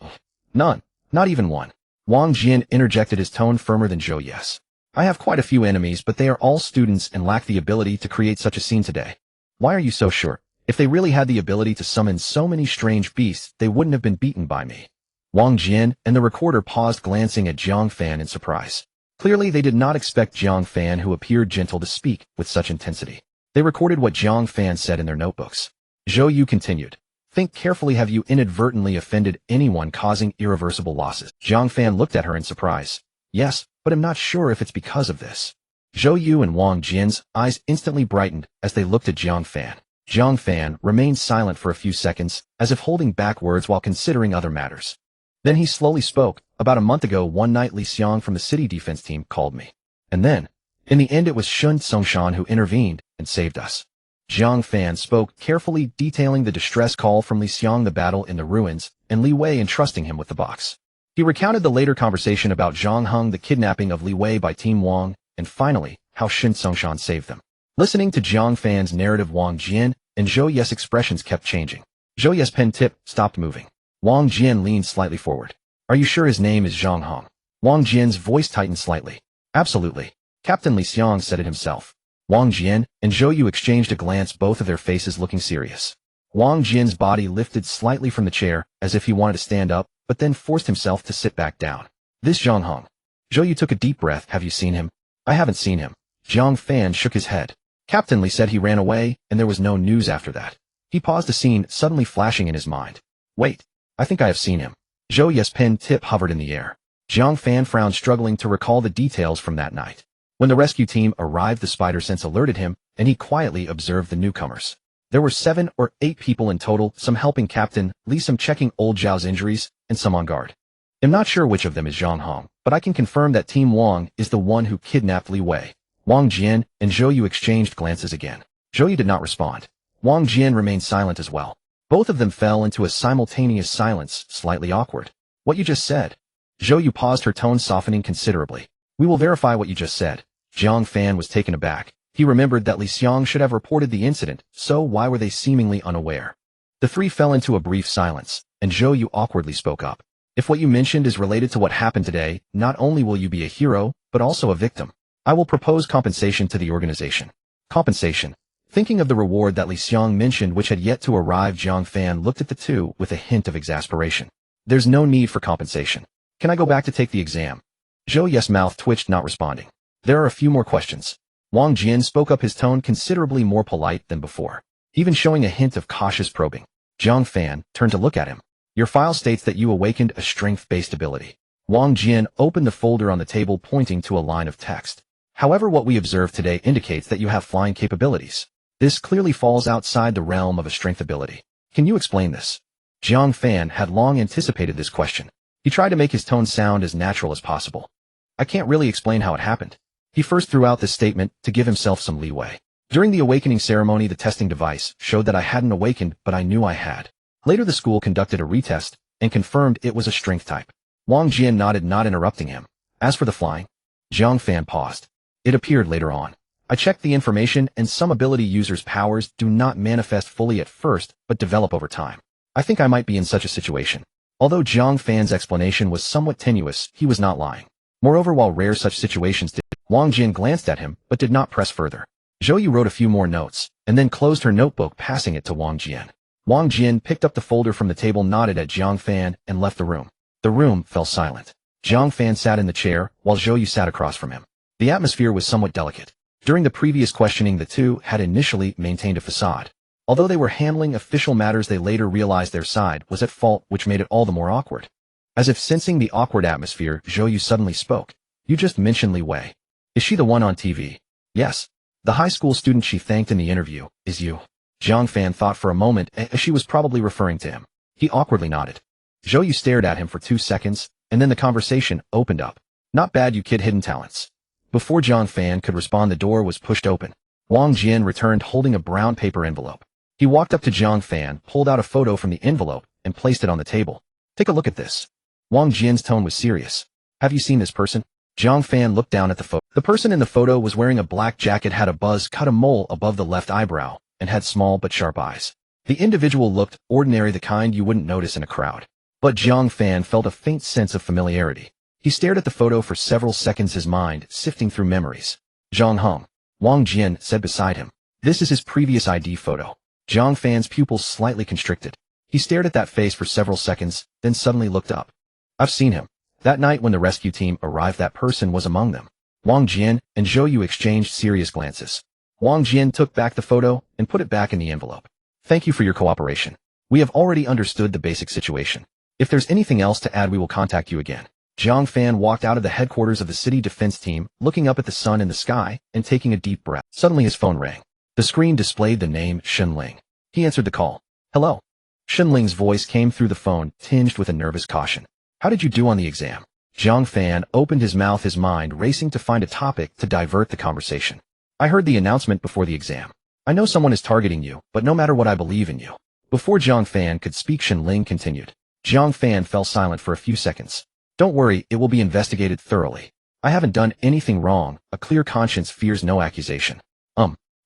None. Not even one. Wang Jian interjected, his tone firmer than Zhou. Yes. I have quite a few enemies, but they are all students and lack the ability to create such a scene today. Why are you so sure? If they really had the ability to summon so many strange beasts, they wouldn't have been beaten by me. Wang Jian and the recorder paused, glancing at Jiang Fan in surprise. Clearly they did not expect Jiang Fan, who appeared gentle, to speak with such intensity. They recorded what Jiang Fan said in their notebooks. Zhou Yu continued. Think carefully. Have you inadvertently offended anyone, causing irreversible losses? Jiang Fan looked at her in surprise. Yes, but I'm not sure if it's because of this. Zhou Yu and Wang Jian's eyes instantly brightened as they looked at Jiang Fan. Jiang Fan remained silent for a few seconds, as if holding back words while considering other matters. Then he slowly spoke. About a month ago, one night, Li Xiang from the city defense team called me. And then, in the end, it was Xiaoshan who intervened and saved us. Jiang Fan spoke, carefully detailing the distress call from Li Xiang, the battle in the ruins, and Li Wei entrusting him with the box. He recounted the later conversation about Zhang Heng, the kidnapping of Li Wei by Team Wang, and finally, how Xiaoshan saved them. Listening to Jiang Fan's narrative, Wang Jian and Zhou Yu's expressions kept changing. Zhou Yu's pen tip stopped moving. Wang Jian leaned slightly forward. Are you sure his name is Zhang Heng? Wang Jian's voice tightened slightly. Absolutely. Captain Li Xiang said it himself. Wang Jian and Zhou Yu exchanged a glance, both of their faces looking serious. Wang Jian's body lifted slightly from the chair, as if he wanted to stand up, but then forced himself to sit back down. This Zhang Heng. Zhou Yu took a deep breath. Have you seen him? I haven't seen him. Jiang Fan shook his head. Captain Li said he ran away, and there was no news after that. He paused, a scene suddenly flashing in his mind. Wait, I think I have seen him. Zhou Yu's pen tip hovered in the air. Jiang Fan frowned, struggling to recall the details from that night. When the rescue team arrived, the spider sense alerted him, and he quietly observed the newcomers. There were 7 or 8 people in total, some helping Captain Li, some checking old Zhao's injuries, and some on guard. I'm not sure which of them is Zhang Hong, but I can confirm that Team Wang is the one who kidnapped Li Wei. Wang Jian and Zhou Yu exchanged glances again. Zhou Yu did not respond. Wang Jian remained silent as well. Both of them fell into a simultaneous silence, slightly awkward. What you just said? Zhou Yu paused, her tone softening considerably. We will verify what you just said. Jiang Fan was taken aback. He remembered that Li Xiang should have reported the incident, so why were they seemingly unaware? The three fell into a brief silence, and Zhou Yu awkwardly spoke up. If what you mentioned is related to what happened today, not only will you be a hero, but also a victim. I will propose compensation to the organization. Compensation. Thinking of the reward that Li Xiang mentioned which had yet to arrive, Jiang Fan looked at the two with a hint of exasperation. There's no need for compensation. Can I go back to take the exam? Zhou Yu's mouth twitched, not responding. There are a few more questions. Wang Jian spoke up, his tone considerably more polite than before, even showing a hint of cautious probing. Jiang Fan turned to look at him. Your file states that you awakened a strength-based ability. Wang Jian opened the folder on the table, pointing to a line of text. However, what we observed today indicates that you have flying capabilities. This clearly falls outside the realm of a strength ability. Can you explain this? Jiang Fan had long anticipated this question. He tried to make his tone sound as natural as possible. I can't really explain how it happened. He first threw out this statement to give himself some leeway. During the awakening ceremony, the testing device showed that I hadn't awakened, but I knew I had. Later, the school conducted a retest and confirmed it was a strength type. Wang Jian nodded, not interrupting him. As for the flying, Jiang Fan paused. It appeared later on. I checked the information, and some ability users' powers do not manifest fully at first, but develop over time. I think I might be in such a situation. Although Jiang Fan's explanation was somewhat tenuous, he was not lying. Moreover, while rare such situations did, Wang Jian glanced at him, but did not press further. Zhou Yu wrote a few more notes, and then closed her notebook, passing it to Wang Jian. Wang Jian picked up the folder from the table, nodded at Jiang Fan, and left the room. The room fell silent. Jiang Fan sat in the chair, while Zhou Yu sat across from him. The atmosphere was somewhat delicate. During the previous questioning, the two had initially maintained a facade. Although they were handling official matters, they later realized their side was at fault, which made it all the more awkward. As if sensing the awkward atmosphere, Zhou Yu suddenly spoke. You just mentioned Li Wei. Is she the one on TV? Yes. The high school student she thanked in the interview is you. Jiang Fan thought for a moment, as she was probably referring to him. He awkwardly nodded. Zhou Yu stared at him for 2 seconds, and then the conversation opened up. Not bad, you kid, hidden talents. Before Jiang Fan could respond, the door was pushed open. Wang Jian returned holding a brown paper envelope. He walked up to Jiang Fan, pulled out a photo from the envelope, and placed it on the table. Take a look at this. Wang Jian's tone was serious. Have you seen this person? Jiang Fan looked down at the photo. The person in the photo was wearing a black jacket, had a buzz-cut mole above the left eyebrow, and had small but sharp eyes. The individual looked ordinary, the kind you wouldn't notice in a crowd. But Jiang Fan felt a faint sense of familiarity. He stared at the photo for several seconds, his mind sifting through memories. Zhang Hong. Wang Jian said beside him. This is his previous ID photo. Jiang Fan's pupils slightly constricted. He stared at that face for several seconds, then suddenly looked up. I've seen him. That night when the rescue team arrived, that person was among them. Wang Jian and Zhou Yu exchanged serious glances. Wang Jian took back the photo and put it back in the envelope. Thank you for your cooperation. We have already understood the basic situation. If there's anything else to add, we will contact you again. Jiang Fan walked out of the headquarters of the city defense team, looking up at the sun in the sky and taking a deep breath. Suddenly his phone rang. The screen displayed the name Shenling. He answered the call. Hello. Shenling's voice came through the phone, tinged with a nervous caution. How did you do on the exam? Jiang Fan opened his mouth, his mind racing to find a topic to divert the conversation. I heard the announcement before the exam. I know someone is targeting you, but no matter what, I believe in you. Before Jiang Fan could speak, Shenling continued. Jiang Fan fell silent for a few seconds. Don't worry, it will be investigated thoroughly. I haven't done anything wrong. A clear conscience fears no accusation.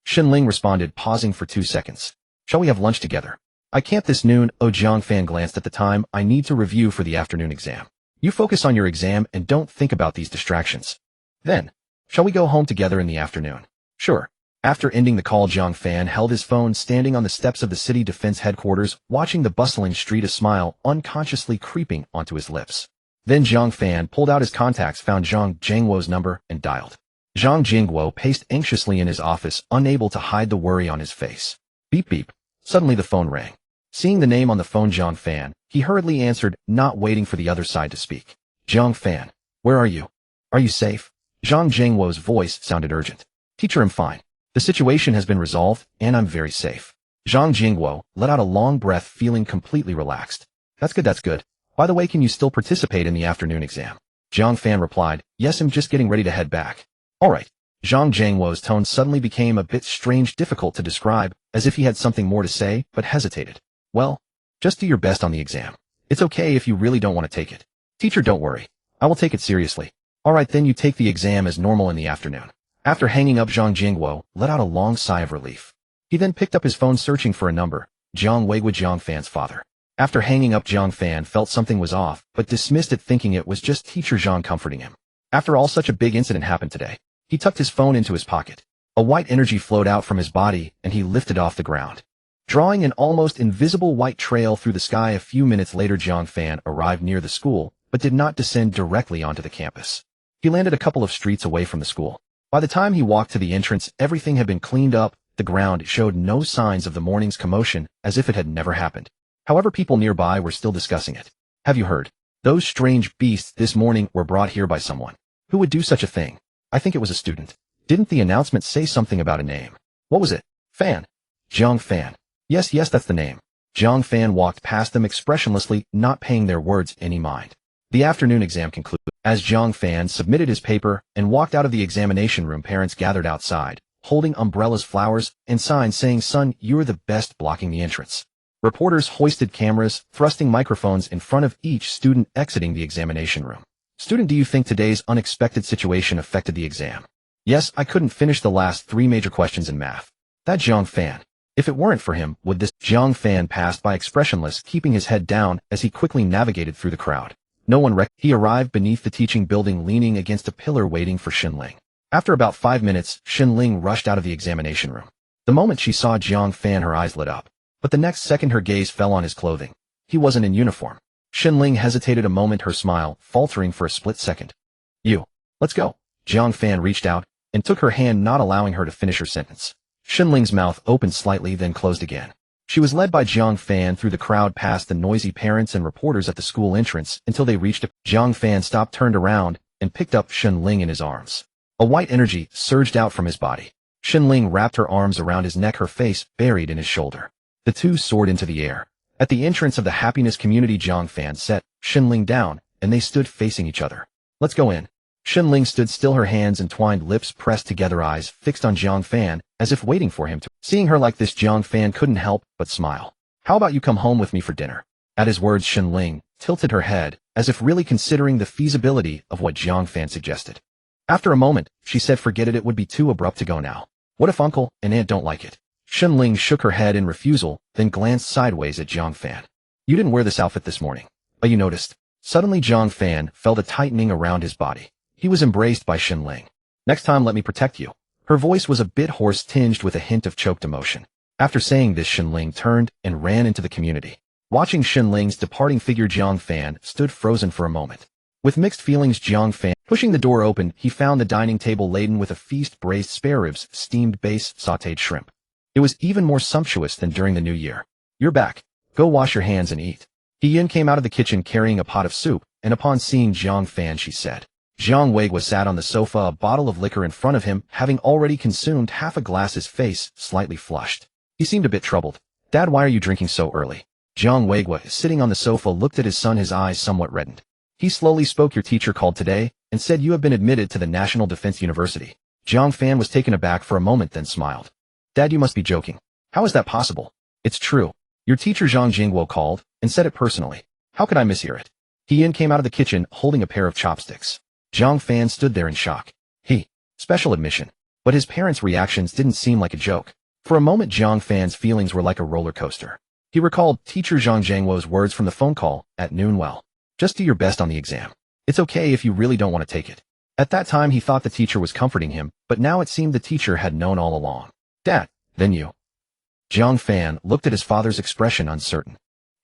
Shenling responded, pausing for 2 seconds. Shall we have lunch together? I can't this noon. Oh, Jiang Fan glanced at the time. I need to review for the afternoon exam. You focus on your exam and don't think about these distractions. Then, shall we go home together in the afternoon? Sure. After ending the call, Jiang Fan held his phone, standing on the steps of the city defense headquarters, watching the bustling street, a smile unconsciously creeping onto his lips. Then Jiang Fan pulled out his contacts, found Zhang Jingwo's number, and dialed. Zhang Jingwo paced anxiously in his office, unable to hide the worry on his face. Beep beep. Suddenly the phone rang. Seeing the name on the phone, Jiang Fan, he hurriedly answered, not waiting for the other side to speak. Jiang Fan, where are you? Are you safe? Zhang Jingwo's voice sounded urgent. Teacher, I'm fine. The situation has been resolved, and I'm very safe. Zhang Jingwo let out a long breath, feeling completely relaxed. That's good, that's good. By the way, can you still participate in the afternoon exam? Jiang Fan replied, yes, I'm just getting ready to head back. Alright. Zhang Jiangwo's tone suddenly became a bit strange, difficult to describe, as if he had something more to say, but hesitated. Well, just do your best on the exam. It's okay if you really don't want to take it. Teacher, don't worry. I will take it seriously. Alright, then you take the exam as normal in the afternoon. After hanging up, Zhang Jiangwo let out a long sigh of relief. He then picked up his phone searching for a number. Jiang Weigua, Jiang Fan's father. After hanging up, Jiang Fan felt something was off, but dismissed it, thinking it was just teacher Zhang comforting him. After all, such a big incident happened today. He tucked his phone into his pocket. A white energy flowed out from his body, and he lifted off the ground, drawing an almost invisible white trail through the sky. A few minutes later, Jiang Fan arrived near the school, but did not descend directly onto the campus. He landed a couple of streets away from the school. By the time he walked to the entrance, everything had been cleaned up. The ground showed no signs of the morning's commotion, as if it had never happened. However, people nearby were still discussing it. Have you heard? Those strange beasts this morning were brought here by someone. Who would do such a thing? I think it was a student. Didn't the announcement say something about a name? What was it? Fan. Jiang Fan. Yes, that's the name. Jiang Fan walked past them expressionlessly, not paying their words any mind. The afternoon exam concluded. As Jiang Fan submitted his paper and walked out of the examination room, parents gathered outside, holding umbrellas, flowers, and signs saying, "Son, you're the best," blocking the entrance. Reporters hoisted cameras, thrusting microphones in front of each student exiting the examination room. Student, do you think today's unexpected situation affected the exam? Yes, I couldn't finish the last 3 major questions in math. That Jiang Fan. If it weren't for him, would this? Jiang Fan passed by expressionless, keeping his head down as he quickly navigated through the crowd. No one He arrived beneath the teaching building, leaning against a pillar, waiting for Xinling. After about 5 minutes, Xinling rushed out of the examination room. The moment she saw Jiang Fan, her eyes lit up. But the next second, her gaze fell on his clothing. He wasn't in uniform. Xinling hesitated a moment, her smile faltering for a split second. Let's go. Jiang Fan reached out and took her hand, not allowing her to finish her sentence. Xinling's mouth opened slightly, then closed again. She was led by Jiang Fan through the crowd, past the noisy parents and reporters at the school entrance, until they reached it. Jiang Fan stopped, turned around, and picked up Xinling in his arms. A white energy surged out from his body. Xinling wrapped her arms around his neck, her face buried in his shoulder. The two soared into the air. At the entrance of the happiness community, Jiang Fan set Xinling down, and they stood facing each other. Let's go in. Xinling stood still, her hands entwined, lips pressed together, eyes fixed on Jiang Fan, as if waiting for him to. Seeing her like this, Jiang Fan couldn't help but smile. How about you come home with me for dinner? At his words, Xinling tilted her head, as if really considering the feasibility of what Jiang Fan suggested. After a moment, she said, forget it, it would be too abrupt to go now. What if uncle and aunt don't like it? Xinling shook her head in refusal, then glanced sideways at Jiang Fan. You didn't wear this outfit this morning, but you noticed. Suddenly Jiang Fan felt a tightening around his body. He was embraced by Xinling. Next time, let me protect you. Her voice was a bit hoarse, tinged with a hint of choked emotion. After saying this, Xinling turned and ran into the community. Watching Xinling's departing figure, Jiang Fan stood frozen for a moment. With mixed feelings, Jiang Fan, pushing the door open, he found the dining table laden with a feast: braised spare ribs, steamed bass, sautéed shrimp. It was even more sumptuous than during the New Year. You're back. Go wash your hands and eat. Yin came out of the kitchen carrying a pot of soup, and upon seeing Jiang Fan, she said. Jiang Weigua sat on the sofa, a bottle of liquor in front of him, having already consumed half a glass, his face slightly flushed. He seemed a bit troubled. Dad, why are you drinking so early? Jiang Weigua, sitting on the sofa, looked at his son, his eyes somewhat reddened. He slowly spoke. Your teacher called today and said you have been admitted to the National Defense University. Jiang Fan was taken aback for a moment, then smiled. Dad, you must be joking. How is that possible? It's true. Your teacher Zhang Jingguo called and said it personally. How could I mishear it? Yin came out of the kitchen holding a pair of chopsticks. Jiang Fan stood there in shock. Special admission. But his parents' reactions didn't seem like a joke. For a moment, Jiang Fan's feelings were like a roller coaster. He recalled teacher Zhang Jiangguo's words from the phone call at noon. Well, just do your best on the exam. It's okay if you really don't want to take it. At that time, he thought the teacher was comforting him, but now it seemed the teacher had known all along. Dad, then you. Jiang Fan looked at his father's expression, uncertain.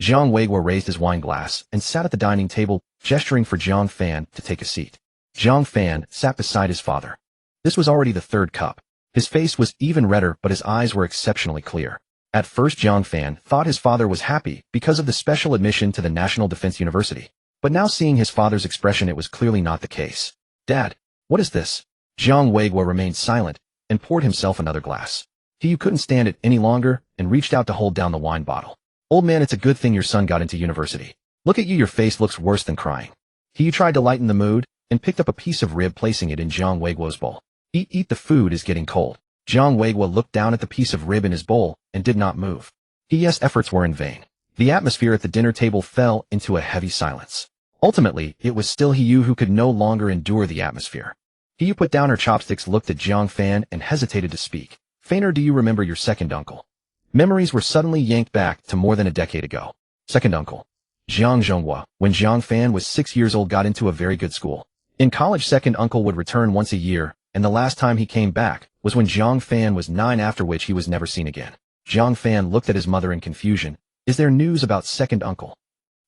Jiang Weigua raised his wine glass and sat at the dining table, gesturing for Jiang Fan to take a seat. Jiang Fan sat beside his father. This was already the third cup. His face was even redder, but his eyes were exceptionally clear. At first, Jiang Fan thought his father was happy because of the special admission to the National Defense University. But now, seeing his father's expression, it was clearly not the case. Dad, what is this? Jiang Weigua remained silent and poured himself another glass. He couldn't stand it any longer and reached out to hold down the wine bottle. Old man, it's a good thing your son got into university. Look at you, your face looks worse than crying. He tried to lighten the mood and picked up a piece of rib, placing it in Jiang Weiguo's bowl. Eat, the food is getting cold. Jiang Weiguo looked down at the piece of rib in his bowl and did not move. His efforts were in vain. The atmosphere at the dinner table fell into a heavy silence. Ultimately, it was still Hiyu who could no longer endure the atmosphere. Hiyu put down her chopsticks, looked at Jiang Fan, and hesitated to speak. Fainer, do you remember your second uncle? Memories were suddenly yanked back to more than a decade ago. Second uncle. Jiang Zhonghua, when Jiang Fan was 6 years old, got into a very good school. In college, second uncle would return once a year, and the last time he came back was when Jiang Fan was 9, after which he was never seen again. Jiang Fan looked at his mother in confusion. Is there news about second uncle?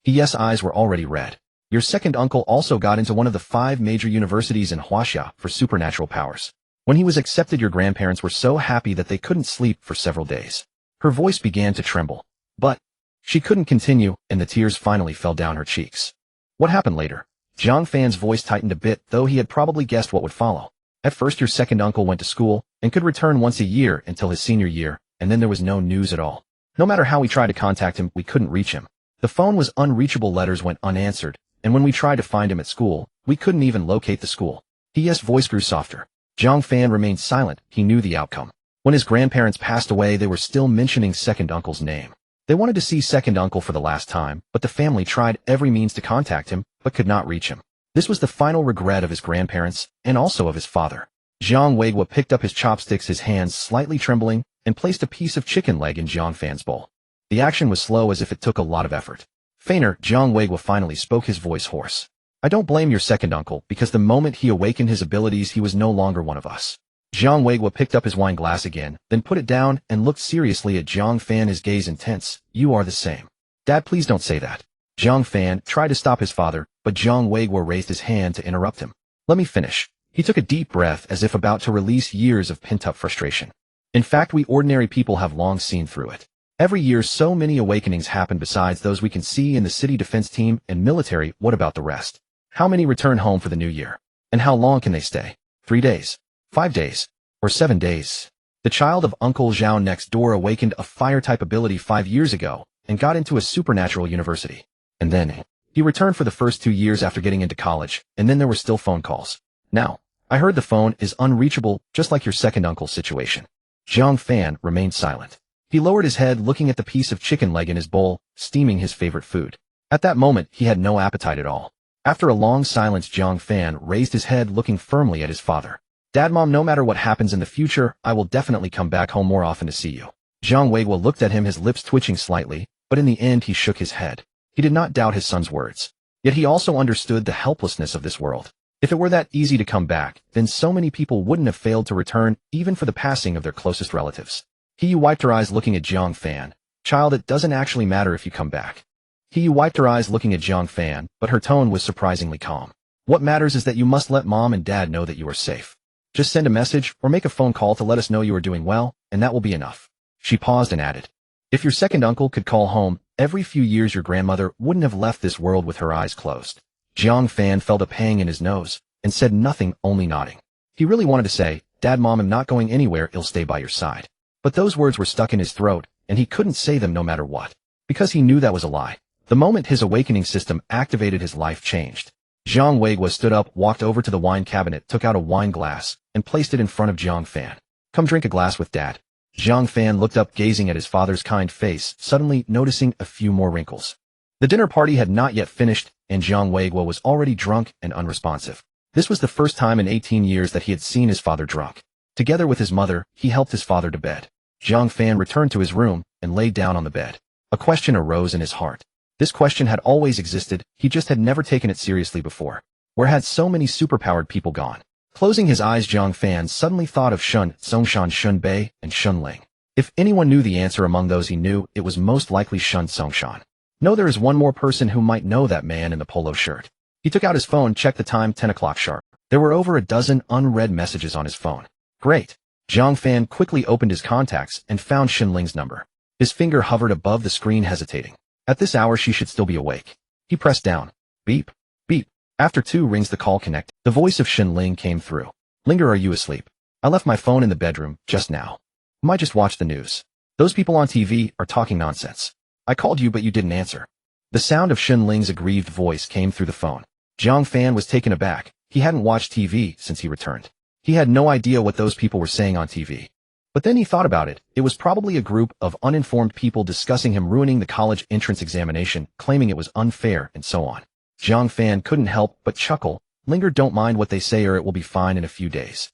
His eyes were already red. Your second uncle also got into one of the 5 major universities in Huaxia for supernatural powers. When he was accepted, your grandparents were so happy that they couldn't sleep for several days. Her voice began to tremble. But she couldn't continue, and the tears finally fell down her cheeks. What happened later? Jiang Fan's voice tightened a bit, though he had probably guessed what would follow. At first, your second uncle went to school and could return once a year until his senior year, and then there was no news at all. No matter how we tried to contact him, we couldn't reach him. The phone was unreachable, letters went unanswered, and when we tried to find him at school, we couldn't even locate the school. His voice grew softer. Jiang Fan remained silent. He knew the outcome. When his grandparents passed away, they were still mentioning second uncle's name. They wanted to see second uncle for the last time, but the family tried every means to contact him, but could not reach him. This was the final regret of his grandparents, and also of his father. Jiang Weiguo picked up his chopsticks, his hands slightly trembling, and placed a piece of chicken leg in Jiang Fan's bowl. The action was slow, as if it took a lot of effort. Fainer, Jiang Weiguo finally spoke, his voice hoarse. I don't blame your second uncle, because the moment he awakened his abilities, he was no longer one of us. Jiang Weiguo picked up his wine glass again, then put it down and looked seriously at Jiang Fan, his gaze intense. You are the same. Dad, please don't say that. Jiang Fan tried to stop his father, but Jiang Weiguo raised his hand to interrupt him. Let me finish. He took a deep breath, as if about to release years of pent-up frustration. In fact, we ordinary people have long seen through it. Every year, so many awakenings happen besides those we can see in the city defense team and military. What about the rest? How many return home for the new year? And how long can they stay? 3 days? 5 days? Or 7 days? The child of Uncle Zhao next door awakened a fire-type ability 5 years ago and got into a supernatural university. And then he returned for the first 2 years after getting into college, and then there were still phone calls. Now, I heard the phone is unreachable, just like your second uncle's situation. Jiang Fan remained silent. He lowered his head, looking at the piece of chicken leg in his bowl, steaming his favorite food. At that moment, he had no appetite at all. After a long silence, Jiang Fan raised his head, looking firmly at his father. Dad, Mom, no matter what happens in the future, I will definitely come back home more often to see you. Jiang Weiguo looked at him, his lips twitching slightly, but in the end he shook his head. He did not doubt his son's words. Yet he also understood the helplessness of this world. If it were that easy to come back, then so many people wouldn't have failed to return, even for the passing of their closest relatives. He wiped her eyes, looking at Jiang Fan. Child, it doesn't actually matter if you come back. He wiped her eyes, looking at Jiang Fan, but her tone was surprisingly calm. What matters is that you must let Mom and Dad know that you are safe. Just send a message or make a phone call to let us know you are doing well, and that will be enough. She paused and added, if your second uncle could call home every few years, your grandmother wouldn't have left this world with her eyes closed. Jiang Fan felt a pang in his nose and said nothing, only nodding. He really wanted to say, Dad, Mom, I'm not going anywhere, I'll stay by your side. But those words were stuck in his throat, and he couldn't say them no matter what, because he knew that was a lie. The moment his awakening system activated, his life changed. Jiang Weiguo stood up, walked over to the wine cabinet, took out a wine glass, and placed it in front of Jiang Fan. Come drink a glass with Dad. Jiang Fan looked up, gazing at his father's kind face, suddenly noticing a few more wrinkles. The dinner party had not yet finished, and Jiang Weiguo was already drunk and unresponsive. This was the first time in 18 years that he had seen his father drunk. Together with his mother, he helped his father to bed. Jiang Fan returned to his room and laid down on the bed. A question arose in his heart. This question had always existed, he just had never taken it seriously before. Where had so many superpowered people gone? Closing his eyes, Jiang Fan suddenly thought of Shun, Songshan, Shun Bei, and Shun Ling. If anyone knew the answer among those he knew, it was most likely Shun Songshan. No, there is one more person who might know, that man in the polo shirt. He took out his phone, checked the time, 10 o'clock sharp. There were over a dozen unread messages on his phone. Great. Jiang Fan quickly opened his contacts and found Shun Ling's number. His finger hovered above the screen, hesitating. At this hour she should still be awake. He pressed down. Beep. Beep. After 2 rings the call connected. The voice of Shun Ling came through. Linger, are you asleep? I left my phone in the bedroom, just now. Might just watch the news. Those people on TV are talking nonsense. I called you but you didn't answer. The sound of Xin Ling's aggrieved voice came through the phone. Jiang Fan was taken aback. He hadn't watched TV since he returned. He had no idea what those people were saying on TV. But then he thought about it. It was probably a group of uninformed people discussing him ruining the college entrance examination, claiming it was unfair, and so on. Jiang Fan couldn't help but chuckle. Linger, don't mind what they say or it will be fine in a few days.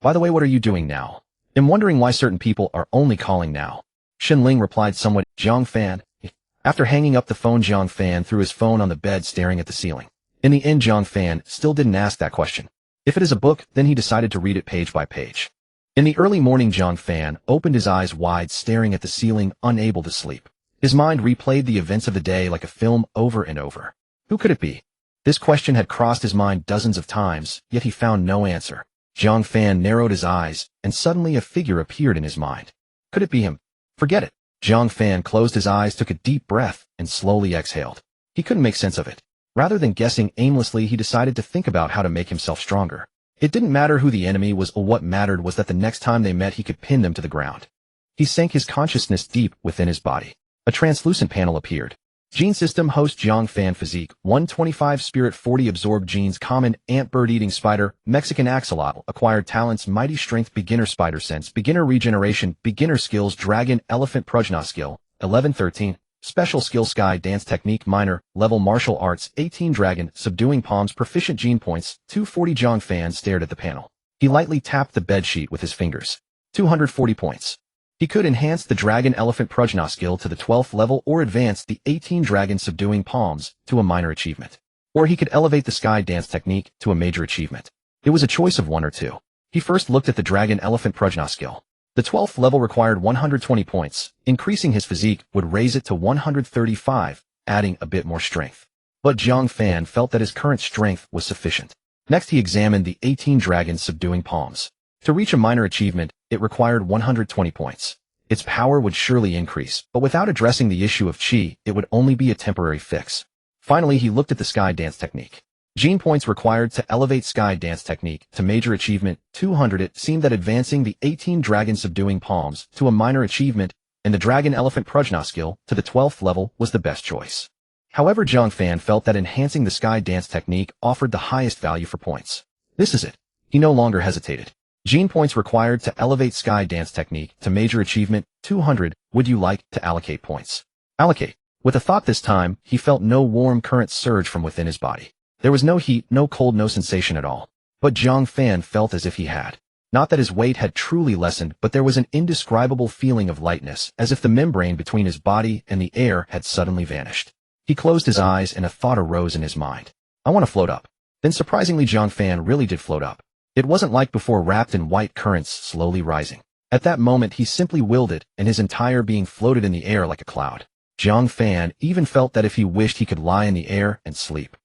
By the way, what are you doing now? I'm wondering why certain people are only calling now. Xin Ling replied somewhat. Jiang Fan. After hanging up the phone, Jiang Fan threw his phone on the bed, staring at the ceiling. In the end, Jiang Fan still didn't ask that question. If it is a book, then he decided to read it page by page. In the early morning, Jiang Fan opened his eyes wide, staring at the ceiling, unable to sleep. His mind replayed the events of the day like a film over and over. Who could it be? This question had crossed his mind dozens of times, yet he found no answer. Jiang Fan narrowed his eyes, and suddenly a figure appeared in his mind. Could it be him? Forget it. Jiang Fan closed his eyes, took a deep breath, and slowly exhaled. He couldn't make sense of it. Rather than guessing aimlessly, he decided to think about how to make himself stronger. It didn't matter who the enemy was, or what mattered was that the next time they met he could pin them to the ground. He sank his consciousness deep within his body. A translucent panel appeared. Gene System Host Jiang Fan Physique 125 Spirit 40 Absorbed Genes Common Ant Bird-Eating Spider Mexican Axolotl Acquired Talents Mighty Strength Beginner Spider Sense Beginner Regeneration Beginner Skills Dragon Elephant Prajna Skill 1113 Special Skill Sky Dance Technique Minor Level Martial Arts 18 Dragon Subduing Palms Proficient Gene Points 240. Jiang Fan stared at the panel. He lightly tapped the bedsheet with his fingers. 240 points. He could enhance the Dragon Elephant Prajna skill to the 12th level or advance the 18 Dragon Subduing Palms to a minor achievement. Or he could elevate the Sky Dance technique to a major achievement. It was a choice of one or two. He first looked at the Dragon Elephant Prajna skill. The 12th level required 120 points. Increasing his physique would raise it to 135, adding a bit more strength. But Jiang Fan felt that his current strength was sufficient. Next he examined the 18 Dragon Subduing Palms. To reach a minor achievement, it required 120 points. Its power would surely increase, but without addressing the issue of chi, it would only be a temporary fix. Finally, he looked at the Sky Dance technique. Gene points required to elevate Sky Dance technique to major achievement 200. It seemed that advancing the 18 Dragon Subduing Palms to a minor achievement and the Dragon Elephant Prajna skill to the 12th level was the best choice. However, Jiang Fan felt that enhancing the Sky Dance technique offered the highest value for points. This is it. He no longer hesitated. Gene points required to elevate Sky Dance technique to major achievement 200. Would you like to allocate points? Allocate. With a thought this time, he felt no warm current surge from within his body. There was no heat, no cold, no sensation at all. But Jiang Fan felt as if he had. Not that his weight had truly lessened, but there was an indescribable feeling of lightness, as if the membrane between his body and the air had suddenly vanished. He closed his eyes and a thought arose in his mind. I want to float up. Then surprisingly, Jiang Fan really did float up. It wasn't like before, wrapped in white currents slowly rising. At that moment he simply willed it, and his entire being floated in the air like a cloud. Jiang Fan even felt that if he wished he could lie in the air and sleep.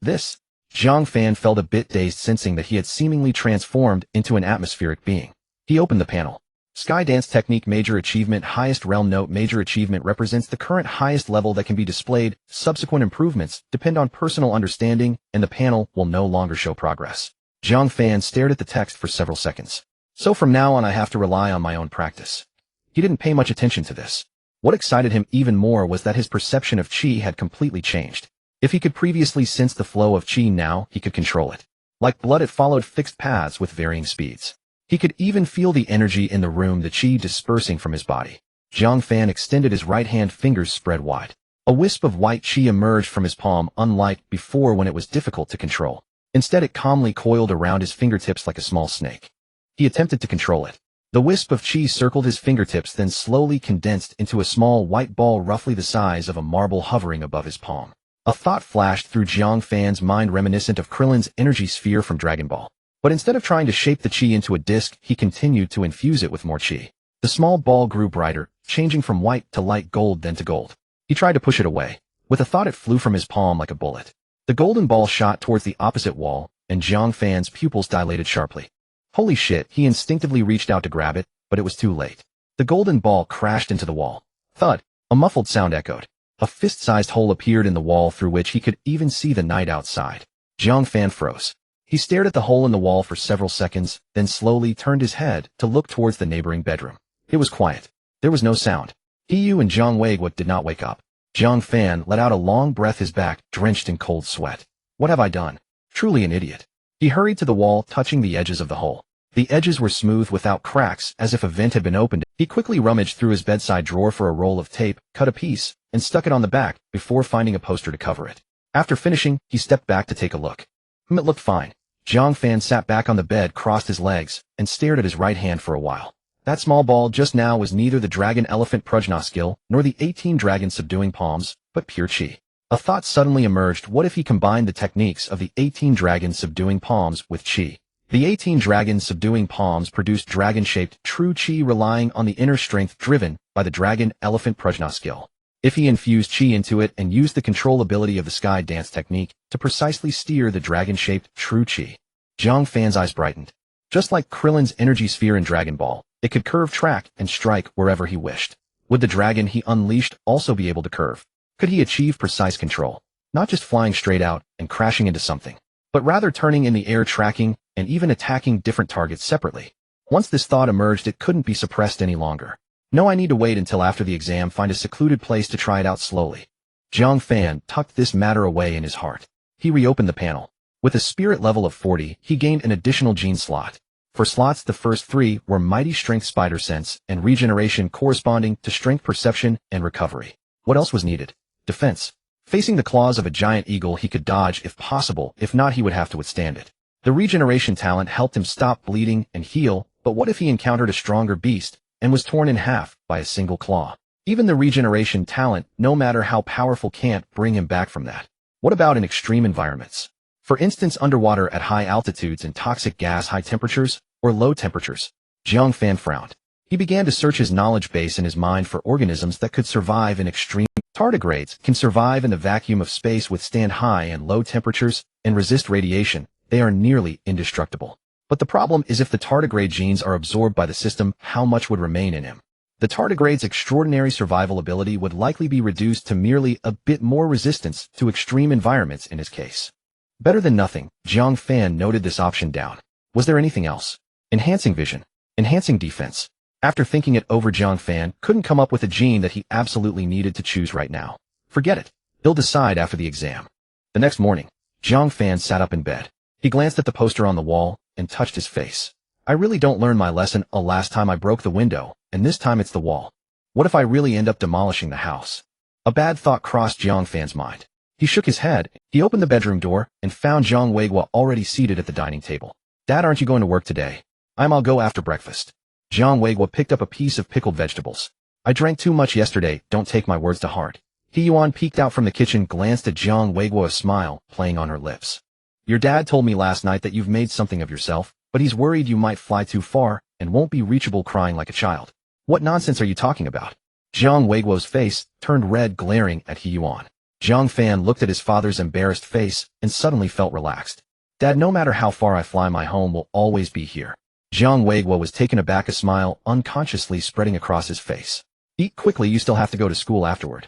Jiang Fan felt a bit dazed, sensing that he had seemingly transformed into an atmospheric being. He opened the panel. Sky Dance Technique Major Achievement Highest Realm Note Major Achievement represents the current highest level that can be displayed. Subsequent improvements depend on personal understanding, and the panel will no longer show progress. Jiang Fan stared at the text for several seconds. So from now on I have to rely on my own practice. He didn't pay much attention to this. What excited him even more was that his perception of chi had completely changed. If he could previously sense the flow of chi, now he could control it. Like blood, it followed fixed paths with varying speeds. He could even feel the energy in the room, the chi dispersing from his body. Jiang Fan extended his right hand, fingers spread wide. A wisp of white chi emerged from his palm, unlike before when it was difficult to control. Instead, it calmly coiled around his fingertips like a small snake. He attempted to control it. The wisp of chi circled his fingertips, then slowly condensed into a small white ball roughly the size of a marble hovering above his palm. A thought flashed through Jiang Fan's mind, reminiscent of Krillin's energy sphere from Dragon Ball. But instead of trying to shape the chi into a disc, he continued to infuse it with more chi. The small ball grew brighter, changing from white to light gold, then to gold. He tried to push it away. With a thought, it flew from his palm like a bullet. The golden ball shot towards the opposite wall, and Jiang Fan's pupils dilated sharply. Holy shit, he instinctively reached out to grab it, but it was too late. The golden ball crashed into the wall. Thud! A muffled sound echoed. A fist-sized hole appeared in the wall through which he could even see the night outside. Jiang Fan froze. He stared at the hole in the wall for several seconds, then slowly turned his head to look towards the neighboring bedroom. It was quiet. There was no sound. He Yu and Zhang Weiguo did not wake up. Jiang Fan let out a long breath, his back drenched in cold sweat. What have I done? Truly an idiot. He hurried to the wall, touching the edges of the hole. The edges were smooth without cracks, as if a vent had been opened. He quickly rummaged through his bedside drawer for a roll of tape, cut a piece, and stuck it on the back, before finding a poster to cover it. After finishing, he stepped back to take a look. It looked fine. Jiang Fan sat back on the bed, crossed his legs, and stared at his right hand for a while. That small ball just now was neither the dragon-elephant Prajna skill, nor the 18 dragon subduing palms, but pure chi. A thought suddenly emerged: what if he combined the techniques of the 18 dragon subduing palms with chi? The 18 dragon subduing palms produced dragon-shaped true chi, relying on the inner strength driven by the dragon-elephant Prajna skill. If he infused chi into it and used the control ability of the sky dance technique to precisely steer the dragon-shaped true chi, Jiang Fan's eyes brightened. Just like Krillin's energy sphere in Dragon Ball, it could curve, track, and strike wherever he wished. Would the dragon he unleashed also be able to curve? Could he achieve precise control, not just flying straight out and crashing into something, but rather turning in the air, tracking, and even attacking different targets separately? Once this thought emerged, it couldn't be suppressed any longer. No, I need to wait until after the exam, find a secluded place to try it out slowly. Jiang Fan tucked this matter away in his heart. He reopened the panel. With a spirit level of 40, he gained an additional gene slot. For slots, the first 3 were Mighty Strength, Spider Sense, and Regeneration, corresponding to Strength, Perception, and Recovery. What else was needed? Defense. Facing the claws of a giant eagle, he could dodge if possible; if not, he would have to withstand it. The Regeneration talent helped him stop bleeding and heal, but what if he encountered a stronger beast and was torn in half by a single claw? Even the Regeneration talent, no matter how powerful, can't bring him back from that. What about in extreme environments? For instance, underwater at high altitudes, in toxic gas, high temperatures, or low temperatures? Jiang Fan frowned. He began to search his knowledge base in his mind for organisms that could survive in extreme. Tardigrades can survive in the vacuum of space, withstand high and low temperatures, and resist radiation. They are nearly indestructible. But the problem is, if the tardigrade genes are absorbed by the system, how much would remain in him? The tardigrade's extraordinary survival ability would likely be reduced to merely a bit more resistance to extreme environments in his case. Better than nothing. Jiang Fan noted this option down. Was there anything else? Enhancing vision. Enhancing defense. After thinking it over, Jiang Fan couldn't come up with a gene that he absolutely needed to choose right now. Forget it. He'll decide after the exam. The next morning, Jiang Fan sat up in bed. He glanced at the poster on the wall and touched his face. I really don't learn my lesson. Last time I broke the window, and this time it's the wall. What if I really end up demolishing the house? A bad thought crossed Jiang Fan's mind. He shook his head. He opened the bedroom door and found Zhang Weiguo already seated at the dining table. Dad, aren't you going to work today? I'll go after breakfast. Zhang Weiguo picked up a piece of pickled vegetables. I drank too much yesterday, don't take my words to heart. He Yuan peeked out from the kitchen, glanced at Zhang Weiguo, a smile playing on her lips. Your dad told me last night that you've made something of yourself, but he's worried you might fly too far and won't be reachable, crying like a child. What nonsense are you talking about? Zhang Weiguo's face turned red, glaring at He Yuan. Jiang Fan looked at his father's embarrassed face and suddenly felt relaxed. Dad, no matter how far I fly, my home will always be here. Zhang Weiguo was taken aback, a smile unconsciously spreading across his face. Eat quickly, you still have to go to school afterward.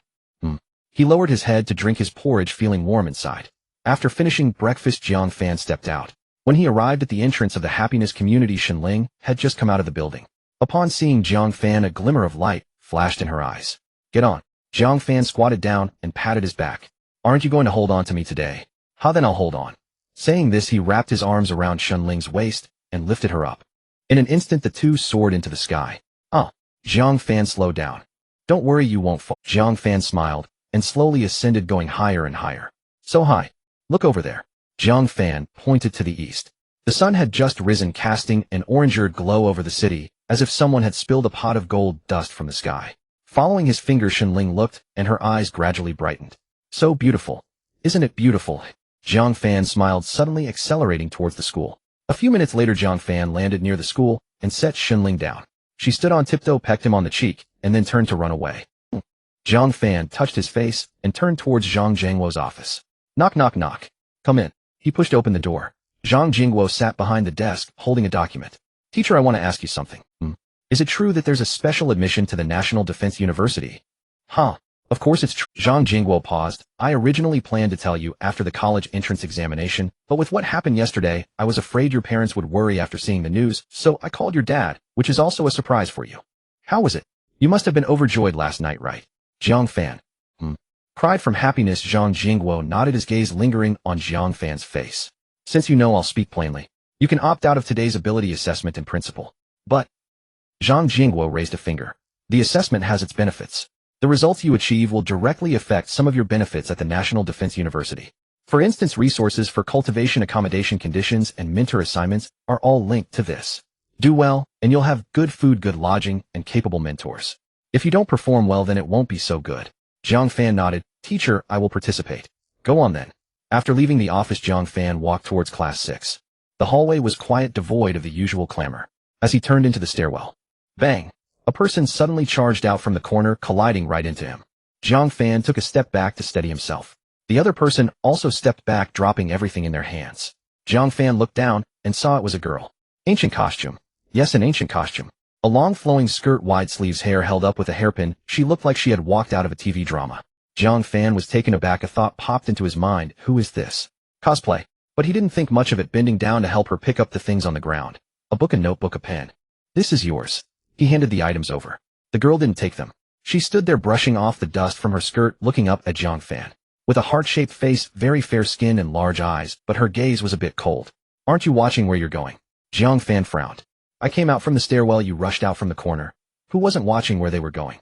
He lowered his head to drink his porridge, feeling warm inside. After finishing breakfast, Jiang Fan stepped out. When he arrived at the entrance of the happiness community, Shenling had just come out of the building. Upon seeing Jiang Fan, a glimmer of light flashed in her eyes. Get on. Jiang Fan squatted down and patted his back. Aren't you going to hold on to me today? How then, I'll hold on. Saying this, he wrapped his arms around Shenling's waist and lifted her up. In an instant, the two soared into the sky. Jiang Fan slowed down. Don't worry, you won't fall. Jiang Fan smiled and slowly ascended, going higher and higher. So high. Look over there. Jiang Fan pointed to the east. The sun had just risen, casting an orange-eared glow over the city, as if someone had spilled a pot of gold dust from the sky. Following his finger, Shenling looked, and her eyes gradually brightened. So beautiful. Isn't it beautiful? Jiang Fan smiled, suddenly accelerating towards the school. A few minutes later, Jiang Fan landed near the school and set Shenling down. She stood on tiptoe, pecked him on the cheek, and then turned to run away. Jiang Fan touched his face and turned towards Zhang Jingwo's office. Knock, knock, knock. Come in. He pushed open the door. Zhang Jingwo sat behind the desk, holding a document. Teacher, I want to ask you something. Is it true that there's a special admission to the National Defense University? Of course it's true. Zhang Jingwo paused. I originally planned to tell you after the college entrance examination, but with what happened yesterday, I was afraid your parents would worry after seeing the news, so I called your dad, which is also a surprise for you. How was it? You must have been overjoyed last night, right? Jiang Fan. Cried from happiness. Zhang Jingguo nodded, his gaze lingering on Jiang Fan's face. Since you know, I'll speak plainly. You can opt out of today's ability assessment in principle. But Zhang Jingguo raised a finger. The assessment has its benefits. The results you achieve will directly affect some of your benefits at the National Defense University. For instance, resources for cultivation, accommodation conditions, and mentor assignments are all linked to this. Do well, and you'll have good food, good lodging, and capable mentors. If you don't perform well, then it won't be so good. Jiang Fan nodded. Teacher, I will participate. Go on then. After leaving the office, Jiang Fan walked towards Class 6. The hallway was quiet, devoid of the usual clamor. As he turned into the stairwell, bang! A person suddenly charged out from the corner, colliding right into him. Jiang Fan took a step back to steady himself. The other person also stepped back, dropping everything in their hands. Jiang Fan looked down and saw it was a girl. Ancient costume. Yes, an ancient costume. A long flowing skirt, wide sleeves, hair held up with a hairpin. She looked like she had walked out of a TV drama. Jiang Fan was taken aback. A thought popped into his mind. Who is this? Cosplay. But he didn't think much of it, bending down to help her pick up the things on the ground. A book, a notebook, a pen. This is yours. He handed the items over. The girl didn't take them. She stood there brushing off the dust from her skirt, looking up at Jiang Fan. With a heart-shaped face, very fair skin, and large eyes, but her gaze was a bit cold. Aren't you watching where you're going? Jiang Fan frowned. I came out from the stairwell. You rushed out from the corner. Who wasn't watching where they were going?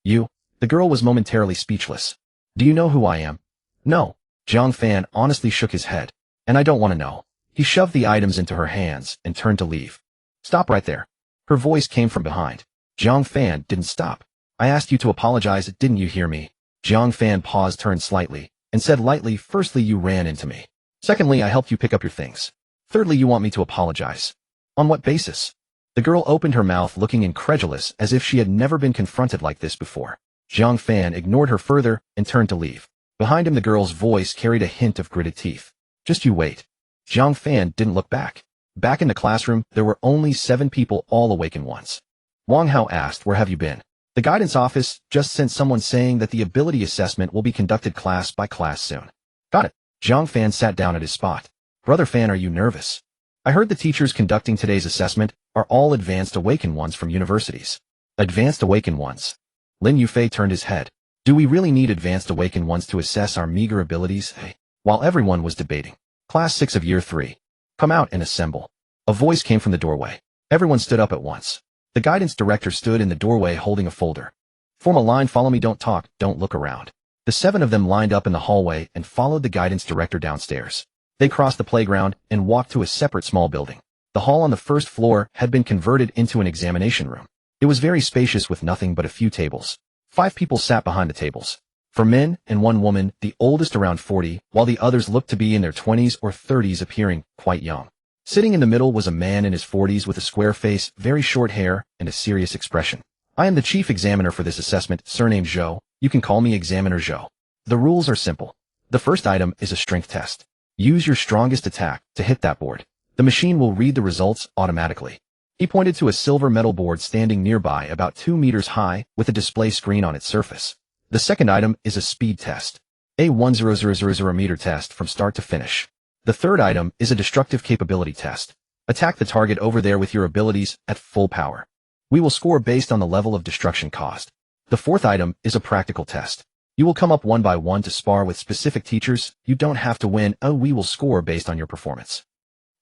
You. The girl was momentarily speechless. Do you know who I am? No. Jiang Fan honestly shook his head. And I don't want to know. He shoved the items into her hands and turned to leave. Stop right there. Her voice came from behind. Jiang Fan didn't stop. I asked you to apologize, didn't you hear me? Jiang Fan paused, turned slightly, and said lightly, firstly, you ran into me. Secondly, I helped you pick up your things. Thirdly, you want me to apologize. On what basis? The girl opened her mouth, looking incredulous, as if she had never been confronted like this before. Jiang Fan ignored her further and turned to leave. Behind him, the girl's voice carried a hint of gritted teeth. Just you wait. Jiang Fan didn't look back. Back in the classroom, there were only 7 people, all awakened ones. Wang Hao asked, where have you been? The guidance office just sent someone saying that the ability assessment will be conducted class by class soon. Got it. Jiang Fan sat down at his spot. Brother Fan, are you nervous? I heard the teachers conducting today's assessment are all advanced awakened ones from universities. Advanced awakened ones. Lin Yufei turned his head. Do we really need advanced awakened ones to assess our meager abilities? While everyone was debating. Class 6 of Year 3. Come out and assemble. A voice came from the doorway. Everyone stood up at once. The guidance director stood in the doorway holding a folder. Form a line, follow me, don't talk, don't look around. The 7 of them lined up in the hallway and followed the guidance director downstairs. They crossed the playground and walked to a separate small building. The hall on the first floor had been converted into an examination room. It was very spacious with nothing but a few tables. 5 people sat behind the tables. 4 men and 1 woman, the oldest around 40, while the others looked to be in their 20s or 30s, appearing quite young. Sitting in the middle was a man in his 40s with a square face, very short hair, and a serious expression. I am the chief examiner for this assessment, surnamed Zhou. You can call me Examiner Zhou. The rules are simple. The first item is a strength test. Use your strongest attack to hit that board. The machine will read the results automatically. He pointed to a silver metal board standing nearby, about 2 meters high, with a display screen on its surface. The second item is a speed test. A 10000 meter test from start to finish. The third item is a destructive capability test. Attack the target over there with your abilities at full power. We will score based on the level of destruction caused. The fourth item is a practical test. You will come up one by one to spar with specific teachers. You don't have to win. We will score based on your performance.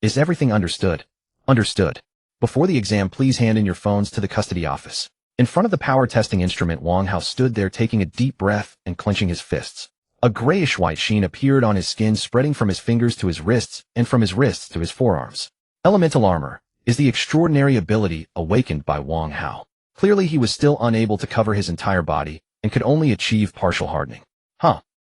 Is everything understood? Understood. Before the exam, please hand in your phones to the custody office. In front of the power testing instrument, Wang Hao stood there taking a deep breath and clenching his fists. A grayish-white sheen appeared on his skin, spreading from his fingers to his wrists and from his wrists to his forearms. Elemental armor is the extraordinary ability awakened by Wang Hao. Clearly, he was still unable to cover his entire body and could only achieve partial hardening.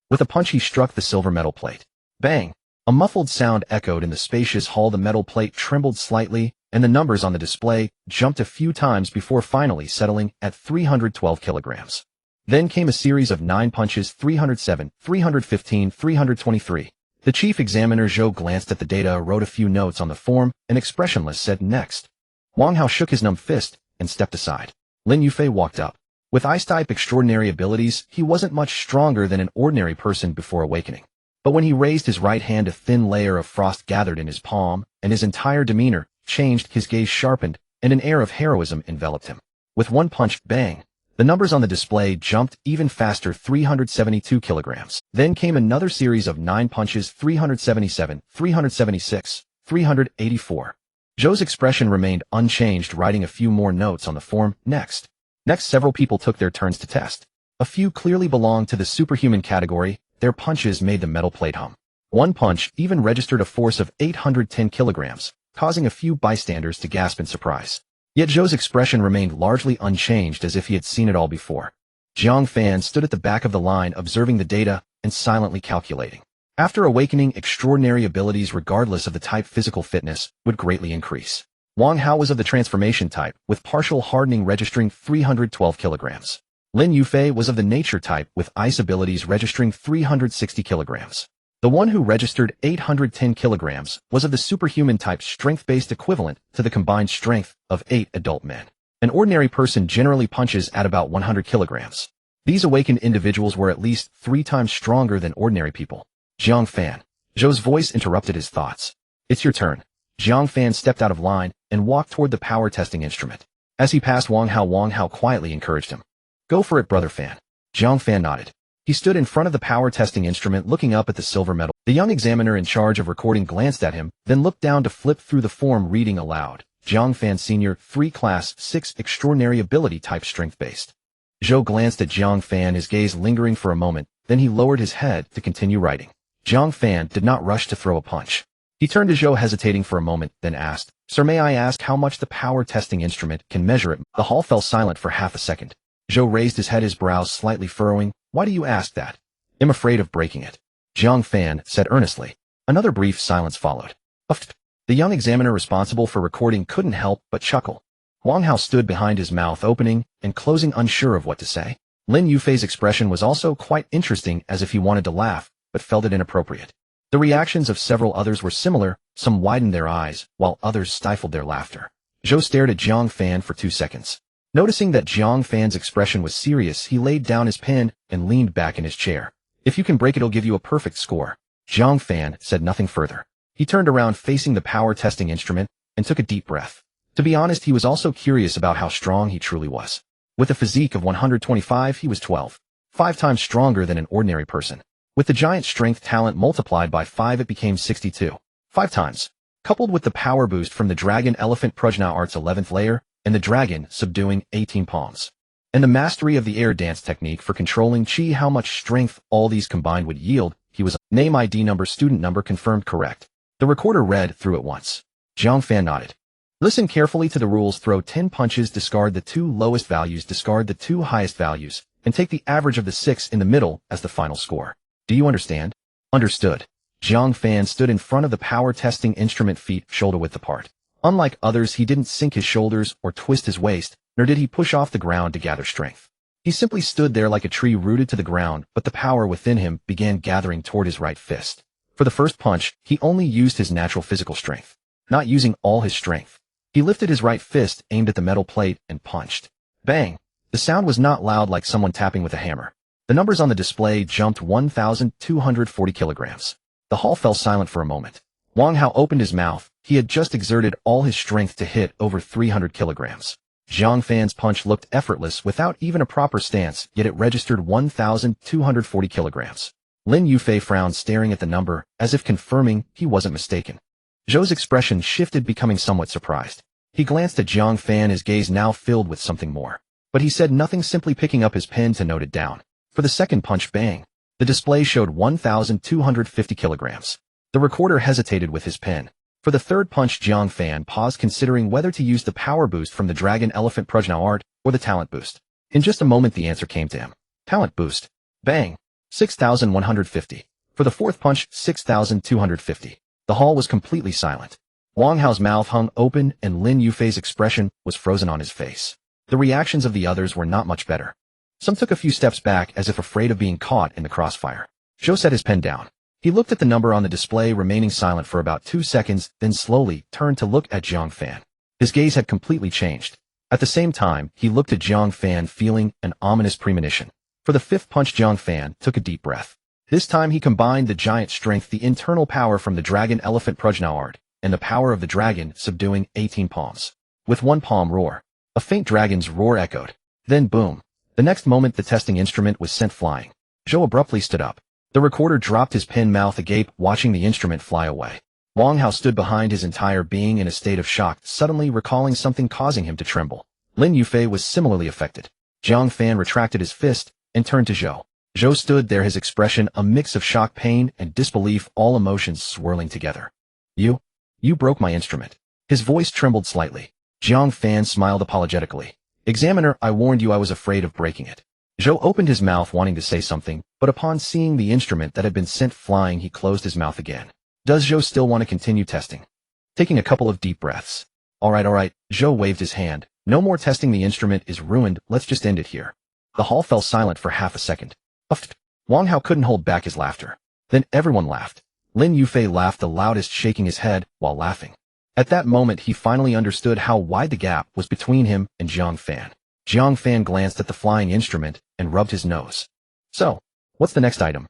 With a punch, he struck the silver metal plate. Bang! A muffled sound echoed in the spacious hall. The metal plate trembled slightly, and the numbers on the display jumped a few times before finally settling at 312 kilograms. Then came a series of 9 punches: 307, 315, 323. The chief examiner Zhou glanced at the data, wrote a few notes on the form, and expressionless said, next. Wang Hao shook his numb fist and stepped aside. Lin Yufei walked up. With ice-type extraordinary abilities, he wasn't much stronger than an ordinary person before awakening. But when he raised his right hand, a thin layer of frost gathered in his palm, and his entire demeanor changed. His gaze sharpened, and an air of heroism enveloped him. With one punch, bang, The numbers on the display jumped even faster, 372 kilograms. Then came another series of 9 punches, 377, 376, 384. Zhou's expression remained unchanged, writing a few more notes on the form. Next, several people took their turns to test. A few clearly belonged to the superhuman category. Their punches made the metal plate hum. One punch even registered a force of 810 kilograms, causing a few bystanders to gasp in surprise. Yet Zhou's expression remained largely unchanged, as if he had seen it all before. Jiang Fan stood at the back of the line, observing the data and silently calculating. After awakening, extraordinary abilities regardless of the type, physical fitness would greatly increase. Wang Hao was of the transformation type, with partial hardening registering 312 kilograms. Lin Yufei was of the nature type, with ice abilities registering 360 kilograms. The one who registered 810 kilograms was of the superhuman type, strength-based equivalent to the combined strength of 8 adult men. An ordinary person generally punches at about 100 kilograms. These awakened individuals were at least 3 times stronger than ordinary people. Jiang Fan. Zhou's voice interrupted his thoughts. It's your turn. Jiang Fan stepped out of line and walked toward the power testing instrument. As he passed Wang Hao quietly encouraged him. Go for it, brother Fan. Jiang Fan nodded. He stood in front of the power testing instrument, looking up at the silver medal. The young examiner in charge of recording glanced at him, then looked down to flip through the form, reading aloud. Jiang Fan Sr., 3 Class 6 Extraordinary Ability Type, Strength-Based. Zhou glanced at Jiang Fan, his gaze lingering for a moment, then he lowered his head to continue writing. Jiang Fan did not rush to throw a punch. He turned to Zhou, hesitating for a moment, then asked, Sir, may I ask how much the power testing instrument can measure it? The hall fell silent for half a second. Zhou raised his head, his brows slightly furrowing. Why do you ask that? I'm afraid of breaking it. Jiang Fan said earnestly. Another brief silence followed. The young examiner responsible for recording couldn't help but chuckle. Wang Hao stood behind his mouth opening and closing, unsure of what to say. Lin Yufei's expression was also quite interesting, as if he wanted to laugh, but felt it inappropriate. The reactions of several others were similar. Some widened their eyes, while others stifled their laughter. Zhou stared at Jiang Fan for 2 seconds. Noticing that Jiang Fan's expression was serious, he laid down his pen and leaned back in his chair. If you can break it, I'll give you a perfect score. Jiang Fan said nothing further. He turned around facing the power testing instrument and took a deep breath. To be honest, he was also curious about how strong he truly was. With a physique of 125, he was 5 times stronger than an ordinary person. With the giant strength talent multiplied by 5, it became 62. 5 times. Coupled with the power boost from the Dragon Elephant Prajna Art's 11th layer, and the dragon subduing 18 palms. And the mastery of the air dance technique for controlling chi, how much strength all these combined would yield. He was name, ID number, student number confirmed correct. The recorder read through it once. Jiang Fan nodded. Listen carefully to the rules. Throw 10 punches, discard the 2 lowest values, discard the 2 highest values, and take the average of the 6 in the middle as the final score. Do you understand? Understood. Jiang Fan stood in front of the power testing instrument, feet shoulder-width apart. Unlike others, he didn't sink his shoulders or twist his waist, nor did he push off the ground to gather strength. He simply stood there like a tree rooted to the ground, but the power within him began gathering toward his right fist. For the first punch, he only used his natural physical strength. Not using all his strength, he lifted his right fist, aimed at the metal plate, and punched. Bang! The sound was not loud, like someone tapping with a hammer. The numbers on the display jumped 1,240 kilograms. The hall fell silent for a moment. Wang Hao opened his mouth. He had just exerted all his strength to hit over 300 kilograms. Jiang Fan's punch looked effortless without even a proper stance, yet it registered 1,240 kilograms. Lin Yufei frowned, staring at the number, as if confirming he wasn't mistaken. Zhou's expression shifted, becoming somewhat surprised. He glanced at Jiang Fan, his gaze now filled with something more. But he said nothing, simply picking up his pen to note it down. For the second punch, bang! The display showed 1,250 kilograms. The recorder hesitated with his pen. For the third punch, Jiang Fan paused, considering whether to use the power boost from the Dragon Elephant Prajna Art or the talent boost. In just a moment, the answer came to him. Talent boost. Bang! 6,150. For the fourth punch, 6,250. The hall was completely silent. Wang Hao's mouth hung open and Lin Yufei's expression was frozen on his face. The reactions of the others were not much better. Some took a few steps back, as if afraid of being caught in the crossfire. Zhou set his pen down. He looked at the number on the display, remaining silent for about 2 seconds, then slowly turned to look at Jiang Fan. His gaze had completely changed. At the same time, he looked at Jiang Fan, feeling an ominous premonition. For the fifth punch, Jiang Fan took a deep breath. This time he combined the giant strength, the internal power from the Dragon Elephant Prajna Art, and the power of the dragon subduing 18 palms. With one palm roar, a faint dragon's roar echoed. Then boom! The next moment the testing instrument was sent flying. Zhou abruptly stood up. The recorder dropped, his pen mouth agape, watching the instrument fly away. Wang Hao stood behind, his entire being in a state of shock, suddenly recalling something causing him to tremble. Lin Yufei was similarly affected. Jiang Fan retracted his fist and turned to Zhou. Zhou stood there, his expression a mix of shock, pain, and disbelief, all emotions swirling together. You broke my instrument. His voice trembled slightly. Jiang Fan smiled apologetically. Examiner, I warned you I was afraid of breaking it. Zhou opened his mouth wanting to say something, but upon seeing the instrument that had been sent flying, he closed his mouth again. Does Zhou still want to continue testing? Taking a couple of deep breaths. All right, Zhou waved his hand. No more testing, the instrument is ruined, let's just end it here. The hall fell silent for half a second. Wang Hao couldn't hold back his laughter. Then everyone laughed. Lin Yufei laughed the loudest, shaking his head while laughing. At that moment he finally understood how wide the gap was between him and Jiang Fan. Jiang Fan glanced at the flying instrument and rubbed his nose. So, what's the next item?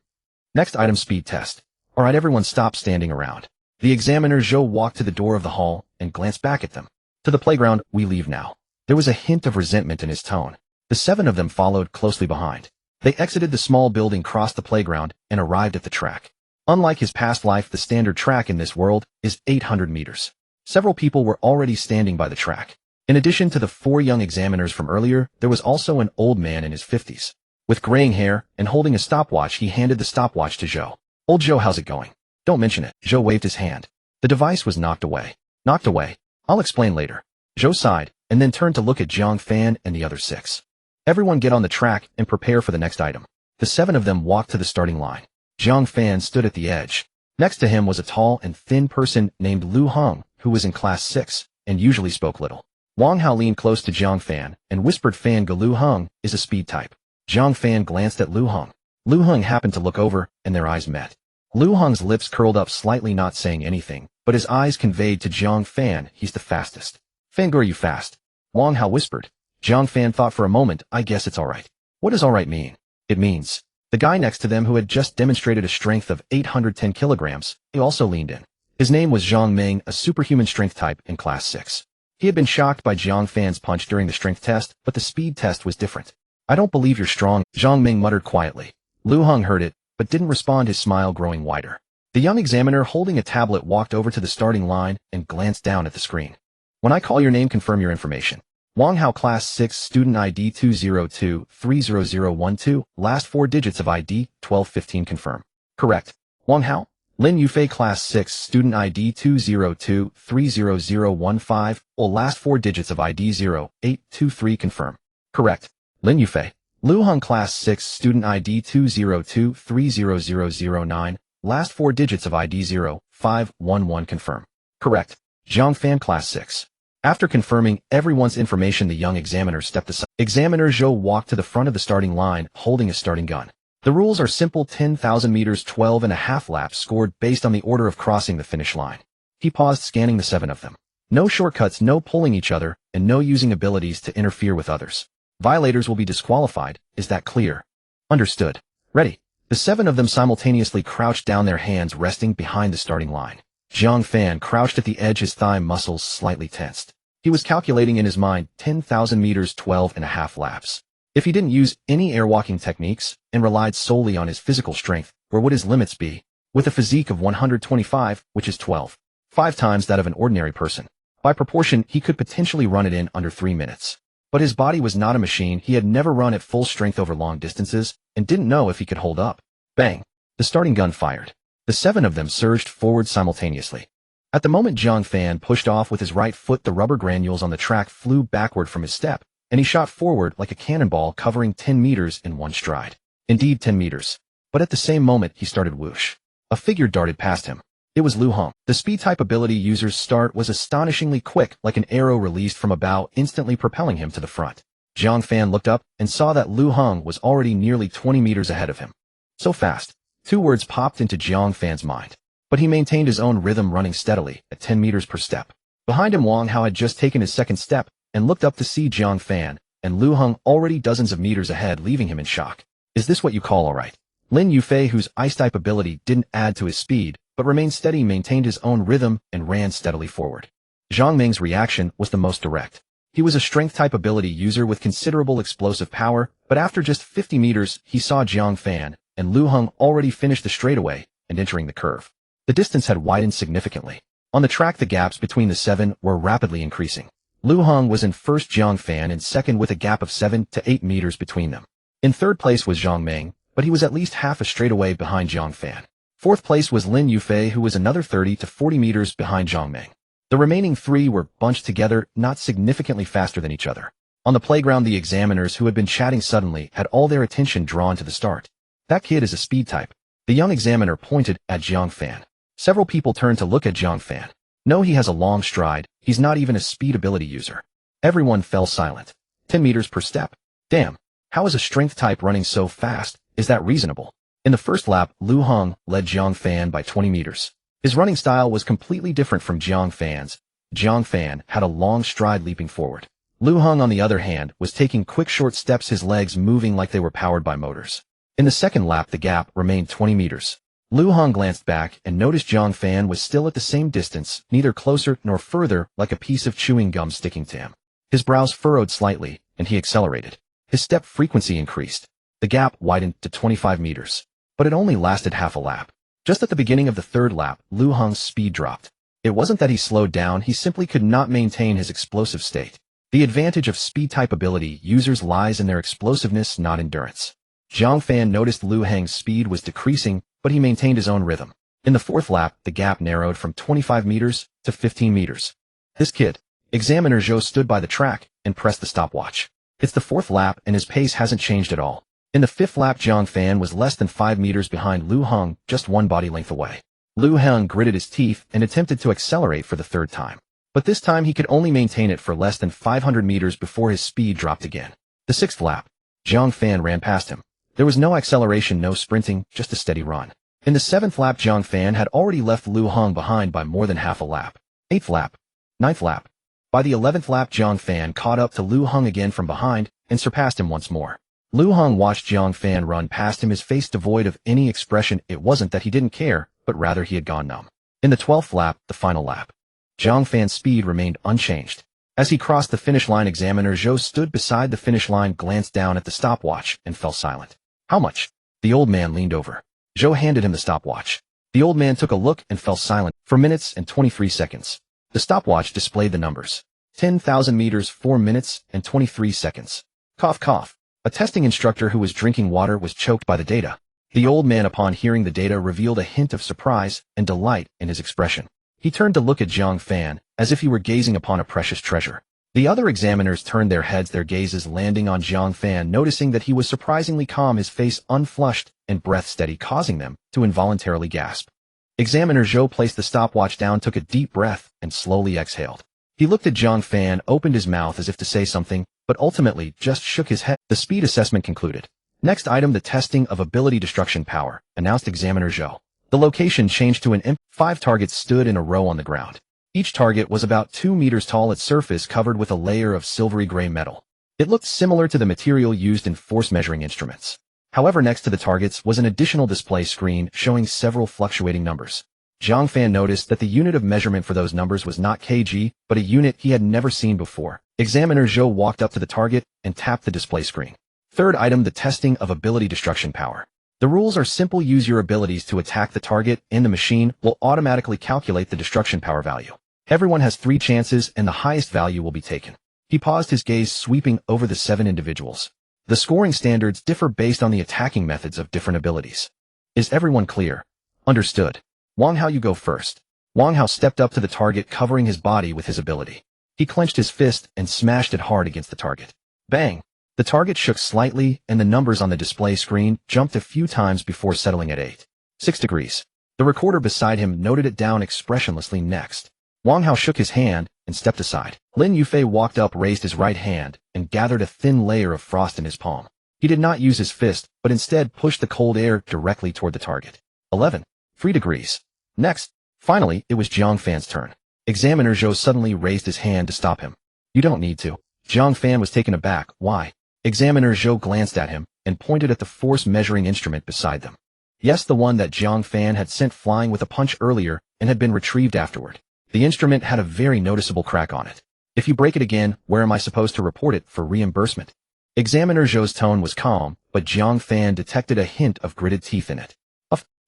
Next item, speed test. Alright, everyone stop standing around. The examiner Zhou walked to the door of the hall and glanced back at them. To the playground, we leave now. There was a hint of resentment in his tone. The 7 of them followed closely behind. They exited the small building, crossed the playground, and arrived at the track. Unlike his past life, the standard track in this world is 800 meters. Several people were already standing by the track. In addition to the 4 young examiners from earlier, there was also an old man in his 50s. With graying hair and holding a stopwatch, he handed the stopwatch to Zhou. Old Zhou, how's it going? Don't mention it. Zhou waved his hand. The device was knocked away. Knocked away? I'll explain later. Zhou sighed, and then turned to look at Jiang Fan and the other 6. Everyone get on the track and prepare for the next item. The 7 of them walked to the starting line. Jiang Fan stood at the edge. Next to him was a tall and thin person named Lu Heng, who was in class 6, and usually spoke little. Wang Hao leaned close to Jiang Fan and whispered, Fan Ge, Lu Heng is a speed type. Jiang Fan glanced at Lu Heng. Lu Heng happened to look over, and their eyes met. Lu Heng's lips curled up slightly, not saying anything, but his eyes conveyed to Jiang Fan, he's the fastest. Fan Ge, are you fast? Wang Hao whispered. Jiang Fan thought for a moment, I guess it's alright. What does alright mean? It means. The guy next to them, who had just demonstrated a strength of 810 kilograms, he also leaned in. His name was Zhang Ming, a superhuman strength type in class 6. He had been shocked by Jiang Fan's punch during the strength test, but the speed test was different. I don't believe you're strong, Zhang Ming muttered quietly. Lu Heng heard it, but didn't respond, his smile growing wider. The young examiner holding a tablet walked over to the starting line and glanced down at the screen. When I call your name, confirm your information. Wang Hao, class 6, student ID 202-30012, last 4 digits of ID 1215, confirm. Correct. Wang Hao? Lin Yufei, class 6, student ID 202-30015, last 4 digits of ID 0823, confirm. Correct. Lin Yufei. Lu Heng, class 6, student ID 202-30009, last 4 digits of ID 0511, confirm. Correct. Jiang Fan, class 6. After confirming everyone's information, the young examiner stepped aside. Examiner Zhou walked to the front of the starting line, holding a starting gun. The rules are simple: 10,000 meters, 12.5 laps scored based on the order of crossing the finish line. He paused, scanning the 7 of them. No shortcuts, no pulling each other, and no using abilities to interfere with others. Violators will be disqualified, is that clear? Understood. Ready. The 7 of them simultaneously crouched down, their hands resting behind the starting line. Jiang Fan crouched at the edge, his thigh muscles slightly tensed. He was calculating in his mind 10,000 meters, 12.5 laps. If he didn't use any airwalking techniques and relied solely on his physical strength, where would his limits be? With a physique of 125, which is 5 times that of an ordinary person. By proportion, he could potentially run it in under 3 minutes. But his body was not a machine. He had never run at full strength over long distances and didn't know if he could hold up. Bang! The starting gun fired. The 7 of them surged forward simultaneously. At the moment Jiang Fan pushed off with his right foot, the rubber granules on the track flew backward from his step, and he shot forward like a cannonball, covering 10 meters in one stride. Indeed, 10 meters. But at the same moment he started whoosh. A figure darted past him. It was Lu Heng. The speed-type ability user's start was astonishingly quick, like an arrow released from a bow, instantly propelling him to the front. Jiang Fan looked up and saw that Lu Heng was already nearly 20 meters ahead of him. So fast. 2 words popped into Jiang Fan's mind. But he maintained his own rhythm, running steadily at 10 meters per step. Behind him, Wang Hao had just taken his second step and looked up to see Jiang Fan and Lu Heng already dozens of meters ahead, leaving him in shock. Is this what you call alright? Lin Yufei, whose ice-type ability didn't add to his speed, but remained steady, maintained his own rhythm and ran steadily forward. Zhang Ming's reaction was the most direct. He was a strength-type ability user with considerable explosive power, but after just 50 meters, he saw Jiang Fan, and Lu Heng already finished the straightaway and entering the curve. The distance had widened significantly. On the track, the gaps between the seven were rapidly increasing. Lu Heng was in first, Jiang Fan in second with a gap of 7 to 8 meters between them. In third place was Zhang Meng, but he was at least half a straightaway behind Jiang Fan. Fourth place was Lin Yufei, who was another 30 to 40 meters behind Zhang Meng. The remaining three were bunched together, not significantly faster than each other. On the playground, the examiners who had been chatting suddenly had all their attention drawn to the start. That kid is a speed type. The young examiner pointed at Jiang Fan. Several people turned to look at Jiang Fan. No, he has a long stride. He's not even a speed ability user. Everyone fell silent. 10 meters per step. Damn. How is a strength type running so fast? Is that reasonable? In the first lap, Lu Heng led Jiang Fan by 20 meters. His running style was completely different from Jiang Fan's. Jiang Fan had a long stride leaping forward. Lu Heng, on the other hand, was taking quick short steps, his legs moving like they were powered by motors. In the second lap, the gap remained 20 meters. Lu Heng glanced back and noticed Jiang Fan was still at the same distance, neither closer nor further, like a piece of chewing gum sticking to him. His brows furrowed slightly, and he accelerated. His step frequency increased. The gap widened to 25 meters. But it only lasted half a lap. Just at the beginning of the third lap, Lu Heng's speed dropped. It wasn't that he slowed down, he simply could not maintain his explosive state. The advantage of speed-type ability users lies in their explosiveness, not endurance. Jiang Fan noticed Lu Heng's speed was decreasing, but he maintained his own rhythm. In the fourth lap, the gap narrowed from 25 meters to 15 meters. This kid. Examiner Zhou stood by the track and pressed the stopwatch. It's the fourth lap and his pace hasn't changed at all. In the fifth lap, Jiang Fan was less than 5 meters behind Lu Heng, just one body length away. Lu Heng gritted his teeth and attempted to accelerate for the third time. But this time he could only maintain it for less than 500 meters before his speed dropped again. The sixth lap, Jiang Fan ran past him. There was no acceleration, no sprinting, just a steady run. In the seventh lap, Jiang Fan had already left Lu Heng behind by more than half a lap. Eighth lap. Ninth lap. By the 11th lap, Jiang Fan caught up to Lu Heng again from behind and surpassed him once more. Lu Heng watched Jiang Fan run past him, his face devoid of any expression. It wasn't that he didn't care, but rather he had gone numb. In the 12th lap, the final lap, Jiang Fan's speed remained unchanged. As he crossed the finish line, Examiner Zhou stood beside the finish line, glanced down at the stopwatch, and fell silent. How much? The old man leaned over. Zhou handed him the stopwatch. The old man took a look and fell silent for minutes and 23 seconds. The stopwatch displayed the numbers. 10,000 meters, 4 minutes, and 23 seconds. Cough, cough. A testing instructor who was drinking water was choked by the data. The old man, upon hearing the data, revealed a hint of surprise and delight in his expression. He turned to look at Jiang Fan, as if he were gazing upon a precious treasure. The other examiners turned their heads, their gazes landing on Jiang Fan, noticing that he was surprisingly calm, his face unflushed and breath steady, causing them to involuntarily gasp. Examiner Zhou placed the stopwatch down, took a deep breath, and slowly exhaled. He looked at Jiang Fan, opened his mouth as if to say something, but ultimately just shook his head. The speed assessment concluded. Next item, the testing of ability destruction power, announced Examiner Zhou. The location changed to an imp. 5 targets stood in a row on the ground. Each target was about 2 meters tall, its surface covered with a layer of silvery gray metal. It looked similar to the material used in force measuring instruments. However, next to the targets was an additional display screen showing several fluctuating numbers. Jiang Fan noticed that the unit of measurement for those numbers was not kg, but a unit he had never seen before. Examiner Zhou walked up to the target and tapped the display screen. Third item, the testing of ability destruction power. The rules are simple. Use your abilities to attack the target, and the machine will automatically calculate the destruction power value. Everyone has 3 chances, and the highest value will be taken. He paused, his gaze sweeping over the 7 individuals. The scoring standards differ based on the attacking methods of different abilities. Is everyone clear? Understood. Wang Hao, you go first. Wang Hao stepped up to the target, covering his body with his ability. He clenched his fist and smashed it hard against the target. Bang! The target shook slightly, and the numbers on the display screen jumped a few times before settling at 8.6 degrees. The recorder beside him noted it down expressionlessly. Next, Wang Hao shook his hand and stepped aside. Lin Yufei walked up, raised his right hand, and gathered a thin layer of frost in his palm. He did not use his fist, but instead pushed the cold air directly toward the target. 11.3 degrees. Next, finally, it was Jiang Fan's turn. Examiner Zhou suddenly raised his hand to stop him. You don't need to. Jiang Fan was taken aback. Why? Examiner Zhou glanced at him and pointed at the force measuring instrument beside them. Yes, the one that Jiang Fan had sent flying with a punch earlier and had been retrieved afterward. The instrument had a very noticeable crack on it. If you break it again, where am I supposed to report it for reimbursement? Examiner Zhou's tone was calm, but Jiang Fan detected a hint of gritted teeth in it.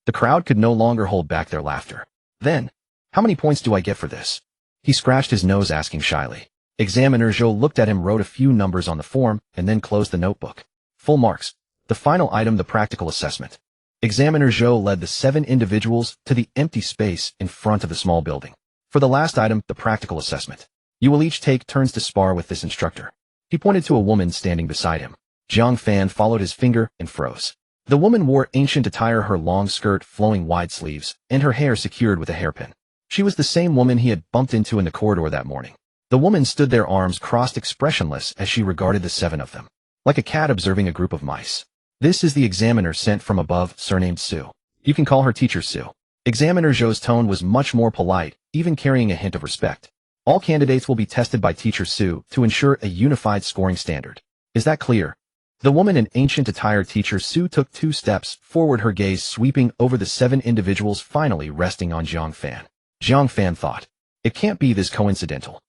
The crowd could no longer hold back their laughter. Then, how many points do I get for this? He scratched his nose asking shyly. Examiner Zhou looked at him, wrote a few numbers on the form, and then closed the notebook. Full marks. The final item, the practical assessment. Examiner Zhou led the 7 individuals to the empty space in front of the small building. For the last item, the practical assessment. You will each take turns to spar with this instructor. He pointed to a woman standing beside him. Jiang Fan followed his finger and froze. The woman wore ancient attire, her long skirt flowing wide sleeves, and her hair secured with a hairpin. She was the same woman he had bumped into in the corridor that morning. The woman stood there, arms crossed, expressionless as she regarded the 7 of them, like a cat observing a group of mice. This is the examiner sent from above, surnamed Su. You can call her Teacher Su. Examiner Zhou's tone was much more polite, even carrying a hint of respect. All candidates will be tested by Teacher Su to ensure a unified scoring standard. Is that clear? The woman in ancient attire, Teacher Su, took 2 steps forward, her gaze sweeping over the 7 individuals, finally resting on Jiang Fan. Jiang Fan thought, it can't be this coincidental.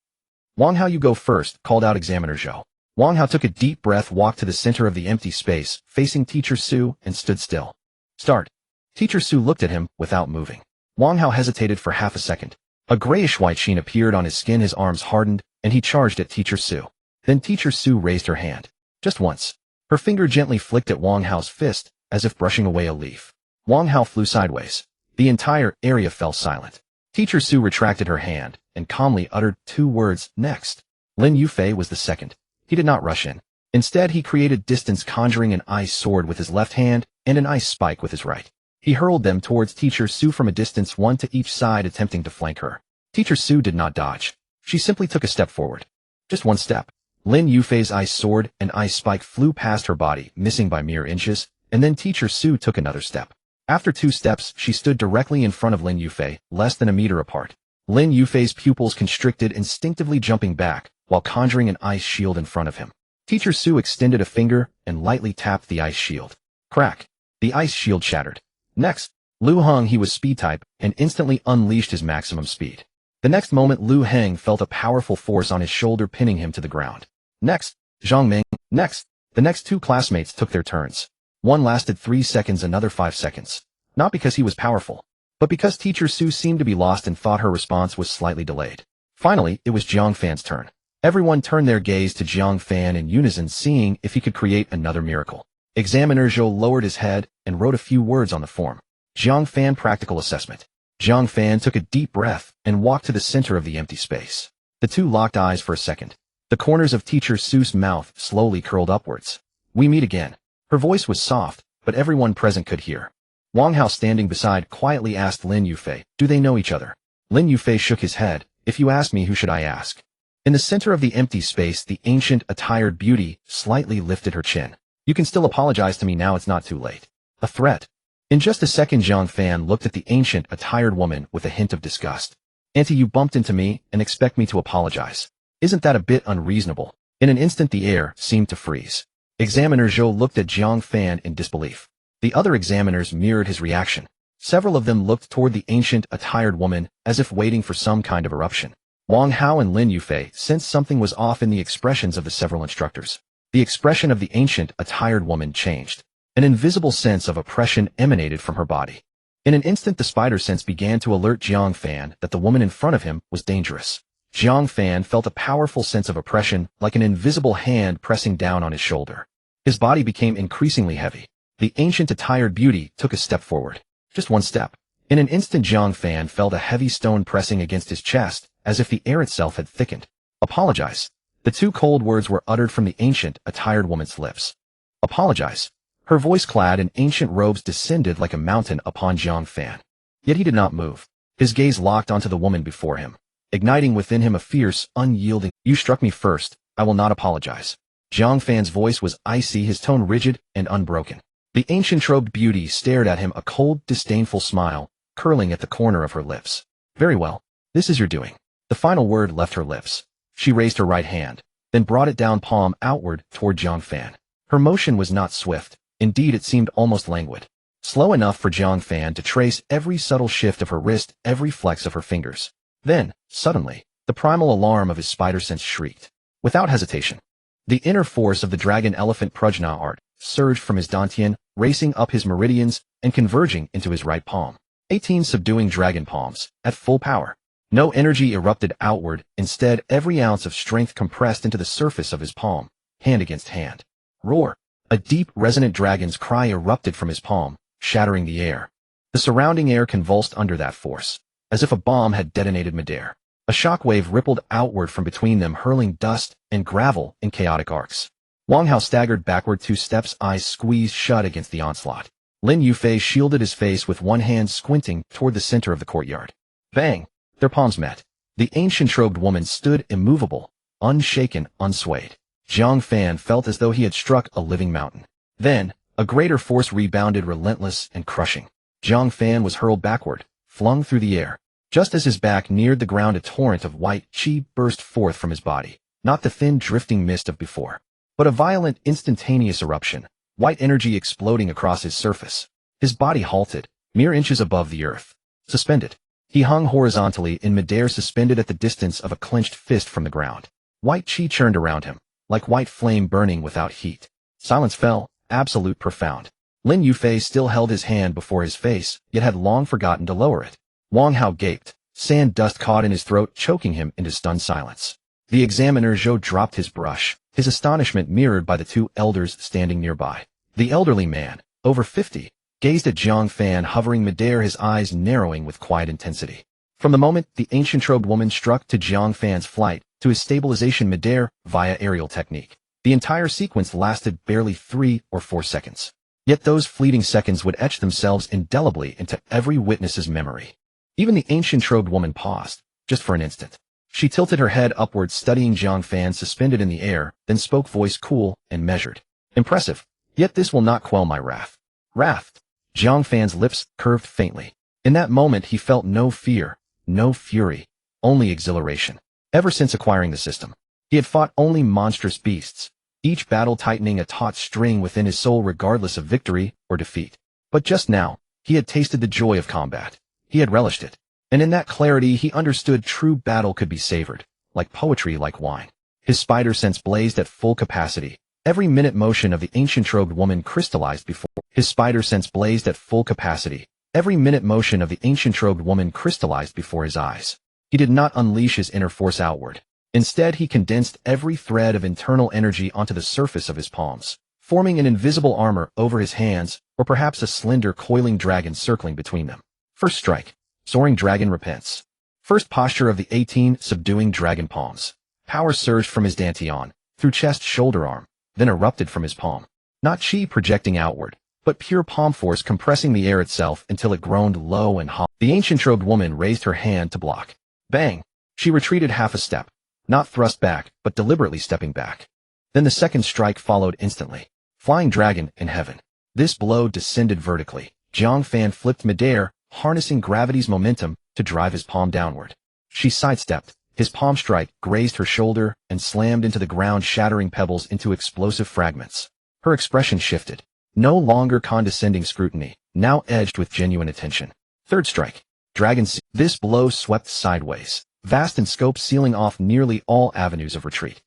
Wang Hao, you go first, called out Examiner Zhou. Wang Hao took a deep breath, walked to the center of the empty space, facing Teacher Su, and stood still. Start. Teacher Su looked at him, without moving. Wang Hao hesitated for half a second. A grayish-white sheen appeared on his skin, his arms hardened, and he charged at Teacher Su. Then Teacher Su raised her hand. Just once. Her finger gently flicked at Wang Hao's fist, as if brushing away a leaf. Wang Hao flew sideways. The entire area fell silent. Teacher Su retracted her hand, and calmly uttered 2 words, next. Lin Yufei was the second. He did not rush in. Instead, he created distance, conjuring an ice sword with his left hand, and an ice spike with his right. He hurled them towards Teacher Su from a distance, 1 to each side, attempting to flank her. Teacher Su did not dodge. She simply took a step forward. Just 1 step. Lin Yufei's ice sword and ice spike flew past her body, missing by mere inches, and then Teacher Su took another step. After 2 steps, she stood directly in front of Lin Yufei, less than a meter apart. Lin Yufei's pupils constricted, instinctively jumping back, while conjuring an ice shield in front of him. Teacher Su extended a finger and lightly tapped the ice shield. Crack! The ice shield shattered. Next, Lu Heng, he was speed type, and instantly unleashed his maximum speed. The next moment, Lu Heng felt a powerful force on his shoulder, pinning him to the ground. Next, Zhang Ming. Next, the next 2 classmates took their turns. One lasted 3 seconds, another 5 seconds. Not because he was powerful, but because Teacher Su seemed to be lost and thought her response was slightly delayed. Finally, it was Jiang Fan's turn. Everyone turned their gaze to Jiang Fan in unison, seeing if he could create another miracle. Examiner Zhou lowered his head and wrote a few words on the form. Jiang Fan practical assessment. Jiang Fan took a deep breath and walked to the center of the empty space. The 2 locked eyes for a second. The corners of Teacher Su's mouth slowly curled upwards. We meet again. Her voice was soft, but everyone present could hear. Wang Hao, standing beside, quietly asked Lin Yufei, do they know each other? Lin Yufei shook his head. If you ask me, who should I ask? In the center of the empty space, the ancient, attired beauty slightly lifted her chin. You can still apologize to me now, it's not too late. A threat. In just a second, Jiang Fan looked at the ancient, attired woman with a hint of disgust. Auntie, you bumped into me and expect me to apologize. Isn't that a bit unreasonable? In an instant, the air seemed to freeze. Examiner Zhou looked at Jiang Fan in disbelief. The other examiners mirrored his reaction. Several of them looked toward the ancient, attired woman, as if waiting for some kind of eruption. Wang Hao and Lin Yufei sensed something was off in the expressions of the several instructors. The expression of the ancient, attired woman changed. An invisible sense of oppression emanated from her body. In an instant, the spider sense began to alert Jiang Fan that the woman in front of him was dangerous. Jiang Fan felt a powerful sense of oppression, like an invisible hand pressing down on his shoulder. His body became increasingly heavy. The ancient, attired beauty took a step forward. Just 1 step. In an instant, Jiang Fan felt a heavy stone pressing against his chest, as if the air itself had thickened. Apologize. The 2 cold words were uttered from the ancient, attired woman's lips. Apologize. Her voice, clad in ancient robes, descended like a mountain upon Jiang Fan. Yet he did not move. His gaze locked onto the woman before him, igniting within him a fierce, unyielding, you struck me first, I will not apologize. Jiang Fan's voice was icy, his tone rigid and unbroken. The ancient robed beauty stared at him, a cold, disdainful smile curling at the corner of her lips. Very well. This is your doing. The final word left her lips. She raised her right hand, then brought it down, palm outward, toward Jiang Fan. Her motion was not swift. Indeed, it seemed almost languid. Slow enough for Jiang Fan to trace every subtle shift of her wrist, every flex of her fingers. Then, suddenly, The primal alarm of his spider sense shrieked. Without hesitation, the inner force of the dragon elephant Prajna art surged from his dantian, racing up his meridians and converging into his right palm. 18 subduing dragon palms, at full power. No energy erupted outward, instead every ounce of strength compressed into the surface of his palm, hand against hand. Roar! A deep, resonant dragon's cry erupted from his palm, shattering the air. The surrounding air convulsed under that force, as if a bomb had detonated midair. A shockwave rippled outward from between them, hurling dust and gravel in chaotic arcs. Wang Hao staggered backward 2 steps, eyes squeezed shut against the onslaught. Lin Yufei shielded his face with one hand, squinting toward the center of the courtyard. Bang! Their palms met. The ancient-robed woman stood immovable, unshaken, unswayed. Jiang Fan felt as though he had struck a living mountain. Then, a greater force rebounded, relentless and crushing. Jiang Fan was hurled backward, flung through the air. Just as his back neared the ground, a torrent of white chi burst forth from his body. Not the thin, drifting mist of before, but a violent, instantaneous eruption, white energy exploding across his surface. His body halted, mere inches above the earth. Suspended. He hung horizontally in midair, suspended at the distance of a clenched fist from the ground. White chi churned around him, like white flame burning without heat. Silence fell, absolute, profound. Lin Yufei still held his hand before his face, yet had long forgotten to lower it. Wang Hao gaped. Sand dust caught in his throat, choking him into stunned silence. The examiner Zhou dropped his brush, his astonishment mirrored by the 2 elders standing nearby. The elderly man, over 50, gazed at Jiang Fan hovering midair, his eyes narrowing with quiet intensity. From the moment the ancient-robed woman struck to Jiang Fan's flight, to his stabilization midair via aerial technique, the entire sequence lasted barely 3 or 4 seconds. Yet those fleeting seconds would etch themselves indelibly into every witness's memory. Even the ancient-robed woman paused, just for an instant. She tilted her head upward, studying Jiang Fan suspended in the air, then spoke, voice cool and measured. Impressive. Yet this will not quell my wrath. Wrath. Jiang Fan's lips curved faintly. In that moment he felt no fear, no fury, only exhilaration. Ever since acquiring the system, he had fought only monstrous beasts, each battle tightening a taut string within his soul regardless of victory or defeat. But just now, he had tasted the joy of combat. He had relished it. And in that clarity he understood true battle could be savored, like poetry, like wine. His spider sense blazed at full capacity. Every minute motion of the ancient-robed woman crystallized before his spider sense blazed at full capacity. Every minute motion of the ancient-robed woman crystallized before his eyes. He did not unleash his inner force outward. Instead, he condensed every thread of internal energy onto the surface of his palms, forming an invisible armor over his hands, or perhaps a slender coiling dragon circling between them. First strike. Soaring dragon repents. First posture of the 18 subduing dragon palms. Power surged from his dantian, through chest, shoulder, arm, then erupted from his palm. Not chi projecting outward, but pure palm force compressing the air itself until it groaned low and hollow. The ancient-robed woman raised her hand to block. Bang! She retreated half a step, not thrust back, but deliberately stepping back. Then the second strike followed instantly. Flying dragon in heaven. This blow descended vertically. Jiang Fan flipped midair, harnessing gravity's momentum to drive his palm downward. She sidestepped. His palm strike grazed her shoulder and slammed into the ground, shattering pebbles into explosive fragments. Her expression shifted. No longer condescending scrutiny, now edged with genuine attention. Third strike. Dragon. This blow swept sideways, vast in scope, sealing off nearly all avenues of retreat.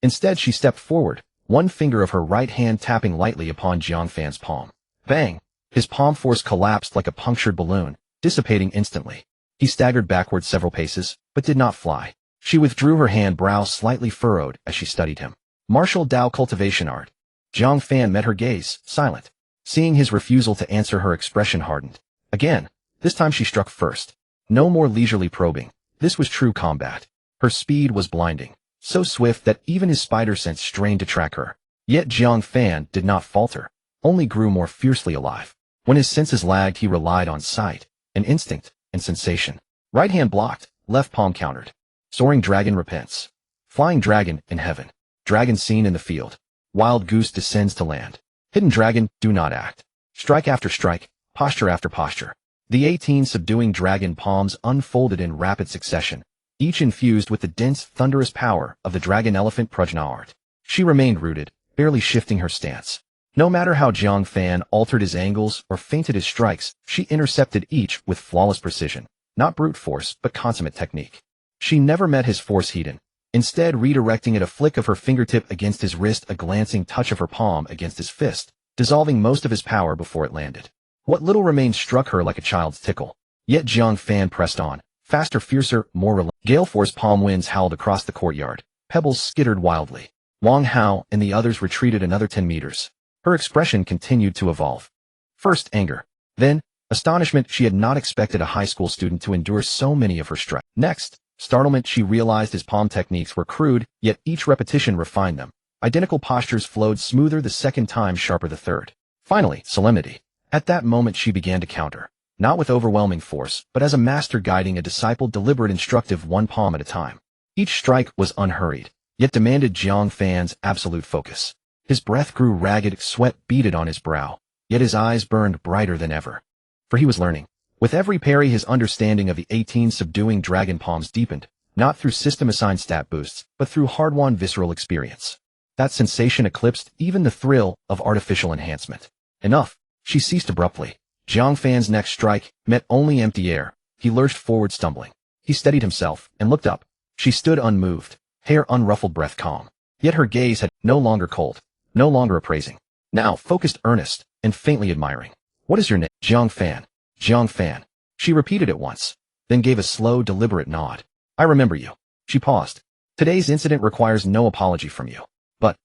Instead, she stepped forward, one finger of her right hand tapping lightly upon Jiang Fan's palm. Bang! His palm force collapsed like a punctured balloon, dissipating instantly. He staggered backward several paces, but did not fly. She withdrew her hand, brow slightly furrowed as she studied him. Martial Dao cultivation art. Jiang Fan met her gaze, silent. Seeing his refusal to answer, her expression hardened. Again, this time she struck first. No more leisurely probing. This was true combat. Her speed was blinding, so swift that even his spider sense strained to track her. Yet Jiang Fan did not falter, only grew more fiercely alive. When his senses lagged, he relied on sight, an instinct, and sensation. Right hand blocked, left palm countered. Soaring dragon repents. Flying dragon in heaven. Dragon seen in the field. Wild goose descends to land. Hidden dragon, do not act. Strike after strike, posture after posture. The 18 subduing dragon palms unfolded in rapid succession, each infused with the dense, thunderous power of the dragon elephant Prajna art. She remained rooted, barely shifting her stance. No matter how Jiang Fan altered his angles or feinted his strikes, she intercepted each with flawless precision. Not brute force, but consummate technique. She never met his force heat, instead redirecting it a flick of her fingertip against his wrist, a glancing touch of her palm against his fist, dissolving most of his power before it landed. What little remained struck her like a child's tickle. Yet Jiang Fan pressed on, faster, fiercer, more relentless. Gale-force palm winds howled across the courtyard. Pebbles skittered wildly. Wang Hao and the others retreated another 10 meters. Her expression continued to evolve. First anger, then astonishment. She had not expected a high school student to endure so many of her strikes. Next, startlement. She realized his palm techniques were crude, yet each repetition refined them. Identical postures flowed smoother the second time, sharper the third. Finally, solemnity. At that moment she began to counter, not with overwhelming force, but as a master guiding a disciple, deliberate, instructive, one palm at a time. Each strike was unhurried, yet demanded Jiang Fan's absolute focus. His breath grew ragged, sweat beaded on his brow, yet his eyes burned brighter than ever. For he was learning. With every parry his understanding of the 18 subduing dragon palms deepened, not through system-assigned stat boosts, but through hard-won visceral experience. That sensation eclipsed even the thrill of artificial enhancement. Enough. She ceased abruptly. Jiang Fan's next strike met only empty air. He lurched forward, stumbling. He steadied himself and looked up. She stood unmoved, hair unruffled, breath calm. Yet her gaze had no longer cold, no longer appraising. Now focused, earnest, and faintly admiring. What is your name? Jiang Fan. Jiang Fan. She repeated it once, then gave a slow, deliberate nod. I remember you. She paused. Today's incident requires no apology from you. But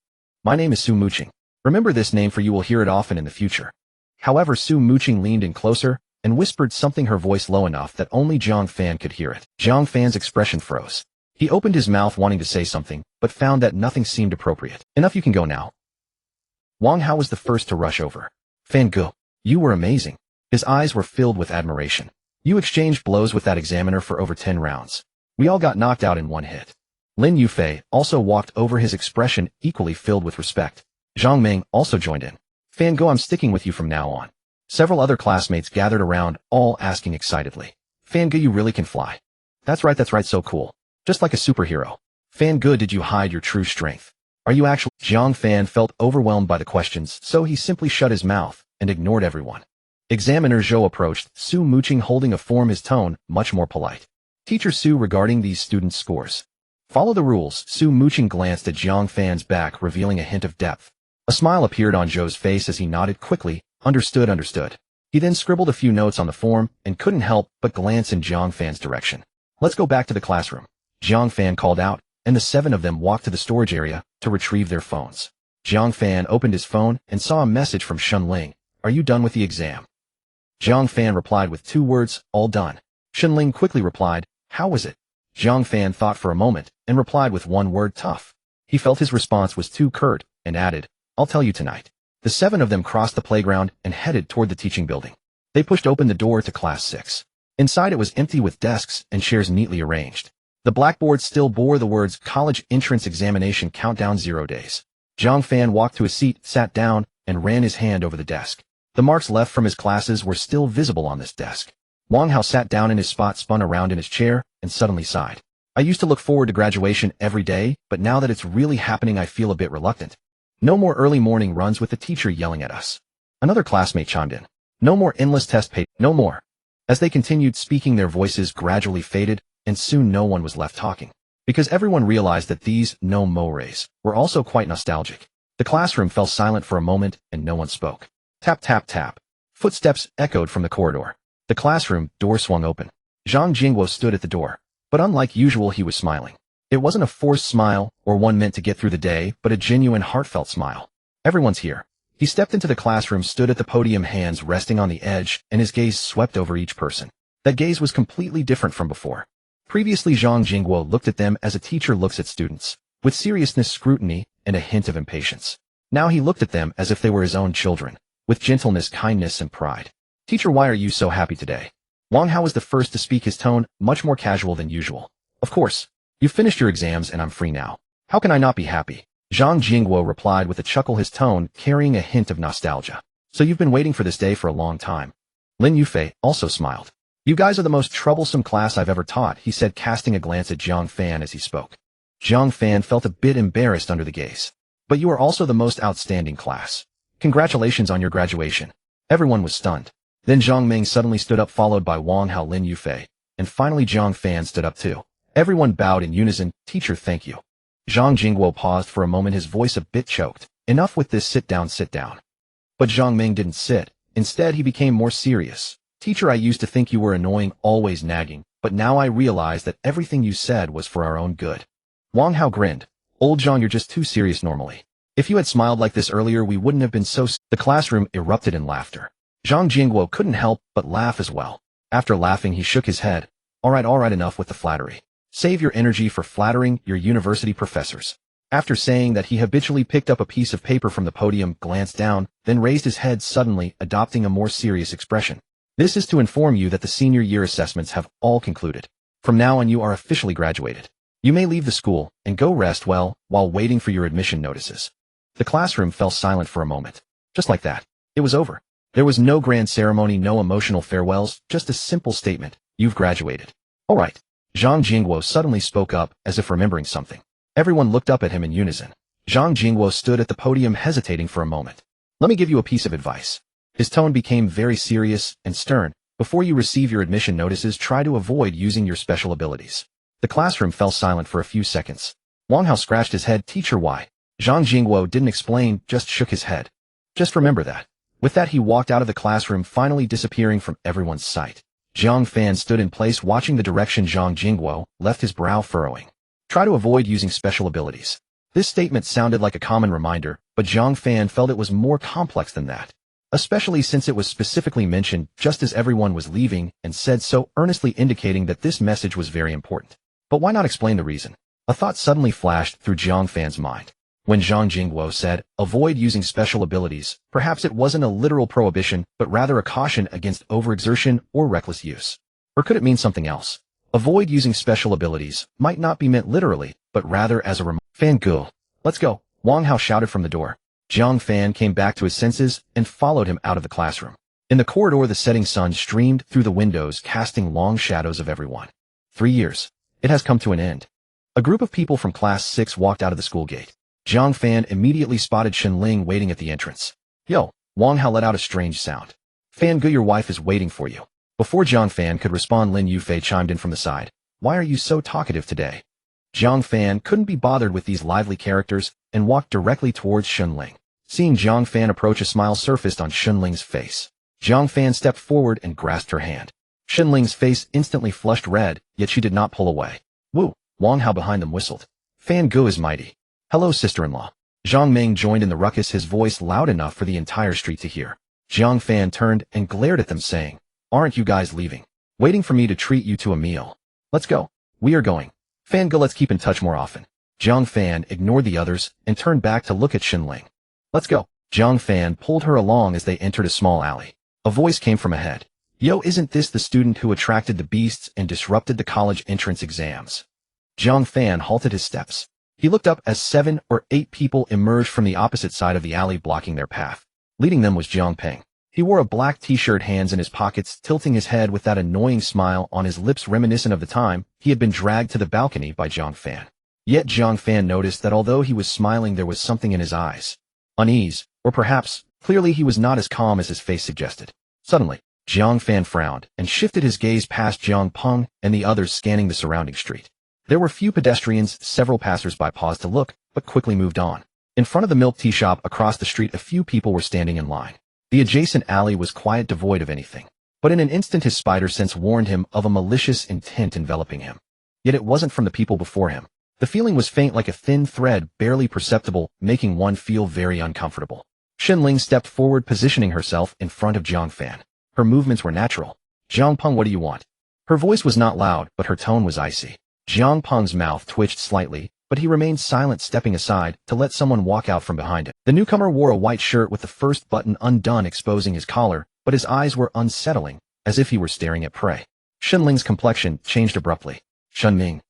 my name is Su Muqing. Remember this name, for you will hear it often in the future. However, Su Muqing leaned in closer and whispered something, her voice low enough that only Jiang Fan could hear it. Jiang Fan's expression froze. He opened his mouth wanting to say something, but found that nothing seemed appropriate. Enough, you can go now. Wang Hao was the first to rush over. Fan Gu, you were amazing. His eyes were filled with admiration. You exchanged blows with that examiner for over 10 rounds. We all got knocked out in one hit. Lin Yufei also walked over, his expression equally filled with respect. Zhang Ming also joined in. Fan Gu, I'm sticking with you from now on. Several other classmates gathered around, all asking excitedly. Fan Gu, you really can fly. That's right, so cool. Just like a superhero. Fan Gu, did you hide your true strength? Are you actually? Jiang Fan felt overwhelmed by the questions, so he simply shut his mouth and ignored everyone. Examiner Zhou approached, Su Muqing holding a form, his tone much more polite. Teacher Su, regarding these students' scores. Follow the rules. Su Muqing glanced at Jiang Fan's back, revealing a hint of depth. A smile appeared on Zhou's face as he nodded quickly. Understood. He then scribbled a few notes on the form and couldn't help but glance in Jiang Fan's direction. Let's go back to the classroom. Jiang Fan called out, and the 7 of them walked to the storage area to retrieve their phones. Jiang Fan opened his phone and saw a message from Shen Ling. Are you done with the exam? Jiang Fan replied with 2 words, all done. Shen Ling quickly replied, how was it? Jiang Fan thought for a moment and replied with 1 word, tough. He felt his response was too curt and added, I'll tell you tonight. The 7 of them crossed the playground and headed toward the teaching building. They pushed open the door to class 6. Inside it was empty, with desks and chairs neatly arranged. The blackboard still bore the words College Entrance Examination Countdown 0 days. Jiang Fan walked to his seat, sat down, and ran his hand over the desk. The marks left from his classes were still visible on this desk. Wang Hao sat down in his spot, spun around in his chair, and suddenly sighed. I used to look forward to graduation every day, but now that it's really happening I feel a bit reluctant. No more early morning runs with the teacher yelling at us. Another classmate chimed in. No more endless test paper. No more. As they continued speaking, their voices gradually faded, and soon no one was left talking. Because everyone realized that these no mores were also quite nostalgic. The classroom fell silent for a moment, and no one spoke. Tap, tap, tap. Footsteps echoed from the corridor. The classroom door swung open. Zhang Jingguo stood at the door, but unlike usual he was smiling. It wasn't a forced smile or one meant to get through the day, but a genuine, heartfelt smile. Everyone's here. He stepped into the classroom, stood at the podium, hands resting on the edge, and his gaze swept over each person. That gaze was completely different from before. Previously, Zhang Jingguo looked at them as a teacher looks at students, with seriousness, scrutiny, and a hint of impatience. Now he looked at them as if they were his own children, with gentleness, kindness, and pride. Teacher, why are you so happy today? Wang Hao was the first to speak, his tone much more casual than usual. Of course. You've finished your exams and I'm free now. How can I not be happy? Zhang Jingguo replied with a chuckle, his tone carrying a hint of nostalgia. So you've been waiting for this day for a long time. Lin Yufei also smiled. You guys are the most troublesome class I've ever taught, he said, casting a glance at Jiang Fan as he spoke. Jiang Fan felt a bit embarrassed under the gaze. But you are also the most outstanding class. Congratulations on your graduation. Everyone was stunned. Then Zhang Ming suddenly stood up, followed by Wang Hao, Lin Yufei, and finally Jiang Fan stood up too. Everyone bowed in unison. Teacher, thank you. Zhang Jingguo paused for a moment, his voice a bit choked. Enough with this, sit down, sit down. But Zhang Ming didn't sit. Instead, he became more serious. Teacher, I used to think you were annoying, always nagging, but now I realize that everything you said was for our own good. Wang Hao grinned. Old Zhang, you're just too serious normally. If you had smiled like this earlier, we wouldn't have been so. The classroom erupted in laughter. Zhang Jingguo couldn't help but laugh as well. After laughing, he shook his head. All right, enough with the flattery. Save your energy for flattering your university professors. After saying that, he habitually picked up a piece of paper from the podium, glanced down, then raised his head suddenly, adopting a more serious expression. This is to inform you that the senior year assessments have all concluded. From now on, you are officially graduated. You may leave the school and go rest well while waiting for your admission notices. The classroom fell silent for a moment. Just like that, it was over. There was no grand ceremony, no emotional farewells, just a simple statement. You've graduated. All right. Zhang Jingguo suddenly spoke up, as if remembering something. Everyone looked up at him in unison. Zhang Jingguo stood at the podium, hesitating for a moment. Let me give you a piece of advice. His tone became very serious and stern. Before you receive your admission notices, try to avoid using your special abilities. The classroom fell silent for a few seconds. Wang Hao scratched his head. Teacher, why? Zhang Jingguo didn't explain, just shook his head. Just remember that. With that, he walked out of the classroom, finally disappearing from everyone's sight. Jiang Fan stood in place, watching the direction Zhang Jingguo left, his brow furrowing. Try to avoid using special abilities. This statement sounded like a common reminder, but Jiang Fan felt it was more complex than that. Especially since it was specifically mentioned just as everyone was leaving and said so earnestly, indicating that this message was very important. But why not explain the reason? A thought suddenly flashed through Jiang Fan's mind. When Zhang Jingguo said, avoid using special abilities, perhaps it wasn't a literal prohibition, but rather a caution against overexertion or reckless use. Or could it mean something else? Avoid using special abilities might not be meant literally, but rather as a reminder. Fan Gu, let's go, Wang Hao shouted from the door. Jiang Fan came back to his senses and followed him out of the classroom. In the corridor, the setting sun streamed through the windows, casting long shadows of everyone. 3 years. It has come to an end. A group of people from Class 6 walked out of the school gate. Jiang Fan immediately spotted Shenling waiting at the entrance. Yo, Wang Hao let out a strange sound. Fan Gu, your wife is waiting for you. Before Jiang Fan could respond, Lin Yufei chimed in from the side. Why are you so talkative today? Jiang Fan couldn't be bothered with these lively characters and walked directly towards Shenling. Seeing Jiang Fan approach, a smile surfaced on Shenling's face. Jiang Fan stepped forward and grasped her hand. Shenling's face instantly flushed red, yet she did not pull away. Woo! Wang Hao behind them whistled. Fan Gu is mighty. Hello, sister-in-law. Zhang Ming joined in the ruckus, his voice loud enough for the entire street to hear. Jiang Fan turned and glared at them, saying, Aren't you guys leaving? Waiting for me to treat you to a meal? Let's go. We are going. Fan Gu, let's keep in touch more often. Jiang Fan ignored the others and turned back to look at Shenling. Let's go. Jiang Fan pulled her along as they entered a small alley. A voice came from ahead. Yo, isn't this the student who attracted the beasts and disrupted the college entrance exams? Jiang Fan halted his steps. He looked up as 7 or 8 people emerged from the opposite side of the alley, blocking their path. Leading them was Jiang Peng. He wore a black t-shirt, hands in his pockets, tilting his head with that annoying smile on his lips reminiscent of the time he had been dragged to the balcony by Jiang Fan. Yet Jiang Fan noticed that although he was smiling, there was something in his eyes. Unease, or perhaps, clearly he was not as calm as his face suggested. Suddenly, Jiang Fan frowned and shifted his gaze past Jiang Peng and the others, scanning the surrounding street. There were few pedestrians, several passers-by paused to look, but quickly moved on. In front of the milk tea shop across the street, a few people were standing in line. The adjacent alley was quiet, devoid of anything. But in an instant his spider sense warned him of a malicious intent enveloping him. Yet it wasn't from the people before him. The feeling was faint, like a thin thread, barely perceptible, making one feel very uncomfortable. Shenling stepped forward, positioning herself in front of Jiang Fan. Her movements were natural. Jiang Peng, what do you want? Her voice was not loud, but her tone was icy. Jiang Peng's mouth twitched slightly, but he remained silent, stepping aside to let someone walk out from behind him. The newcomer wore a white shirt with the first button undone, exposing his collar, but his eyes were unsettling, as if he were staring at prey. Shenling's complexion changed abruptly. Shenming.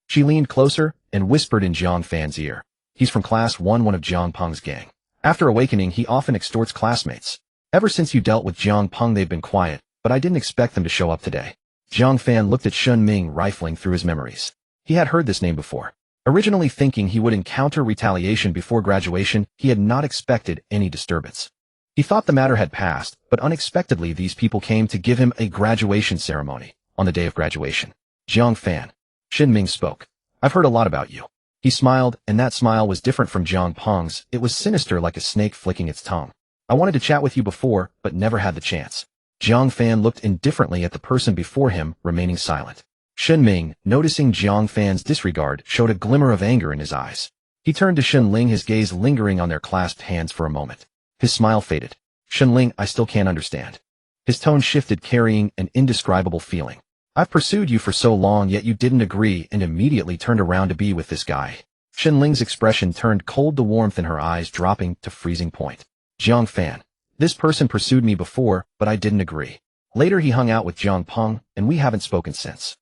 She leaned closer and whispered in Jiang Fan's ear. He's from Class 1, one of Jiang Peng's gang. After awakening, he often extorts classmates. Ever since you dealt with Jiang Peng, they've been quiet, but I didn't expect them to show up today. Jiang Fan looked at Shenming, rifling through his memories. He had heard this name before. Originally thinking he would encounter retaliation before graduation, he had not expected any disturbance. He thought the matter had passed, but unexpectedly these people came to give him a graduation ceremony on the day of graduation. Jiang Fan. Ming spoke. I've heard a lot about you. He smiled, and that smile was different from Jiang Peng's. It was sinister like a snake flicking its tongue. I wanted to chat with you before, but never had the chance. Jiang Fan looked indifferently at the person before him, remaining silent. Ming, noticing Jiang Fan's disregard, showed a glimmer of anger in his eyes. He turned to Ling, his gaze lingering on their clasped hands for a moment. His smile faded. Ling, I still can't understand. His tone shifted, carrying an indescribable feeling. I've pursued you for so long, yet you didn't agree and immediately turned around to be with this guy. Ling's expression turned cold, the warmth in her eyes dropping to freezing point. Jiang Fan. This person pursued me before, but I didn't agree. Later he hung out with Jiang Peng, and we haven't spoken since.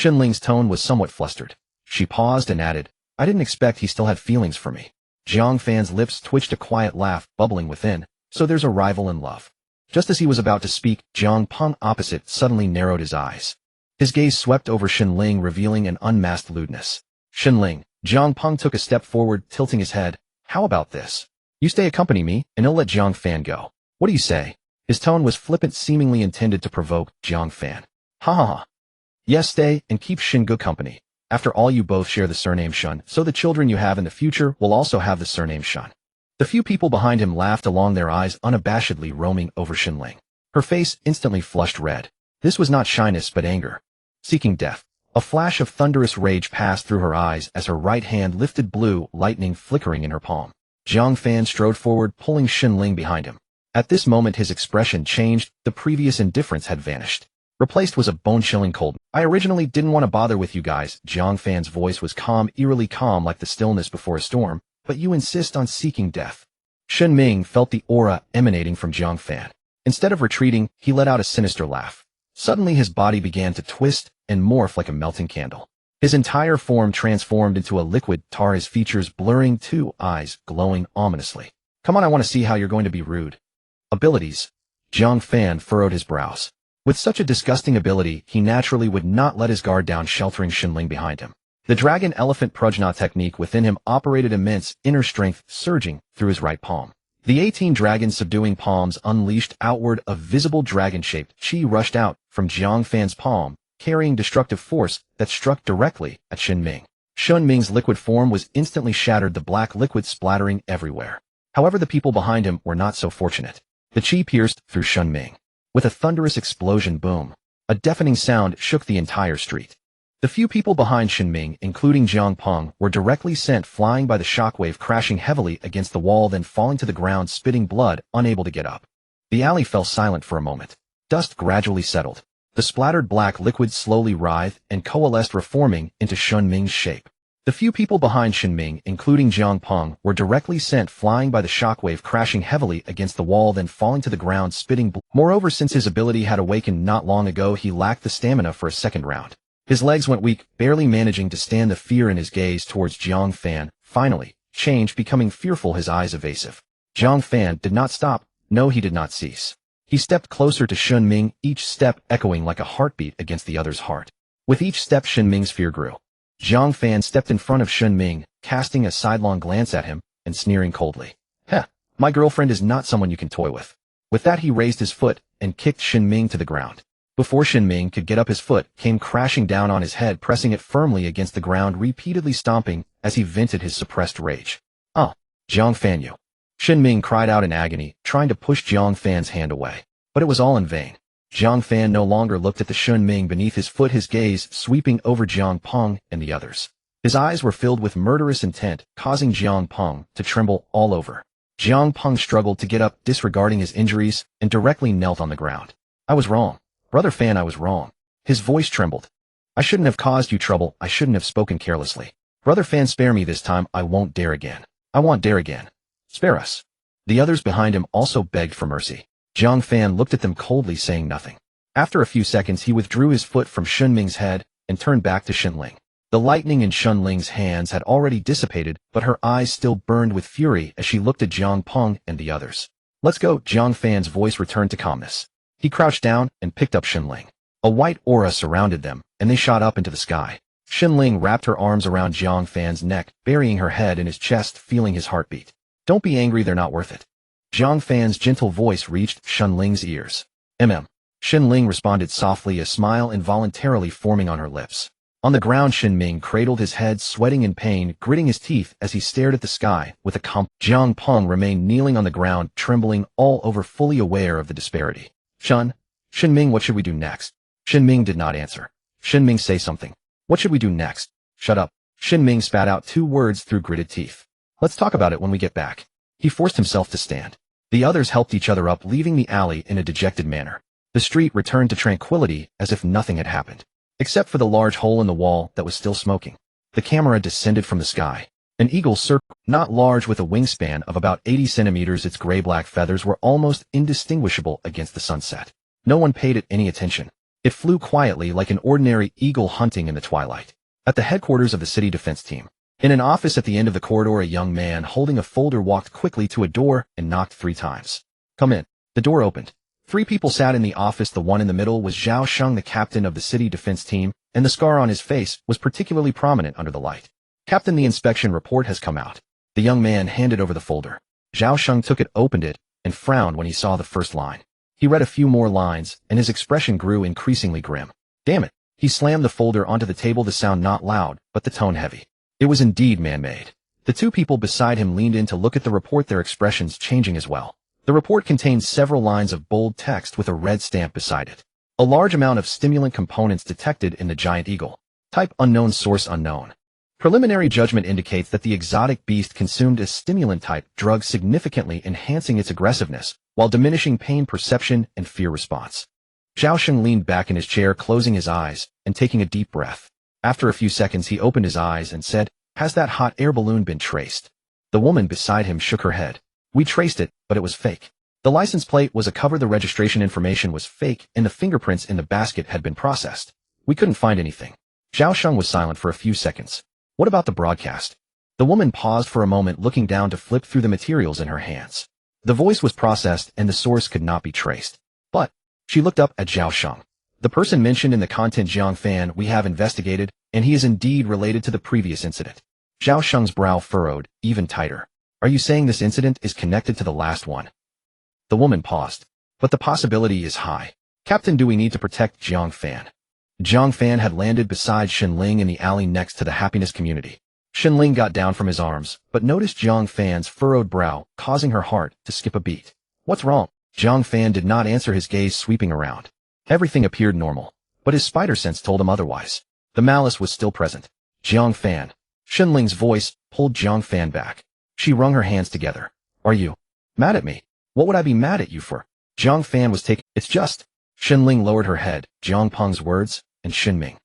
Ling's tone was somewhat flustered. She paused and added, I didn't expect he still had feelings for me. Jiang Fan's lips twitched, a quiet laugh bubbling within. So there's a rival in love. Just as he was about to speak, Jiang Peng opposite suddenly narrowed his eyes. His gaze swept over Ling, revealing an unmasked lewdness. Ling, Jiang Peng took a step forward, tilting his head. How about this? You stay accompany me, and I'll let Jiang Fan go. What do you say? His tone was flippant, seemingly intended to provoke Jiang Fan. Ha ha ha. Yes, stay, and keep good company. After all, you both share the surname Shun, so the children you have in the future will also have the surname Shun. The few people behind him laughed along, their eyes unabashedly roaming over Ling. Her face instantly flushed red. This was not shyness but anger. Seeking death. A flash of thunderous rage passed through her eyes as her right hand lifted, blue lightning flickering in her palm. Jiang Fan strode forward, pulling Ling behind him. At this moment his expression changed, the previous indifference had vanished. Replaced was a bone-chilling cold. I originally didn't want to bother with you guys. Jiang Fan's voice was calm, eerily calm like the stillness before a storm, but you insist on seeking death. Ming felt the aura emanating from Jiang Fan. Instead of retreating, he let out a sinister laugh. Suddenly his body began to twist and morph like a melting candle. His entire form transformed into a liquid tar, his features blurring, two eyes glowing ominously. Come on, I want to see how you're going to be rude. Abilities. Jiang Fan furrowed his brows. With such a disgusting ability, he naturally would not let his guard down, sheltering Ling behind him. The dragon elephant Prajna technique within him operated, immense inner strength surging through his right palm. The 18 dragon's subduing palms unleashed outward, a visible dragon-shaped chi rushed out from Jiang Fan's palm, carrying destructive force that struck directly at Ming. Ming's liquid form was instantly shattered, the black liquid splattering everywhere. However, the people behind him were not so fortunate. The chi pierced through Ming. With a thunderous explosion boom, a deafening sound shook the entire street. The few people behind Ming, including Jiang Peng, were directly sent flying by the shockwave, crashing heavily against the wall, then falling to the ground, spitting blood, unable to get up. The alley fell silent for a moment. Dust gradually settled. The splattered black liquid slowly writhed and coalesced, reforming into Ming's shape. The few people behind Ming, including Jiang Peng, were directly sent flying by the shockwave, crashing heavily against the wall, then falling to the ground, spitting blood. Moreover, since his ability had awakened not long ago, he lacked the stamina for a second round. His legs went weak, barely managing to stand. The fear in his gaze towards Jiang Fan finally changed, becoming fearful, his eyes evasive. Jiang Fan did not stop. No, he did not cease. He stepped closer to Ming, each step echoing like a heartbeat against the other's heart. With each step, Ming's fear grew. Jiang Fan stepped in front of Ming, casting a sidelong glance at him and sneering coldly. Heh, my girlfriend is not someone you can toy with. With that, he raised his foot and kicked Ming to the ground. Before Ming could get up, his foot came crashing down on his head, pressing it firmly against the ground, repeatedly stomping as he vented his suppressed rage. Jiang Fan, you. Ming cried out in agony, trying to push Jiang Fan's hand away. But it was all in vain. Jiang Fan no longer looked at the Ming beneath his foot, his gaze sweeping over Jiang Peng and the others. His eyes were filled with murderous intent, causing Jiang Peng to tremble all over. Jiang Peng struggled to get up, disregarding his injuries, and directly knelt on the ground. I was wrong. Brother Fan, I was wrong. His voice trembled. I shouldn't have caused you trouble. I shouldn't have spoken carelessly. Brother Fan, spare me this time. I won't dare again. I won't dare again. Spare us. The others behind him also begged for mercy. Jiang Fan looked at them coldly, saying nothing. After a few seconds, he withdrew his foot from Ming's head and turned back to Ling. The lightning in Ling's hands had already dissipated, but her eyes still burned with fury as she looked at Jiang Peng and the others. Let's go. Jiang Fan's voice returned to calmness. He crouched down and picked up Ling. A white aura surrounded them, and they shot up into the sky. Ling wrapped her arms around Jiang Fan's neck, burying her head in his chest, feeling his heartbeat. Don't be angry, they're not worth it. Jiang Fan's gentle voice reached Ling's ears. Ling responded softly, a smile involuntarily forming on her lips. On the ground, Shinming cradled his head, sweating in pain, gritting his teeth as he stared at the sky with a Jiang Peng remained kneeling on the ground, trembling all over, fully aware of the disparity. Shinming, what should we do next? Shinming did not answer. Shinming, say something. What should we do next? Shut up. Shinming spat out 2 words through gritted teeth. Let's talk about it when we get back. He forced himself to stand. The others helped each other up, leaving the alley in a dejected manner. The street returned to tranquility as if nothing had happened, except for the large hole in the wall that was still smoking. The camera descended from the sky. An eagle circled, not large, with a wingspan of about 80 centimeters. Its gray-black feathers were almost indistinguishable against the sunset. No one paid it any attention. It flew quietly like an ordinary eagle hunting in the twilight. At the headquarters of the city defense team, in an office at the end of the corridor, a young man holding a folder walked quickly to a door and knocked 3 times. Come in. The door opened. 3 people sat in the office. The one in the middle was Xiaoshan, the captain of the city defense team, and the scar on his face was particularly prominent under the light. Captain, the inspection report has come out. The young man handed over the folder. Xiaoshan took it, opened it, and frowned when he saw the first line. He read a few more lines, and his expression grew increasingly grim. Damn it. He slammed the folder onto the table, the sound not loud, but the tone heavy. It was indeed man-made. The 2 people beside him leaned in to look at the report, their expressions changing as well. The report contained several lines of bold text with a red stamp beside it. A large amount of stimulant components detected in the giant eagle. Type unknown, source unknown. Preliminary judgment indicates that the exotic beast consumed a stimulant-type drug, significantly enhancing its aggressiveness, while diminishing pain perception and fear response. Xiaoshan leaned back in his chair, closing his eyes and taking a deep breath. After a few seconds, he opened his eyes and said, "Has that hot air balloon been traced?" The woman beside him shook her head. "We traced it, but it was fake. The license plate was a cover, the registration information was fake, and the fingerprints in the basket had been processed. We couldn't find anything." Xiaoshan was silent for a few seconds. "What about the broadcast?" The woman paused for a moment, looking down to flip through the materials in her hands. The voice was processed and the source could not be traced. But, she looked up at Xiaoshan. "The person mentioned in the content, Jiang Fan, we have investigated, and he is indeed related to the previous incident." Xiaoshan's brow furrowed, even tighter. "Are you saying this incident is connected to the last one?" The woman paused. "But the possibility is high. Captain, do we need to protect Jiang Fan?" Jiang Fan had landed beside Shinling in the alley next to the happiness community. Shinling got down from his arms, but noticed Jiang Fan's furrowed brow, causing her heart to skip a beat. "What's wrong?" Jiang Fan did not answer, his gaze sweeping around. Everything appeared normal, but his spider sense told him otherwise. The malice was still present. "Jiang Fan." Shinling's voice pulled Jiang Fan back. She wrung her hands together. "Are you mad at me? What would I be mad at you for?" Jiang Fan was taken. "It's just..." Shinling lowered her head. Jiang Peng's words, and Shinming.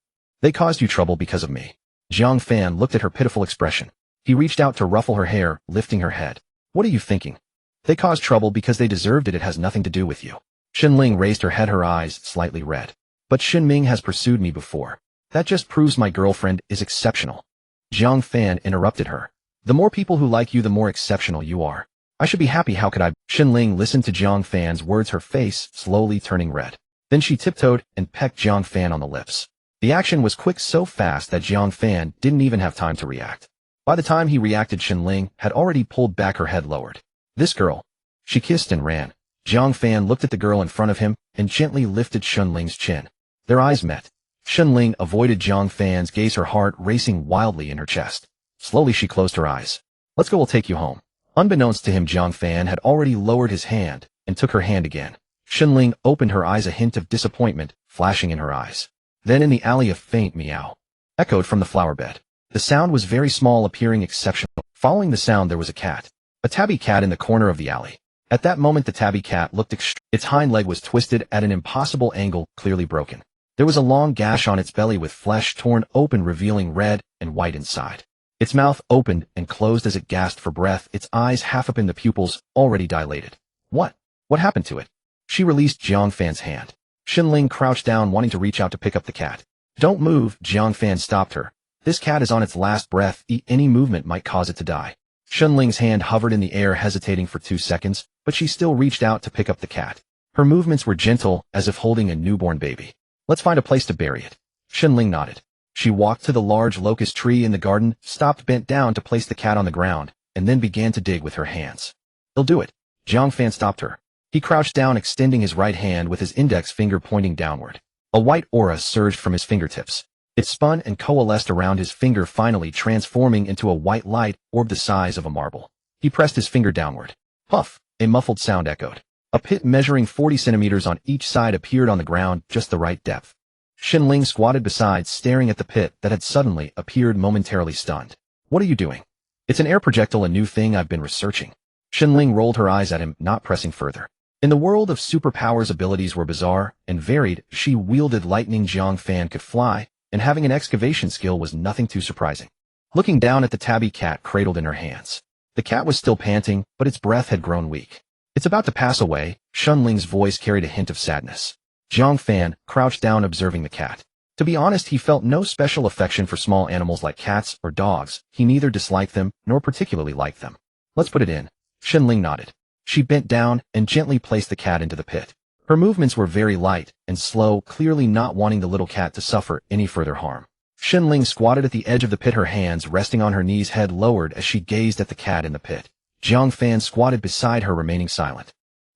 "They caused you trouble because of me." Jiang Fan looked at her pitiful expression. He reached out to ruffle her hair, lifting her head. "What are you thinking? They caused trouble because they deserved it. It has nothing to do with you." Shinling raised her head, her eyes slightly red. "But Shinming has pursued me before. That just proves my girlfriend is exceptional." Jiang Fan interrupted her. "The more people who like you, the more exceptional you are. I should be happy. How could I?" Shinling listened to Jiang Fan's words, her face slowly turning red. Then she tiptoed and pecked Jiang Fan on the lips. The action was quick, so fast that Jiang Fan didn't even have time to react. By the time he reacted, Shinling had already pulled back, her head lowered. "This girl." She kissed and ran. Jiang Fan looked at the girl in front of him and gently lifted Shinling's chin. Their eyes met. Shinling avoided Jiang Fan's gaze, her heart racing wildly in her chest. Slowly she closed her eyes. "Let's go, we'll take you home." Unbeknownst to him, Jiang Fan had already lowered his hand and took her hand again. Shinling opened her eyes, a hint of disappointment flashing in her eyes. Then in the alley, a faint meow echoed from the flower bed. The sound was very small, appearing exceptional. Following the sound, there was a cat. A tabby cat in the corner of the alley. At that moment, the tabby cat looked its hind leg was twisted at an impossible angle, clearly broken. There was a long gash on its belly with flesh torn open, revealing red and white inside. Its mouth opened and closed as it gasped for breath, its eyes half open, the pupils already dilated. What happened to it?" She released Jiang Fan's hand. Shinling crouched down, wanting to reach out to pick up the cat. "Don't move," Jiang Fan stopped her. "This cat is on its last breath. Any movement might cause it to die." Shinling's hand hovered in the air, hesitating for 2 seconds, but she still reached out to pick up the cat. Her movements were gentle, as if holding a newborn baby. "Let's find a place to bury it." Shinling nodded. She walked to the large locust tree in the garden, stopped, bent down to place the cat on the ground, and then began to dig with her hands. "They'll do it." Jiang Fan stopped her. He crouched down, extending his right hand with his index finger pointing downward. A white aura surged from his fingertips. It spun and coalesced around his finger, finally transforming into a white light orb the size of a marble. He pressed his finger downward. Puff! A muffled sound echoed. A pit measuring 40 centimeters on each side appeared on the ground, just the right depth. Xinling squatted beside, staring at the pit that had suddenly appeared, momentarily stunned. What are you doing? It's an air projectile, a new thing I've been researching. Xinling rolled her eyes at him, not pressing further. In the world of superpowers, abilities were bizarre and varied. She wielded lightning, Jiang Fan could fly, and having an excavation skill was nothing too surprising. Looking down at the tabby cat cradled in her hands. The cat was still panting, but its breath had grown weak. It's about to pass away. Xinling's voice carried a hint of sadness. Jiang Fan crouched down, observing the cat. To be honest, he felt no special affection for small animals like cats or dogs. He neither disliked them nor particularly liked them. Let's put it in. Xinling nodded. She bent down and gently placed the cat into the pit. Her movements were very light and slow, clearly not wanting the little cat to suffer any further harm. Xinling squatted at the edge of the pit, her hands resting on her knees, head lowered as she gazed at the cat in the pit. Jiang Fan squatted beside her, remaining silent.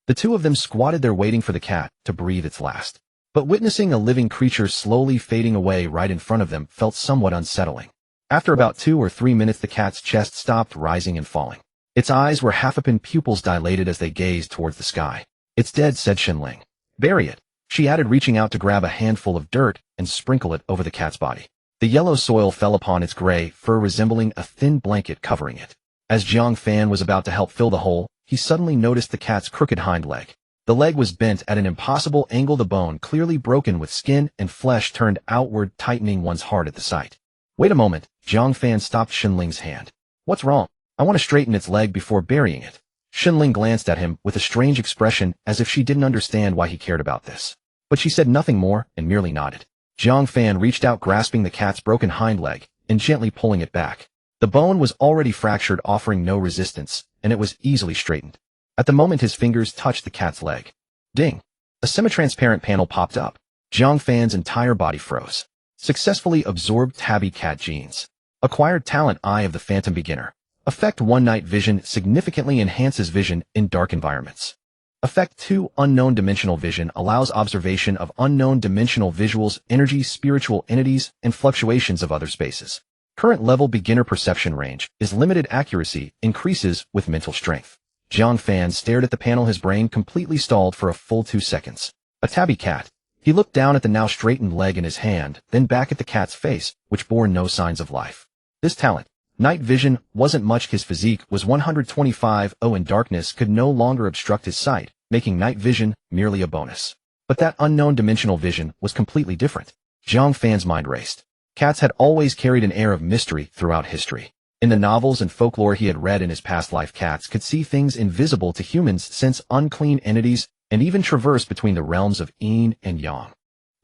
The two of them squatted there, waiting for the cat to breathe its last. But witnessing a living creature slowly fading away right in front of them felt somewhat unsettling. After about 2 or 3 minutes, the cat's chest stopped rising and falling. Its eyes were half open, pupils dilated as they gazed towards the sky. It's dead, said Xinling. Bury it, she added, reaching out to grab a handful of dirt and sprinkle it over the cat's body. The yellow soil fell upon its gray fur, resembling a thin blanket covering it. As Jiang Fan was about to help fill the hole, he suddenly noticed the cat's crooked hind leg. The leg was bent at an impossible angle, the bone clearly broken, with skin and flesh turned outward, tightening one's heart at the sight. Wait a moment, Jiang Fan stopped Xinling's hand. What's wrong? I want to straighten its leg before burying it. Xinling glanced at him with a strange expression, as if she didn't understand why he cared about this. But she said nothing more and merely nodded. Jiang Fan reached out, grasping the cat's broken hind leg and gently pulling it back. The bone was already fractured, offering no resistance, and it was easily straightened. At the moment his fingers touched the cat's leg. Ding! A semi-transparent panel popped up. Jiang Fan's entire body froze. Successfully absorbed tabby cat genes. Acquired talent, Eye of the Phantom Beginner. Effect 1, Night Vision significantly enhances vision in dark environments. Effect 2, Unknown Dimensional Vision allows observation of unknown dimensional visuals, energies, spiritual entities, and fluctuations of other spaces. Current level beginner perception range is limited. Accuracy increases with mental strength. Jiang Fan stared at the panel, his brain completely stalled for a full 2 seconds. A tabby cat. He looked down at the now straightened leg in his hand, then back at the cat's face, which bore no signs of life. This talent, Night Vision, wasn't much. His physique was 125, and darkness could no longer obstruct his sight, making Night Vision merely a bonus. But that unknown dimensional vision was completely different. Jiang Fan's mind raced. Cats had always carried an air of mystery throughout history. In the novels and folklore he had read in his past life, cats could see things invisible to humans, sense unclean entities, and even traverse between the realms of yin and yang.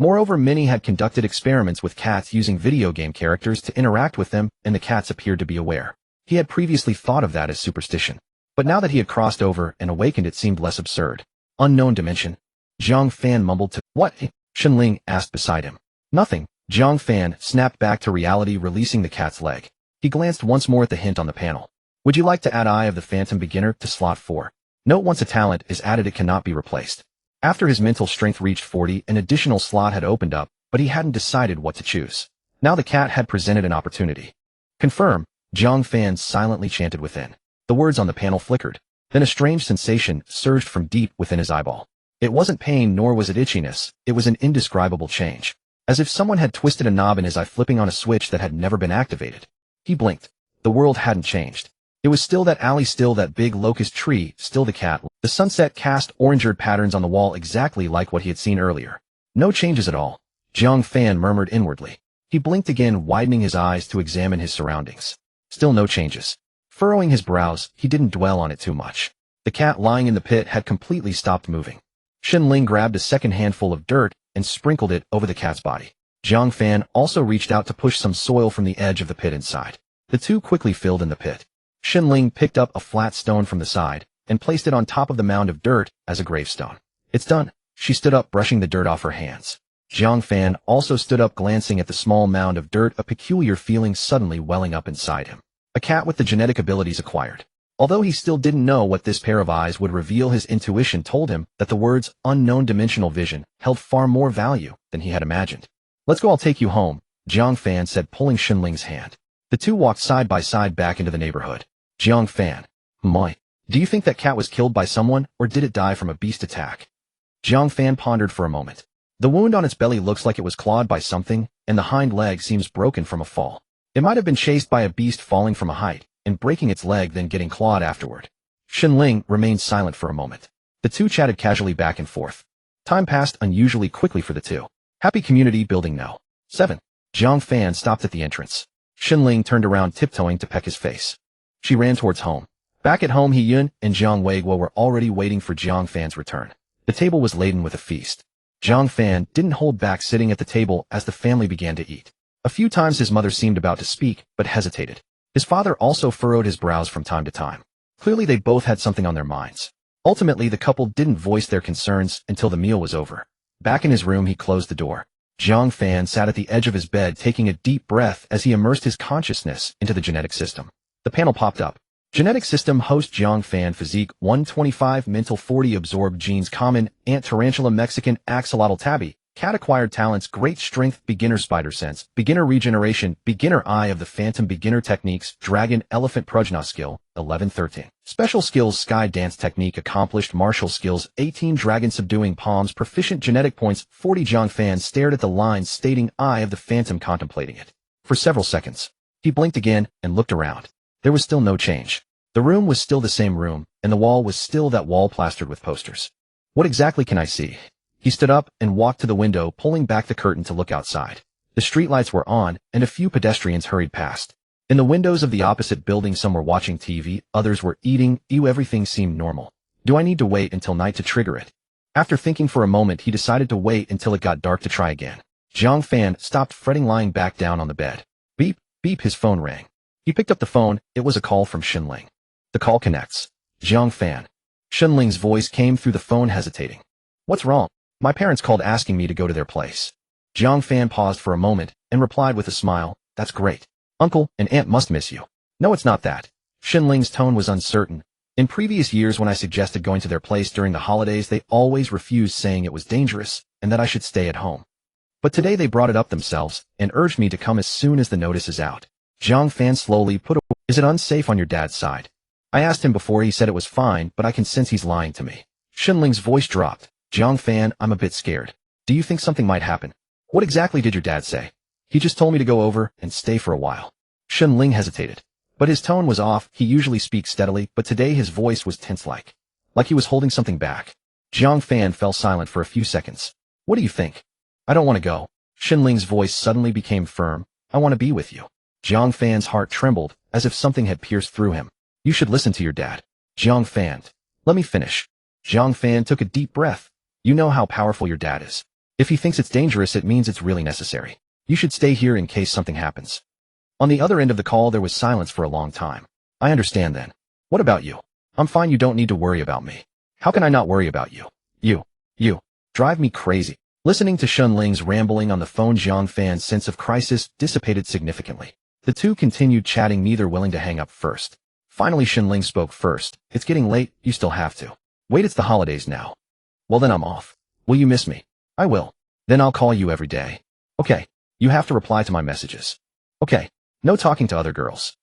Moreover, many had conducted experiments with cats using video game characters to interact with them, and the cats appeared to be aware. He had previously thought of that as superstition. But now that he had crossed over and awakened, it seemed less absurd. Unknown dimension? Jiang Fan mumbled to, What? Xinling asked beside him. Nothing. Jiang Fan snapped back to reality, releasing the cat's leg. He glanced once more at the hint on the panel. Would you like to add Eye of the Phantom Beginner to slot 4? Note: once a talent is added, it cannot be replaced. After his mental strength reached 40, an additional slot had opened up, but he hadn't decided what to choose. Now the cat had presented an opportunity. Confirm, Jiang Fan silently chanted within. The words on the panel flickered. Then a strange sensation surged from deep within his eyeball. It wasn't pain, nor was it itchiness. It was an indescribable change. As if someone had twisted a knob in his eye, flipping on a switch that had never been activated. He blinked. The world hadn't changed. It was still that alley, still that big locust tree, still the cat. The sunset cast orange-red patterns on the wall, exactly like what he had seen earlier. No changes at all. Jiang Fan murmured inwardly. He blinked again, widening his eyes to examine his surroundings. Still no changes. Furrowing his brows, he didn't dwell on it too much. The cat lying in the pit had completely stopped moving. Xinling grabbed a second handful of dirt and sprinkled it over the cat's body. Jiang Fan also reached out to push some soil from the edge of the pit inside. The two quickly filled in the pit. Xinling picked up a flat stone from the side and placed it on top of the mound of dirt as a gravestone. It's done. She stood up, brushing the dirt off her hands. Jiang Fan also stood up, glancing at the small mound of dirt, a peculiar feeling suddenly welling up inside him. A cat with the genetic abilities acquired. Although he still didn't know what this pair of eyes would reveal, his intuition told him that the words unknown dimensional vision held far more value than he had imagined. Let's go, I'll take you home, Jiang Fan said, pulling Shenling's hand. The two walked side by side back into the neighborhood. Jiang Fan. My. Do you think that cat was killed by someone, or did it die from a beast attack? Jiang Fan pondered for a moment. The wound on its belly looks like it was clawed by something, and the hind leg seems broken from a fall. It might have been chased by a beast falling from a height, and breaking its leg then getting clawed afterward. Shenling remained silent for a moment. The two chatted casually back and forth. Time passed unusually quickly for the two. Happy community building no. 7. Jiang Fan stopped at the entrance. Shenling turned around tiptoeing to peck his face. She ran towards home. Back at home, He Yun and Jiang Weiguo were already waiting for Jiang Fan's return. The table was laden with a feast. Jiang Fan didn't hold back sitting at the table as the family began to eat. A few times his mother seemed about to speak, but hesitated. His father also furrowed his brows from time to time. Clearly they both had something on their minds. Ultimately, the couple didn't voice their concerns until the meal was over. Back in his room, he closed the door. Jiang Fan sat at the edge of his bed taking a deep breath as he immersed his consciousness into the genetic system. The panel popped up. Genetic system host Jiang Fan physique 125 mental 40 absorbed genes common ant tarantula Mexican axolotl tabby cat acquired talents great strength beginner spider sense beginner regeneration beginner eye of the phantom beginner techniques dragon elephant Prajna skill 11-13 special skills sky dance technique accomplished martial skills 18 dragon subduing palms proficient genetic points 40 Jiang Fan stared at the lines stating eye of the phantom contemplating it. For several seconds, he blinked again and looked around. There was still no change. The room was still the same room, and the wall was still that wall plastered with posters. What exactly can I see? He stood up and walked to the window, pulling back the curtain to look outside. The streetlights were on, and a few pedestrians hurried past. In the windows of the opposite building, some were watching TV, others were eating. Everything seemed normal. Do I need to wait until night to trigger it? After thinking for a moment, he decided to wait until it got dark to try again. Jiang Fan stopped fretting, lying back down on the bed. Beep, beep, his phone rang. He picked up the phone. It was a call from Shenling. The call connects. Jiang Fan. Shenling's voice came through the phone, hesitating. What's wrong? My parents called asking me to go to their place. Jiang Fan paused for a moment and replied with a smile. That's great. Uncle and aunt must miss you. No, it's not that. Shenling's tone was uncertain. In previous years, when I suggested going to their place during the holidays, they always refused, saying it was dangerous and that I should stay at home. But today they brought it up themselves and urged me to come as soon as the notice is out. Jiang Fan slowly put away. Is it unsafe on your dad's side? I asked him before. He said it was fine, but I can sense he's lying to me. Shenling's voice dropped. Jiang Fan, I'm a bit scared. Do you think something might happen? What exactly did your dad say? He just told me to go over and stay for a while. Shenling hesitated. But his tone was off. He usually speaks steadily, but today his voice was tense-like he was holding something back. Jiang Fan fell silent for a few seconds. What do you think? I don't want to go. Shenling's voice suddenly became firm. I want to be with you. Jiang Fan's heart trembled, as if something had pierced through him. You should listen to your dad. Jiang Fan. Let me finish. Jiang Fan took a deep breath. You know how powerful your dad is. If he thinks it's dangerous, it means it's really necessary. You should stay here in case something happens. On the other end of the call, there was silence for a long time. I understand then. What about you? I'm fine. You don't need to worry about me. How can I not worry about you? You drive me crazy. Listening to Shenling's rambling on the phone, Jiang Fan's sense of crisis dissipated significantly. The two continued chatting, neither willing to hang up first. Finally, Shenling spoke first. It's getting late. You still have to. Wait, it's the holidays now. Well, then I'm off. Will you miss me? I will. Then I'll call you every day. Okay. You have to reply to my messages. Okay. No talking to other girls.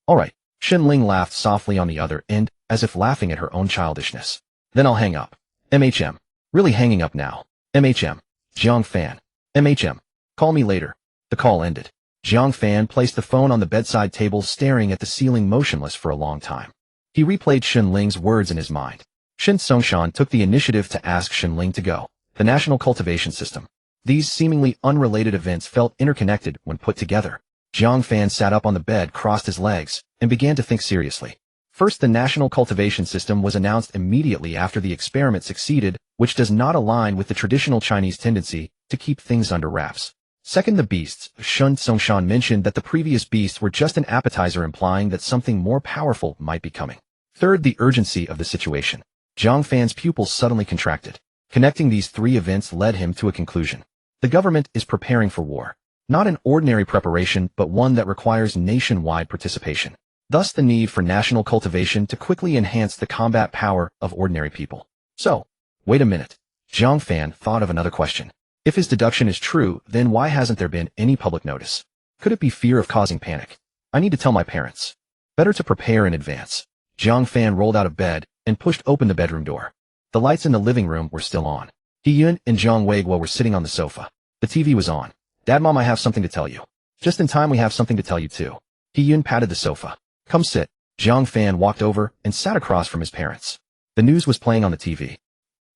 All right. Shenling laughed softly on the other end, as if laughing at her own childishness. Then I'll hang up. MHM. Really hanging up now. MHM. Jiang Fan. MHM. Call me later. The call ended. Jiang Fan placed the phone on the bedside table, staring at the ceiling motionless for a long time. He replayed Shenling's words in his mind. Xiaoshan took the initiative to ask Shenling to go. The national cultivation system. These seemingly unrelated events felt interconnected when put together. Jiang Fan sat up on the bed, crossed his legs, and began to think seriously. First, the national cultivation system was announced immediately after the experiment succeeded, which does not align with the traditional Chinese tendency to keep things under wraps. Second, the beasts. Xiaoshan mentioned that the previous beasts were just an appetizer, implying that something more powerful might be coming. Third, the urgency of the situation. Jiang Fan's pupils suddenly contracted. Connecting these three events led him to a conclusion. The government is preparing for war. Not an ordinary preparation, but one that requires nationwide participation. Thus the need for national cultivation to quickly enhance the combat power of ordinary people. So, wait a minute. Jiang Fan thought of another question. If his deduction is true, then why hasn't there been any public notice? Could it be fear of causing panic? I need to tell my parents. Better to prepare in advance. Jiang Fan rolled out of bed and pushed open the bedroom door. The lights in the living room were still on. He-Yun and Zhang Weiguo were sitting on the sofa. The TV was on. Dad, Mom, I have something to tell you. Just in time, we have something to tell you too. He-Yun patted the sofa. Come sit. Jiang Fan walked over and sat across from his parents. The news was playing on the TV.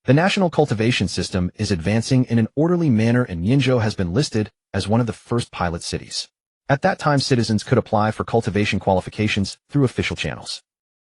The national cultivation system is advancing in an orderly manner, and Yinzhou has been listed as one of the first pilot cities. At that time, citizens could apply for cultivation qualifications through official channels.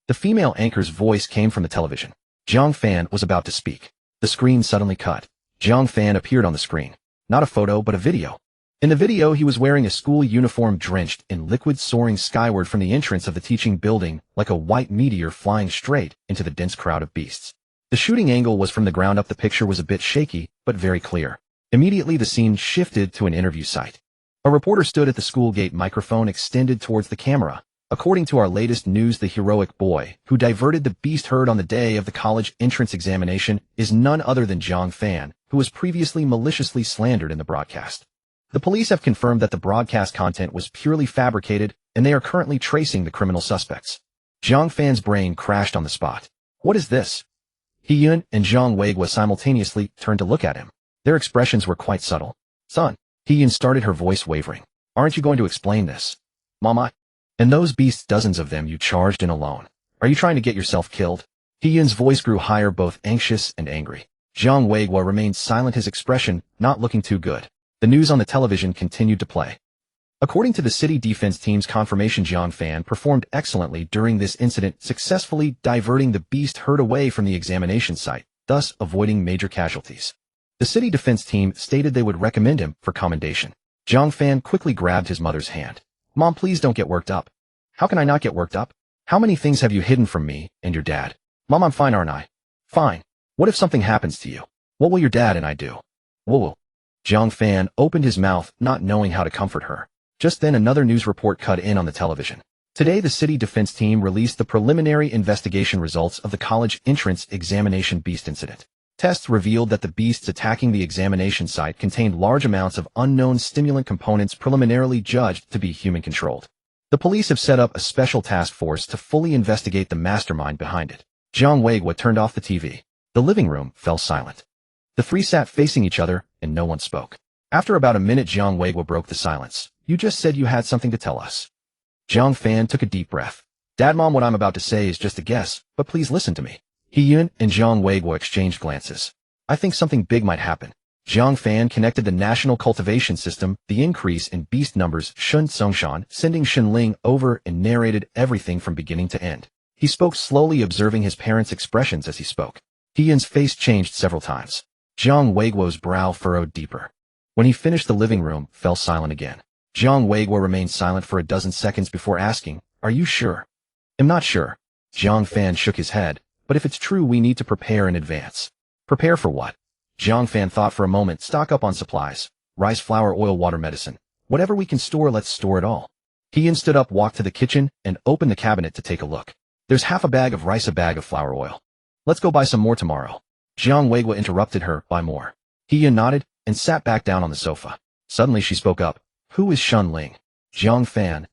The female anchor's voice came from the television. Jiang Fan was about to speak. The screen suddenly cut. Jiang Fan appeared on the screen. Not a photo, but a video. In the video, he was wearing a school uniform drenched in liquid, soaring skyward from the entrance of the teaching building like a white meteor flying straight into the dense crowd of beasts. The shooting angle was from the ground up. The picture was a bit shaky, but very clear. Immediately, the scene shifted to an interview site. A reporter stood at the school gate, microphone extended towards the camera. According to our latest news, the heroic boy who diverted the beast herd on the day of the college entrance examination is none other than Jiang Fan, who was previously maliciously slandered in the broadcast. The police have confirmed that the broadcast content was purely fabricated, and they are currently tracing the criminal suspects. Jiang Fan's brain crashed on the spot. What is this? He-Yun and Zhang Weiguo simultaneously turned to look at him. Their expressions were quite subtle. Son, He-Yun started, her voice wavering. Aren't you going to explain this? Mama? And those beasts, dozens of them, you charged in alone. Are you trying to get yourself killed? He-Yun's voice grew higher, both anxious and angry. Zhang Weiguo remained silent, his expression not looking too good. The news on the television continued to play. According to the city defense team's confirmation, Jiang Fan performed excellently during this incident, successfully diverting the beast herd away from the examination site, thus avoiding major casualties. The city defense team stated they would recommend him for commendation. Jiang Fan quickly grabbed his mother's hand. Mom, please don't get worked up. How can I not get worked up? How many things have you hidden from me and your dad? Mom, I'm fine, aren't I? Fine. What if something happens to you? What will your dad and I do? Whoa. Jiang Fan opened his mouth, not knowing how to comfort her. Just then, another news report cut in on the television. Today, the city defense team released the preliminary investigation results of the college entrance examination beast incident. Tests revealed that the beasts attacking the examination site contained large amounts of unknown stimulant components preliminarily judged to be human-controlled. The police have set up a special task force to fully investigate the mastermind behind it. Zhang Weiguo turned off the TV. The living room fell silent. The three sat facing each other, and no one spoke. After about a minute, Jiang Weiguo broke the silence. You just said you had something to tell us. Jiang Fan took a deep breath. Dad, Mom, what I'm about to say is just a guess, but please listen to me. He-Yun and Zhang Weiguo exchanged glances. I think something big might happen. Jiang Fan connected the national cultivation system, the increase in beast numbers, Shun Songshan, sending Shenling over, and narrated everything from beginning to end. He spoke slowly, observing his parents' expressions as he spoke. He-Yun's face changed several times. Zhang Weiguo's brow furrowed deeper. When he finished, the living room fell silent again. Zhang Weiguo remained silent for a dozen seconds before asking, Are you sure? I'm not sure. Jiang Fan shook his head. But if it's true, we need to prepare in advance. Prepare for what? Jiang Fan thought for a moment. Stock up on supplies. Rice, flour, oil, water, medicine. Whatever we can store, let's store it all. He-Yun stood up, walked to the kitchen, and opened the cabinet to take a look. There's half a bag of rice, a bag of flour, oil. Let's go buy some more tomorrow. Jiang Weiguo interrupted her. Buy more. He-Yun nodded and sat back down on the sofa. Suddenly she spoke up. Who is Shenling? Jiang Fan.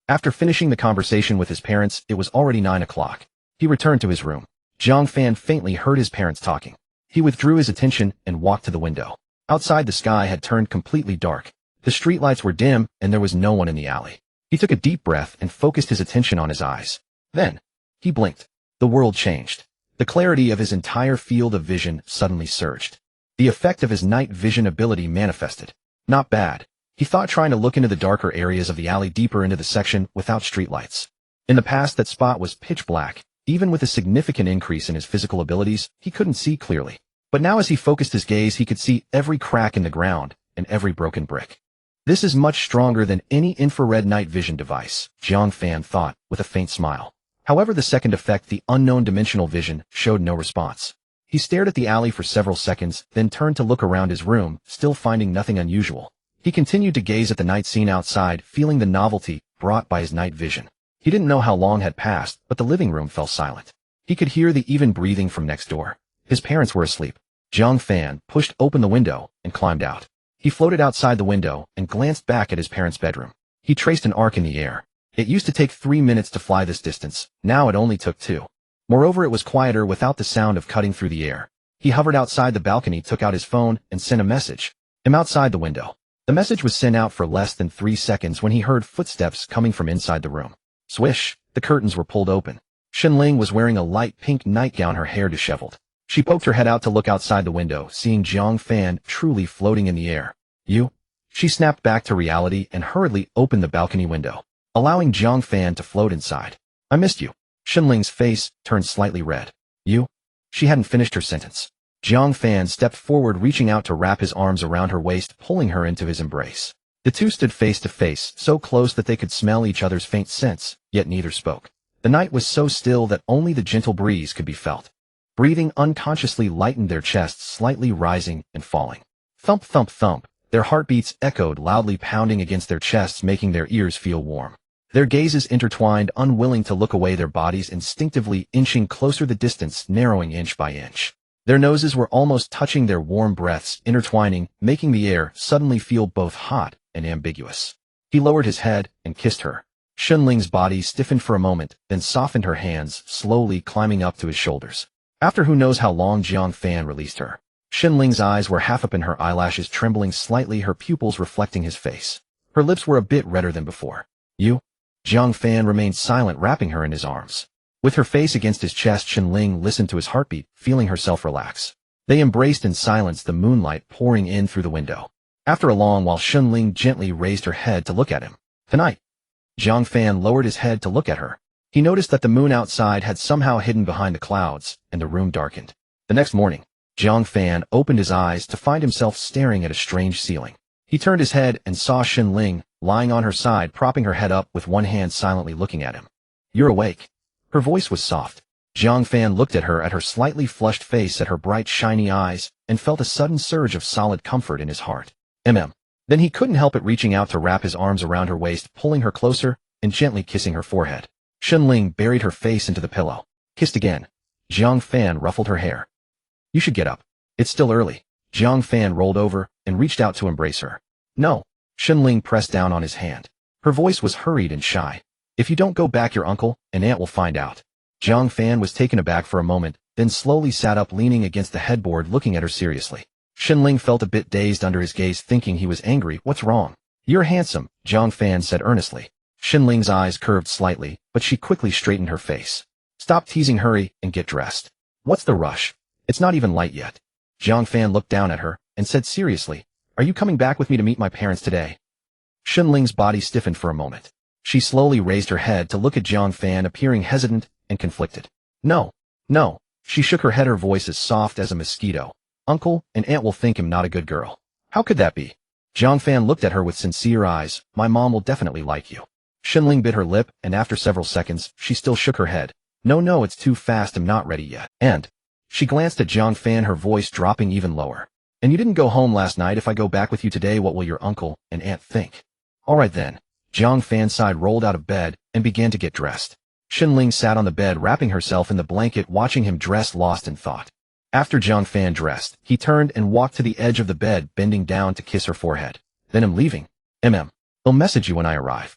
After finishing the conversation with his parents, it was already 9 o'clock. He returned to his room. Jiang Fan faintly heard his parents talking. He withdrew his attention and walked to the window. Outside, the sky had turned completely dark. The streetlights were dim, and there was no one in the alley. He took a deep breath and focused his attention on his eyes. Then, he blinked. The world changed. The clarity of his entire field of vision suddenly surged. The effect of his night vision ability manifested. Not bad. He thought, trying to look into the darker areas of the alley, deeper into the section without streetlights. In the past, that spot was pitch black. Even with a significant increase in his physical abilities, he couldn't see clearly. But now, as he focused his gaze, he could see every crack in the ground and every broken brick. This is much stronger than any infrared night vision device, Jiang Fan thought, with a faint smile. However, the second effect, the unknown dimensional vision, showed no response. He stared at the alley for several seconds, then turned to look around his room, still finding nothing unusual. He continued to gaze at the night scene outside, feeling the novelty brought by his night vision. He didn't know how long had passed, but the living room fell silent. He could hear the even breathing from next door. His parents were asleep. Jiang Fan pushed open the window and climbed out. He floated outside the window and glanced back at his parents' bedroom. He traced an arc in the air. It used to take 3 minutes to fly this distance. Now it only took 2. Moreover, it was quieter without the sound of cutting through the air. He hovered outside the balcony, took out his phone, and sent a message. "I'm outside the window." The message was sent out for less than 3 seconds when he heard footsteps coming from inside the room. Swish, the curtains were pulled open. Shenling was wearing a light pink nightgown, her hair disheveled. She poked her head out to look outside the window, seeing Jiang Fan truly floating in the air. "You?" She snapped back to reality and hurriedly opened the balcony window, allowing Jiang Fan to float inside. "I missed you." Shenling's face turned slightly red. "You?" She hadn't finished her sentence. Jiang Fan stepped forward, reaching out to wrap his arms around her waist, pulling her into his embrace. The two stood face to face, so close that they could smell each other's faint scents, yet neither spoke. The night was so still that only the gentle breeze could be felt. Breathing unconsciously lightened their chests, slightly rising and falling. Thump, thump, thump. Their heartbeats echoed loudly, pounding against their chests, making their ears feel warm. Their gazes intertwined, unwilling to look away, their bodies instinctively inching closer, the distance narrowing inch by inch. Their noses were almost touching, their warm breaths intertwining, making the air suddenly feel both hot and ambiguous. He lowered his head and kissed her. Shenling's body stiffened for a moment, then softened, her hands slowly climbing up to his shoulders. After who knows how long, Jiang Fan released her. Shenling's eyes were half open, her eyelashes trembling slightly, her pupils reflecting his face. Her lips were a bit redder than before. "You?" Jiang Fan remained silent, wrapping her in his arms. With her face against his chest, Shenling listened to his heartbeat, feeling herself relax. They embraced in silence, the moonlight pouring in through the window. After a long while, Shenling gently raised her head to look at him. "Tonight." Jiang Fan lowered his head to look at her. He noticed that the moon outside had somehow hidden behind the clouds, and the room darkened. The next morning, Jiang Fan opened his eyes to find himself staring at a strange ceiling. He turned his head and saw Shenling lying on her side, propping her head up with one hand, silently looking at him. "You're awake." Her voice was soft. Jiang Fan looked at her slightly flushed face, at her bright, shiny eyes, and felt a sudden surge of solid comfort in his heart. Then he couldn't help it, reaching out to wrap his arms around her waist, pulling her closer, and gently kissing her forehead. Shenling buried her face into the pillow. Kissed again. Jiang Fan ruffled her hair. "You should get up. It's still early." Jiang Fan rolled over and reached out to embrace her. "No." Shenling pressed down on his hand. Her voice was hurried and shy. "If you don't go back, your uncle and aunt will find out." Jiang Fan was taken aback for a moment, then slowly sat up, leaning against the headboard, looking at her seriously. Shenling felt a bit dazed under his gaze, thinking he was angry. "What's wrong?" "You're handsome," Jiang Fan said earnestly. Shenling's eyes curved slightly, but she quickly straightened her face. "Stop teasing, hurry and get dressed." "What's the rush? It's not even light yet." Jiang Fan looked down at her and said seriously, "Are you coming back with me to meet my parents today?" Shenling's body stiffened for a moment. She slowly raised her head to look at Jiang Fan, appearing hesitant and conflicted. No. She shook her head, her voice as soft as a mosquito. "Uncle and aunt will think I'm not a good girl." "How could that be?" Jiang Fan looked at her with sincere eyes. "My mom will definitely like you." Shenling bit her lip, and after several seconds, she still shook her head. No, it's too fast, I'm not ready yet." And she glanced at Jiang Fan, her voice dropping even lower. "And you didn't go home last night. If I go back with you today, what will your uncle and aunt think?" "All right then." Jiang Fan sighed, rolled out of bed, and began to get dressed. Shenling sat on the bed, wrapping herself in the blanket, watching him dress, lost in thought. After Jiang Fan dressed, he turned and walked to the edge of the bed, bending down to kiss her forehead. "Then I'm leaving. I'll message you when I arrive."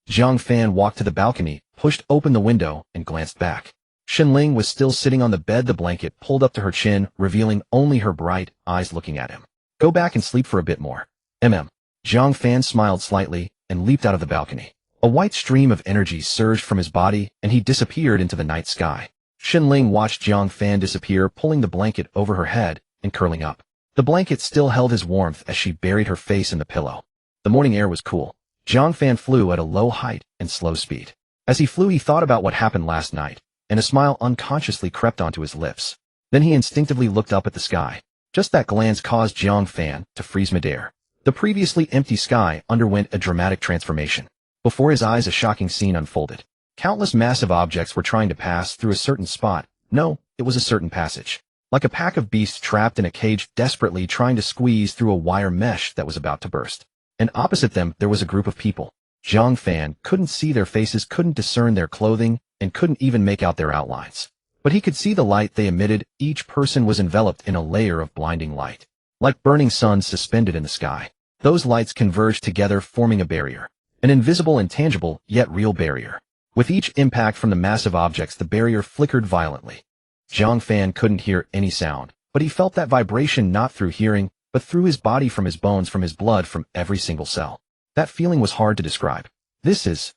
Jiang Fan walked to the balcony, pushed open the window, and glanced back. Shenling was still sitting on the bed, the blanket pulled up to her chin, revealing only her bright eyes looking at him. "Go back and sleep for a bit more." Jiang Fan smiled slightly and leaped out of the balcony. A white stream of energy surged from his body, and he disappeared into the night sky. Shenling watched Jiang Fan disappear, pulling the blanket over her head and curling up. The blanket still held his warmth as she buried her face in the pillow. The morning air was cool. Jiang Fan flew at a low height and slow speed. As he flew, he thought about what happened last night, and a smile unconsciously crept onto his lips. Then he instinctively looked up at the sky. Just that glance caused Jiang Fan to freeze midair. The previously empty sky underwent a dramatic transformation. Before his eyes, a shocking scene unfolded. Countless massive objects were trying to pass through a certain spot. No, it was a certain passage. Like a pack of beasts trapped in a cage, desperately trying to squeeze through a wire mesh that was about to burst. And opposite them, there was a group of people. Jiang Fan couldn't see their faces, couldn't discern their clothing, and couldn't even make out their outlines. But he could see the light they emitted. Each person was enveloped in a layer of blinding light. Like burning suns suspended in the sky. Those lights converged together, forming a barrier. An invisible, intangible, yet real barrier. With each impact from the massive objects, the barrier flickered violently. Jiang Fan couldn't hear any sound, but he felt that vibration not through hearing, but through his body, from his bones, from his blood, from every single cell. That feeling was hard to describe. This is...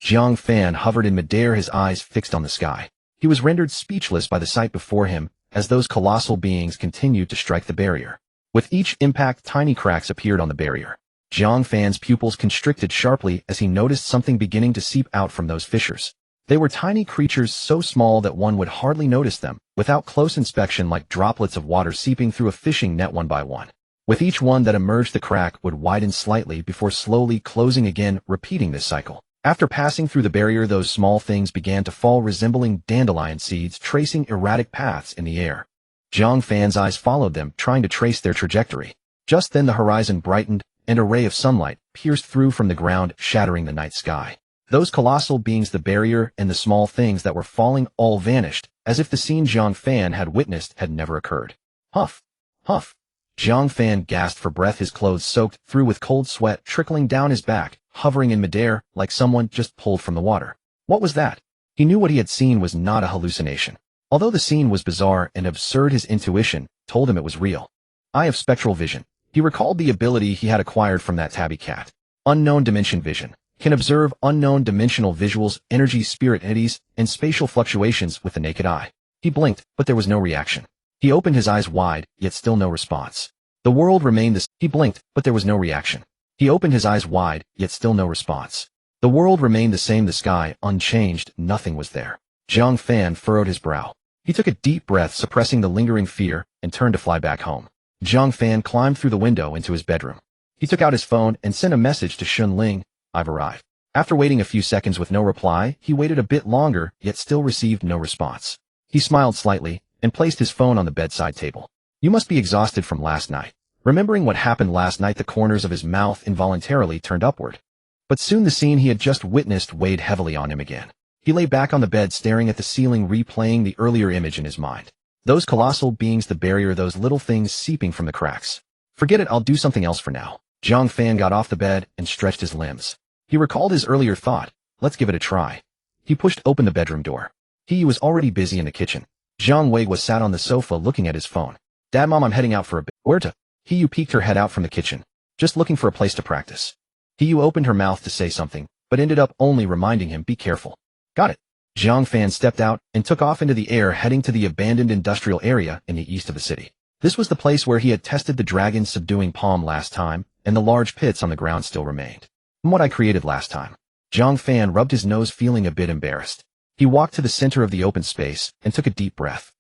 Jiang Fan hovered in midair, his eyes fixed on the sky. He was rendered speechless by the sight before him, as those colossal beings continued to strike the barrier. With each impact, tiny cracks appeared on the barrier. Jiang Fan's pupils constricted sharply as he noticed something beginning to seep out from those fissures. They were tiny creatures so small that one would hardly notice them, without close inspection, like droplets of water seeping through a fishing net one by one. With each one that emerged, the crack would widen slightly before slowly closing again, repeating this cycle. After passing through the barrier, those small things began to fall, resembling dandelion seeds tracing erratic paths in the air. Jiang Fan's eyes followed them, trying to trace their trajectory. Just then the horizon brightened, and a ray of sunlight pierced through from the ground, shattering the night sky. Those colossal beings, the barrier, and the small things that were falling all vanished, as if the scene Jiang Fan had witnessed had never occurred. Huff! Huff! Jiang Fan gasped for breath, his clothes soaked through with cold sweat trickling down his back, hovering in midair like someone just pulled from the water. What was that? He knew what he had seen was not a hallucination. Although the scene was bizarre and absurd, his intuition told him it was real. Eye of spectral vision. He recalled the ability he had acquired from that tabby cat. Unknown dimension vision. Can observe unknown dimensional visuals, energy, spirit entities, and spatial fluctuations with the naked eye. He blinked, but there was no reaction. He opened his eyes wide, yet still no response. The world remained the same. He blinked, but there was no reaction. He opened his eyes wide, yet still no response. The world remained the same, the sky unchanged, nothing was there. Jiang Fan furrowed his brow. He took a deep breath, suppressing the lingering fear, and turned to fly back home. Jiang Fan climbed through the window into his bedroom. He took out his phone and sent a message to Shun Ling. I've arrived. After waiting a few seconds with no reply, he waited a bit longer, yet still received no response. He smiled slightly and placed his phone on the bedside table. You must be exhausted from last night. Remembering what happened last night, the corners of his mouth involuntarily turned upward. But soon the scene he had just witnessed weighed heavily on him again. He lay back on the bed, staring at the ceiling, replaying the earlier image in his mind. Those colossal beings, the barrier, those little things seeping from the cracks. Forget it, I'll do something else for now. Jiang Fan got off the bed and stretched his limbs. He recalled his earlier thought. Let's give it a try. He pushed open the bedroom door. He was already busy in the kitchen. Jiang Wei was sat on the sofa looking at his phone. Dad, Mom, I'm heading out for a bit. Where to? Hiyu peeked her head out from the kitchen. Just looking for a place to practice. Hiyu opened her mouth to say something, but ended up only reminding him, be careful. Got it. Jiang Fan stepped out and took off into the air, heading to the abandoned industrial area in the east of the city. This was the place where he had tested the dragon's subduing palm last time, and the large pits on the ground still remained. From what I created last time. Jiang Fan rubbed his nose, feeling a bit embarrassed. He walked to the center of the open space and took a deep breath.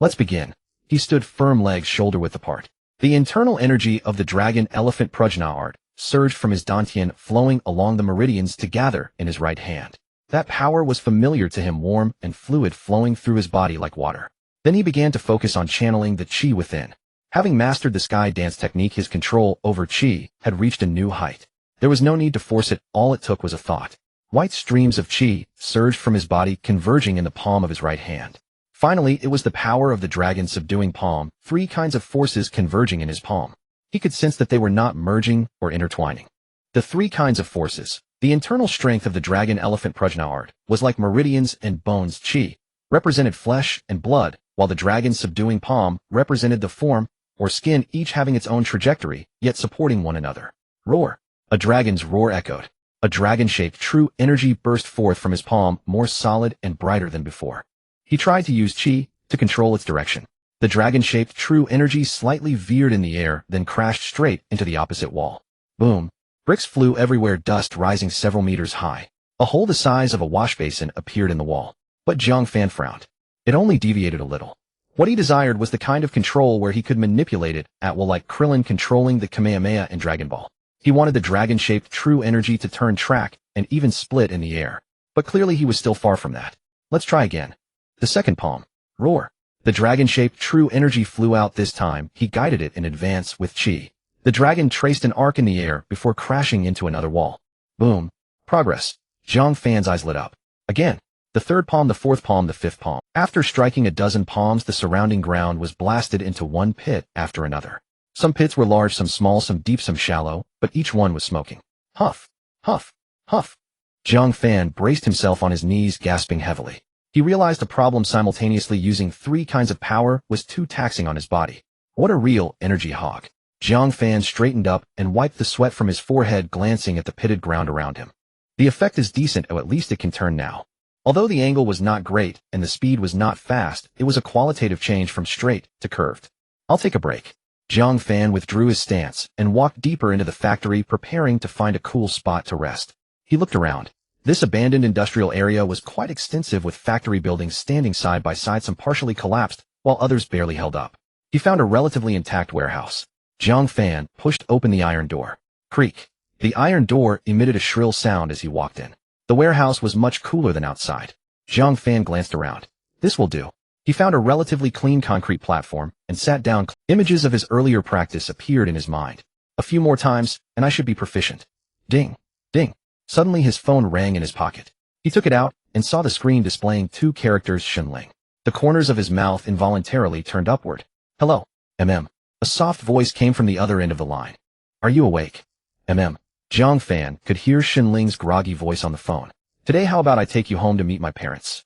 Let's begin. He stood firm, legs shoulder width apart. The internal energy of the dragon elephant Prajna art surged from his dantian, flowing along the meridians to gather in his right hand. That power was familiar to him, warm and fluid, flowing through his body like water. Then he began to focus on channeling the qi within. Having mastered the sky dance technique, his control over qi had reached a new height. There was no need to force it, all it took was a thought. White streams of qi surged from his body, converging in the palm of his right hand. Finally, it was the power of the dragon subduing palm, three kinds of forces converging in his palm. He could sense that they were not merging or intertwining. The three kinds of forces. The internal strength of the dragon elephant Prajna art was like meridians and bones. Qi represented flesh and blood, while the dragon's subduing palm represented the form or skin, each having its own trajectory, yet supporting one another. Roar. A dragon's roar echoed. A dragon-shaped true energy burst forth from his palm, more solid and brighter than before. He tried to use qi to control its direction. The dragon-shaped true energy slightly veered in the air, then crashed straight into the opposite wall. Boom. Bricks flew everywhere, dust rising several meters high. A hole the size of a wash basin appeared in the wall. But Jiang Fan frowned. It only deviated a little. What he desired was the kind of control where he could manipulate it at will, like Krillin controlling the Kamehameha in Dragon Ball. He wanted the dragon-shaped true energy to turn track and even split in the air. But clearly he was still far from that. Let's try again. The second palm. Roar. The dragon-shaped true energy flew out. This time, he guided it in advance with qi. The dragon traced an arc in the air before crashing into another wall. Boom. Progress. Jiang Fan's eyes lit up. Again. The third palm, the fourth palm, the fifth palm. After striking a dozen palms, the surrounding ground was blasted into one pit after another. Some pits were large, some small, some deep, some shallow, but each one was smoking. Huff, huff, huff. Jiang Fan braced himself on his knees, gasping heavily. He realized the problem: simultaneously using 3 kinds of power was too taxing on his body. What a real energy hog. Jiang Fan straightened up and wiped the sweat from his forehead, glancing at the pitted ground around him. The effect is decent, or at least it can turn now. Although the angle was not great and the speed was not fast, it was a qualitative change from straight to curved. I'll take a break. Jiang Fan withdrew his stance and walked deeper into the factory, preparing to find a cool spot to rest. He looked around. This abandoned industrial area was quite extensive, with factory buildings standing side by side, some partially collapsed, while others barely held up. He found a relatively intact warehouse. Jiang Fan pushed open the iron door. Creak. The iron door emitted a shrill sound as he walked in. The warehouse was much cooler than outside. Jiang Fan glanced around. This will do. He found a relatively clean concrete platform and sat down. Images of his earlier practice appeared in his mind. A few more times, and I should be proficient. Ding, ding. Suddenly his phone rang in his pocket. He took it out and saw the screen displaying 2 characters: Xinling. The corners of his mouth involuntarily turned upward. Hello, MM. A soft voice came from the other end of the line. Are you awake? MM. Jiang Fan could hear Xinling's groggy voice on the phone. Today, how about I take you home to meet my parents?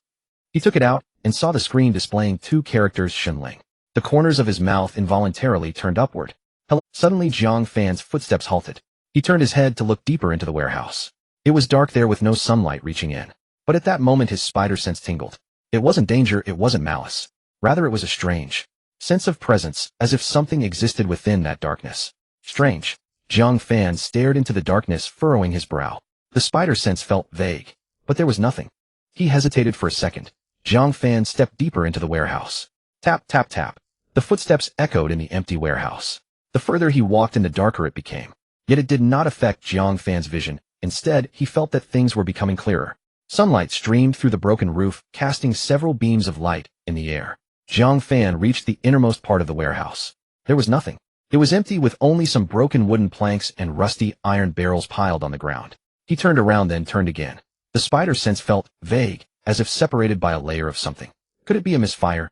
He took it out and saw the screen displaying 2 characters: Xinling. The corners of his mouth involuntarily turned upward. Hello. Suddenly Jiang Fan's footsteps halted. He turned his head to look deeper into the warehouse. It was dark there with no sunlight reaching in. But at that moment his spider sense tingled. It wasn't danger, it wasn't malice. Rather, it was a strange sense of presence, as if something existed within that darkness. Strange. Jiang Fan stared into the darkness, furrowing his brow. The spider sense felt vague, but there was nothing. He hesitated for a second. Jiang Fan stepped deeper into the warehouse. Tap, tap, tap. The footsteps echoed in the empty warehouse. The further he walked in, the darker it became. Yet it did not affect Jiang Fan's vision. Instead, he felt that things were becoming clearer. Sunlight streamed through the broken roof, casting several beams of light in the air. Jiang Fan reached the innermost part of the warehouse. There was nothing. It was empty, with only some broken wooden planks and rusty iron barrels piled on the ground. He turned around, then turned again. The spider sense felt vague, as if separated by a layer of something. Could it be a misfire?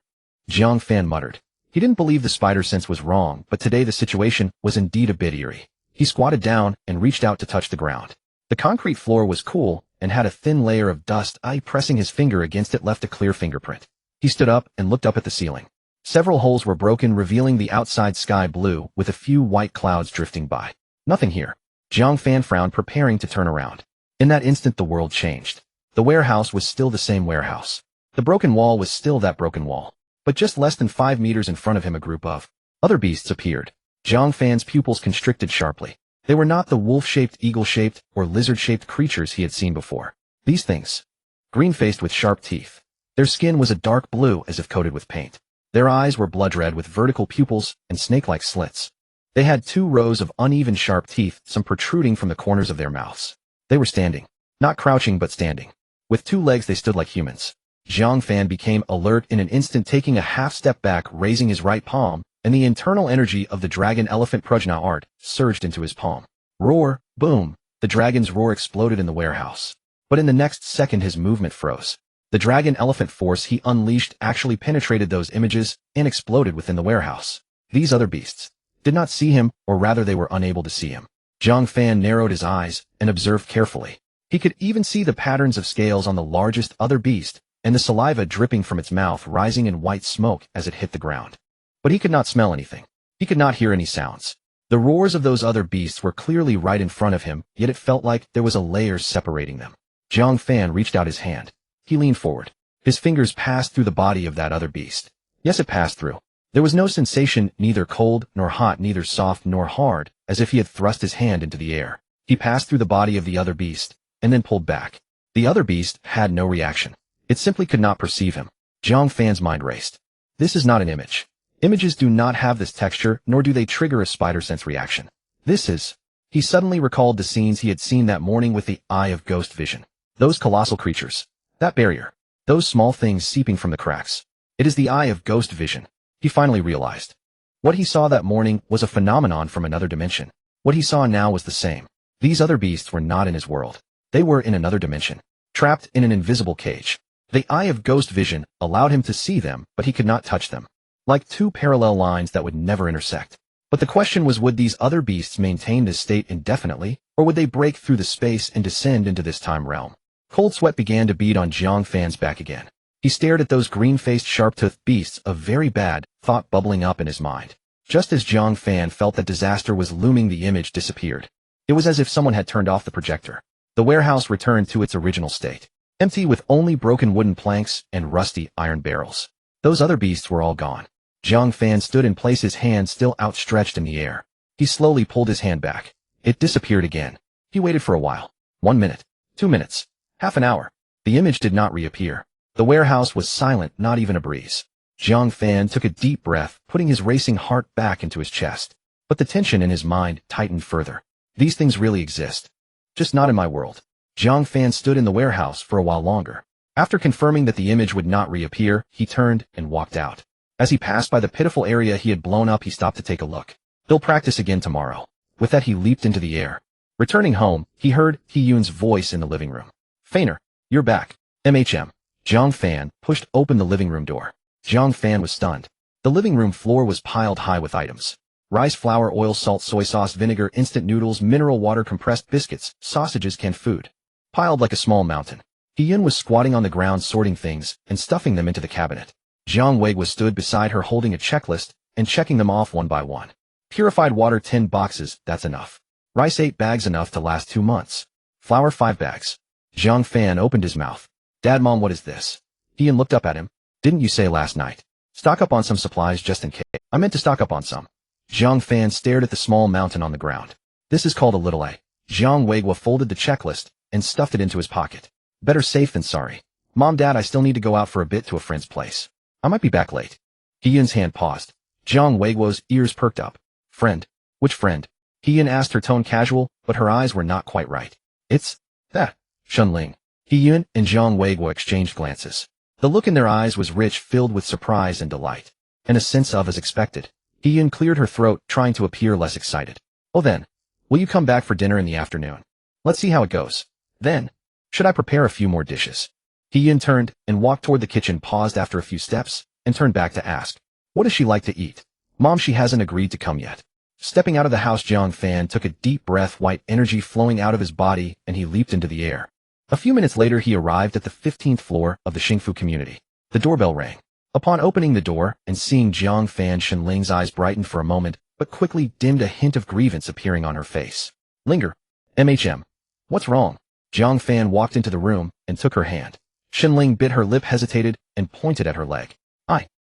Jiang Fan muttered. He didn't believe the spider sense was wrong, but today the situation was indeed a bit eerie. He squatted down and reached out to touch the ground. The concrete floor was cool and had a thin layer of dust. Pressing his finger against it left a clear fingerprint. He stood up and looked up at the ceiling. Several holes were broken, revealing the outside sky blue, with a few white clouds drifting by. Nothing here. Jiang Fan frowned, preparing to turn around. In that instant the world changed. The warehouse was still the same warehouse. The broken wall was still that broken wall. But just less than 5 meters in front of him, a group of other beasts appeared. Jiang Fan's pupils constricted sharply. They were not the wolf-shaped, eagle-shaped, or lizard-shaped creatures he had seen before. These things, green-faced with sharp teeth. Their skin was a dark blue, as if coated with paint. Their eyes were blood-red with vertical pupils and snake-like slits. They had 2 rows of uneven sharp teeth, some protruding from the corners of their mouths. They were standing. Not crouching, but standing. With 2 legs they stood like humans. Jiang Fan became alert in an instant, taking a half step back, raising his right palm, and the internal energy of the dragon elephant Prajna art surged into his palm. Roar, boom, the dragon's roar exploded in the warehouse. But in the next second his movement froze. The dragon elephant force he unleashed actually penetrated those images and exploded within the warehouse. These other beasts did not see him, or rather they were unable to see him. Jiang Fan narrowed his eyes and observed carefully. He could even see the patterns of scales on the largest other beast, and the saliva dripping from its mouth rising in white smoke as it hit the ground. But he could not smell anything. He could not hear any sounds. The roars of those other beasts were clearly right in front of him, yet it felt like there was a layer separating them. Jiang Fan reached out his hand. He leaned forward. His fingers passed through the body of that other beast. Yes, it passed through. There was no sensation, neither cold nor hot, neither soft nor hard, as if he had thrust his hand into the air. He passed through the body of the other beast, and then pulled back. The other beast had no reaction. It simply could not perceive him. Jiang Fan's mind raced. This is not an image. Images do not have this texture, nor do they trigger a spider sense reaction. This is... He suddenly recalled the scenes he had seen that morning with the eye of ghost vision. Those colossal creatures. That barrier. Those small things seeping from the cracks. It is the eye of ghost vision. He finally realized. What he saw that morning was a phenomenon from another dimension. What he saw now was the same. These other beasts were not in his world. They were in another dimension. Trapped in an invisible cage. The eye of ghost vision allowed him to see them, but he could not touch them. Like two parallel lines that would never intersect. But the question was, would these other beasts maintain this state indefinitely, or would they break through the space and descend into this time realm? Cold sweat began to bead on Jiang Fan's back again. He stared at those green-faced sharp-toothed beasts, a very bad thought bubbling up in his mind. Just as Jiang Fan felt that disaster was looming, the image disappeared. It was as if someone had turned off the projector. The warehouse returned to its original state, empty with only broken wooden planks and rusty iron barrels. Those other beasts were all gone. Jiang Fan stood in place, his hand still outstretched in the air. He slowly pulled his hand back. It disappeared again. He waited for a while. 1 minute. 2 minutes. Half an hour. The image did not reappear. The warehouse was silent, not even a breeze. Jiang Fan took a deep breath, putting his racing heart back into his chest. But the tension in his mind tightened further. These things really exist. Just not in my world. Jiang Fan stood in the warehouse for a while longer. After confirming that the image would not reappear, he turned and walked out. As he passed by the pitiful area he had blown up, he stopped to take a look. They'll practice again tomorrow. With that, he leaped into the air. Returning home, he heard He-Yun's voice in the living room. Fainer, you're back. MHM. Jiang Fan pushed open the living room door. Jiang Fan was stunned. The living room floor was piled high with items. Rice, flour, oil, salt, soy sauce, vinegar, instant noodles, mineral water, compressed biscuits, sausages, canned food. Piled like a small mountain. He-Yun was squatting on the ground sorting things and stuffing them into the cabinet. Jiang Wei was stood beside her holding a checklist and checking them off one by one. Purified water 10 boxes, that's enough. Rice 8 bags, enough to last 2 months. Flour 5 bags. Jiang Fan opened his mouth. Dad, Mom, what is this? He-Yun looked up at him. Didn't you say last night? Stock up on some supplies just in case. I meant to stock up on some. Jiang Fan stared at the small mountain on the ground. This is called a little A. Jiang Wei folded the checklist and stuffed it into his pocket. Better safe than sorry. Mom, Dad, I still need to go out for a bit to a friend's place. I might be back late. He-Yun's hand paused. Jiang Wei's ears perked up. Friend? Which friend? He-Yun asked, her tone casual, but her eyes were not quite right. It's that. Shunling. He-Yun and Jiang Wei exchanged glances. The look in their eyes was rich, filled with surprise and delight. And a sense of as expected. He-Yun cleared her throat, trying to appear less excited. Oh then. Will you come back for dinner in the afternoon? Let's see how it goes. Then. Should I prepare a few more dishes? He-Yun turned and walked toward the kitchen, paused after a few steps, and turned back to ask. What does she like to eat? Mom, she hasn't agreed to come yet. Stepping out of the house, Jiang Fan took a deep breath, white energy flowing out of his body, and he leaped into the air. A few minutes later, he arrived at the 15th floor of the Xingfu community. The doorbell rang. Upon opening the door and seeing Jiang Fan, Shenling's eyes brightened for a moment, but quickly dimmed, a hint of grievance appearing on her face. Linger. MHM. What's wrong? Jiang Fan walked into the room and took her hand. Shenling bit her lip, hesitated, and pointed at her leg.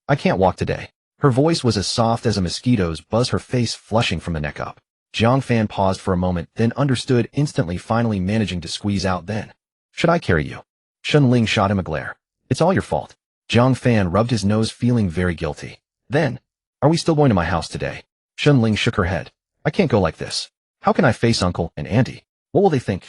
I can't walk today. Her voice was as soft as a mosquito's buzz, her face flushing from the neck up. Jiang Fan paused for a moment, then understood instantly, finally managing to squeeze out, then. Should I carry you? Shenling shot him a glare. It's all your fault. Jiang Fan rubbed his nose, feeling very guilty. Then. Are we still going to my house today? Shenling shook her head. I can't go like this. How can I face Uncle and Auntie? What will they think?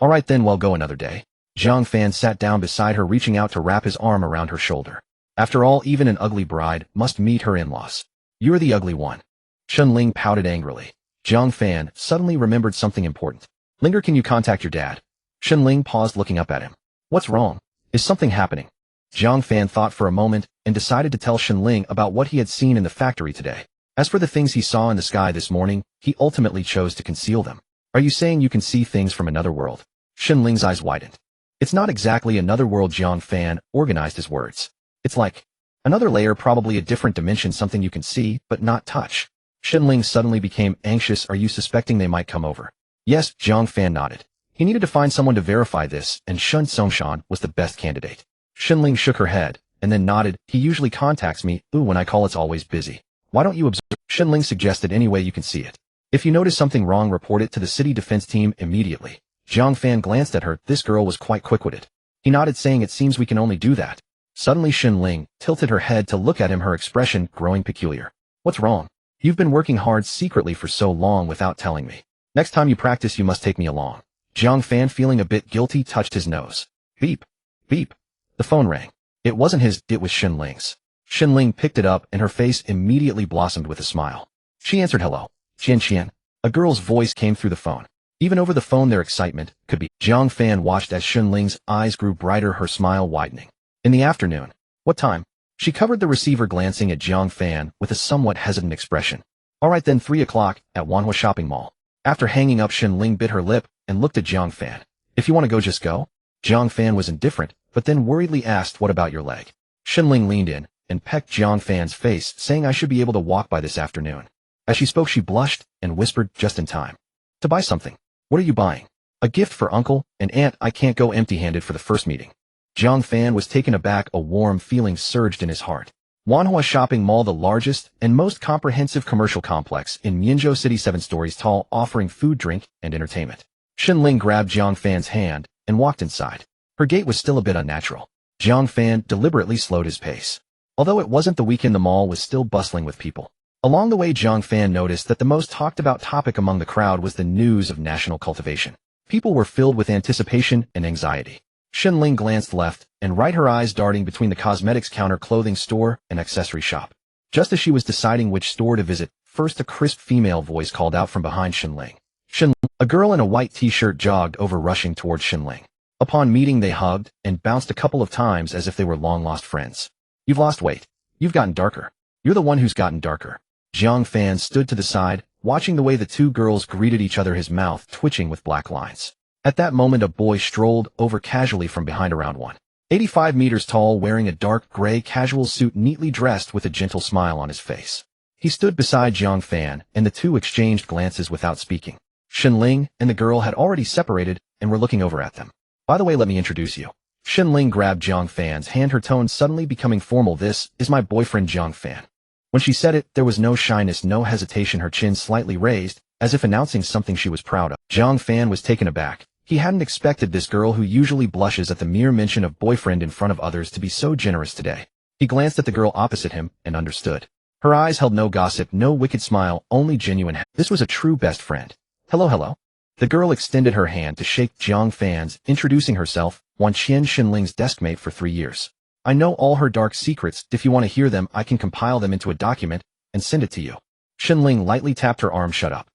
All right then, we'll go another day. Jiang Fan sat down beside her, reaching out to wrap his arm around her shoulder. After all, even an ugly bride must meet her in-laws. You're the ugly one. Shenling pouted angrily. Jiang Fan suddenly remembered something important. Linger, can you contact your dad? Shenling paused, looking up at him. What's wrong? Is something happening? Jiang Fan thought for a moment and decided to tell Shenling about what he had seen in the factory today. As for the things he saw in the sky this morning, he ultimately chose to conceal them. Are you saying you can see things from another world? Shenling's eyes widened. It's not exactly another world, Jiang Fan organized his words. It's like another layer, probably a different dimension, something you can see, but not touch. Shenling suddenly became anxious. Are you suspecting they might come over? Yes, Jiang Fan nodded. He needed to find someone to verify this, and Shun Songshan was the best candidate. Shenling shook her head, and then nodded. He usually contacts me, when I call it's always busy. Why don't you observe? Shenling suggested, any way you can see it. If you notice something wrong, report it to the city defense team immediately. Jiang Fan glanced at her. This girl was quite quick-witted. He nodded, saying it seems we can only do that. Suddenly Shenling tilted her head to look at him, her expression growing peculiar. What's wrong? You've been working hard secretly for so long without telling me. Next time you practice, you must take me along. Jiang Fan, feeling a bit guilty, touched his nose. Beep. Beep. The phone rang. It wasn't his, it was Shenling's. Shenling picked it up, and her face immediately blossomed with a smile. She answered. Hello. Qian. A girl's voice came through the phone. Even over the phone, their excitement could be. Jiang Fan watched as Shenling's eyes grew brighter, her smile widening. In the afternoon. What time? She covered the receiver, glancing at Jiang Fan with a somewhat hesitant expression. All right then, 3 o'clock, at Wanhua Shopping Mall. After hanging up, Ling bit her lip and looked at Jiang Fan. If you want to go, just go. Jiang Fan was indifferent, but then worriedly asked, what about your leg? Ling leaned in and pecked Jiang Fan's face, saying, I should be able to walk by this afternoon. As she spoke, she blushed and whispered, just in time. To buy something. What are you buying? A gift for uncle and aunt. I can't go empty-handed for the first meeting. Jiang Fan was taken aback. A warm feeling surged in his heart. Wanhua Shopping Mall, the largest and most comprehensive commercial complex in Mianzhou City, 7 stories tall, offering food, drink, and entertainment. Ling grabbed Jiang Fan's hand and walked inside. Her gait was still a bit unnatural. Jiang Fan deliberately slowed his pace. Although it wasn't the weekend, the mall was still bustling with people. Along the way, Jiang Fan noticed that the most talked about topic among the crowd was the news of national cultivation. People were filled with anticipation and anxiety. Ling glanced left and right, her eyes darting between the cosmetics counter, clothing store, and accessory shop. Just as she was deciding which store to visit, first a crisp female voice called out from behind Ling. A girl in a white t-shirt jogged over, rushing towards Ling. Upon meeting, they hugged and bounced a couple of times as if they were long-lost friends. You've lost weight. You've gotten darker. You're the one who's gotten darker. Jiang Fan stood to the side, watching the way the two girls greeted each other, his mouth twitching with black lines. At that moment, a boy strolled over casually from behind, around 185 meters tall, wearing a dark gray casual suit, neatly dressed with a gentle smile on his face. He stood beside Jiang Fan, and the two exchanged glances without speaking. Ling and the girl had already separated and were looking over at them. By the way, let me introduce you. Ling grabbed Jiang Fan's hand, her tone suddenly becoming formal. This is my boyfriend, Jiang Fan. When she said it, there was no shyness, no hesitation, her chin slightly raised, as if announcing something she was proud of. Jiang Fan was taken aback. He hadn't expected this girl, who usually blushes at the mere mention of boyfriend in front of others, to be so generous today. He glanced at the girl opposite him and understood. Her eyes held no gossip, no wicked smile, only genuine. This was a true best friend. Hello. The girl extended her hand to shake Jiang Fan's, introducing herself, Ling's deskmate for 3 years. I know all her dark secrets. If you want to hear them, I can compile them into a document and send it to you. Ling lightly tapped her arm. Shut up.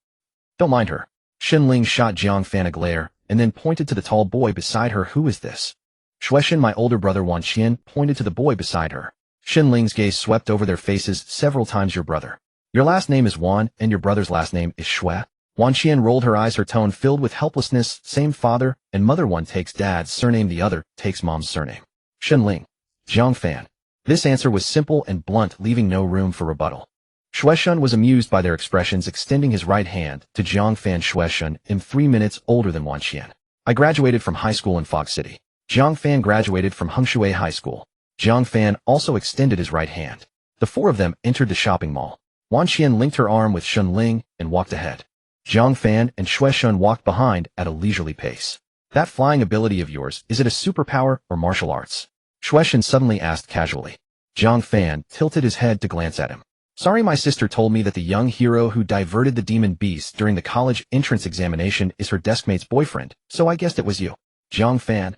Don't mind her. Ling shot Jiang Fan a glare, and then pointed to the tall boy beside her. Who is this? Xiaoshan, my older brother. Qian pointed to the boy beside her. Ling's gaze swept over their faces several times. Your brother. Your last name is Wan, and your brother's last name is Shui. Qian rolled her eyes, her tone filled with helplessness. Same father and mother. One takes dad's surname, the other takes mom's surname. Ling. Jiang Fan. This answer was simple and blunt, leaving no room for rebuttal. Xiaoshan was amused by their expressions, extending his right hand to Jiang Fan. Xiaoshan, am 3 minutes older than Qian. I graduated from high school in Fog City. Jiang Fan graduated from Huaxia High School. Jiang Fan also extended his right hand. The four of them entered the shopping mall. Qian linked her arm with Ling and walked ahead. Jiang Fan and Xiaoshan walked behind at a leisurely pace. That flying ability of yours, is it a superpower or martial arts? Xiaoshan suddenly asked casually. Jiang Fan tilted his head to glance at him. Sorry, my sister told me that the young hero who diverted the demon beast during the college entrance examination is her deskmate's boyfriend, so I guessed it was you. Jiang Fan.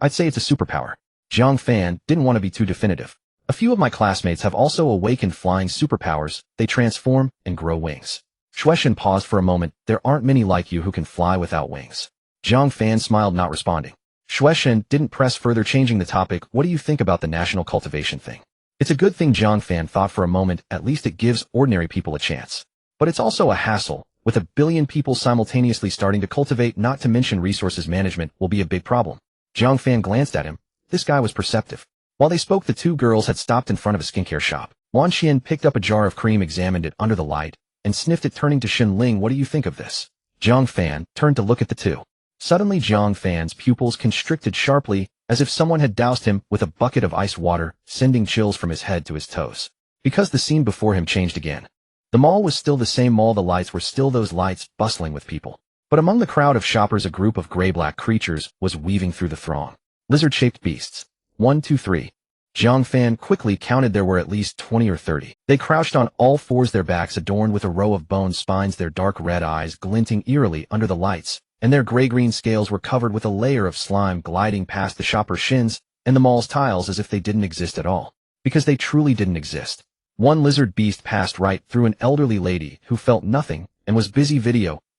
I'd say it's a superpower. Jiang Fan didn't want to be too definitive. A few of my classmates have also awakened flying superpowers. They transform and grow wings. Xiaoshan paused for a moment. There aren't many like you who can fly without wings. Jiang Fan smiled, not responding. Xiaoshan didn't press further, changing the topic. What do you think about the national cultivation thing? It's a good thing. Jiang Fan thought for a moment. At least it gives ordinary people a chance. But it's also a hassle. With 1 billion people simultaneously starting to cultivate, not to mention resources management, will be a big problem. Jiang Fan glanced at him. This guy was perceptive. While they spoke, the two girls had stopped in front of a skincare shop. Qian picked up a jar of cream, examined it under the light, and sniffed it, turning to Ling. What do you think of this? Jiang Fan turned to look at the two. Suddenly, Jiang Fan's pupils constricted sharply, as if someone had doused him with a bucket of ice water, sending chills from his head to his toes. Because the scene before him changed again. The mall was still the same mall, the lights were still those lights, bustling with people. But among the crowd of shoppers, a group of gray-black creatures was weaving through the throng. Lizard-shaped beasts. 1, 2, 3. Jiang Fan quickly counted. There were at least 20 or 30. They crouched on all fours, their backs adorned with a row of bone spines, their dark red eyes glinting eerily under the lights, and their gray-green scales were covered with a layer of slime, gliding past the shoppers' shins and the mall's tiles as if they didn't exist at all. Because they truly didn't exist. One lizard beast passed right through an elderly lady who felt nothing and was busy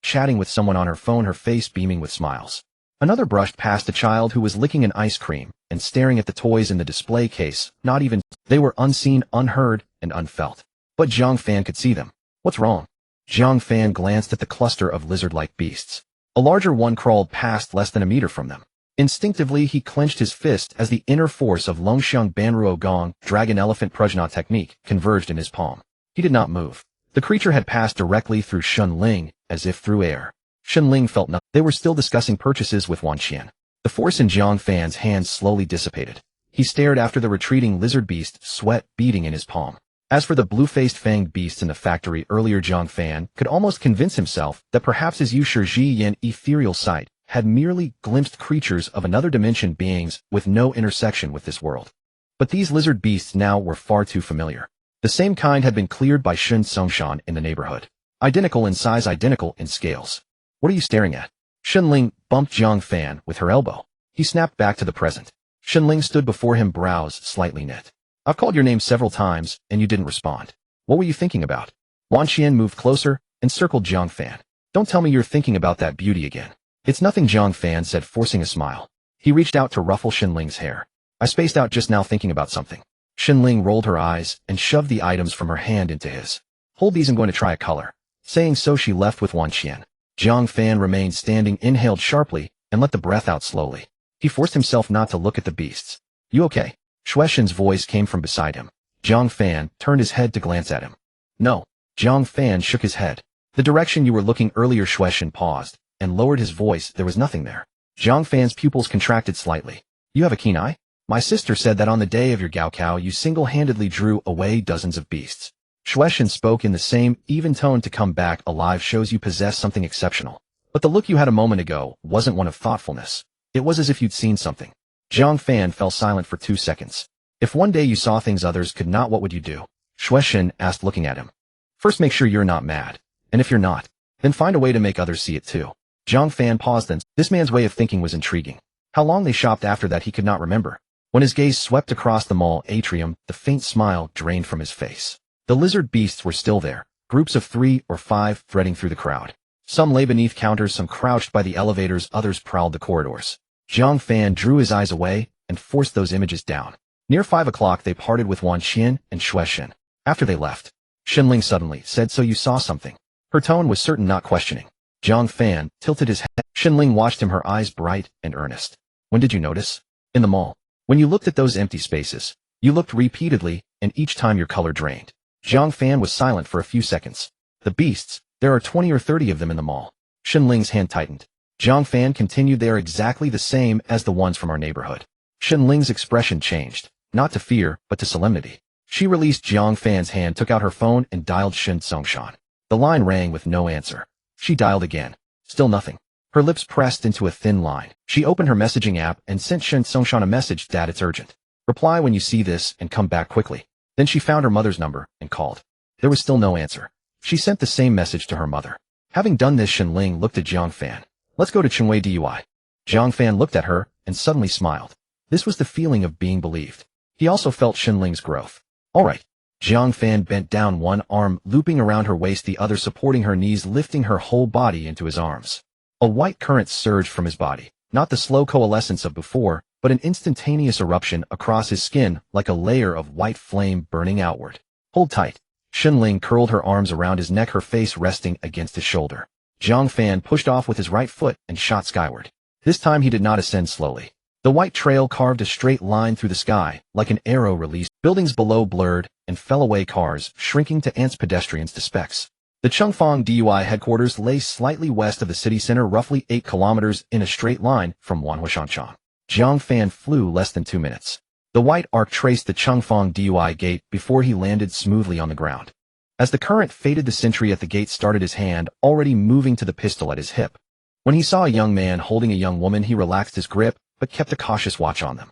chatting with someone on her phone, her face beaming with smiles. Another brushed past a child who was licking an ice cream, and staring at the toys in the display case, not even. They were unseen, unheard, and unfelt. But Jiang Fan could see them. What's wrong? Jiang Fan glanced at the cluster of lizard-like beasts. A larger one crawled past less than a meter from them. Instinctively, he clenched his fist as the inner force of Longxiang Banruo Gong, Dragon Elephant Prajna technique, converged in his palm. He did not move. The creature had passed directly through Shunling, as if through air. Shunling felt nothing. They were still discussing purchases with Wanqian. The force in Jiang Fan's hands slowly dissipated. He stared after the retreating lizard beast, sweat beading in his palm. As for the blue-faced fanged beasts in the factory earlier, Jiang Fan could almost convince himself that perhaps his Yu Shi Yin ethereal sight had merely glimpsed creatures of another dimension, beings with no intersection with this world. But these lizard beasts now were far too familiar. The same kind had been cleared by Shun Songshan in the neighborhood. Identical in size, identical in scales. What are you staring at? Shunling bumped Jiang Fan with her elbow. He snapped back to the present. Shunling stood before him, brows slightly knit. I've called your name several times, and you didn't respond. What were you thinking about? Wanqian moved closer and circled Jiang Fan. Don't tell me you're thinking about that beauty again. It's nothing, Jiang Fan said, forcing a smile. He reached out to ruffle Shunling's hair. I spaced out just now thinking about something. Shunling rolled her eyes and shoved the items from her hand into his. Hold these, I'm going to try a color. Saying so, she left with Wanqian. Jiang Fan remained standing, inhaled sharply, and let the breath out slowly. He forced himself not to look at the beasts. You okay? Shueshen's voice came from beside him. Jiang Fan turned his head to glance at him. No. Jiang Fan shook his head. The direction you were looking earlier. Shueshen paused and lowered his voice. There was nothing there. Jiang Fan's pupils contracted slightly. You have a keen eye? My sister said that on the day of your Gaokao you single-handedly drew away dozens of beasts. Shueshen spoke in the same even tone. To come back alive shows you possess something exceptional. But the look you had a moment ago wasn't one of thoughtfulness. It was as if you'd seen something. Jiang Fan fell silent for 2 seconds. If one day you saw things others could not, what would you do? Shueshen asked, looking at him. First, make sure you're not mad. And if you're not, then find a way to make others see it too. Jiang Fan paused then. This man's way of thinking was intriguing. How long they shopped after that he could not remember. When his gaze swept across the mall atrium, the faint smile drained from his face. The lizard beasts were still there, groups of 3 or 5 threading through the crowd. Some lay beneath counters, some crouched by the elevators, others prowled the corridors. Jiang Fan drew his eyes away and forced those images down. Near 5 o'clock they parted with Wanqian and Shueshen. After they left, Shunling suddenly said, so you saw something. Her tone was certain, not questioning. Jiang Fan tilted his head. Shunling watched him, her eyes bright and earnest. When did you notice? In the mall. When you looked at those empty spaces. You looked repeatedly, and each time your color drained. Jiang Fan was silent for a few seconds. The beasts, there are 20 or 30 of them in the mall. Shunling's hand tightened. Jiang Fan continued, they are exactly the same as the ones from our neighborhood. Shunling's expression changed, not to fear, but to solemnity. She released Jiang Fan's hand, took out her phone, and dialed Shun Songshan. The line rang with no answer. She dialed again. Still nothing. Her lips pressed into a thin line. She opened her messaging app and sent Shun Songshan a message. Dad, it's urgent. Reply when you see this and come back quickly. Then she found her mother's number and called. There was still no answer. She sent the same message to her mother. Having done this, Shunling looked at Jiang Fan. Let's go to Chengwei DUI. Jiang Fan looked at her and suddenly smiled. This was the feeling of being believed. He also felt Shunling's growth. All right. Jiang Fan bent down, one arm looping around her waist, the other supporting her knees, lifting her whole body into his arms. A white current surged from his body, not the slow coalescence of before, but an instantaneous eruption across his skin, like a layer of white flame burning outward. Hold tight. Shunling curled her arms around his neck, her face resting against his shoulder. Jiang Fan pushed off with his right foot and shot skyward. This time he did not ascend slowly. The white trail carved a straight line through the sky, like an arrow released. Buildings below blurred, and fell away, cars shrinking to ants, pedestrians to specks. The Chengfang DUI headquarters lay slightly west of the city center, roughly 8 kilometers in a straight line from Wanhuashanchang. Jiang Fan flew less than 2 minutes. The white arc traced the Chengfang DUI gate before he landed smoothly on the ground. As the current faded, the sentry at the gate started, his hand already moving to the pistol at his hip. When he saw a young man holding a young woman, he relaxed his grip, but kept a cautious watch on them.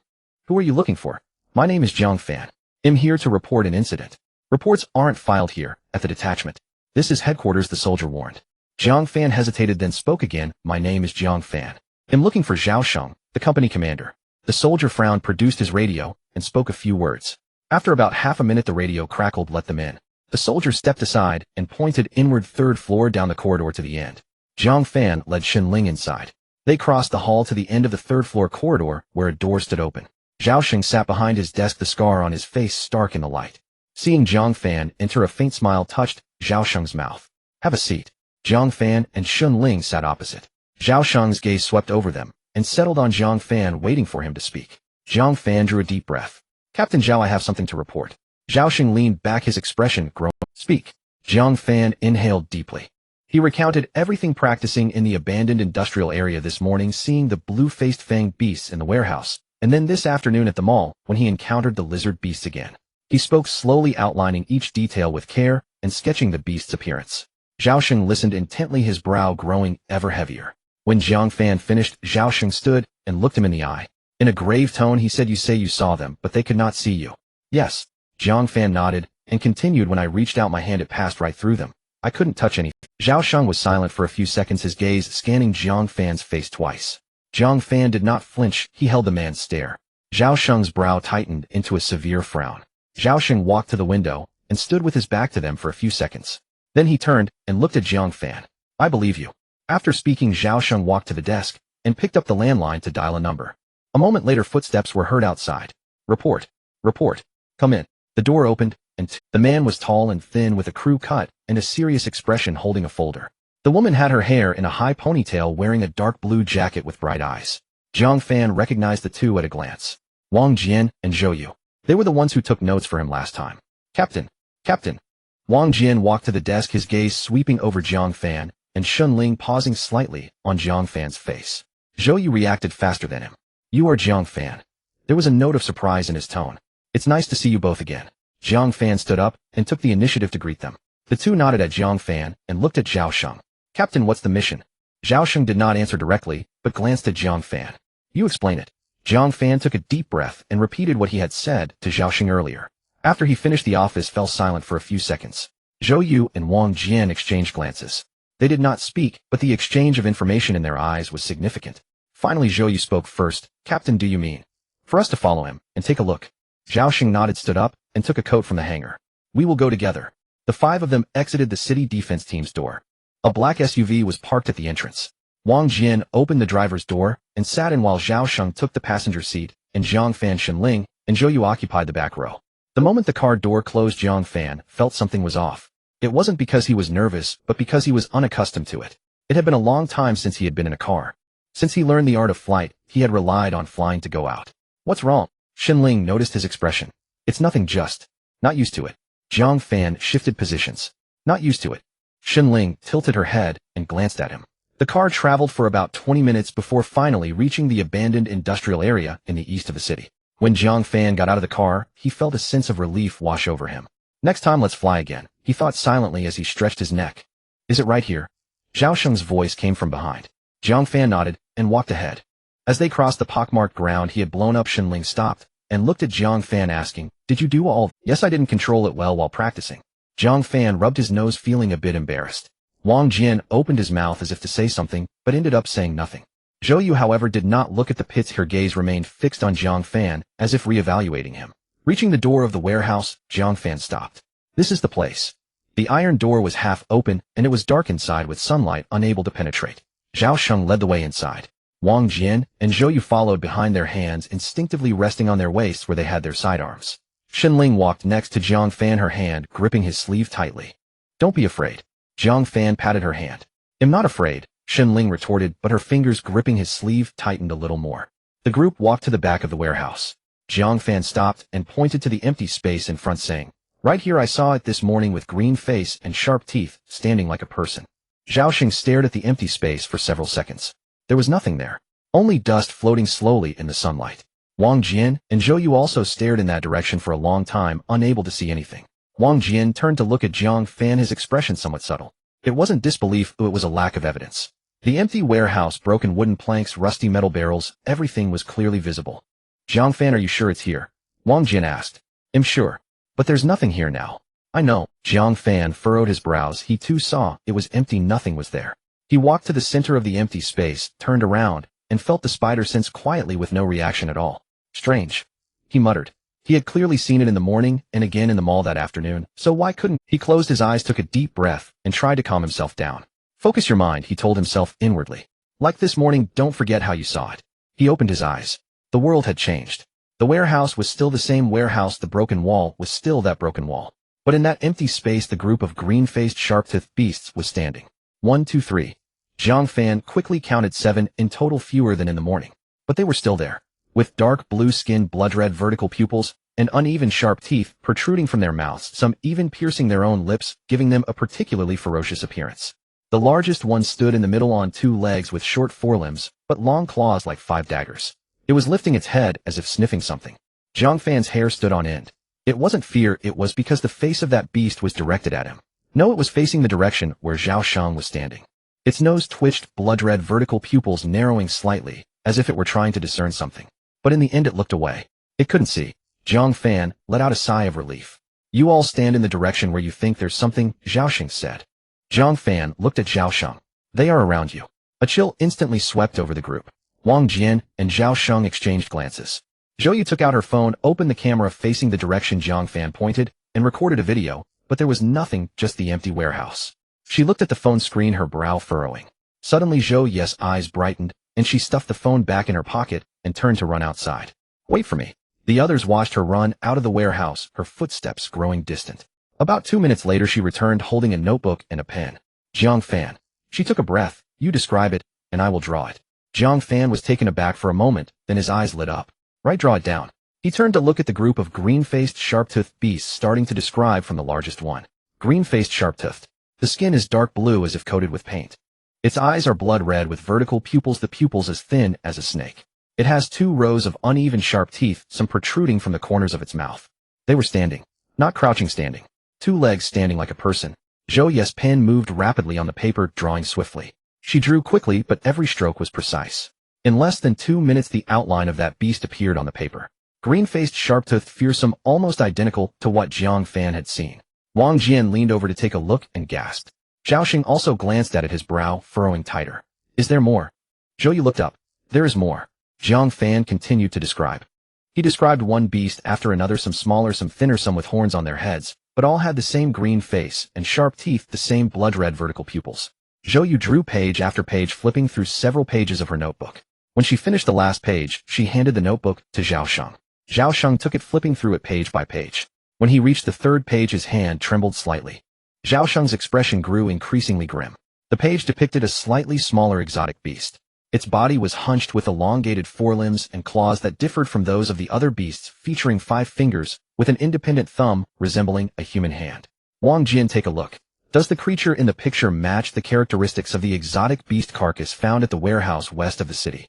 Who are you looking for? My name is Jiang Fan. I'm here to report an incident. Reports aren't filed here, at the detachment. This is headquarters, the soldier warned. Jiang Fan hesitated, then spoke again. My name is Jiang Fan. I'm looking for Xiaoshan, the company commander. The soldier frowned, produced his radio, and spoke a few words. After about half a minute the radio crackled. Let them in. The soldier stepped aside and pointed inward, 3rd floor down the corridor to the end. Jiang Fan led Shunling inside. They crossed the hall to the end of the 3rd floor corridor, where a door stood open. Xiaoshan sat behind his desk, the scar on his face stark in the light. Seeing Jiang Fan enter, a faint smile touched Xiaoshan's mouth. "Have a seat." Jiang Fan and Xunling sat opposite. Xiaoshan's gaze swept over them and settled on Jiang Fan, waiting for him to speak. Jiang Fan drew a deep breath. "Captain Zhao, I have something to report." Xiaoshan leaned back, his expression grown. "Speak." Jiang Fan inhaled deeply. He recounted everything, practicing in the abandoned industrial area this morning, seeing the blue-faced fanged beasts in the warehouse, and then this afternoon at the mall when he encountered the lizard beasts again. He spoke slowly, outlining each detail with care and sketching the beast's appearance. Xiaoshan listened intently, his brow growing ever heavier. When Jiang Fan finished, Xiaoshan stood and looked him in the eye. In a grave tone, he said, "You say you saw them, but they could not see you." "Yes." Jiang Fan nodded and continued, "When I reached out my hand, it passed right through them. I couldn't touch anything." Xiaoshan was silent for a few seconds, his gaze scanning Jiang Fan's face twice. Jiang Fan did not flinch, he held the man's stare. Xiaoshan's brow tightened into a severe frown. Xiaoshan walked to the window and stood with his back to them for a few seconds. Then he turned and looked at Jiang Fan. "I believe you." After speaking, Xiaoshan walked to the desk and picked up the landline to dial a number. A moment later, footsteps were heard outside. "Report. Report. Come in." The door opened, and the man was tall and thin, with a crew cut and a serious expression, holding a folder. The woman had her hair in a high ponytail, wearing a dark blue jacket with bright eyes. Jiang Fan recognized the two at a glance. Wang Jian and Zhou Yu. They were the ones who took notes for him last time. "Captain. Captain." Wang Jian walked to the desk, his gaze sweeping over Jiang Fan, and Xunling pausing slightly on Jiang Fan's face. Zhou Yu reacted faster than him. "You are Jiang Fan." There was a note of surprise in his tone. "It's nice to see you both again." Jiang Fan stood up and took the initiative to greet them. The two nodded at Jiang Fan and looked at Xiaoshan. "Captain, what's the mission?" Xiaoshan did not answer directly, but glanced at Jiang Fan. "You explain it." Jiang Fan took a deep breath and repeated what he had said to Xiaoshan earlier. After he finished, the office fell silent for a few seconds. Zhou Yu and Wang Jian exchanged glances. They did not speak, but the exchange of information in their eyes was significant. Finally, Zhou Yu spoke first. "Captain, do you mean for us to follow him and take a look?" Xiaoshan nodded, stood up, and took a coat from the hanger. "We will go together." The five of them exited the city defense team's door. A black SUV was parked at the entrance. Wang Jian opened the driver's door and sat in, while Xiaoshan took the passenger seat, and Jiang Fan, Xunling, and Zhou Yu occupied the back row. The moment the car door closed, Jiang Fan felt something was off. It wasn't because he was nervous, but because he was unaccustomed to it. It had been a long time since he had been in a car. Since he learned the art of flight, he had relied on flying to go out. "What's wrong?" Xunling noticed his expression. "It's nothing, just not used to it." Jiang Fan shifted positions. "Not used to it." Xunling tilted her head and glanced at him. The car traveled for about 20 minutes before finally reaching the abandoned industrial area in the east of the city. When Jiang Fan got out of the car, he felt a sense of relief wash over him. "Next time, let's fly again," he thought silently as he stretched his neck. "Is it right here?" Xiaoshan's voice came from behind. Jiang Fan nodded and walked ahead. As they crossed the pockmarked ground he had blown up, Xunling stopped and looked at Jiang Fan, asking, "Did you do all?" "Yes, I didn't control it well while practicing." Jiang Fan rubbed his nose, feeling a bit embarrassed. Wang Jian opened his mouth as if to say something, but ended up saying nothing. Zhou Yu, however, did not look at the pits. Her gaze remained fixed on Jiang Fan, as if re-evaluating him. Reaching the door of the warehouse, Jiang Fan stopped. "This is the place." The iron door was half open, and it was dark inside, with sunlight unable to penetrate. Xiaoshan led the way inside. Wang Jian and Zhou Yu followed behind, their hands instinctively resting on their waists where they had their sidearms. Xunling walked next to Jiang Fan, her hand gripping his sleeve tightly. "Don't be afraid." Jiang Fan patted her hand. "I'm not afraid," Xunling retorted, but her fingers gripping his sleeve tightened a little more. The group walked to the back of the warehouse. Jiang Fan stopped and pointed to the empty space in front, saying, "Right here, I saw it this morning, with green face and sharp teeth, standing like a person." Xiaoshan stared at the empty space for several seconds. There was nothing there. Only dust floating slowly in the sunlight. Wang Jian and Zhou Yu also stared in that direction for a long time, unable to see anything. Wang Jian turned to look at Jiang Fan, his expression somewhat subtle. It wasn't disbelief, it was a lack of evidence. The empty warehouse, broken wooden planks, rusty metal barrels, everything was clearly visible. "Jiang Fan, are you sure it's here?" Wang Jian asked. "I'm sure. But there's nothing here now." "I know." Jiang Fan furrowed his brows. He too saw it was empty, nothing was there. He walked to the center of the empty space, turned around, and felt the spider sense quietly with no reaction at all. "Strange," he muttered. He had clearly seen it in the morning and again in the mall that afternoon, so why couldn't he? Closed his eyes, took a deep breath, and tried to calm himself down. "Focus your mind," he told himself inwardly. "Like this morning, don't forget how you saw it." He opened his eyes. The world had changed. The warehouse was still the same warehouse, the broken wall was still that broken wall. But in that empty space the group of green-faced sharp-toothed beasts was standing. 1, 2, 3. Jiang Fan quickly counted 7, in total fewer than in the morning. But they were still there. With dark blue skin, blood-red vertical pupils, and uneven sharp teeth protruding from their mouths, some even piercing their own lips, giving them a particularly ferocious appearance. The largest one stood in the middle on 2 legs with short forelimbs, but long claws like 5 daggers. It was lifting its head as if sniffing something. Jiang Fan's hair stood on end. It wasn't fear, it was because the face of that beast was directed at him. No, it was facing the direction where Xiaoshan was standing. Its nose twitched, blood-red vertical pupils narrowing slightly, as if it were trying to discern something. But in the end it looked away. It couldn't see. Jiang Fan let out a sigh of relief. You all stand in the direction where you think there's something, Xiaosheng said. Jiang Fan looked at Xiaosheng. They are around you. A chill instantly swept over the group. Wang Jian and Xiaosheng exchanged glances. Zhou Yu took out her phone, opened the camera facing the direction Jiang Fan pointed, and recorded a video, but there was nothing, just the empty warehouse. She looked at the phone screen, her brow furrowing. Suddenly Zhou Yu's eyes brightened, and she stuffed the phone back in her pocket and turned to run outside. Wait for me. The others watched her run out of the warehouse, her footsteps growing distant. About 2 minutes later she returned holding a notebook and a pen. Jiang Fan. She took a breath. You describe it, and I will draw it. Jiang Fan was taken aback for a moment, then his eyes lit up. Right, draw it down. He turned to look at the group of green-faced sharp-toothed beasts, starting to describe from the largest one. Green-faced sharp-toothed. The skin is dark blue as if coated with paint. Its eyes are blood red with vertical pupils, the pupils as thin as a snake. It has 2 rows of uneven sharp teeth, some protruding from the corners of its mouth. They were standing. Not crouching, standing. 2 legs standing like a person. Zhou Yu's pen moved rapidly on the paper, drawing swiftly. She drew quickly, but every stroke was precise. In less than 2 minutes the outline of that beast appeared on the paper. Green-faced, sharp-toothed, fearsome, almost identical to what Jiang Fan had seen. Wang Jian leaned over to take a look and gasped. Xiaosheng also glanced at it, his brow furrowing tighter. Is there more? Zhou Yu looked up. There is more. Jiang Fan continued to describe. He described one beast after another, some smaller, some thinner, some with horns on their heads, but all had the same green face and sharp teeth, the same blood-red vertical pupils. Zhou Yu drew page after page, flipping through several pages of her notebook. When she finished the last page, she handed the notebook to Xiaosheng. Xiaosheng took it, flipping through it page by page. When he reached the 3rd page, his hand trembled slightly. Xiaosheng's expression grew increasingly grim. The page depicted a slightly smaller exotic beast. Its body was hunched with elongated forelimbs and claws that differed from those of the other beasts, featuring 5 fingers, with an independent thumb resembling a human hand. Wang Jian, take a look. Does the creature in the picture match the characteristics of the exotic beast carcass found at the warehouse west of the city?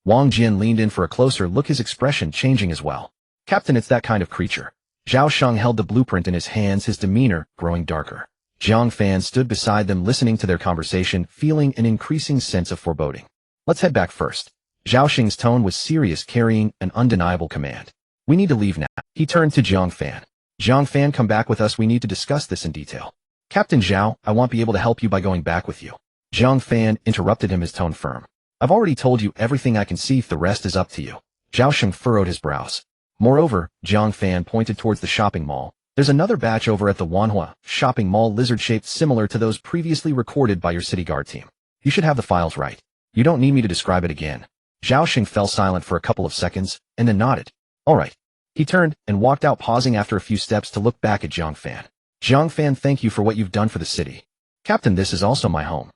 Wang Jian leaned in for a closer look, his expression changing as well. Captain, it's that kind of creature. Xiaosheng held the blueprint in his hands, his demeanor growing darker. Jiang Fan stood beside them, listening to their conversation, feeling an increasing sense of foreboding. Let's head back first. Xiaosheng's tone was serious, carrying an undeniable command. We need to leave now. He turned to Jiang Fan. Jiang Fan, come back with us, we need to discuss this in detail. Captain Zhao, I won't be able to help you by going back with you. Jiang Fan interrupted him, his tone firm. I've already told you everything I can see, the rest is up to you. Xiaosheng furrowed his brows. Moreover, Jiang Fan pointed towards the shopping mall. There's another batch over at the Wanhua shopping mall, lizard-shaped, similar to those previously recorded by your city guard team. You should have the files right. You don't need me to describe it again. Xiaosheng fell silent for a couple of seconds, and then nodded. All right. He turned and walked out, pausing after a few steps to look back at Jiang Fan. Jiang Fan, thank you for what you've done for the city. Captain, this is also my home.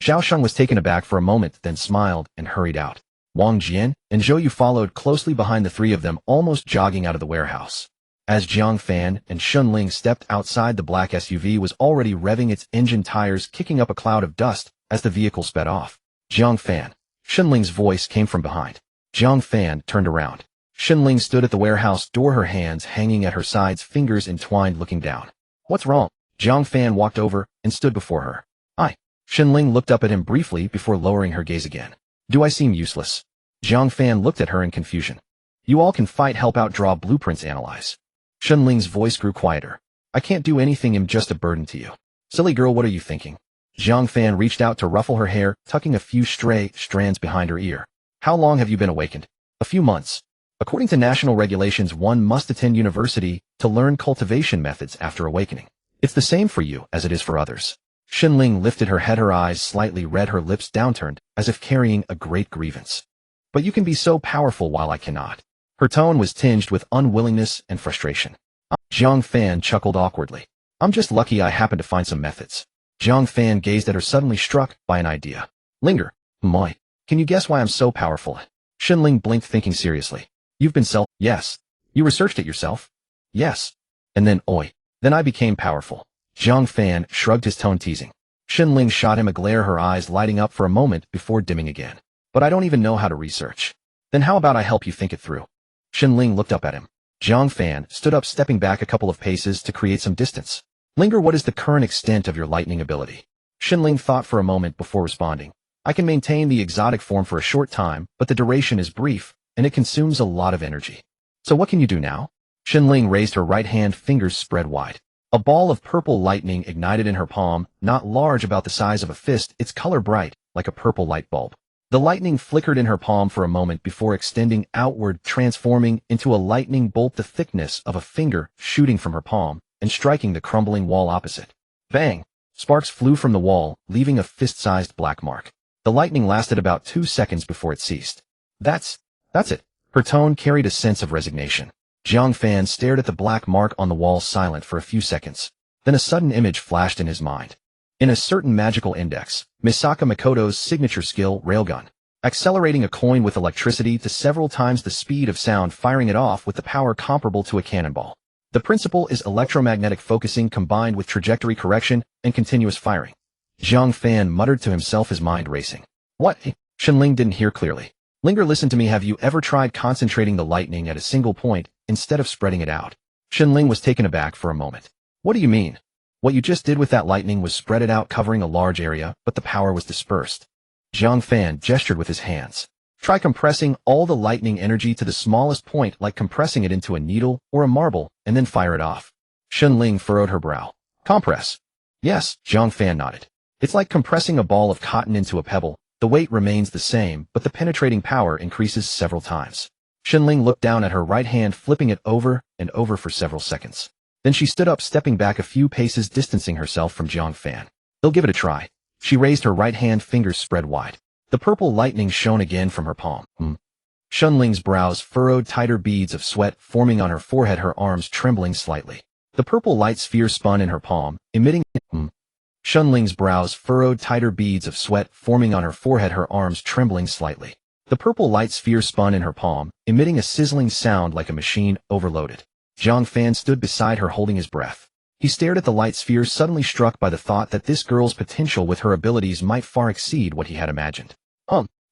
Xiaosheng was taken aback for a moment, then smiled and hurried out. Wang Jian and Zhou Yu followed closely behind the 3 of them, almost jogging out of the warehouse. As Jiang Fan and Shunling stepped outside, the black SUV was already revving its engine, tires kicking up a cloud of dust as the vehicle sped off. Jiang Fan. Shunling's voice came from behind. Jiang Fan turned around. Shunling stood at the warehouse door, her hands hanging at her sides, fingers entwined, looking down. What's wrong? Jiang Fan walked over and stood before her. I. Shunling looked up at him briefly before lowering her gaze again. Do I seem useless? Jiang Fan looked at her in confusion. You all can fight, help out, draw blueprints, analyze. Shunling's voice grew quieter. I can't do anything, I'm just a burden to you. Silly girl, what are you thinking? Jiang Fan reached out to ruffle her hair, tucking a few stray strands behind her ear. How long have you been awakened? A few months. According to national regulations, one must attend university to learn cultivation methods after awakening. It's the same for you as it is for others. Shunling lifted her head, her eyes slightly red, her lips downturned, as if carrying a great grievance. But you can be so powerful while I cannot. Her tone was tinged with unwillingness and frustration. Jiang Fan chuckled awkwardly. I'm just lucky I happened to find some methods. Jiang Fan gazed at her, suddenly struck by an idea. Linger. Moi. Can you guess why I'm so powerful? Shenling blinked, thinking seriously. You've been Yes. You researched it yourself? Yes. And then, Then I became powerful. Jiang Fan shrugged, his tone teasing. Shenling shot him a glare, her eyes lighting up for a moment before dimming again. But I don't even know how to research. Then how about I help you think it through? Shenling looked up at him. Jiang Fan stood up, stepping back a couple of paces to create some distance. Linger, what is the current extent of your lightning ability? Shenling thought for a moment before responding. I can maintain the exotic form for a short time, but the duration is brief, and it consumes a lot of energy. So what can you do now? Shenling raised her right hand, fingers spread wide. A ball of purple lightning ignited in her palm, not large, about the size of a fist, its color bright, like a purple light bulb. The lightning flickered in her palm for a moment before extending outward, transforming into a lightning bolt the thickness of a finger, shooting from her palm and striking the crumbling wall opposite. Bang! Sparks flew from the wall, leaving a fist-sized black mark. The lightning lasted about 2 seconds before it ceased. That's it. Her tone carried a sense of resignation. Jiang Fan stared at the black mark on the wall, silent for a few seconds. Then a sudden image flashed in his mind. In a certain magical index, Misaka Makoto's signature skill, railgun. Accelerating a coin with electricity to several times the speed of sound, firing it off with the power comparable to a cannonball. The principle is electromagnetic focusing combined with trajectory correction and continuous firing. Jiang Fan muttered to himself, his mind racing. What? Shenling didn't hear clearly. Linger, listen to me. Have you ever tried concentrating the lightning at a single point instead of spreading it out? Shenling was taken aback for a moment. What do you mean? What you just did with that lightning was spread it out, covering a large area, but the power was dispersed. Jiang Fan gestured with his hands. Try compressing all the lightning energy to the smallest point, like compressing it into a needle or a marble, and then fire it off. Shenling furrowed her brow. Compress? Yes, Jiang Fan nodded. It's like compressing a ball of cotton into a pebble. The weight remains the same, but the penetrating power increases several times. Shenling looked down at her right hand, flipping it over and over for several seconds. Then she stood up, stepping back a few paces, distancing herself from Jiang Fan. They'll give it a try. She raised her right hand, fingers spread wide. The purple lightning shone again from her palm. Shenling's brows furrowed, tighter beads of sweat forming on her forehead, her arms trembling slightly. The purple light sphere spun in her palm, emitting Shenling's brows furrowed, tighter beads of sweat forming on her forehead, her arms trembling slightly. The purple light sphere spun in her palm, emitting a sizzling sound like a machine overloaded. Jiang Fan stood beside her, holding his breath. He stared at the light sphere, suddenly struck by the thought that this girl's potential with her abilities might far exceed what he had imagined.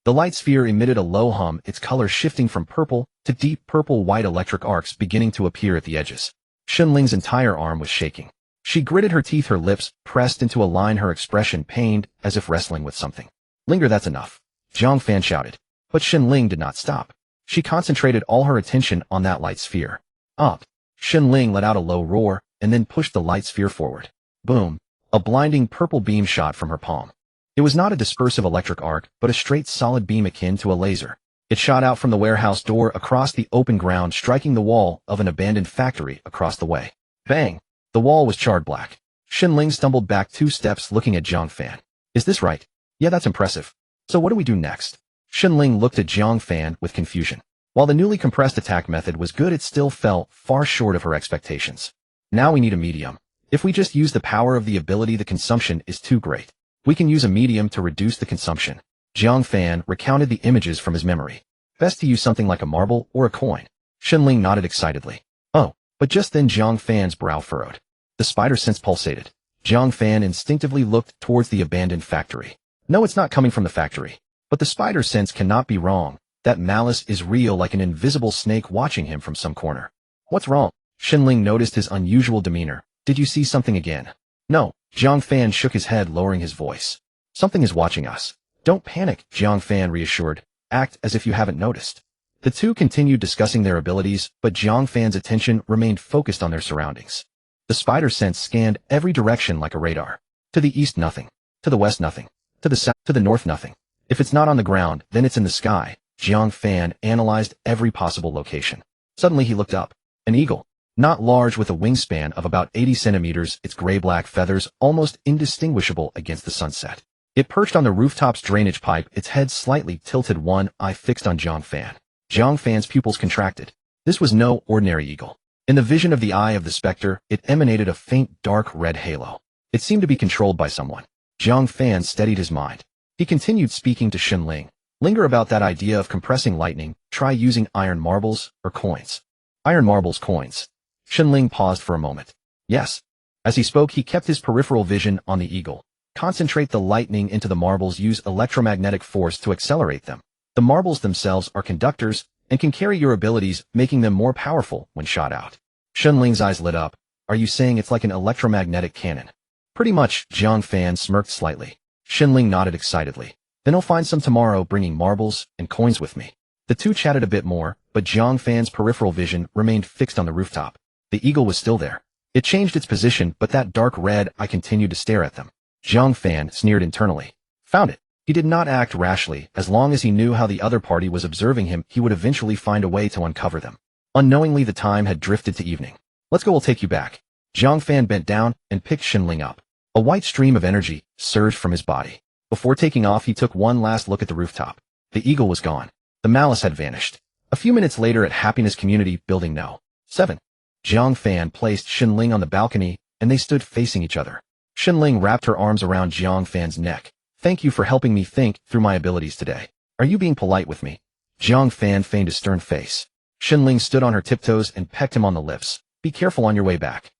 The light sphere emitted a low hum, its color shifting from purple to deep purple-white, electric arcs beginning to appear at the edges. Shenling's entire arm was shaking. She gritted her teeth, her lips pressed into a line, her expression pained, as if wrestling with something. Linger, that's enough. Jiang Fan shouted. But Shenling did not stop. She concentrated all her attention on that light sphere. Up. Shenling let out a low roar, and then pushed the light sphere forward. Boom. A blinding purple beam shot from her palm. It was not a dispersive electric arc, but a straight solid beam akin to a laser. It shot out from the warehouse door across the open ground, striking the wall of an abandoned factory across the way. Bang! The wall was charred black. Shenling stumbled back 2 steps, looking at Jiang Fan. Is this right? Yeah, that's impressive. So what do we do next? Shenling looked at Jiang Fan with confusion. While the newly compressed attack method was good, it still fell far short of her expectations. Now we need a medium. If we just use the power of the ability, the consumption is too great. We can use a medium to reduce the consumption. Jiang Fan recounted the images from his memory. Best to use something like a marble or a coin. Shenling nodded excitedly. Oh, but just then Jiang Fan's brow furrowed. The spider sense pulsated. Jiang Fan instinctively looked towards the abandoned factory. No, it's not coming from the factory. But the spider sense cannot be wrong. That malice is real, like an invisible snake watching him from some corner. What's wrong? Shenling noticed his unusual demeanor. Did you see something again? No. Jiang Fan shook his head, lowering his voice. Something is watching us. Don't panic, Jiang Fan reassured. Act as if you haven't noticed. The two continued discussing their abilities, but Jiang Fan's attention remained focused on their surroundings. The spider sense scanned every direction like a radar. To the east, nothing. To the west, nothing. To the south, to the north, nothing. If it's not on the ground, then it's in the sky. Jiang Fan analyzed every possible location. Suddenly he looked up. An eagle. Not large, with a wingspan of about 80 centimeters, its gray-black feathers almost indistinguishable against the sunset. It perched on the rooftop's drainage pipe, its head slightly tilted, one eye fixed on Jiang Fan. Jiang Fan's pupils contracted. This was no ordinary eagle. In the vision of the eye of the specter, it emanated a faint dark red halo. It seemed to be controlled by someone. Jiang Fan steadied his mind. He continued speaking to Xinling. Linger about that idea of compressing lightning. Try using iron marbles or coins. Iron marbles, coins. Xinling paused for a moment. Yes. As he spoke, he kept his peripheral vision on the eagle. Concentrate the lightning into the marbles. Use electromagnetic force to accelerate them. The marbles themselves are conductors and can carry your abilities, making them more powerful when shot out. Xinling's eyes lit up. Are you saying it's like an electromagnetic cannon? Pretty much, Jiang Fan smirked slightly. Xinling nodded excitedly. Then I'll find some tomorrow, bringing marbles and coins with me. The two chatted a bit more, but Jiang Fan's peripheral vision remained fixed on the rooftop. The eagle was still there. It changed its position, but that dark red eye continued to stare at them. Jiang Fan sneered internally. Found it. He did not act rashly. As long as he knew how the other party was observing him, he would eventually find a way to uncover them. Unknowingly, the time had drifted to evening. Let's go, we'll take you back. Jiang Fan bent down and picked Xinling up. A white stream of energy surged from his body. Before taking off, he took one last look at the rooftop. The eagle was gone. The malice had vanished. A few minutes later at Happiness Community Building No. 7. Jiang Fan placed Xinling on the balcony, and they stood facing each other. Xinling wrapped her arms around Jiang Fan's neck. Thank you for helping me think through my abilities today. Are you being polite with me? Jiang Fan feigned a stern face. Xinling stood on her tiptoes and pecked him on the lips. Be careful on your way back.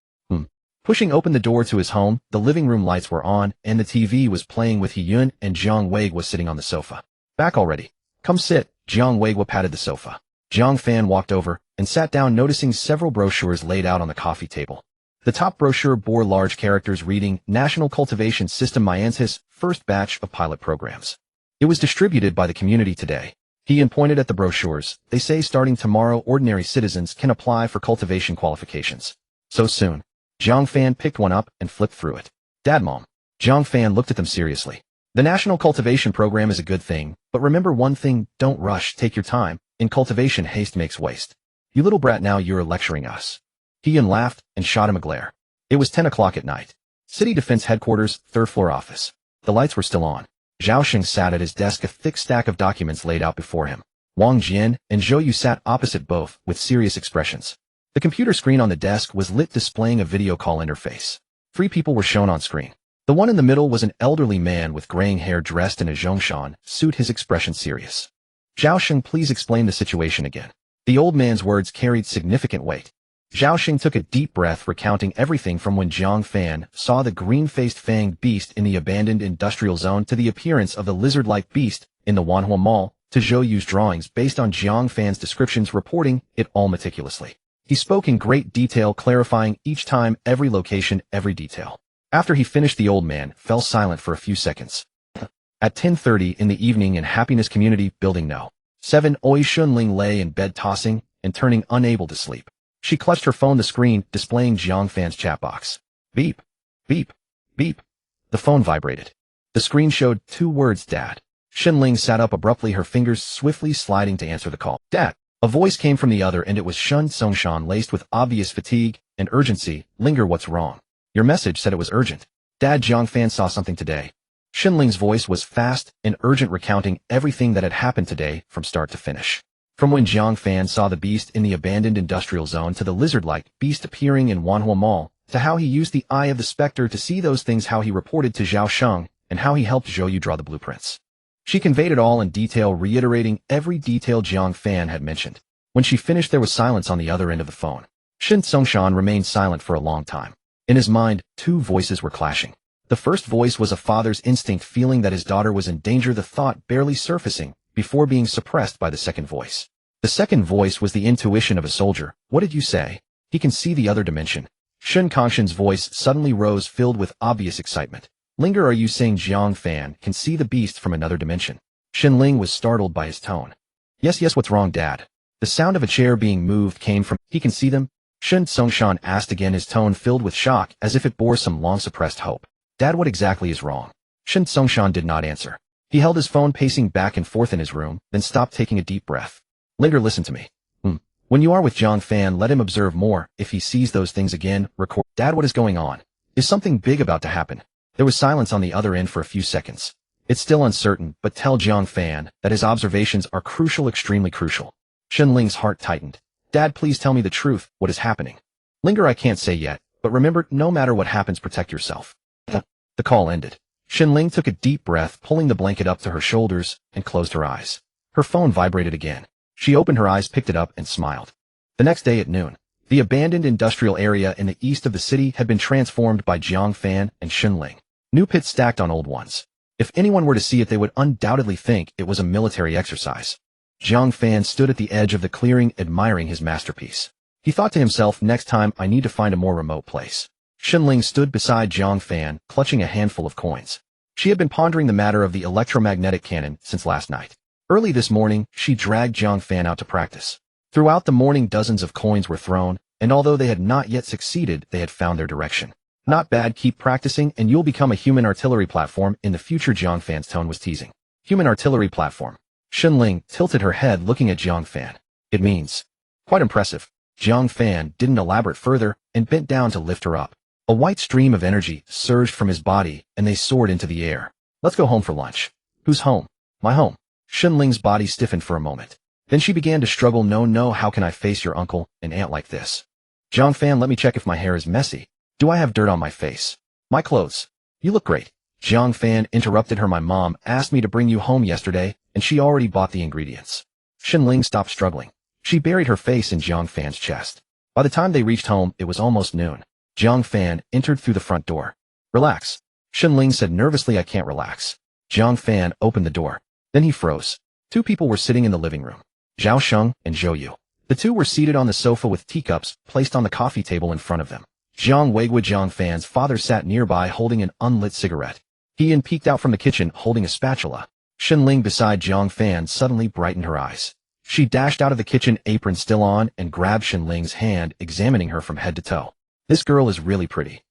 Pushing open the door to his home, the living room lights were on, and the TV was playing with Hiyun, and Jiang Wei was sitting on the sofa. Back already. Come sit. Jiang Wei patted the sofa. Jiang Fan walked over and sat down, noticing several brochures laid out on the coffee table. The top brochure bore large characters reading National Cultivation System Myansis First Batch of Pilot Programs. It was distributed by the community today. He pointed at the brochures. They say starting tomorrow ordinary citizens can apply for cultivation qualifications. So soon. Jiang Fan picked one up and flipped through it. Dad, Mom. Jiang Fan looked at them seriously. The National Cultivation Program is a good thing, but remember one thing, don't rush, take your time. In cultivation, haste makes waste. You little brat, now you're lecturing us. Hiyun laughed and shot him a glare. It was 10 o'clock at night. City Defense Headquarters, third floor office. The lights were still on. Xiaoshan sat at his desk, a thick stack of documents laid out before him. Wang Jian and Zhou Yu sat opposite, both with serious expressions. The computer screen on the desk was lit, displaying a video call interface. 3 people were shown on screen. The one in the middle was an elderly man with graying hair dressed in a Zhongshan suit, his expression serious. Xiaoshan, please explain the situation again. The old man's words carried significant weight. Xiaoshan took a deep breath, recounting everything from when Jiang Fan saw the green-faced fanged beast in the abandoned industrial zone to the appearance of the lizard-like beast in the Wanhua Mall to Zhou Yu's drawings based on Jiang Fan's descriptions, reporting it all meticulously. He spoke in great detail, clarifying each time, every location, every detail. After he finished, the old man fell silent for a few seconds. At 10:30 in the evening in Happiness Community Building No. 7, Xinling lay in bed, tossing and turning, unable to sleep. She clutched her phone, the screen displaying Jiang Fan's chat box. Beep, beep, beep. The phone vibrated. The screen showed 2 words, Dad. Xinling sat up abruptly, her fingers swiftly sliding to answer the call. Dad. A voice came from the other end. It was Shun Songshan, laced with obvious fatigue and urgency. Linger, what's wrong? Your message said it was urgent. Dad, Jiang Fan saw something today. Xinling's voice was fast and urgent, recounting everything that had happened today from start to finish. From when Jiang Fan saw the beast in the abandoned industrial zone to the lizard-like beast appearing in Wanhua Mall, to how he used the eye of the specter to see those things, how he reported to Zhao Sheng, and how he helped Zhou Yu draw the blueprints. She conveyed it all in detail, reiterating every detail Jiang Fan had mentioned. When she finished, there was silence on the other end of the phone. Shin Songshan remained silent for a long time. In his mind, 2 voices were clashing. The first voice was a father's instinct, feeling that his daughter was in danger, the thought barely surfacing before being suppressed by the second voice. The second voice was the intuition of a soldier. What did you say? He can see the other dimension. Shin Kongshan's voice suddenly rose, filled with obvious excitement. Linger, are you saying Jiang Fan can see the beast from another dimension? Xinling was startled by his tone. Yes, what's wrong, Dad? The sound of a chair being moved came from. He can see them? Shin Songshan asked again, his tone filled with shock, as if it bore some long-suppressed hope. Dad, what exactly is wrong? Shin Songshan did not answer. He held his phone, pacing back and forth in his room, then stopped, taking a deep breath. Linger, listen to me. When you are with Jiang Fan, let him observe more. If he sees those things again, record. Dad, what is going on? Is something big about to happen? There was silence on the other end for a few seconds. It's still uncertain, but tell Jiang Fan that his observations are crucial, extremely crucial. Ling's heart tightened. Dad, please tell me the truth. What is happening? Linger, I can't say yet, but remember, no matter what happens, protect yourself. The call ended. Ling took a deep breath, pulling the blanket up to her shoulders, and closed her eyes. Her phone vibrated again. She opened her eyes, picked it up, and smiled. The next day at noon, the abandoned industrial area in the east of the city had been transformed by Jiang Fan and Ling. New pits stacked on old ones. If anyone were to see it, they would undoubtedly think it was a military exercise. Jiang Fan stood at the edge of the clearing, admiring his masterpiece. He thought to himself, next time I need to find a more remote place. Ling stood beside Jiang Fan, clutching a handful of coins. She had been pondering the matter of the electromagnetic cannon since last night. Early this morning, she dragged Jiang Fan out to practice. Throughout the morning, dozens of coins were thrown, and although they had not yet succeeded, they had found their direction. Not bad, keep practicing and you'll become a human artillery platform in the future, Jiang Fan's tone was teasing. Human artillery platform. Ling tilted her head, looking at Jiang Fan. It means. Quite impressive. Jiang Fan didn't elaborate further and bent down to lift her up. A white stream of energy surged from his body, and they soared into the air. Let's go home for lunch. Whose home? My home. Ling's body stiffened for a moment. Then she began to struggle. No, how can I face your uncle and aunt like this? Jiang Fan, let me check if my hair is messy. Do I have dirt on my face? My clothes. You look great. Jiang Fan interrupted her. My mom asked me to bring you home yesterday, and she already bought the ingredients. Ling stopped struggling. She buried her face in Jiang Fan's chest. By the time they reached home, it was almost noon. Jiang Fan entered through the front door. Relax. Ling said nervously. I can't relax. Jiang Fan opened the door. Then he froze. Two people were sitting in the living room. Xiaoshan and Zhou. The two were seated on the sofa with teacups placed on the coffee table in front of them. Jiang Fan's father sat nearby holding an unlit cigarette. He peeked out from the kitchen holding a spatula. Ling beside Jiang Fan suddenly brightened her eyes. She dashed out of the kitchen, apron still on, and grabbed Ling's hand, examining her from head to toe. This girl is really pretty.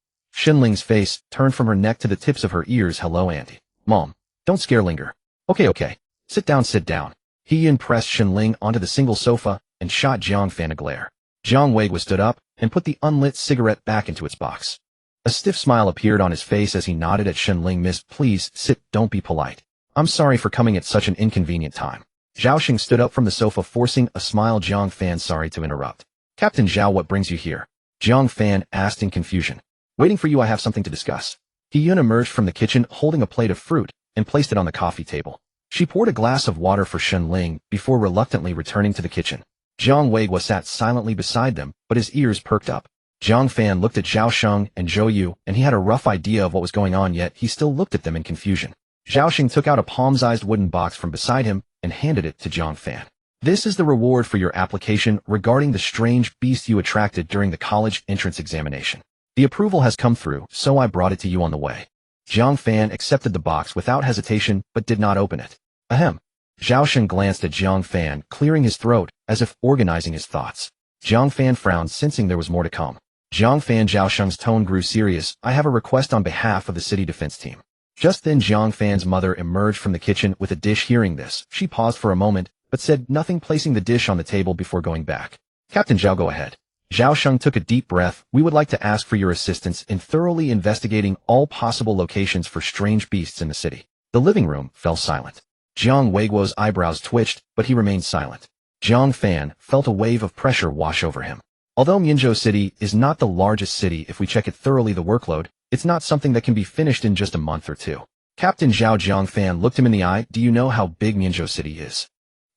Ling's face turned from her neck to the tips of her ears. Hello, Auntie. Mom, don't scare Linger. Okay. Sit down. He pressed Ling onto the single sofa and shot Jiang Fan a glare. Jiang stood up and put the unlit cigarette back into its box. A stiff smile appeared on his face as he nodded at Ling. Miss, please sit, don't be polite. I'm sorry for coming at such an inconvenient time. Xiaosheng stood up from the sofa, forcing a smile. Jiang Fan, sorry to interrupt. Captain Zhao, what brings you here? Jiang Fan asked in confusion. Waiting for you, I have something to discuss. He emerged from the kitchen holding a plate of fruit and placed it on the coffee table. She poured a glass of water for Ling before reluctantly returning to the kitchen. Jiang sat silently beside them, but his ears perked up. Jiang Fan looked at Xiaosheng and Zhou, and he had a rough idea of what was going on, yet he still looked at them in confusion. Xiaosheng took out a palm-sized wooden box from beside him and handed it to Jiang Fan. This is the reward for your application regarding the strange beast you attracted during the college entrance examination. The approval has come through, so I brought it to you on the way. Jiang Fan accepted the box without hesitation, but did not open it. Ahem. Xiaosheng glanced at Jiang Fan, clearing his throat, as if organizing his thoughts. Jiang Fan frowned, sensing there was more to come. Xiaosheng's tone grew serious. I have a request on behalf of the city defense team. Just then Jiang Fan's mother emerged from the kitchen with a dish. Hearing this, she paused for a moment, but said nothing, placing the dish on the table before going back. Captain Zhao, go ahead. Xiaosheng took a deep breath. We would like to ask for your assistance in thoroughly investigating all possible locations for strange beasts in the city. The living room fell silent. Jiang Weiguo's eyebrows twitched, but he remained silent. Jiang Fan felt a wave of pressure wash over him. Although Mianzhou City is not the largest city, if we check it thoroughly, the workload, it's not something that can be finished in just a month or two. Captain Zhao. Jiang Fan looked him in the eye. Do you know how big Mianzhou City is?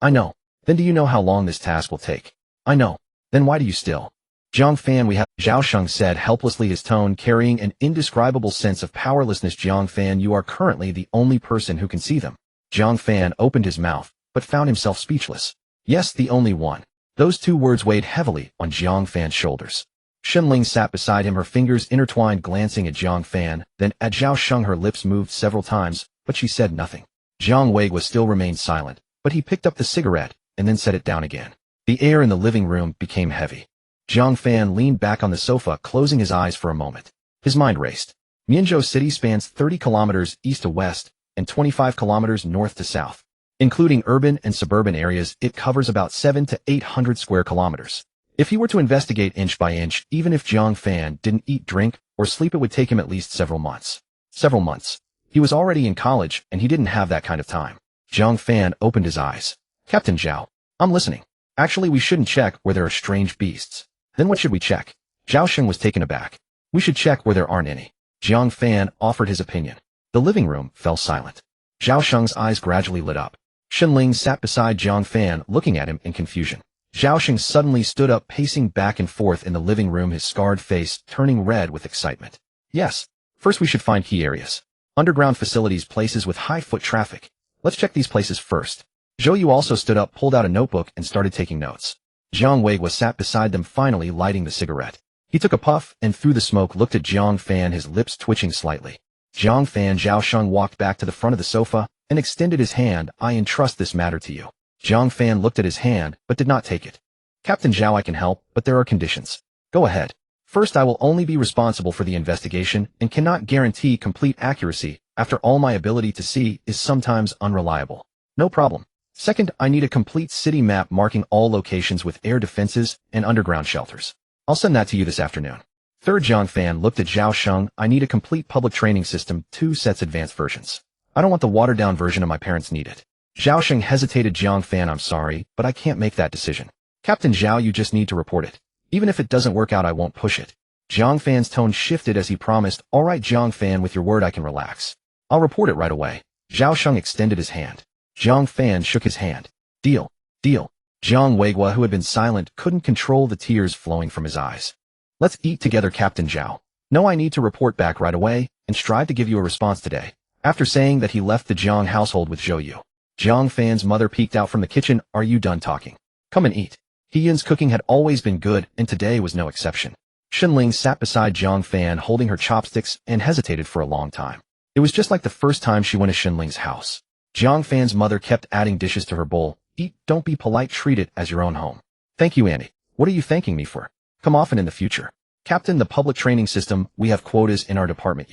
I know. Then do you know how long this task will take? I know. Then why do you still? Jiang Fan, we have, Xiaosheng said helplessly, his tone carrying an indescribable sense of powerlessness. Jiang Fan, you are currently the only person who can see them. Jiang Fan opened his mouth, but found himself speechless. Yes, the only one. Those two words weighed heavily on Jiang Fan's shoulders. Ling sat beside him, her fingers intertwined, glancing at Jiang Fan, then at Xiaosheng. Her lips moved several times, but she said nothing. Jiang Weiguo still remained silent, but he picked up the cigarette and then set it down again. The air in the living room became heavy. Jiang Fan leaned back on the sofa, closing his eyes for a moment. His mind raced. Mianzhou City spans 30 kilometers east to west and 25 kilometers north to south. Including urban and suburban areas, it covers about 700 to 800 square kilometers. If he were to investigate inch by inch, even if Jiang Fan didn't eat, drink, or sleep, it would take him at least several months. Several months. He was already in college, and he didn't have that kind of time. Jiang Fan opened his eyes. Captain Zhao, I'm listening. Actually, we shouldn't check where there are strange beasts. Then what should we check? Xiaoshan was taken aback. We should check where there aren't any. Jiang Fan offered his opinion. The living room fell silent. Xiaoshan's eyes gradually lit up. Shenling sat beside Jiang Fan, looking at him in confusion. Xiaoshan suddenly stood up, pacing back and forth in the living room, his scarred face turning red with excitement. Yes. First we should find key areas. Underground facilities, places with high foot traffic. Let's check these places first. Zhou Yu also stood up, pulled out a notebook, and started taking notes. Jiang Weiguo sat beside them, finally lighting the cigarette. He took a puff, and through the smoke looked at Jiang Fan, his lips twitching slightly. Jiang Fan Xiaoshan walked back to the front of the sofa and extended his hand. I entrust this matter to you. Jiang Fan looked at his hand, but did not take it. Captain Zhao, I can help, but there are conditions. Go ahead. First, I will only be responsible for the investigation and cannot guarantee complete accuracy. After all, my ability to see is sometimes unreliable. No problem. Second, I need a complete city map marking all locations with air defenses and underground shelters. I'll send that to you this afternoon. Third, Jiang Fan looked at Zhao Sheng. I need a complete public training system, 2 sets advanced versions. I don't want the watered-down version of my parents need it. Zhao Sheng hesitated. Jiang Fan, I'm sorry, but I can't make that decision. Captain Zhao, you just need to report it. Even if it doesn't work out, I won't push it. Jiang Fan's tone shifted as he promised, all right, Jiang Fan, with your word I can relax. I'll report it right away. Zhao Sheng extended his hand. Jiang Fan shook his hand. Deal. Deal. Jiang Weiguo, who had been silent, couldn't control the tears flowing from his eyes. Let's eat together, Captain Zhao. No, I need to report back right away and strive to give you a response today. After saying that, he left the Jiang household with Zhou Yu. Jiang Fan's mother peeked out from the kitchen. Are you done talking? Come and eat. He Yun's cooking had always been good, and today was no exception. Shenling sat beside Jiang Fan, holding her chopsticks, and hesitated for a long time. It was just like the first time she went to Shenling's house. Jiang Fan's mother kept adding dishes to her bowl. Eat, don't be polite, treat it as your own home. Thank you, Annie. What are you thanking me for? Come often in the future. Captain, the public training system, we have quotas in our department.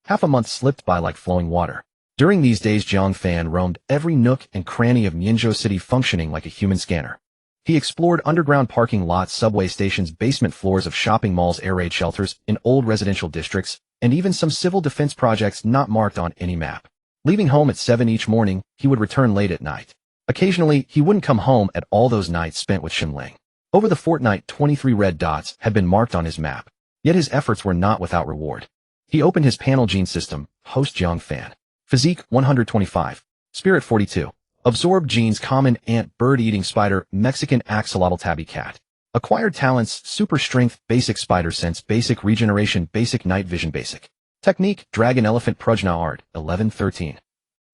Half a month slipped by like flowing water. During these days, Jiang Fan roamed every nook and cranny of Mianzhou City, functioning like a human scanner. He explored underground parking lots, subway stations, basement floors of shopping malls, air raid shelters in old residential districts, and even some civil defense projects not marked on any map. Leaving home at 7 each morning, he would return late at night. Occasionally, he wouldn't come home at all those nights spent with Shenling. Over the fortnight, 23 red dots had been marked on his map. Yet his efforts were not without reward. He opened his panel gene system, host Jiang Fan. Physique 125. Spirit 42. Absorb genes, common ant, bird-eating spider, Mexican axolotl, tabby cat. Acquired talents, super strength, basic spider sense, basic regeneration, basic night vision, basic technique, dragon elephant, Prajna art, 11-13.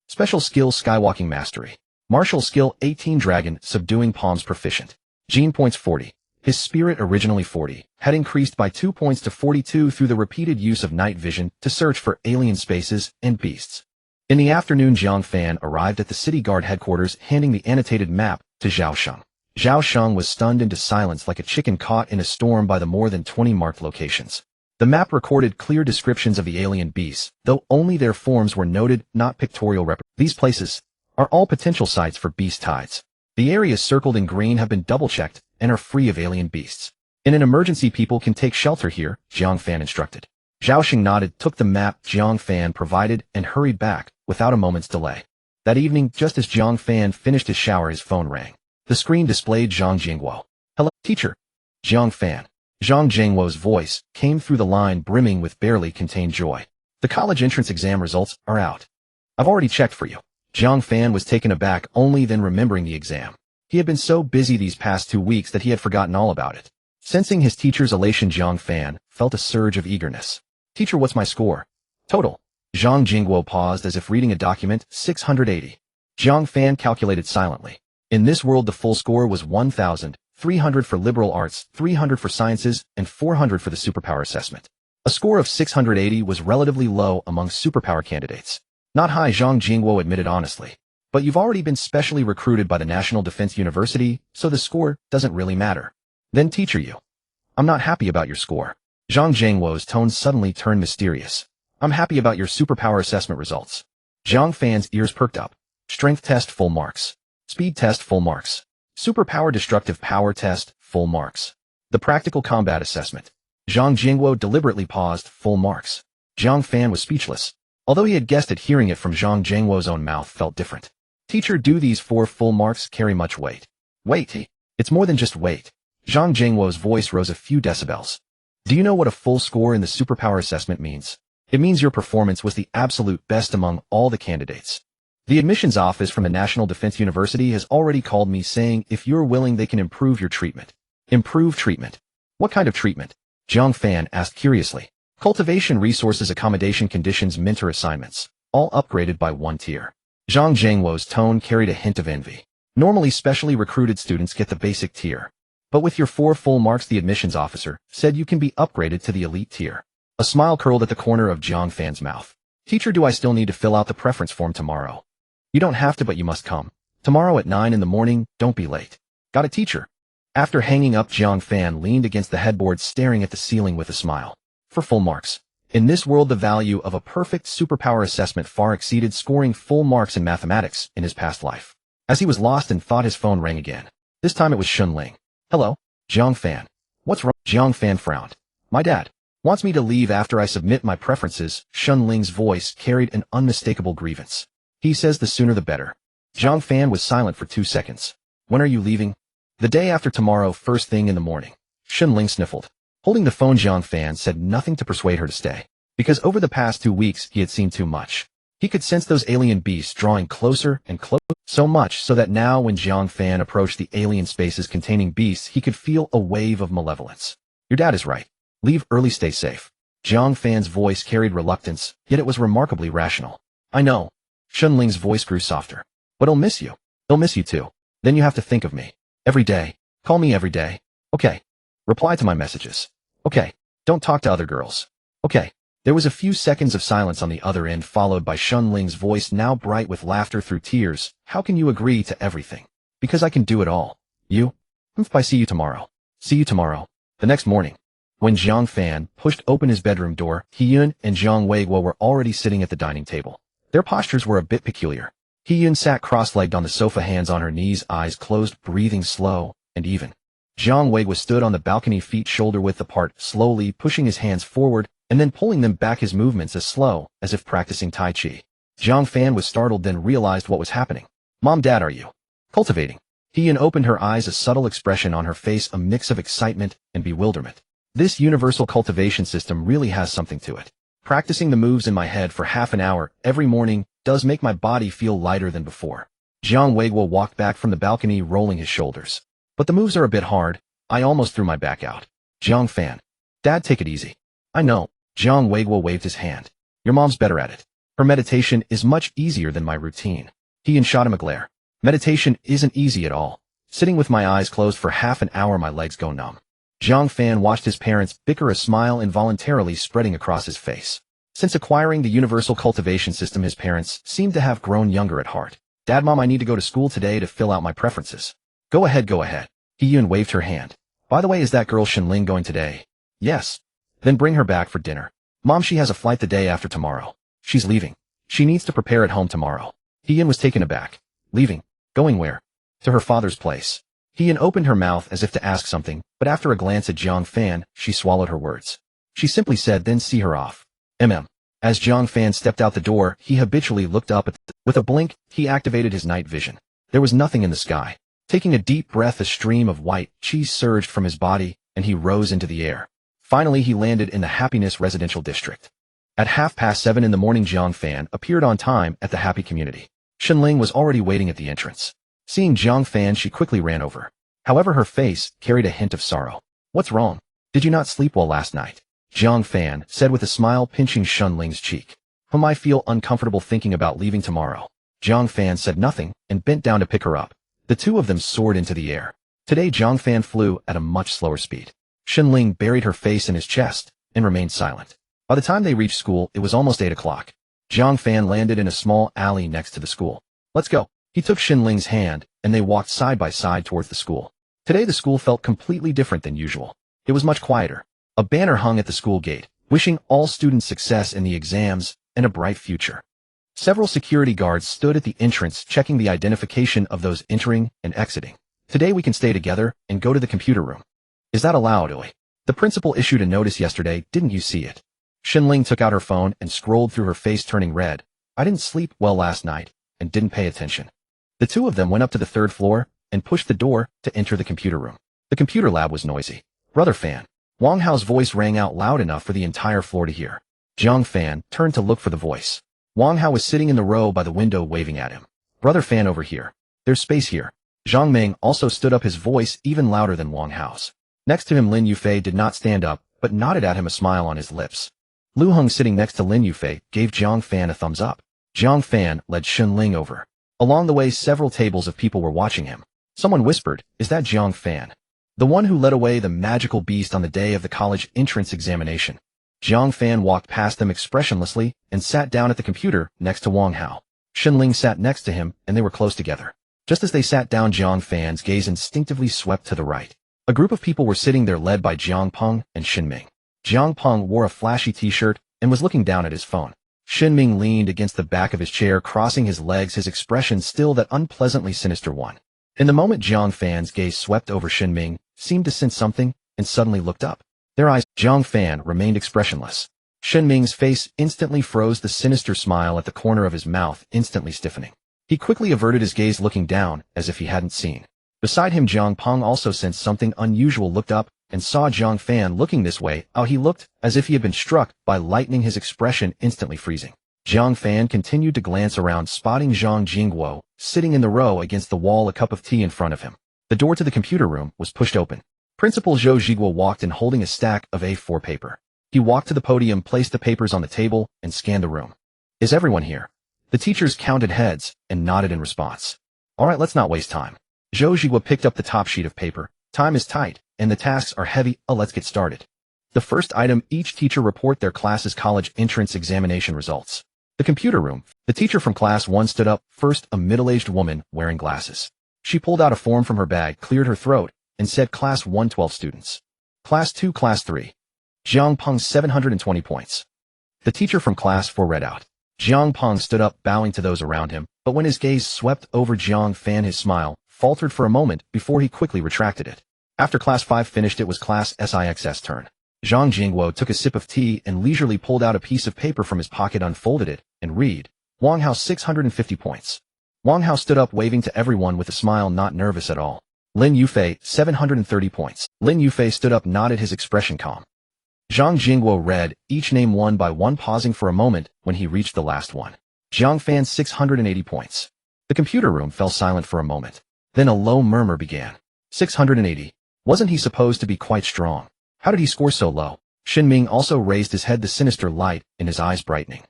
Special skill, skywalking mastery. Martial skill, 18, dragon, subduing palms, proficient. Gene points 40. His spirit, originally 40, had increased by 2 points to 42 through the repeated use of night vision to search for alien spaces and beasts. In the afternoon, Jiang Fan arrived at the city guard headquarters, handing the annotated map to Zhao Sheng. Zhao Sheng was stunned into silence like a chicken caught in a storm by the more than 20 marked locations. The map recorded clear descriptions of the alien beasts, though only their forms were noted, not pictorial representations. These places are all potential sites for beast tides. The areas circled in green have been double-checked and are free of alien beasts. In an emergency, people can take shelter here, Jiang Fan instructed. Zhao Sheng nodded, took the map Jiang Fan provided, and hurried back, without a moment's delay. That evening, just as Jiang Fan finished his shower, his phone rang. The screen displayed Zhang Jingguo. Hello, teacher. Jiang Fan. Zhang Jingguo's voice came through the line, brimming with barely contained joy. The college entrance exam results are out. I've already checked for you. Jiang Fan was taken aback, only then remembering the exam. He had been so busy these past 2 weeks that he had forgotten all about it. Sensing his teacher's elation, Jiang Fan felt a surge of eagerness. Teacher, what's my score? Total. Zhang Jingguo paused as if reading a document. 680. Jiang Fan calculated silently. In this world, the full score was 1,300 for liberal arts, 300 for sciences, and 400 for the superpower assessment. A score of 680 was relatively low among superpower candidates. Not high, Zhang Jingguo admitted honestly. But you've already been specially recruited by the National Defense University, so the score doesn't really matter. Then teacher, I'm not happy about your score. Zhang Jingguo's tone suddenly turned mysterious. I'm happy about your superpower assessment results. Jiang Fan's ears perked up. Strength test, full marks. Speed test, full marks. Superpower destructive power test, full marks. The practical combat assessment. Zhang Jingguo deliberately paused, full marks. Jiang Fan was speechless. Although he had guessed it, hearing it from Zhang Jingguo's own mouth felt different. Teacher, do these 4 full marks carry much weight? Weight, It's more than just weight. Zhang Jingwo's voice rose a few decibels. Do you know what a full score in the superpower assessment means? It means your performance was the absolute best among all the candidates. The admissions office from the National Defense University has already called me saying if you're willing they can improve your treatment. Improve treatment? What kind of treatment? Jiang Fan asked curiously. Cultivation resources accommodation conditions mentor assignments, all upgraded by 1 tier. Zhang Jingwo's tone carried a hint of envy. Normally specially recruited students get the basic tier. But with your 4 full marks the admissions officer said you can be upgraded to the elite tier. A smile curled at the corner of Jiang Fan's mouth. Teacher, do I still need to fill out the preference form tomorrow? You don't have to, but you must come. Tomorrow at 9 in the morning, don't be late. Got it, teacher? After hanging up, Jiang Fan leaned against the headboard staring at the ceiling with a smile. For full marks. In this world the value of a perfect superpower assessment far exceeded scoring full marks in mathematics in his past life. As he was lost in thought his phone rang again. This time it was Shunling. Hello? Jiang Fan. What's wrong? Jiang Fan frowned. My dad wants me to leave after I submit my preferences. Shunling's voice carried an unmistakable grievance. He says the sooner the better. Jiang Fan was silent for 2 seconds. When are you leaving? The day after tomorrow, first thing in the morning. Shunling sniffled. Holding the phone, Jiang Fan said nothing to persuade her to stay. Because over the past 2 weeks he had seen too much. He could sense those alien beasts drawing closer and closer, so much so that now when Jiang Fan approached the alien spaces containing beasts he could feel a wave of malevolence. Your dad is right. Leave early, stay safe. Jiang Fan's voice carried reluctance, yet it was remarkably rational. I know. Shunling's voice grew softer. But he'll miss you. He'll miss you too. Then you have to think of me. Every day. Call me every day. Okay. Reply to my messages. Okay. Don't talk to other girls. Okay. There was a few seconds of silence on the other end followed by Shunling's voice now bright with laughter through tears. How can you agree to everything? Because I can do it all. You? I see you tomorrow. See you tomorrow. The next morning. When Jiang Fan pushed open his bedroom door, Hiyun and Zhang Weiguo were already sitting at the dining table. Their postures were a bit peculiar. Hiyun sat cross-legged on the sofa, hands on her knees, eyes closed, breathing slow and even. Zhang Weiguo stood on the balcony, feet shoulder-width apart, slowly pushing his hands forward and then pulling them back, his movements as slow as if practicing Tai Chi. Jiang Fan was startled, then realized what was happening. Mom, Dad, are you cultivating? Hiyun opened her eyes, a subtle expression on her face, a mix of excitement and bewilderment. This universal cultivation system really has something to it. Practicing the moves in my head for half an hour every morning does make my body feel lighter than before. Zhang Weiguo walked back from the balcony, rolling his shoulders. But the moves are a bit hard. I almost threw my back out. Jiang Fan. Dad, take it easy. I know. Zhang Weiguo waved his hand. Your mom's better at it. Her meditation is much easier than my routine. He shot him a glare. Meditation isn't easy at all. Sitting with my eyes closed for half an hour, my legs go numb. Jiang Fan watched his parents bicker, a smile involuntarily spreading across his face. Since acquiring the universal cultivation system, his parents seemed to have grown younger at heart. Dad, Mom, I need to go to school today to fill out my preferences. Go ahead, go ahead. Hiyun waved her hand. By the way, is that girl Shunling going today? Yes. Then bring her back for dinner. Mom, she has a flight the day after tomorrow. She's leaving. She needs to prepare at home tomorrow. Hiyun was taken aback. Leaving? Going where? To her father's place. Hiyun opened her mouth as if to ask something, but after a glance at Jiang Fan, she swallowed her words. She simply said, then see her off. As Jiang Fan stepped out the door, he habitually looked up with a blink, he activated his night vision. There was nothing in the sky. Taking a deep breath, a stream of white cheese surged from his body, and he rose into the air. Finally, he landed in the Happiness Residential District. At 7:30 in the morning, Jiang Fan appeared on time at the Happy Community. Shunling was already waiting at the entrance. Seeing Jiang Fan, she quickly ran over. However, her face carried a hint of sorrow. What's wrong? Did you not sleep well last night? Jiang Fan said with a smile, pinching Shunling's cheek. I feel uncomfortable thinking about leaving tomorrow. Jiang Fan said nothing and bent down to pick her up. The two of them soared into the air. Today, Jiang Fan flew at a much slower speed. Shunling buried her face in his chest and remained silent. By the time they reached school, it was almost 8 o'clock. Jiang Fan landed in a small alley next to the school. Let's go. He took Shunling's hand, and they walked side by side towards the school. Today the school felt completely different than usual. It was much quieter. A banner hung at the school gate, wishing all students success in the exams and a bright future. Several security guards stood at the entrance, checking the identification of those entering and exiting. Today we can stay together and go to the computer room. Is that allowed, Oi? The principal issued a notice yesterday, didn't you see it? Shunling took out her phone and scrolled through, her face turning red. I didn't sleep well last night and didn't pay attention. The two of them went up to the 3rd floor and pushed the door to enter the computer room. The computer lab was noisy. "Brother Fan." Wang Hao's voice rang out loud enough for the entire floor to hear. Jiang Fan turned to look for the voice. Wang Hao was sitting in the row by the window waving at him. "Brother Fan over here. There's space here." Zhang Ming also stood up, his voice even louder than Wang Hao's. Next to him, Lin Yufei did not stand up, but nodded at him, a smile on his lips. Lu Heng, sitting next to Lin Yufei, gave Jiang Fan a thumbs up. Jiang Fan led Shun Ling over. Along the way, several tables of people were watching him. Someone whispered, "Is that Jiang Fan? The one who led away the magical beast on the day of the college entrance examination?" Jiang Fan walked past them expressionlessly and sat down at the computer next to Wang Hao. Shun Ling sat next to him, and they were close together. Just as they sat down, Jiang Fan's gaze instinctively swept to the right. A group of people were sitting there, led by Jiang Peng and Xin Ming. Jiang Peng wore a flashy t-shirt and was looking down at his phone. Xin Ming leaned against the back of his chair, crossing his legs, his expression still that unpleasantly sinister one. In the moment, Jiang Fan's gaze swept over Xin Ming, seemed to sense something, and suddenly looked up. Their eyes, Jiang Fan remained expressionless. Xin Ming's face instantly froze, the sinister smile at the corner of his mouth instantly stiffening. He quickly averted his gaze, looking down, as if he hadn't seen. Beside him, Jiang Peng also sensed something unusual, looked up, and saw Jiang Fan looking this way. He looked as if he had been struck by lightning, his expression instantly freezing. Jiang Fan continued to glance around, spotting Zhang Jingguo, sitting in the row against the wall, a cup of tea in front of him. The door to the computer room was pushed open. Principal Zhou Zhiguo walked in, holding a stack of A4 paper. He walked to the podium, placed the papers on the table, and scanned the room. "Is everyone here?" The teachers counted heads and nodded in response. "All right, let's not waste time." Zhou Zhiguo picked up the top sheet of paper. "Time is tight, and the tasks are heavy. Let's get started." The first item, each teacher report their class's college entrance examination results. The computer room. The teacher from class 1 stood up first, a middle-aged woman wearing glasses. She pulled out a form from her bag, cleared her throat, and said, "Class 1, 12 students. Class 2, Class 3. Jiang Peng, 720 points." The teacher from class 4 read out. Jiang Peng stood up, bowing to those around him, but when his gaze swept over Jiang Fan, his smile faltered for a moment before he quickly retracted it. After Class 5 finished, it was Class 6's turn. Zhang Jingguo took a sip of tea and leisurely pulled out a piece of paper from his pocket, unfolded it, and read, "Wang Hao, 650 points. Wang Hao stood up, waving to everyone with a smile, not nervous at all. Lin Yufei, 730 points. Lin Yufei stood up, nodded, his expression calm. Zhang Jingguo read each name one by one, pausing for a moment when he reached the last one. Jiang Fan, 680 points. The computer room fell silent for a moment. Then a low murmur began. 680. Wasn't he supposed to be quite strong? How did he score so low? Xin Ming also raised his head, the sinister light in his eyes brightening.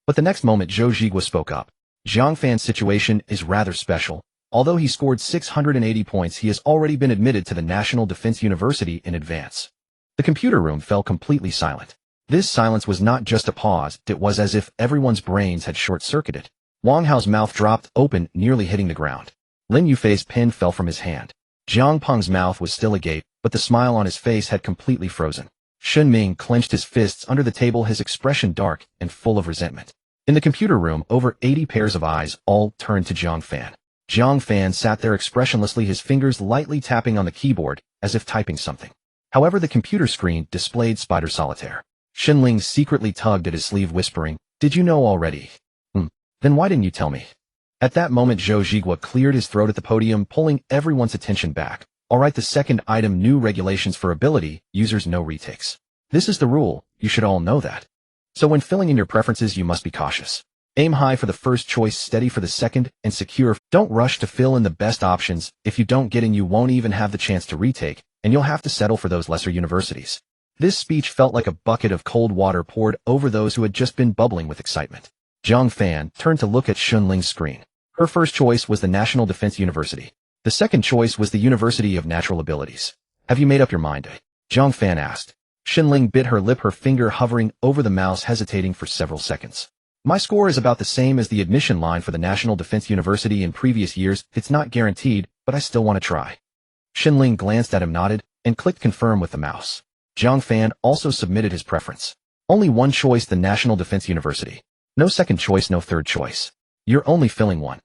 But the next moment, Zhou Zhiguo spoke up. Jiang Fan's situation is rather special. Although he scored 680 points, he has already been admitted to the National Defense University in advance. The computer room fell completely silent. This silence was not just a pause, it was as if everyone's brains had short-circuited. Wang Hao's mouth dropped open, nearly hitting the ground. Lin Yufei's pen fell from his hand. Jiang Peng's mouth was still agape, but the smile on his face had completely frozen. Xin Ming clenched his fists under the table, his expression dark and full of resentment. In the computer room, over 80 pairs of eyes all turned to Jiang Fan. Jiang Fan sat there expressionlessly, his fingers lightly tapping on the keyboard, as if typing something. However, the computer screen displayed Spider Solitaire. Xin Ling secretly tugged at his sleeve, whispering, "Did you know already? Then why didn't you tell me?" At that moment, Zhou Zhiguo cleared his throat at the podium, pulling everyone's attention back. Alright, the second item, new regulations for ability users, no retakes. This is the rule, you should all know that. So when filling in your preferences, you must be cautious. Aim high for the first choice, steady for the second, and secure. Don't rush to fill in the best options. If you don't get in, you won't even have the chance to retake, and you'll have to settle for those lesser universities. This speech felt like a bucket of cold water poured over those who had just been bubbling with excitement. Jiang Fan turned to look at Xun Ling's screen. Her first choice was the National Defense University. The second choice was the University of Natural Abilities. Have you made up your mind? Jiang Fan asked. Xin Ling bit her lip, her finger hovering over the mouse, hesitating for several seconds. My score is about the same as the admission line for the National Defense University in previous years. It's not guaranteed, but I still want to try. Xin Ling glanced at him, nodded, and clicked confirm with the mouse. Jiang Fan also submitted his preference. Only one choice, the National Defense University. No second choice, no third choice. You're only filling one.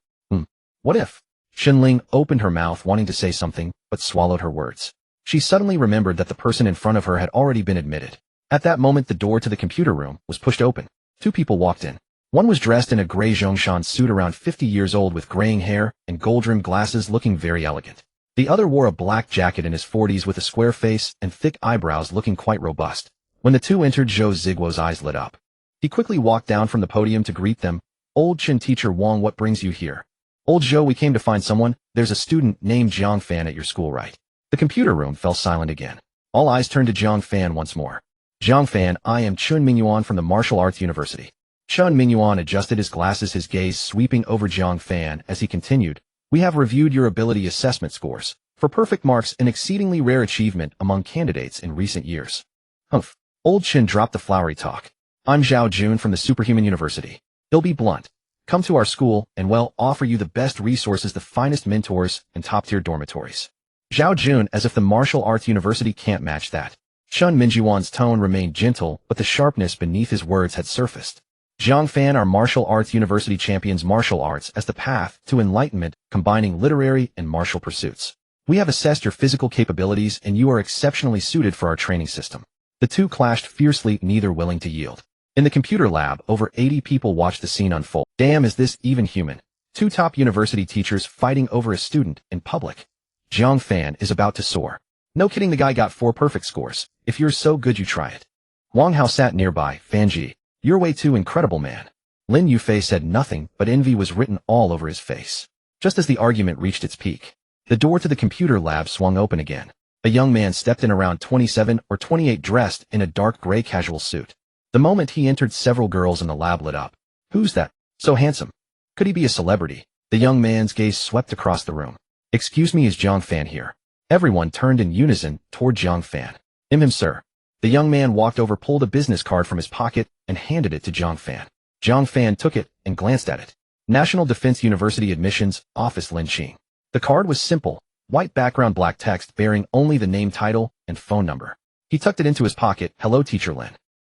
What if? Xin Ling opened her mouth, wanting to say something, but swallowed her words. She suddenly remembered that the person in front of her had already been admitted. At that moment, the door to the computer room was pushed open. Two people walked in. One was dressed in a gray Zhongshan suit, around 50 years old, with graying hair and gold-rimmed glasses, looking very elegant. The other wore a black jacket in his 40s with a square face and thick eyebrows looking quite robust. When the two entered, Zhou Ziguo's eyes lit up. He quickly walked down from the podium to greet them. Old Chin Teacher Wang, what brings you here? Old Zhou, we came to find someone. There's a student named Jiang Fan at your school, right? The computer room fell silent again. All eyes turned to Jiang Fan once more. Jiang Fan, I am Chun Mingyuan from the Martial Arts University. Chun Mingyuan adjusted his glasses, his gaze sweeping over Jiang Fan as he continued. We have reviewed your ability assessment scores for perfect marks, an exceedingly rare achievement among candidates in recent years. Humph. Old Chin dropped the flowery talk. I'm Zhao Jun from the Superhuman University. He'll be blunt. Come to our school and offer you the best resources, the finest mentors, and top-tier dormitories. Zhao Jun, as if the Martial Arts University can't match that. Chun Mingyuan's tone remained gentle, but the sharpness beneath his words had surfaced. Jiang Fan, our Martial Arts University champions martial arts as the path to enlightenment, combining literary and martial pursuits. We have assessed your physical capabilities and you are exceptionally suited for our training system. The two clashed fiercely, neither willing to yield. In the computer lab, over 80 people watched the scene unfold. Damn, is this even human? Two top university teachers fighting over a student in public. Jiang Fan is about to soar. No kidding, the guy got 4 perfect scores. If you're so good, you try it. Wang Hao sat nearby. Fanji, you're way too incredible, man. Lin Yufei said nothing, but envy was written all over his face. Just as the argument reached its peak, the door to the computer lab swung open again. A young man stepped in, around 27 or 28, dressed in a dark gray casual suit. The moment he entered, several girls in the lab lit up. Who's that? So handsome. Could he be a celebrity? The young man's gaze swept across the room. Excuse me, is Jiang Fan here? Everyone turned in unison toward Jiang Fan. Him, sir. The young man walked over, pulled a business card from his pocket, and handed it to Jiang Fan. Jiang Fan took it and glanced at it. National Defense University Admissions, Office Lin Qing. The card was simple, white background, black text bearing only the name, title, and phone number. He tucked it into his pocket. Hello, Teacher Lin.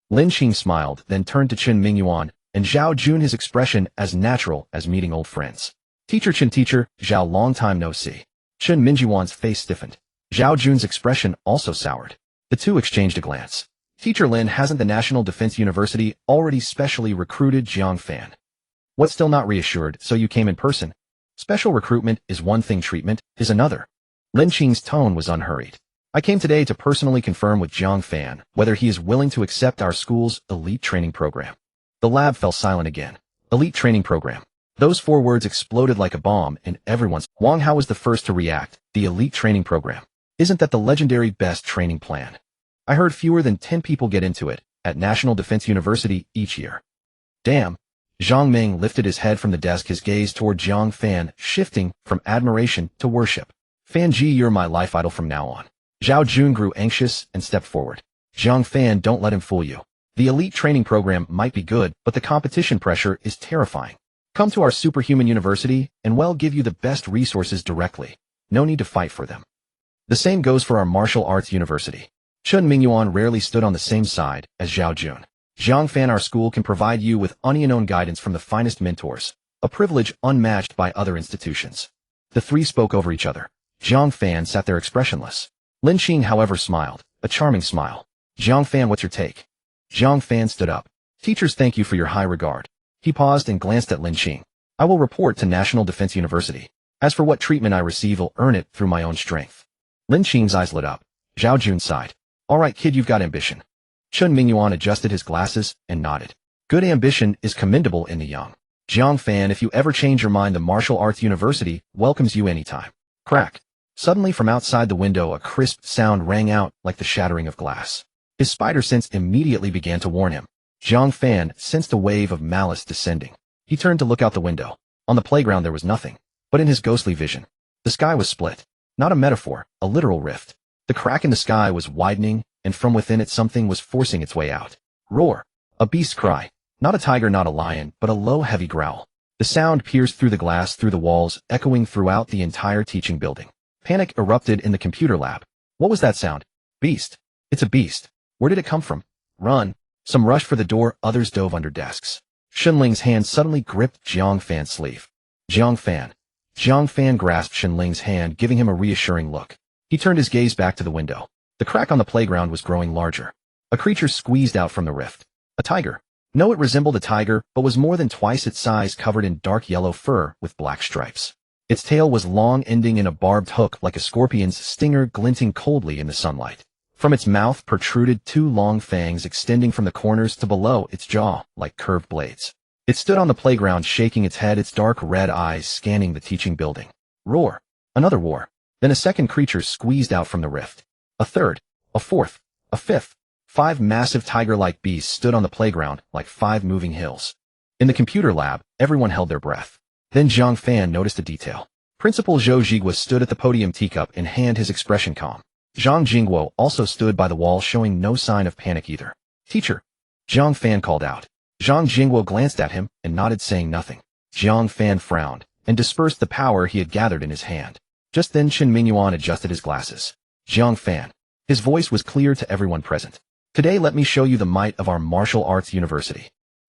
Lin Qing smiled, then turned to Chun Mingyuan and Zhao Jun, his expression as natural as meeting old friends. Teacher Chin, teacher, Zhao, long time no see. Chun Mingyuan's face stiffened. Zhao Jun's expression also soured. The two exchanged a glance. Teacher Lin, hasn't the National Defense University already specially recruited Jiang Fan? What, still not reassured, so you came in person? Special recruitment is one thing, treatment is another. Lin Qing's tone was unhurried. I came today to personally confirm with Jiang Fan whether he is willing to accept our school's elite training program. The lab fell silent again. Elite training program. Those 4 words exploded like a bomb in everyone's. Wang Hao was the first to react. The elite training program. Isn't that the legendary best training plan? I heard fewer than 10 people get into it at National Defense University each year. Damn. Zhang Ming lifted his head from the desk, his gaze toward Jiang Fan, shifting from admiration to worship. Fan Ji, you're my life idol from now on. Zhao Jun grew anxious and stepped forward. Jiang Fan, don't let him fool you. The elite training program might be good, but the competition pressure is terrifying. Come to our superhuman university and we'll give you the best resources directly. No need to fight for them. The same goes for our martial arts university. Chun Mingyuan rarely stood on the same side as Zhao Jun. Jiang Fan, our school can provide you with unknown guidance from the finest mentors, a privilege unmatched by other institutions. The three spoke over each other. Jiang Fan sat there expressionless. Lin Qing, however, smiled, a charming smile. Jiang Fan, what's your take? Jiang Fan stood up. Teachers, thank you for your high regard. He paused and glanced at Lin Qing. I will report to National Defense University. As for what treatment I receive, I'll earn it through my own strength. Lin Qing's eyes lit up. Zhao Jun sighed. All right, kid, you've got ambition. Chun Mingyuan adjusted his glasses and nodded. Good ambition is commendable in the young. Jiang Fan, if you ever change your mind, the Martial Arts University welcomes you anytime. Crack. Suddenly from outside the window, a crisp sound rang out like the shattering of glass. His spider sense immediately began to warn him. Jiang Fan sensed a wave of malice descending. He turned to look out the window. On the playground there was nothing, but in his ghostly vision, the sky was split. Not a metaphor, a literal rift. The crack in the sky was widening, and from within it something was forcing its way out. Roar. A beast cry. Not a tiger, not a lion, but a low, heavy growl. The sound pierced through the glass, through the walls, echoing throughout the entire teaching building. Panic erupted in the computer lab. What was that sound? Beast. It's a beast. Where did it come from? Run. Some rushed for the door, others dove under desks. Shenling's hand suddenly gripped Jiang Fan's sleeve. Jiang Fan. Jiang Fan grasped Shenling's hand, giving him a reassuring look. He turned his gaze back to the window. The crack on the playground was growing larger. A creature squeezed out from the rift. A tiger. No, it resembled a tiger, but was more than twice its size, covered in dark yellow fur with black stripes. Its tail was long, ending in a barbed hook like a scorpion's stinger, glinting coldly in the sunlight. From its mouth protruded two long fangs extending from the corners to below its jaw like curved blades. It stood on the playground, shaking its head, its dark red eyes scanning the teaching building. Roar. Another roar. Then a second creature squeezed out from the rift. A third. A fourth. A fifth. 5 massive tiger-like beasts stood on the playground like 5 moving hills. In the computer lab, everyone held their breath. Then Jiang Fan noticed a detail. Principal Zhou Jigua stood at the podium, teacup in hand, his expression calm. Zhang Jingguo also stood by the wall, showing no sign of panic either. Teacher! Jiang Fan called out. Zhang Jingguo glanced at him and nodded, saying nothing. Jiang Fan frowned and dispersed the power he had gathered in his hand. Just then Chen Mingyuan adjusted his glasses. Jiang Fan. His voice was clear to everyone present. Today let me show you the might of our martial arts university.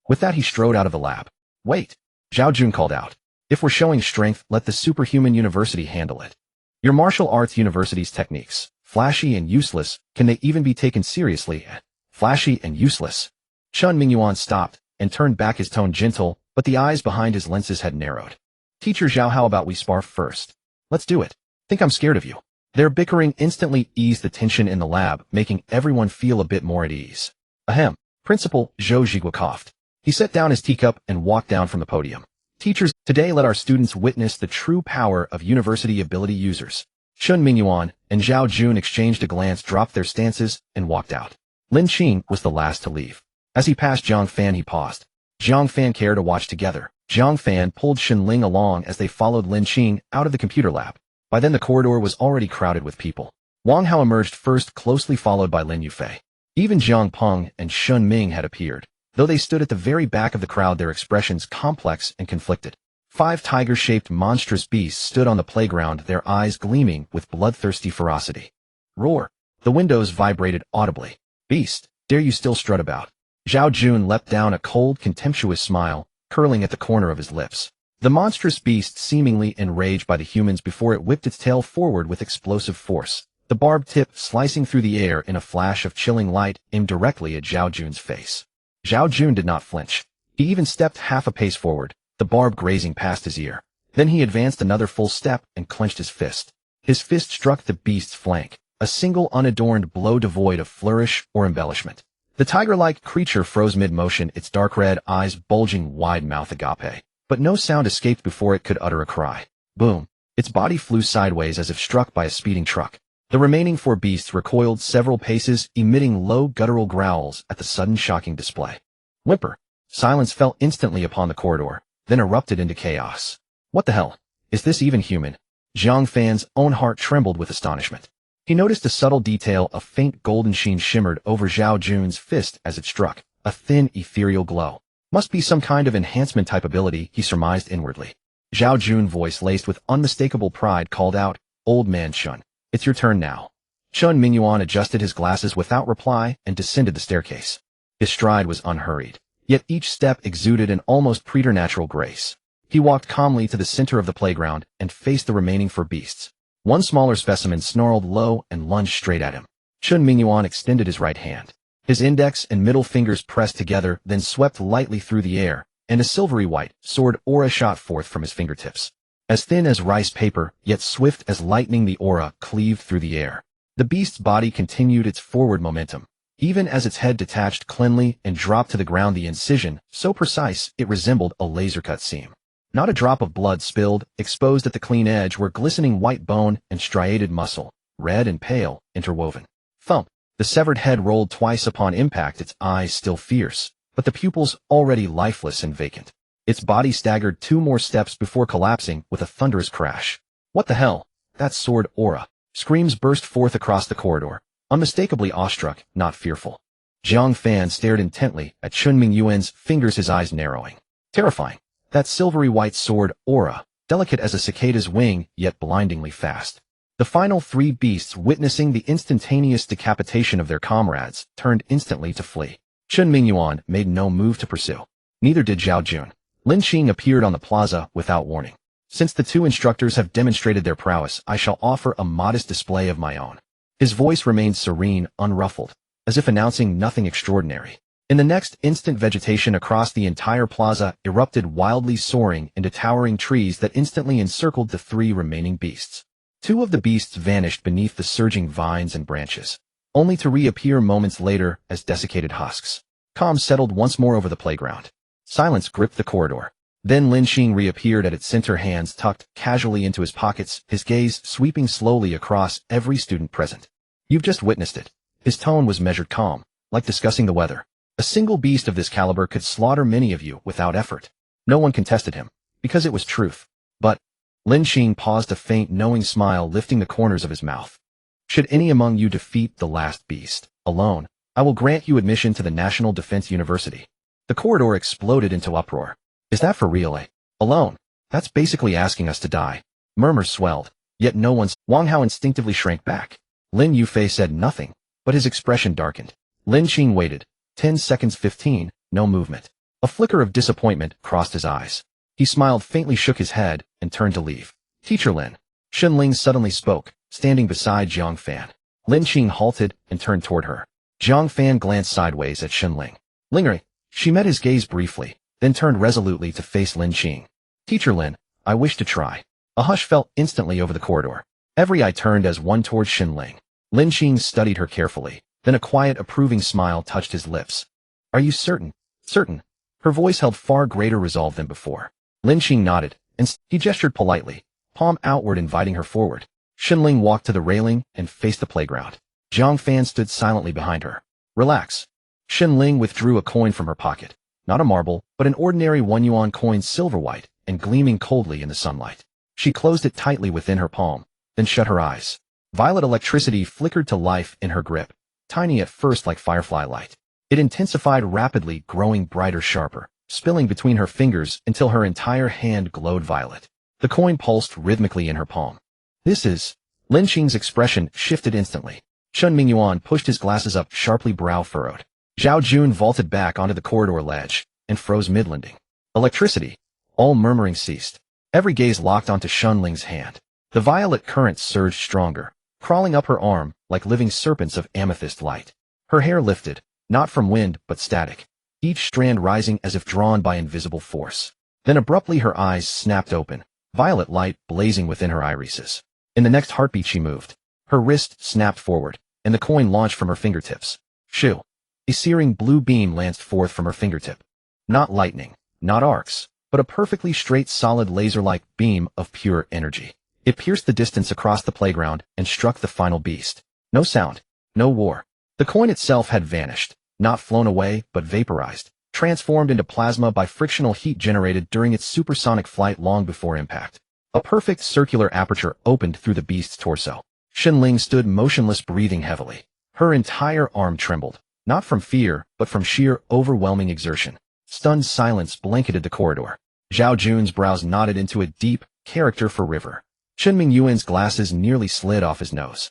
With that he strode out of the lab. Wait! Zhao Jun called out. If we're showing strength, let the superhuman university handle it. Your martial arts university's techniques, flashy and useless, can they even be taken seriously? Flashy and useless. Chen Mingyuan stopped and turned back, his tone gentle, but the eyes behind his lenses had narrowed. Teacher Zhao, how about we spar first? Let's do it. Think I'm scared of you? Their bickering instantly eased the tension in the lab, making everyone feel a bit more at ease. Ahem. Principal Zhou Jigua coughed. He set down his teacup and walked down from the podium. Teachers, today let our students witness the true power of university ability users. Chen Mingyuan and Zhao Jun exchanged a glance, dropped their stances, and walked out. Lin Qing was the last to leave. As he passed Jiang Fan, he paused. Jiang Fan cared to watch together. Jiang Fan pulled Shen Ling along as they followed Lin Qing out of the computer lab. By then the corridor was already crowded with people. Wang Hao emerged first, closely followed by Lin Yufei. Even Jiang Peng and Shun Ming had appeared. Though they stood at the very back of the crowd, their expressions complex and conflicted. 5 tiger-shaped monstrous beasts stood on the playground, their eyes gleaming with bloodthirsty ferocity. Roar! The windows vibrated audibly. Beast, dare you still strut about? Zhao Jun leapt down, a cold, contemptuous smile curling at the corner of his lips. The monstrous beast, seemingly enraged by the humans before it whipped its tail forward with explosive force, the barbed tip slicing through the air in a flash of chilling light, aimed directly at Zhao Jun's face. Zhao Jun did not flinch. He even stepped half a pace forward, the barb grazing past his ear. Then he advanced another full step and clenched his fist. His fist struck the beast's flank, a single unadorned blow devoid of flourish or embellishment. The tiger-like creature froze mid-motion, its dark red eyes bulging wide, mouth agape. But no sound escaped before it could utter a cry. Boom! Its body flew sideways as if struck by a speeding truck. The remaining 4 beasts recoiled several paces, emitting low guttural growls at the sudden shocking display. Whimper! Silence fell instantly upon the corridor, then erupted into chaos. What the hell? Is this even human? Jiang Fan's own heart trembled with astonishment. He noticed a subtle detail, a faint golden sheen shimmered over Zhao Jun's fist as it struck, a thin, ethereal glow. Must be some kind of enhancement type ability, he surmised inwardly. Zhao Jun's voice, laced with unmistakable pride, called out, Old man Shun, it's your turn now. Chen Mingyuan adjusted his glasses without reply and descended the staircase. His stride was unhurried, yet each step exuded an almost preternatural grace. He walked calmly to the center of the playground and faced the remaining 4 beasts. One smaller specimen snarled low and lunged straight at him. Chen Mingyuan extended his right hand. His index and middle fingers pressed together, then swept lightly through the air, and a silvery white sword aura shot forth from his fingertips. As thin as rice paper, yet swift as lightning, the aura cleaved through the air. The beast's body continued its forward momentum. Even as its head detached cleanly and dropped to the ground, the incision, so precise it resembled a laser-cut seam. Not a drop of blood spilled, exposed at the clean edge were glistening white bone and striated muscle, red and pale, interwoven. Thump! The severed head rolled twice upon impact, its eyes still fierce, but the pupils already lifeless and vacant. Its body staggered 2 more steps before collapsing with a thunderous crash. What the hell? That sword aura! Screams burst forth across the corridor, unmistakably awestruck, not fearful. Jiang Fan stared intently at Chen Mingyuan's fingers, his eyes narrowing. Terrifying. That silvery white sword aura, delicate as a cicada's wing, yet blindingly fast. The final 3 beasts, witnessing the instantaneous decapitation of their comrades, turned instantly to flee. Chen Mingyuan made no move to pursue. Neither did Zhao Jun. Lin Qing appeared on the plaza without warning. Since the 2 instructors have demonstrated their prowess, I shall offer a modest display of my own. His voice remained serene, unruffled, as if announcing nothing extraordinary. In the next instant, vegetation across the entire plaza erupted, wildly soaring into towering trees that instantly encircled the 3 remaining beasts. 2 of the beasts vanished beneath the surging vines and branches, only to reappear moments later as desiccated husks. Calm settled once more over the playground. Silence gripped the corridor. Then Lin Xing reappeared at its center, hands tucked casually into his pockets, his gaze sweeping slowly across every student present. You've just witnessed it. His tone was measured, calm, like discussing the weather. A single beast of this caliber could slaughter many of you without effort. No one contested him, because it was truth. But Lin Xing paused, a faint, knowing smile lifting the corners of his mouth. Should any among you defeat the last beast alone, I will grant you admission to the National Defense University. The corridor exploded into uproar. Is that for real, eh? Alone? That's basically asking us to die. Murmurs swelled, yet no one. Wang Hao instinctively shrank back. Lin Yufei said nothing, but his expression darkened. Lin Xing waited. 10 seconds, 15, no movement. A flicker of disappointment crossed his eyes. He smiled faintly, shook his head, and turned to leave. Teacher Lin. Xunling suddenly spoke, standing beside Jiang Fan. Lin Xing halted and turned toward her. Jiang Fan glanced sideways at Xunling. Lingering. She met his gaze briefly, then turned resolutely to face Lin Xing. Teacher Lin, I wish to try. A hush fell instantly over the corridor. Every eye turned as one toward Xunling. Lin Xing studied her carefully. Then a quiet, approving smile touched his lips. Are you certain? Certain. Her voice held far greater resolve than before. Lin Xing nodded, and he gestured politely, palm outward, inviting her forward. Xunling walked to the railing and faced the playground. Jiang Fan stood silently behind her. Relax. Xunling withdrew a coin from her pocket. Not a marble, but an ordinary 1 yuan coin, silver white, and gleaming coldly in the sunlight. She closed it tightly within her palm, then shut her eyes. Violet electricity flickered to life in her grip. Tiny at first, like firefly light. It intensified rapidly, growing brighter, sharper, spilling between her fingers until her entire hand glowed violet. The coin pulsed rhythmically in her palm. This is... Lin Xing's expression shifted instantly. Chun Mingyuan pushed his glasses up, sharply, brow furrowed. Zhao Jun vaulted back onto the corridor ledge and froze mid-landing. Electricity. All murmuring ceased. Every gaze locked onto Xunling's hand. The violet current surged stronger, crawling up her arm like living serpents of amethyst light. Her hair lifted, not from wind but static, each strand rising as if drawn by invisible force. Then abruptly her eyes snapped open, violet light blazing within her irises. In the next heartbeat she moved. Her wrist snapped forward, and the coin launched from her fingertips. Shoo! A searing blue beam lanced forth from her fingertip. Not lightning, not arcs, but a perfectly straight, solid, laser-like beam of pure energy. It pierced the distance across the playground and struck the final beast. No sound, no war. The coin itself had vanished, not flown away, but vaporized, transformed into plasma by frictional heat generated during its supersonic flight long before impact. A perfect circular aperture opened through the beast's torso. Xunling stood motionless, breathing heavily. Her entire arm trembled, not from fear, but from sheer, overwhelming exertion. Stunned silence blanketed the corridor. Zhao Jun's brows knotted into a deep character for river. Chen Mingyuan's glasses nearly slid off his nose.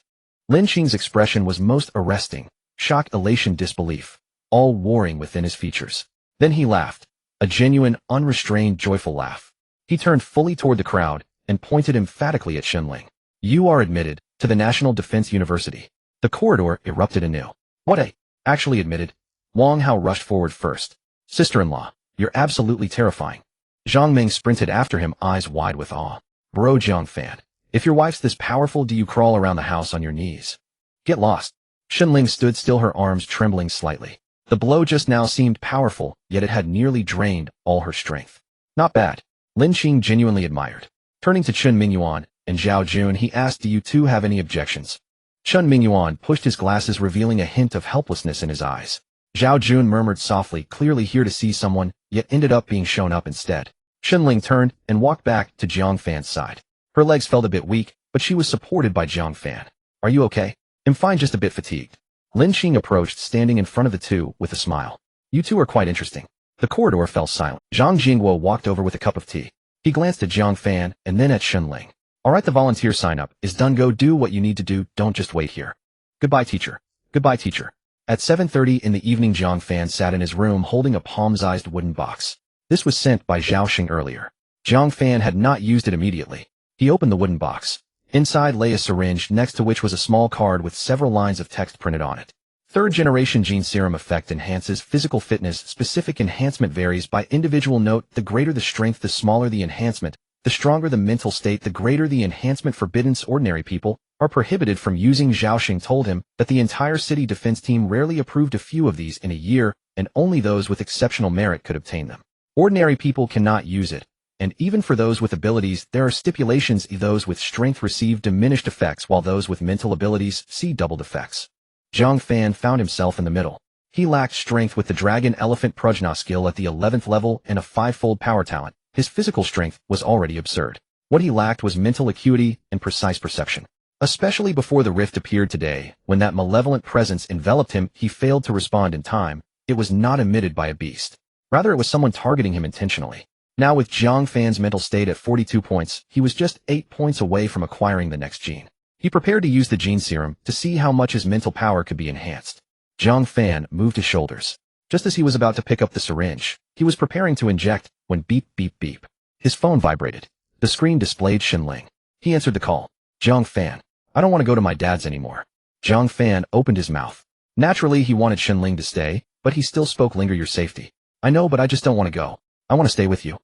Lin Xing's expression was most arresting, shock, elation, disbelief, all warring within his features. Then he laughed, a genuine, unrestrained, joyful laugh. He turned fully toward the crowd and pointed emphatically at Xunling. You are admitted to the National Defense University. The corridor erupted anew. What a... Actually admitted. Wang Hao rushed forward first. Sister-in-law, you're absolutely terrifying. Zhang Ming sprinted after him, eyes wide with awe. Bro, Jiang Fan, if your wife's this powerful, do you crawl around the house on your knees? Get lost. Xunling stood still, her arms trembling slightly. The blow just now seemed powerful, yet it had nearly drained all her strength. Not bad. Lin Xing genuinely admired. Turning to Chen Mingyuan and Zhao Jun, he asked, do you two have any objections? Chen Mingyuan pushed his glasses, revealing a hint of helplessness in his eyes. Zhao Jun murmured softly, clearly here to see someone, yet ended up being shown up instead. Xunling turned and walked back to Jiang Fan's side. Her legs felt a bit weak, but she was supported by Jiang Fan. Are you okay? I'm fine, just a bit fatigued. Lin Xing approached, standing in front of the two with a smile. You two are quite interesting. The corridor fell silent. Zhang Jingguo walked over with a cup of tea. He glanced at Jiang Fan and then at Xunling. Alright, the volunteer sign-up is done. Go do what you need to do, don't just wait here. Goodbye, teacher. Goodbye, teacher. At 7:30 in the evening, Jiang Fan sat in his room holding a palm-sized wooden box. This was sent by Zhao Xing earlier. Jiang Fan had not used it immediately. He opened the wooden box. Inside lay a syringe, next to which was a small card with several lines of text printed on it. Third-generation gene serum effect enhances physical fitness. Specific enhancement varies by individual. Note, the greater the strength, the smaller the enhancement. The stronger the mental state, the greater the enhancement. Forbidden. Ordinary people are prohibited from using. Xiaoshan told him that the entire city defense team rarely approved a few of these in a year, and only those with exceptional merit could obtain them. Ordinary people cannot use it, and even for those with abilities, there are stipulations. Those with strength receive diminished effects, while those with mental abilities see doubled effects. Jiang Fan found himself in the middle. He lacked strength with the dragon elephant Prajna skill at the 11th level and a 5-fold power talent. His physical strength was already absurd. What he lacked was mental acuity and precise perception. Especially before the rift appeared today, when that malevolent presence enveloped him, he failed to respond in time. It was not emitted by a beast. Rather, it was someone targeting him intentionally. Now with Jiang Fan's mental state at 42 points, he was just 8 points away from acquiring the next gene. He prepared to use the gene serum to see how much his mental power could be enhanced. Jiang Fan moved his shoulders. Just as he was about to pick up the syringe, he was preparing to inject when beep beep beep. His phone vibrated. The screen displayed Xinling. He answered the call. Jiang Fan, I don't want to go to my dad's anymore. Jiang Fan opened his mouth. Naturally, he wanted Xinling to stay, but he still spoke. Linger, your safety. I know, but I just don't want to go. I want to stay with you.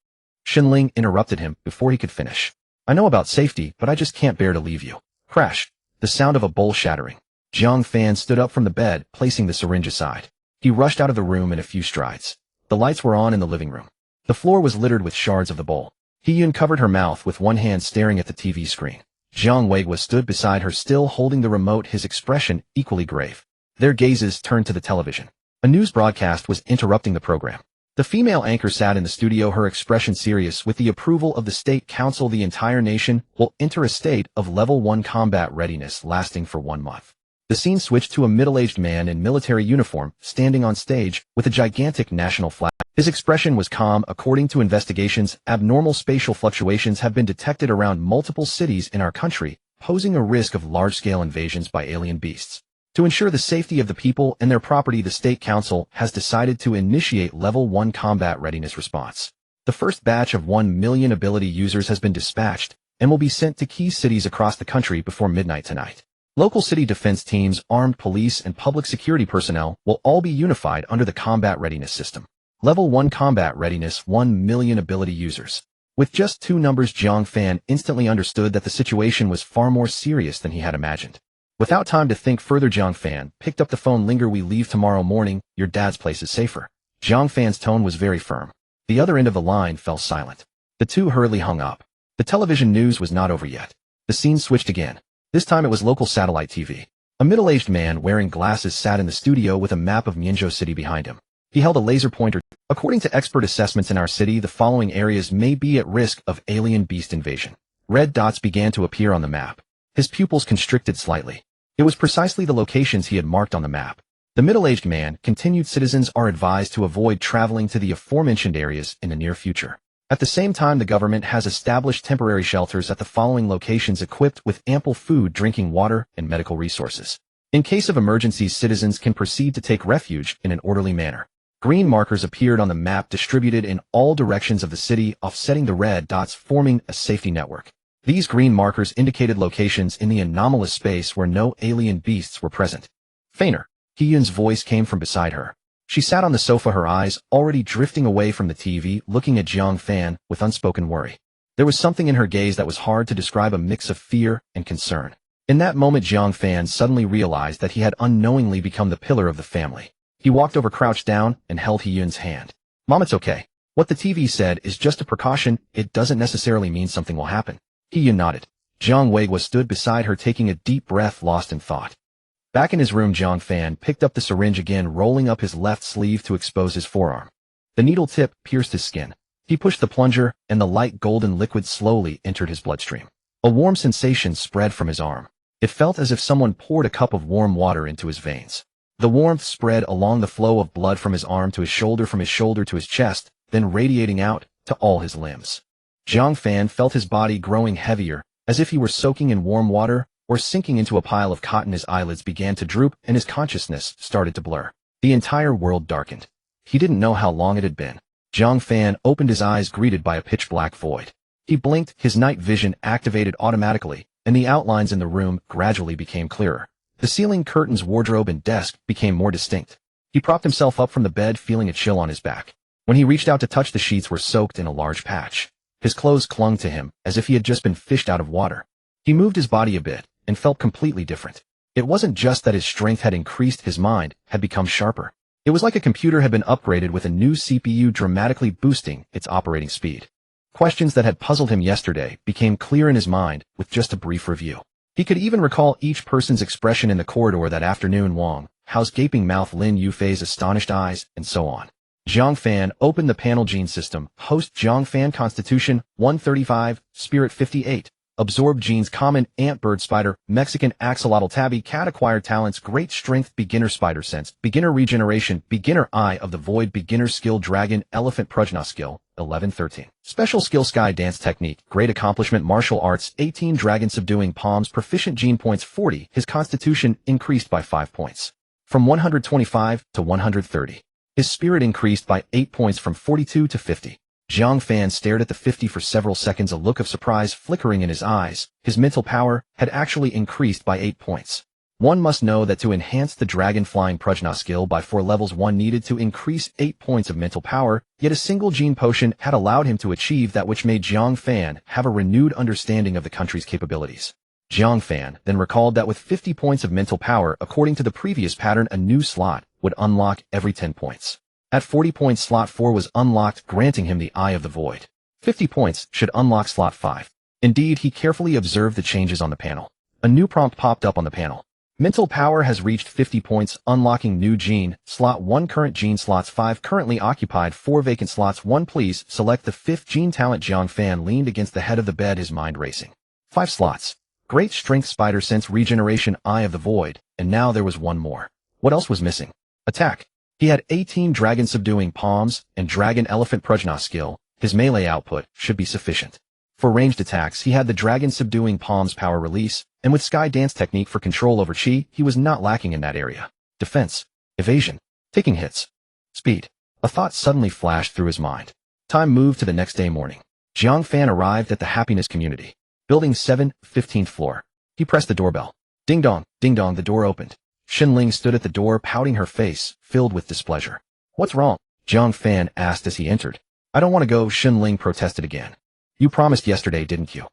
Xinling interrupted him before he could finish. I know about safety, but I just can't bear to leave you. Crash. The sound of a bowl shattering. Jiang Fan stood up from the bed, placing the syringe aside. He rushed out of the room in a few strides. The lights were on in the living room. The floor was littered with shards of the bowl. Hiyun covered her mouth with one hand, staring at the TV screen. Jiang Wei stood beside her, still holding the remote, his expression equally grave. Their gazes turned to the television. A news broadcast was interrupting the program. The female anchor sat in the studio, her expression serious. With the approval of the State Council, the entire nation will enter a state of Level 1 combat readiness lasting for 1 month. The scene switched to a middle-aged man in military uniform, standing on stage with a gigantic national flag. His expression was calm. According to investigations, abnormal spatial fluctuations have been detected around multiple cities in our country, posing a risk of large-scale invasions by alien beasts. To ensure the safety of the people and their property, the State Council has decided to initiate Level 1 combat readiness response. The first batch of 1 million ability users has been dispatched and will be sent to key cities across the country before midnight tonight. Local city defense teams, armed police, and public security personnel will all be unified under the combat readiness system. Level 1 combat readiness, 1 million ability users. With just 2 numbers, Jiang Fan instantly understood that the situation was far more serious than he had imagined. Without time to think further, Jiang Fan picked up the phone. Linger, we leave tomorrow morning. Your dad's place is safer. Jiang Fan's tone was very firm. The other end of the line fell silent. The two hurriedly hung up. The television news was not over yet. The scene switched again. This time it was local satellite TV. A middle-aged man wearing glasses sat in the studio with a map of Mianzhou City behind him. He held a laser pointer. According to expert assessments in our city, the following areas may be at risk of alien beast invasion. Red dots began to appear on the map. His pupils constricted slightly. It was precisely the locations he had marked on the map. The middle-aged man continued. Citizens are advised to avoid traveling to the aforementioned areas in the near future. At the same time, the government has established temporary shelters at the following locations equipped with ample food, drinking water, and medical resources. In case of emergencies, citizens can proceed to take refuge in an orderly manner. Green markers appeared on the map, distributed in all directions of the city, offsetting the red dots, forming a safety network. These green markers indicated locations in the anomalous space where no alien beasts were present. Fainter. Hiyun's voice came from beside her. She sat on the sofa, her eyes already drifting away from the TV, looking at Jiang Fan with unspoken worry. There was something in her gaze that was hard to describe, a mix of fear and concern. In that moment, Jiang Fan suddenly realized that he had unknowingly become the pillar of the family. He walked over, crouched down, and held Hiyun's hand. Mom, it's okay. What the TV said is just a precaution. It doesn't necessarily mean something will happen. Hiyun nodded. Jiang Wei stood beside her, taking a deep breath, lost in thought. Back in his room, Jiang Fan picked up the syringe again, rolling up his left sleeve to expose his forearm. The needle tip pierced his skin. He pushed the plunger, and the light golden liquid slowly entered his bloodstream. A warm sensation spread from his arm. It felt as if someone poured a cup of warm water into his veins. The warmth spread along the flow of blood from his arm to his shoulder, from his shoulder to his chest, then radiating out to all his limbs. Jiang Fan felt his body growing heavier, as if he were soaking in warm water or sinking into a pile of cotton. His eyelids began to droop and his consciousness started to blur. The entire world darkened. He didn't know how long it had been. Jiang Fan opened his eyes, greeted by a pitch-black void. He blinked, his night vision activated automatically, and the outlines in the room gradually became clearer. The ceiling, curtains, wardrobe, and desk became more distinct. He propped himself up from the bed, feeling a chill on his back. When he reached out to touch, the sheets were soaked in a large patch. His clothes clung to him as if he had just been fished out of water. He moved his body a bit and felt completely different. It wasn't just that his strength had increased, his mind had become sharper. It was like a computer had been upgraded with a new CPU, dramatically boosting its operating speed. Questions that had puzzled him yesterday became clear in his mind with just a brief review. He could even recall each person's expression in the corridor that afternoon: Wang Hao's gaping mouth, Lin Yufei's astonished eyes, and so on. Jiang Fan opened the panel. Gene system. Host Jiang Fan. Constitution 135, Spirit 58. Absorb genes: common, ant, bird, spider, Mexican, axolotl, tabby, cat. Acquired talents: great strength, beginner, spider sense, beginner, regeneration, beginner, eye of the void, beginner skill, dragon, elephant, Prajna skill 11-13. Special skill, sky dance technique, great accomplishment, martial arts 18, dragon subduing palms, proficient, gene points 40. His constitution increased by 5 points, from 125 to 130. His spirit increased by 8 points, from 42 to 50. Jiang Fan stared at the 50 for several seconds, a look of surprise flickering in his eyes. His mental power had actually increased by 8 points. One must know that to enhance the dragon flying Prajna skill by 4 levels, one needed to increase 8 points of mental power, yet a single gene potion had allowed him to achieve that, which made Jiang Fan have a renewed understanding of the country's capabilities. Jiang Fan then recalled that with 50 points of mental power, according to the previous pattern, a new slot would unlock every 10 points. At 40 points, slot 4 was unlocked, granting him the Eye of the Void. 50 points should unlock slot 5. Indeed, he carefully observed the changes on the panel. A new prompt popped up on the panel. Mental power has reached 50 points, unlocking new gene, slot 1, current gene, slots 5 currently occupied, 4 vacant slots 1, please select the 5th gene talent. Jiang Fan leaned against the head of the bed, his mind racing. 5 slots. Great strength, spider sense, regeneration, Eye of the Void, and now there was one more. What else was missing? Attack. He had 18 dragon subduing palms and dragon elephant Prajna skill. His melee output should be sufficient. For ranged attacks, he had the dragon subduing palms power release, and with sky dance technique for control over chi, he was not lacking in that area. Defense, evasion, taking hits, speed. A thought suddenly flashed through his mind. Time moved to the next day morning. Jiang Fan arrived at the Happiness Community. Building 7, 15th floor. He pressed the doorbell. Ding dong, the door opened. Xinling stood at the door, pouting, her face filled with displeasure. What's wrong? Jiang Fan asked as he entered. I don't want to go, Xinling protested again. You promised yesterday, didn't you?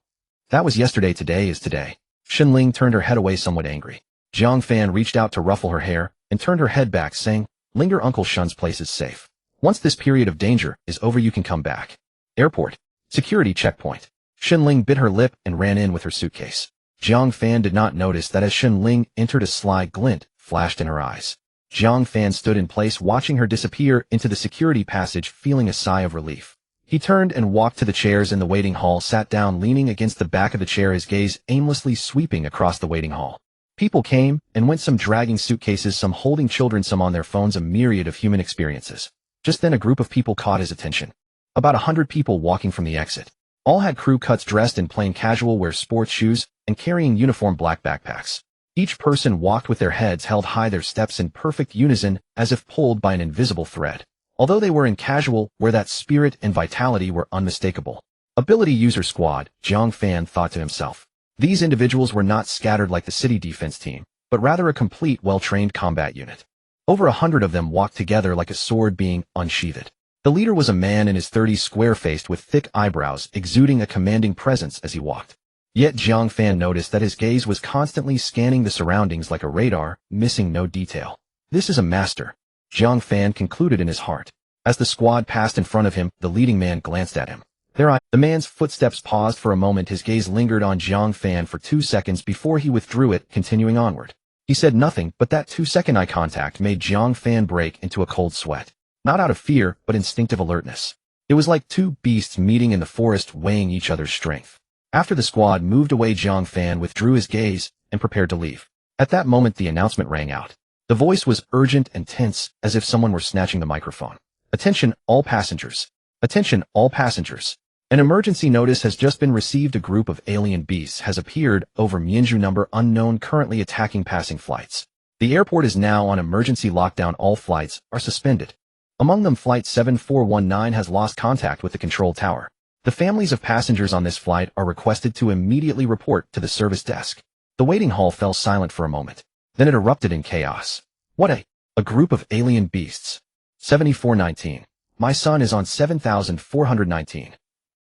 That was yesterday, today is today. Xinling turned her head away, somewhat angry. Jiang Fan reached out to ruffle her hair and turned her head back, saying, Linger, Uncle Shun's place is safe. Once this period of danger is over, you can come back. Airport. Security checkpoint. Xinling bit her lip and ran in with her suitcase. Jiang Fan did not notice that as Xinling entered, a sly glint flashed in her eyes. Jiang Fan stood in place, watching her disappear into the security passage, feeling a sigh of relief. He turned and walked to the chairs in the waiting hall, sat down, leaning against the back of the chair, his gaze aimlessly sweeping across the waiting hall. People came and went, some dragging suitcases, some holding children, some on their phones, a myriad of human experiences. Just then a group of people caught his attention. About 100 people walking from the exit. All had crew cuts, dressed in plain casual wear, sports shoes, and carrying uniform black backpacks. Each person walked with their heads held high, their steps in perfect unison, as if pulled by an invisible thread. Although they were in casual wear, that spirit and vitality were unmistakable. Ability user squad, Jiang Fan thought to himself. These individuals were not scattered like the city defense team, but rather a complete, well-trained combat unit. Over 100 of them walked together like a sword being unsheathed. The leader was a man in his 30s, square-faced with thick eyebrows, exuding a commanding presence as he walked. Yet Jiang Fan noticed that his gaze was constantly scanning the surroundings like a radar, missing no detail. This is a master, Jiang Fan concluded in his heart. As the squad passed in front of him, the leading man glanced at him. The man's footsteps paused for a moment, his gaze lingered on Jiang Fan for 2 seconds before he withdrew it, continuing onward. He said nothing, but that 2-second eye contact made Jiang Fan break into a cold sweat. Not out of fear, but instinctive alertness. It was like two beasts meeting in the forest, weighing each other's strength. After the squad moved away, Jiang Fan withdrew his gaze and prepared to leave. At that moment, the announcement rang out. The voice was urgent and tense, as if someone were snatching the microphone. Attention, all passengers. Attention, all passengers. An emergency notice has just been received. A group of alien beasts has appeared over Mianzhu, number unknown, currently attacking passing flights. The airport is now on emergency lockdown. All flights are suspended. Among them, Flight 7419 has lost contact with the control tower. The families of passengers on this flight are requested to immediately report to the service desk. The waiting hall fell silent for a moment. Then it erupted in chaos. What a group of alien beasts. 7419. My son is on 7419.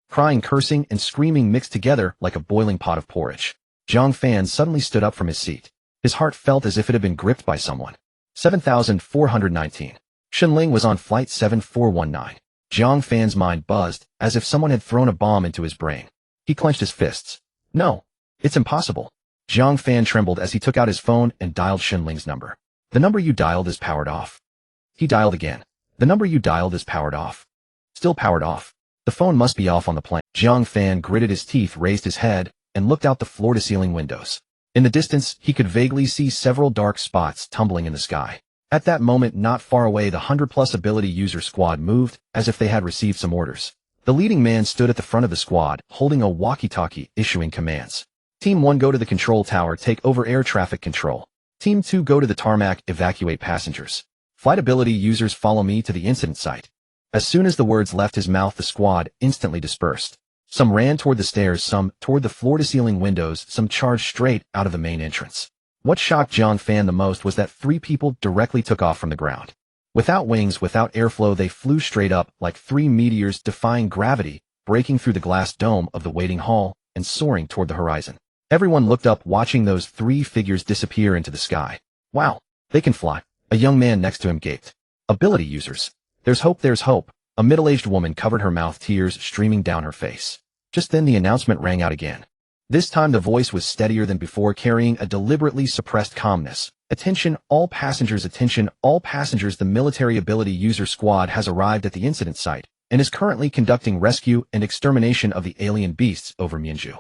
Crying, cursing, and screaming mixed together like a boiling pot of porridge. Jiang Fan suddenly stood up from his seat. His heart felt as if it had been gripped by someone. 7419. Shenling was on flight 7419. Jiang Fan's mind buzzed, as if someone had thrown a bomb into his brain. He clenched his fists. No, it's impossible. Jiang Fan trembled as he took out his phone and dialed Shenling's number. The number you dialed is powered off. He dialed again. The number you dialed is powered off. Still powered off. The phone must be off on the plane. Jiang Fan gritted his teeth, raised his head, and looked out the floor-to-ceiling windows. In the distance, he could vaguely see several dark spots tumbling in the sky. At that moment, not far away, the 100-plus ability user squad moved, as if they had received some orders. The leading man stood at the front of the squad, holding a walkie-talkie, issuing commands. Team 1, go to the control tower, take over air traffic control. Team 2, go to the tarmac, evacuate passengers. Flight ability users, follow me to the incident site. As soon as the words left his mouth, the squad instantly dispersed. Some ran toward the stairs, some toward the floor-to-ceiling windows, some charged straight out of the main entrance. What shocked Jiang Fan the most was that 3 people directly took off from the ground. Without wings, without airflow, they flew straight up like 3 meteors, defying gravity, breaking through the glass dome of the waiting hall, and soaring toward the horizon. Everyone looked up, watching those 3 figures disappear into the sky. Wow, they can fly. A young man next to him gaped. Ability users. There's hope, there's hope. A middle-aged woman covered her mouth, tears streaming down her face. Just then the announcement rang out again. This time the voice was steadier than before, carrying a deliberately suppressed calmness. Attention, all passengers, the military ability user squad has arrived at the incident site and is currently conducting rescue and extermination of the alien beasts over Mianzhu.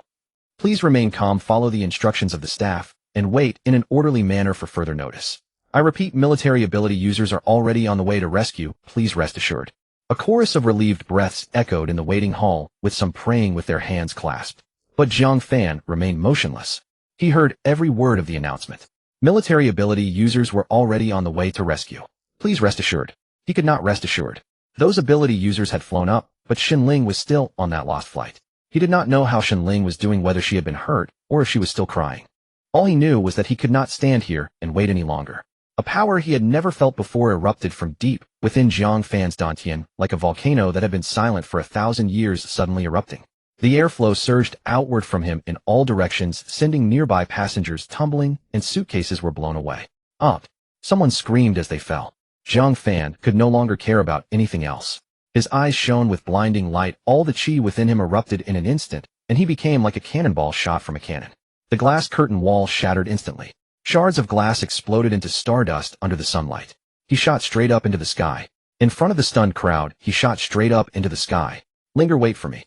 Please remain calm, follow the instructions of the staff, and wait in an orderly manner for further notice. I repeat, military ability users are already on the way to rescue, please rest assured. A chorus of relieved breaths echoed in the waiting hall, with some praying with their hands clasped. But Jiang Fan remained motionless. He heard every word of the announcement. Military ability users were already on the way to rescue. Please rest assured. He could not rest assured. Those ability users had flown up, but Shenling was still on that lost flight. He did not know how Shenling was doing, whether she had been hurt, or if she was still crying. All he knew was that he could not stand here and wait any longer. A power he had never felt before erupted from deep within Jiang Fan's dantian, like a volcano that had been silent for 1,000 years suddenly erupting. The airflow surged outward from him in all directions, sending nearby passengers tumbling, and suitcases were blown away. Up! Someone screamed as they fell. Jiang Fan could no longer care about anything else. His eyes shone with blinding light, all the chi within him erupted in an instant, and he became like a cannonball shot from a cannon. The glass curtain wall shattered instantly. Shards of glass exploded into stardust under the sunlight. He shot straight up into the sky. In front of the stunned crowd, he shot straight up into the sky. Linger, wait for me.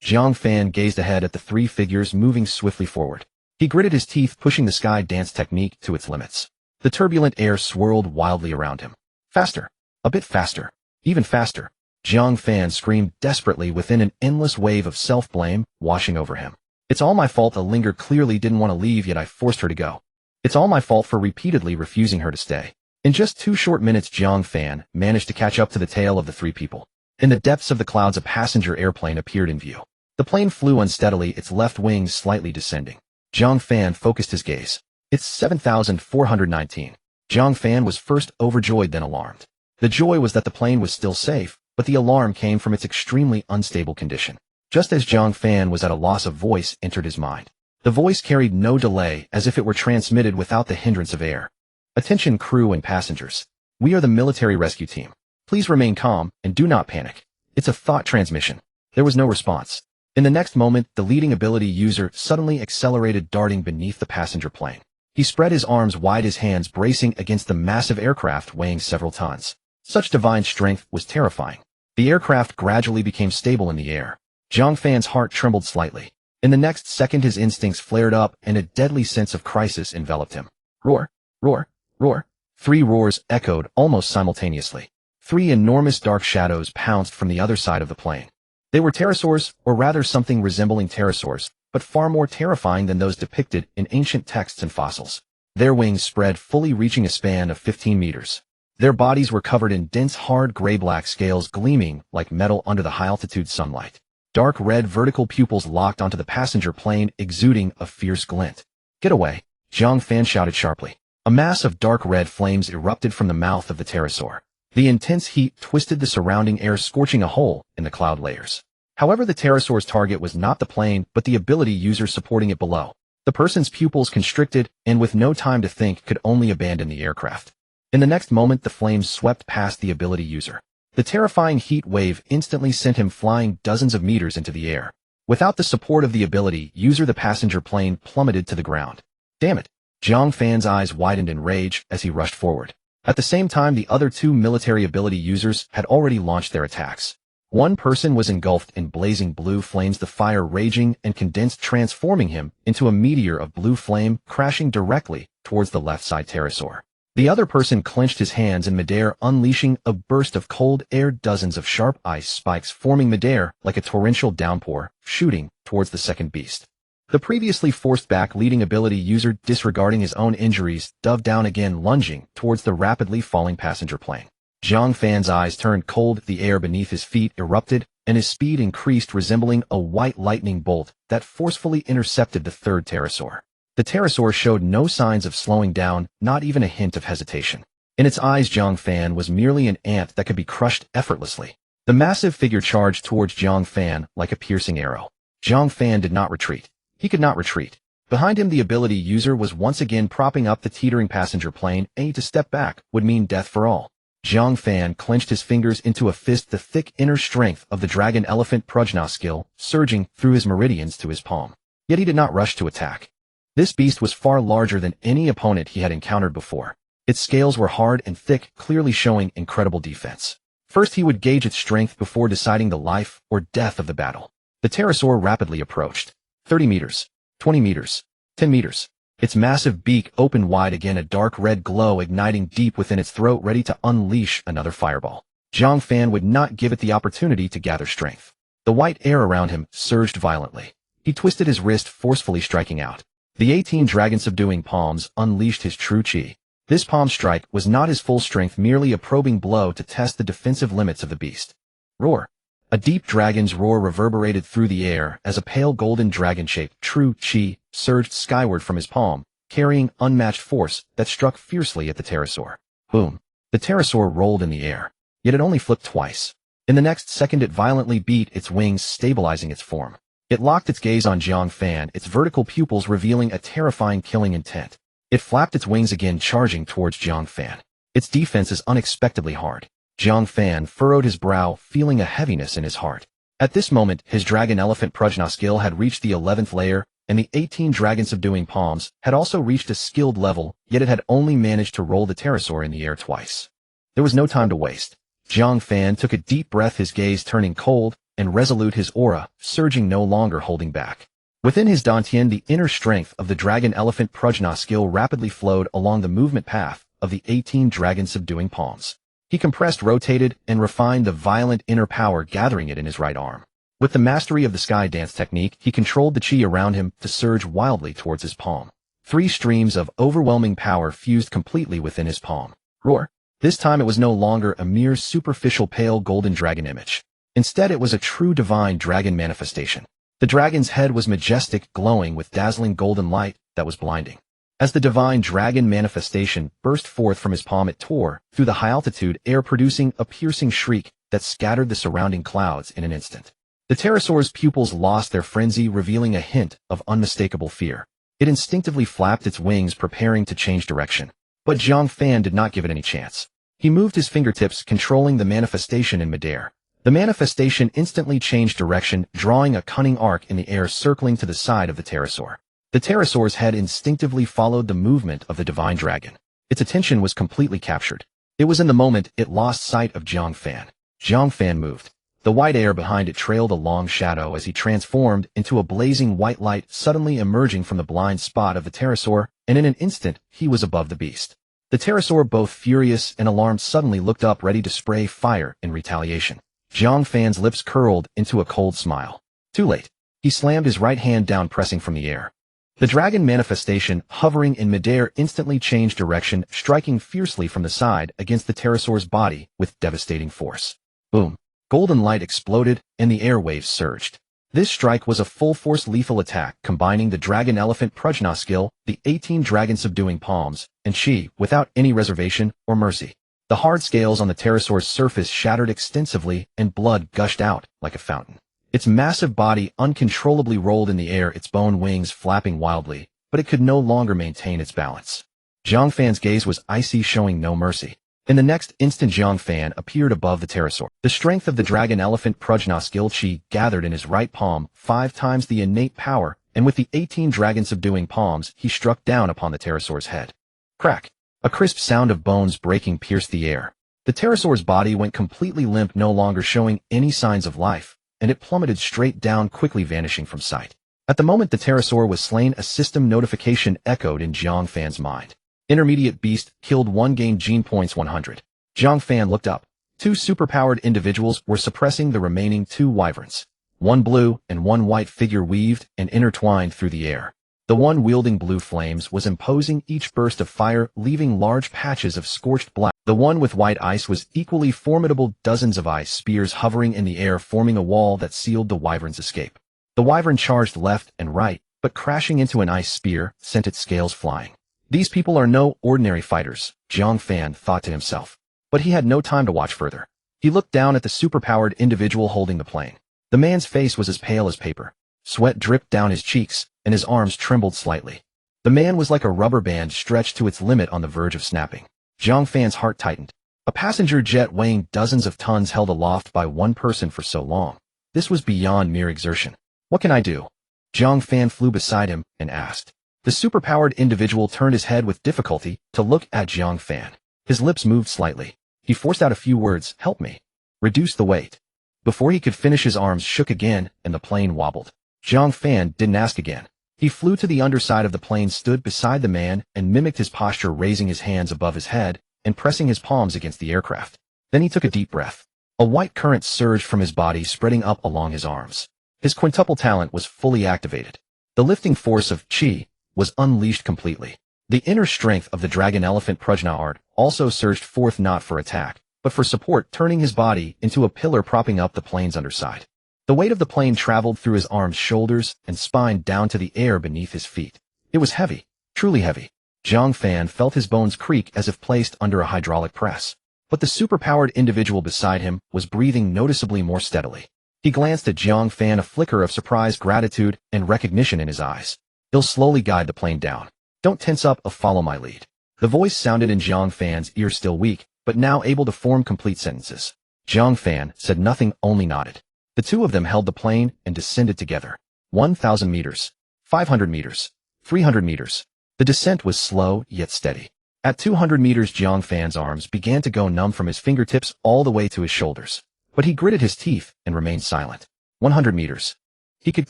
Jiang Fan gazed ahead at the 3 figures moving swiftly forward. He gritted his teeth, pushing the sky dance technique to its limits. The turbulent air swirled wildly around him. Faster. A bit faster. Even faster. Jiang Fan screamed desperately within an endless wave of self-blame washing over him. It's all my fault. The Linger clearly didn't want to leave, yet I forced her to go. It's all my fault for repeatedly refusing her to stay. In just 2 short minutes, Jiang Fan managed to catch up to the tail of the 3 people. In the depths of the clouds, a passenger airplane appeared in view. The plane flew unsteadily, its left wing slightly descending. Jiang Fan focused his gaze. It's 7419. Jiang Fan was first overjoyed, then alarmed. The joy was that the plane was still safe, but the alarm came from its extremely unstable condition. Just as Jiang Fan was at a loss, a voice entered his mind. The voice carried no delay, as if it were transmitted without the hindrance of air. Attention, crew and passengers. We are the military rescue team. Please remain calm and do not panic. It's a thought transmission. There was no response. In the next moment, the leading ability user suddenly accelerated, darting beneath the passenger plane. He spread his arms wide, his hands bracing against the massive aircraft weighing several tons. Such divine strength was terrifying. The aircraft gradually became stable in the air. Jiang Fan's heart trembled slightly. In the next second, his instincts flared up and a deadly sense of crisis enveloped him. Roar! Roar! Roar! 3 roars echoed almost simultaneously. 3 enormous dark shadows pounced from the other side of the plane. They were pterosaurs, or rather something resembling pterosaurs, but far more terrifying than those depicted in ancient texts and fossils. Their wings spread fully, reaching a span of 15 meters. Their bodies were covered in dense, hard gray-black scales gleaming like metal under the high-altitude sunlight. Dark red vertical pupils locked onto the passenger plane, exuding a fierce glint. Get away! Jiang Fan shouted sharply. A mass of dark red flames erupted from the mouth of the pterosaur. The intense heat twisted the surrounding air, scorching a hole in the cloud layers. However, the pterosaur's target was not the plane, but the ability user supporting it below. The person's pupils constricted, and with no time to think, could only abandon the aircraft. In the next moment, the flames swept past the ability user. The terrifying heat wave instantly sent him flying dozens of meters into the air. Without the support of the ability user, the passenger plane plummeted to the ground. Damn it! Jiang Fan's eyes widened in rage as he rushed forward. At the same time, the other two military ability users had already launched their attacks. One person was engulfed in blazing blue flames, the fire raging and condensed, transforming him into a meteor of blue flame, crashing directly towards the left side pterosaur. The other person clenched his hands in midair, unleashing a burst of cold air, dozens of sharp ice spikes forming midair like a torrential downpour, shooting towards the second beast. The previously forced back leading ability user, disregarding his own injuries, dove down again, lunging towards the rapidly falling passenger plane. Jiang Fan's eyes turned cold, the air beneath his feet erupted, and his speed increased, resembling a white lightning bolt that forcefully intercepted the third pterosaur. The pterosaur showed no signs of slowing down, not even a hint of hesitation. In its eyes, Jiang Fan was merely an ant that could be crushed effortlessly. The massive figure charged towards Jiang Fan like a piercing arrow. Jiang Fan did not retreat. He could not retreat. Behind him, the ability user was once again propping up the teetering passenger plane, and to step back would mean death for all. Jiang Fan clenched his fingers into a fist, the thick inner strength of the dragon elephant Prajna skill surging through his meridians to his palm. Yet he did not rush to attack. This beast was far larger than any opponent he had encountered before. Its scales were hard and thick, clearly showing incredible defense. First, he would gauge its strength before deciding the life or death of the battle. The pterosaur rapidly approached. 30 meters, 20 meters, 10 meters. Its massive beak opened wide again, a dark red glow igniting deep within its throat, ready to unleash another fireball. Jiang Fan would not give it the opportunity to gather strength. The white air around him surged violently. He twisted his wrist, forcefully striking out. The 18 dragon-subduing palms unleashed his true chi. This palm strike was not his full strength, merely a probing blow to test the defensive limits of the beast. Roar! A deep dragon's roar reverberated through the air as a pale golden dragon-shaped true chi surged skyward from his palm, carrying unmatched force that struck fiercely at the pterosaur. Boom! The pterosaur rolled in the air, yet it only flipped twice. In the next second, it violently beat its wings, stabilizing its form. It locked its gaze on Jiang Fan, its vertical pupils revealing a terrifying killing intent. It flapped its wings again, charging towards Jiang Fan. Its defense is unexpectedly hard. Jiang Fan furrowed his brow, feeling a heaviness in his heart. At this moment, his dragon elephant Prajna skill had reached the 11th layer, and the 18 dragon-subduing palms had also reached a skilled level, yet it had only managed to roll the pterosaur in the air twice. There was no time to waste. Jiang Fan took a deep breath, his gaze turning cold and resolute, his aura surging, no longer holding back. Within his dantian, the inner strength of the dragon elephant Prajna skill rapidly flowed along the movement path of the 18 dragon-subduing palms. He compressed, rotated, and refined the violent inner power, gathering it in his right arm. With the mastery of the sky dance technique, he controlled the chi around him to surge wildly towards his palm. 3 streams of overwhelming power fused completely within his palm. Roar! This time it was no longer a mere superficial pale golden dragon image. Instead, it was a true divine dragon manifestation. The dragon's head was majestic, glowing with dazzling golden light that was blinding. As the divine dragon manifestation burst forth from his palm, it tore through the high-altitude air, producing a piercing shriek that scattered the surrounding clouds in an instant. The pterosaur's pupils lost their frenzy, revealing a hint of unmistakable fear. It instinctively flapped its wings, preparing to change direction. But Jiang Fan did not give it any chance. He moved his fingertips, controlling the manifestation in midair. The manifestation instantly changed direction, drawing a cunning arc in the air, circling to the side of the pterosaur. The pterosaur's head instinctively followed the movement of the divine dragon. Its attention was completely captured. It was in the moment it lost sight of Jiang Fan. Jiang Fan moved. The white air behind it trailed a long shadow as he transformed into a blazing white light, suddenly emerging from the blind spot of the pterosaur, and in an instant he was above the beast. The pterosaur, both furious and alarmed, suddenly looked up, ready to spray fire in retaliation. Jiang Fan's lips curled into a cold smile. Too late. He slammed his right hand down, pressing from the air. The dragon manifestation, hovering in midair, instantly changed direction, striking fiercely from the side against the pterosaur's body with devastating force. Boom! Golden light exploded, and the airwaves surged. This strike was a full-force lethal attack combining the Dragon Elephant Prajna skill, the 18 dragon subduing palms, and Qi, without any reservation or mercy. The hard scales on the pterosaur's surface shattered extensively and blood gushed out like a fountain. Its massive body uncontrollably rolled in the air, its bone wings flapping wildly, but it could no longer maintain its balance. Jiang Fan's gaze was icy, showing no mercy. In the next instant, Jiang Fan appeared above the pterosaur. The strength of the Dragon Elephant Prajna skill Qi gathered in his right palm 5 times the innate power, and with the 18 dragon subduing palms, he struck down upon the pterosaur's head. Crack! A crisp sound of bones breaking pierced the air. The pterosaur's body went completely limp, no longer showing any signs of life, and it plummeted straight down, quickly vanishing from sight. At the moment the pterosaur was slain, a system notification echoed in Jiang Fan's mind. Intermediate beast killed 1, gained gene points 100. Jiang Fan looked up. 2 superpowered individuals were suppressing the remaining 2 wyverns. 1 blue and 1 white figure weaved and intertwined through the air. The one wielding blue flames was imposing each burst of fire, leaving large patches of scorched black. The one with white ice was equally formidable, dozens of ice spears hovering in the air, forming a wall that sealed the wyvern's escape. The wyvern charged left and right, but crashing into an ice spear sent its scales flying. These people are no ordinary fighters, Jiang Fan thought to himself. But he had no time to watch further. He looked down at the superpowered individual holding the plane. The man's face was as pale as paper. Sweat dripped down his cheeks, and his arms trembled slightly. The man was like a rubber band stretched to its limit on the verge of snapping. Jiang Fan's heart tightened. A passenger jet weighing dozens of tons held aloft by one person for so long. This was beyond mere exertion. What can I do? Jiang Fan flew beside him and asked. The superpowered individual turned his head with difficulty to look at Jiang Fan. His lips moved slightly. He forced out a few words. Help me. Reduce the weight. Before he could finish, his arms shook again and the plane wobbled. Jiang Fan didn't ask again. He flew to the underside of the plane, stood beside the man, and mimicked his posture, raising his hands above his head and pressing his palms against the aircraft. Then he took a deep breath. A white current surged from his body, spreading up along his arms. His quintuple talent was fully activated. The lifting force of Qi was unleashed completely. The inner strength of the Dragon Elephant Prajna art also surged forth, not for attack, but for support, turning his body into a pillar propping up the plane's underside. The weight of the plane traveled through his arms, shoulders, and spine down to the air beneath his feet. It was heavy, truly heavy. Jiang Fan felt his bones creak as if placed under a hydraulic press. But the superpowered individual beside him was breathing noticeably more steadily. He glanced at Jiang Fan, a flicker of surprise, gratitude, and recognition in his eyes. He'll slowly guide the plane down. Don't tense up, follow my lead. The voice sounded in Jiang Fan's ear, still weak, but now able to form complete sentences. Jiang Fan said nothing, only nodded. The two of them held the plane and descended together. 1,000 meters, 500 meters, 300 meters. The descent was slow yet steady. At 200 meters, Jiang Fan's arms began to go numb from his fingertips all the way to his shoulders. But he gritted his teeth and remained silent. 100 meters. He could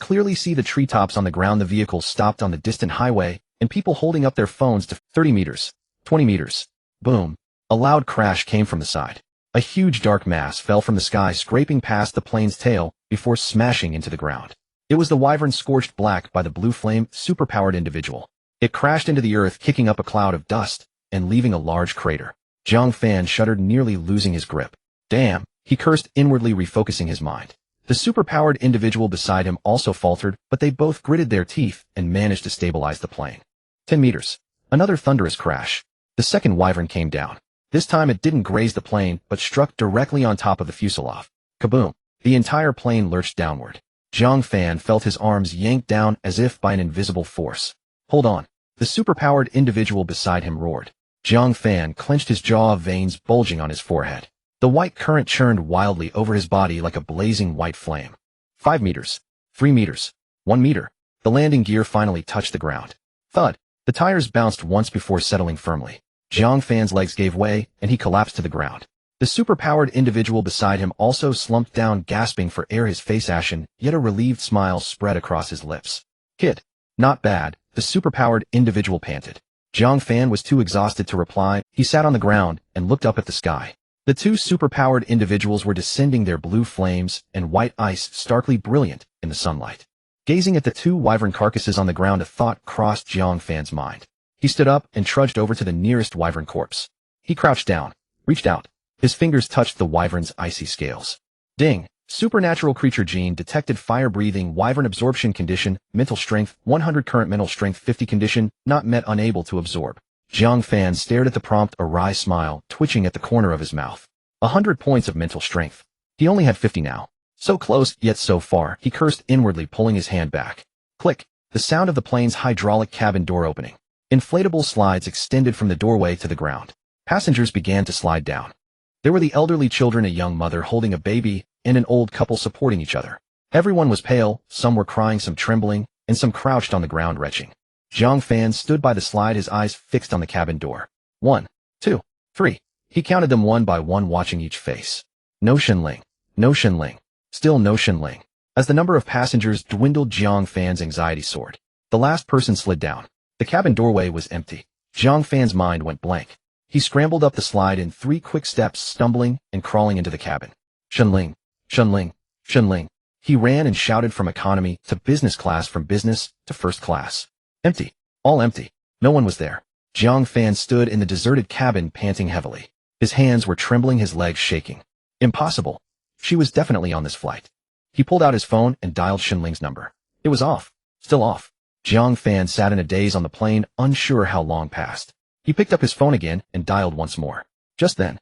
clearly see the treetops on the ground. The vehicle stopped on the distant highway, and people holding up their phones. To 30 meters, 20 meters. Boom. A loud crash came from the side. A huge dark mass fell from the sky, scraping past the plane's tail before smashing into the ground. It was the wyvern scorched black by the blue flame superpowered individual. It crashed into the earth, kicking up a cloud of dust and leaving a large crater. Jiang Fan shuddered, nearly losing his grip. Damn, he cursed inwardly, refocusing his mind. The superpowered individual beside him also faltered, but they both gritted their teeth and managed to stabilize the plane. 10 meters. Another thunderous crash. The second wyvern came down. This time it didn't graze the plane, but struck directly on top of the fuselage. Kaboom! The entire plane lurched downward. Jiang Fan felt his arms yanked down as if by an invisible force. Hold on. The superpowered individual beside him roared. Jiang Fan clenched his jaw, veins bulging on his forehead. The white current churned wildly over his body like a blazing white flame. 5 meters. 3 meters. 1 meter. The landing gear finally touched the ground. Thud. The tires bounced once before settling firmly. Jiang Fan's legs gave way, and he collapsed to the ground. The superpowered individual beside him also slumped down, gasping for air, his face ashen, yet a relieved smile spread across his lips. Kid. Not bad, the superpowered individual panted. Jiang Fan was too exhausted to reply. He sat on the ground and looked up at the sky. The two superpowered individuals were descending, their blue flames and white ice starkly brilliant in the sunlight. Gazing at the two wyvern carcasses on the ground, a thought crossed Jiang Fan's mind. He stood up and trudged over to the nearest wyvern corpse. He crouched down, reached out. His fingers touched the wyvern's icy scales. Ding! Supernatural creature gene detected fire-breathing wyvern absorption condition, mental strength, 100 current mental strength 50 condition, not met unable to absorb. Jiang Fan stared at the prompt, a wry smile twitching at the corner of his mouth. 100 points of mental strength. He only had 50 now. So close, yet so far, he cursed inwardly, pulling his hand back. Click. The sound of the plane's hydraulic cabin door opening. Inflatable slides extended from the doorway to the ground. Passengers began to slide down. There were the elderly children, a young mother holding a baby, and an old couple supporting each other. Everyone was pale, some were crying, some trembling, and some crouched on the ground retching. Jiang Fan stood by the slide, his eyes fixed on the cabin door. 1, 2, 3. He counted them one by one, watching each face. No Shenling. No Shenling. Still no Shenling. As the number of passengers dwindled, Jiang Fan's anxiety soared. The last person slid down. The cabin doorway was empty. Jiang Fan's mind went blank. He scrambled up the slide in 3 quick steps, stumbling and crawling into the cabin. Shenling. Shenling. Shenling. He ran and shouted from economy to business class, from business to first class. Empty. All empty. No one was there. Jiang Fan stood in the deserted cabin, panting heavily. His hands were trembling, his legs shaking. Impossible. She was definitely on this flight. He pulled out his phone and dialed Shenling's number. It was off. Still off. Jiang Fan sat in a daze on the plane, unsure how long passed. He picked up his phone again and dialed once more. Just then.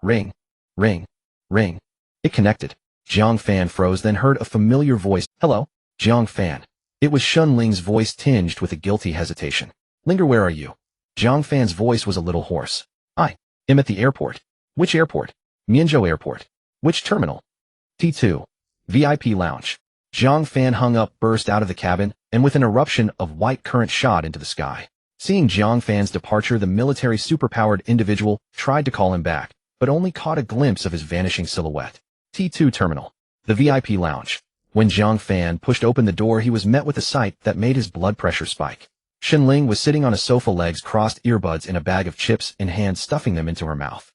Ring. Ring. Ring. It connected. Jiang Fan froze, then heard a familiar voice. Hello? Jiang Fan. It was Shenling's voice, tinged with a guilty hesitation. Linger, where are you? Jiang Fan's voice was a little hoarse. I am at the airport. Which airport? Mianzhou Airport. Which terminal? T2. VIP lounge. Jiang Fan hung up, burst out of the cabin, and with an eruption of white current shot into the sky. Seeing Jiang Fan's departure, the military superpowered individual tried to call him back, but only caught a glimpse of his vanishing silhouette. T2 terminal. The VIP lounge. When Jiang Fan pushed open the door, he was met with a sight that made his blood pressure spike. Shenling was sitting on a sofa, legs crossed, earbuds and a bag of chips in hand, stuffing them into her mouth.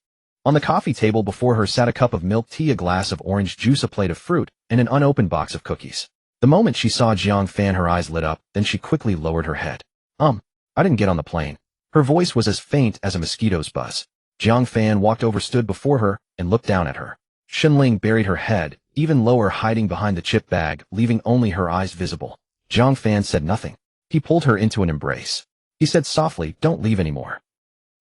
On the coffee table before her sat a cup of milk tea, a glass of orange juice, a plate of fruit, and an unopened box of cookies. The moment she saw Jiang Fan, her eyes lit up, then she quickly lowered her head. I didn't get on the plane. Her voice was as faint as a mosquito's buzz. Jiang Fan walked over, stood before her, and looked down at her. Shenling buried her head, even lower, hiding behind the chip bag, leaving only her eyes visible. Jiang Fan said nothing. He pulled her into an embrace. He said softly, "Don't leave anymore."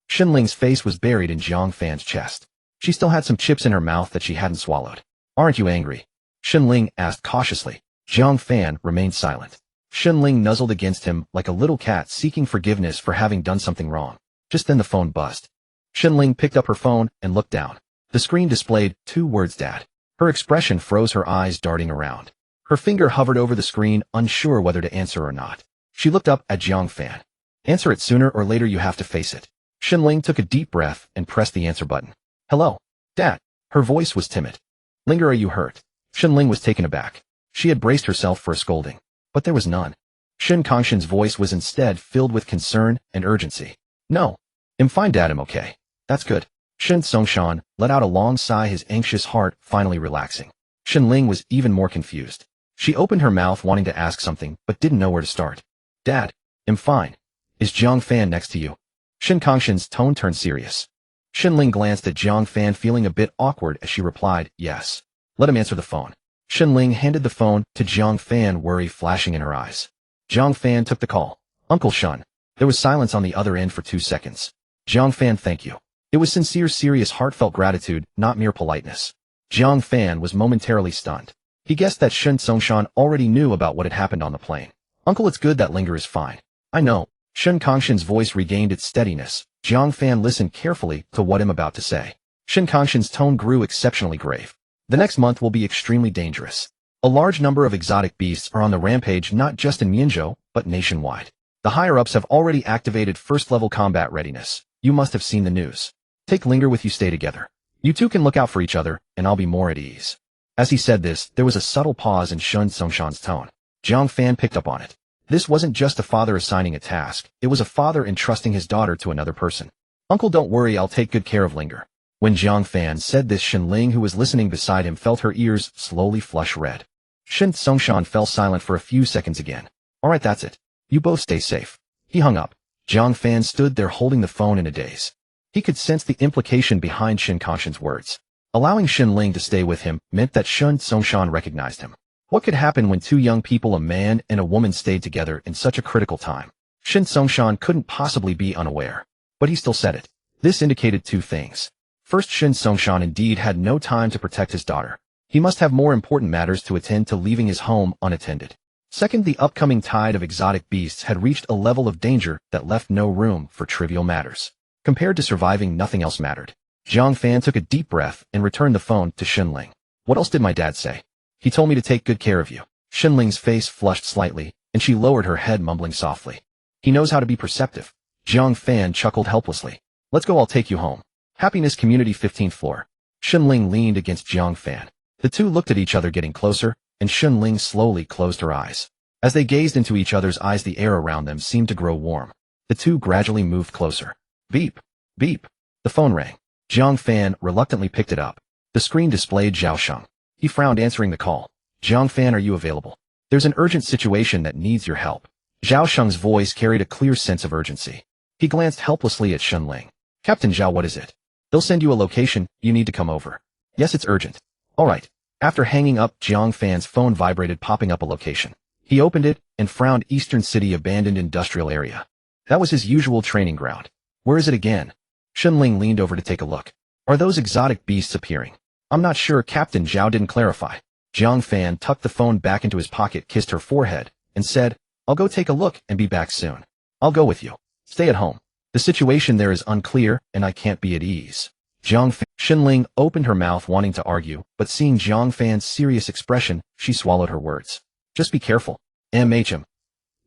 Shenling's face was buried in Jiang Fan's chest. She still had some chips in her mouth that she hadn't swallowed. "Aren't you angry?" Shenling asked cautiously. Jiang Fan remained silent. Shenling nuzzled against him like a little cat seeking forgiveness for having done something wrong. Just then the phone buzzed. Shenling picked up her phone and looked down. The screen displayed 2 words, Dad. Her expression froze, her eyes darting around. Her finger hovered over the screen, unsure whether to answer or not. She looked up at Jiang Fan. "Answer it, sooner or later you have to face it." Shenling took a deep breath and pressed the answer button. "Hello, Dad." Her voice was timid. "Linger, are you hurt?" Shenling was taken aback. She had braced herself for a scolding, but there was none. Shen Kongshan's voice was instead filled with concern and urgency. "No. I'm fine, Dad, I'm okay." "That's good." Shen Songshan let out a long sigh, his anxious heart finally relaxing. Shenling was even more confused. She opened her mouth wanting to ask something, but didn't know where to start. "Dad, I'm fine. Is Jiang Fan next to you?" Shen Kongshan's tone turned serious. Shenling glanced at Jiang Fan, feeling a bit awkward as she replied, "Yes." "Let him answer the phone." Shenling handed the phone to Jiang Fan, worry flashing in her eyes. Jiang Fan took the call. "Uncle Shen." There was silence on the other end for 2 seconds. "Jiang Fan, thank you." It was sincere, serious, heartfelt gratitude, not mere politeness. Jiang Fan was momentarily stunned. He guessed that Shen Songshan already knew about what had happened on the plane. "Uncle, it's good that Linger is fine." "I know." Shen Kongshan's voice regained its steadiness. Jiang Fan listened carefully to what I'm about to say. Shen Kongshan's tone grew exceptionally grave. "The next month will be extremely dangerous. A large number of exotic beasts are on the rampage, not just in Mianzhou, but nationwide. The higher-ups have already activated first-level combat readiness. You must have seen the news. Take Linger with you, stay together. You two can look out for each other, and I'll be more at ease." As he said this, there was a subtle pause in Shen Songshan's tone. Jiang Fan picked up on it. This wasn't just a father assigning a task, it was a father entrusting his daughter to another person. "Uncle, don't worry, I'll take good care of Linger." When Jiang Fan said this, Shenling, who was listening beside him, felt her ears slowly flush red. Shen Songshan fell silent for a few seconds again. "All right, that's it. You both stay safe." He hung up. Jiang Fan stood there holding the phone in a daze. He could sense the implication behind Shen Kongshan's words. Allowing Xinling to stay with him meant that Shun Songshan recognized him. What could happen when two young people, a man and a woman, stayed together in such a critical time? Shin Songshan couldn't possibly be unaware. But he still said it. This indicated two things. First, Shin Songshan indeed had no time to protect his daughter. He must have more important matters to attend to, leaving his home unattended. Second, the upcoming tide of exotic beasts had reached a level of danger that left no room for trivial matters. Compared to surviving, nothing else mattered. Jiang Fan took a deep breath and returned the phone to Xinling. What else did my dad say? He told me to take good care of you. Xinling's face flushed slightly, and she lowered her head, mumbling softly. He knows how to be perceptive. Jiang Fan chuckled helplessly. Let's go, I'll take you home. Happiness Community, 15th floor. Xinling leaned against Jiang Fan. The two looked at each other, getting closer, and Xinling slowly closed her eyes. As they gazed into each other's eyes, the air around them seemed to grow warm. The two gradually moved closer. Beep. Beep. The phone rang. Jiang Fan reluctantly picked it up. The screen displayed Xiaoshan. He frowned, answering the call. Jiang Fan, are you available? There's an urgent situation that needs your help. Xiaoshan's voice carried a clear sense of urgency. He glanced helplessly at Xinling. Captain Zhao, what is it? They'll send you a location, you need to come over. Yes, it's urgent. All right. After hanging up, Jiang Fan's phone vibrated, popping up a location. He opened it and frowned. Eastern City, abandoned industrial area. That was his usual training ground. Where is it again? Xinling leaned over to take a look. Are those exotic beasts appearing? I'm not sure, Captain Zhao didn't clarify. Jiang Fan tucked the phone back into his pocket, kissed her forehead, and said, I'll go take a look and be back soon. I'll go with you. Stay at home. The situation there is unclear, and I can't be at ease. Xinling opened her mouth, wanting to argue, but seeing Jiang Fan's serious expression, she swallowed her words. Just be careful. MHM.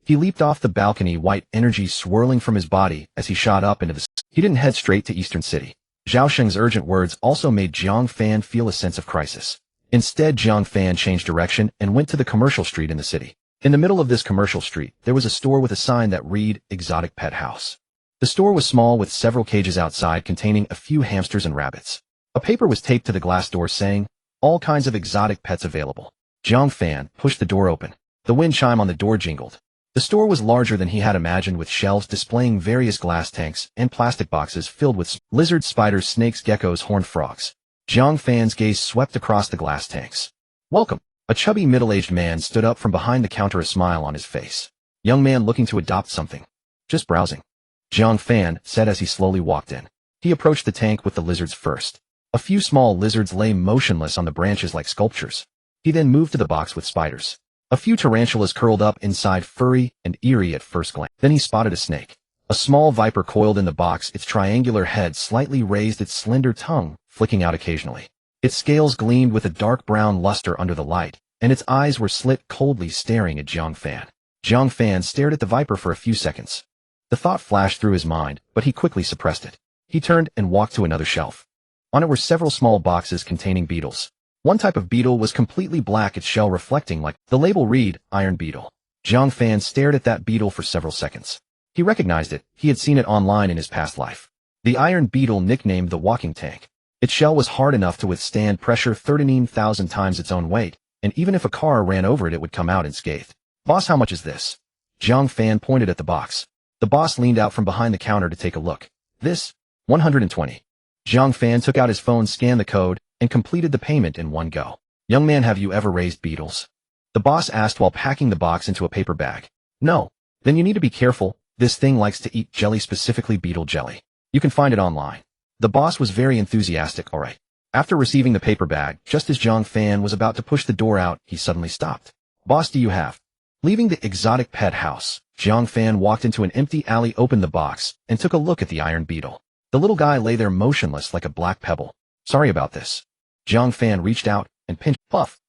He leaped off the balcony, white energy swirling from his body as he shot up into the sky. He didn't head straight to Eastern City. Xiaosheng's urgent words also made Jiang Fan feel a sense of crisis. Instead, Jiang Fan changed direction and went to the commercial street in the city. In the middle of this commercial street, there was a store with a sign that read, Exotic Pet House. The store was small, with several cages outside containing a few hamsters and rabbits. A paper was taped to the glass door saying, all kinds of exotic pets available. Jiang Fan pushed the door open. The wind chime on the door jingled. The store was larger than he had imagined, with shelves displaying various glass tanks and plastic boxes filled with lizards, spiders, snakes, geckos, horned frogs. Jiang Fan's gaze swept across the glass tanks. Welcome. A chubby middle-aged man stood up from behind the counter, a smile on his face. Young man looking to adopt something. Just browsing. Jiang Fan said as he slowly walked in. He approached the tank with the lizards first. A few small lizards lay motionless on the branches like sculptures. He then moved to the box with spiders. A few tarantulas curled up inside, furry and eerie at first glance. Then he spotted a snake. A small viper coiled in the box, its triangular head slightly raised, its slender tongue flicking out occasionally. Its scales gleamed with a dark brown luster under the light, and its eyes were slit, coldly staring at Jiang Fan. Jiang Fan stared at the viper for a few seconds. The thought flashed through his mind, but he quickly suppressed it. He turned and walked to another shelf. On it were several small boxes containing beetles. One type of beetle was completely black, its shell reflecting like the label read, Iron Beetle. Jiang Fan stared at that beetle for several seconds. He recognized it. He had seen it online in his past life. The Iron Beetle, nicknamed the Walking Tank. Its shell was hard enough to withstand pressure 13,000 times its own weight, and even if a car ran over it, it would come out unscathed. Boss, how much is this? Jiang Fan pointed at the box. The boss leaned out from behind the counter to take a look. This? 120. Jiang Fan took out his phone, scanned the code, and completed the payment in one go. Young man, have you ever raised beetles? The boss asked while packing the box into a paper bag. No. Then you need to be careful. This thing likes to eat jelly, specifically beetle jelly. You can find it online. The boss was very enthusiastic. All right. After receiving the paper bag, just as Jiang Fan was about to push the door out, he suddenly stopped. Boss, do you have? Leaving the exotic pet house, Jiang Fan walked into an empty alley, opened the box, and took a look at the Iron Beetle. The little guy lay there motionless like a black pebble. Sorry about this. Jiang Fan reached out and pinched. Puff.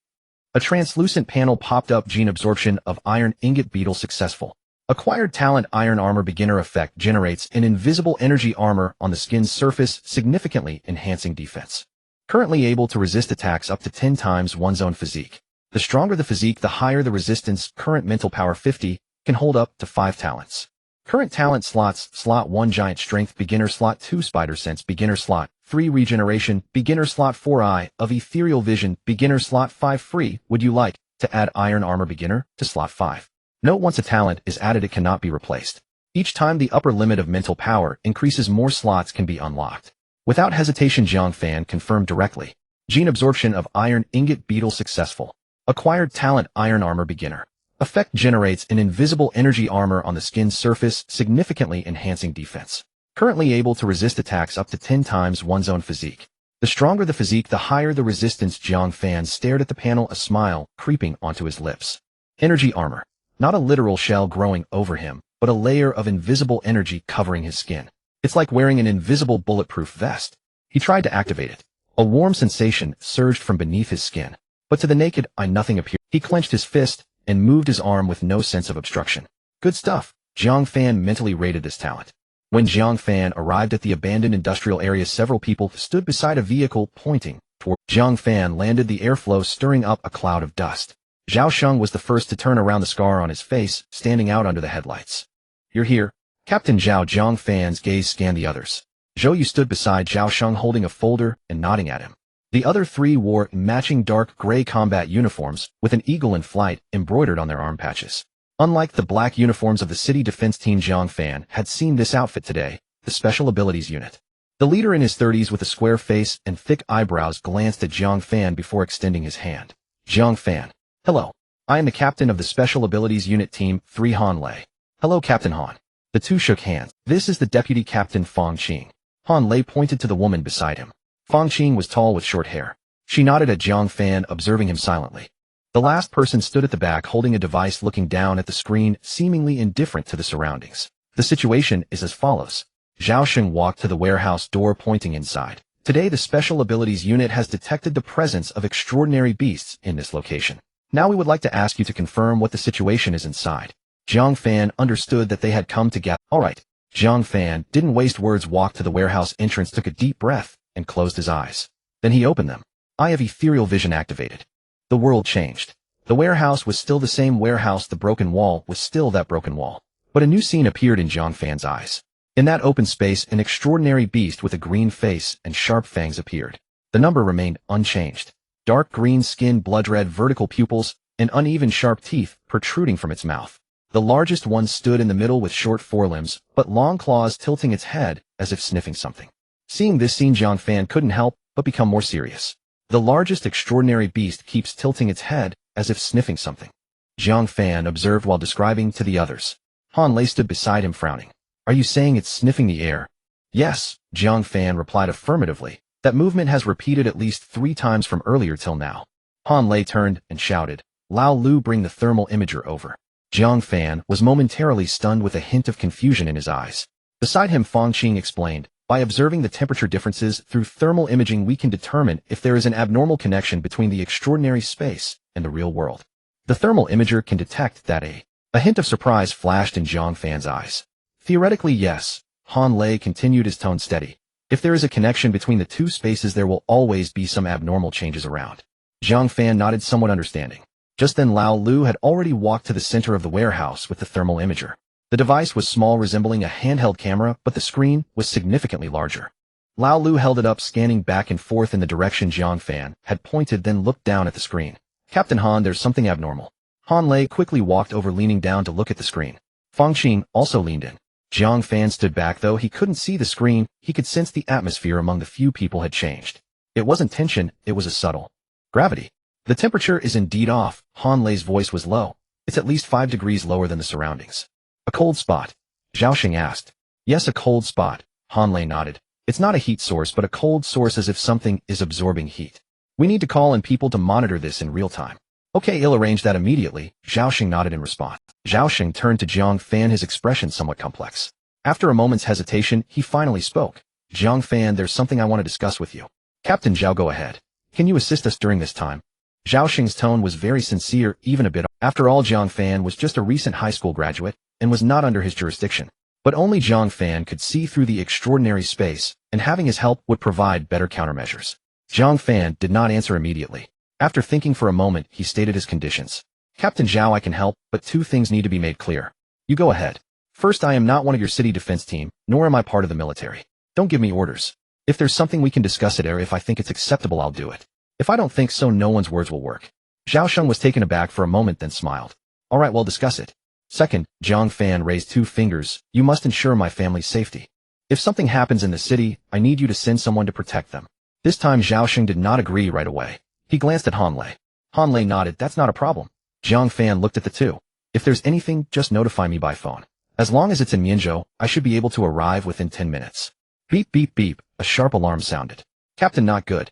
A translucent panel popped up. Gene absorption of Iron Ingot Beetle successful. Acquired talent. Iron Armor Beginner effect generates an invisible energy armor on the skin's surface, significantly enhancing defense. Currently able to resist attacks up to 10 times one's own physique. The stronger the physique, the higher the resistance. Current mental power 50, can hold up to 5 talents. Current talent slots: slot 1 Giant Strength, beginner; slot 2 Spider Sense, beginner; slot 3 Regeneration, beginner; slot 4 Eye of Ethereal Vision, beginner; slot 5 Free. Would you like to add Iron Armor Beginner to slot 5? Note: once a talent is added, it cannot be replaced. Each time the upper limit of mental power increases, more slots can be unlocked. Without hesitation, Jiang Fan confirmed directly. Gene absorption of iron ingot beetle successful. Acquired talent iron armor beginner. Effect generates an invisible energy armor on the skin's surface, significantly enhancing defense. Currently able to resist attacks up to 10 times one's own physique. The stronger the physique, the higher the resistance. Jiang Fan stared at the panel, a smile creeping onto his lips. Energy armor. Not a literal shell growing over him, but a layer of invisible energy covering his skin. It's like wearing an invisible bulletproof vest. He tried to activate it. A warm sensation surged from beneath his skin. But to the naked eye nothing appeared. He clenched his fist and moved his arm with no sense of obstruction. Good stuff. Jiang Fan mentally rated this talent. When Jiang Fan arrived at the abandoned industrial area, several people stood beside a vehicle pointing toward. Jiang Fan landed the airflow, stirring up a cloud of dust. Xiaoshan was the first to turn around, the scar on his face standing out under the headlights. You're here, Captain Zhao. Jiang Fan's gaze scanned the others. Zhou Yu stood beside Xiaoshan holding a folder and nodding at him. The other three wore matching dark gray combat uniforms with an eagle in flight embroidered on their arm patches. Unlike the black uniforms of the city defense team, Jiang Fan had seen this outfit today, the Special Abilities Unit. The leader in his 30s with a square face and thick eyebrows glanced at Jiang Fan before extending his hand. Jiang Fan. Hello. I am the captain of the Special Abilities Unit Team 3 Han Lei. Hello, Captain Han. The two shook hands. This is the Deputy Captain Fang Qing. Han Lei pointed to the woman beside him. Fang Qing was tall with short hair. She nodded at Jiang Fan, observing him silently. The last person stood at the back holding a device, looking down at the screen, seemingly indifferent to the surroundings. The situation is as follows. Xiaoshan walked to the warehouse door, pointing inside. Today the Special Abilities Unit has detected the presence of extraordinary beasts in this location. Now we would like to ask you to confirm what the situation is inside. Jiang Fan understood that they had come together. All right. Jiang Fan didn't waste words, walked to the warehouse entrance, took a deep breath, and closed his eyes. Then he opened them. Eye of ethereal vision activated. The world changed. The warehouse was still the same warehouse, the broken wall was still that broken wall. But a new scene appeared in Jiang Fan's eyes. In that open space, an extraordinary beast with a green face and sharp fangs appeared. The number remained unchanged. Dark green skin, blood-red vertical pupils, and uneven sharp teeth protruding from its mouth. The largest one stood in the middle with short forelimbs, but long claws, tilting its head as if sniffing something. Seeing this scene, Jiang Fan couldn't help but become more serious. The largest extraordinary beast keeps tilting its head as if sniffing something. Jiang Fan observed while describing to the others. Han Lei stood beside him, frowning. Are you saying it's sniffing the air? Yes, Jiang Fan replied affirmatively. That movement has repeated at least 3 times from earlier till now. Han Lei turned and shouted, Lao Lu, bring the thermal imager over. Jiang Fan was momentarily stunned with a hint of confusion in his eyes. Beside him, Fang Qing explained, by observing the temperature differences through thermal imaging, we can determine if there is an abnormal connection between the extraordinary space and the real world. The thermal imager can detect that. A hint of surprise flashed in Jiang Fan's eyes. Theoretically, yes. Han Lei continued, his tone steady. If there is a connection between the two spaces, there will always be some abnormal changes around. Jiang Fan nodded, somewhat understanding. Just then Lao Lu had already walked to the center of the warehouse with the thermal imager. The device was small, resembling a handheld camera, but the screen was significantly larger. Lao Lu held it up, scanning back and forth in the direction Jiang Fan had pointed, then looked down at the screen. Captain Han, there's something abnormal. Han Lei quickly walked over, leaning down to look at the screen. Fang Qing also leaned in. Jiang Fan stood back. Though he couldn't see the screen, he could sense the atmosphere among the few people had changed. It wasn't tension, it was a subtle gravity. The temperature is indeed off. Han Lei's voice was low. It's at least 5 degrees lower than the surroundings. A cold spot? Xiaoshan asked. Yes, a cold spot. Han Lei nodded. It's not a heat source, but a cold source, as if something is absorbing heat. We need to call in people to monitor this in real time. Okay, I'll arrange that immediately. Xiaoshan nodded in response. Xiaoshan turned to Jiang Fan, his expression somewhat complex. After a moment's hesitation, he finally spoke. Jiang Fan, there's something I want to discuss with you. Captain Zhao, go ahead. Can you assist us during this time? Xiaoshan's tone was very sincere, even a bit. After all, Jiang Fan was just a recent high school graduate and was not under his jurisdiction. But only Jiang Fan could see through the extraordinary space, and having his help would provide better countermeasures. Jiang Fan did not answer immediately. After thinking for a moment, he stated his conditions. Captain Zhao, I can help, but 2 things need to be made clear. You go ahead. First, I am not one of your city defense team, nor am I part of the military. Don't give me orders. If there's something we can discuss it, or if I think it's acceptable, I'll do it. If I don't think so, no one's words will work. Xiaoshan was taken aback for a moment, then smiled. All right, we'll discuss it. Second, Jiang Fan raised 2 fingers. You must ensure my family's safety. If something happens in the city, I need you to send someone to protect them. This time Xiaoshan did not agree right away. He glanced at Han Lei. Han Lei nodded. That's not a problem. Jiang Fan looked at the two. If there's anything, just notify me by phone. As long as it's in Mianzhou, I should be able to arrive within 10 minutes. Beep beep beep, a sharp alarm sounded. Captain, not good.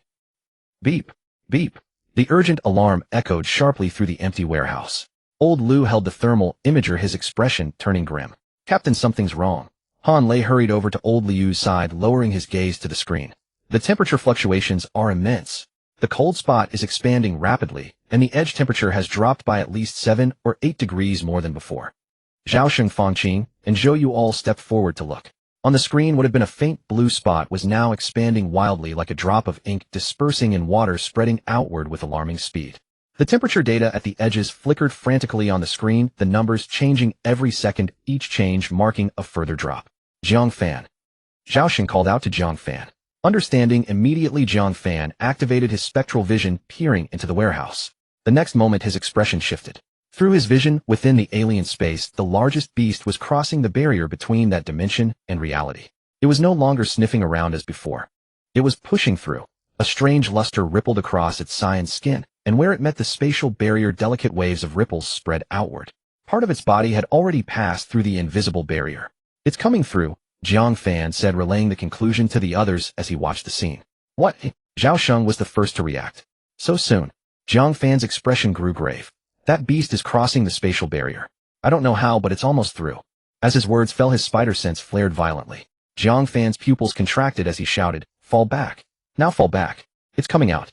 Beep, beep. The urgent alarm echoed sharply through the empty warehouse. Old Lu held the thermal imager, his expression turning grim. Captain, something's wrong. Han Lei hurried over to Old Liu's side, lowering his gaze to the screen. The temperature fluctuations are immense. The cold spot is expanding rapidly, and the edge temperature has dropped by at least 7 or 8 degrees more than before. Xiaoshan, Fangqing, and Zhou Yu all stepped forward to look. On the screen, what had been a faint blue spot was now expanding wildly like a drop of ink dispersing in water, spreading outward with alarming speed. The temperature data at the edges flickered frantically on the screen, the numbers changing every second, each change marking a further drop. Jiang Fan. Xiaoshan called out to Jiang Fan. Understanding immediately, Jiang Fan activated his spectral vision, peering into the warehouse. The next moment his expression shifted. Through his vision, within the alien space, the largest beast was crossing the barrier between that dimension and reality. It was no longer sniffing around as before. It was pushing through. A strange luster rippled across its cyan skin, and where it met the spatial barrier, delicate waves of ripples spread outward. Part of its body had already passed through the invisible barrier. It's coming through, Jiang Fan said, relaying the conclusion to the others as he watched the scene. What? Xiaoshan was the first to react. So soon? Jiang Fan's expression grew grave. That beast is crossing the spatial barrier. I don't know how, but it's almost through. As his words fell, his spider sense flared violently. Jiang Fan's pupils contracted as he shouted, fall back. Now fall back. It's coming out.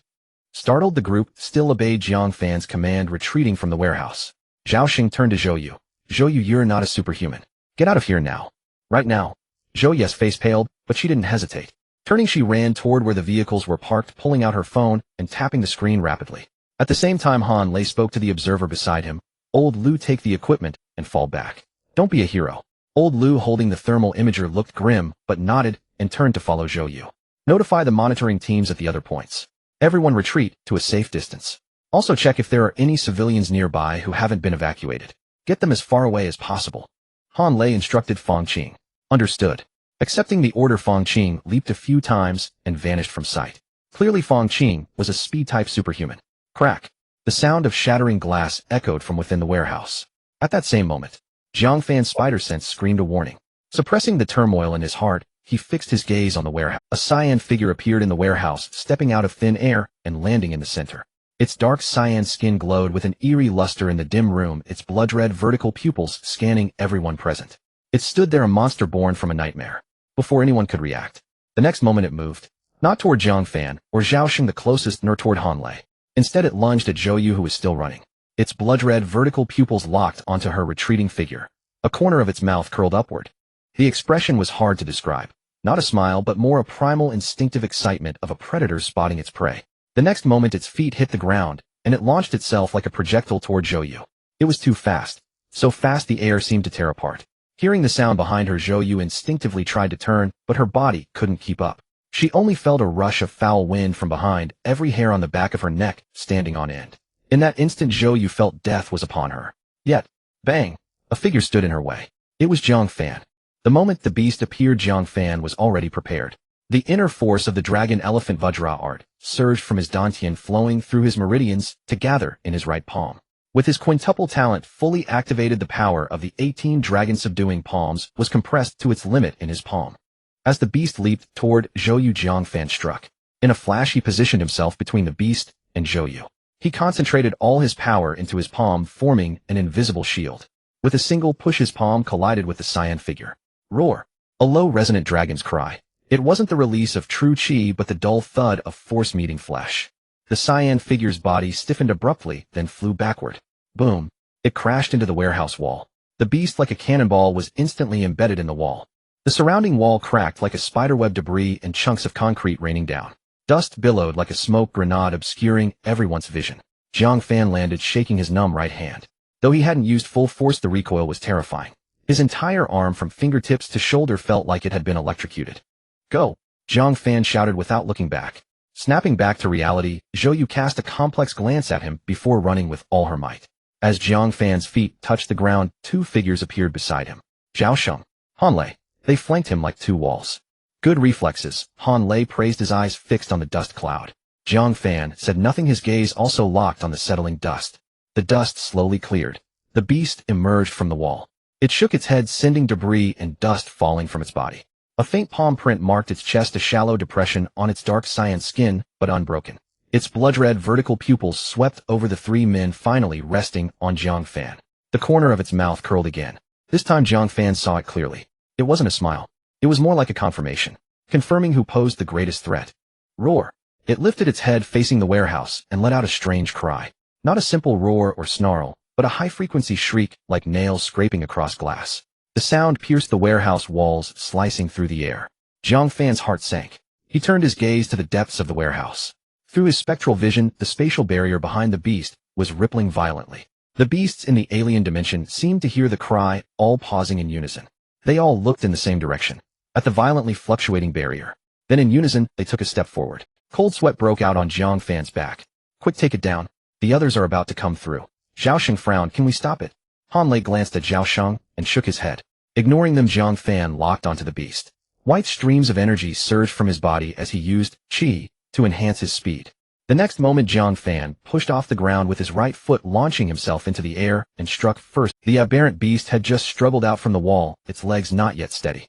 Startled, the group still obeyed Jiang Fan's command, retreating from the warehouse. Xiaoshan turned to Zhou Yu. Zhou Yu, you're not a superhuman. Get out of here now. Right now. Zhou Yu's face paled, but she didn't hesitate. Turning, she ran toward where the vehicles were parked, pulling out her phone and tapping the screen rapidly. At the same time, Han Lei spoke to the observer beside him. Old Lu, take the equipment and fall back. Don't be a hero. Old Lu, holding the thermal imager, looked grim, but nodded and turned to follow Zhou Yu. Notify the monitoring teams at the other points. Everyone retreat to a safe distance. Also check if there are any civilians nearby who haven't been evacuated. Get them as far away as possible. Han Lei instructed Fangqing. Understood. Accepting the order, Fangqing leaped a few times and vanished from sight. Clearly Fangqing was a speed-type superhuman. Crack. The sound of shattering glass echoed from within the warehouse. At that same moment, Jiang Fan's spider sense screamed a warning. Suppressing the turmoil in his heart, he fixed his gaze on the warehouse. A cyan figure appeared in the warehouse, stepping out of thin air and landing in the center. Its dark cyan skin glowed with an eerie luster in the dim room, its blood-red vertical pupils scanning everyone present. It stood there, a monster born from a nightmare. Before anyone could react, the next moment it moved, not toward Jiang Fan or Xiaoshan the closest, nor toward Han Lei. Instead, it lunged at Zhou Yu, who was still running. Its blood-red vertical pupils locked onto her retreating figure. A corner of its mouth curled upward. The expression was hard to describe. Not a smile, but more a primal, instinctive excitement of a predator spotting its prey. The next moment, its feet hit the ground, and it launched itself like a projectile toward Zhou Yu. It was too fast. So fast the air seemed to tear apart. Hearing the sound behind her, Zhou Yu instinctively tried to turn, but her body couldn't keep up. She only felt a rush of foul wind from behind, every hair on the back of her neck standing on end. In that instant, Zhou Yu felt death was upon her. Yet, bang! A figure stood in her way. It was Jiang Fan. The moment the beast appeared, Jiang Fan was already prepared. The inner force of the dragon elephant Vajra art surged from his dantian, flowing through his meridians to gather in his right palm. With his quintuple talent fully activated, the power of the 18 dragon subduing palms was compressed to its limit in his palm. As the beast leaped toward Zhou Yu, Jiang Fan struck. In a flash, he positioned himself between the beast and Zhou Yu. He concentrated all his power into his palm, forming an invisible shield. With a single push, his palm collided with the cyan figure. Roar! A low, resonant dragon's cry. It wasn't the release of true chi, but the dull thud of force meeting flesh. The cyan figure's body stiffened abruptly, then flew backward. Boom! It crashed into the warehouse wall. The beast, like a cannonball, was instantly embedded in the wall. The surrounding wall cracked like a spiderweb, debris and chunks of concrete raining down. Dust billowed like a smoke grenade, obscuring everyone's vision. Jiang Fan landed, shaking his numb right hand. Though he hadn't used full force, the recoil was terrifying. His entire arm from fingertips to shoulder felt like it had been electrocuted. Go! Jiang Fan shouted without looking back. Snapping back to reality, Zhou Yu cast a complex glance at him before running with all her might. As Jiang Fan's feet touched the ground, two figures appeared beside him. Xiaoshan, Han Lei. They flanked him like two walls. Good reflexes, Han Lei praised, his eyes fixed on the dust cloud. Jiang Fan said nothing, his gaze also locked on the settling dust. The dust slowly cleared. The beast emerged from the wall. It shook its head, sending debris and dust falling from its body. A faint palm print marked its chest, a shallow depression on its dark cyan skin, but unbroken. Its blood-red vertical pupils swept over the three men, finally resting on Jiang Fan. The corner of its mouth curled again. This time Jiang Fan saw it clearly. It wasn't a smile. It was more like a confirmation, confirming who posed the greatest threat. Roar! It lifted its head facing the warehouse and let out a strange cry. Not a simple roar or snarl, but a high-frequency shriek like nails scraping across glass. The sound pierced the warehouse walls, slicing through the air. Jiang Fan's heart sank. He turned his gaze to the depths of the warehouse. Through his spectral vision, the spatial barrier behind the beast was rippling violently. The beasts in the alien dimension seemed to hear the cry, all pausing in unison. They all looked in the same direction, at the violently fluctuating barrier. Then in unison, they took a step forward. Cold sweat broke out on Jiang Fan's back. Quick, take it down. The others are about to come through. Xiaoshan frowned. Can we stop it? Han Lei glanced at Xiaoshan and shook his head. Ignoring them, Jiang Fan locked onto the beast. White streams of energy surged from his body as he used qi to enhance his speed. The next moment, Jiang Fan pushed off the ground with his right foot, launching himself into the air and struck first. The aberrant beast had just struggled out from the wall, its legs not yet steady.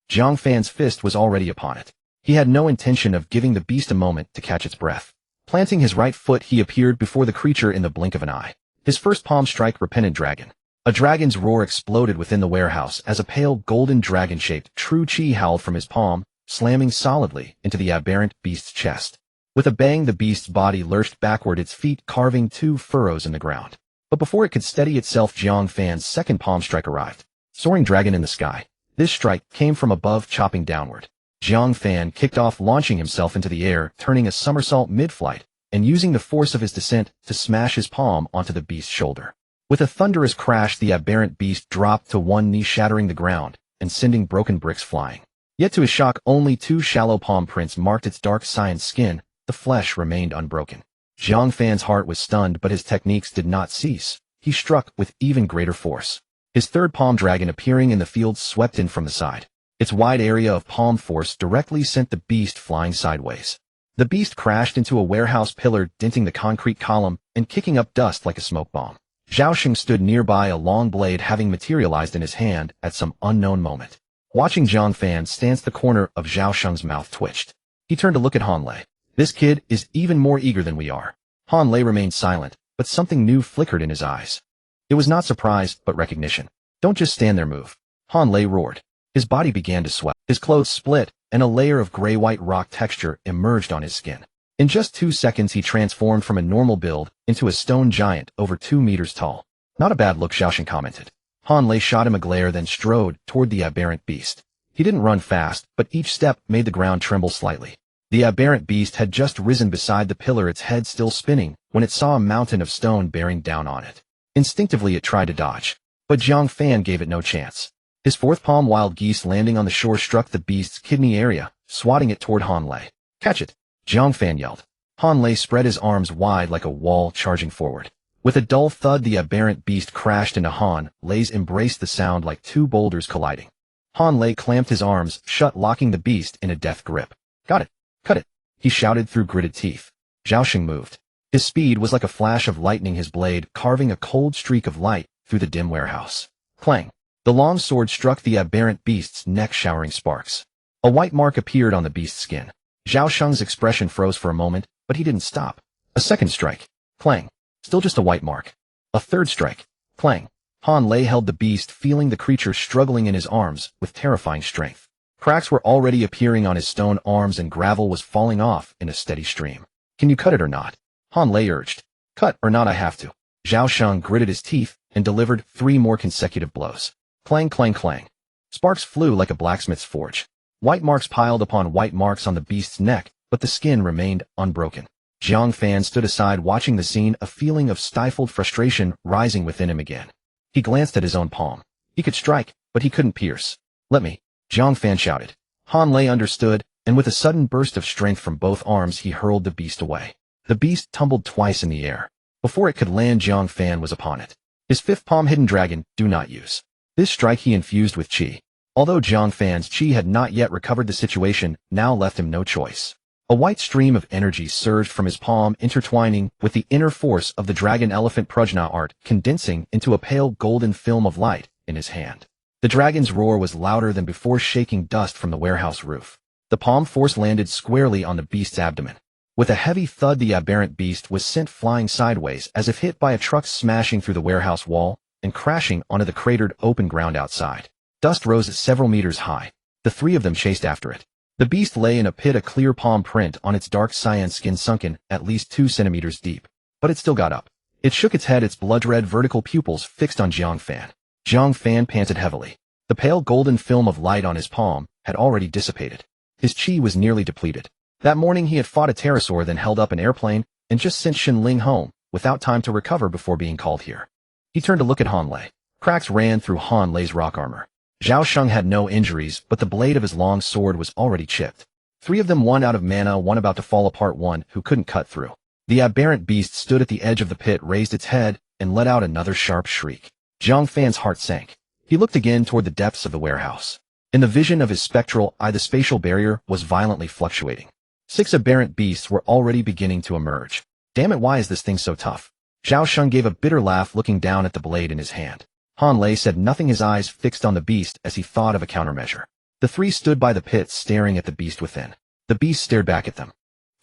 Jiang Fan's fist was already upon it. He had no intention of giving the beast a moment to catch its breath. Planting his right foot, he appeared before the creature in the blink of an eye. His first palm strike, repentant dragon. A dragon's roar exploded within the warehouse as a pale golden dragon-shaped true qi howled from his palm, slamming solidly into the aberrant beast's chest. With a bang, the beast's body lurched backward, its feet carving two furrows in the ground. But before it could steady itself, Jiang Fan's second palm strike arrived. Soaring dragon in the sky. This strike came from above, chopping downward. Jiang Fan kicked off, launching himself into the air, turning a somersault mid-flight, and using the force of his descent to smash his palm onto the beast's shoulder. With a thunderous crash, the aberrant beast dropped to one knee, shattering the ground and sending broken bricks flying. Yet to his shock, only two shallow palm prints marked its dark cyan skin. The flesh remained unbroken. Jiang Fan's heart was stunned, but his techniques did not cease. He struck with even greater force. His third palm dragon, appearing in the field, swept in from the side. Its wide area of palm force directly sent the beast flying sideways. The beast crashed into a warehouse pillar, denting the concrete column and kicking up dust like a smoke bomb. Xiaoshan stood nearby, a long blade having materialized in his hand at some unknown moment. Watching Jiang Fan stance, the corner of Xiaoshan's mouth twitched. He turned to look at Han Lei. This kid is even more eager than we are. Han Lei remained silent, but something new flickered in his eyes. It was not surprise, but recognition. Don't just stand there, move. Han Lei roared. His body began to swell. His clothes split, and a layer of gray-white rock texture emerged on his skin. In just 2 seconds, he transformed from a normal build into a stone giant over 2 meters tall. Not a bad look, Xiaoshan commented. Han Lei shot him a glare, then strode toward the aberrant beast. He didn't run fast, but each step made the ground tremble slightly. The aberrant beast had just risen beside the pillar, its head still spinning, when it saw a mountain of stone bearing down on it. Instinctively, it tried to dodge, but Jiang Fan gave it no chance. His fourth palm wild geese landing on the shore struck the beast's kidney area, swatting it toward Han Lei. Catch it! Jiang Fan yelled. Han Lei spread his arms wide like a wall, charging forward. With a dull thud, the aberrant beast crashed into Han Lei's embrace, the sound like two boulders colliding. Han Lei clamped his arms shut, locking the beast in a death grip. Got it! Cut it! He shouted through gritted teeth. Xiaoshan moved. His speed was like a flash of lightning, his blade carving a cold streak of light through the dim warehouse. Clang! The long sword struck the aberrant beast's neck, showering sparks. A white mark appeared on the beast's skin. Xiaoshan's expression froze for a moment, but he didn't stop. A second strike. Clang. Still just a white mark. A third strike. Clang. Han Lei held the beast, feeling the creature struggling in his arms with terrifying strength. Cracks were already appearing on his stone arms and gravel was falling off in a steady stream. Can you cut it or not? Han Lei urged. Cut or not, I have to. Xiaoshan gritted his teeth and delivered 3 more consecutive blows. Clang, clang, clang. Sparks flew like a blacksmith's forge. White marks piled upon white marks on the beast's neck, but the skin remained unbroken. Jiang Fan stood aside, watching the scene, a feeling of stifled frustration rising within him again. He glanced at his own palm. He could strike, but he couldn't pierce. Let me, Jiang Fan shouted. Han Lei understood, and with a sudden burst of strength from both arms, he hurled the beast away. The beast tumbled twice in the air. Before it could land, Jiang Fan was upon it. His fifth palm, hidden dragon, do not use. This strike he infused with qi. Although Jiang Fan's chi had not yet recovered, the situation now left him no choice. A white stream of energy surged from his palm, intertwining with the inner force of the dragon elephant Prajna art, condensing into a pale golden film of light in his hand. The dragon's roar was louder than before, shaking dust from the warehouse roof. The palm force landed squarely on the beast's abdomen. With a heavy thud, the aberrant beast was sent flying sideways as if hit by a truck, smashing through the warehouse wall and crashing onto the cratered open ground outside. Dust rose several meters high. The three of them chased after it. The beast lay in a pit, a clear palm print on its dark cyan skin sunken at least 2 centimeters deep. But it still got up. It shook its head, its blood-red vertical pupils fixed on Jiang Fan. Jiang Fan panted heavily. The pale golden film of light on his palm had already dissipated. His chi was nearly depleted. That morning he had fought a pterosaur, then held up an airplane, and just sent Shenling home, without time to recover before being called here. He turned to look at Han Lei. Cracks ran through Han Lei's rock armor. Xiaoshan had no injuries, but the blade of his long sword was already chipped. 3 of them, one out of mana, one about to fall apart, one who couldn't cut through. The aberrant beast stood at the edge of the pit, raised its head, and let out another sharp shriek. Jiang Fan's heart sank. He looked again toward the depths of the warehouse. In the vision of his spectral eye, the spatial barrier was violently fluctuating. 6 aberrant beasts were already beginning to emerge. Damn it, why is this thing so tough? Xiaoshan gave a bitter laugh, looking down at the blade in his hand. Han Lei said nothing, his eyes fixed on the beast as he thought of a countermeasure. The 3 stood by the pit, staring at the beast within. The beast stared back at them.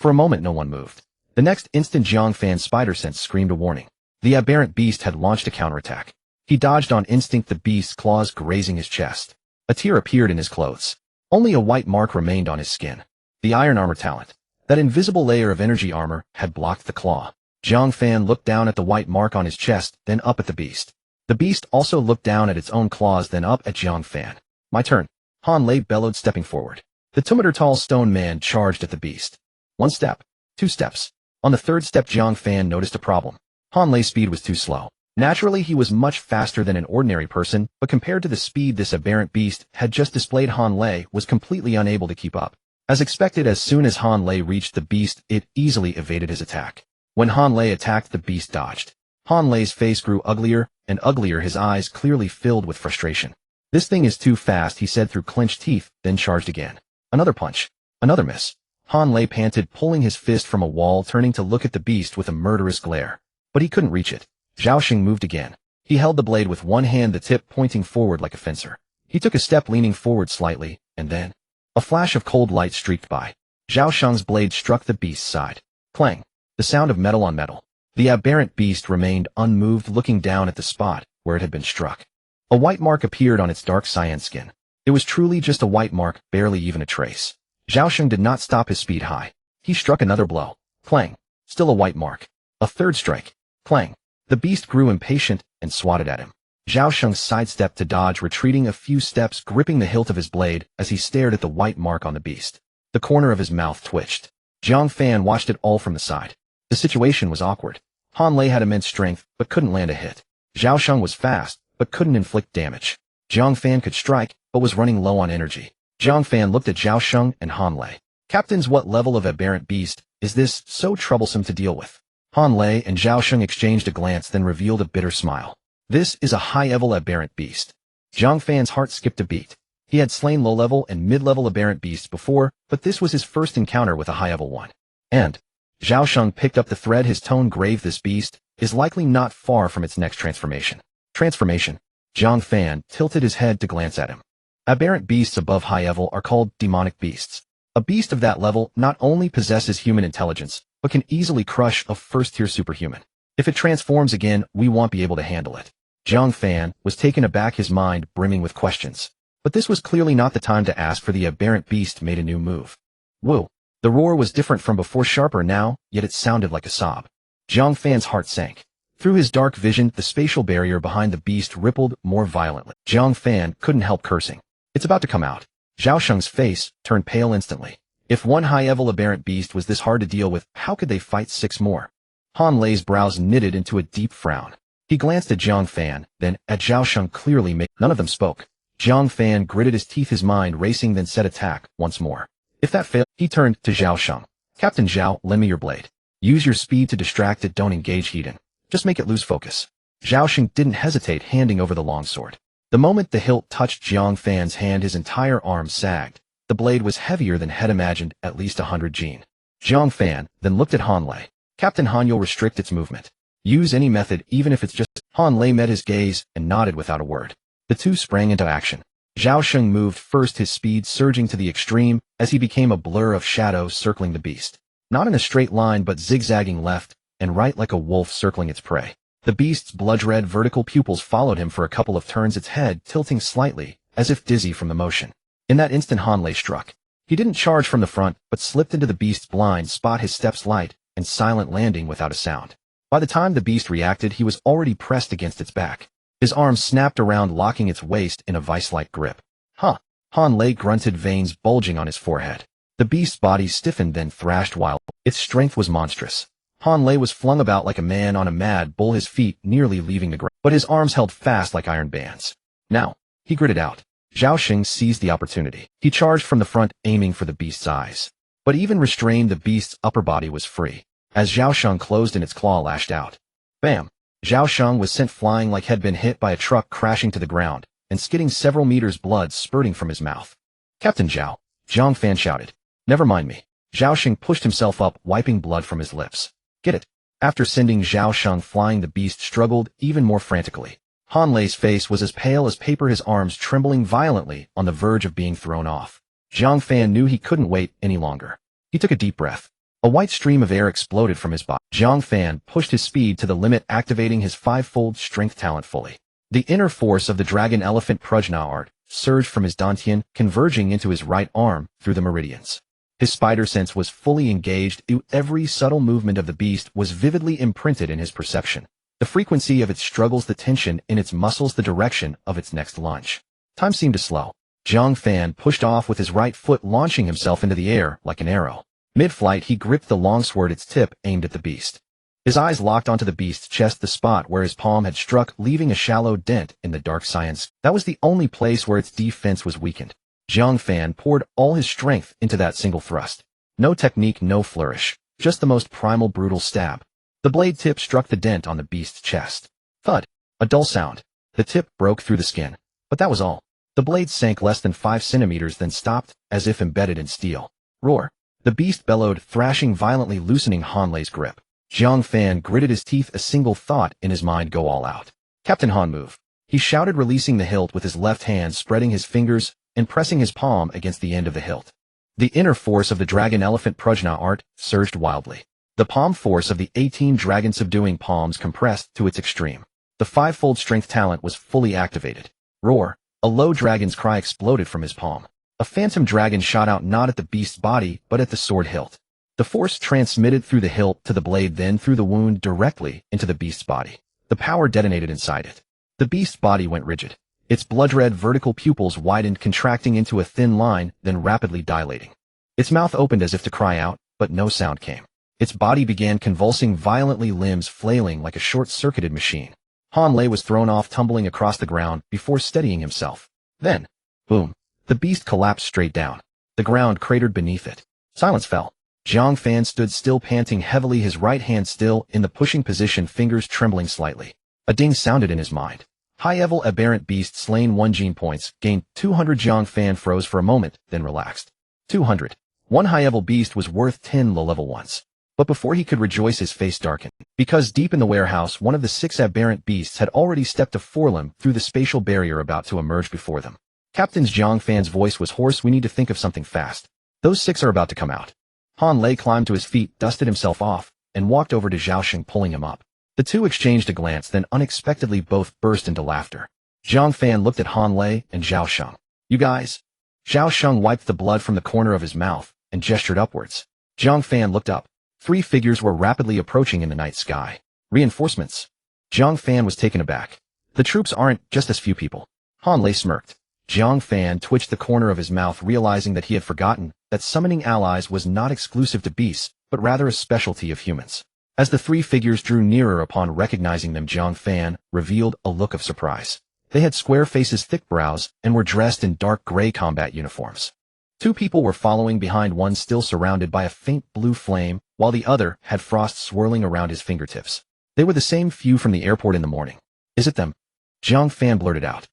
For a moment no one moved. The next instant Jiang Fan's spider sense screamed a warning. The aberrant beast had launched a counterattack. He dodged on instinct, the beast's claws grazing his chest. A tear appeared in his clothes. Only a white mark remained on his skin. The iron armor talent. That invisible layer of energy armor had blocked the claw. Jiang Fan looked down at the white mark on his chest, then up at the beast. The beast also looked down at its own claws, then up at Jiang Fan. My turn. Han Lei bellowed, stepping forward. The 2-meter-tall stone man charged at the beast. 1 step. 2 steps. On the 3rd step, Jiang Fan noticed a problem. Han Lei's speed was too slow. Naturally, he was much faster than an ordinary person, but compared to the speed this aberrant beast had just displayed, Han Lei was completely unable to keep up. As expected, as soon as Han Lei reached the beast, it easily evaded his attack. When Han Lei attacked, the beast dodged. Han Lei's face grew uglier and uglier, his eyes clearly filled with frustration. This thing is too fast, he said through clenched teeth, then charged again. Another punch. Another miss. Han Lei panted, pulling his fist from a wall, turning to look at the beast with a murderous glare. But he couldn't reach it. Xiaosheng moved again. He held the blade with one hand, the tip pointing forward like a fencer. He took a step, leaning forward slightly, and then a flash of cold light streaked by. Xiaosheng's blade struck the beast's side. Clang. The sound of metal on metal. The aberrant beast remained unmoved, looking down at the spot where it had been struck. A white mark appeared on its dark cyan skin. It was truly just a white mark, barely even a trace. Xiaosheng did not stop his speed high. He struck another blow. Clang. Still a white mark. A 3rd strike. Clang. The beast grew impatient and swatted at him. Xiaosheng sidestepped to dodge, retreating a few steps, gripping the hilt of his blade as he stared at the white mark on the beast. The corner of his mouth twitched. Jiang Fan watched it all from the side. The situation was awkward. Han Lei had immense strength, but couldn't land a hit. Xiaosheng was fast, but couldn't inflict damage. Jiang Fan could strike, but was running low on energy. Jiang Fan looked at Xiaosheng and Han Lei. Captains, what level of aberrant beast is this so troublesome to deal with? Han Lei and Xiaosheng exchanged a glance, then revealed a bitter smile. This is a high-level aberrant beast. Jiang Fan's heart skipped a beat. He had slain low-level and mid-level aberrant beasts before, but this was his first encounter with a high-level one. And Xiaosheng picked up the thread, his tone grave. This beast is likely not far from its next transformation. Transformation. Jiang Fan tilted his head to glance at him. Aberrant beasts above high level are called demonic beasts. A beast of that level not only possesses human intelligence, but can easily crush a first-tier superhuman. If it transforms again, we won't be able to handle it. Jiang Fan was taken aback, his mind brimming with questions. But this was clearly not the time to ask, for the aberrant beast made a new move. Whoa! The roar was different from before, sharper now, yet it sounded like a sob. Jiang Fan's heart sank. Through his dark vision, the spatial barrier behind the beast rippled more violently. Jiang Fan couldn't help cursing. It's about to come out. Xiaosheng's face turned pale instantly. If one high-level aberrant beast was this hard to deal with, how could they fight 6 more? Han Lei's brows knitted into a deep frown. He glanced at Jiang Fan, then at Xiaosheng, clearly none of them spoke. Jiang Fan gritted his teeth, his mind racing, then said, attack once more. If that failed, he turned to Xiaosheng. Captain Zhao, lend me your blade. Use your speed to distract it, don't engage Hedon. Just make it lose focus. Xiaosheng didn't hesitate, handing over the longsword. The moment the hilt touched Jiang Fan's hand, his entire arm sagged. The blade was heavier than had imagined, at least 100 Jin. Jiang Fan then looked at Han Lei. Captain Han, you'll restrict its movement. Use any method, even if it's just... Han Lei met his gaze and nodded without a word. The two sprang into action. Xiaoshan moved first, his speed surging to the extreme as he became a blur of shadows circling the beast. Not in a straight line but zigzagging left and right like a wolf circling its prey. The beast's blood-red vertical pupils followed him for a couple of turns, its head tilting slightly, as if dizzy from the motion. In that instant Han Lei struck. He didn't charge from the front, but slipped into the beast's blind spot, his steps light and silent, landing without a sound. By the time the beast reacted, he was already pressed against its back. His arms snapped around, locking its waist in a vice-like grip. Huh. Han Lei grunted, veins bulging on his forehead. The beast's body stiffened, then thrashed wildly. Its strength was monstrous. Han Lei was flung about like a man on a mad bull, his feet nearly leaving the ground, but his arms held fast like iron bands. Now, he gritted out. Xiaoshan seized the opportunity. He charged from the front, aiming for the beast's eyes. But even restrained, the beast's upper body was free. As Xiaoshan closed and its claw lashed out. Bam! Xiaoshan was sent flying like had been hit by a truck, crashing to the ground and skidding several meters, blood spurting from his mouth. Captain Zhao, Jiang Fan shouted. Never mind me. Xiaoshan pushed himself up, wiping blood from his lips. Get it. After sending Xiaoshan flying, the beast struggled even more frantically. Han Lei's face was as pale as paper, his arms trembling violently on the verge of being thrown off. Jiang Fan knew he couldn't wait any longer. He took a deep breath. A white stream of air exploded from his body. Jiang Fan pushed his speed to the limit, activating his five-fold strength talent fully. The inner force of the dragon elephant Prajna art surged from his dantian, converging into his right arm through the meridians. His spider sense was fully engaged. Every subtle movement of the beast was vividly imprinted in his perception. The frequency of its struggles, the tension in its muscles, the direction of its next lunge. Time seemed to slow. Jiang Fan pushed off with his right foot, launching himself into the air like an arrow. Mid-flight, he gripped the longsword, its tip aimed at the beast. His eyes locked onto the beast's chest, the spot where his palm had struck, leaving a shallow dent in the dark science. That was the only place where its defense was weakened. Jiang Fan poured all his strength into that single thrust. No technique, no flourish, just the most primal, brutal stab. The blade tip struck the dent on the beast's chest. Thud. A dull sound. The tip broke through the skin. But that was all. The blade sank less than 5 centimeters, then stopped, as if embedded in steel. Roar. The beast bellowed, thrashing violently, loosening Han Lei's grip. Jiang Fan gritted his teeth, a single thought in his mind: go all out. Captain Han, move. He shouted, releasing the hilt with his left hand, spreading his fingers and pressing his palm against the end of the hilt. The inner force of the dragon elephant Prajna art surged wildly. The palm force of the 18 dragon subduing palms compressed to its extreme. The five-fold strength talent was fully activated. Roar. A low dragon's cry exploded from his palm. A phantom dragon shot out, not at the beast's body, but at the sword hilt. The force transmitted through the hilt to the blade, then through the wound directly into the beast's body. The power detonated inside it. The beast's body went rigid. Its blood-red vertical pupils widened, contracting into a thin line, then rapidly dilating. Its mouth opened as if to cry out, but no sound came. Its body began convulsing violently, limbs flailing like a short-circuited machine. Han Lei was thrown off, tumbling across the ground before steadying himself. Then, boom. The beast collapsed straight down. The ground cratered beneath it. Silence fell. Jiang Fan stood still, panting heavily, his right hand still in the pushing position, fingers trembling slightly. A ding sounded in his mind. High-level aberrant beast slain, 1 gene points, gained 200. Jiang Fan froze for a moment, then relaxed. 200. One high-level beast was worth 10 low-level ones. But before he could rejoice, his face darkened. Because deep in the warehouse, one of the 6 aberrant beasts had already stepped afore them through the spatial barrier, about to emerge before them. Captain Jiang Fan's voice was hoarse. We need to think of something fast. Those 6 are about to come out. Han Lei climbed to his feet, dusted himself off, and walked over to Xiaoshan, pulling him up. The two exchanged a glance, then unexpectedly both burst into laughter. Jiang Fan looked at Han Lei and Xiaoshan. You guys? Xiaoshan wiped the blood from the corner of his mouth and gestured upwards. Jiang Fan looked up. 3 figures were rapidly approaching in the night sky. Reinforcements. Jiang Fan was taken aback. The troops aren't just as few people. Han Lei smirked. Jiang Fan twitched the corner of his mouth, realizing that he had forgotten that summoning allies was not exclusive to beasts, but rather a specialty of humans. As the 3 figures drew nearer, upon recognizing them, Jiang Fan revealed a look of surprise. They had square faces, thick brows, and were dressed in dark gray combat uniforms. 2 people were following behind, one still surrounded by a faint blue flame, while the other had frost swirling around his fingertips. They were the same few from the airport in the morning. Is it them? Jiang Fan blurted out.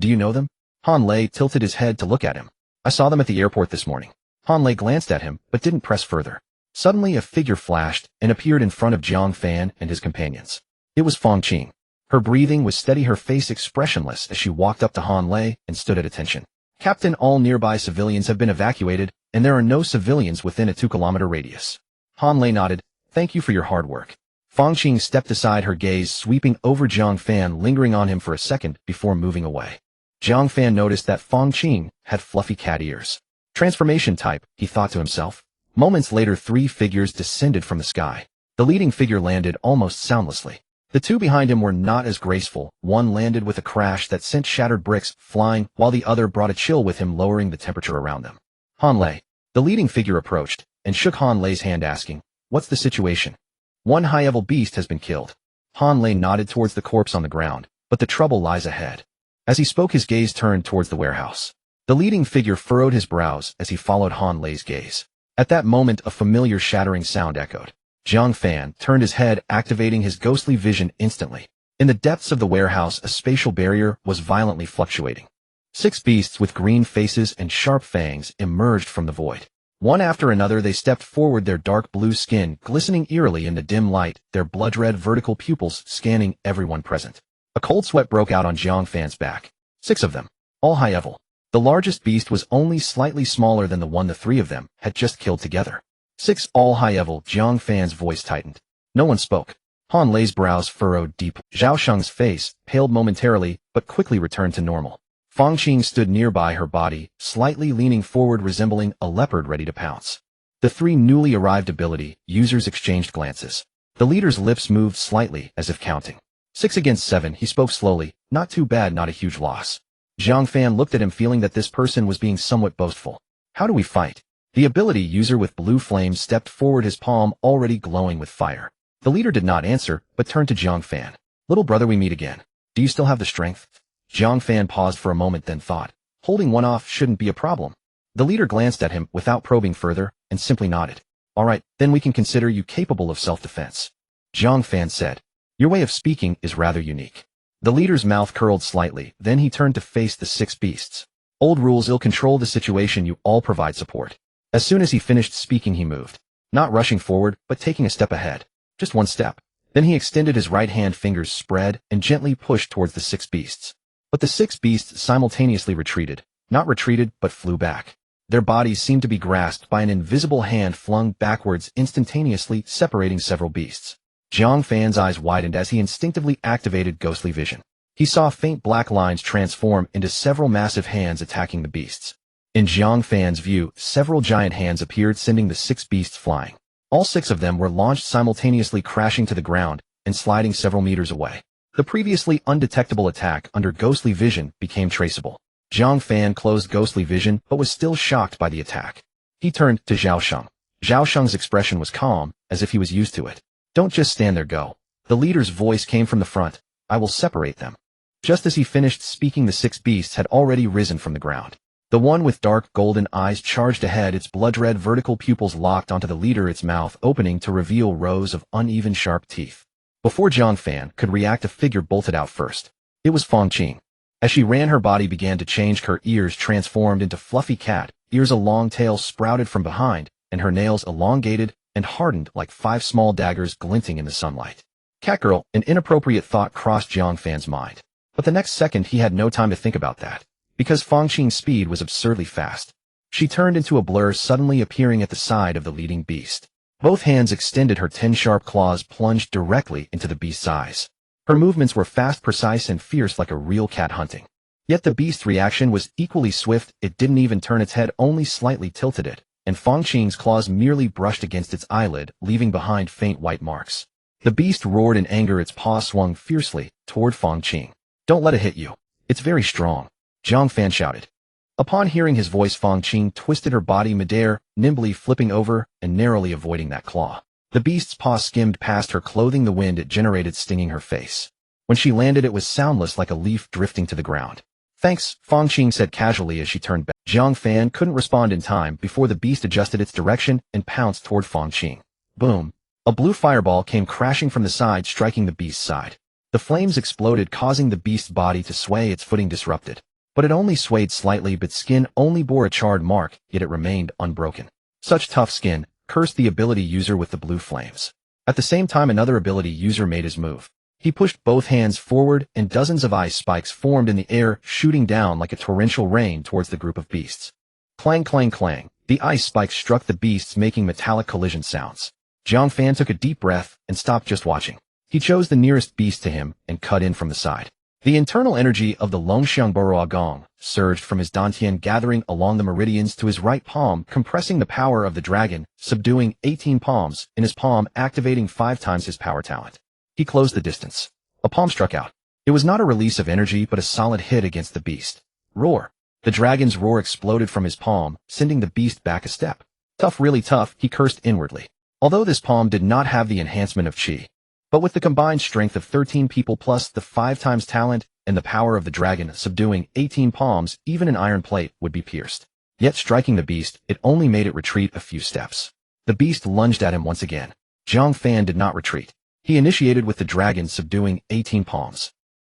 Do you know them? Han Lei tilted his head to look at him. I saw them at the airport this morning. Han Lei glanced at him, but didn't press further. Suddenly a figure flashed and appeared in front of Jiang Fan and his companions. It was Fang Qing. Her breathing was steady, her face expressionless as she walked up to Han Lei and stood at attention. Captain, all nearby civilians have been evacuated, and there are no civilians within a 2-kilometer radius. Han Lei nodded. Thank you for your hard work. Fang Qing stepped aside, her gaze sweeping over Jiang Fan, lingering on him for a second before moving away. Jiang Fan noticed that Fang Qing had fluffy cat ears. Transformation type, he thought to himself. Moments later, 3 figures descended from the sky. The leading figure landed almost soundlessly. The 2 behind him were not as graceful. One landed with a crash that sent shattered bricks flying, while the other brought a chill with him, lowering the temperature around them. Han Lei. The leading figure approached and shook Han Lei's hand, asking, "What's the situation?" "One high-level beast has been killed." Han Lei nodded towards the corpse on the ground, "But the trouble lies ahead." As he spoke, his gaze turned towards the warehouse. The leading figure furrowed his brows as he followed Han Lei's gaze. At that moment, a familiar shattering sound echoed. Jiang Fan turned his head, activating his ghostly vision instantly. In the depths of the warehouse, a spatial barrier was violently fluctuating. 6 beasts with green faces and sharp fangs emerged from the void. One after another, they stepped forward, their dark blue skin glistening eerily in the dim light, their blood-red vertical pupils scanning everyone present. A cold sweat broke out on Jiang Fan's back. 6 of them, all high-level. The largest beast was only slightly smaller than the one the 3 of them had just killed together. 6 all high-level. Jiang Fan's voice tightened. No one spoke. Han Lei's brows furrowed deep. Xiaoshan's face paled momentarily, but quickly returned to normal. Fang Qing stood nearby, her body slightly leaning forward, resembling a leopard ready to pounce. The 3 newly arrived ability users exchanged glances. The leader's lips moved slightly, as if counting. 6 against 7, he spoke slowly. Not too bad, not a huge loss. Jiang Fan looked at him, feeling that this person was being somewhat boastful. How do we fight? The ability user with blue flame stepped forward, his palm already glowing with fire. The leader did not answer, but turned to Jiang Fan. Little brother, we meet again. Do you still have the strength? Jiang Fan paused for a moment, then thought. Holding one off shouldn't be a problem. The leader glanced at him without probing further, and simply nodded. All right, then we can consider you capable of self-defense. Jiang Fan said. Your way of speaking is rather unique. The leader's mouth curled slightly, then he turned to face the 6 beasts. Old rules, ill control the situation, you all provide support. As soon as he finished speaking, he moved. Not rushing forward, but taking a step ahead. Just one step. Then he extended his right hand, fingers spread, and gently pushed towards the 6 beasts. But the 6 beasts simultaneously retreated. Not retreated, but flew back. Their bodies seemed to be grasped by an invisible hand, flung backwards, instantaneously separating several beasts. Jiang Fan's eyes widened as he instinctively activated ghostly vision. He saw faint black lines transform into several massive hands attacking the beasts. In Jiang Fan's view, several giant hands appeared, sending the 6 beasts flying. All 6 of them were launched simultaneously, crashing to the ground and sliding several meters away. The previously undetectable attack under ghostly vision became traceable. Jiang Fan closed ghostly vision, but was still shocked by the attack. He turned to Xiaoshan. Xiaoshan's expression was calm, as if he was used to it. Don't just stand there, go. The leader's voice came from the front. I will separate them. Just as he finished speaking, the 6 beasts had already risen from the ground. The one with dark golden eyes charged ahead, its blood-red vertical pupils locked onto the leader, its mouth opening to reveal rows of uneven sharp teeth. Before Jiang Fan could react, a figure bolted out first. It was Fang Qing. As she ran, her body began to change. Her ears transformed into fluffy cat ears, a long tail sprouted from behind, and her nails elongated and hardened like 5 small daggers glinting in the sunlight. Catgirl, an inappropriate thought crossed Jiang Fan's mind. But the next second he had no time to think about that, because Fang Qing's speed was absurdly fast. She turned into a blur, suddenly appearing at the side of the leading beast. Both hands extended, her 10 sharp claws plunged directly into the beast's eyes. Her movements were fast, precise, and fierce like a real cat hunting. Yet the beast's reaction was equally swift. It didn't even turn its head, only slightly tilted it, and Fang Qing's claws merely brushed against its eyelid, leaving behind faint white marks. The beast roared in anger, its paw swung fiercely toward Fang Qing. Don't let it hit you. It's very strong, Jiang Fan shouted. Upon hearing his voice, Fang Qing twisted her body midair, nimbly flipping over and narrowly avoiding that claw. The beast's paw skimmed past her, clothing the wind it generated, stinging her face. When she landed, it was soundless, like a leaf drifting to the ground. Thanks, Fang Qing said casually as she turned back. Jiang Fan couldn't respond in time before the beast adjusted its direction and pounced toward Fang Qing. Boom! A blue fireball came crashing from the side, striking the beast's side. The flames exploded, causing the beast's body to sway, its footing disrupted. But it only swayed slightly, but skin only bore a charred mark, yet it remained unbroken. Such tough skin, cursed the ability user with the blue flames. At the same time, another ability user made his move. He pushed both hands forward, and dozens of ice spikes formed in the air, shooting down like a torrential rain towards the group of beasts. Clang, clang, clang. The ice spikes struck the beasts, making metallic collision sounds. Jiang Fan took a deep breath and stopped just watching. He chose the nearest beast to him and cut in from the side. The internal energy of the Longxiangboro Agong surged from his dantian, gathering along the meridians to his right palm, compressing the power of the dragon, subduing 18 palms in his palm, activating 5 times his power talent. He closed the distance. A palm struck out. It was not a release of energy, but a solid hit against the beast. Roar! The dragon's roar exploded from his palm, sending the beast back a step. Tough, really tough, he cursed inwardly. Although this palm did not have the enhancement of chi, but with the combined strength of 13 people plus the 5 times talent and the power of the dragon subduing 18 palms, even an iron plate would be pierced. Yet striking the beast, it only made it retreat a few steps. The beast lunged at him once again. Jiang Fan did not retreat. He initiated with the dragon subduing 18 palms.